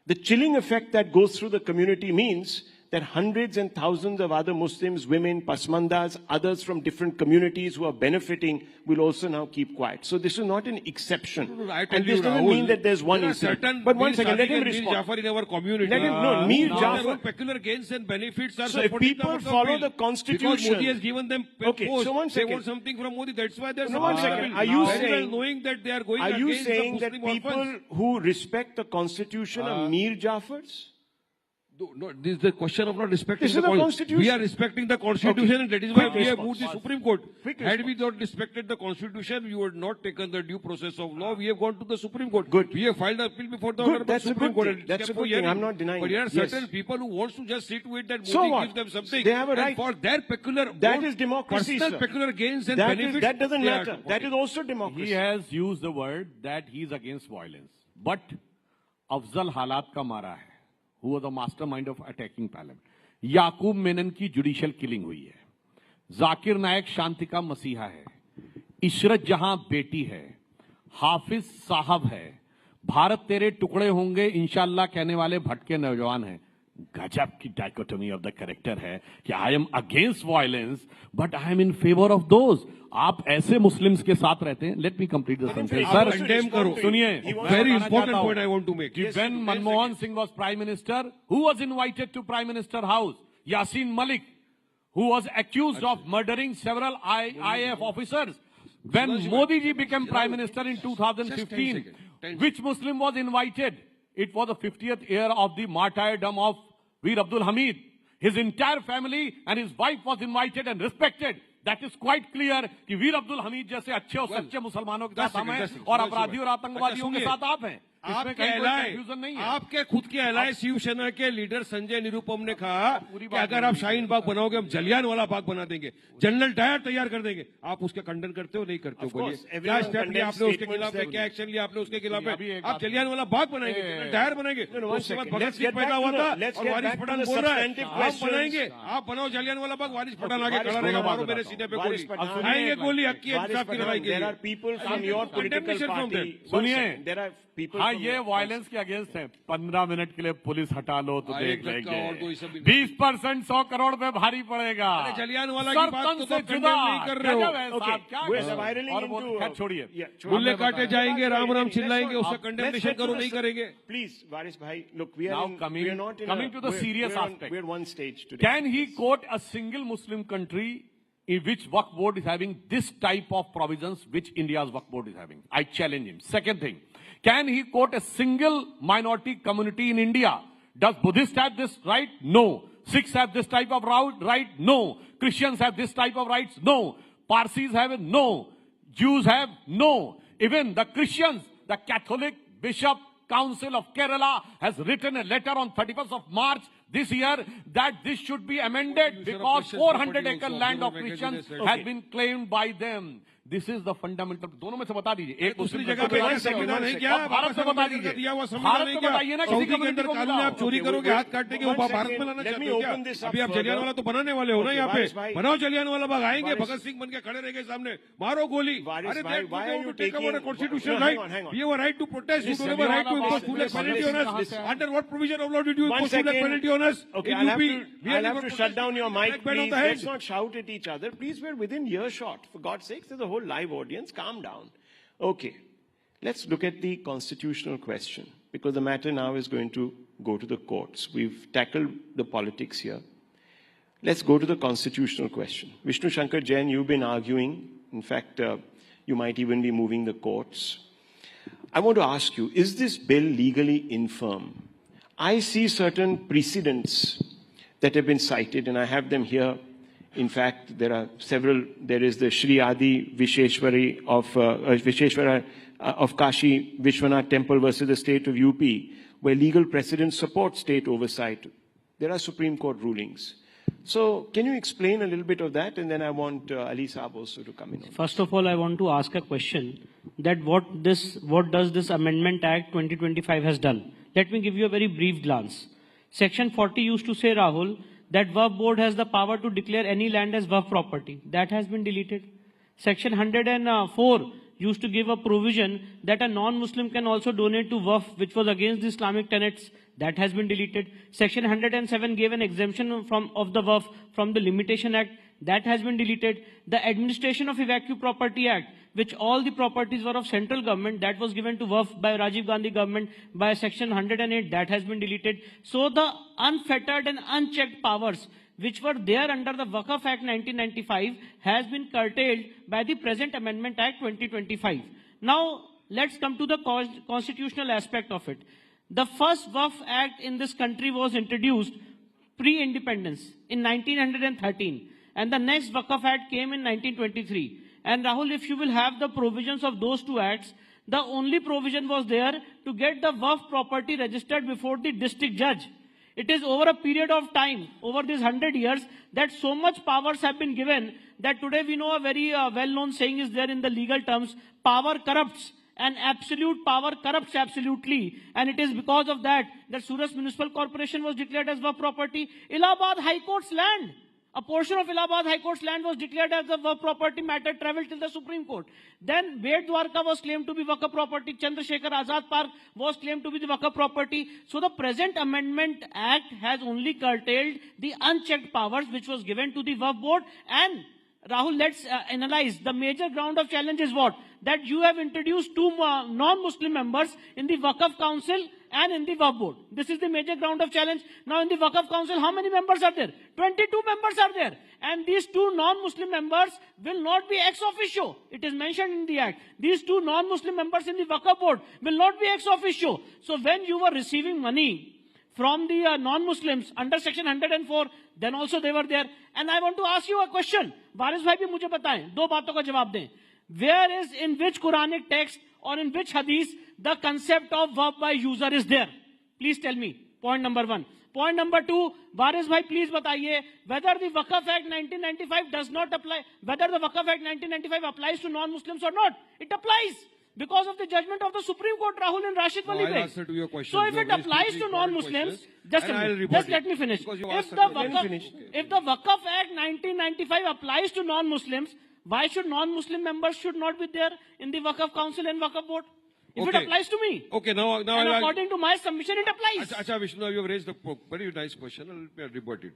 The chilling effect that goes through the community means that hundreds and thousands of other Muslims, women, pasmandas, others from different communities who are benefiting will also now keep quiet. So this is not an exception. And this doesn't mean that there's one incident. But one second, let him respond. Jafar in our community. Let him, no, Mir Jafar. Peculiar gains and benefits are so if people follow the constitution. Because Modi has given them okay, post, so one second. they want something from Modi. That's why they're no, one second. Are you saying, knowing that they are going are you against saying the that Muslim people orphans? who respect the constitution are Mir Jafars? No, this is the question of not respecting the Constitution. We are respecting the Constitution, and that is why we have moved the Supreme Court. Had we not respected the Constitution, we would not taken the due process of law. We have gone to the Supreme Court. Good. We have filed an appeal before the Good. That's Supreme Court. That's a good thing. I'm not denying. But there are Yes. certain people who wants to just see to it that So Modi what? gives them something. They have a right. And for their peculiar That is democracy, personal sir. peculiar gains and That benefits. that doesn't they are matter. to- That is also democracy. He has used the word that he is against violence. But Afzal Halat ka mara hai, who was the mastermind of attacking parliament. याकूब मेनन की judicial killing हुई है, जाकिर नायक शांति का मसीहा है, इशरत जहां बेटी है, हाफिज साहब है, भारत तेरे टुकड़े होंगे इंशाल्लाह कहने वाले भटके नौजवान हैं। गजब की डाइकोटोमी ऑफ द कैरेक्टर है कि I am against violence but I am in favour of those. आप ऐसे मुस्लिम्स के साथ रहते हैं। Let me complete the sentence sir, condemn करो। सुनिए, very important point I want to make. When Manmohan Singh was Prime Minister, who was invited to Prime Minister House? Yasin Malik, who was accused of murdering several IAF officers. When Modi ji became Prime Minister in 2015, which Muslim was invited? It was the 50th year of the martyrdom of Veer Abdul Hamid. His entire family and his wife was invited and respected. That is quite clear कि वीर अब्दुल हमीद जैसे अच्छे और सच्चे मुसलमानों के साथ हम हैं और अपराधियों और आतंकवादियों के साथ आप हैं। आपके खुद के एलाय शिवसेना के लीडर संजय निरुपम ने कहा कि अगर आप शाहीन बाग बनाओगे हम जलियांवाला बाग बना देंगे, जनरल डायर तैयार कर देंगे। आप उसके खंडन करते हो नहीं करते हो? बोलिए क्या स्टेप लिया आपने उसके खिलाफ है, क्या एक्शन लिया आपने उसके खिलाफ है? आप जलियांवाला बाग बनाएंगे, जनरल डायर बनाएंगे। उसके बाद भगत सिंह पैदा हुआ था और वारिस पठान बोल रहा है आप बनाएंगे, आप बनाओ जलियांवाला बाग, वारिस पठान आगे खड़ा रहेगा, मारो मेरे सीने पे गोली, आएंगे गोली हक की इंसाफ की लड़ाई के लिए। सुनिए, हाँ ये वायलेंस के अगेंस्ट है। 15 मिनट के लिए पुलिस हटा लो तो देख लेंगे। 20% 100 करोड़ पे भारी पड़ेगा। जलियांवाला की बात तो जुदा नहीं कर रहे हो। क्या छोड़िए, बुल्ले काटे जाएंगे, राम राम चिल्लाएंगे, उसका कंडेमनेशन करो नहीं करेंगे। प्लीज वारिस भाई, look, we are coming to the serious aspect. We're one stage today. Can he quote a single Muslim country in which Waqf board is having this type of provisions which India's Waqf board is having? I challenge him. Second thing, can he quote a single minority community in India? Does Buddhists have this right? No. Sikhs have this type of right? No. Christians have this type of rights? No. Parsis have it? No. Jews have? No. Even the Christians, the Catholic Bishop Council of Kerala has written a letter on 31st of March this year that this should be amended because 400-acre land of Christians has been claimed by them. This is the fundamental. दोनों में से बता दीजिए, एक दूसरी जगह पे संविधान है क्या? भारत से बता दीजिए, दिया हुआ संविधान है क्या? सऊदी के अंदर कानून है, आप चोरी करोगे हाथ काटने के, वो भारत में लाना चाहते हो क्या? अभी आप जलियांवाला तो बनाने वाले हो ना यहाँ पे, बनाओ जलियांवाला बाग, आएंगे भगत सिंह बन के खड़े रहेंगे सामने, मारो गोली। अरे take our constitutional right, you have a right to protest, you don't have a right to impose full penalty on us. Under what provision of law did you impose full penalty on us? Okay, I'll have to shut down your mic, please. Let's not shout at each other. Please, we're within earshot. For God's sakes, there's a whole live audience. Calm down. Okay, let's look at the constitutional question, because the matter now is going to go to the courts. We've tackled the politics here. Let's go to the constitutional question. Vishnu Shankar Jain, you've been arguing. In fact, you might even be moving the courts. I want to ask you, is this bill legally infirm? I see certain precedents that have been cited, and I have them here. In fact, there are several. There is the Shri Adi Visheshwari of Kashi Vishwanath Temple versus the state of UP, where legal precedents support state oversight. There are Supreme Court rulings. So can you explain a little bit of that? And then I want Ali Saab also to come in. First of all, I want to ask a question that what does this Amendment Act 2025 has done? Let me give you a very brief glance. Section 40 used to say, Rahul, that Waqf board has the power to declare any land as Waqf property. That has been deleted. Section 104 used to give a provision that a non-Muslim can also donate to Waqf, which was against the Islamic tenets. That has been deleted. Section 107 gave an exemption of the Waqf from the Limitation Act. That has been deleted. The Administration of Evacuee Property Act, which all the properties were of central government, that was given to Waqf by Rajiv Gandhi government by Section 108. That has been deleted. So the unfettered and unchecked powers which were there under the Waqf Act 1995 has been curtailed by the present Amendment Act 2025. Now, let's come to the constitutional aspect of it. The first Waqf Act in this country was introduced pre-independence in 1913, and the next Waqf Act came in 1923. And Rahul, if you will have the provisions of those two acts, the only provision was there to get the Waqf property registered before the district judge. It is over a period of time, over these 100 years, that so much powers have been given that today we know a very well-known saying is there in the legal terms, power corrupts. And absolute power corrupts absolutely. And it is because of that Surat Municipal Corporation was declared as Waqf property. Allahabad High Court's land, a portion of Allahabad High Court's land was declared as a Waqf property. Matter travelled till the Supreme Court. Then Bed Dwarka was claimed to be Waqf property. Chandrasekhar Azad Park was claimed to be the Waqf property. So the present Amendment Act has only curtailed the unchecked powers which was given to the Waqf board. And Rahul, let's analyze. The major ground of challenge is what? That you have introduced two non-Muslim members in the Waqf Council and in the Waqf board. This is the major ground of challenge. Now in the Waqf Council, how many members are there? 22 members are there. And these two non-Muslim members will not be ex officio. It is mentioned in the Act. These two non-Muslim members in the Waqf board will not be ex officio. So when you were receiving money from the non-Muslims under Section 104, then also they were there. And I want to ask you a question. Varis bhai bhi mujhe bataएं, दो बातों का जवाब दें. Where is, in which Quranic text or in which hadith the concept of Waqf by user is there? Please tell me. Point number one. Point number two, Varis bhai, please bataiye whether the Waqf Act 1995 does not apply, whether the Waqf Act 1995 applies to non-Muslims or not. It applies. Because of the judgment of the Supreme Court, Rahul and Rashid Wali Beg. So if it applies to non-Muslims, just let me finish. If the Waqf Act 1995 applies to non-Muslims, why should non-Muslim members should not be there in the Waqf Council and Waqf Board? If it applies to me. Okay, now and according to my submission, it applies. Acha Vishnu, you have raised a very nice question. I'll rebut it.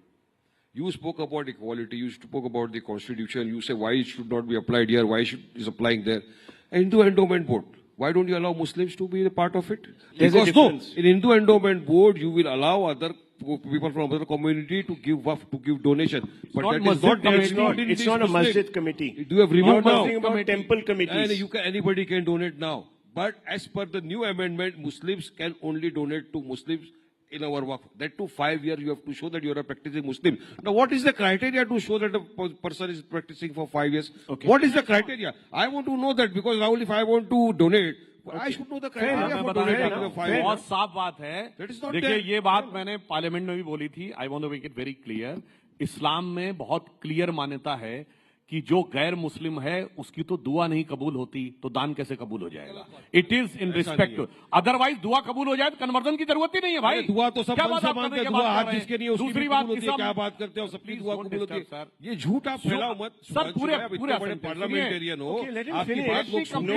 You spoke about equality. You spoke about the Constitution. You say why it should not be applied here, why it is applying there. Hindu Endowment Board. Why don't you allow Muslims to be a part of it? Because no, in Hindu Endowment Board, you will allow other people from other community to give Waqf, to give donation. But that is not there. It's not a masjid committee. Do you have removed now? About temple committees. And anybody can donate now. But as per the new amendment, Muslims can only donate to Muslims in our Waqf. That too 5 years you have to show that you are a practicing Muslim. Now what is the criteria to show that a person is practicing for 5 years? Okay. What is the criteria? I want to know that because Rahul, if I want to donate, I should know the criteria for donating for 5 years. बहुत साफ बात है. देखिए ये बात मैंने parliament में भी बोली थी. I want to make it very clear. इस्लाम में बहुत क्लियर मान्यता है कि जो गैर मुस्लिम है उसकी तो दुआ नहीं कबूल होती तो दान कैसे कबूल हो जाएगा. It is in respect. Otherwise दुआ कबूल हो जाए तो कन्वर्जन की जरूरत ही नहीं है भाई. दुआ तो सब मानते हैं. दुआ हाथ जिसके नहीं उसकी दूसरी बात होती है. क्या बात करते हो, सबकी दुआ कबूल होती है. ये झूठ आप फैलाओ मत. सर पूरे बड़े पार्लियामेंटेरियन हो, आपकी बात को सुनो.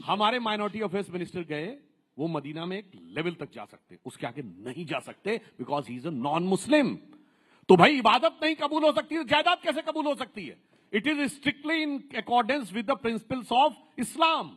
हमारे माइनॉरिटी अफेयर्स मिनिस्टर गए, वो मदीना में एक लेवल तक जा सकते, उसके आगे नहीं जा सकते because he is a non Muslim. तो भाई इबादत नहीं कबूल हो सकती है, जायदाद कैसे कबूल हो सकती है? It is strictly in accordance with the principles of Islam.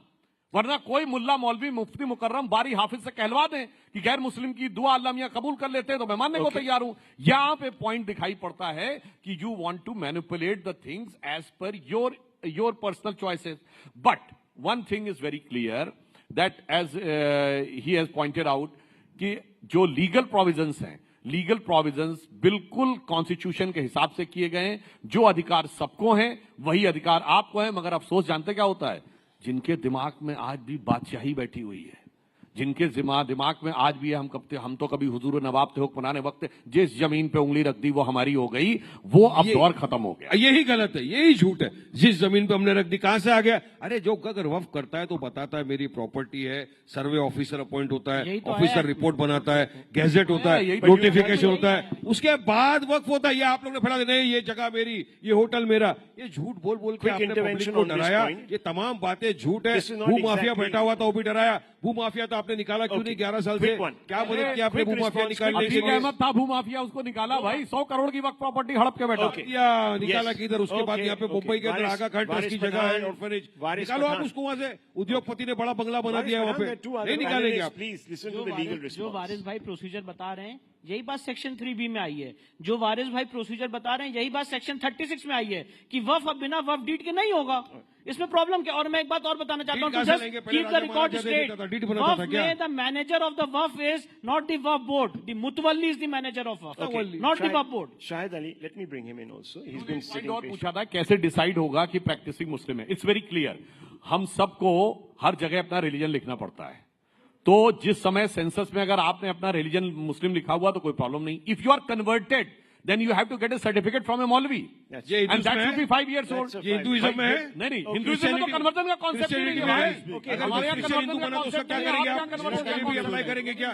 वरना कोई मुल्ला मौलवी मुफ्ती मुकर्रम बारी हाफिज से कहलवा दें कि गैर मुस्लिम की दुआ अल्लाह मियां कबूल कर लेते हैं तो मैं मानने को तैयार हूं. यहां पे पॉइंट दिखाई पड़ता है कि you want to manipulate the things as per your your personal choices. But one thing is very clear that as he has pointed out, कि जो लीगल प्रोविजंस हैं, लीगल प्रोविजंस बिल्कुल कॉन्स्टिट्यूशन के हिसाब से किए गए हैं. जो अधिकार सबको हैं वही अधिकार आपको है. मगर अफसोस जानते क्या होता है? जिनके दिमाग में आज भी बादशाही बैठी हुई है, जिनके दिमाग में आज भी हम तो कभी हुजूर नवाब थे हुक्मरान वक्त, जिस जमीन पे उंगली रख दी वो हमारी हो गई, वो अब दौर खत्म हो गया. यही गलत है, यही झूठ है. जिस जमीन पे हमने रख दी कहां से आ गया? अरे जो अगर वक्फ करता है तो बताता है मेरी प्रॉपर्टी है, सर्वे ऑफिसर अपॉइंट होता है, ऑफिसर रिपोर्ट बनाता है, गैजेट होता है, नोटिफिकेशन होता है, उसके बाद वक्फ होता है. ये आप लोग ने फैला नहीं, ये जगह मेरी, ये होटल मेरा. ये झूठ बोल बोल के आपने पब्लिक को डराया. ये तमाम बातें झूठ है. भू माफिया बैठा हुआ था वो भी डराया. भू माफिया तो आपने निकाला क्यों नहीं 11 साल से? क्या मदद किया आपने भू माफिया निकालने के लिए? अहमद था भू माफिया, उसको निकाला भाई. 100 करोड़ की वक्त प्रॉपर्टी हड़प के बैठा. निकाला किधर? उसके बाद यहाँ पे मुंबई के अंदर आगा खान ट्रस्ट की जगह है, ऑर्फनेज. निकालो आप उसको वहां से. उद्योगपति ने बड़ा बंगला बना दिया वहाँ पे. नहीं निकालेंगे आप. जो वारिस भाई प्रोसीजर बता रहे हैं यही बात सेक्शन 3B में आई है. जो वारिस भाई प्रोसीजर बता रहे हैं यही बात सेक्शन 36 में आई है कि वफ अब बिना वफ डीड के नहीं होगा. इसमें प्रॉब्लम क्या? और मैं एक बात और बताना चाहता हूँ, keep the record straight. Waqf में the manager of the Waqf is not the Waqf board. The mutawalli is the manager of Waqf, not the Waqf board. Shahid Ali, let me bring him in also. He is been sitting. और पूछा था कैसे डिसाइड होगा कि practising मुस्लिम है. It's very clear. हम सबको हर जगह अपना रिलीजन लिखना पड़ता है. तो जिस समय सेंसस में अगर आपने अपना रिलीजन मुस्लिम लिखा हुआ तो कोई प्रॉब्लम नहीं. If you are converted then you have to get a certificate from a Maulvi. And that should be 5 years old. ये हिंदुइज्म में है? नहीं, हिंदुइज्म में तो कन्वर्जन का कॉन्सेप्ट नहीं है. हमारे यहाँ कन्वर्जन का कॉन्सेप्ट क्या करेंगे आप? कहीं भी अप्लाई करेंगे क्या?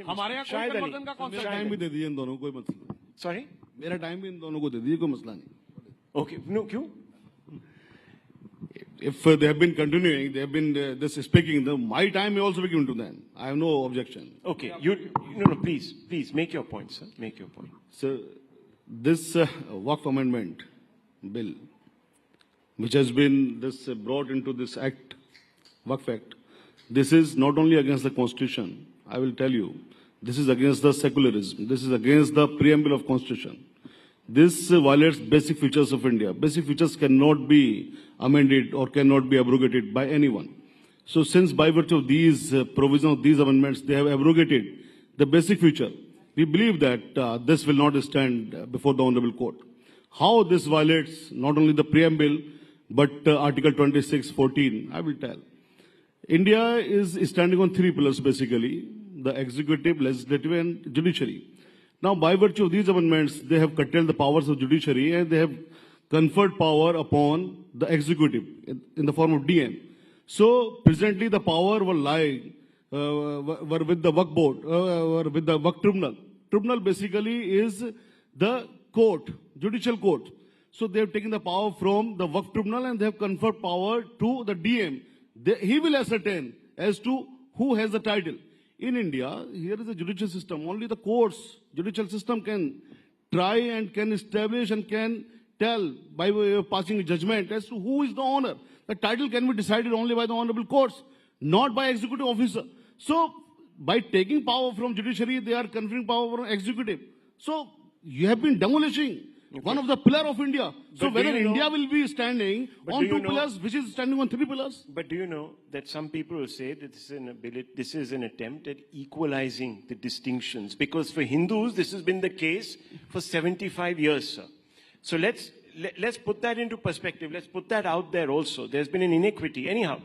हमारे यहाँ कन्वर्जन का कॉन्सेप्ट टाइम भी दे दीजिए इन दोनों को, कोई मसला नहीं. सॉरी, मेरा टाइम भी इन दोनों को दे दीजिए, कोई मसला नहीं. ओके, नो, क्यों? If they have been continuing, they have been this speaking, my time may also be given to them. I have no objection. Okay, no, please make your point, sir. Make your point. So, this Waqf amendment bill, which has been brought into this act, Waqf Act, this is not only against the Constitution. I will tell you, this is against the secularism. This is against the preamble of Constitution. This violates basic features of India. Basic features cannot be amended or cannot be abrogated by anyone. So since by virtue of these provisions of these amendments, they have abrogated the basic feature, we believe that this will not stand before the Honorable Court. How this violates not only the preamble, but Article 26(14), I will tell. India is standing on 3 pillars basically, the executive, legislative and judiciary. Now, by virtue of these amendments, they have curtailed the powers of judiciary and they have conferred power upon the executive in the form of DM. So, presently the power will lie were with the Waqf board, or with the Waqf tribunal. Tribunal basically is the court, judicial court. So, they have taken the power from the Waqf tribunal and they have conferred power to the DM. He will ascertain as to who has the title. In India, here is a judicial system. Only the courts, judicial system can try and can establish and can tell by way of passing judgment as to who is the owner. The title can be decided only by the honorable courts, not by executive officer. So, by taking power from judiciary, they are conferring power from executive. So, you have been demolishing one of the pillar of India. So whether India will be standing on 2 pillars, which is standing on 3 pillars? But do you know that some people will say that this is an attempt at equalizing the distinctions? Because for Hindus, this has been the case for 75 years, sir. So let's put that into perspective. Let's put that out there also. There's been an inequity. Anyhow,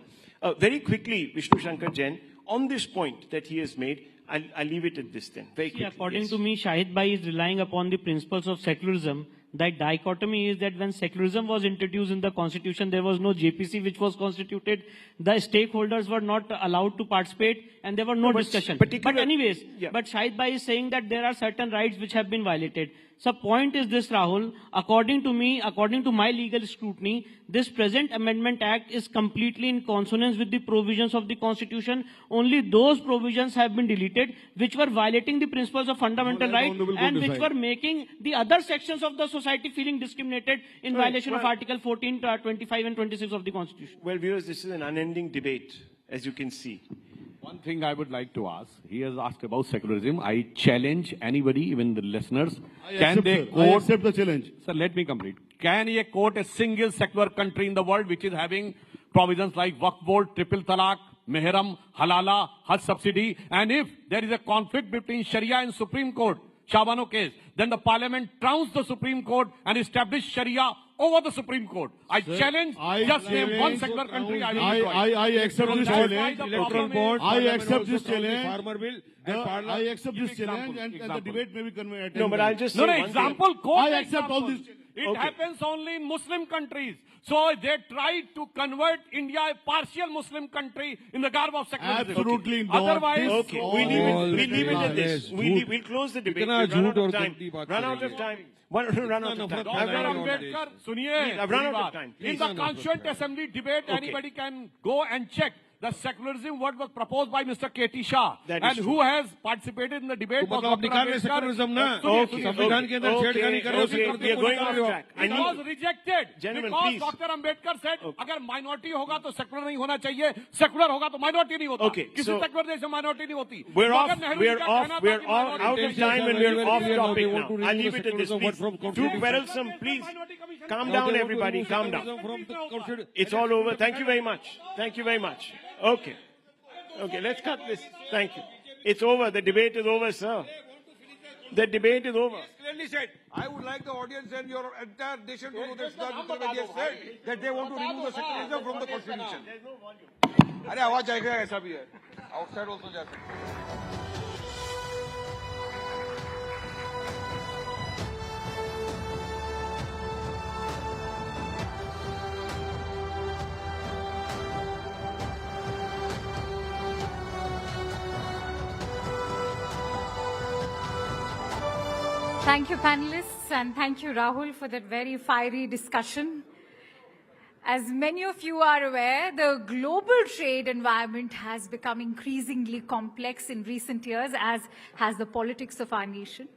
very quickly, Vishnu Shankar Jain, on this point that he has made, I'll leave it at this then. Very quickly. According to me, Shahid Bhai is relying upon the principles of secularism. The dichotomy is that when secularism was introduced in the constitution, there was no JPC which was constituted. The stakeholders were not allowed to participate and there were no discussion. But anyways, but Shahid Bhai is saying that there are certain rights which have been violated. So point is this, Rahul, according to me, according to my legal scrutiny, this present Amendment Act is completely in consonance with the provisions of the Constitution. Only those provisions have been deleted which were violating the principles of fundamental rights and which were making the other sections of the society feeling discriminated in violation of Article 14, 25 and 26 of the Constitution. Well, viewers, this is an unending debate, as you can see. One thing I would like to ask, he has asked about secularism. I challenge anybody, even the listeners. I accept the challenge. Sir, let me complete. Can ye quote a single secular country in the world which is having provisions like Waqf board, triple talaq, Mehram, Halala, Hajj subsidy? And if there is a conflict between Sharia and Supreme Court, Shabano case, then the Parliament trounced the Supreme Court and established Sharia over the Supreme Court. I challenge, just name one secular country. I accept this challenge. Electoral bond. I accept this challenge. Farmer bill. I accept this challenge, and the debate may be convenient. No, but I'll just say No, one example. I accept all this. It happens only in Muslim countries. So they tried to convert India a partial Muslim country in the garb of secularism. Absolutely not. Otherwise, Okay, we leave it at this. We'll close the debate. We've run out of time. Run out of time. Run out of time. Dr. Ambedkar, suniye, I've run out of time. in the Constituent Assembly debate, anybody can go and check. The secularism what was proposed by Mr. K.T. Shah, That and is who has participated in the debate was Dr. Ambedkar. secularism na. Okay, we are going off track. It was rejected Gentlemen, because please. Dr. Ambedkar said, अगर minority होगा तो secular नहीं होना चाहिए, secular होगा तो minority नहीं होता. Okay, किसी so secular देश में minority नहीं होती. We're मगर off. नेहरू We're जी का off. कहना था We're कि off. minority Out of time, and we're off topic now. I'll leave it at this. Please. Too quarrelsome. Please calm down, everybody. Calm down. It's all over. Thank you very much. Thank you very much. Okay. Okay, let's cut this. Thank you. It's over. The debate is over, sir. The debate is over. Clearly said. I would like the audience and your entire nation to know that Mr. Modi has said that they want to remove the secularism from the constitution. अरे आवाज जाएगा ऐसा भी है. Outside also जा सकते हैं. Thank you, panelists, and thank you, Rahul, for that very fiery discussion. As many of you are aware, the global trade environment has become increasingly complex in recent years, as has the politics of our nation.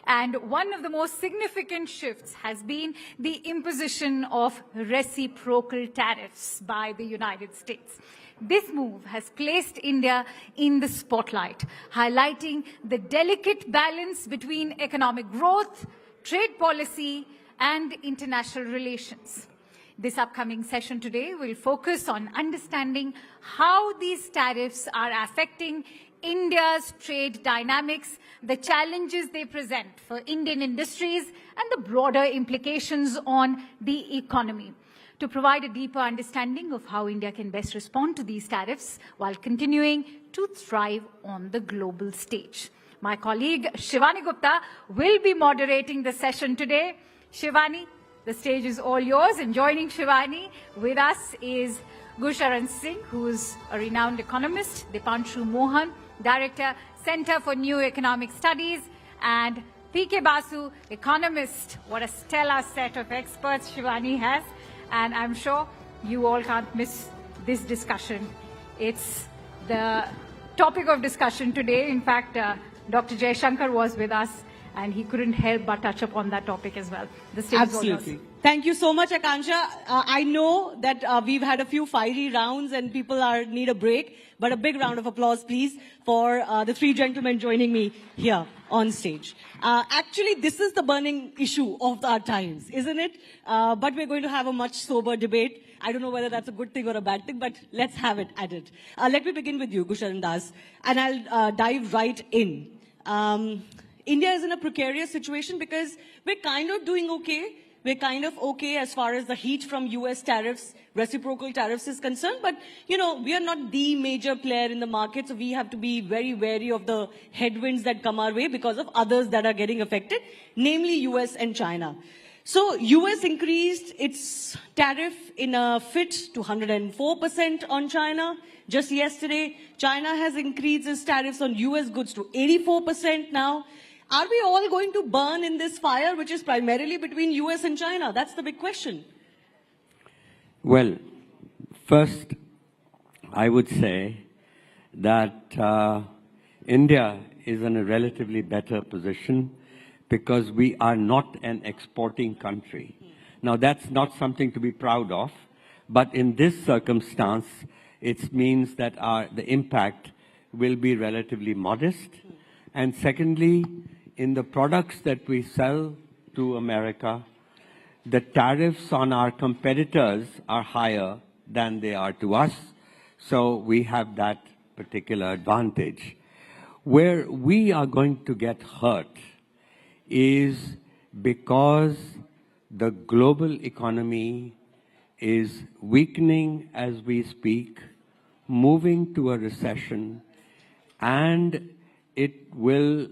And one of the most significant shifts has been the imposition of reciprocal tariffs by the United States. This move has placed India in the spotlight, highlighting the delicate balance between economic growth, trade policy, and international relations. This upcoming session today will focus on understanding how these tariffs are affecting India's trade dynamics, the challenges they present for Indian industries, and the broader implications on the economy. To provide a deeper understanding of how India can best respond to these tariffs while continuing to thrive on the global stage. My colleague Shivani Gupta will be moderating the session today. Shivani, the stage is all yours. And joining Shivani with us is Gusharan Singh, who is a renowned economist, Dipanshu Mohan, Director, Center for New Economic Studies, and P.K. Basu, economist. What a stellar set of experts Shivani has. And I'm sure you all can't miss this discussion. It's the topic of discussion today. In fact, Dr. Jaishankar was with us, and he couldn't help but touch upon that topic as well. The stage is all yours. Absolutely. Thank you so much, Akansha. I know that we've had a few fiery rounds and people need a break, but a big round of applause, please, for the three gentlemen joining me here on stage. Actually, this is the burning issue of our times, isn't it? But we're going to have a much sober debate. I don't know whether that's a good thing or a bad thing, but let's have it at it. Let me begin with you, Gusharan Das, and I'll dive right in. India is in a precarious situation because we're kind of doing okay. We're kind of okay as far as the heat from US tariffs, reciprocal tariffs is concerned. But, you know, we are not the major player in the market. So we have to be very wary of the headwinds that come our way because of others that are getting affected, namely US and China. So US increased its tariff in a fit to 104% on China. Just yesterday, China has increased its tariffs on US goods to 84% now. Are we all going to burn in this fire, which is primarily between US and China? That's the big question. Well, first, I would say that India is in a relatively better position because we are not an exporting country. Now, that's not something to be proud of, but in this circumstance, it means that the impact will be relatively modest. And secondly, in the products that we sell to America, the tariffs on our competitors are higher than they are to us. So we have that particular advantage. Where we are going to get hurt is because the global economy is weakening as we speak, moving to a recession, and it will,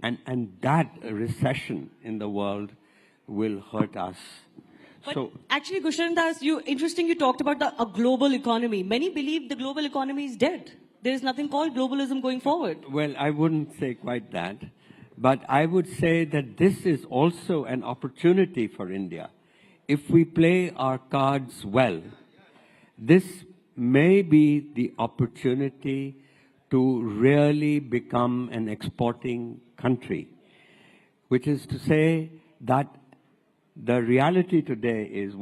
and that recession in the world will hurt us. But actually, Gushrandas, interesting you talked about a global economy. Many believe the global economy is dead. There is nothing called globalism going forward. Well, I wouldn't say quite that, but I would say that this is also an opportunity for India. If we play our cards well, this may be the opportunity to really become an exporting country, which is to say that the reality today is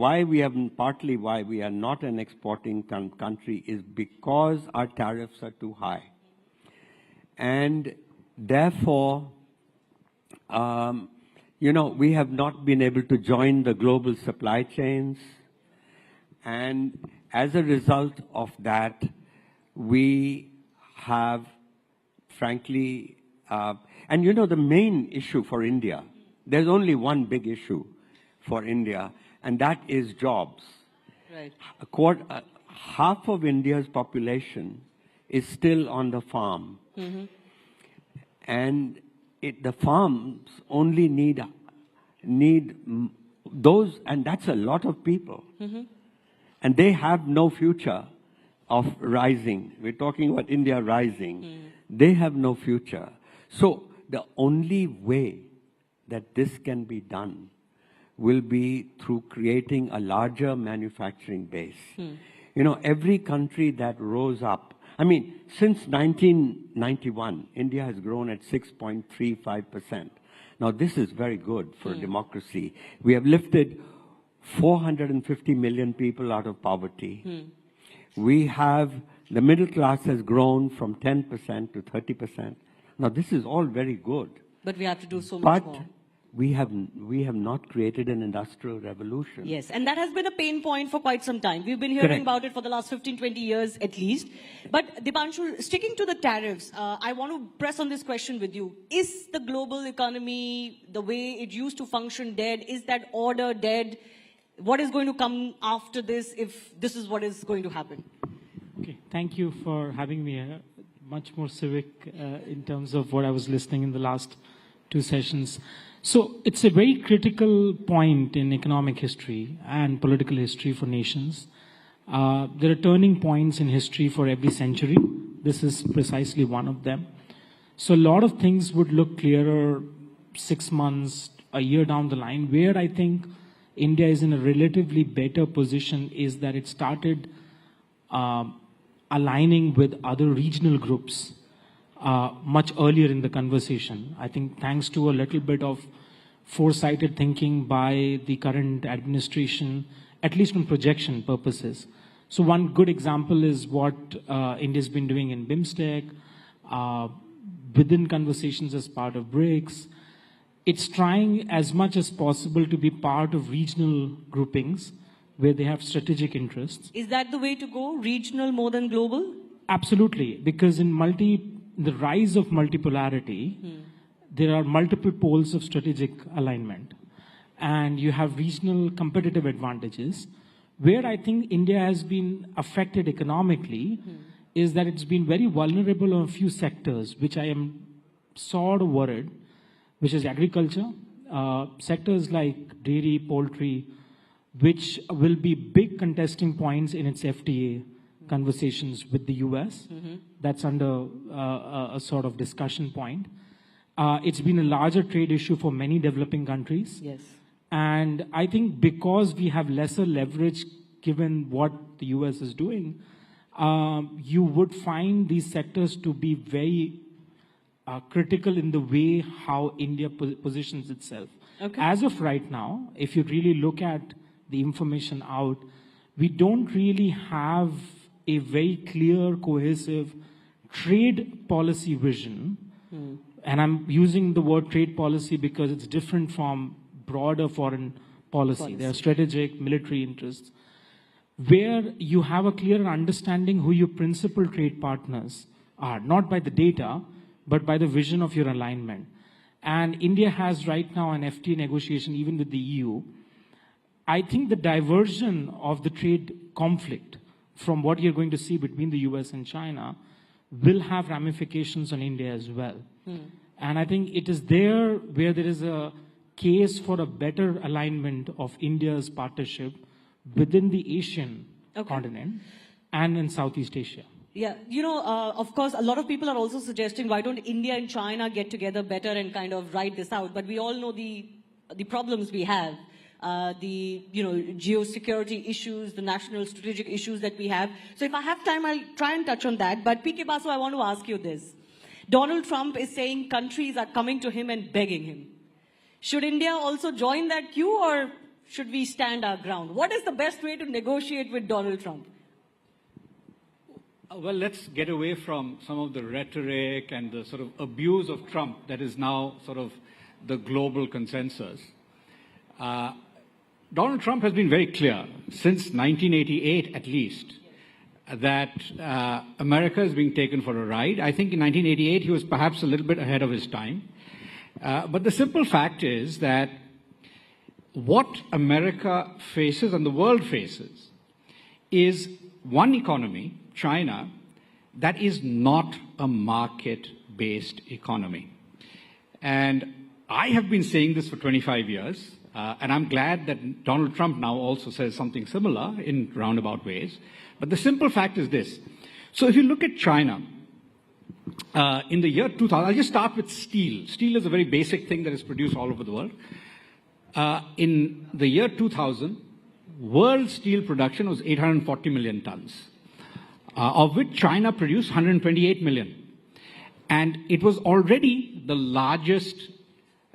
partly why we are not an exporting country is because our tariffs are too high. And therefore, we have not been able to join the global supply chains. And as a result of that, we have, frankly, the main issue for India, there's only one big issue for India, and that is jobs. Right. Half of India's population is still on the farm. Mm-hmm. And the farms only need those, and that's a lot of people. Mm-hmm. And they have no future of rising. We're talking about India rising. They have no future. So the only way that this can be done will be through creating a larger manufacturing base. Every country that rose up, since 1991, India has grown at 6.35%. Now, this is very good for democracy. We have lifted 450 million people out of poverty. The middle class has grown from 10% to 30%. Now, this is all very good. But we have to do so much more. We have not created an industrial revolution. Yes, and that has been a pain point for quite some time. We've been hearing about it for the last 15, 20 years at least. But Dipanshu, sticking to the tariffs, I want to press on this question with you. Is the global economy, the way it used to function, dead? Is that order dead? What is going to come after this if this is what is going to happen? Okay, thank you for having me here. Much more civic in terms of what I was listening in the last two sessions. So it's a very critical point in economic history and political history for nations. There are turning points in history for every century. This is precisely one of them. So a lot of things would look clearer 6 months, a year down the line. Where I think India is in a relatively better position is that it started aligning with other regional groups much earlier in the conversation. I think thanks to a little bit of foresighted thinking by the current administration, at least on projection purposes. So one good example is what India's been doing in BIMSTEC, within conversations as part of BRICS. It's trying as much as possible to be part of regional groupings where they have strategic interests. Is that the way to go, regional more than global? Absolutely, because in the rise of multipolarity, there are multiple poles of strategic alignment. And you have regional competitive advantages. Where I think India has been affected economically is that it's been very vulnerable on a few sectors, which I am sort of worried, which is agriculture, sectors like dairy, poultry, which will be big contesting points in its FTA conversations with the US. That's under a sort of discussion point. It's been a larger trade issue for many developing countries. Yes. And I think because we have lesser leverage given what the US is doing, you would find these sectors to be very critical in the way how India positions itself. Okay. As of right now, if you really look at the information out, we don't really have a very clear, cohesive trade policy vision. And I'm using the word trade policy because it's different from broader foreign policy. There are strategic military interests, where you have a clear understanding who your principal trade partners are, not by the data, but by the vision of your alignment. And India has right now an FTA negotiation even with the EU. I think the diversion of the trade conflict from what you're going to see between the US and China will have ramifications on India as well. And I think it is there where there is a case for a better alignment of India's partnership within the Asian continent and in Southeast Asia. Yeah, of course, a lot of people are also suggesting, why don't India and China get together better and kind of ride this out? But we all know the problems we have, the geosecurity issues, the national strategic issues that we have. So if I have time, I'll try and touch on that. But PK Basu, I want to ask you this. Donald Trump is saying countries are coming to him and begging him. Should India also join that queue, or should we stand our ground? What is the best way to negotiate with Donald Trump? Well, let's get away from some of the rhetoric and the sort of abuse of Trump that is now sort of the global consensus. Donald Trump has been very clear, since 1988 at least, that America is being taken for a ride. I think in 1988 he was perhaps a little bit ahead of his time. But the simple fact is that what America faces and the world faces is one economy, China, that is not a market-based economy. And I have been saying this for 25 years, and I'm glad that Donald Trump now also says something similar in roundabout ways. But the simple fact is this. So if you look at China, in the year 2000, I'll just start with steel. Steel is a very basic thing that is produced all over the world. In the year 2000, world steel production was 840 million tons, of which China produced 128 million. And it was already the largest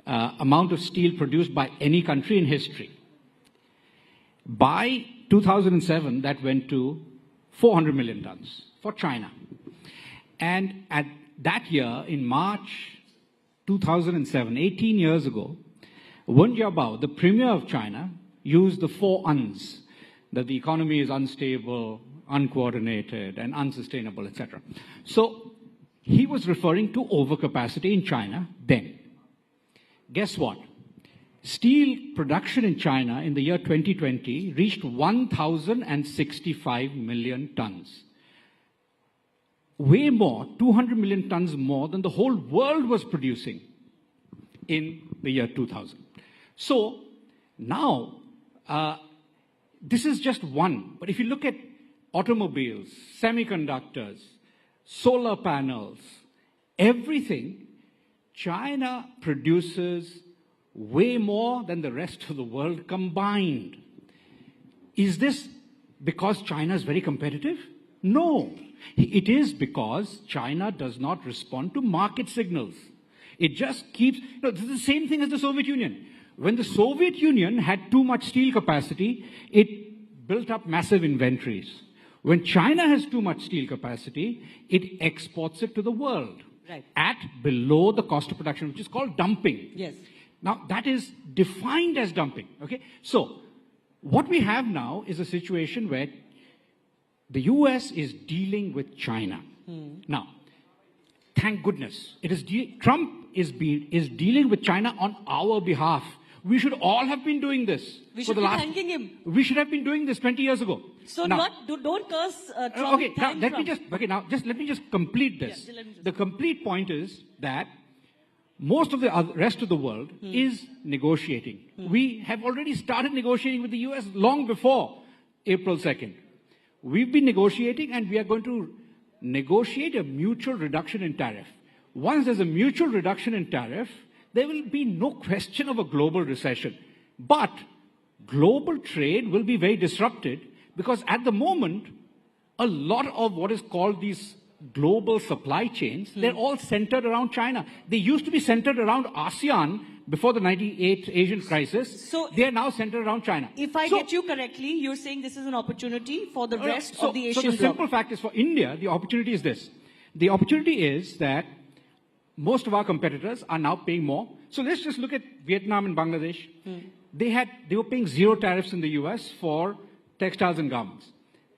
amount of steel produced by any country in history. By 2007, that went to 400 million tons for China. And at that year, in March 2007, 18 years ago, Wen Jiabao, the premier of China, used the 4 uns, that the economy is unstable, uncoordinated, and unsustainable, etc. So he was referring to overcapacity in China then. Guess what? Steel production in China in the year 2020 reached 1,065 million tons. Way more, 200 million tons more than the whole world was producing in the year 2000. So now, this is just one. But if you look at automobiles, semiconductors, solar panels, everything, China produces way more than the rest of the world combined. Is this because China is very competitive? No. It is because China does not respond to market signals. It just keeps... this is the same thing as the Soviet Union. When the Soviet Union had too much steel capacity, it built up massive inventories. When China has too much steel capacity, it exports it to the world at below the cost of production, which is called dumping. Yes. Now, that is defined as dumping. Okay? So, what we have now is a situation where the US is dealing with China. Now, thank goodness, Trump is dealing with China on our behalf. We should all have been doing this. We should be thanking him. We should have been doing this 20 years ago. So now, don't curse Trump. Okay, now let me just complete this. Yeah, the complete point is that most of the rest of the world is negotiating. We have already started negotiating with the US long before April 2nd. We've been negotiating, and we are going to negotiate a mutual reduction in tariff. Once there's a mutual reduction in tariff, there will be no question of a global recession. But global trade will be very disrupted, because at the moment, a lot of what is called these global supply chains, they're all centered around China. They used to be centered around ASEAN before the 98 Asian crisis. So they are now centered around China. If I get you correctly, you're saying this is an opportunity for the rest of the Asian bloc. So the simple fact is, for India, the opportunity is this. The opportunity is that most of our competitors are now paying more. So let's just look at Vietnam and Bangladesh. they were paying zero tariffs in the US for textiles and garments.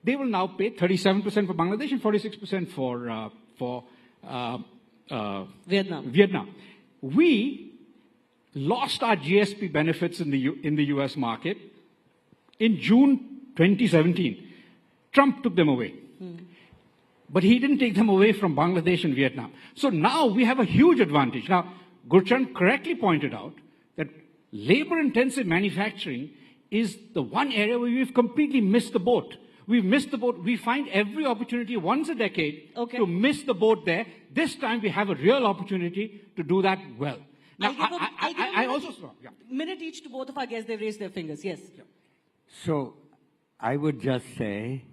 They will now pay 37% for Bangladesh and 46% for Vietnam. We lost our GSP benefits in the US market in June 2017. Trump took them away. But he didn't take them away from Bangladesh and Vietnam. So now we have a huge advantage. Now, Gurchan correctly pointed out that labor-intensive manufacturing is the one area where we've completely missed the boat. We've missed the boat. We find every opportunity once a decade to miss the boat there. This time we have a real opportunity to do that well. Now, I also... Yeah. Minute each to both of our guests. They've raised their fingers. Yes. Yeah. So, I would just say,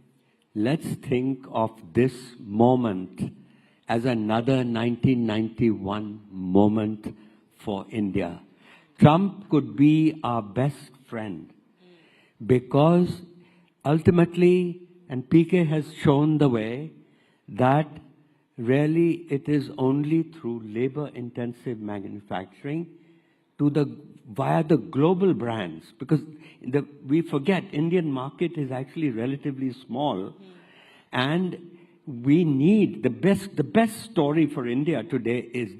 let's think of this moment as another 1991 moment for India. Trump could be our best friend because ultimately, and PK has shown the way, that really it is only through labor-intensive manufacturing via the global brands, because we forget Indian market is actually relatively small, and we need the best story for India today is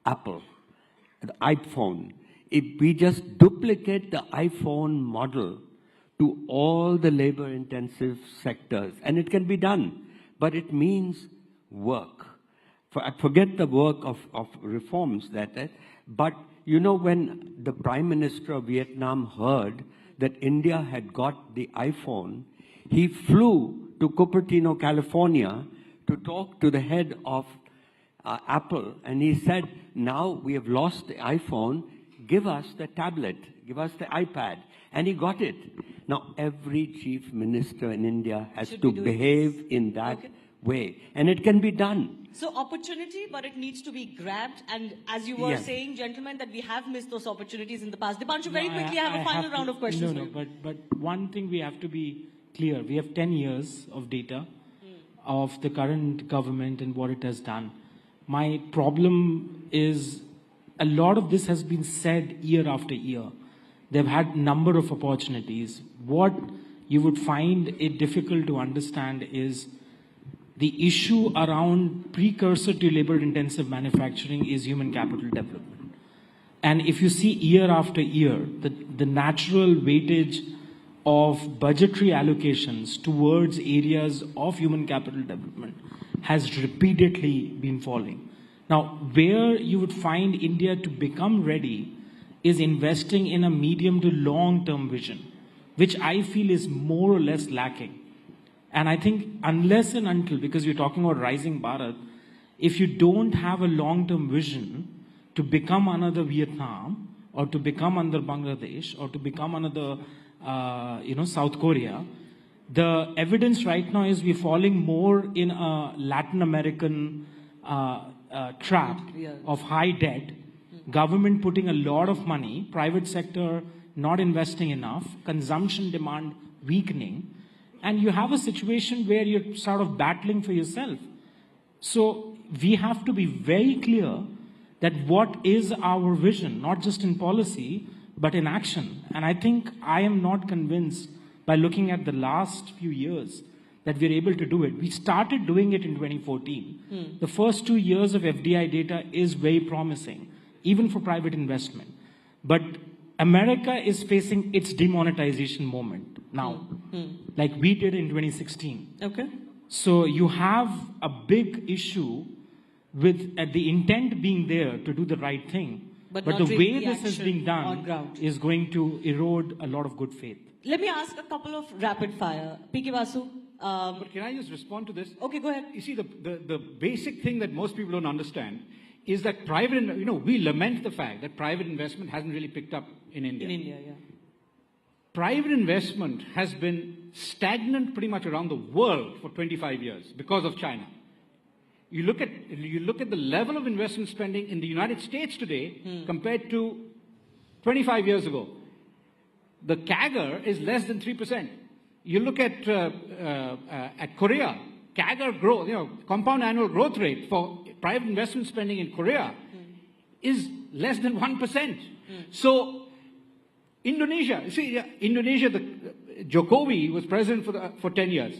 Apple, the iPhone. If we just duplicate the iPhone model to all the labor-intensive sectors, and it can be done, but it means work. Forget the work of reforms but you know, when the Prime Minister of Vietnam heard that India had got the iPhone, he flew to Cupertino, California to talk to the head of Apple, and he said, now we have lost the iPhone, give us the tablet, give us the iPad. And he got it. Now, every chief minister in India has to behave in that way. And it can be done. So opportunity, but it needs to be grabbed. And as you were saying, gentlemen, that we have missed those opportunities in the past. Dipanshu, very quickly, I have a final round of questions. But one thing we have to be clear. We have 10 years of data of the current government and what it has done. My problem is a lot of this has been said year after year. They've had a number of opportunities. What you would find it difficult to understand is the issue around precursor to labor-intensive manufacturing is human capital development. And if you see year after year, the natural weightage of budgetary allocations towards areas of human capital development has repeatedly been falling. Now, where you would find India to become ready is investing in a medium to long-term vision, which I feel is more or less lacking. And I think unless and until, because we're talking about Rising Bharat, if you don't have a long-term vision to become another Vietnam, or to become another Bangladesh, or to become another, South Korea, the evidence right now is we're falling more in a Latin American trap of high debt, government putting a lot of money, private sector not investing enough, consumption demand weakening, and you have a situation where you're sort of battling for yourself. So we have to be very clear that what is our vision, not just in policy, but in action. And I think I am not convinced by looking at the last few years that we're able to do it. We started doing it in 2014. The first 2 years of FDI data is very promising, even for private investment. But America is facing its demonetization moment now, like we did in 2016. Okay. So you have a big issue with the intent being there to do the right thing, but the way this is being done is going to erode a lot of good faith. Let me ask a couple of rapid fire. PK Basu. But can I just respond to this? Okay, go ahead. You see, the basic thing that most people don't understand is that we lament the fact that private investment hasn't really picked up in India. In India, yeah. Private investment has been stagnant pretty much around the world for 25 years because of China. You look at the level of investment spending in the United States today compared to 25 years ago. The CAGR is less than 3%. You look at Korea, CAGR growth, compound annual growth rate for private investment spending in Korea is less than 1%. So Indonesia, Indonesia, Jokowi was president for 10 years.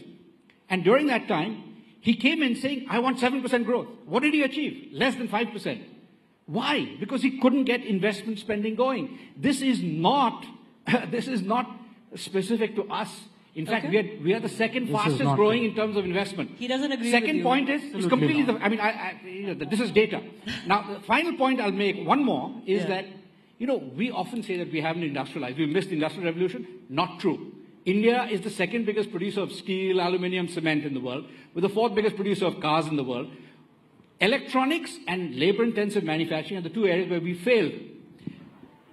And during that time, he came in saying, I want 7% growth. What did he achieve? Less than 5%. Why? Because he couldn't get investment spending going. This is not specific to us. In fact, we are the second fastest growing in terms of investment. He doesn't agree Second with you. point is, it's completely, this is data. Now, the final point I'll make, one more, is that, we often say that we haven't industrialized. We missed the industrial revolution. Not true. India is the second biggest producer of steel, aluminium, cement in the world, with the fourth biggest producer of cars in the world. Electronics and labor-intensive manufacturing are the two areas where we failed.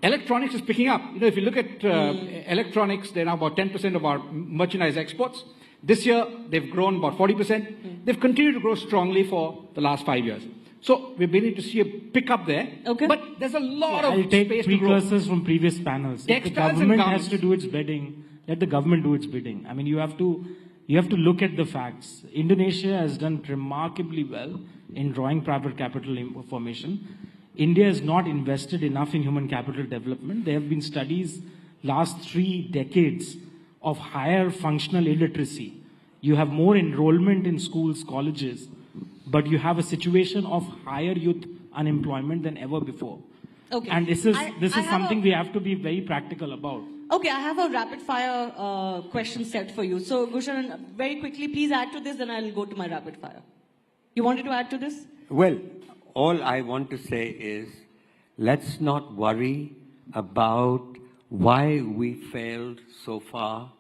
Electronics is picking up. If you look at electronics, they're now about 10% of our merchandise exports. This year, they've grown about 40%. They've continued to grow strongly for the last 5 years. So we're beginning to see a pickup there. But there's a lot of I'll take space to grow. precursors from previous panels. If the government has to do its bidding, let the government do its bidding. I mean, you have to look at the facts. Indonesia has done remarkably well in drawing private capital formation. India has not invested enough in human capital development. There have been studies last 3 decades of higher functional illiteracy. You have more enrollment in schools, colleges, but you have a situation of higher youth unemployment than ever before. Okay. And this is something we have to be very practical about. Okay, I have a rapid fire question set for you. So, Bhushan, very quickly, please add to this, then I'll go to my rapid fire. You wanted to add to this? Well, all I want to say is, let's not worry about why we failed so far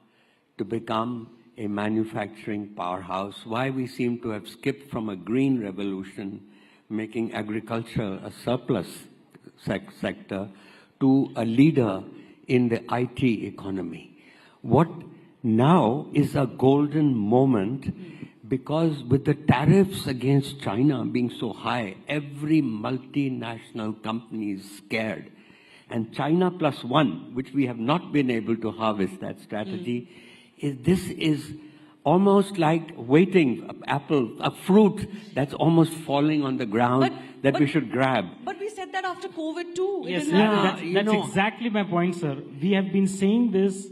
to become a manufacturing powerhouse, why we seem to have skipped from a green revolution, making agriculture a surplus sector, to a leader in the IT economy. What now is a golden moment, because with the tariffs against China being so high, every multinational company is scared. And China plus one, which we have not been able to harvest that strategy, this is almost like waiting, a fruit that's almost falling on the ground that we should grab. But we said that after COVID too. Yes, that's exactly my point, sir. We have been saying this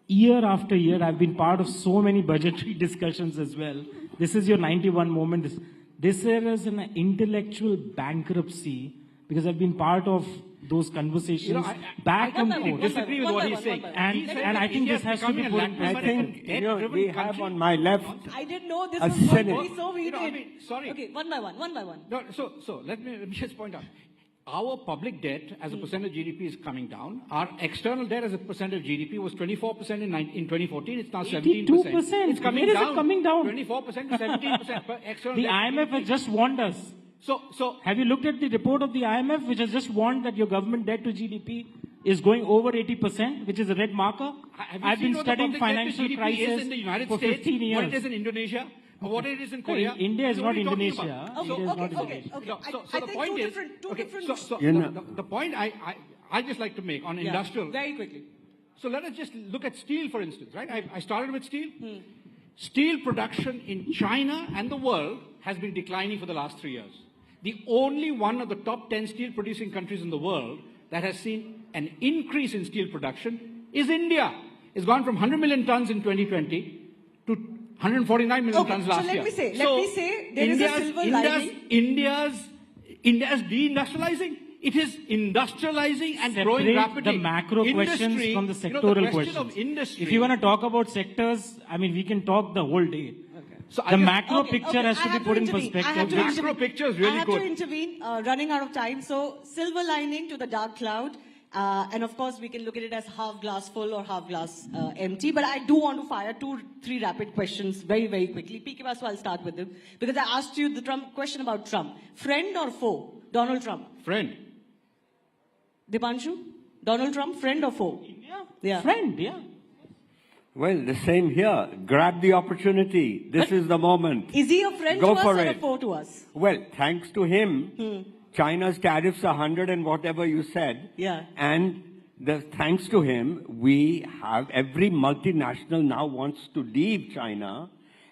year after year. I've been part of so many budgetary discussions as well. This is your 91 moment. This is an intellectual bankruptcy, because I've been part of those conversations back and forth. I disagree with what he's saying. And I think this has to be put in I think we have on my left I didn't know this a was going to Senate. be so heated. Sorry. Okay, one by one. No, so let me just point out. Our public debt as a percent of GDP is coming down. Our external debt as a percent of GDP was 24% in 2014. It's now 17%. 82%. It's coming Where down. is it coming down? 24% to 17%. External The debt IMF has just warned us. So have you looked at the report of the IMF, which has just warned that your government debt to GDP is going over 80%, which is a red marker? I've been studying financial crisis in the United for States, 15 years. what it is in Indonesia, or what it is in Korea. India is So not what are you talking Indonesia. about? India is not Indonesia. So the point is, the point I just like to make on industrial. Very quickly. So let us just look at steel, for instance, right? I started with steel. Steel production in China and the world has been declining for the last 3 years. The only one of the top 10 steel producing countries in the world that has seen an increase in steel production is India. It's gone from 100 million tons in 2020 to 149 million tons last year. Let me say, there is a silver lining. India's deindustrializing. It is industrializing and growing rapidly. The macro questions from the sectoral questions. If you want to talk about sectors, I mean, we can talk the whole day. So the macro picture has to be put in perspective. Macro picture is really good. I have to intervene, running out of time. So, silver lining to the dark cloud. And of course, we can look at it as half glass full or half glass empty. But I do want to fire 2-3 rapid questions very, very quickly. PK Basu, I'll start with them. Because I asked you the question about Trump. Friend or foe? Donald Trump. Friend. Dipanshu? Donald Trump, friend or foe? Yeah. Friend, yeah. Well, the same here. Grab the opportunity. This is the moment. Is he a friend Go to us for or it. a foe to us? Well, thanks to him, China's tariffs are 100 and whatever you said. Yeah. And thanks to him, we have every multinational now wants to leave China,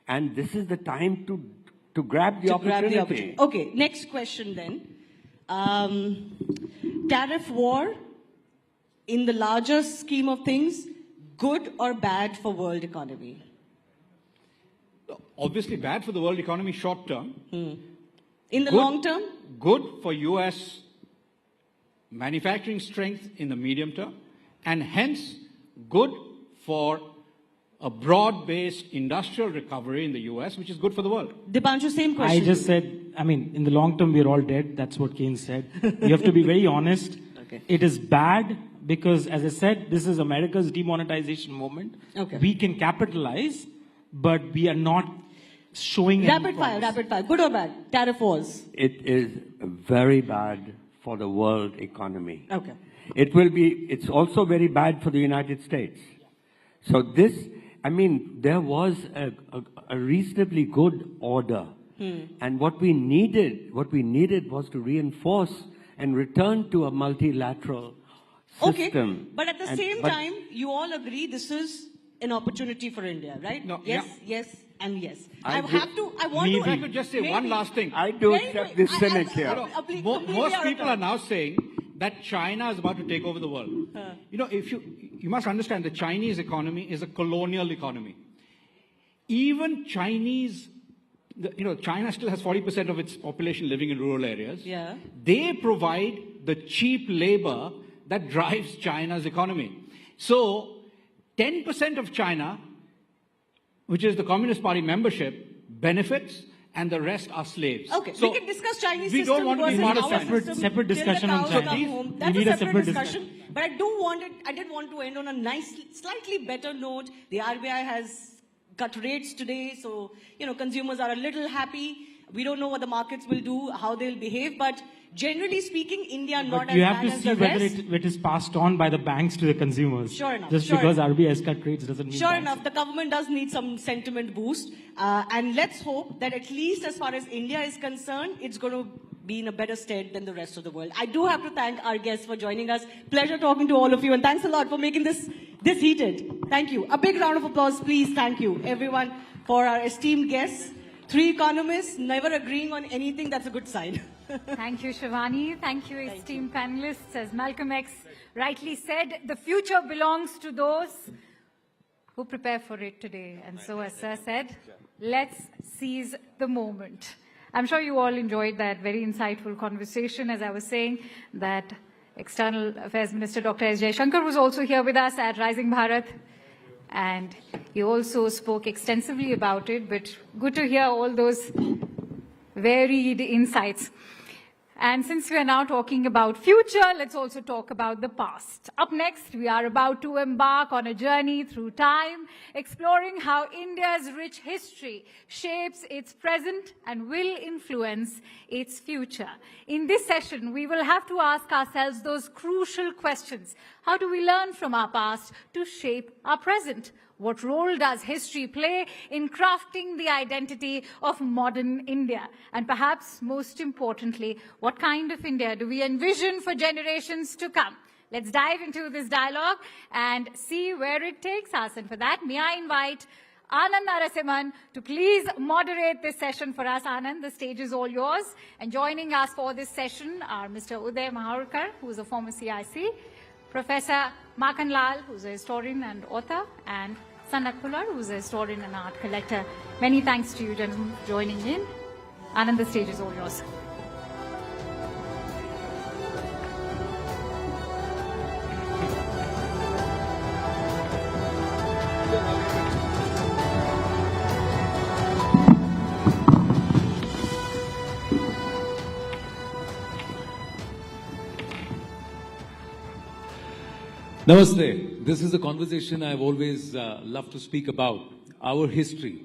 and this is the time to grab the opportunity. Okay, next question then. Tariff war in the larger scheme of things, good or bad for world economy? Obviously bad for the world economy short term. In the long term? Good for US manufacturing strength in the medium term, and hence good for a broad-based industrial recovery in the US, which is good for the world. Dipanshu, same question. I just said, I mean, in the long term, we're all dead. That's what Keynes said. You have to be very honest. Okay. It is bad because, as I said, this is America's demonetization moment. Okay. We can capitalize, but we are not showing any Rapid fire, promise. rapid fire. Good or bad? Tariff wars. It is very bad for the world economy. Okay. It's also very bad for the United States. So this, I mean, there was a reasonably good order. And what we needed was to reinforce and return to a multilateral system. Okay, but at the same time, you all agree this is an opportunity for India, right? No, yes, yeah. yes, and yes. I want to just say one last thing. I do accept this cynic here. Most people are now saying that China is about to take over the world. You know, if you must understand the Chinese economy is a colonial economy. Even Chinese, China still has 40% of its population living in rural areas. Yeah. They provide the cheap labor that drives China's economy. So 10% of China, which is the Communist Party membership, benefits, and the rest are slaves. Okay, so we can discuss Chinese we system don't want to be versus part of our China. system Separate till the discussion on cows China. come We home. need That's a a separate separate discussion. But I did want to end on a nice, slightly better note. The RBI has cut rates today, so consumers are a little happy. We don't know what the markets will do, how they'll behave, but generally speaking, India not as you have bad to as see the whether rest. it is passed on by the banks to the consumers. Sure enough. Just sure because enough. RBI has cut rates doesn't mean Sure banks. enough, the government does need some sentiment boost. And let's hope that at least as far as India is concerned, it's going to be in a better stead than the rest of the world. I do have to thank our guests for joining us. Pleasure talking to all of you, and thanks a lot for making this heated. Thank you. A big round of applause, please. Thank you, everyone, for our esteemed guests. 3 economists never agreeing on anything, that's a good sign. Thank you, Shivani. Thank you, esteemed panelists. As Malcolm X rightly said, the future belongs to those who prepare for it today. And so, as Sir said, let's seize the moment. I'm sure you all enjoyed that very insightful conversation. As I was saying, that External Affairs Minister Dr. S. Jaishankar was also here with us at Rising Bharat. And he also spoke extensively about it, but good to hear all those varied insights. And since we are now talking about future, let's also talk about the past. Up next, we are about to embark on a journey through time, exploring how India's rich history shapes its present and will influence its future. In this session, we will have to ask ourselves those crucial questions. How do we learn from our past to shape our present? What role does history play in crafting the identity of modern India? And perhaps most importantly, what kind of India do we envision for generations to come? Let's dive into this dialogue and see where it takes us. And for that, may I invite Anand Narasimhan to please moderate this session for us. Anand, the stage is all yours. And joining us for this session are Mr. Uddhav Thackeray, who is a former CIC, Professor Makan Lal, who's a historian and author, and Sanat Pular, who's a historian and art collector. Many thanks to you, gentlemen, for joining in. Anand, the stage is all yours. Namaste. This is a conversation I've always loved to speak about, our history.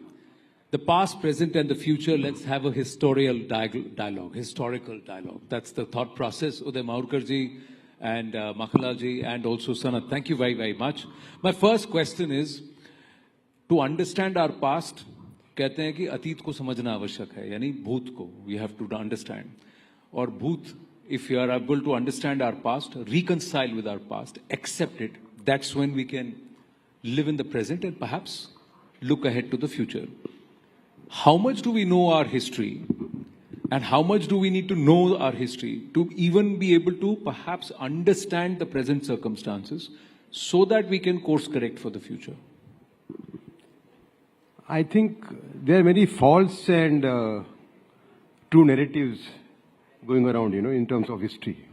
The past, present, and the future, let's have a historical dialogue. That's the thought process. Uday Maurkarji and Makhanlalji and also Sanat, thank you very, very much. My first question is, to understand our past, कहते हैं कि अतीत को समझना आवश्यक है, यानी भूत को, we have to understand. और भूत, if you are able to understand our past, reconcile with our past, accept it, that's when we can live in the present and perhaps look ahead to the future. How much do we know our history? And how much do we need to know our history to even be able to perhaps understand the present circumstances so that we can course correct for the future? I think there are many false and true narratives going around, in terms of history.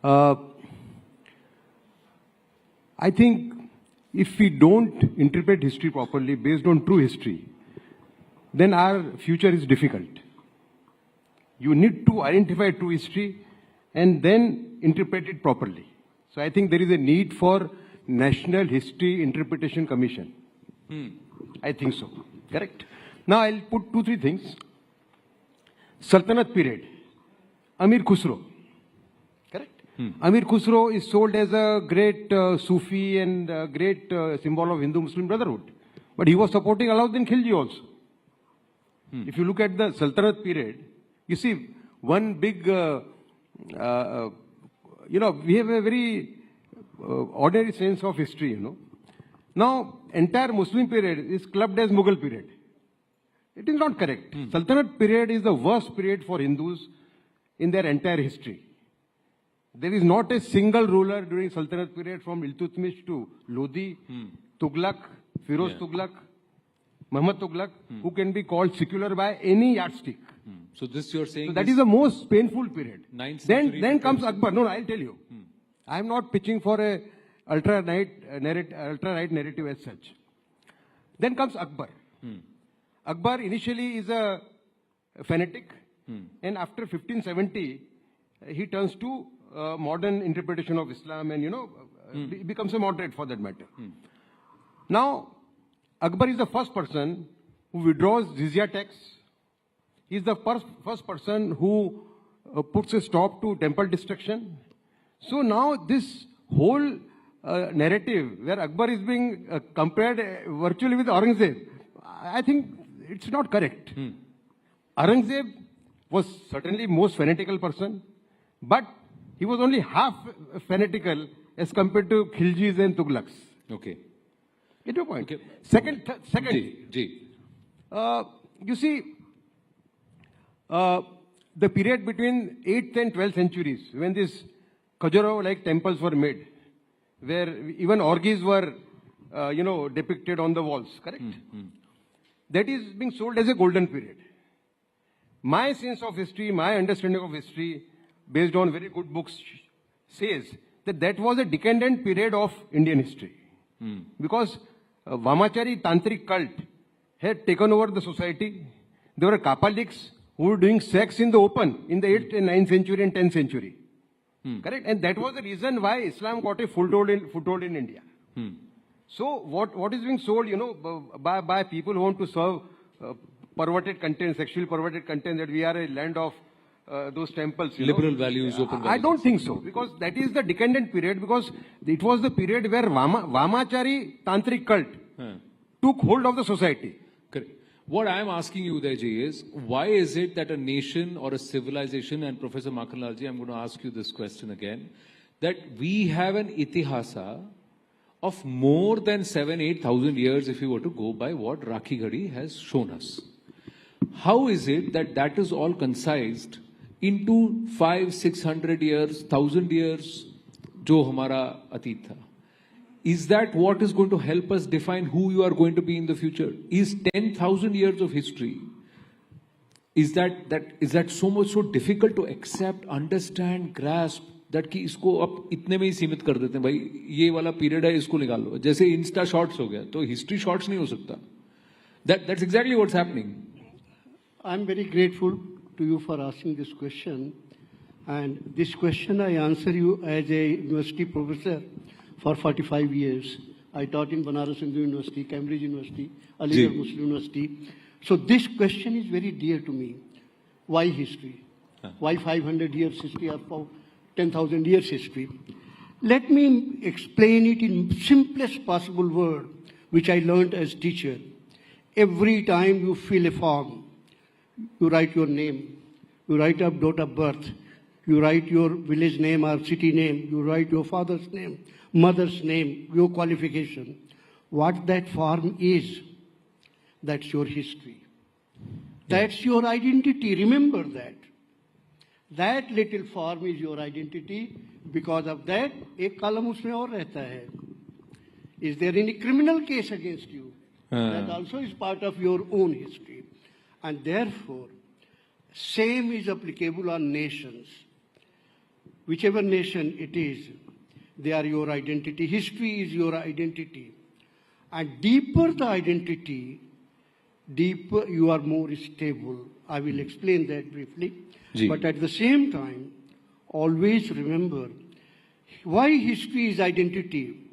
I think if we don't interpret history properly based on true history, then our future is difficult. You need to identify true history and then interpret it properly. So I think there is a need for National History Interpretation Commission. I think so. Correct. Now I'll put 2-3 things. Sultanate period. Amir Khusro. Correct. Amir Khusro is sold as a great Sufi and great symbol of Hindu-Muslim brotherhood. But he was supporting Alauddin Khilji also. If you look at the Sultanate period, you see one big, we have a very ordinary sense of history, Now, entire Muslim period is clubbed as Mughal period. It is not correct. Sultanate period is the worst period for Hindus in their entire history. There is not a single ruler during Sultanate period from Iltutmish to Lodi, Tughlaq, Firoz Tughlaq, Muhammad Tughlaq, who can be called secular by any yardstick. So this you're saying... So that is the most painful period. Then comes Akbar. No, I'll tell you. I am not pitching for a ultra-right narrative as such. Then comes Akbar. Akbar initially is a fanatic, and after 1570, he turns to modern interpretation of Islam and, he becomes a moderate for that matter. Now, Akbar is the first person who withdraws jizya tax. He is the first person who puts a stop to temple destruction. So now this whole narrative where Akbar is being compared virtually with Aurangzeb, I think it's not correct. Aurangzeb was certainly most fanatical person, but he was only half fanatical as compared to Khiljis and Tughlaqs. Okay. Get your point. Okay. Second, you see, the period between 8th and 12th centuries, when these Khajuraho-like temples were made, where even orgies were, depicted on the walls, correct? That is being sold as a golden period. My sense of history, my understanding of history, based on very good books, says that that was a decadent period of Indian history. Because Vamachari Tantric cult had taken over the society. There were Kapaliks who were doing sex in the open in the 8th and 9th century and 10th century. Correct? And that was the reason why Islam got a foothold in India. So what is being sold, by people who want to serve perverted content, sexually perverted content, that we are a land of those temples. Liberal values, open values. I don't think so, because that is the decadent period, because it was the period where Vamachari Tantric cult took hold of the society. Correct. What I am asking you, Udayji, is why is it that a nation or a civilization, and Professor Makhanlalji, I'm going to ask you this question again, that we have an itihasa of more than 7,000-8,000 years if you were to go by what Rakhi Ghadi has shown us. How is it that that is all concised into 500-600 years, 1,000 years, jo hamara atit tha? Is that what is going to help us define who you are going to be in the future? Is 10,000 years of history, is that so difficult to accept, understand, grasp, that कि इसको अब इतने में ही सीमित कर देते हैं, भाई ये वाला पीरियड है, इसको निकाल लो, जैसे इंस्टा शॉर्ट्स हो गया, तो हिस्ट्री शॉर्ट्स नहीं हो सकता. That's exactly what's happening. I'm very grateful to you for asking this question, and this question I answer you as a university professor for 45 years. I taught in Banaras Hindu University, Cambridge University, Aligarh Muslim University. So this question is very dear to me. Why history? Why 500 years history or 10,000 years history? Let me explain it in simplest possible word, which I learned as teacher. Every time you fill a form, you write your name, you write your date of birth, you write your village name or city name, you write your father's name, mother's name, your qualification. What that form is, that's your history. That's your identity. Remember that. That little form is your identity. Because of that, एक column उसमें और रहता है. Is there any criminal case against you? That also is part of your own history. And therefore, same is applicable on nations. Whichever nation it is, they are your identity. History is your identity. And deeper the identity, deeper you are more stable. I will explain that briefly. But at the same time, always remember, why history is identity?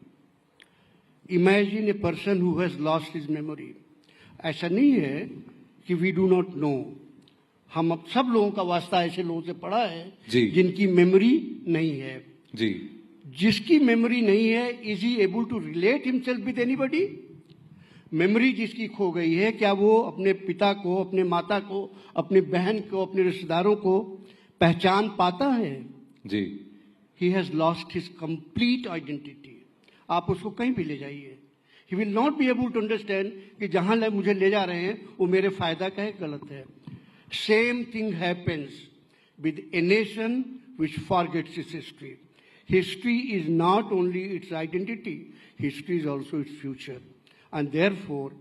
Imagine a person who has lost his memory. ऐसा नहीं है कि we do not know. हम अब सब लोगों का वास्ता ऐसे लोगों से पड़ा है जिनकी मेमोरी नहीं है. जिसकी मेमोरी नहीं है, is he able to relate himself with anybody? Memory जिसकी खो गई है, क्या वो अपने पिता को, अपने माता को, अपने बहन को, अपने रिश्तेदारों को पहचान पाता है? He has lost his complete identity. आप उसको कहीं भी ले जाइए. He will not be able to understand कि जहां मुझे ले जा रहे हैं वो मेरे फायदा का है, गलत है. Same thing happens with a nation which forgets its history. History is not only its identity, history is also its future. And therefore,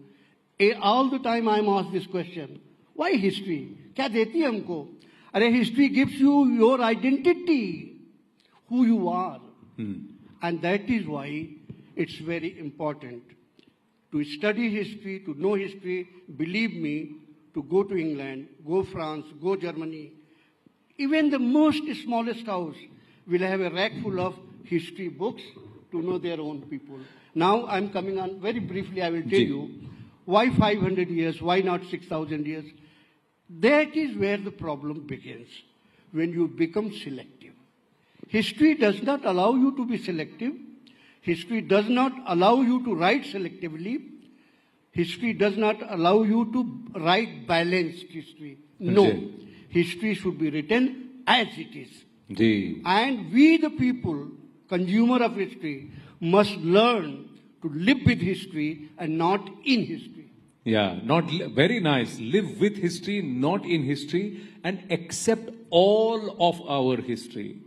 all the time I am asked this question, why history? क्या देती है हमको? अरे history gives you your identity, who you are. And that is why it's very important to study history, to know history. Believe me, to go to England, go France, go Germany. Even the most smallest house will have a rack full of history books to know their own people. Now I'm coming on very briefly, I will tell you why 500 years, why not 6,000 years. That is where the problem begins, when you become selective. History does not allow you to be selective. History does not allow you to write selectively. History does not allow you to write balanced history. No. History should be written as it is. And we, the people, consumer of history, must learn to live with history and not in history. Yeah, very nice. Live with history, not in history, and accept all of our history.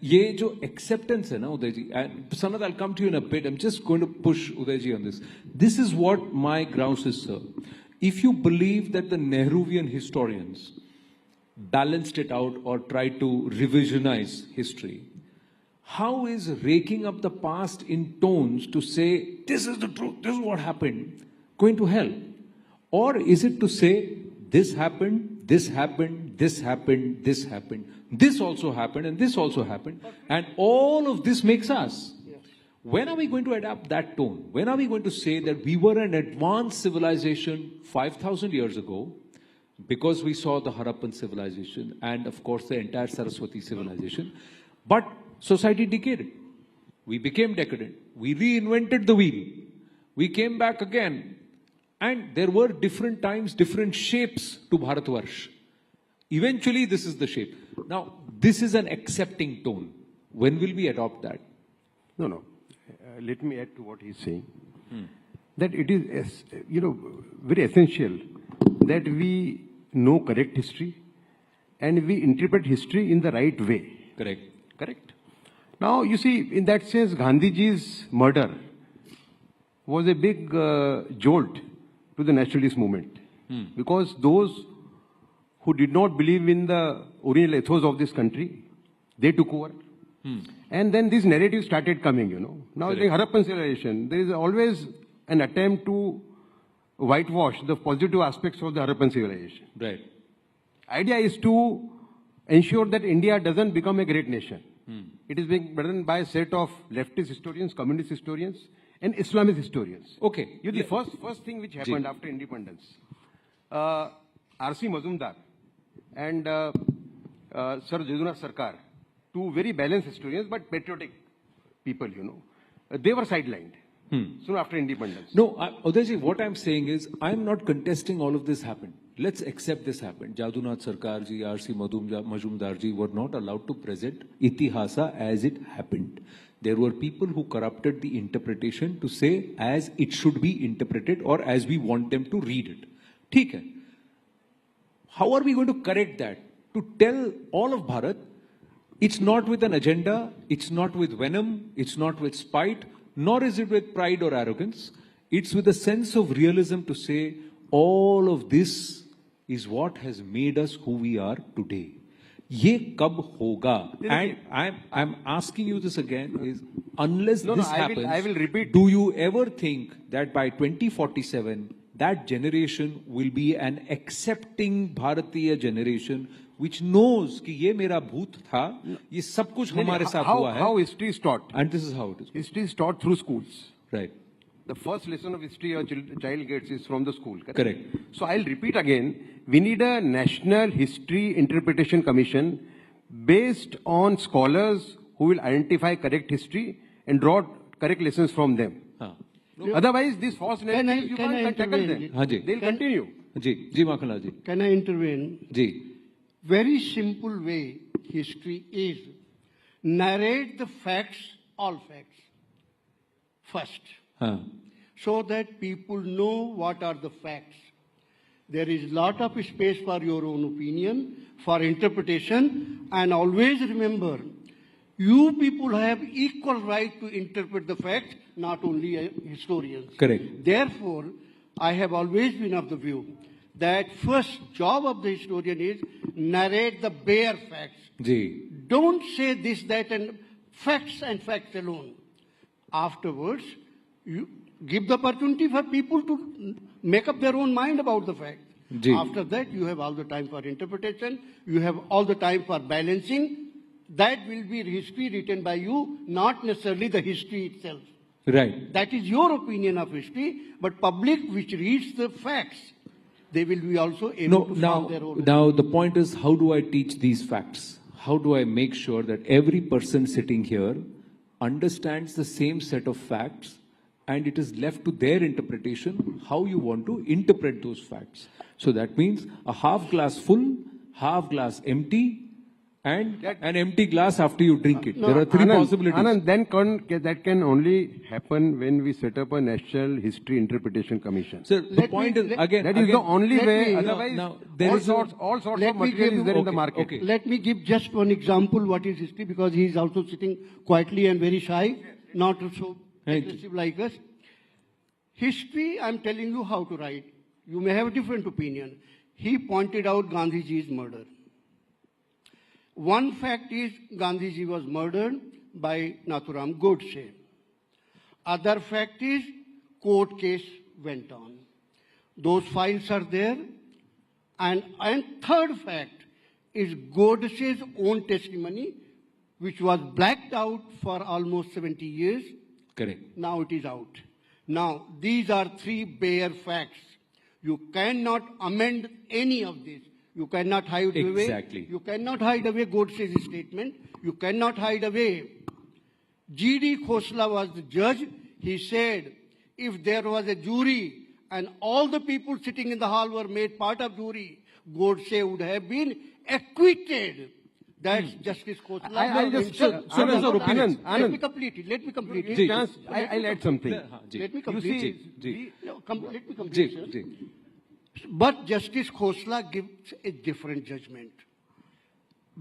ये जो acceptance है ना उदय जी, and Sanad, I'll come to you in a bit. I'm just going to push Uday ji on this. This is what my grounds is, sir. If you believe that the Nehruvian historians balanced it out or tried to revisionize history, how is raking up the past in tones to say, this is the truth, this is what happened, going to help? Or is it to say, this happened, this happened, this happened, this happened, this also happened, and this also happened, and all of this makes us? When are we going to adapt that tone? When are we going to say that we were an advanced civilization 5,000 years ago because we saw the Harappan civilization and, of course, the entire Saraswati civilization, but society decayed. We became decadent. We reinvented the wheel. We came back again. And there were different times, different shapes to Bharatvarsh. Eventually, this is the shape. Now, this is an accepting tone. When will we adopt that? No. Let me add to what he's saying. That it is, very essential that we know correct history and we interpret history in the right way. Correct. Now, you see, in that sense, Gandhiji's murder was a big jolt to the nationalist movement. Because those who did not believe in the original ethos of this country, they took over. And then this narrative started coming, Now, the Harappan civilization, there is always an attempt to whitewash the positive aspects of the Harappan civilization. Right. Idea is to ensure that India doesn't become a great nation. It is being done by a set of leftist historians, communist historians, and Islamist historians. Okay. The first thing which happened after independence, R.C. Mazumdar and Sir Jadunath Sarkar, two very balanced historians but patriotic people, they were sidelined soon after independence. No, Udayji, what I'm saying is, I'm not contesting all of this happened. Let's accept this happened. Jadunath Sarkar ji, R.C. Mazumdar ji were not allowed to present Itihasa as it happened. There were people who corrupted the interpretation to say as it should be interpreted or as we want them to read it. ठीक है. How are we going to correct that? To tell all of Bharat, it's not with an agenda, it's not with venom, it's not with spite, nor is it with pride or arrogance. It's with a sense of realism to say, all of this is what has made us who we are today. Ye kab hoga? And I'm asking you this again, is unless this happens, I will repeat. Do you ever think that by 2047, that generation will be an accepting Bharatiya generation which knows कि ये मेरा भूत था, ये सब कुछ हमारे साथ हुआ है. How history is taught? And this is how it is. History is taught through schools. Right. The first lesson of history a child gets is from the school. Correct. So I'll repeat again. We need a National History Interpretation Commission based on scholars who will identify correct history and draw correct lessons from them. Otherwise, these false narratives, you can't tackle them. They'll continue. Ji Makhanlal ji. Can I intervene? Ji. Very simple way history is. Narrate the facts, all facts, first. So that people know what are the facts. There is lot of space for your own opinion, for interpretation, and always remember, you people have equal right to interpret the facts, not only historians. Correct. Therefore, I have always been of the view that first job of the historian is narrate the bare facts. Ji. Don't say this, that, and facts alone. Afterwards, you give the opportunity for people to make up their own mind about the fact. Ji. After that, you have all the time for interpretation. You have all the time for balancing. That will be history written by you, not necessarily the history itself. Right. That is your opinion of history, but public which reads the facts, they will be also able to form their own. Now the point is, how do I teach these facts? How do I make sure that every person sitting here understands the same set of facts and it is left to their interpretation how you want to interpret those facts? So that means a half glass full, half glass empty, and an empty glass after you drink it. There are three possibilities. Anand, that can only happen when we set up a National History Interpretation Commission. Sir, the point is, again, that is the only way. Otherwise, all sorts of material is there in the market. Okay. Let me give just one example what is history, because he is also sitting quietly and very shy, not so aggressive like us. History, I'm telling you how to write. You may have a different opinion. He pointed out Gandhiji's murder. One fact is Gandhiji was murdered by Nathuram Godse. Other fact is court case went on. Those files are there. And third fact is Godse's own testimony, which was blacked out for almost 70 years. Correct. Now it is out. Now, these are three bare facts. You cannot amend any of this. You cannot hide away. Exactly. You cannot hide away Godse's statement. You cannot hide away. G.D. Khosla was the judge. He said, if there was a jury and all the people sitting in the hall were made part of jury, Godse would have been acquitted. That's Justice Khosla. Anand, let me complete it. I'll add something. Let me complete it. Let me complete it. But Justice Khosla gives a different judgment.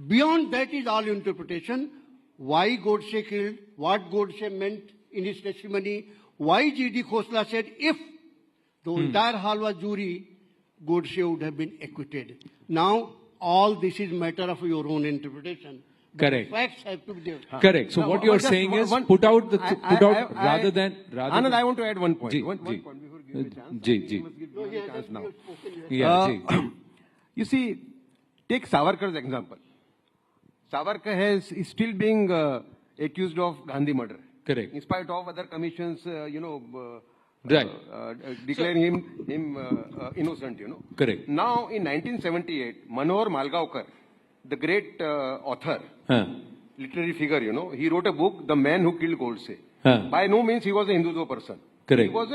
Beyond that is all interpretation. Why Godse killed, what Godse meant in his testimony, why G.D. Khosla said if the entire hall was jury, Godse would have been acquitted. Now, all this is matter of your own interpretation. But correct. Facts have to be there. Correct. So what you are saying is put out rather than. Anand, I want to add one point. One point before giving me a chance. Now. You see, take Savarkar's example. Savarkar is still being accused of Gandhi murder. Correct. In spite of other commissions, right. Declaring him innocent, Correct. Now, in 1978, Manohar Malgaonkar, the great author, literary figure, he wrote a book, The Man Who Killed Godse. By no means he was a Hindutva person. Correct. He was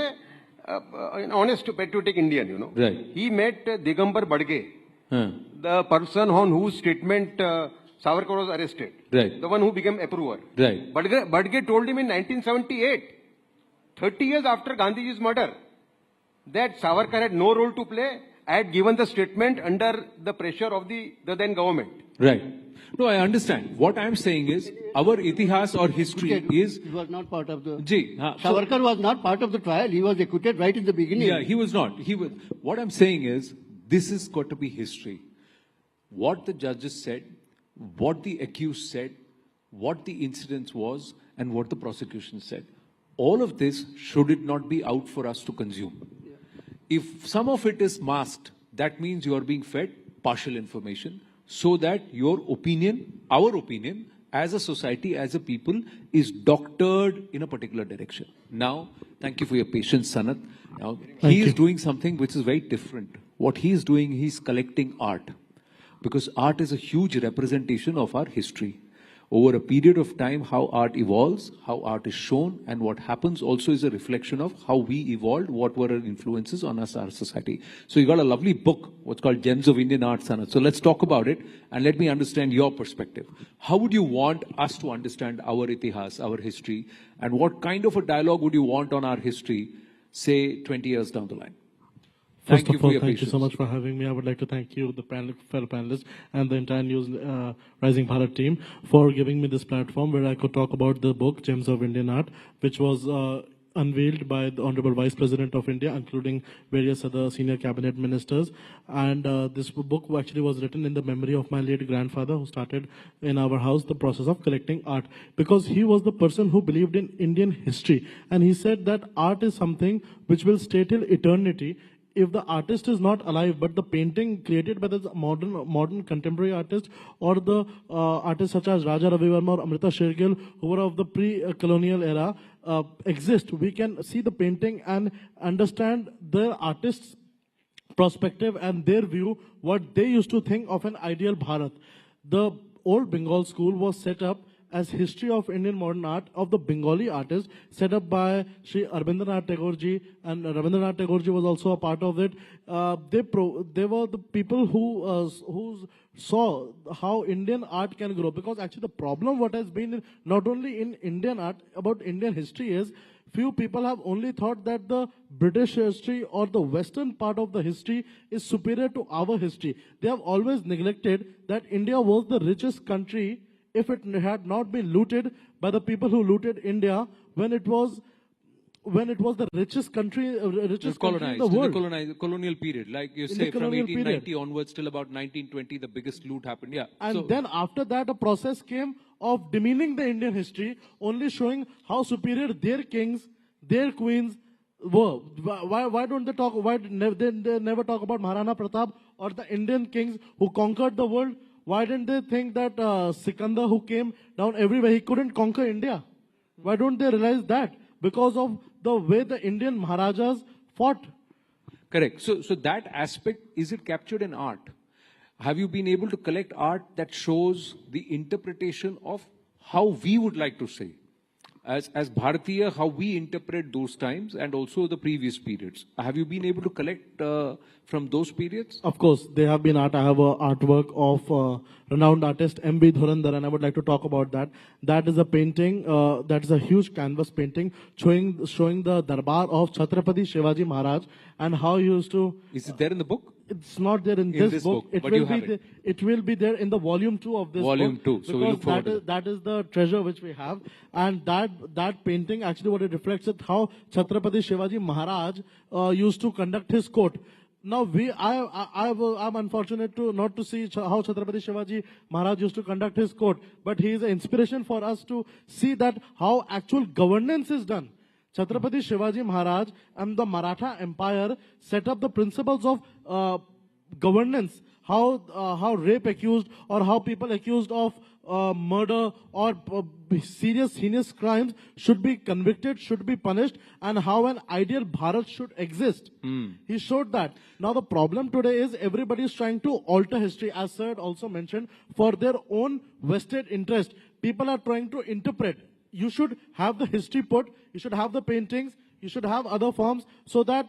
an honest, patriotic Indian, Right. He met Digambar Badge, the person on whose statement Savarkar was arrested. Right. The one who became approver. Right. Badge told him in 1978, 30 years after Gandhiji's murder, that Savarkar had no role to play I had given the statement under the pressure of the then government. Right. No, I understand. What I'm saying is, our itihas or history is... He was not part of the... Savarkar was not part of the trial. He was acquitted right in the beginning. Yeah, he was not. What I'm saying is, this has got to be history. What the judges said, what the accused said, what the incident was, and what the prosecution said. All of this, should it not be out for us to consume? If some of it is masked, that means you are being fed partial information, so that your opinion, our opinion, as a society, as a people, is doctored in a particular direction. Now, thank you for your patience, Sanat. Now, he is doing something which is very different. What he is doing, he's collecting art. Because art is a huge representation of our history. Over a period of time, how art evolves, how art is shown, and what happens also is a reflection of how we evolved, what were our influences on us, our society. So you got a lovely book, what's called Gems of Indian Art, Sanat. So let's talk about it, and let me understand your perspective. How would you want us to understand our itihas, our history, and what kind of a dialogue would you want on our history, say, 20 years down the line? First of all, thank you so much for having me. I would like to thank you, the fellow panelists, and the entire News Rising Bharat team for giving me this platform where I could talk about the book, Gems of Indian Art, which was unveiled by the Honorable Vice President of India, including various other senior cabinet ministers. And this book actually was written in the memory of my late grandfather, who started in our house the process of collecting art, because he was the person who believed in Indian history. And he said that art is something which will stay till eternity. If the artist is not alive, but the painting created by the modern contemporary artist, or the artists such as Raja Ravi Verma or Amrita Shergill, who were of the pre-colonial era, exist, we can see the painting and understand the artist's perspective and their view, what they used to think of an ideal Bharat. The old Bengal school was set up as History of Indian Modern Art of the Bengali artists, set up by Sri Rabindranath Tagore ji, and Rabindranath Tagore ji was also a part of it. They were the people who saw how Indian art can grow. Because actually the problem what has been not only in Indian art, about Indian history is, few people have only thought that the British history or the Western part of the history is superior to our history. They have always neglected that India was the richest country if it had not been looted by the people who looted India when it was the richest country, country in the world. In the colonial period, like you say, from 1890 onwards till about 1920, the biggest loot happened. Yeah. And then after that, a process came of demeaning the Indian history, only showing how superior their kings, their queens were. Why don't they talk? Why they never talk about Maharana Pratap or the Indian kings who conquered the world? Why didn't they think that Sikandar, who came down everywhere, he couldn't conquer India? Why don't they realize that? Because of the way the Indian Maharajas fought. Correct. So that aspect, is it captured in art? Have you been able to collect art that shows the interpretation of how we would like to say? As Bharatiya, how we interpret those times and also the previous periods. Have you been able to collect from those periods? Of course, they have been art. I have an artwork of renowned artist M.B. Dhurandhar, and I would like to talk about that. That is a painting, that is a huge canvas painting showing the Darbar of Chhatrapati Shivaji Maharaj and how he used to... Is it there in the book? It's not there in this book. It will be there in the volume 2 of this book. Volume 2. So we look forward to that is the treasure which we have. And that painting, actually what it reflects is how Chhatrapati Shivaji Maharaj used to conduct his court. Now I'm unfortunate not to see how Chhatrapati Shivaji Maharaj used to conduct his court, but he is an inspiration for us to see that how actual governance is done. Chhatrapati Shivaji Maharaj and the Maratha Empire set up the principles of governance, how rape accused or how people accused of murder or serious heinous crimes should be convicted, should be punished, and how an ideal Bharat should exist. He showed that. Now the problem today is everybody is trying to alter history, as Sir also mentioned, for their own vested interest. People are trying to interpret. You should have the history put, you should have the paintings, you should have other forms so that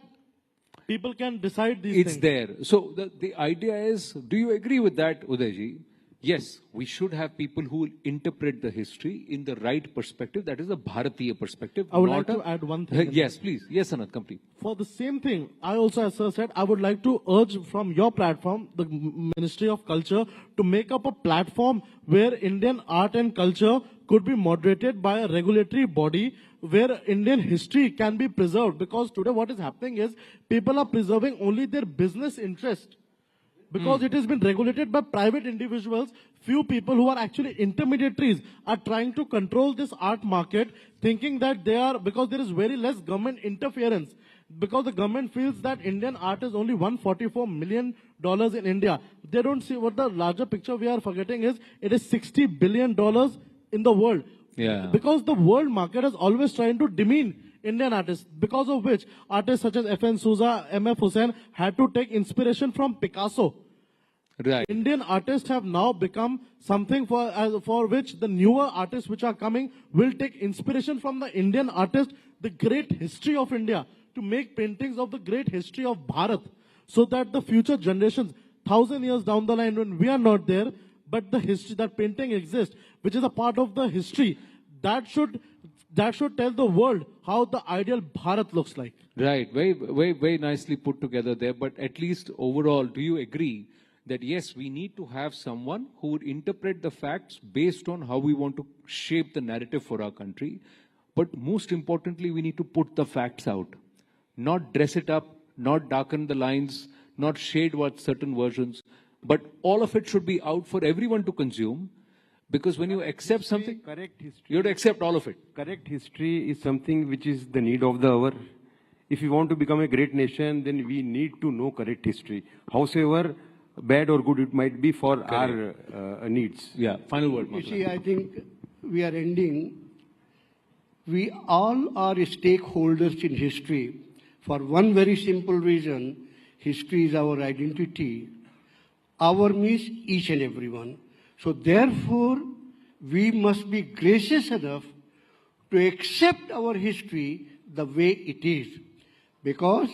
people can decide these things. It's there. So the idea is, do you agree with that, Udayji? yes, we should have people who will interpret the history in the right perspective. That is a Bharatiya perspective. I would like to add one thing. Yes, please. Yes, Anand, complete. For the same thing, I also, as sir said, I would like to urge from your platform, the Ministry of Culture, to make up a platform where Indian art and culture could be moderated by a regulatory body where Indian history can be preserved. Because today what is happening is people are preserving only their business interest. Because it has been regulated by private individuals, few people who are actually intermediaries are trying to control this art market, thinking that they are, because there is very less government interference. Because the government feels that Indian art is only $144 million in India. They don't see what the larger picture we are forgetting is, it is $60 billion in the world. Yeah. Because the world market is always trying to demean Indian artists, because of which artists such as F.N. Souza, M.F. Hussain had to take inspiration from Picasso. Right. Indian artists have now become something for which the newer artists which are coming will take inspiration from the Indian artist, the great history of India, to make paintings of the great history of Bharat, so that the future generations, 1,000 years down the line when we are not there, but the history, that painting exists, which is a part of the history, that should tell the world how the ideal Bharat looks like. Right. Very nicely put together there. But at least overall, do you agree that yes, we need to have someone who would interpret the facts based on how we want to shape the narrative for our country? But most importantly, we need to put the facts out, not dress it up, not darken the lines, not shade what certain versions, but all of it should be out for everyone to consume. Because when you accept something, you have to accept all of it. Correct history is something which is the need of the hour. If we want to become a great nation, then we need to know correct history. Howsoever bad or good it might be for our needs. Yeah, final word. You see, I think we are ending. We all are stakeholders in history for one very simple reason. History is our identity. Our means each and everyone. So therefore, we must be gracious enough to accept our history the way it is. Because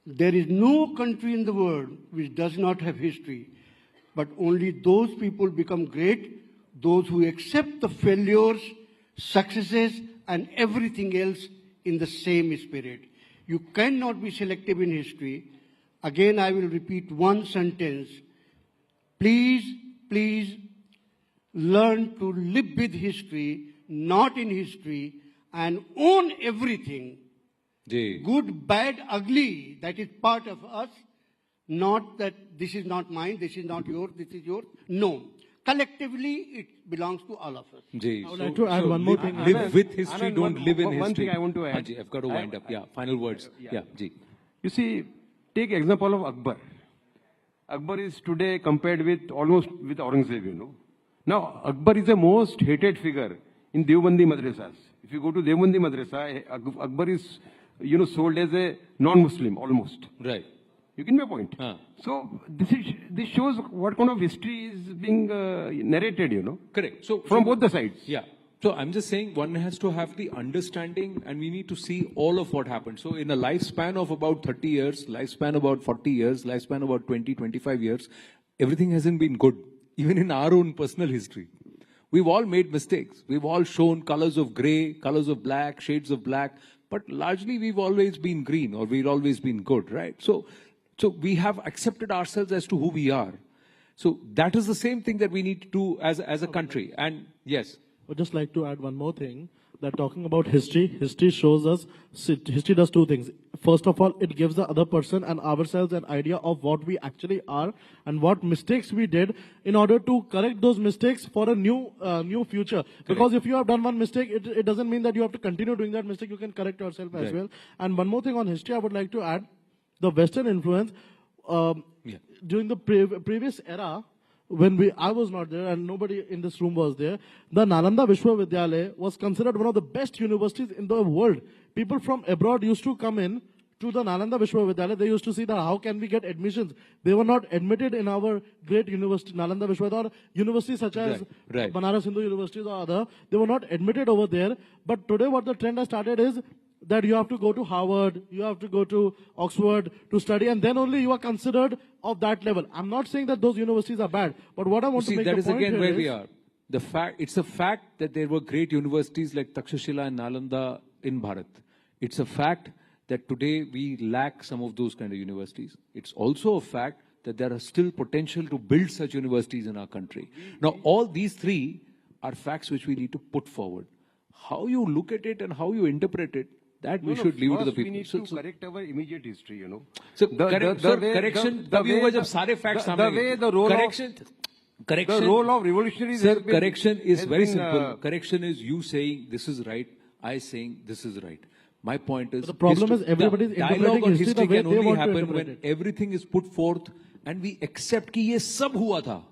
there is no country in the world which does not have history. But only those people become great, those who accept the failures, successes, and everything else in the same spirit. You cannot be selective in history. Again, I will repeat one sentence. Please learn to live with history, not in history, and own everything. Good, bad, ugly, that is part of us. Not that this is not mine, this is not yours, this is yours. No. Collectively, it belongs to all of us. I would like to add one more thing. Live with history, don't live in history. One thing I want to add. I've got to wind up. Yeah, final words. Yeah, Ji. You see, take example of Akbar. Akbar is today compared with almost with Aurangzeb, you know. Now, Akbar is the most hated figure in Devbandi madrasas. If you go to Devbandi madrasa, Akbar is, you know, sold as a non-Muslim almost. Right. You get my point? So this shows what kind of history is being narrated, you know. Correct. So from both the sides. Yeah. So I'm just saying one has to have the understanding and we need to see all of what happened. So in a lifespan of about 30 years, lifespan about 40 years, lifespan about 20, 25 years, everything hasn't been good, even in our own personal history. We've all made mistakes. We've all shown colors of gray, colors of black, shades of black, but largely we've always been green or we've always been good, right? So we have accepted ourselves as to who we are. So that is the same thing that we need to do as a country. And yes. I would just like to add one more thing, that talking about history shows us, history does two things. First of all, it gives the other person and ourselves an idea of what we actually are and what mistakes we did in order to correct those mistakes for a new future. Because if you have done one mistake, it doesn't mean that you have to continue doing that mistake. You can correct yourself as well. And one more thing on history, I would like to add, the Western influence during the previous era, when I was not there and nobody in this room was there, the Nalanda Vishwavidyalaya was considered one of the best universities in the world. People from abroad used to come in to the Nalanda Vishwavidyalaya. They used to see that how can we get admissions. They were not admitted in our great university, Nalanda Vishwavidyalaya, or universities such as Banaras Hindu universities or other. They were not admitted over there. But today what the trend has started is, that you have to go to Harvard, you have to go to Oxford to study, and then only you are considered of that level. I'm not saying that those universities are bad, but what I want to make the point here is... that is again where we are. It's a fact that there were great universities like Takshashila and Nalanda in Bharat. It's a fact that today we lack some of those kind of universities. It's also a fact that there are still potential to build such universities in our country. Now, all these three are facts which we need to put forward. How you look at it and how you interpret it, that we should leave it to the people. We need to correct our immediate history, you know. So, correction, the role of revolutionaries. Sir, correction is very simple. Correction is you saying this is right, I saying this is right. My point is, the problem is everybody's dialogue on history can only happen when it. everything is put forth and we accept कि ये सब हुआ था,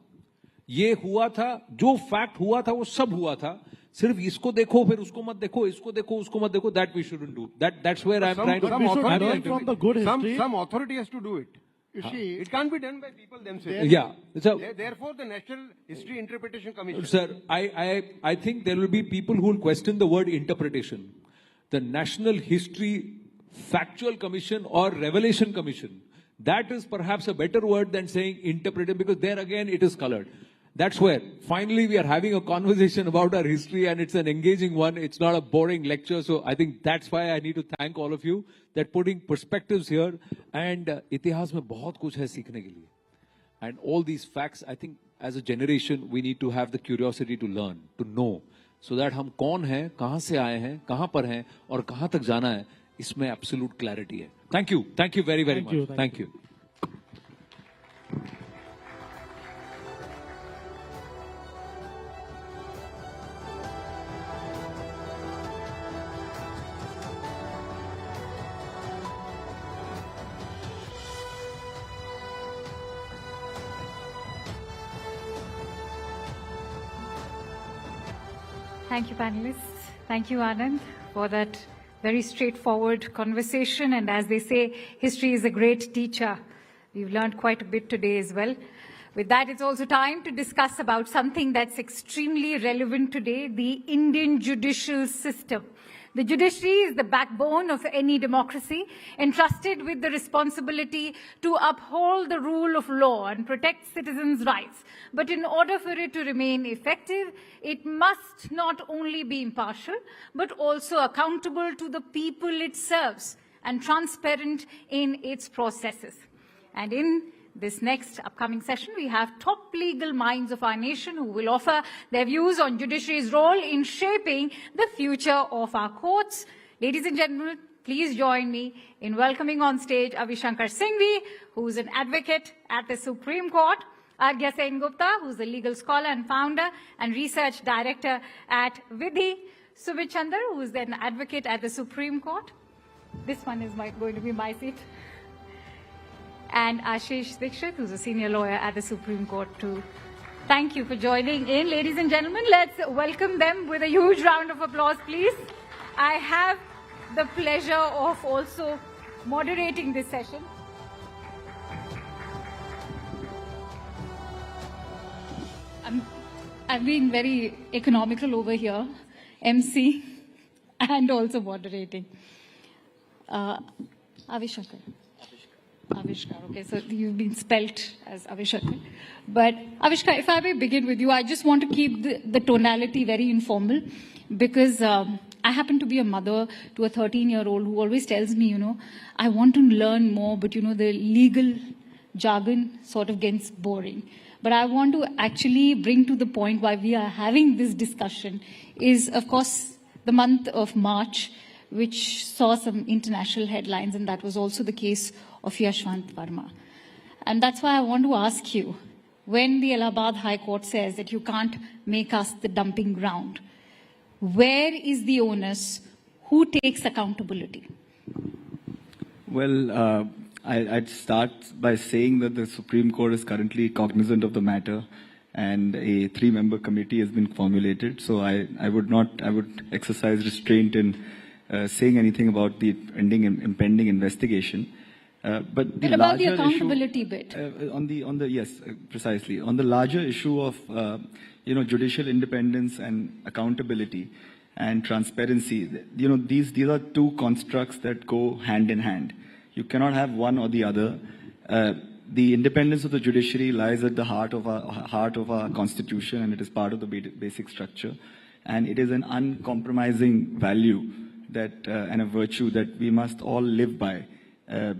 ये हुआ था, जो fact हुआ था वो सब हुआ था. सिर्फ इसको देखो फिर उसको मत देखो, इसको देखो उसको मत देखो. That we shouldn't do. That's where I'm trying to. Some authority has to do it. You see, it can't be done by people themselves. Yeah. So, therefore, the National History Interpretation Commission. Sir, I think there will be people who will question the word interpretation. The National History Factual Commission or Revelation Commission. That is perhaps a better word than saying interpreted, because there again it is colored. That's where finally we are having a conversation about our history, and it's an engaging one. It's not a boring lecture. So I think that's why I need to thank all of you that putting perspectives here. And itihas mein bahut kuch hai seekhne ke liye. And all these facts, I think as a generation, we need to have the curiosity to learn, to know. So that हम कौन हैं, कहाँ से आए हैं, कहाँ पर हैं और कहाँ तक जाना है, इसमें absolute clarity है. Thank you very much. Thank you. Thank you, panelists. Thank you, Anand, for that very straightforward conversation. And as they say, history is a great teacher. We've learned quite a bit today as well. With that, it's also time to discuss about something that's extremely relevant today, the Indian judicial system. The judiciary is the backbone of any democracy, entrusted with the responsibility to uphold the rule of law and protect citizens' rights. But in order for it to remain effective, it must not only be impartial, but also accountable to the people it serves and transparent in its processes. And in this next upcoming session, we have top legal minds of our nation who will offer their views on judiciary's role in shaping the future of our courts. Ladies and gentlemen, please join me in welcoming on stage Avishankar Singhvi, who is an advocate at the Supreme Court, Arghya Sen Gupta, who is a legal scholar and founder and research director at Vidhi, Sumit Chandar, who is an advocate at the Supreme Court. This one is going to be my seat. And Ashish Dikshit, who's a senior lawyer at the Supreme Court too. Thank you for joining in. Ladies and gentlemen, let's welcome them with a huge round of applause, please. I have the pleasure of also moderating this session. I've been very economical over here, MC, and also moderating. Avishankar. Avishkar, okay, so you've been spelt as Avishkar. But Avishkar, if I may begin with you, I just want to keep the tonality very informal, because I happen to be a mother to a 13-year-old who always tells me, you know, I want to learn more, but, you know, the legal jargon sort of gets boring. But I want to actually bring to the point why we are having this discussion is, of course, the month of March, which saw some international headlines, and that was also the case of Yashwant Verma. And that's why I want to ask you, when the Allahabad High Court says that you can't make us the dumping ground, where is the onus? Who takes accountability? Well, I'd start by saying that the Supreme Court is currently cognizant of the matter, and a 3-member committee has been formulated. So I would exercise restraint in saying anything about the impending investigation. But the about the larger accountability issue, bit. Yes, precisely. On the larger issue of, judicial independence and accountability, and transparency. You know, these are two constructs that go hand in hand. You cannot have one or the other. The independence of the judiciary lies at the heart of our constitution, and it is part of the basic structure. And it is an uncompromising value that and a virtue that we must all live by,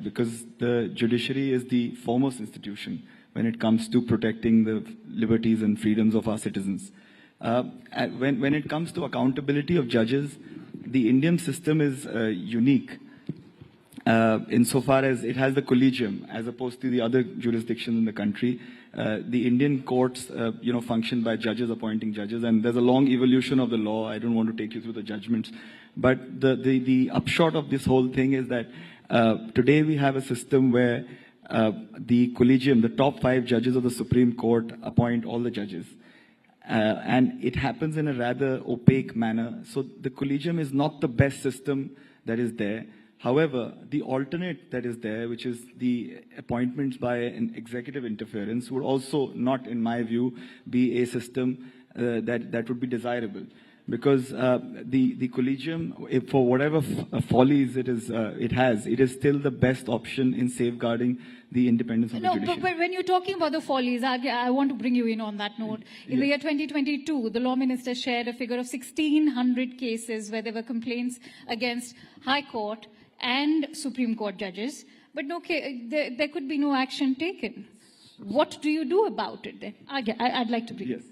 because the judiciary is the foremost institution when it comes to protecting the liberties and freedoms of our citizens. When it comes to accountability of judges, the Indian system is unique insofar as it has the collegium as opposed to the other jurisdictions in the country. The Indian courts, function by judges appointing judges, and there's a long evolution of the law. I don't want to take you through the judgments, but the upshot of this whole thing is that today we have a system where the collegium, the top 5 judges of the Supreme Court, appoint all the judges. And it happens in a rather opaque manner. So the collegium is not the best system that is there. However, the alternate that is there, which is the appointments by an executive interference, would also not, in my view, be a system that would be desirable. Because the collegium, for whatever follies it is still the best option in safeguarding the independence of the judiciary. But when you're talking about the follies, I want to bring you in on that note. In the year 2022, the law minister shared a figure of 1,600 cases where there were complaints against High Court and Supreme Court judges, but there could be no action taken. What do you do about it then? I'd like to bring Yes.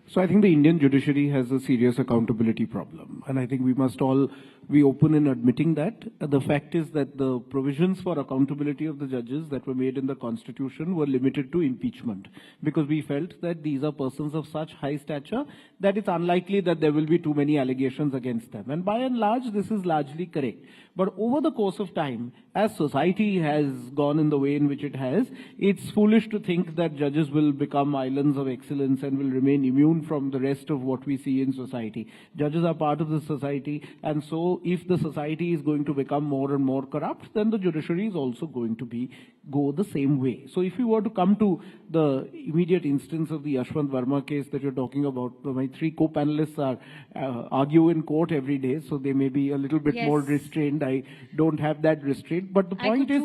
So I think the Indian judiciary has a serious accountability problem. And I think we must all be open in admitting that. The fact is that the provisions for accountability of the judges that were made in the Constitution were limited to impeachment, because we felt that these are persons of such high stature that it's unlikely that there will be too many allegations against them. And by and large, this is largely correct. But over the course of time, as society has gone in the way in which it has, it's foolish to think that judges will become islands of excellence and will remain immune from the rest of what we see in society. Judges are part of the society, and so if the society is going to become more and more corrupt, then the judiciary is also going to go the same way. So if we were to come to the immediate instance of the Yashwant Verma case that you're talking about, my 3 co-panelists argue in court every day, so they may be a little bit more restrained. I don't have that restraint. But the point is,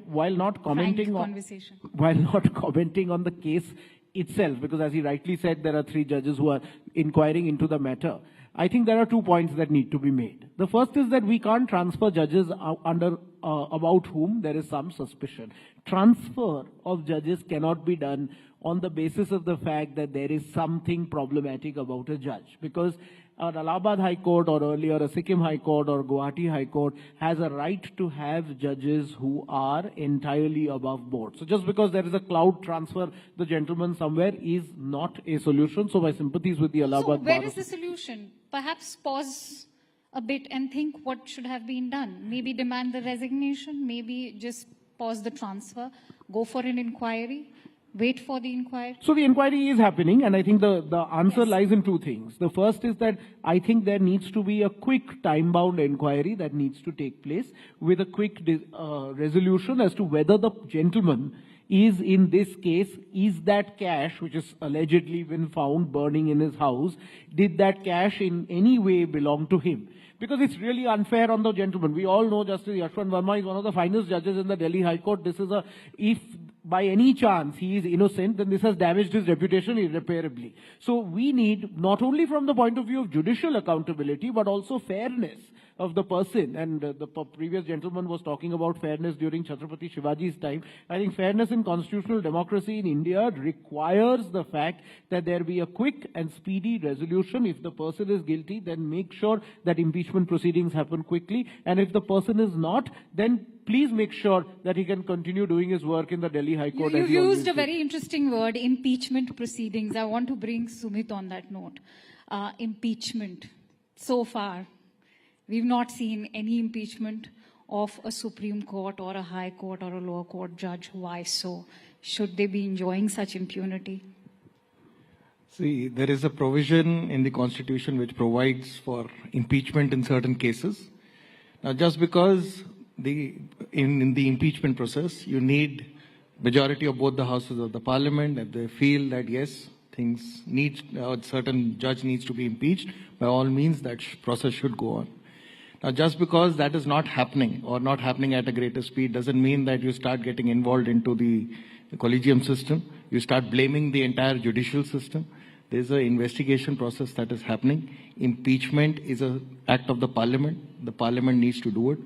while not commenting on the case itself, because as he rightly said, there are 3 judges who are inquiring into the matter, I think there are 2 points that need to be made. The first is that we can't transfer judges about whom there is some suspicion. Transfer of judges cannot be done on the basis of the fact that there is something problematic about a judge, because an Allahabad High Court or earlier a Sikkim High Court or Guwahati High Court has a right to have judges who are entirely above board. So just because there is a cloud transfer, the gentleman somewhere, is not a solution. So my sympathies with the Allahabad Bar. So where is the solution? Perhaps pause a bit and think what should have been done. Maybe demand the resignation, maybe just pause the transfer, go for an inquiry. Wait for the inquiry? So the inquiry is happening, and I think the answer lies in 2 things. The first is that I think there needs to be a quick time-bound inquiry that needs to take place with a quick resolution as to whether the gentleman is, in this case, is that cash, which is allegedly been found burning in his house, did that cash in any way belong to him? Because it's really unfair on the gentleman. We all know Justice Yashwant Verma is one of the finest judges in the Delhi High Court. This is if by any chance he is innocent, then this has damaged his reputation irreparably. So we need, not only from the point of view of judicial accountability, but also fairness of the person. And the previous gentleman was talking about fairness during Chhatrapati Shivaji's time. I think fairness in constitutional democracy in India requires the fact that there be a quick and speedy resolution. If the person is guilty, then make sure that impeachment proceedings happen quickly. And if the person is not, then please make sure that he can continue doing his work in the Delhi High Court. You used a very interesting word, impeachment proceedings. I want to bring Sumit on that note. Impeachment. So far, we've not seen any impeachment of a Supreme Court or a High Court or a lower court judge. Why so? Should they be enjoying such impunity? See, there is a provision in the Constitution which provides for impeachment in certain cases. Now, just because in the impeachment process, you need majority of both the houses of the parliament. If they feel that, yes, certain judge needs to be impeached, by all means that process should go on. Now, just because that is not happening or not happening at a greater speed doesn't mean that you start getting involved into the collegium system. You start blaming the entire judicial system. There's an investigation process that is happening. Impeachment is an act of the parliament. The parliament needs to do it.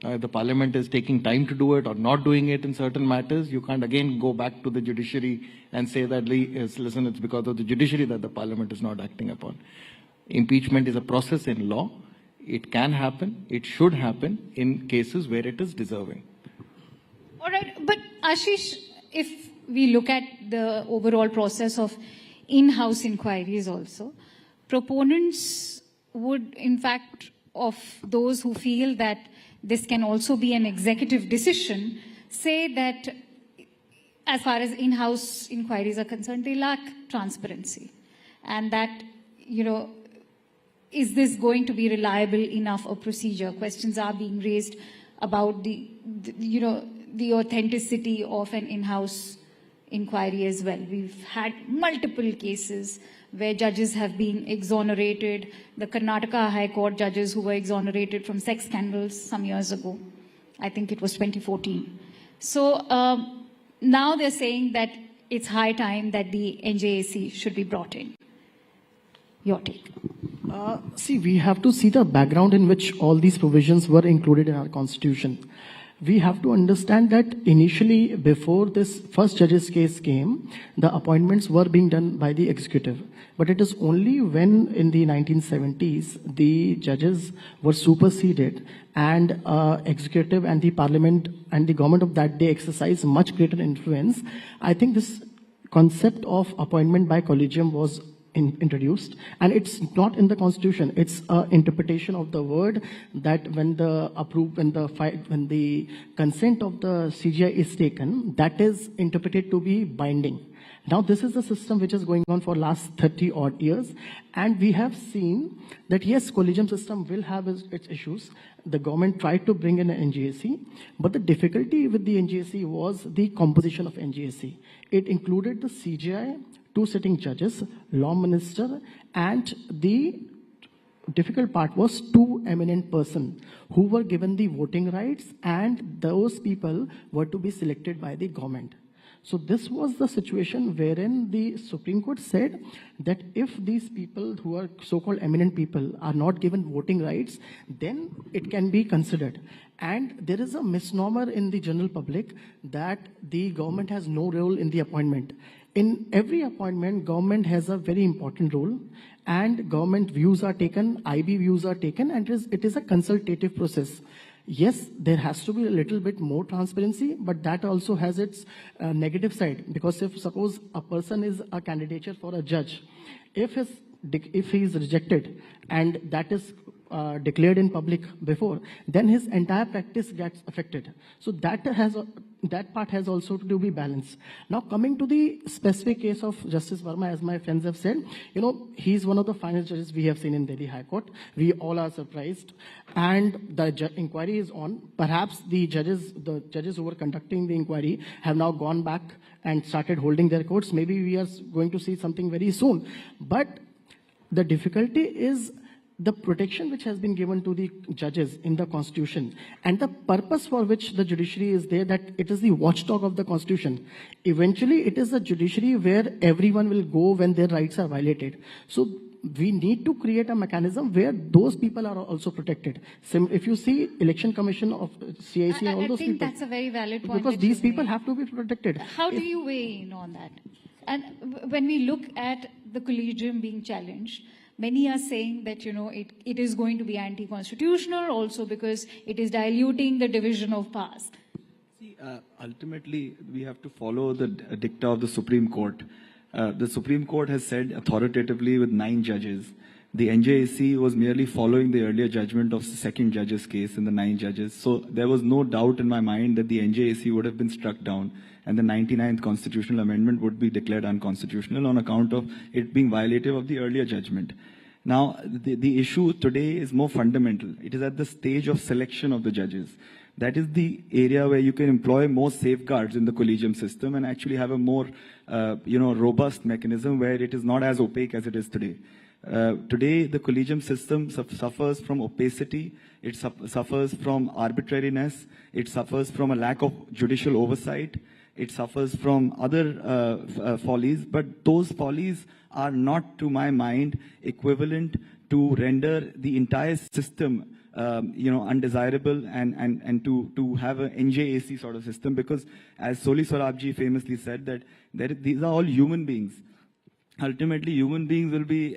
If the parliament is taking time to do it or not doing it in certain matters, you can't again go back to the judiciary and say that, listen, it's because of the judiciary that the parliament is not acting upon. Impeachment is a process in law. It can happen. It should happen in cases where it is deserving. All right. But Ashish, if we look at the overall process of in-house inquiries also, proponents would, in fact, of those who feel that this can also be an executive decision, say that as far as in-house inquiries are concerned, they lack transparency. And that, is this going to be reliable enough a procedure? Questions are being raised about the authenticity of an in-house inquiry as well. We've had multiple cases where judges have been exonerated. The Karnataka High Court judges who were exonerated from sex scandals some years ago. I think it was 2014. So now they're saying that it's high time that the NJAC should be brought in. Your take. See, we have to see the background in which all these provisions were included in our constitution. We have to understand that initially, before this first judge's case came, the appointments were being done by the executive. But it is only when in the 1970s, the judges were superseded and executive and the parliament and the government of that day exercised much greater influence. I think this concept of appointment by collegium was introduced, and it's not in the constitution. It's an interpretation of the word that when the consent of the CGI is taken, that is interpreted to be binding. Now this is the system which is going on for last 30 odd years, and we have seen that yes, collegium system will have its issues. The government tried to bring in an NGAC, but the difficulty with the NGAC was the composition of NGAC. It included the CGI, 2 sitting judges, law minister, and the difficult part was 2 eminent persons who were given the voting rights, and those people were to be selected by the government. So this was the situation wherein the Supreme Court said that if these people who are so-called eminent people are not given voting rights, then it can be considered. And there is a misnomer in the general public that the government has no role in the appointment. In every appointment, government has a very important role, and government views are taken, IB views are taken, and it is a consultative process. Yes, there has to be a little bit more transparency, but that also has its negative side. Because if suppose a person is a candidature for a judge, if he is rejected and that is declared in public before, then his entire practice gets affected. So that part has also to be balanced. Now coming to the specific case of Justice Verma, as my friends have said, he's one of the finest judges we have seen in Delhi High Court. We all are surprised, and the inquiry is on. Perhaps the judges who were conducting the inquiry have now gone back and started holding their courts. Maybe we are going to see something very soon. But the difficulty is the protection which has been given to the judges in the constitution, and the purpose for which the judiciary is there, that it is the watchdog of the constitution. Eventually, it is a judiciary where everyone will go when their rights are violated. So we need to create a mechanism where those people are also protected. If you see election commission of CIC and all those people. I think that's a very valid point. Because these people have to be protected. How do you weigh in on that? And when we look at the collegium being challenged, many are saying that, it is going to be anti-constitutional also because it is diluting the division of powers. See, ultimately, we have to follow the dicta of the Supreme Court. The Supreme Court has said authoritatively with 9 judges. The NJAC was merely following the earlier judgment of the second judge's case in the 9 judges. So there was no doubt in my mind that the NJAC would have been struck down and the 99th constitutional amendment would be declared unconstitutional on account of it being violative of the earlier judgment. Now, the issue today is more fundamental. It is at the stage of selection of the judges. that is the area where you can employ more safeguards in the collegium system and actually have a more, robust mechanism where it is not as opaque as it is today. Today, the collegium system suffers from opacity, it suffers from arbitrariness, it suffers from a lack of judicial oversight, it suffers from other follies, but those follies are not, to my mind, equivalent to render the entire system undesirable and to have a NJAC sort of system, because as Soli Sorabji famously said that these are all human beings. Ultimately, human beings will be,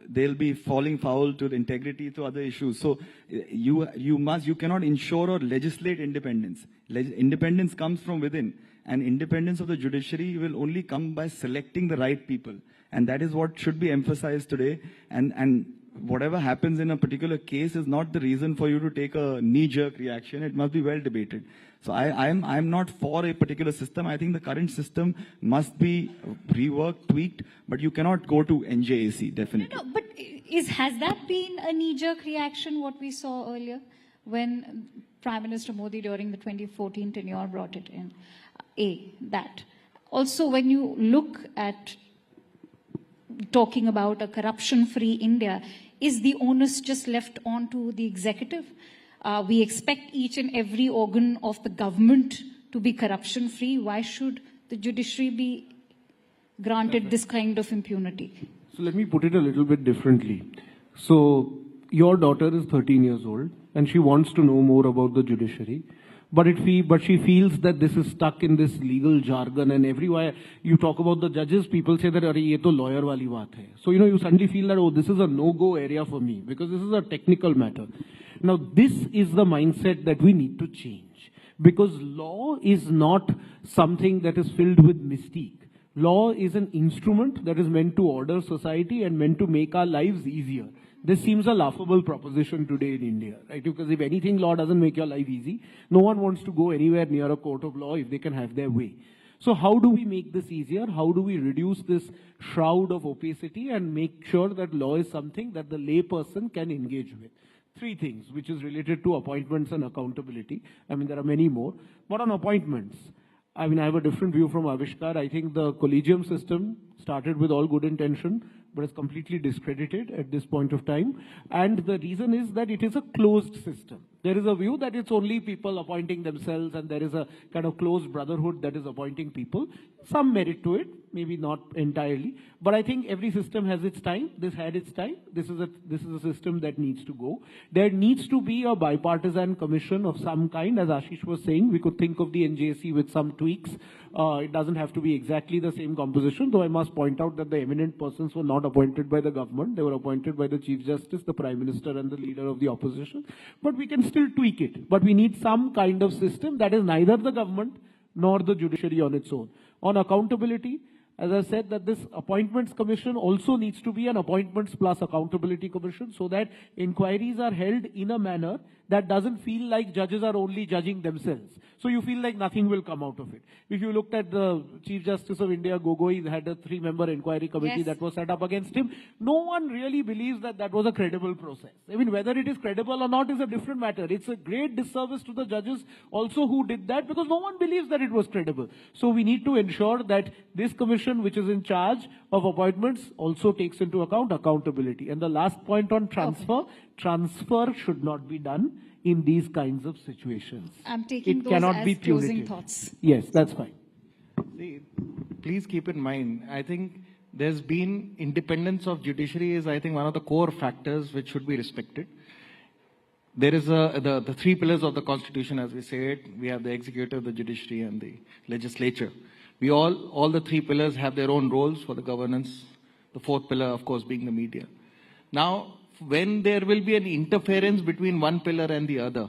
they'll be falling foul to the integrity, to other issues. So you cannot ensure or legislate independence. Independence comes from within, and independence of the judiciary will only come by selecting the right people. And that is what should be emphasized today. And whatever happens in a particular case is not the reason for you to take a knee-jerk reaction. It must be well debated. So I'm not for a particular system. I think the current system must be reworked, tweaked, but you cannot go to NJAC, definitely. No, but has that been a knee-jerk reaction, what we saw earlier, when Prime Minister Modi during the 2014 tenure brought it in? That. Also, when you look at talking about a corruption-free India, is the onus just left on to the executive? We expect each and every organ of the government to be corruption-free. Why should the judiciary be granted this kind of impunity? So let me put it a little bit differently. So your daughter is 13 years old and she wants to know more about the judiciary. But she feels that this is stuck in this legal jargon, and everywhere you talk about the judges, people say that, "Arey, ye to lawyer wali baat hai." So, you suddenly feel that, oh, this is a no-go area for me, because this is a technical matter. Now, this is the mindset that we need to change, because law is not something that is filled with mystique. Law is an instrument that is meant to order society and meant to make our lives easier. This seems a laughable proposition today in India, right? Because if anything, law doesn't make your life easy. No one wants to go anywhere near a court of law if they can have their way. So how do we make this easier? How do we reduce this shroud of opacity and make sure that law is something that the lay person can engage with? Three things, which is related to appointments and accountability. I mean, there are many more. But on appointments, I have a different view from Avishkar. I think the collegium system started with all good intention, but is completely discredited at this point of time. And the reason is that it is a closed system. There is a view that it's only people appointing themselves, and there is a kind of closed brotherhood that is appointing people. Some merit to it, maybe not entirely. But I think every system has its time. This had its time. This is a system that needs to go. There needs to be a bipartisan commission of some kind. As Ashish was saying, we could think of the NJC with some tweaks. It doesn't have to be exactly the same composition, though I must point out that the eminent persons were not appointed by the government. They were appointed by the Chief Justice, the Prime Minister, and the leader of the opposition. But we can still tweak it. But we need some kind of system that is neither the government nor the judiciary on its own. On accountability, as I said, that this appointments commission also needs to be an appointments plus accountability commission, so that inquiries are held in a manner that doesn't feel like judges are only judging themselves. So you feel like nothing will come out of it. If you looked at the Chief Justice of India, Gogoi, had a 3-member inquiry committee that was set up against him. No one really believes that that was a credible process. I mean, whether it is credible or not is a different matter. It's a great disservice to the judges also who did that, because no one believes that it was credible. So we need to ensure that this commission, which is in charge of appointments, also takes into account accountability. And the last point on transfer, transfer should not be done in these kinds of situations. I'm taking it those cannot as be closing punitive. thoughts. Yes, that's fine. See, please keep in mind, I think there's been independence of judiciary is, I think, one of the core factors which should be respected. There is the 3 pillars of the Constitution, as we say it. We have the executive, the judiciary, and the legislature. We all the 3 pillars have their own roles for the governance. The 4th pillar, of course, being the media. Now, when there will be an interference between one pillar and the other,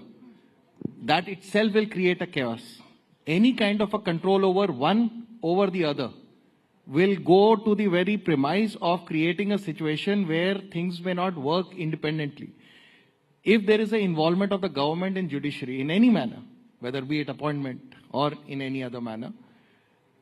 that itself will create a chaos. Any kind of a control over one over the other will go to the very premise of creating a situation where things may not work independently. If there is an involvement of the government in judiciary in any manner, whether be it appointment or in any other manner,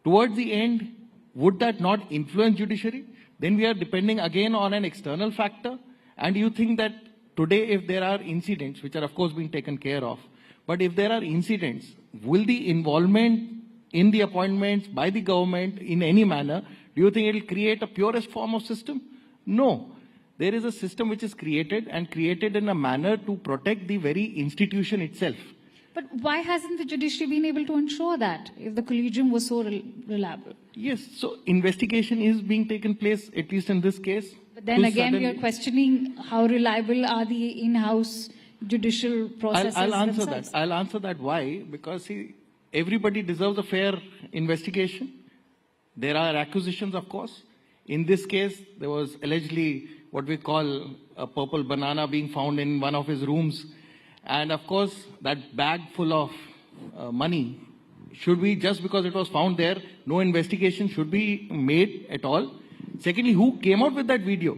towards the end, would that not influence judiciary? Then we are depending again on an external factor. And you think that Today, if there are incidents, which are of course being taken care of, but if there are incidents, will the involvement in the appointments by the government in any manner, do you think it will create a purest form of system? No. There is a system which is created and created in a manner to protect the very institution itself. But why hasn't the judiciary been able to ensure that if the collegium was so reliable? Yes, so investigation is being taken place, at least in this case. But then again, we are questioning how reliable are the in-house judicial processes I'll answer themselves. that. I'll answer that. Why? Because see, everybody deserves a fair investigation. There are accusations, of course. In this case, there was allegedly what we call a purple banana being found in one of his rooms. And of course, that bag full of money, should we, just because it was found there, no investigation should be made at all? Secondly, who came out with that video?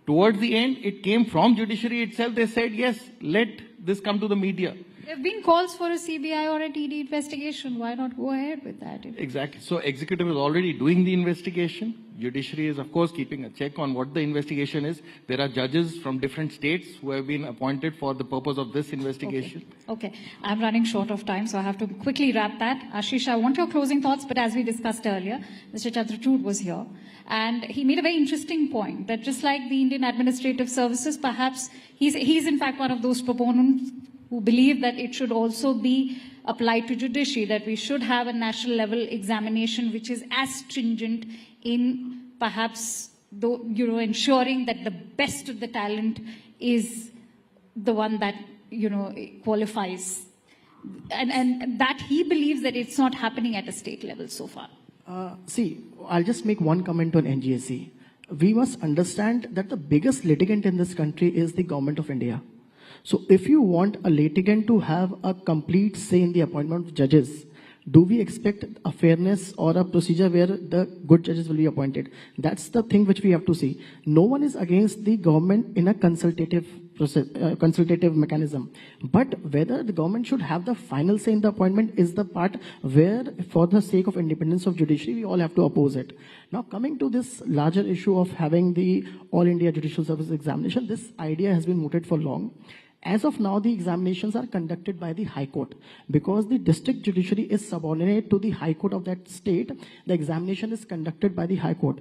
Towards the end, it came from judiciary itself. They said, yes, let this come to the media. There have been calls for a CBI or a TD investigation. Why not go ahead with that? Exactly. So executive is already doing the investigation. Judiciary is, of course, keeping a check on what the investigation is. There are judges from different states who have been appointed for the purpose of this investigation. Okay. I'm running short of time, so I have to quickly wrap that. Ashish, I want your closing thoughts, but as we discussed earlier, Mr. Chandrachud was here, and he made a very interesting point that just like the Indian Administrative Services, perhaps he's in fact one of those proponents who believe that it should also be applied to judiciary, that we should have a national level examination which is as stringent in perhaps ensuring that the best of the talent is the one that qualifies, and that he believes that it's not happening at a state level so far. See, I'll just make one comment on NGSC. We must understand that the biggest litigant in this country is the government of India. So if you want a litigant to have a complete say in the appointment of judges, do we expect a fairness or a procedure where the good judges will be appointed? That's the thing which we have to see. No one is against the government in a consultative process, consultative mechanism. But whether the government should have the final say in the appointment is the part where, for the sake of independence of judiciary, we all have to oppose it. Now, coming to this larger issue of having the All India Judicial Service Examination, this idea has been mooted for long. As of now, the examinations are conducted by the High Court. Because the district judiciary is subordinate to the High Court of that state, the examination is conducted by the High Court.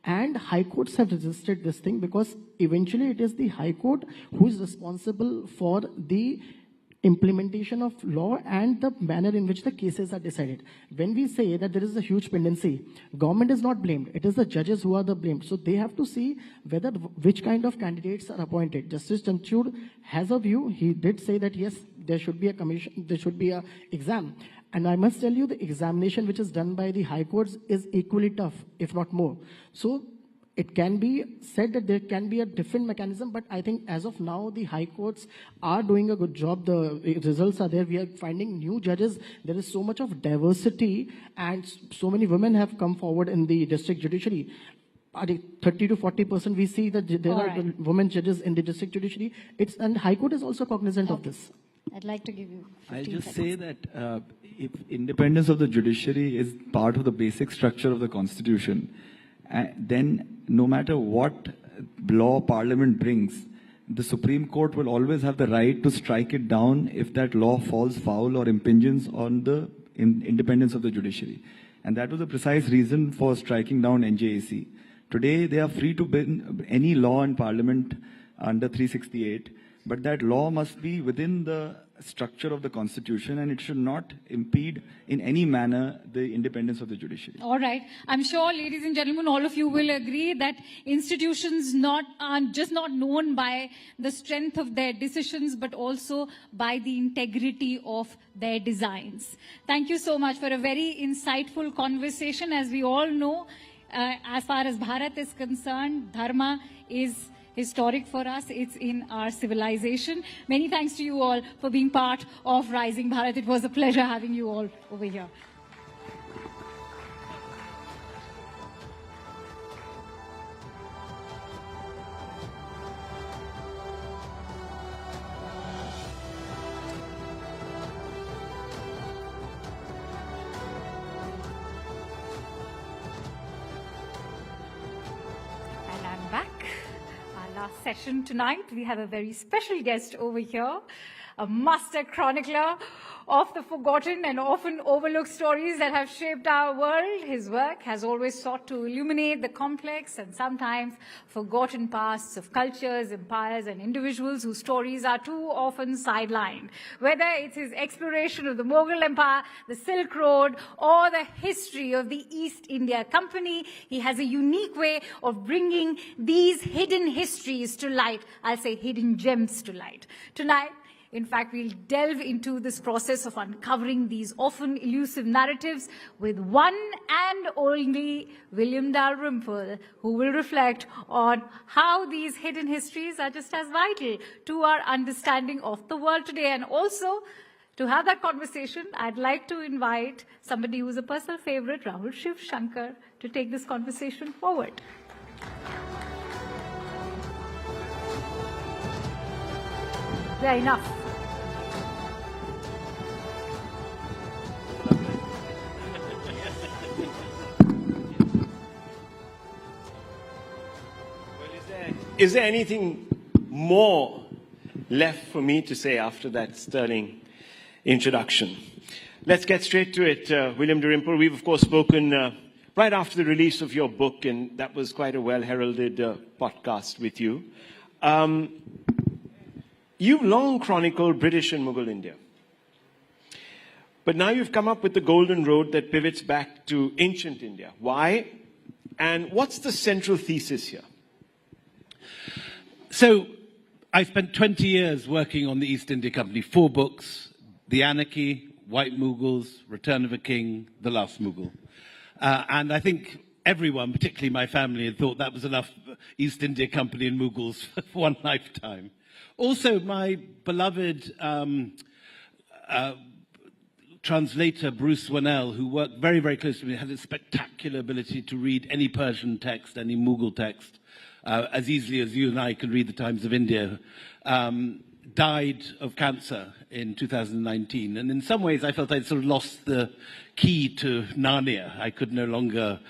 And High Courts have resisted this thing because eventually it is the High Court who is responsible for the implementation of law and the manner in which the cases are decided. When we say that there is a huge pendency, government is not blamed. It is the judges who are the blamed. So they have to see whether which kind of candidates are appointed. Justice Chandrachud has a view. He did say that yes, there should be a commission, there should be a exam. And I must tell you, the examination which is done by the High Courts is equally tough, if not more. So it can be said that there can be a different mechanism, but I think as of now, the High Courts are doing a good job. The results are there. We are finding new judges. There is so much of diversity, and so many women have come forward in the district judiciary. 30 to 40% we see that there are women judges in the district judiciary. And High Court is also cognizant of this. I'd like to give you 15 I'll just seconds. say that if independence of the judiciary is part of the basic structure of the Constitution, then no matter what law Parliament brings, the Supreme Court will always have the right to strike it down if that law falls foul or impinges on the independence of the judiciary. And that was the precise reason for striking down NJAC. Today, they are free to bring any law in Parliament under 368, but that law must be within the structure of the Constitution, and it should not impede in any manner the independence of the judiciary. All right. I'm sure, ladies and gentlemen, all of you will agree that institutions are just not known by the strength of their decisions, but also by the integrity of their designs. Thank you so much for a very insightful conversation. As we all know, as far as Bharat is concerned, dharma is historic for us. It's in our civilization. Many thanks to you all for being part of Rising Bharat. It was a pleasure having you all over here. session tonight. We have a very special guest over here, a master chronicler of the forgotten and often overlooked stories that have shaped our world. His work has always sought to illuminate the complex and sometimes forgotten pasts of cultures, empires, and individuals whose stories are too often sidelined. Whether it's his exploration of the Mughal Empire, the Silk Road, or the history of the East India Company, he has a unique way of bringing these hidden histories to light. I'll say hidden gems to light. Tonight, in fact, we'll delve into this process of uncovering these often elusive narratives with one and only William Dalrymple, who will reflect on how these hidden histories are just as vital to our understanding of the world today. And also, to have that conversation, I'd like to invite somebody who's a personal favorite, Rahul Shiv Shankar, to take this conversation forward. Yeah, enough. Is there anything more left for me to say after that sterling introduction? Let's get straight to it, William Dalrymple. We've, of course, spoken right after the release of your book, and that was quite a well-heralded podcast with you. You've long chronicled British and Mughal India. But now you've come up with the golden road that pivots back to ancient India. Why? And what's the central thesis here? So, I spent 20 years working on the East India Company, 4 books: The Anarchy, White Mughals, Return of a King, The Last Mughal. And I think everyone, particularly my family, had thought that was enough East India Company and Mughals for one lifetime. Also, my beloved translator, Bruce Wannell, who worked very, very closely with me, had a spectacular ability to read any Persian text, any Mughal text, as easily as you and I can read the Times of India, died of cancer in 2019. And in some ways, I felt I'd sort of lost the key to Narnia. I could no longer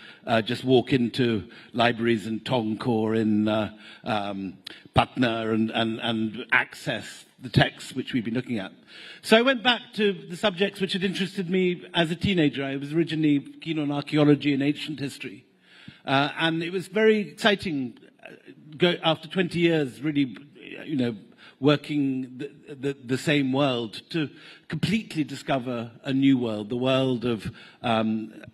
just walk into libraries in Tonk or in Patna and access the texts which we've been looking at. So I went back to the subjects which had interested me as a teenager. I was originally keen on archaeology and ancient history. And it was very exciting after 20 years, really, working the same world, to completely discover a new world, the world of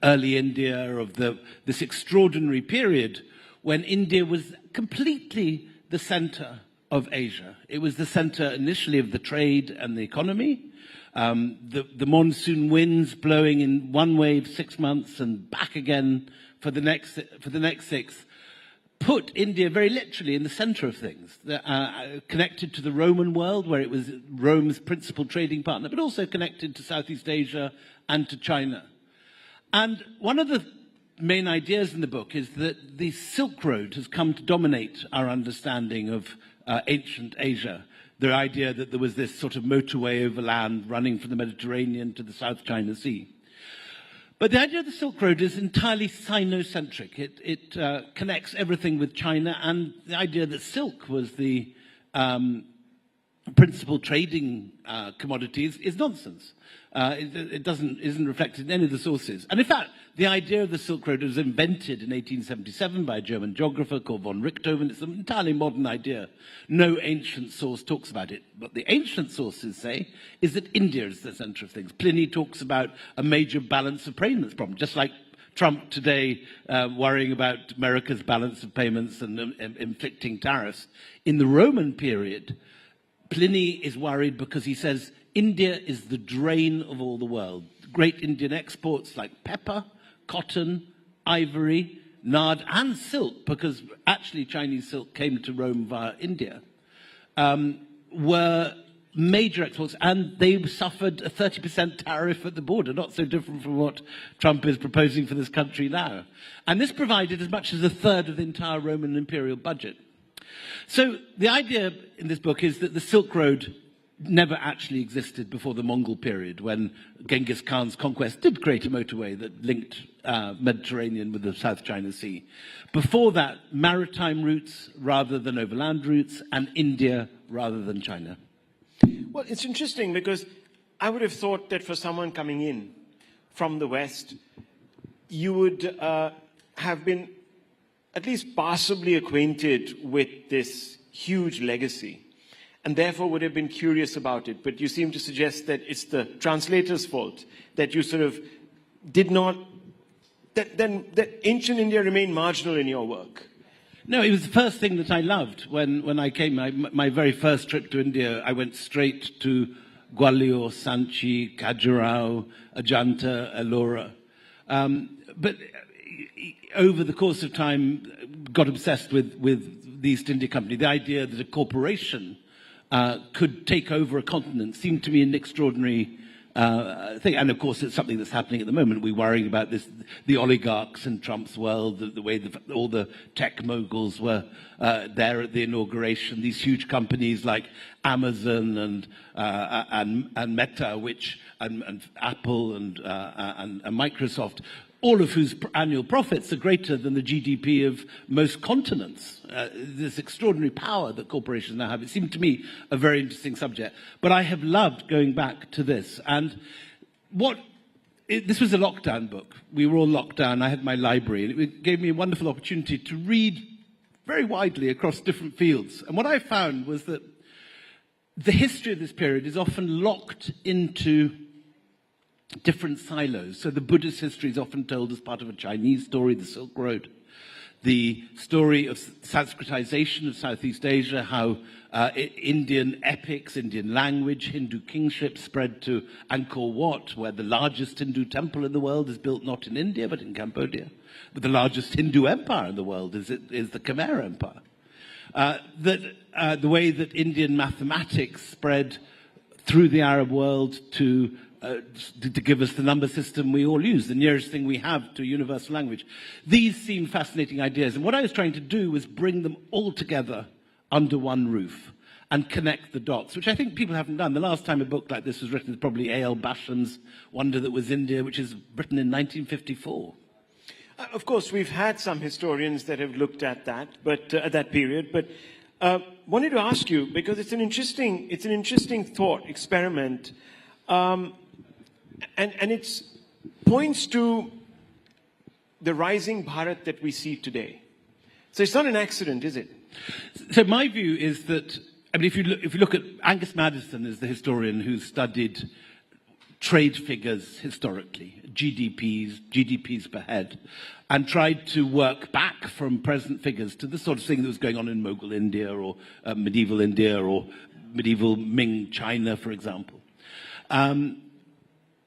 early India, of this extraordinary period when India was completely the center of Asia. It was the center initially of the trade and the economy. The monsoon winds blowing in one wave 6 months and back again for the next 6 put India very literally in the center of things, connected to the Roman world, where it was Rome's principal trading partner, but also connected to Southeast Asia and to China. And one of the main ideas in the book is that the Silk Road has come to dominate our understanding of ancient Asia. The idea that there was this sort of motorway overland running from the Mediterranean to the South China Sea. But the idea of the Silk Road is entirely Sino-centric. It connects everything with China, and the idea that silk was the principal trading commodities is nonsense. It isn't reflected in any of the sources. And in fact, the idea of the Silk Road was invented in 1877 by a German geographer called von Richthofen. It's an entirely modern idea. No ancient source talks about it. What the ancient sources say is that India is the center of things. Pliny talks about a major balance of payments problem, just like Trump today worrying about America's balance of payments and inflicting tariffs. In the Roman period, Pliny is worried because he says India is the drain of all the world. Great Indian exports like pepper, cotton, ivory, nard, and silk, because actually Chinese silk came to Rome via India, were major exports, and they suffered a 30% tariff at the border, not so different from what Trump is proposing for this country now. And this provided as much as a third of the entire Roman imperial budget. So the idea in this book is that the Silk Road never actually existed before the Mongol period, when Genghis Khan's conquest did create a motorway that linked Mediterranean with the South China Sea. Before that, maritime routes rather than overland routes, and India rather than China. Well, it's interesting because I would have thought that for someone coming in from the West, you would have been at least passably acquainted with this huge legacy, and therefore would have been curious about it. But you seem to suggest that it's the translator's fault, that you sort of did not, that ancient India remained marginal in your work. No, it was the first thing that I loved when I came. My very first trip to India, I went straight to Gwalior, Sanchi, Khajuraho, Ajanta, Ellora. But over the course of time, got obsessed with the East India Company. The idea that a corporation could take over a continent seemed to me an extraordinary thing. And of course, it's something that's happening at the moment. We're worrying about this, the oligarchs in Trump's world, the way all the tech moguls were there at the inauguration. These huge companies like Amazon and Meta, and Apple and Microsoft, all of whose annual profits are greater than the GDP of most continents. This extraordinary power that corporations now have. It seemed to me a very interesting subject. But I have loved going back to this. And this was a lockdown book. We were all locked down. I had my library. And it gave me a wonderful opportunity to read very widely across different fields. And what I found was that the history of this period is often locked into different silos. So the Buddhist history is often told as part of a Chinese story, the Silk Road. The story of Sanskritization of Southeast Asia, how Indian epics, Indian language, Hindu kingship spread to Angkor Wat, where the largest Hindu temple in the world is built not in India, but in Cambodia. But the largest Hindu empire in the world is the Khmer Empire. The way that Indian mathematics spread through the Arab world to give us the number system we all use, the nearest thing we have to a universal language. These seem fascinating ideas, and what I was trying to do was bring them all together under one roof and connect the dots, which I think people haven't done. The last time a book like this was written is probably A.L. Basham's Wonder That Was India, which is written in 1954. Of course, we've had some historians that have looked at that, but at that period. But wanted to ask you, because it's an interesting thought experiment. And it points to the rising Bharat that we see today. So it's not an accident, is it? So my view is that, I mean, if you look at Angus Maddison is the historian who studied trade figures historically, GDPs per head, and tried to work back from present figures to the sort of thing that was going on in Mughal India or medieval India or medieval Ming China, for example.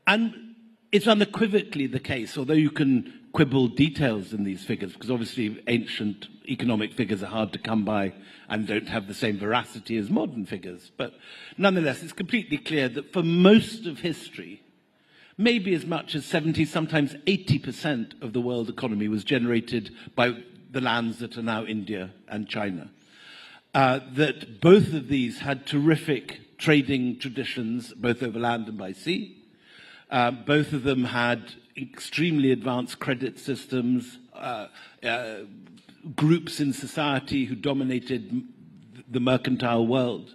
And it's unequivocally the case, although you can quibble details in these figures, because obviously ancient economic figures are hard to come by and don't have the same veracity as modern figures. But nonetheless, it's completely clear that for most of history, maybe as much as 70, sometimes 80% of the world economy was generated by the lands that are now India and China. That both of these had terrific trading traditions, both over land and by sea. Both of them had extremely advanced credit systems, groups in society who dominated the mercantile world.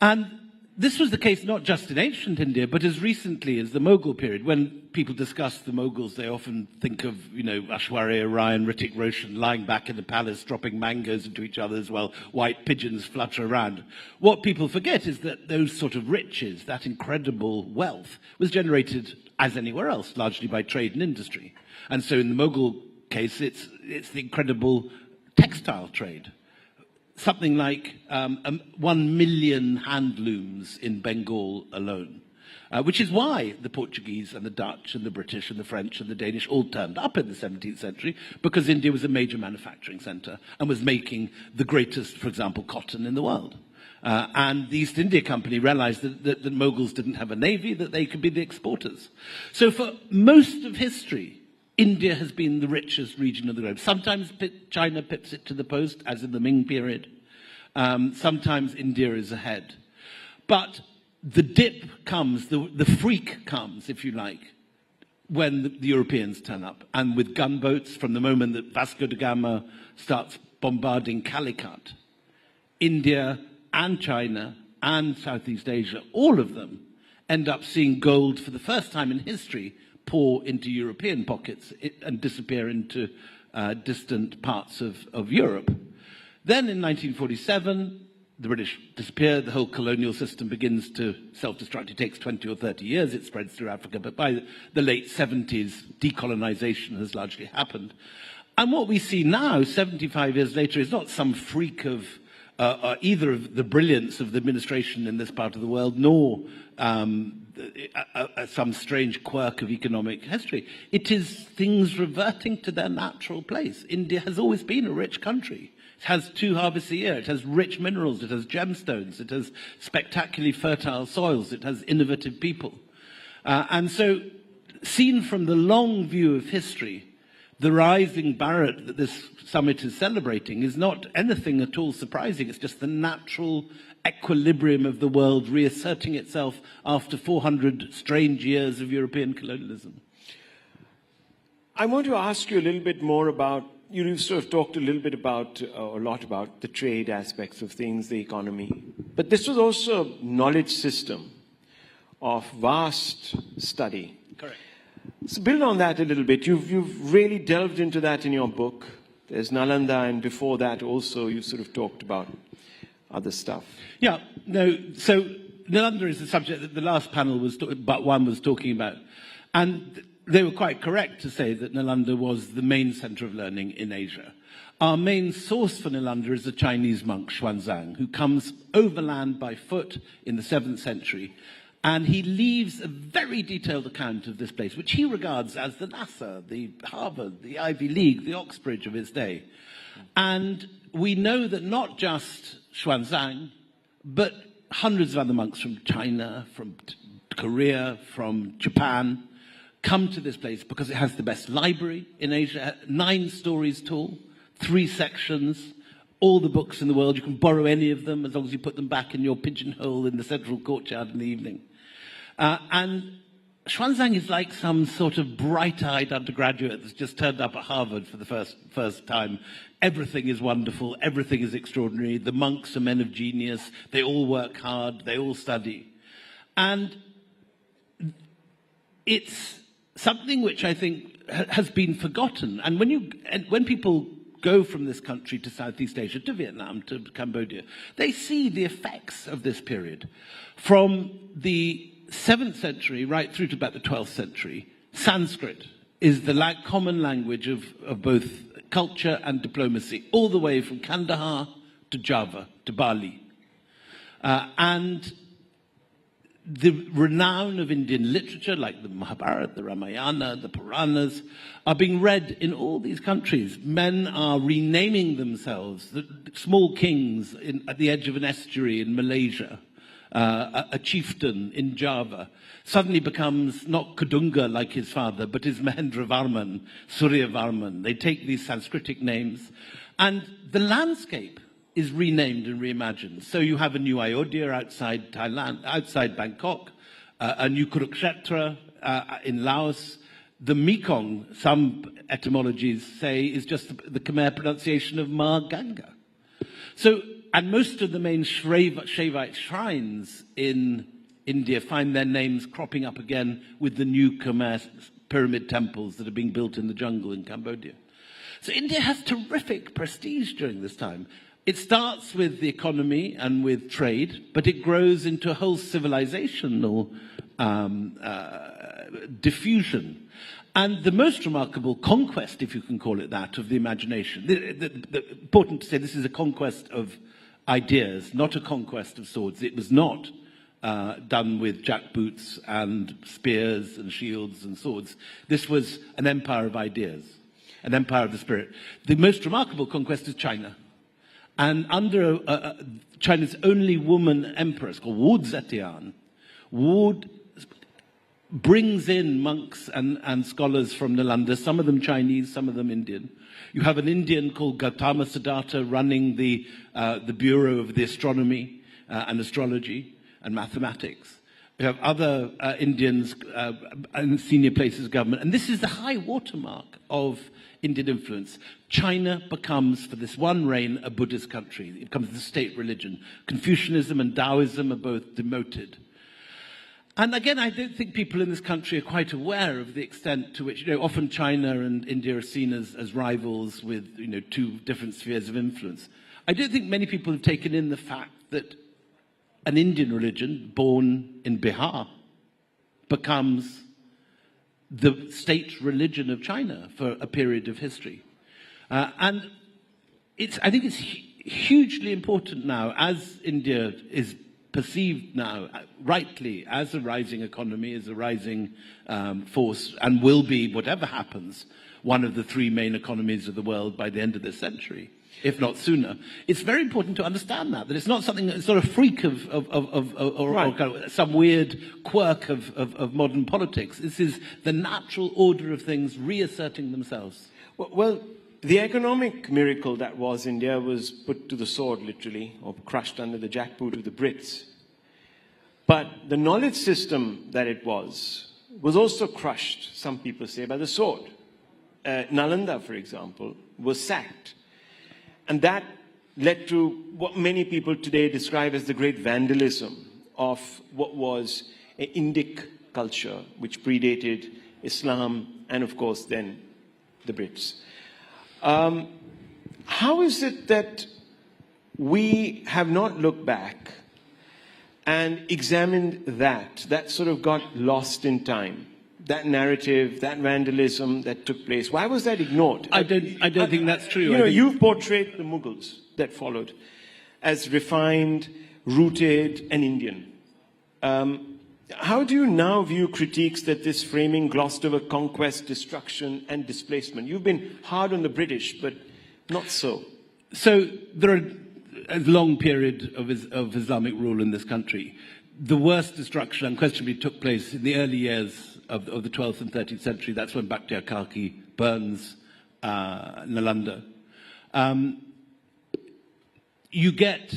And this was the case not just in ancient India, but as recently as the Mughal period. When people discuss the Mughals, they often think of, Aishwarya Rai and Hrithik Roshan lying back in the palace, dropping mangoes into each other's while white pigeons flutter around. What people forget is that those sort of riches, that incredible wealth, was generated, as anywhere else, largely by trade and industry. And so in the Mughal case, it's the incredible textile trade. Something like 1 million handlooms in Bengal alone, which is why the Portuguese and the Dutch and the British and the French and the Danish all turned up in the 17th century, because India was a major manufacturing center and was making the greatest, for example, cotton in the world. And the East India Company realized that the Mughals didn't have a navy, that they could be the exporters. So for most of history, India has been the richest region of the globe. Sometimes China pips it to the post, as in the Ming period. Sometimes India is ahead. But the dip comes, the freak comes, if you like, when the Europeans turn up. And with gunboats, from the moment that Vasco da Gama starts bombarding Calicut, India and China and Southeast Asia, all of them end up seeing gold for the first time in history pour into European pockets and disappear into distant parts of Europe. Then in 1947, the British disappear, the whole colonial system begins to self-destruct. It takes 20 or 30 years, it spreads through Africa, but by the late 70s, decolonization has largely happened. And what we see now, 75 years later, is not some freak of either of the brilliance of the administration in this part of the world, nor some strange quirk of economic history. It is things reverting to their natural place. India has always been a rich country. It has 2 harvests a year. It has rich minerals. It has gemstones. It has spectacularly fertile soils. It has innovative people. And so, seen from the long view of history, the rising Bharat that this summit is celebrating is not anything at all surprising. It's just the natural equilibrium of the world reasserting itself after 400 strange years of European colonialism. I want to ask you a little bit more about, you've sort of talked a little bit about, a lot about the trade aspects of things, the economy. But this was also a knowledge system of vast study. Correct. So build on that a little bit. You've really delved into that in your book. There's Nalanda, and before that also you sort of talked about other stuff. Yeah, no, so Nalanda is the subject that the last panel but one was talking about. And they were quite correct to say that Nalanda was the main center of learning in Asia. Our main source for Nalanda is a Chinese monk, Xuanzang, who comes overland by foot in the 7th century. And he leaves a very detailed account of this place, which he regards as the NASA, the Harvard, the Ivy League, the Oxbridge of his day. And we know that not just Xuanzang, but hundreds of other monks from China, from Korea, from Japan, come to this place because it has the best library in Asia, 9 stories tall, 3 sections, all the books in the world. You can borrow any of them as long as you put them back in your pigeonhole in the central courtyard in the evening. And Xuanzang is like some sort of bright-eyed undergraduate that's just turned up at Harvard for the first time. Everything is wonderful, everything is extraordinary. The monks are men of genius. They all work hard, they all study. And it's something which I think has been forgotten. And when people go from this country to Southeast Asia, to Vietnam, to Cambodia, they see the effects of this period. From the 7th century right through to about the 12th century, Sanskrit is the common language of both culture and diplomacy, all the way from Kandahar to Java to Bali. And the renown of Indian literature, like the Mahabharata, the Ramayana, the Puranas, are being read in all these countries. Men are renaming themselves, the small kings at the edge of an estuary in Malaysia. A chieftain in Java suddenly becomes not Kadunga like his father, but is Mahendravarman, Suryavarman. They take these Sanskritic names, and the landscape is renamed and reimagined. So you have a new Ayodhya outside Thailand, outside Bangkok, a new Kurukshetra in Laos. The Mekong, some etymologies say, is just the Khmer pronunciation of Ma Ganga. So, and most of the main Shaivite shrines in India find their names cropping up again with the new Khmer pyramid temples that are being built in the jungle in Cambodia. So India has terrific prestige during this time. It starts with the economy and with trade, but it grows into a whole civilizational diffusion. And the most remarkable conquest, if you can call it that, of the imagination, important to say this is a conquest of ideas, not a conquest of swords. It was not done with jackboots and spears and shields and swords. This was an empire of ideas, an empire of the spirit. The most remarkable conquest is China. And under China's only woman empress, called Wu Zetian, Wu brings in monks and scholars from Nalanda, some of them Chinese, some of them Indian. You have an Indian called Gautama Siddhartha running the Bureau of the Astronomy and Astrology. and mathematics. We have other Indians in senior places of government. And this is the high watermark of Indian influence. China becomes, for this one reign, a Buddhist country. It becomes the state religion. Confucianism and Taoism are both demoted. And again, I don't think people in this country are quite aware of the extent to which, often China and India are seen as rivals with, two different spheres of influence. I don't think many people have taken in the fact that an Indian religion born in Bihar becomes the state religion of China for a period of history. And I think it's hugely important now, as India is perceived now, rightly, as a rising economy, as a rising force, and will be, whatever happens, one of the three main economies of the world by the end of this century, if not sooner. It's very important to understand that it's not something, it's not a freak or kind of some weird quirk of modern politics. This is the natural order of things reasserting themselves. Well, the economic miracle that was India was put to the sword, literally, or crushed under the jackboot of the Brits. But the knowledge system that it was also crushed, some people say, by the sword. Nalanda, for example, was sacked. And that led to what many people today describe as the great vandalism of what was an Indic culture, which predated Islam and, of course, then the Brits. How is it that we have not looked back and examined that sort of got lost in time? That narrative, that vandalism that took place, why was that ignored? I don't think that's true. You've portrayed the Mughals that followed as refined, rooted, and Indian. How do you now view critiques that this framing glossed over conquest, destruction, and displacement? You've been hard on the British, but not so. So there are a long period of Islamic rule in this country. The worst destruction unquestionably took place in the early years of the 12th and 13th century. That's when Bakhtiar Khalki burns Nalanda. You get,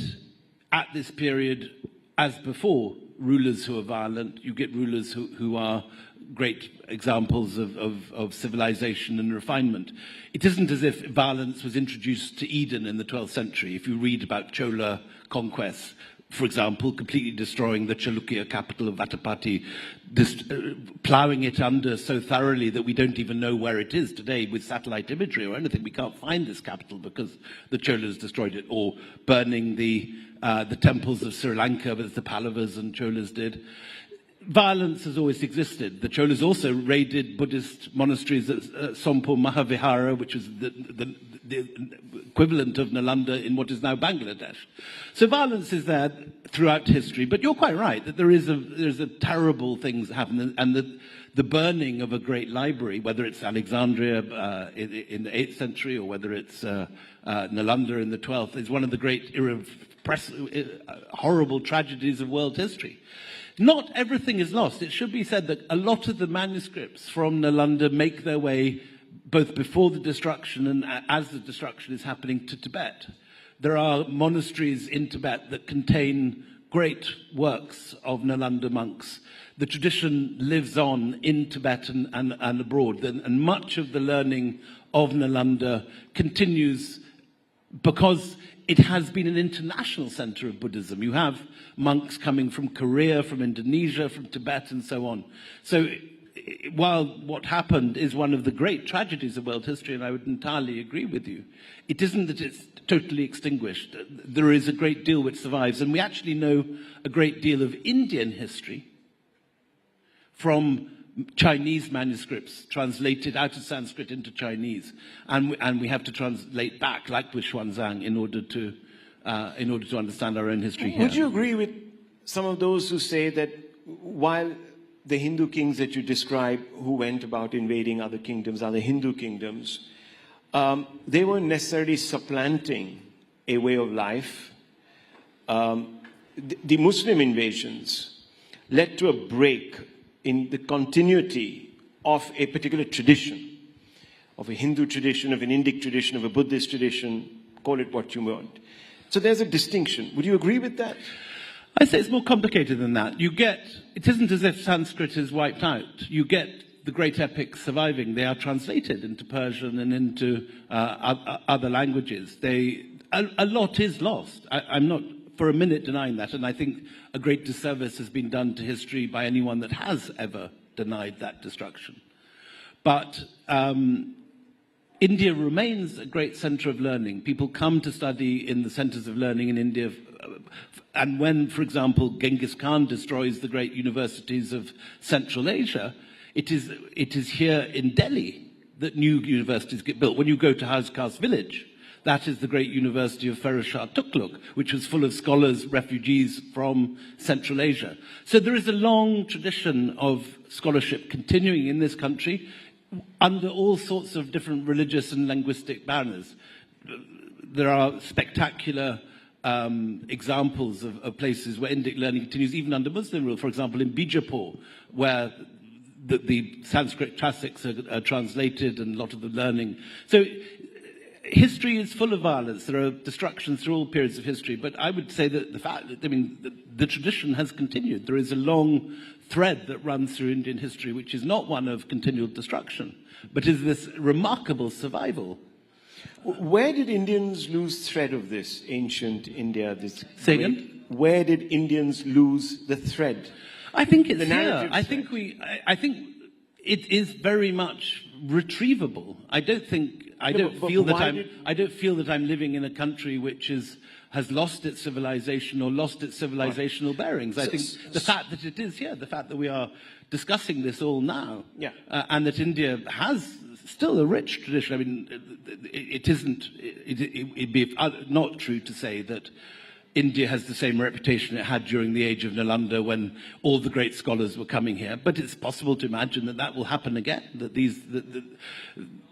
at this period, as before, rulers who are violent. You get rulers who are great examples of civilization and refinement. It isn't as if violence was introduced to Eden in the 12th century. If you read about Chola conquests, for example, completely destroying the Chalukya capital of Vatapati, ploughing it under so thoroughly that we don't even know where it is today with satellite imagery or anything. We can't find this capital because the Cholas destroyed it, or burning the temples of Sri Lanka, as the Pallavas and Cholas did. Violence has always existed. The Cholas also raided Buddhist monasteries at Sompur Mahavihara, which is the equivalent of Nalanda in what is now Bangladesh. So violence is there throughout history, but you're quite right that there's a terrible things that happen, and the burning of a great library, whether it's Alexandria in the 8th century or whether it's Nalanda in the 12th, is one of the great horrible tragedies of world history. Not everything is lost. It should be said that a lot of the manuscripts from Nalanda make their way both before the destruction and as the destruction is happening to Tibet. There are monasteries in Tibet that contain great works of Nalanda monks. The tradition lives on in Tibet and abroad, and much of the learning of Nalanda continues because it has been an international center of Buddhism. You have monks coming from Korea, from Indonesia, from Tibet, and so on. So while what happened is one of the great tragedies of world history, and I would entirely agree with you, it isn't that it's totally extinguished. There is a great deal which survives, and we actually know a great deal of Indian history from Chinese manuscripts translated out of Sanskrit into Chinese, and we have to translate back, like with Xuanzang, in order to understand our own history here. Would you agree with some of those who say that while the Hindu kings that you describe who went about invading other kingdoms, other Hindu kingdoms, they weren't necessarily supplanting a way of life? The Muslim invasions led to a break in the continuity of a particular tradition, of a Hindu tradition, of an Indic tradition, of a Buddhist tradition, call it what you want. So there's a distinction. Would you agree with that? I say it's more complicated than that. It isn't as if Sanskrit is wiped out. You get the great epics surviving. They are translated into Persian and into other languages. A lot is lost. I'm not for a minute denying that, and I think a great disservice has been done to history by anyone that has ever denied that destruction. But India remains a great center of learning. People come to study in the centers of learning in India. And when, for example, Genghis Khan destroys the great universities of Central Asia, it is here in Delhi that new universities get built. When you go to House Khas village, that is the great university of Firoz Shah Tughlaq, which was full of scholars, refugees from Central Asia. So there is a long tradition of scholarship continuing in this country under all sorts of different religious and linguistic banners. There are spectacular examples of places where Indic learning continues even under Muslim rule. For example, in Bijapur, where the Sanskrit classics are translated and a lot of the learning. So history is full of violence. There are destructions through all periods of history. But I would say that the tradition has continued. There is a long thread that runs through Indian history, which is not one of continual destruction, but is this remarkable survival. Where did Indians lose thread of this ancient India? Say again? Where did Indians lose the thread? I think it's here. I think it is very much retrievable. I don't feel that I'm living in a country which has lost its civilization or lost its civilizational bearings. I think the fact that it is here, the fact that we are discussing this all now, and that India has still a rich tradition. I mean, it'd be not true to say that India has the same reputation it had during the age of Nalanda when all the great scholars were coming here. But it's possible to imagine that that will happen again, that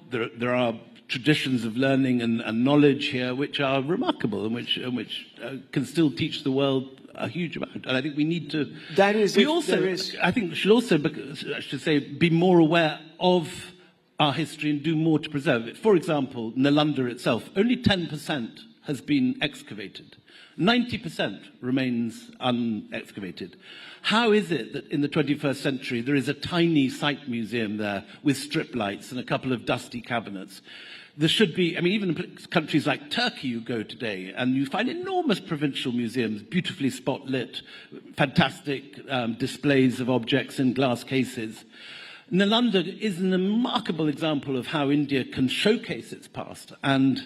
there are traditions of learning and knowledge here which are remarkable and which can still teach the world a huge amount. And I think we need to... I think we should also, I should say, be more aware of our history and do more to preserve it. For example, Nalanda itself, only 10% has been excavated. 90% remains unexcavated. How is it that in the 21st century there is a tiny site museum there with strip lights and a couple of dusty cabinets? There should be, I mean, even in countries like Turkey you go today and you find enormous provincial museums, beautifully spot-lit, fantastic displays of objects in glass cases. Nalanda is a remarkable example of how India can showcase its past and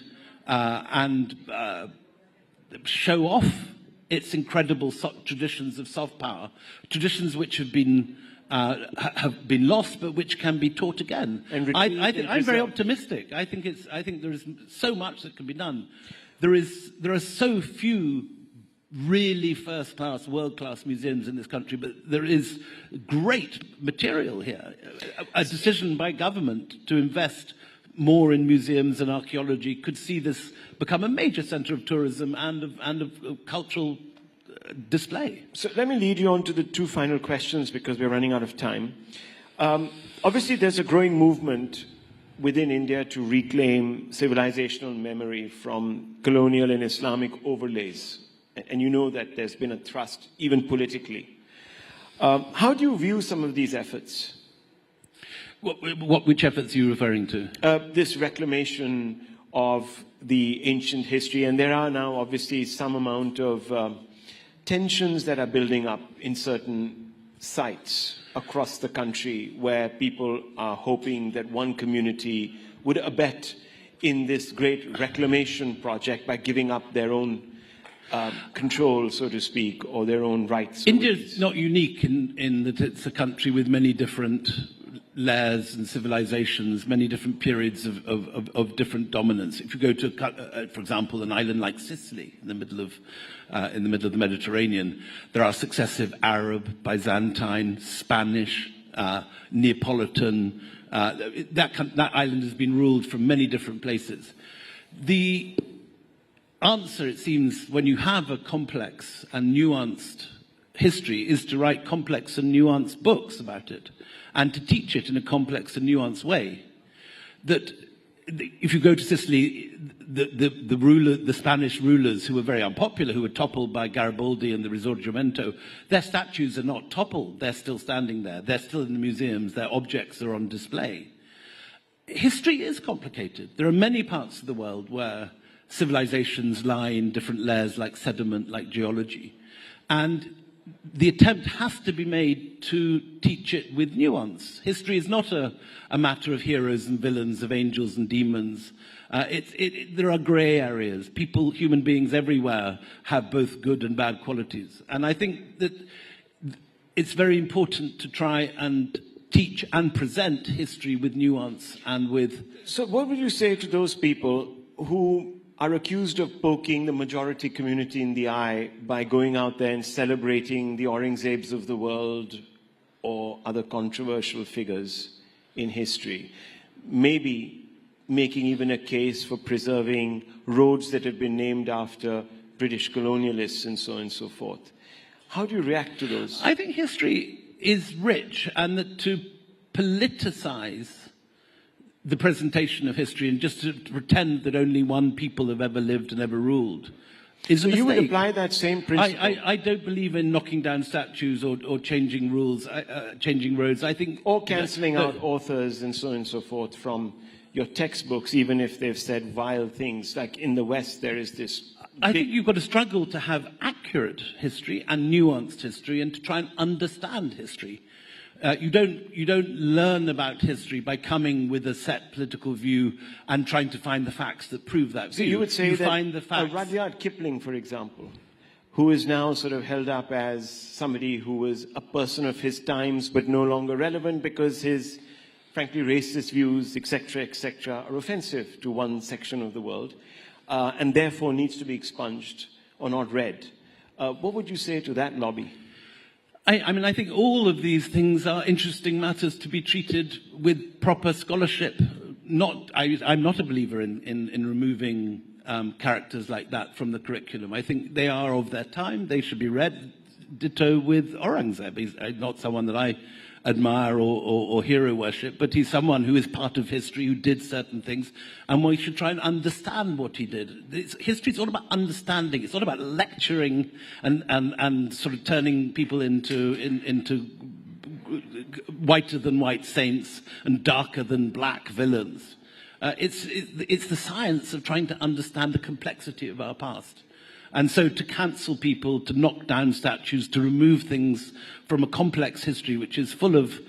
show off its incredible traditions of soft power, traditions which have been lost, but which can be taught again. I'm very optimistic. I think there is so much that can be done. There are so few really first-class, world-class museums in this country, but there is great material here. A decision by government to invest more in museums and archaeology could see this become a major center of tourism and of cultural display. So let me lead you on to the two final questions because we're running out of time. Obviously, there's a growing movement within India to reclaim civilizational memory from colonial and Islamic overlays. And you know that there's been a thrust, even politically. How do you view some of these efforts? Which efforts are you referring to? This reclamation of the ancient history. And there are now obviously some amount of tensions that are building up in certain sites across the country where people are hoping that one community would abet in this great reclamation project by giving up their own control, so to speak, or their own rights. India is not unique in that it's a country with many different layers and civilizations, many different periods of different dominance. If you go to, for example, an island like Sicily in the middle of the Mediterranean, there are successive Arab, Byzantine, Spanish, Neapolitan. That island has been ruled from many different places. The answer, it seems, when you have a complex and nuanced history, is to write complex and nuanced books about it and to teach it in a complex and nuanced way. That if you go to Sicily, the Spanish rulers who were very unpopular, who were toppled by Garibaldi and the Risorgimento, their statues are not toppled. They're still standing there. They're still in the museums. Their objects are on display. History is complicated. There are many parts of the world where civilizations lie in different layers, like sediment, like geology. And the attempt has to be made to teach it with nuance. History is not a matter of heroes and villains, of angels and demons. There are grey areas. People, human beings everywhere have both good and bad qualities. And I think that it's very important to try and teach and present history with nuance and with... So what would you say to those people who are accused of poking the majority community in the eye by going out there and celebrating the Aurangzebs of the world or other controversial figures in history, maybe making even a case for preserving roads that have been named after British colonialists and so on and so forth? How do you react to those? I think history is rich, and that to politicize the presentation of history and just to pretend that only one people have ever lived and ever ruled is a mistake. You would apply that same principle? I don't believe in knocking down statues or changing rules, changing roads. I think... Or cancelling out authors and so on and so forth from your textbooks, even if they've said vile things. Like in the West, there is this... I think you've got to struggle to have accurate history and nuanced history and to try and understand history. You don't learn about history by coming with a set political view and trying to find the facts that prove that view. So you would say that find the facts. Rudyard Kipling, for example, who is now sort of held up as somebody who was a person of his times but no longer relevant because his, frankly, racist views, etc., are offensive to one section of the world and therefore needs to be expunged or not read. What would you say to that lobby? I mean, I think all of these things are interesting matters to be treated with proper scholarship. I'm not a believer in removing characters like that from the curriculum. I think they are of their time. They should be read. Ditto with Aurangzeb. He's not someone that I admire or hero worship, but he's someone who is part of history, who did certain things, and we should try and understand what he did. History is all about understanding. It's not about lecturing and sort of turning people into whiter than white saints and darker than black villains. It's the science of trying to understand the complexity of our past. And so to cancel people, to knock down statues, to remove things from a complex history which is full of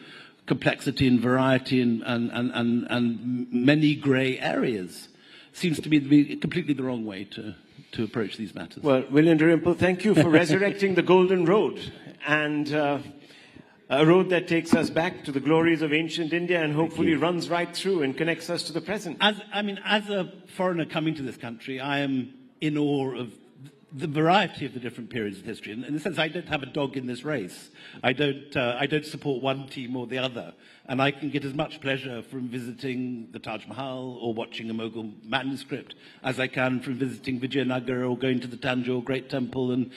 complexity and variety and many grey areas seems to be completely the wrong way to approach these matters. Well, William Dalrymple, thank you for resurrecting the Golden Road and a road that takes us back to the glories of ancient India and hopefully runs right through and connects us to the present. As a foreigner coming to this country, I am in awe of the variety of the different periods of history. In the sense, I don't have a dog in this race. I don't support one team or the other. And I can get as much pleasure from visiting the Taj Mahal or watching a Mughal manuscript as I can from visiting Vijayanagar or going to the Tanjore Great Temple and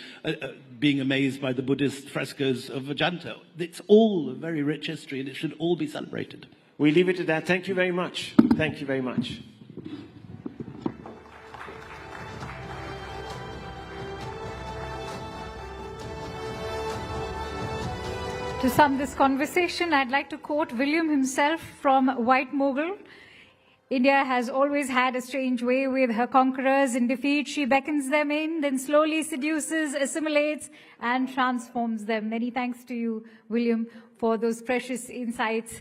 being amazed by the Buddhist frescoes of Ajanta. It's all a very rich history and it should all be celebrated. We leave it at that. Thank you very much. Thank you very much. To sum this conversation, I'd like to quote William himself from White Mughal. India has always had a strange way with her conquerors. In defeat, she beckons them in, then slowly seduces, assimilates, and transforms them. Many thanks to you, William, for those precious insights.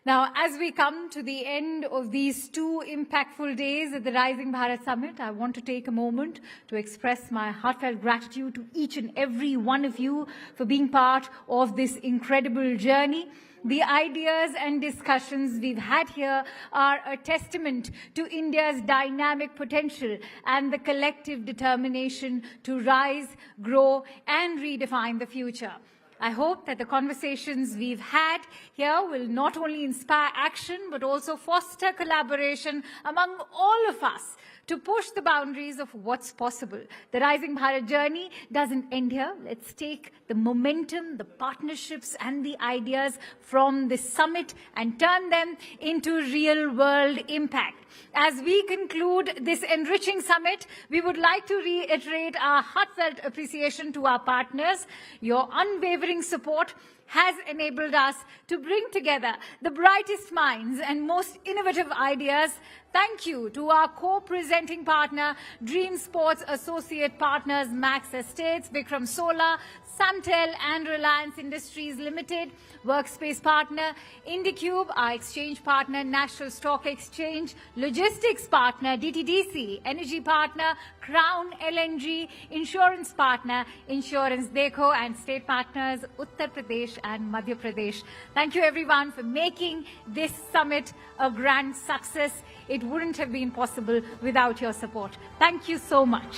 Now, as we come to the end of these 2 impactful days at the Rising Bharat Summit, I want to take a moment to express my heartfelt gratitude to each and every one of you for being part of this incredible journey. The ideas and discussions we've had here are a testament to India's dynamic potential and the collective determination to rise, grow, and redefine the future. I hope that the conversations we've had here will not only inspire action, but also foster collaboration among all of us to push the boundaries of what's possible. The Rising Bharat journey doesn't end here. Let's take the momentum, the partnerships, and the ideas from this summit and turn them into real-world impact. As we conclude this enriching summit, we would like to reiterate our heartfelt appreciation to our partners. Your unwavering support has enabled us to bring together the brightest minds and most innovative ideas. Thank you to our co-presenting partner, Dream Sports Associate Partners, Max Estates, Vikram Solar, Samtel and Reliance Industries Limited, Workspace Partner, IndiCube, our exchange partner, National Stock Exchange, Logistics Partner, DTDC, Energy Partner, Crown LNG, Insurance Partner, Insurance Dekho, and State Partners, Uttar Pradesh and Madhya Pradesh. Thank you everyone for making this summit a grand success. It wouldn't have been possible without your support. Thank you so much.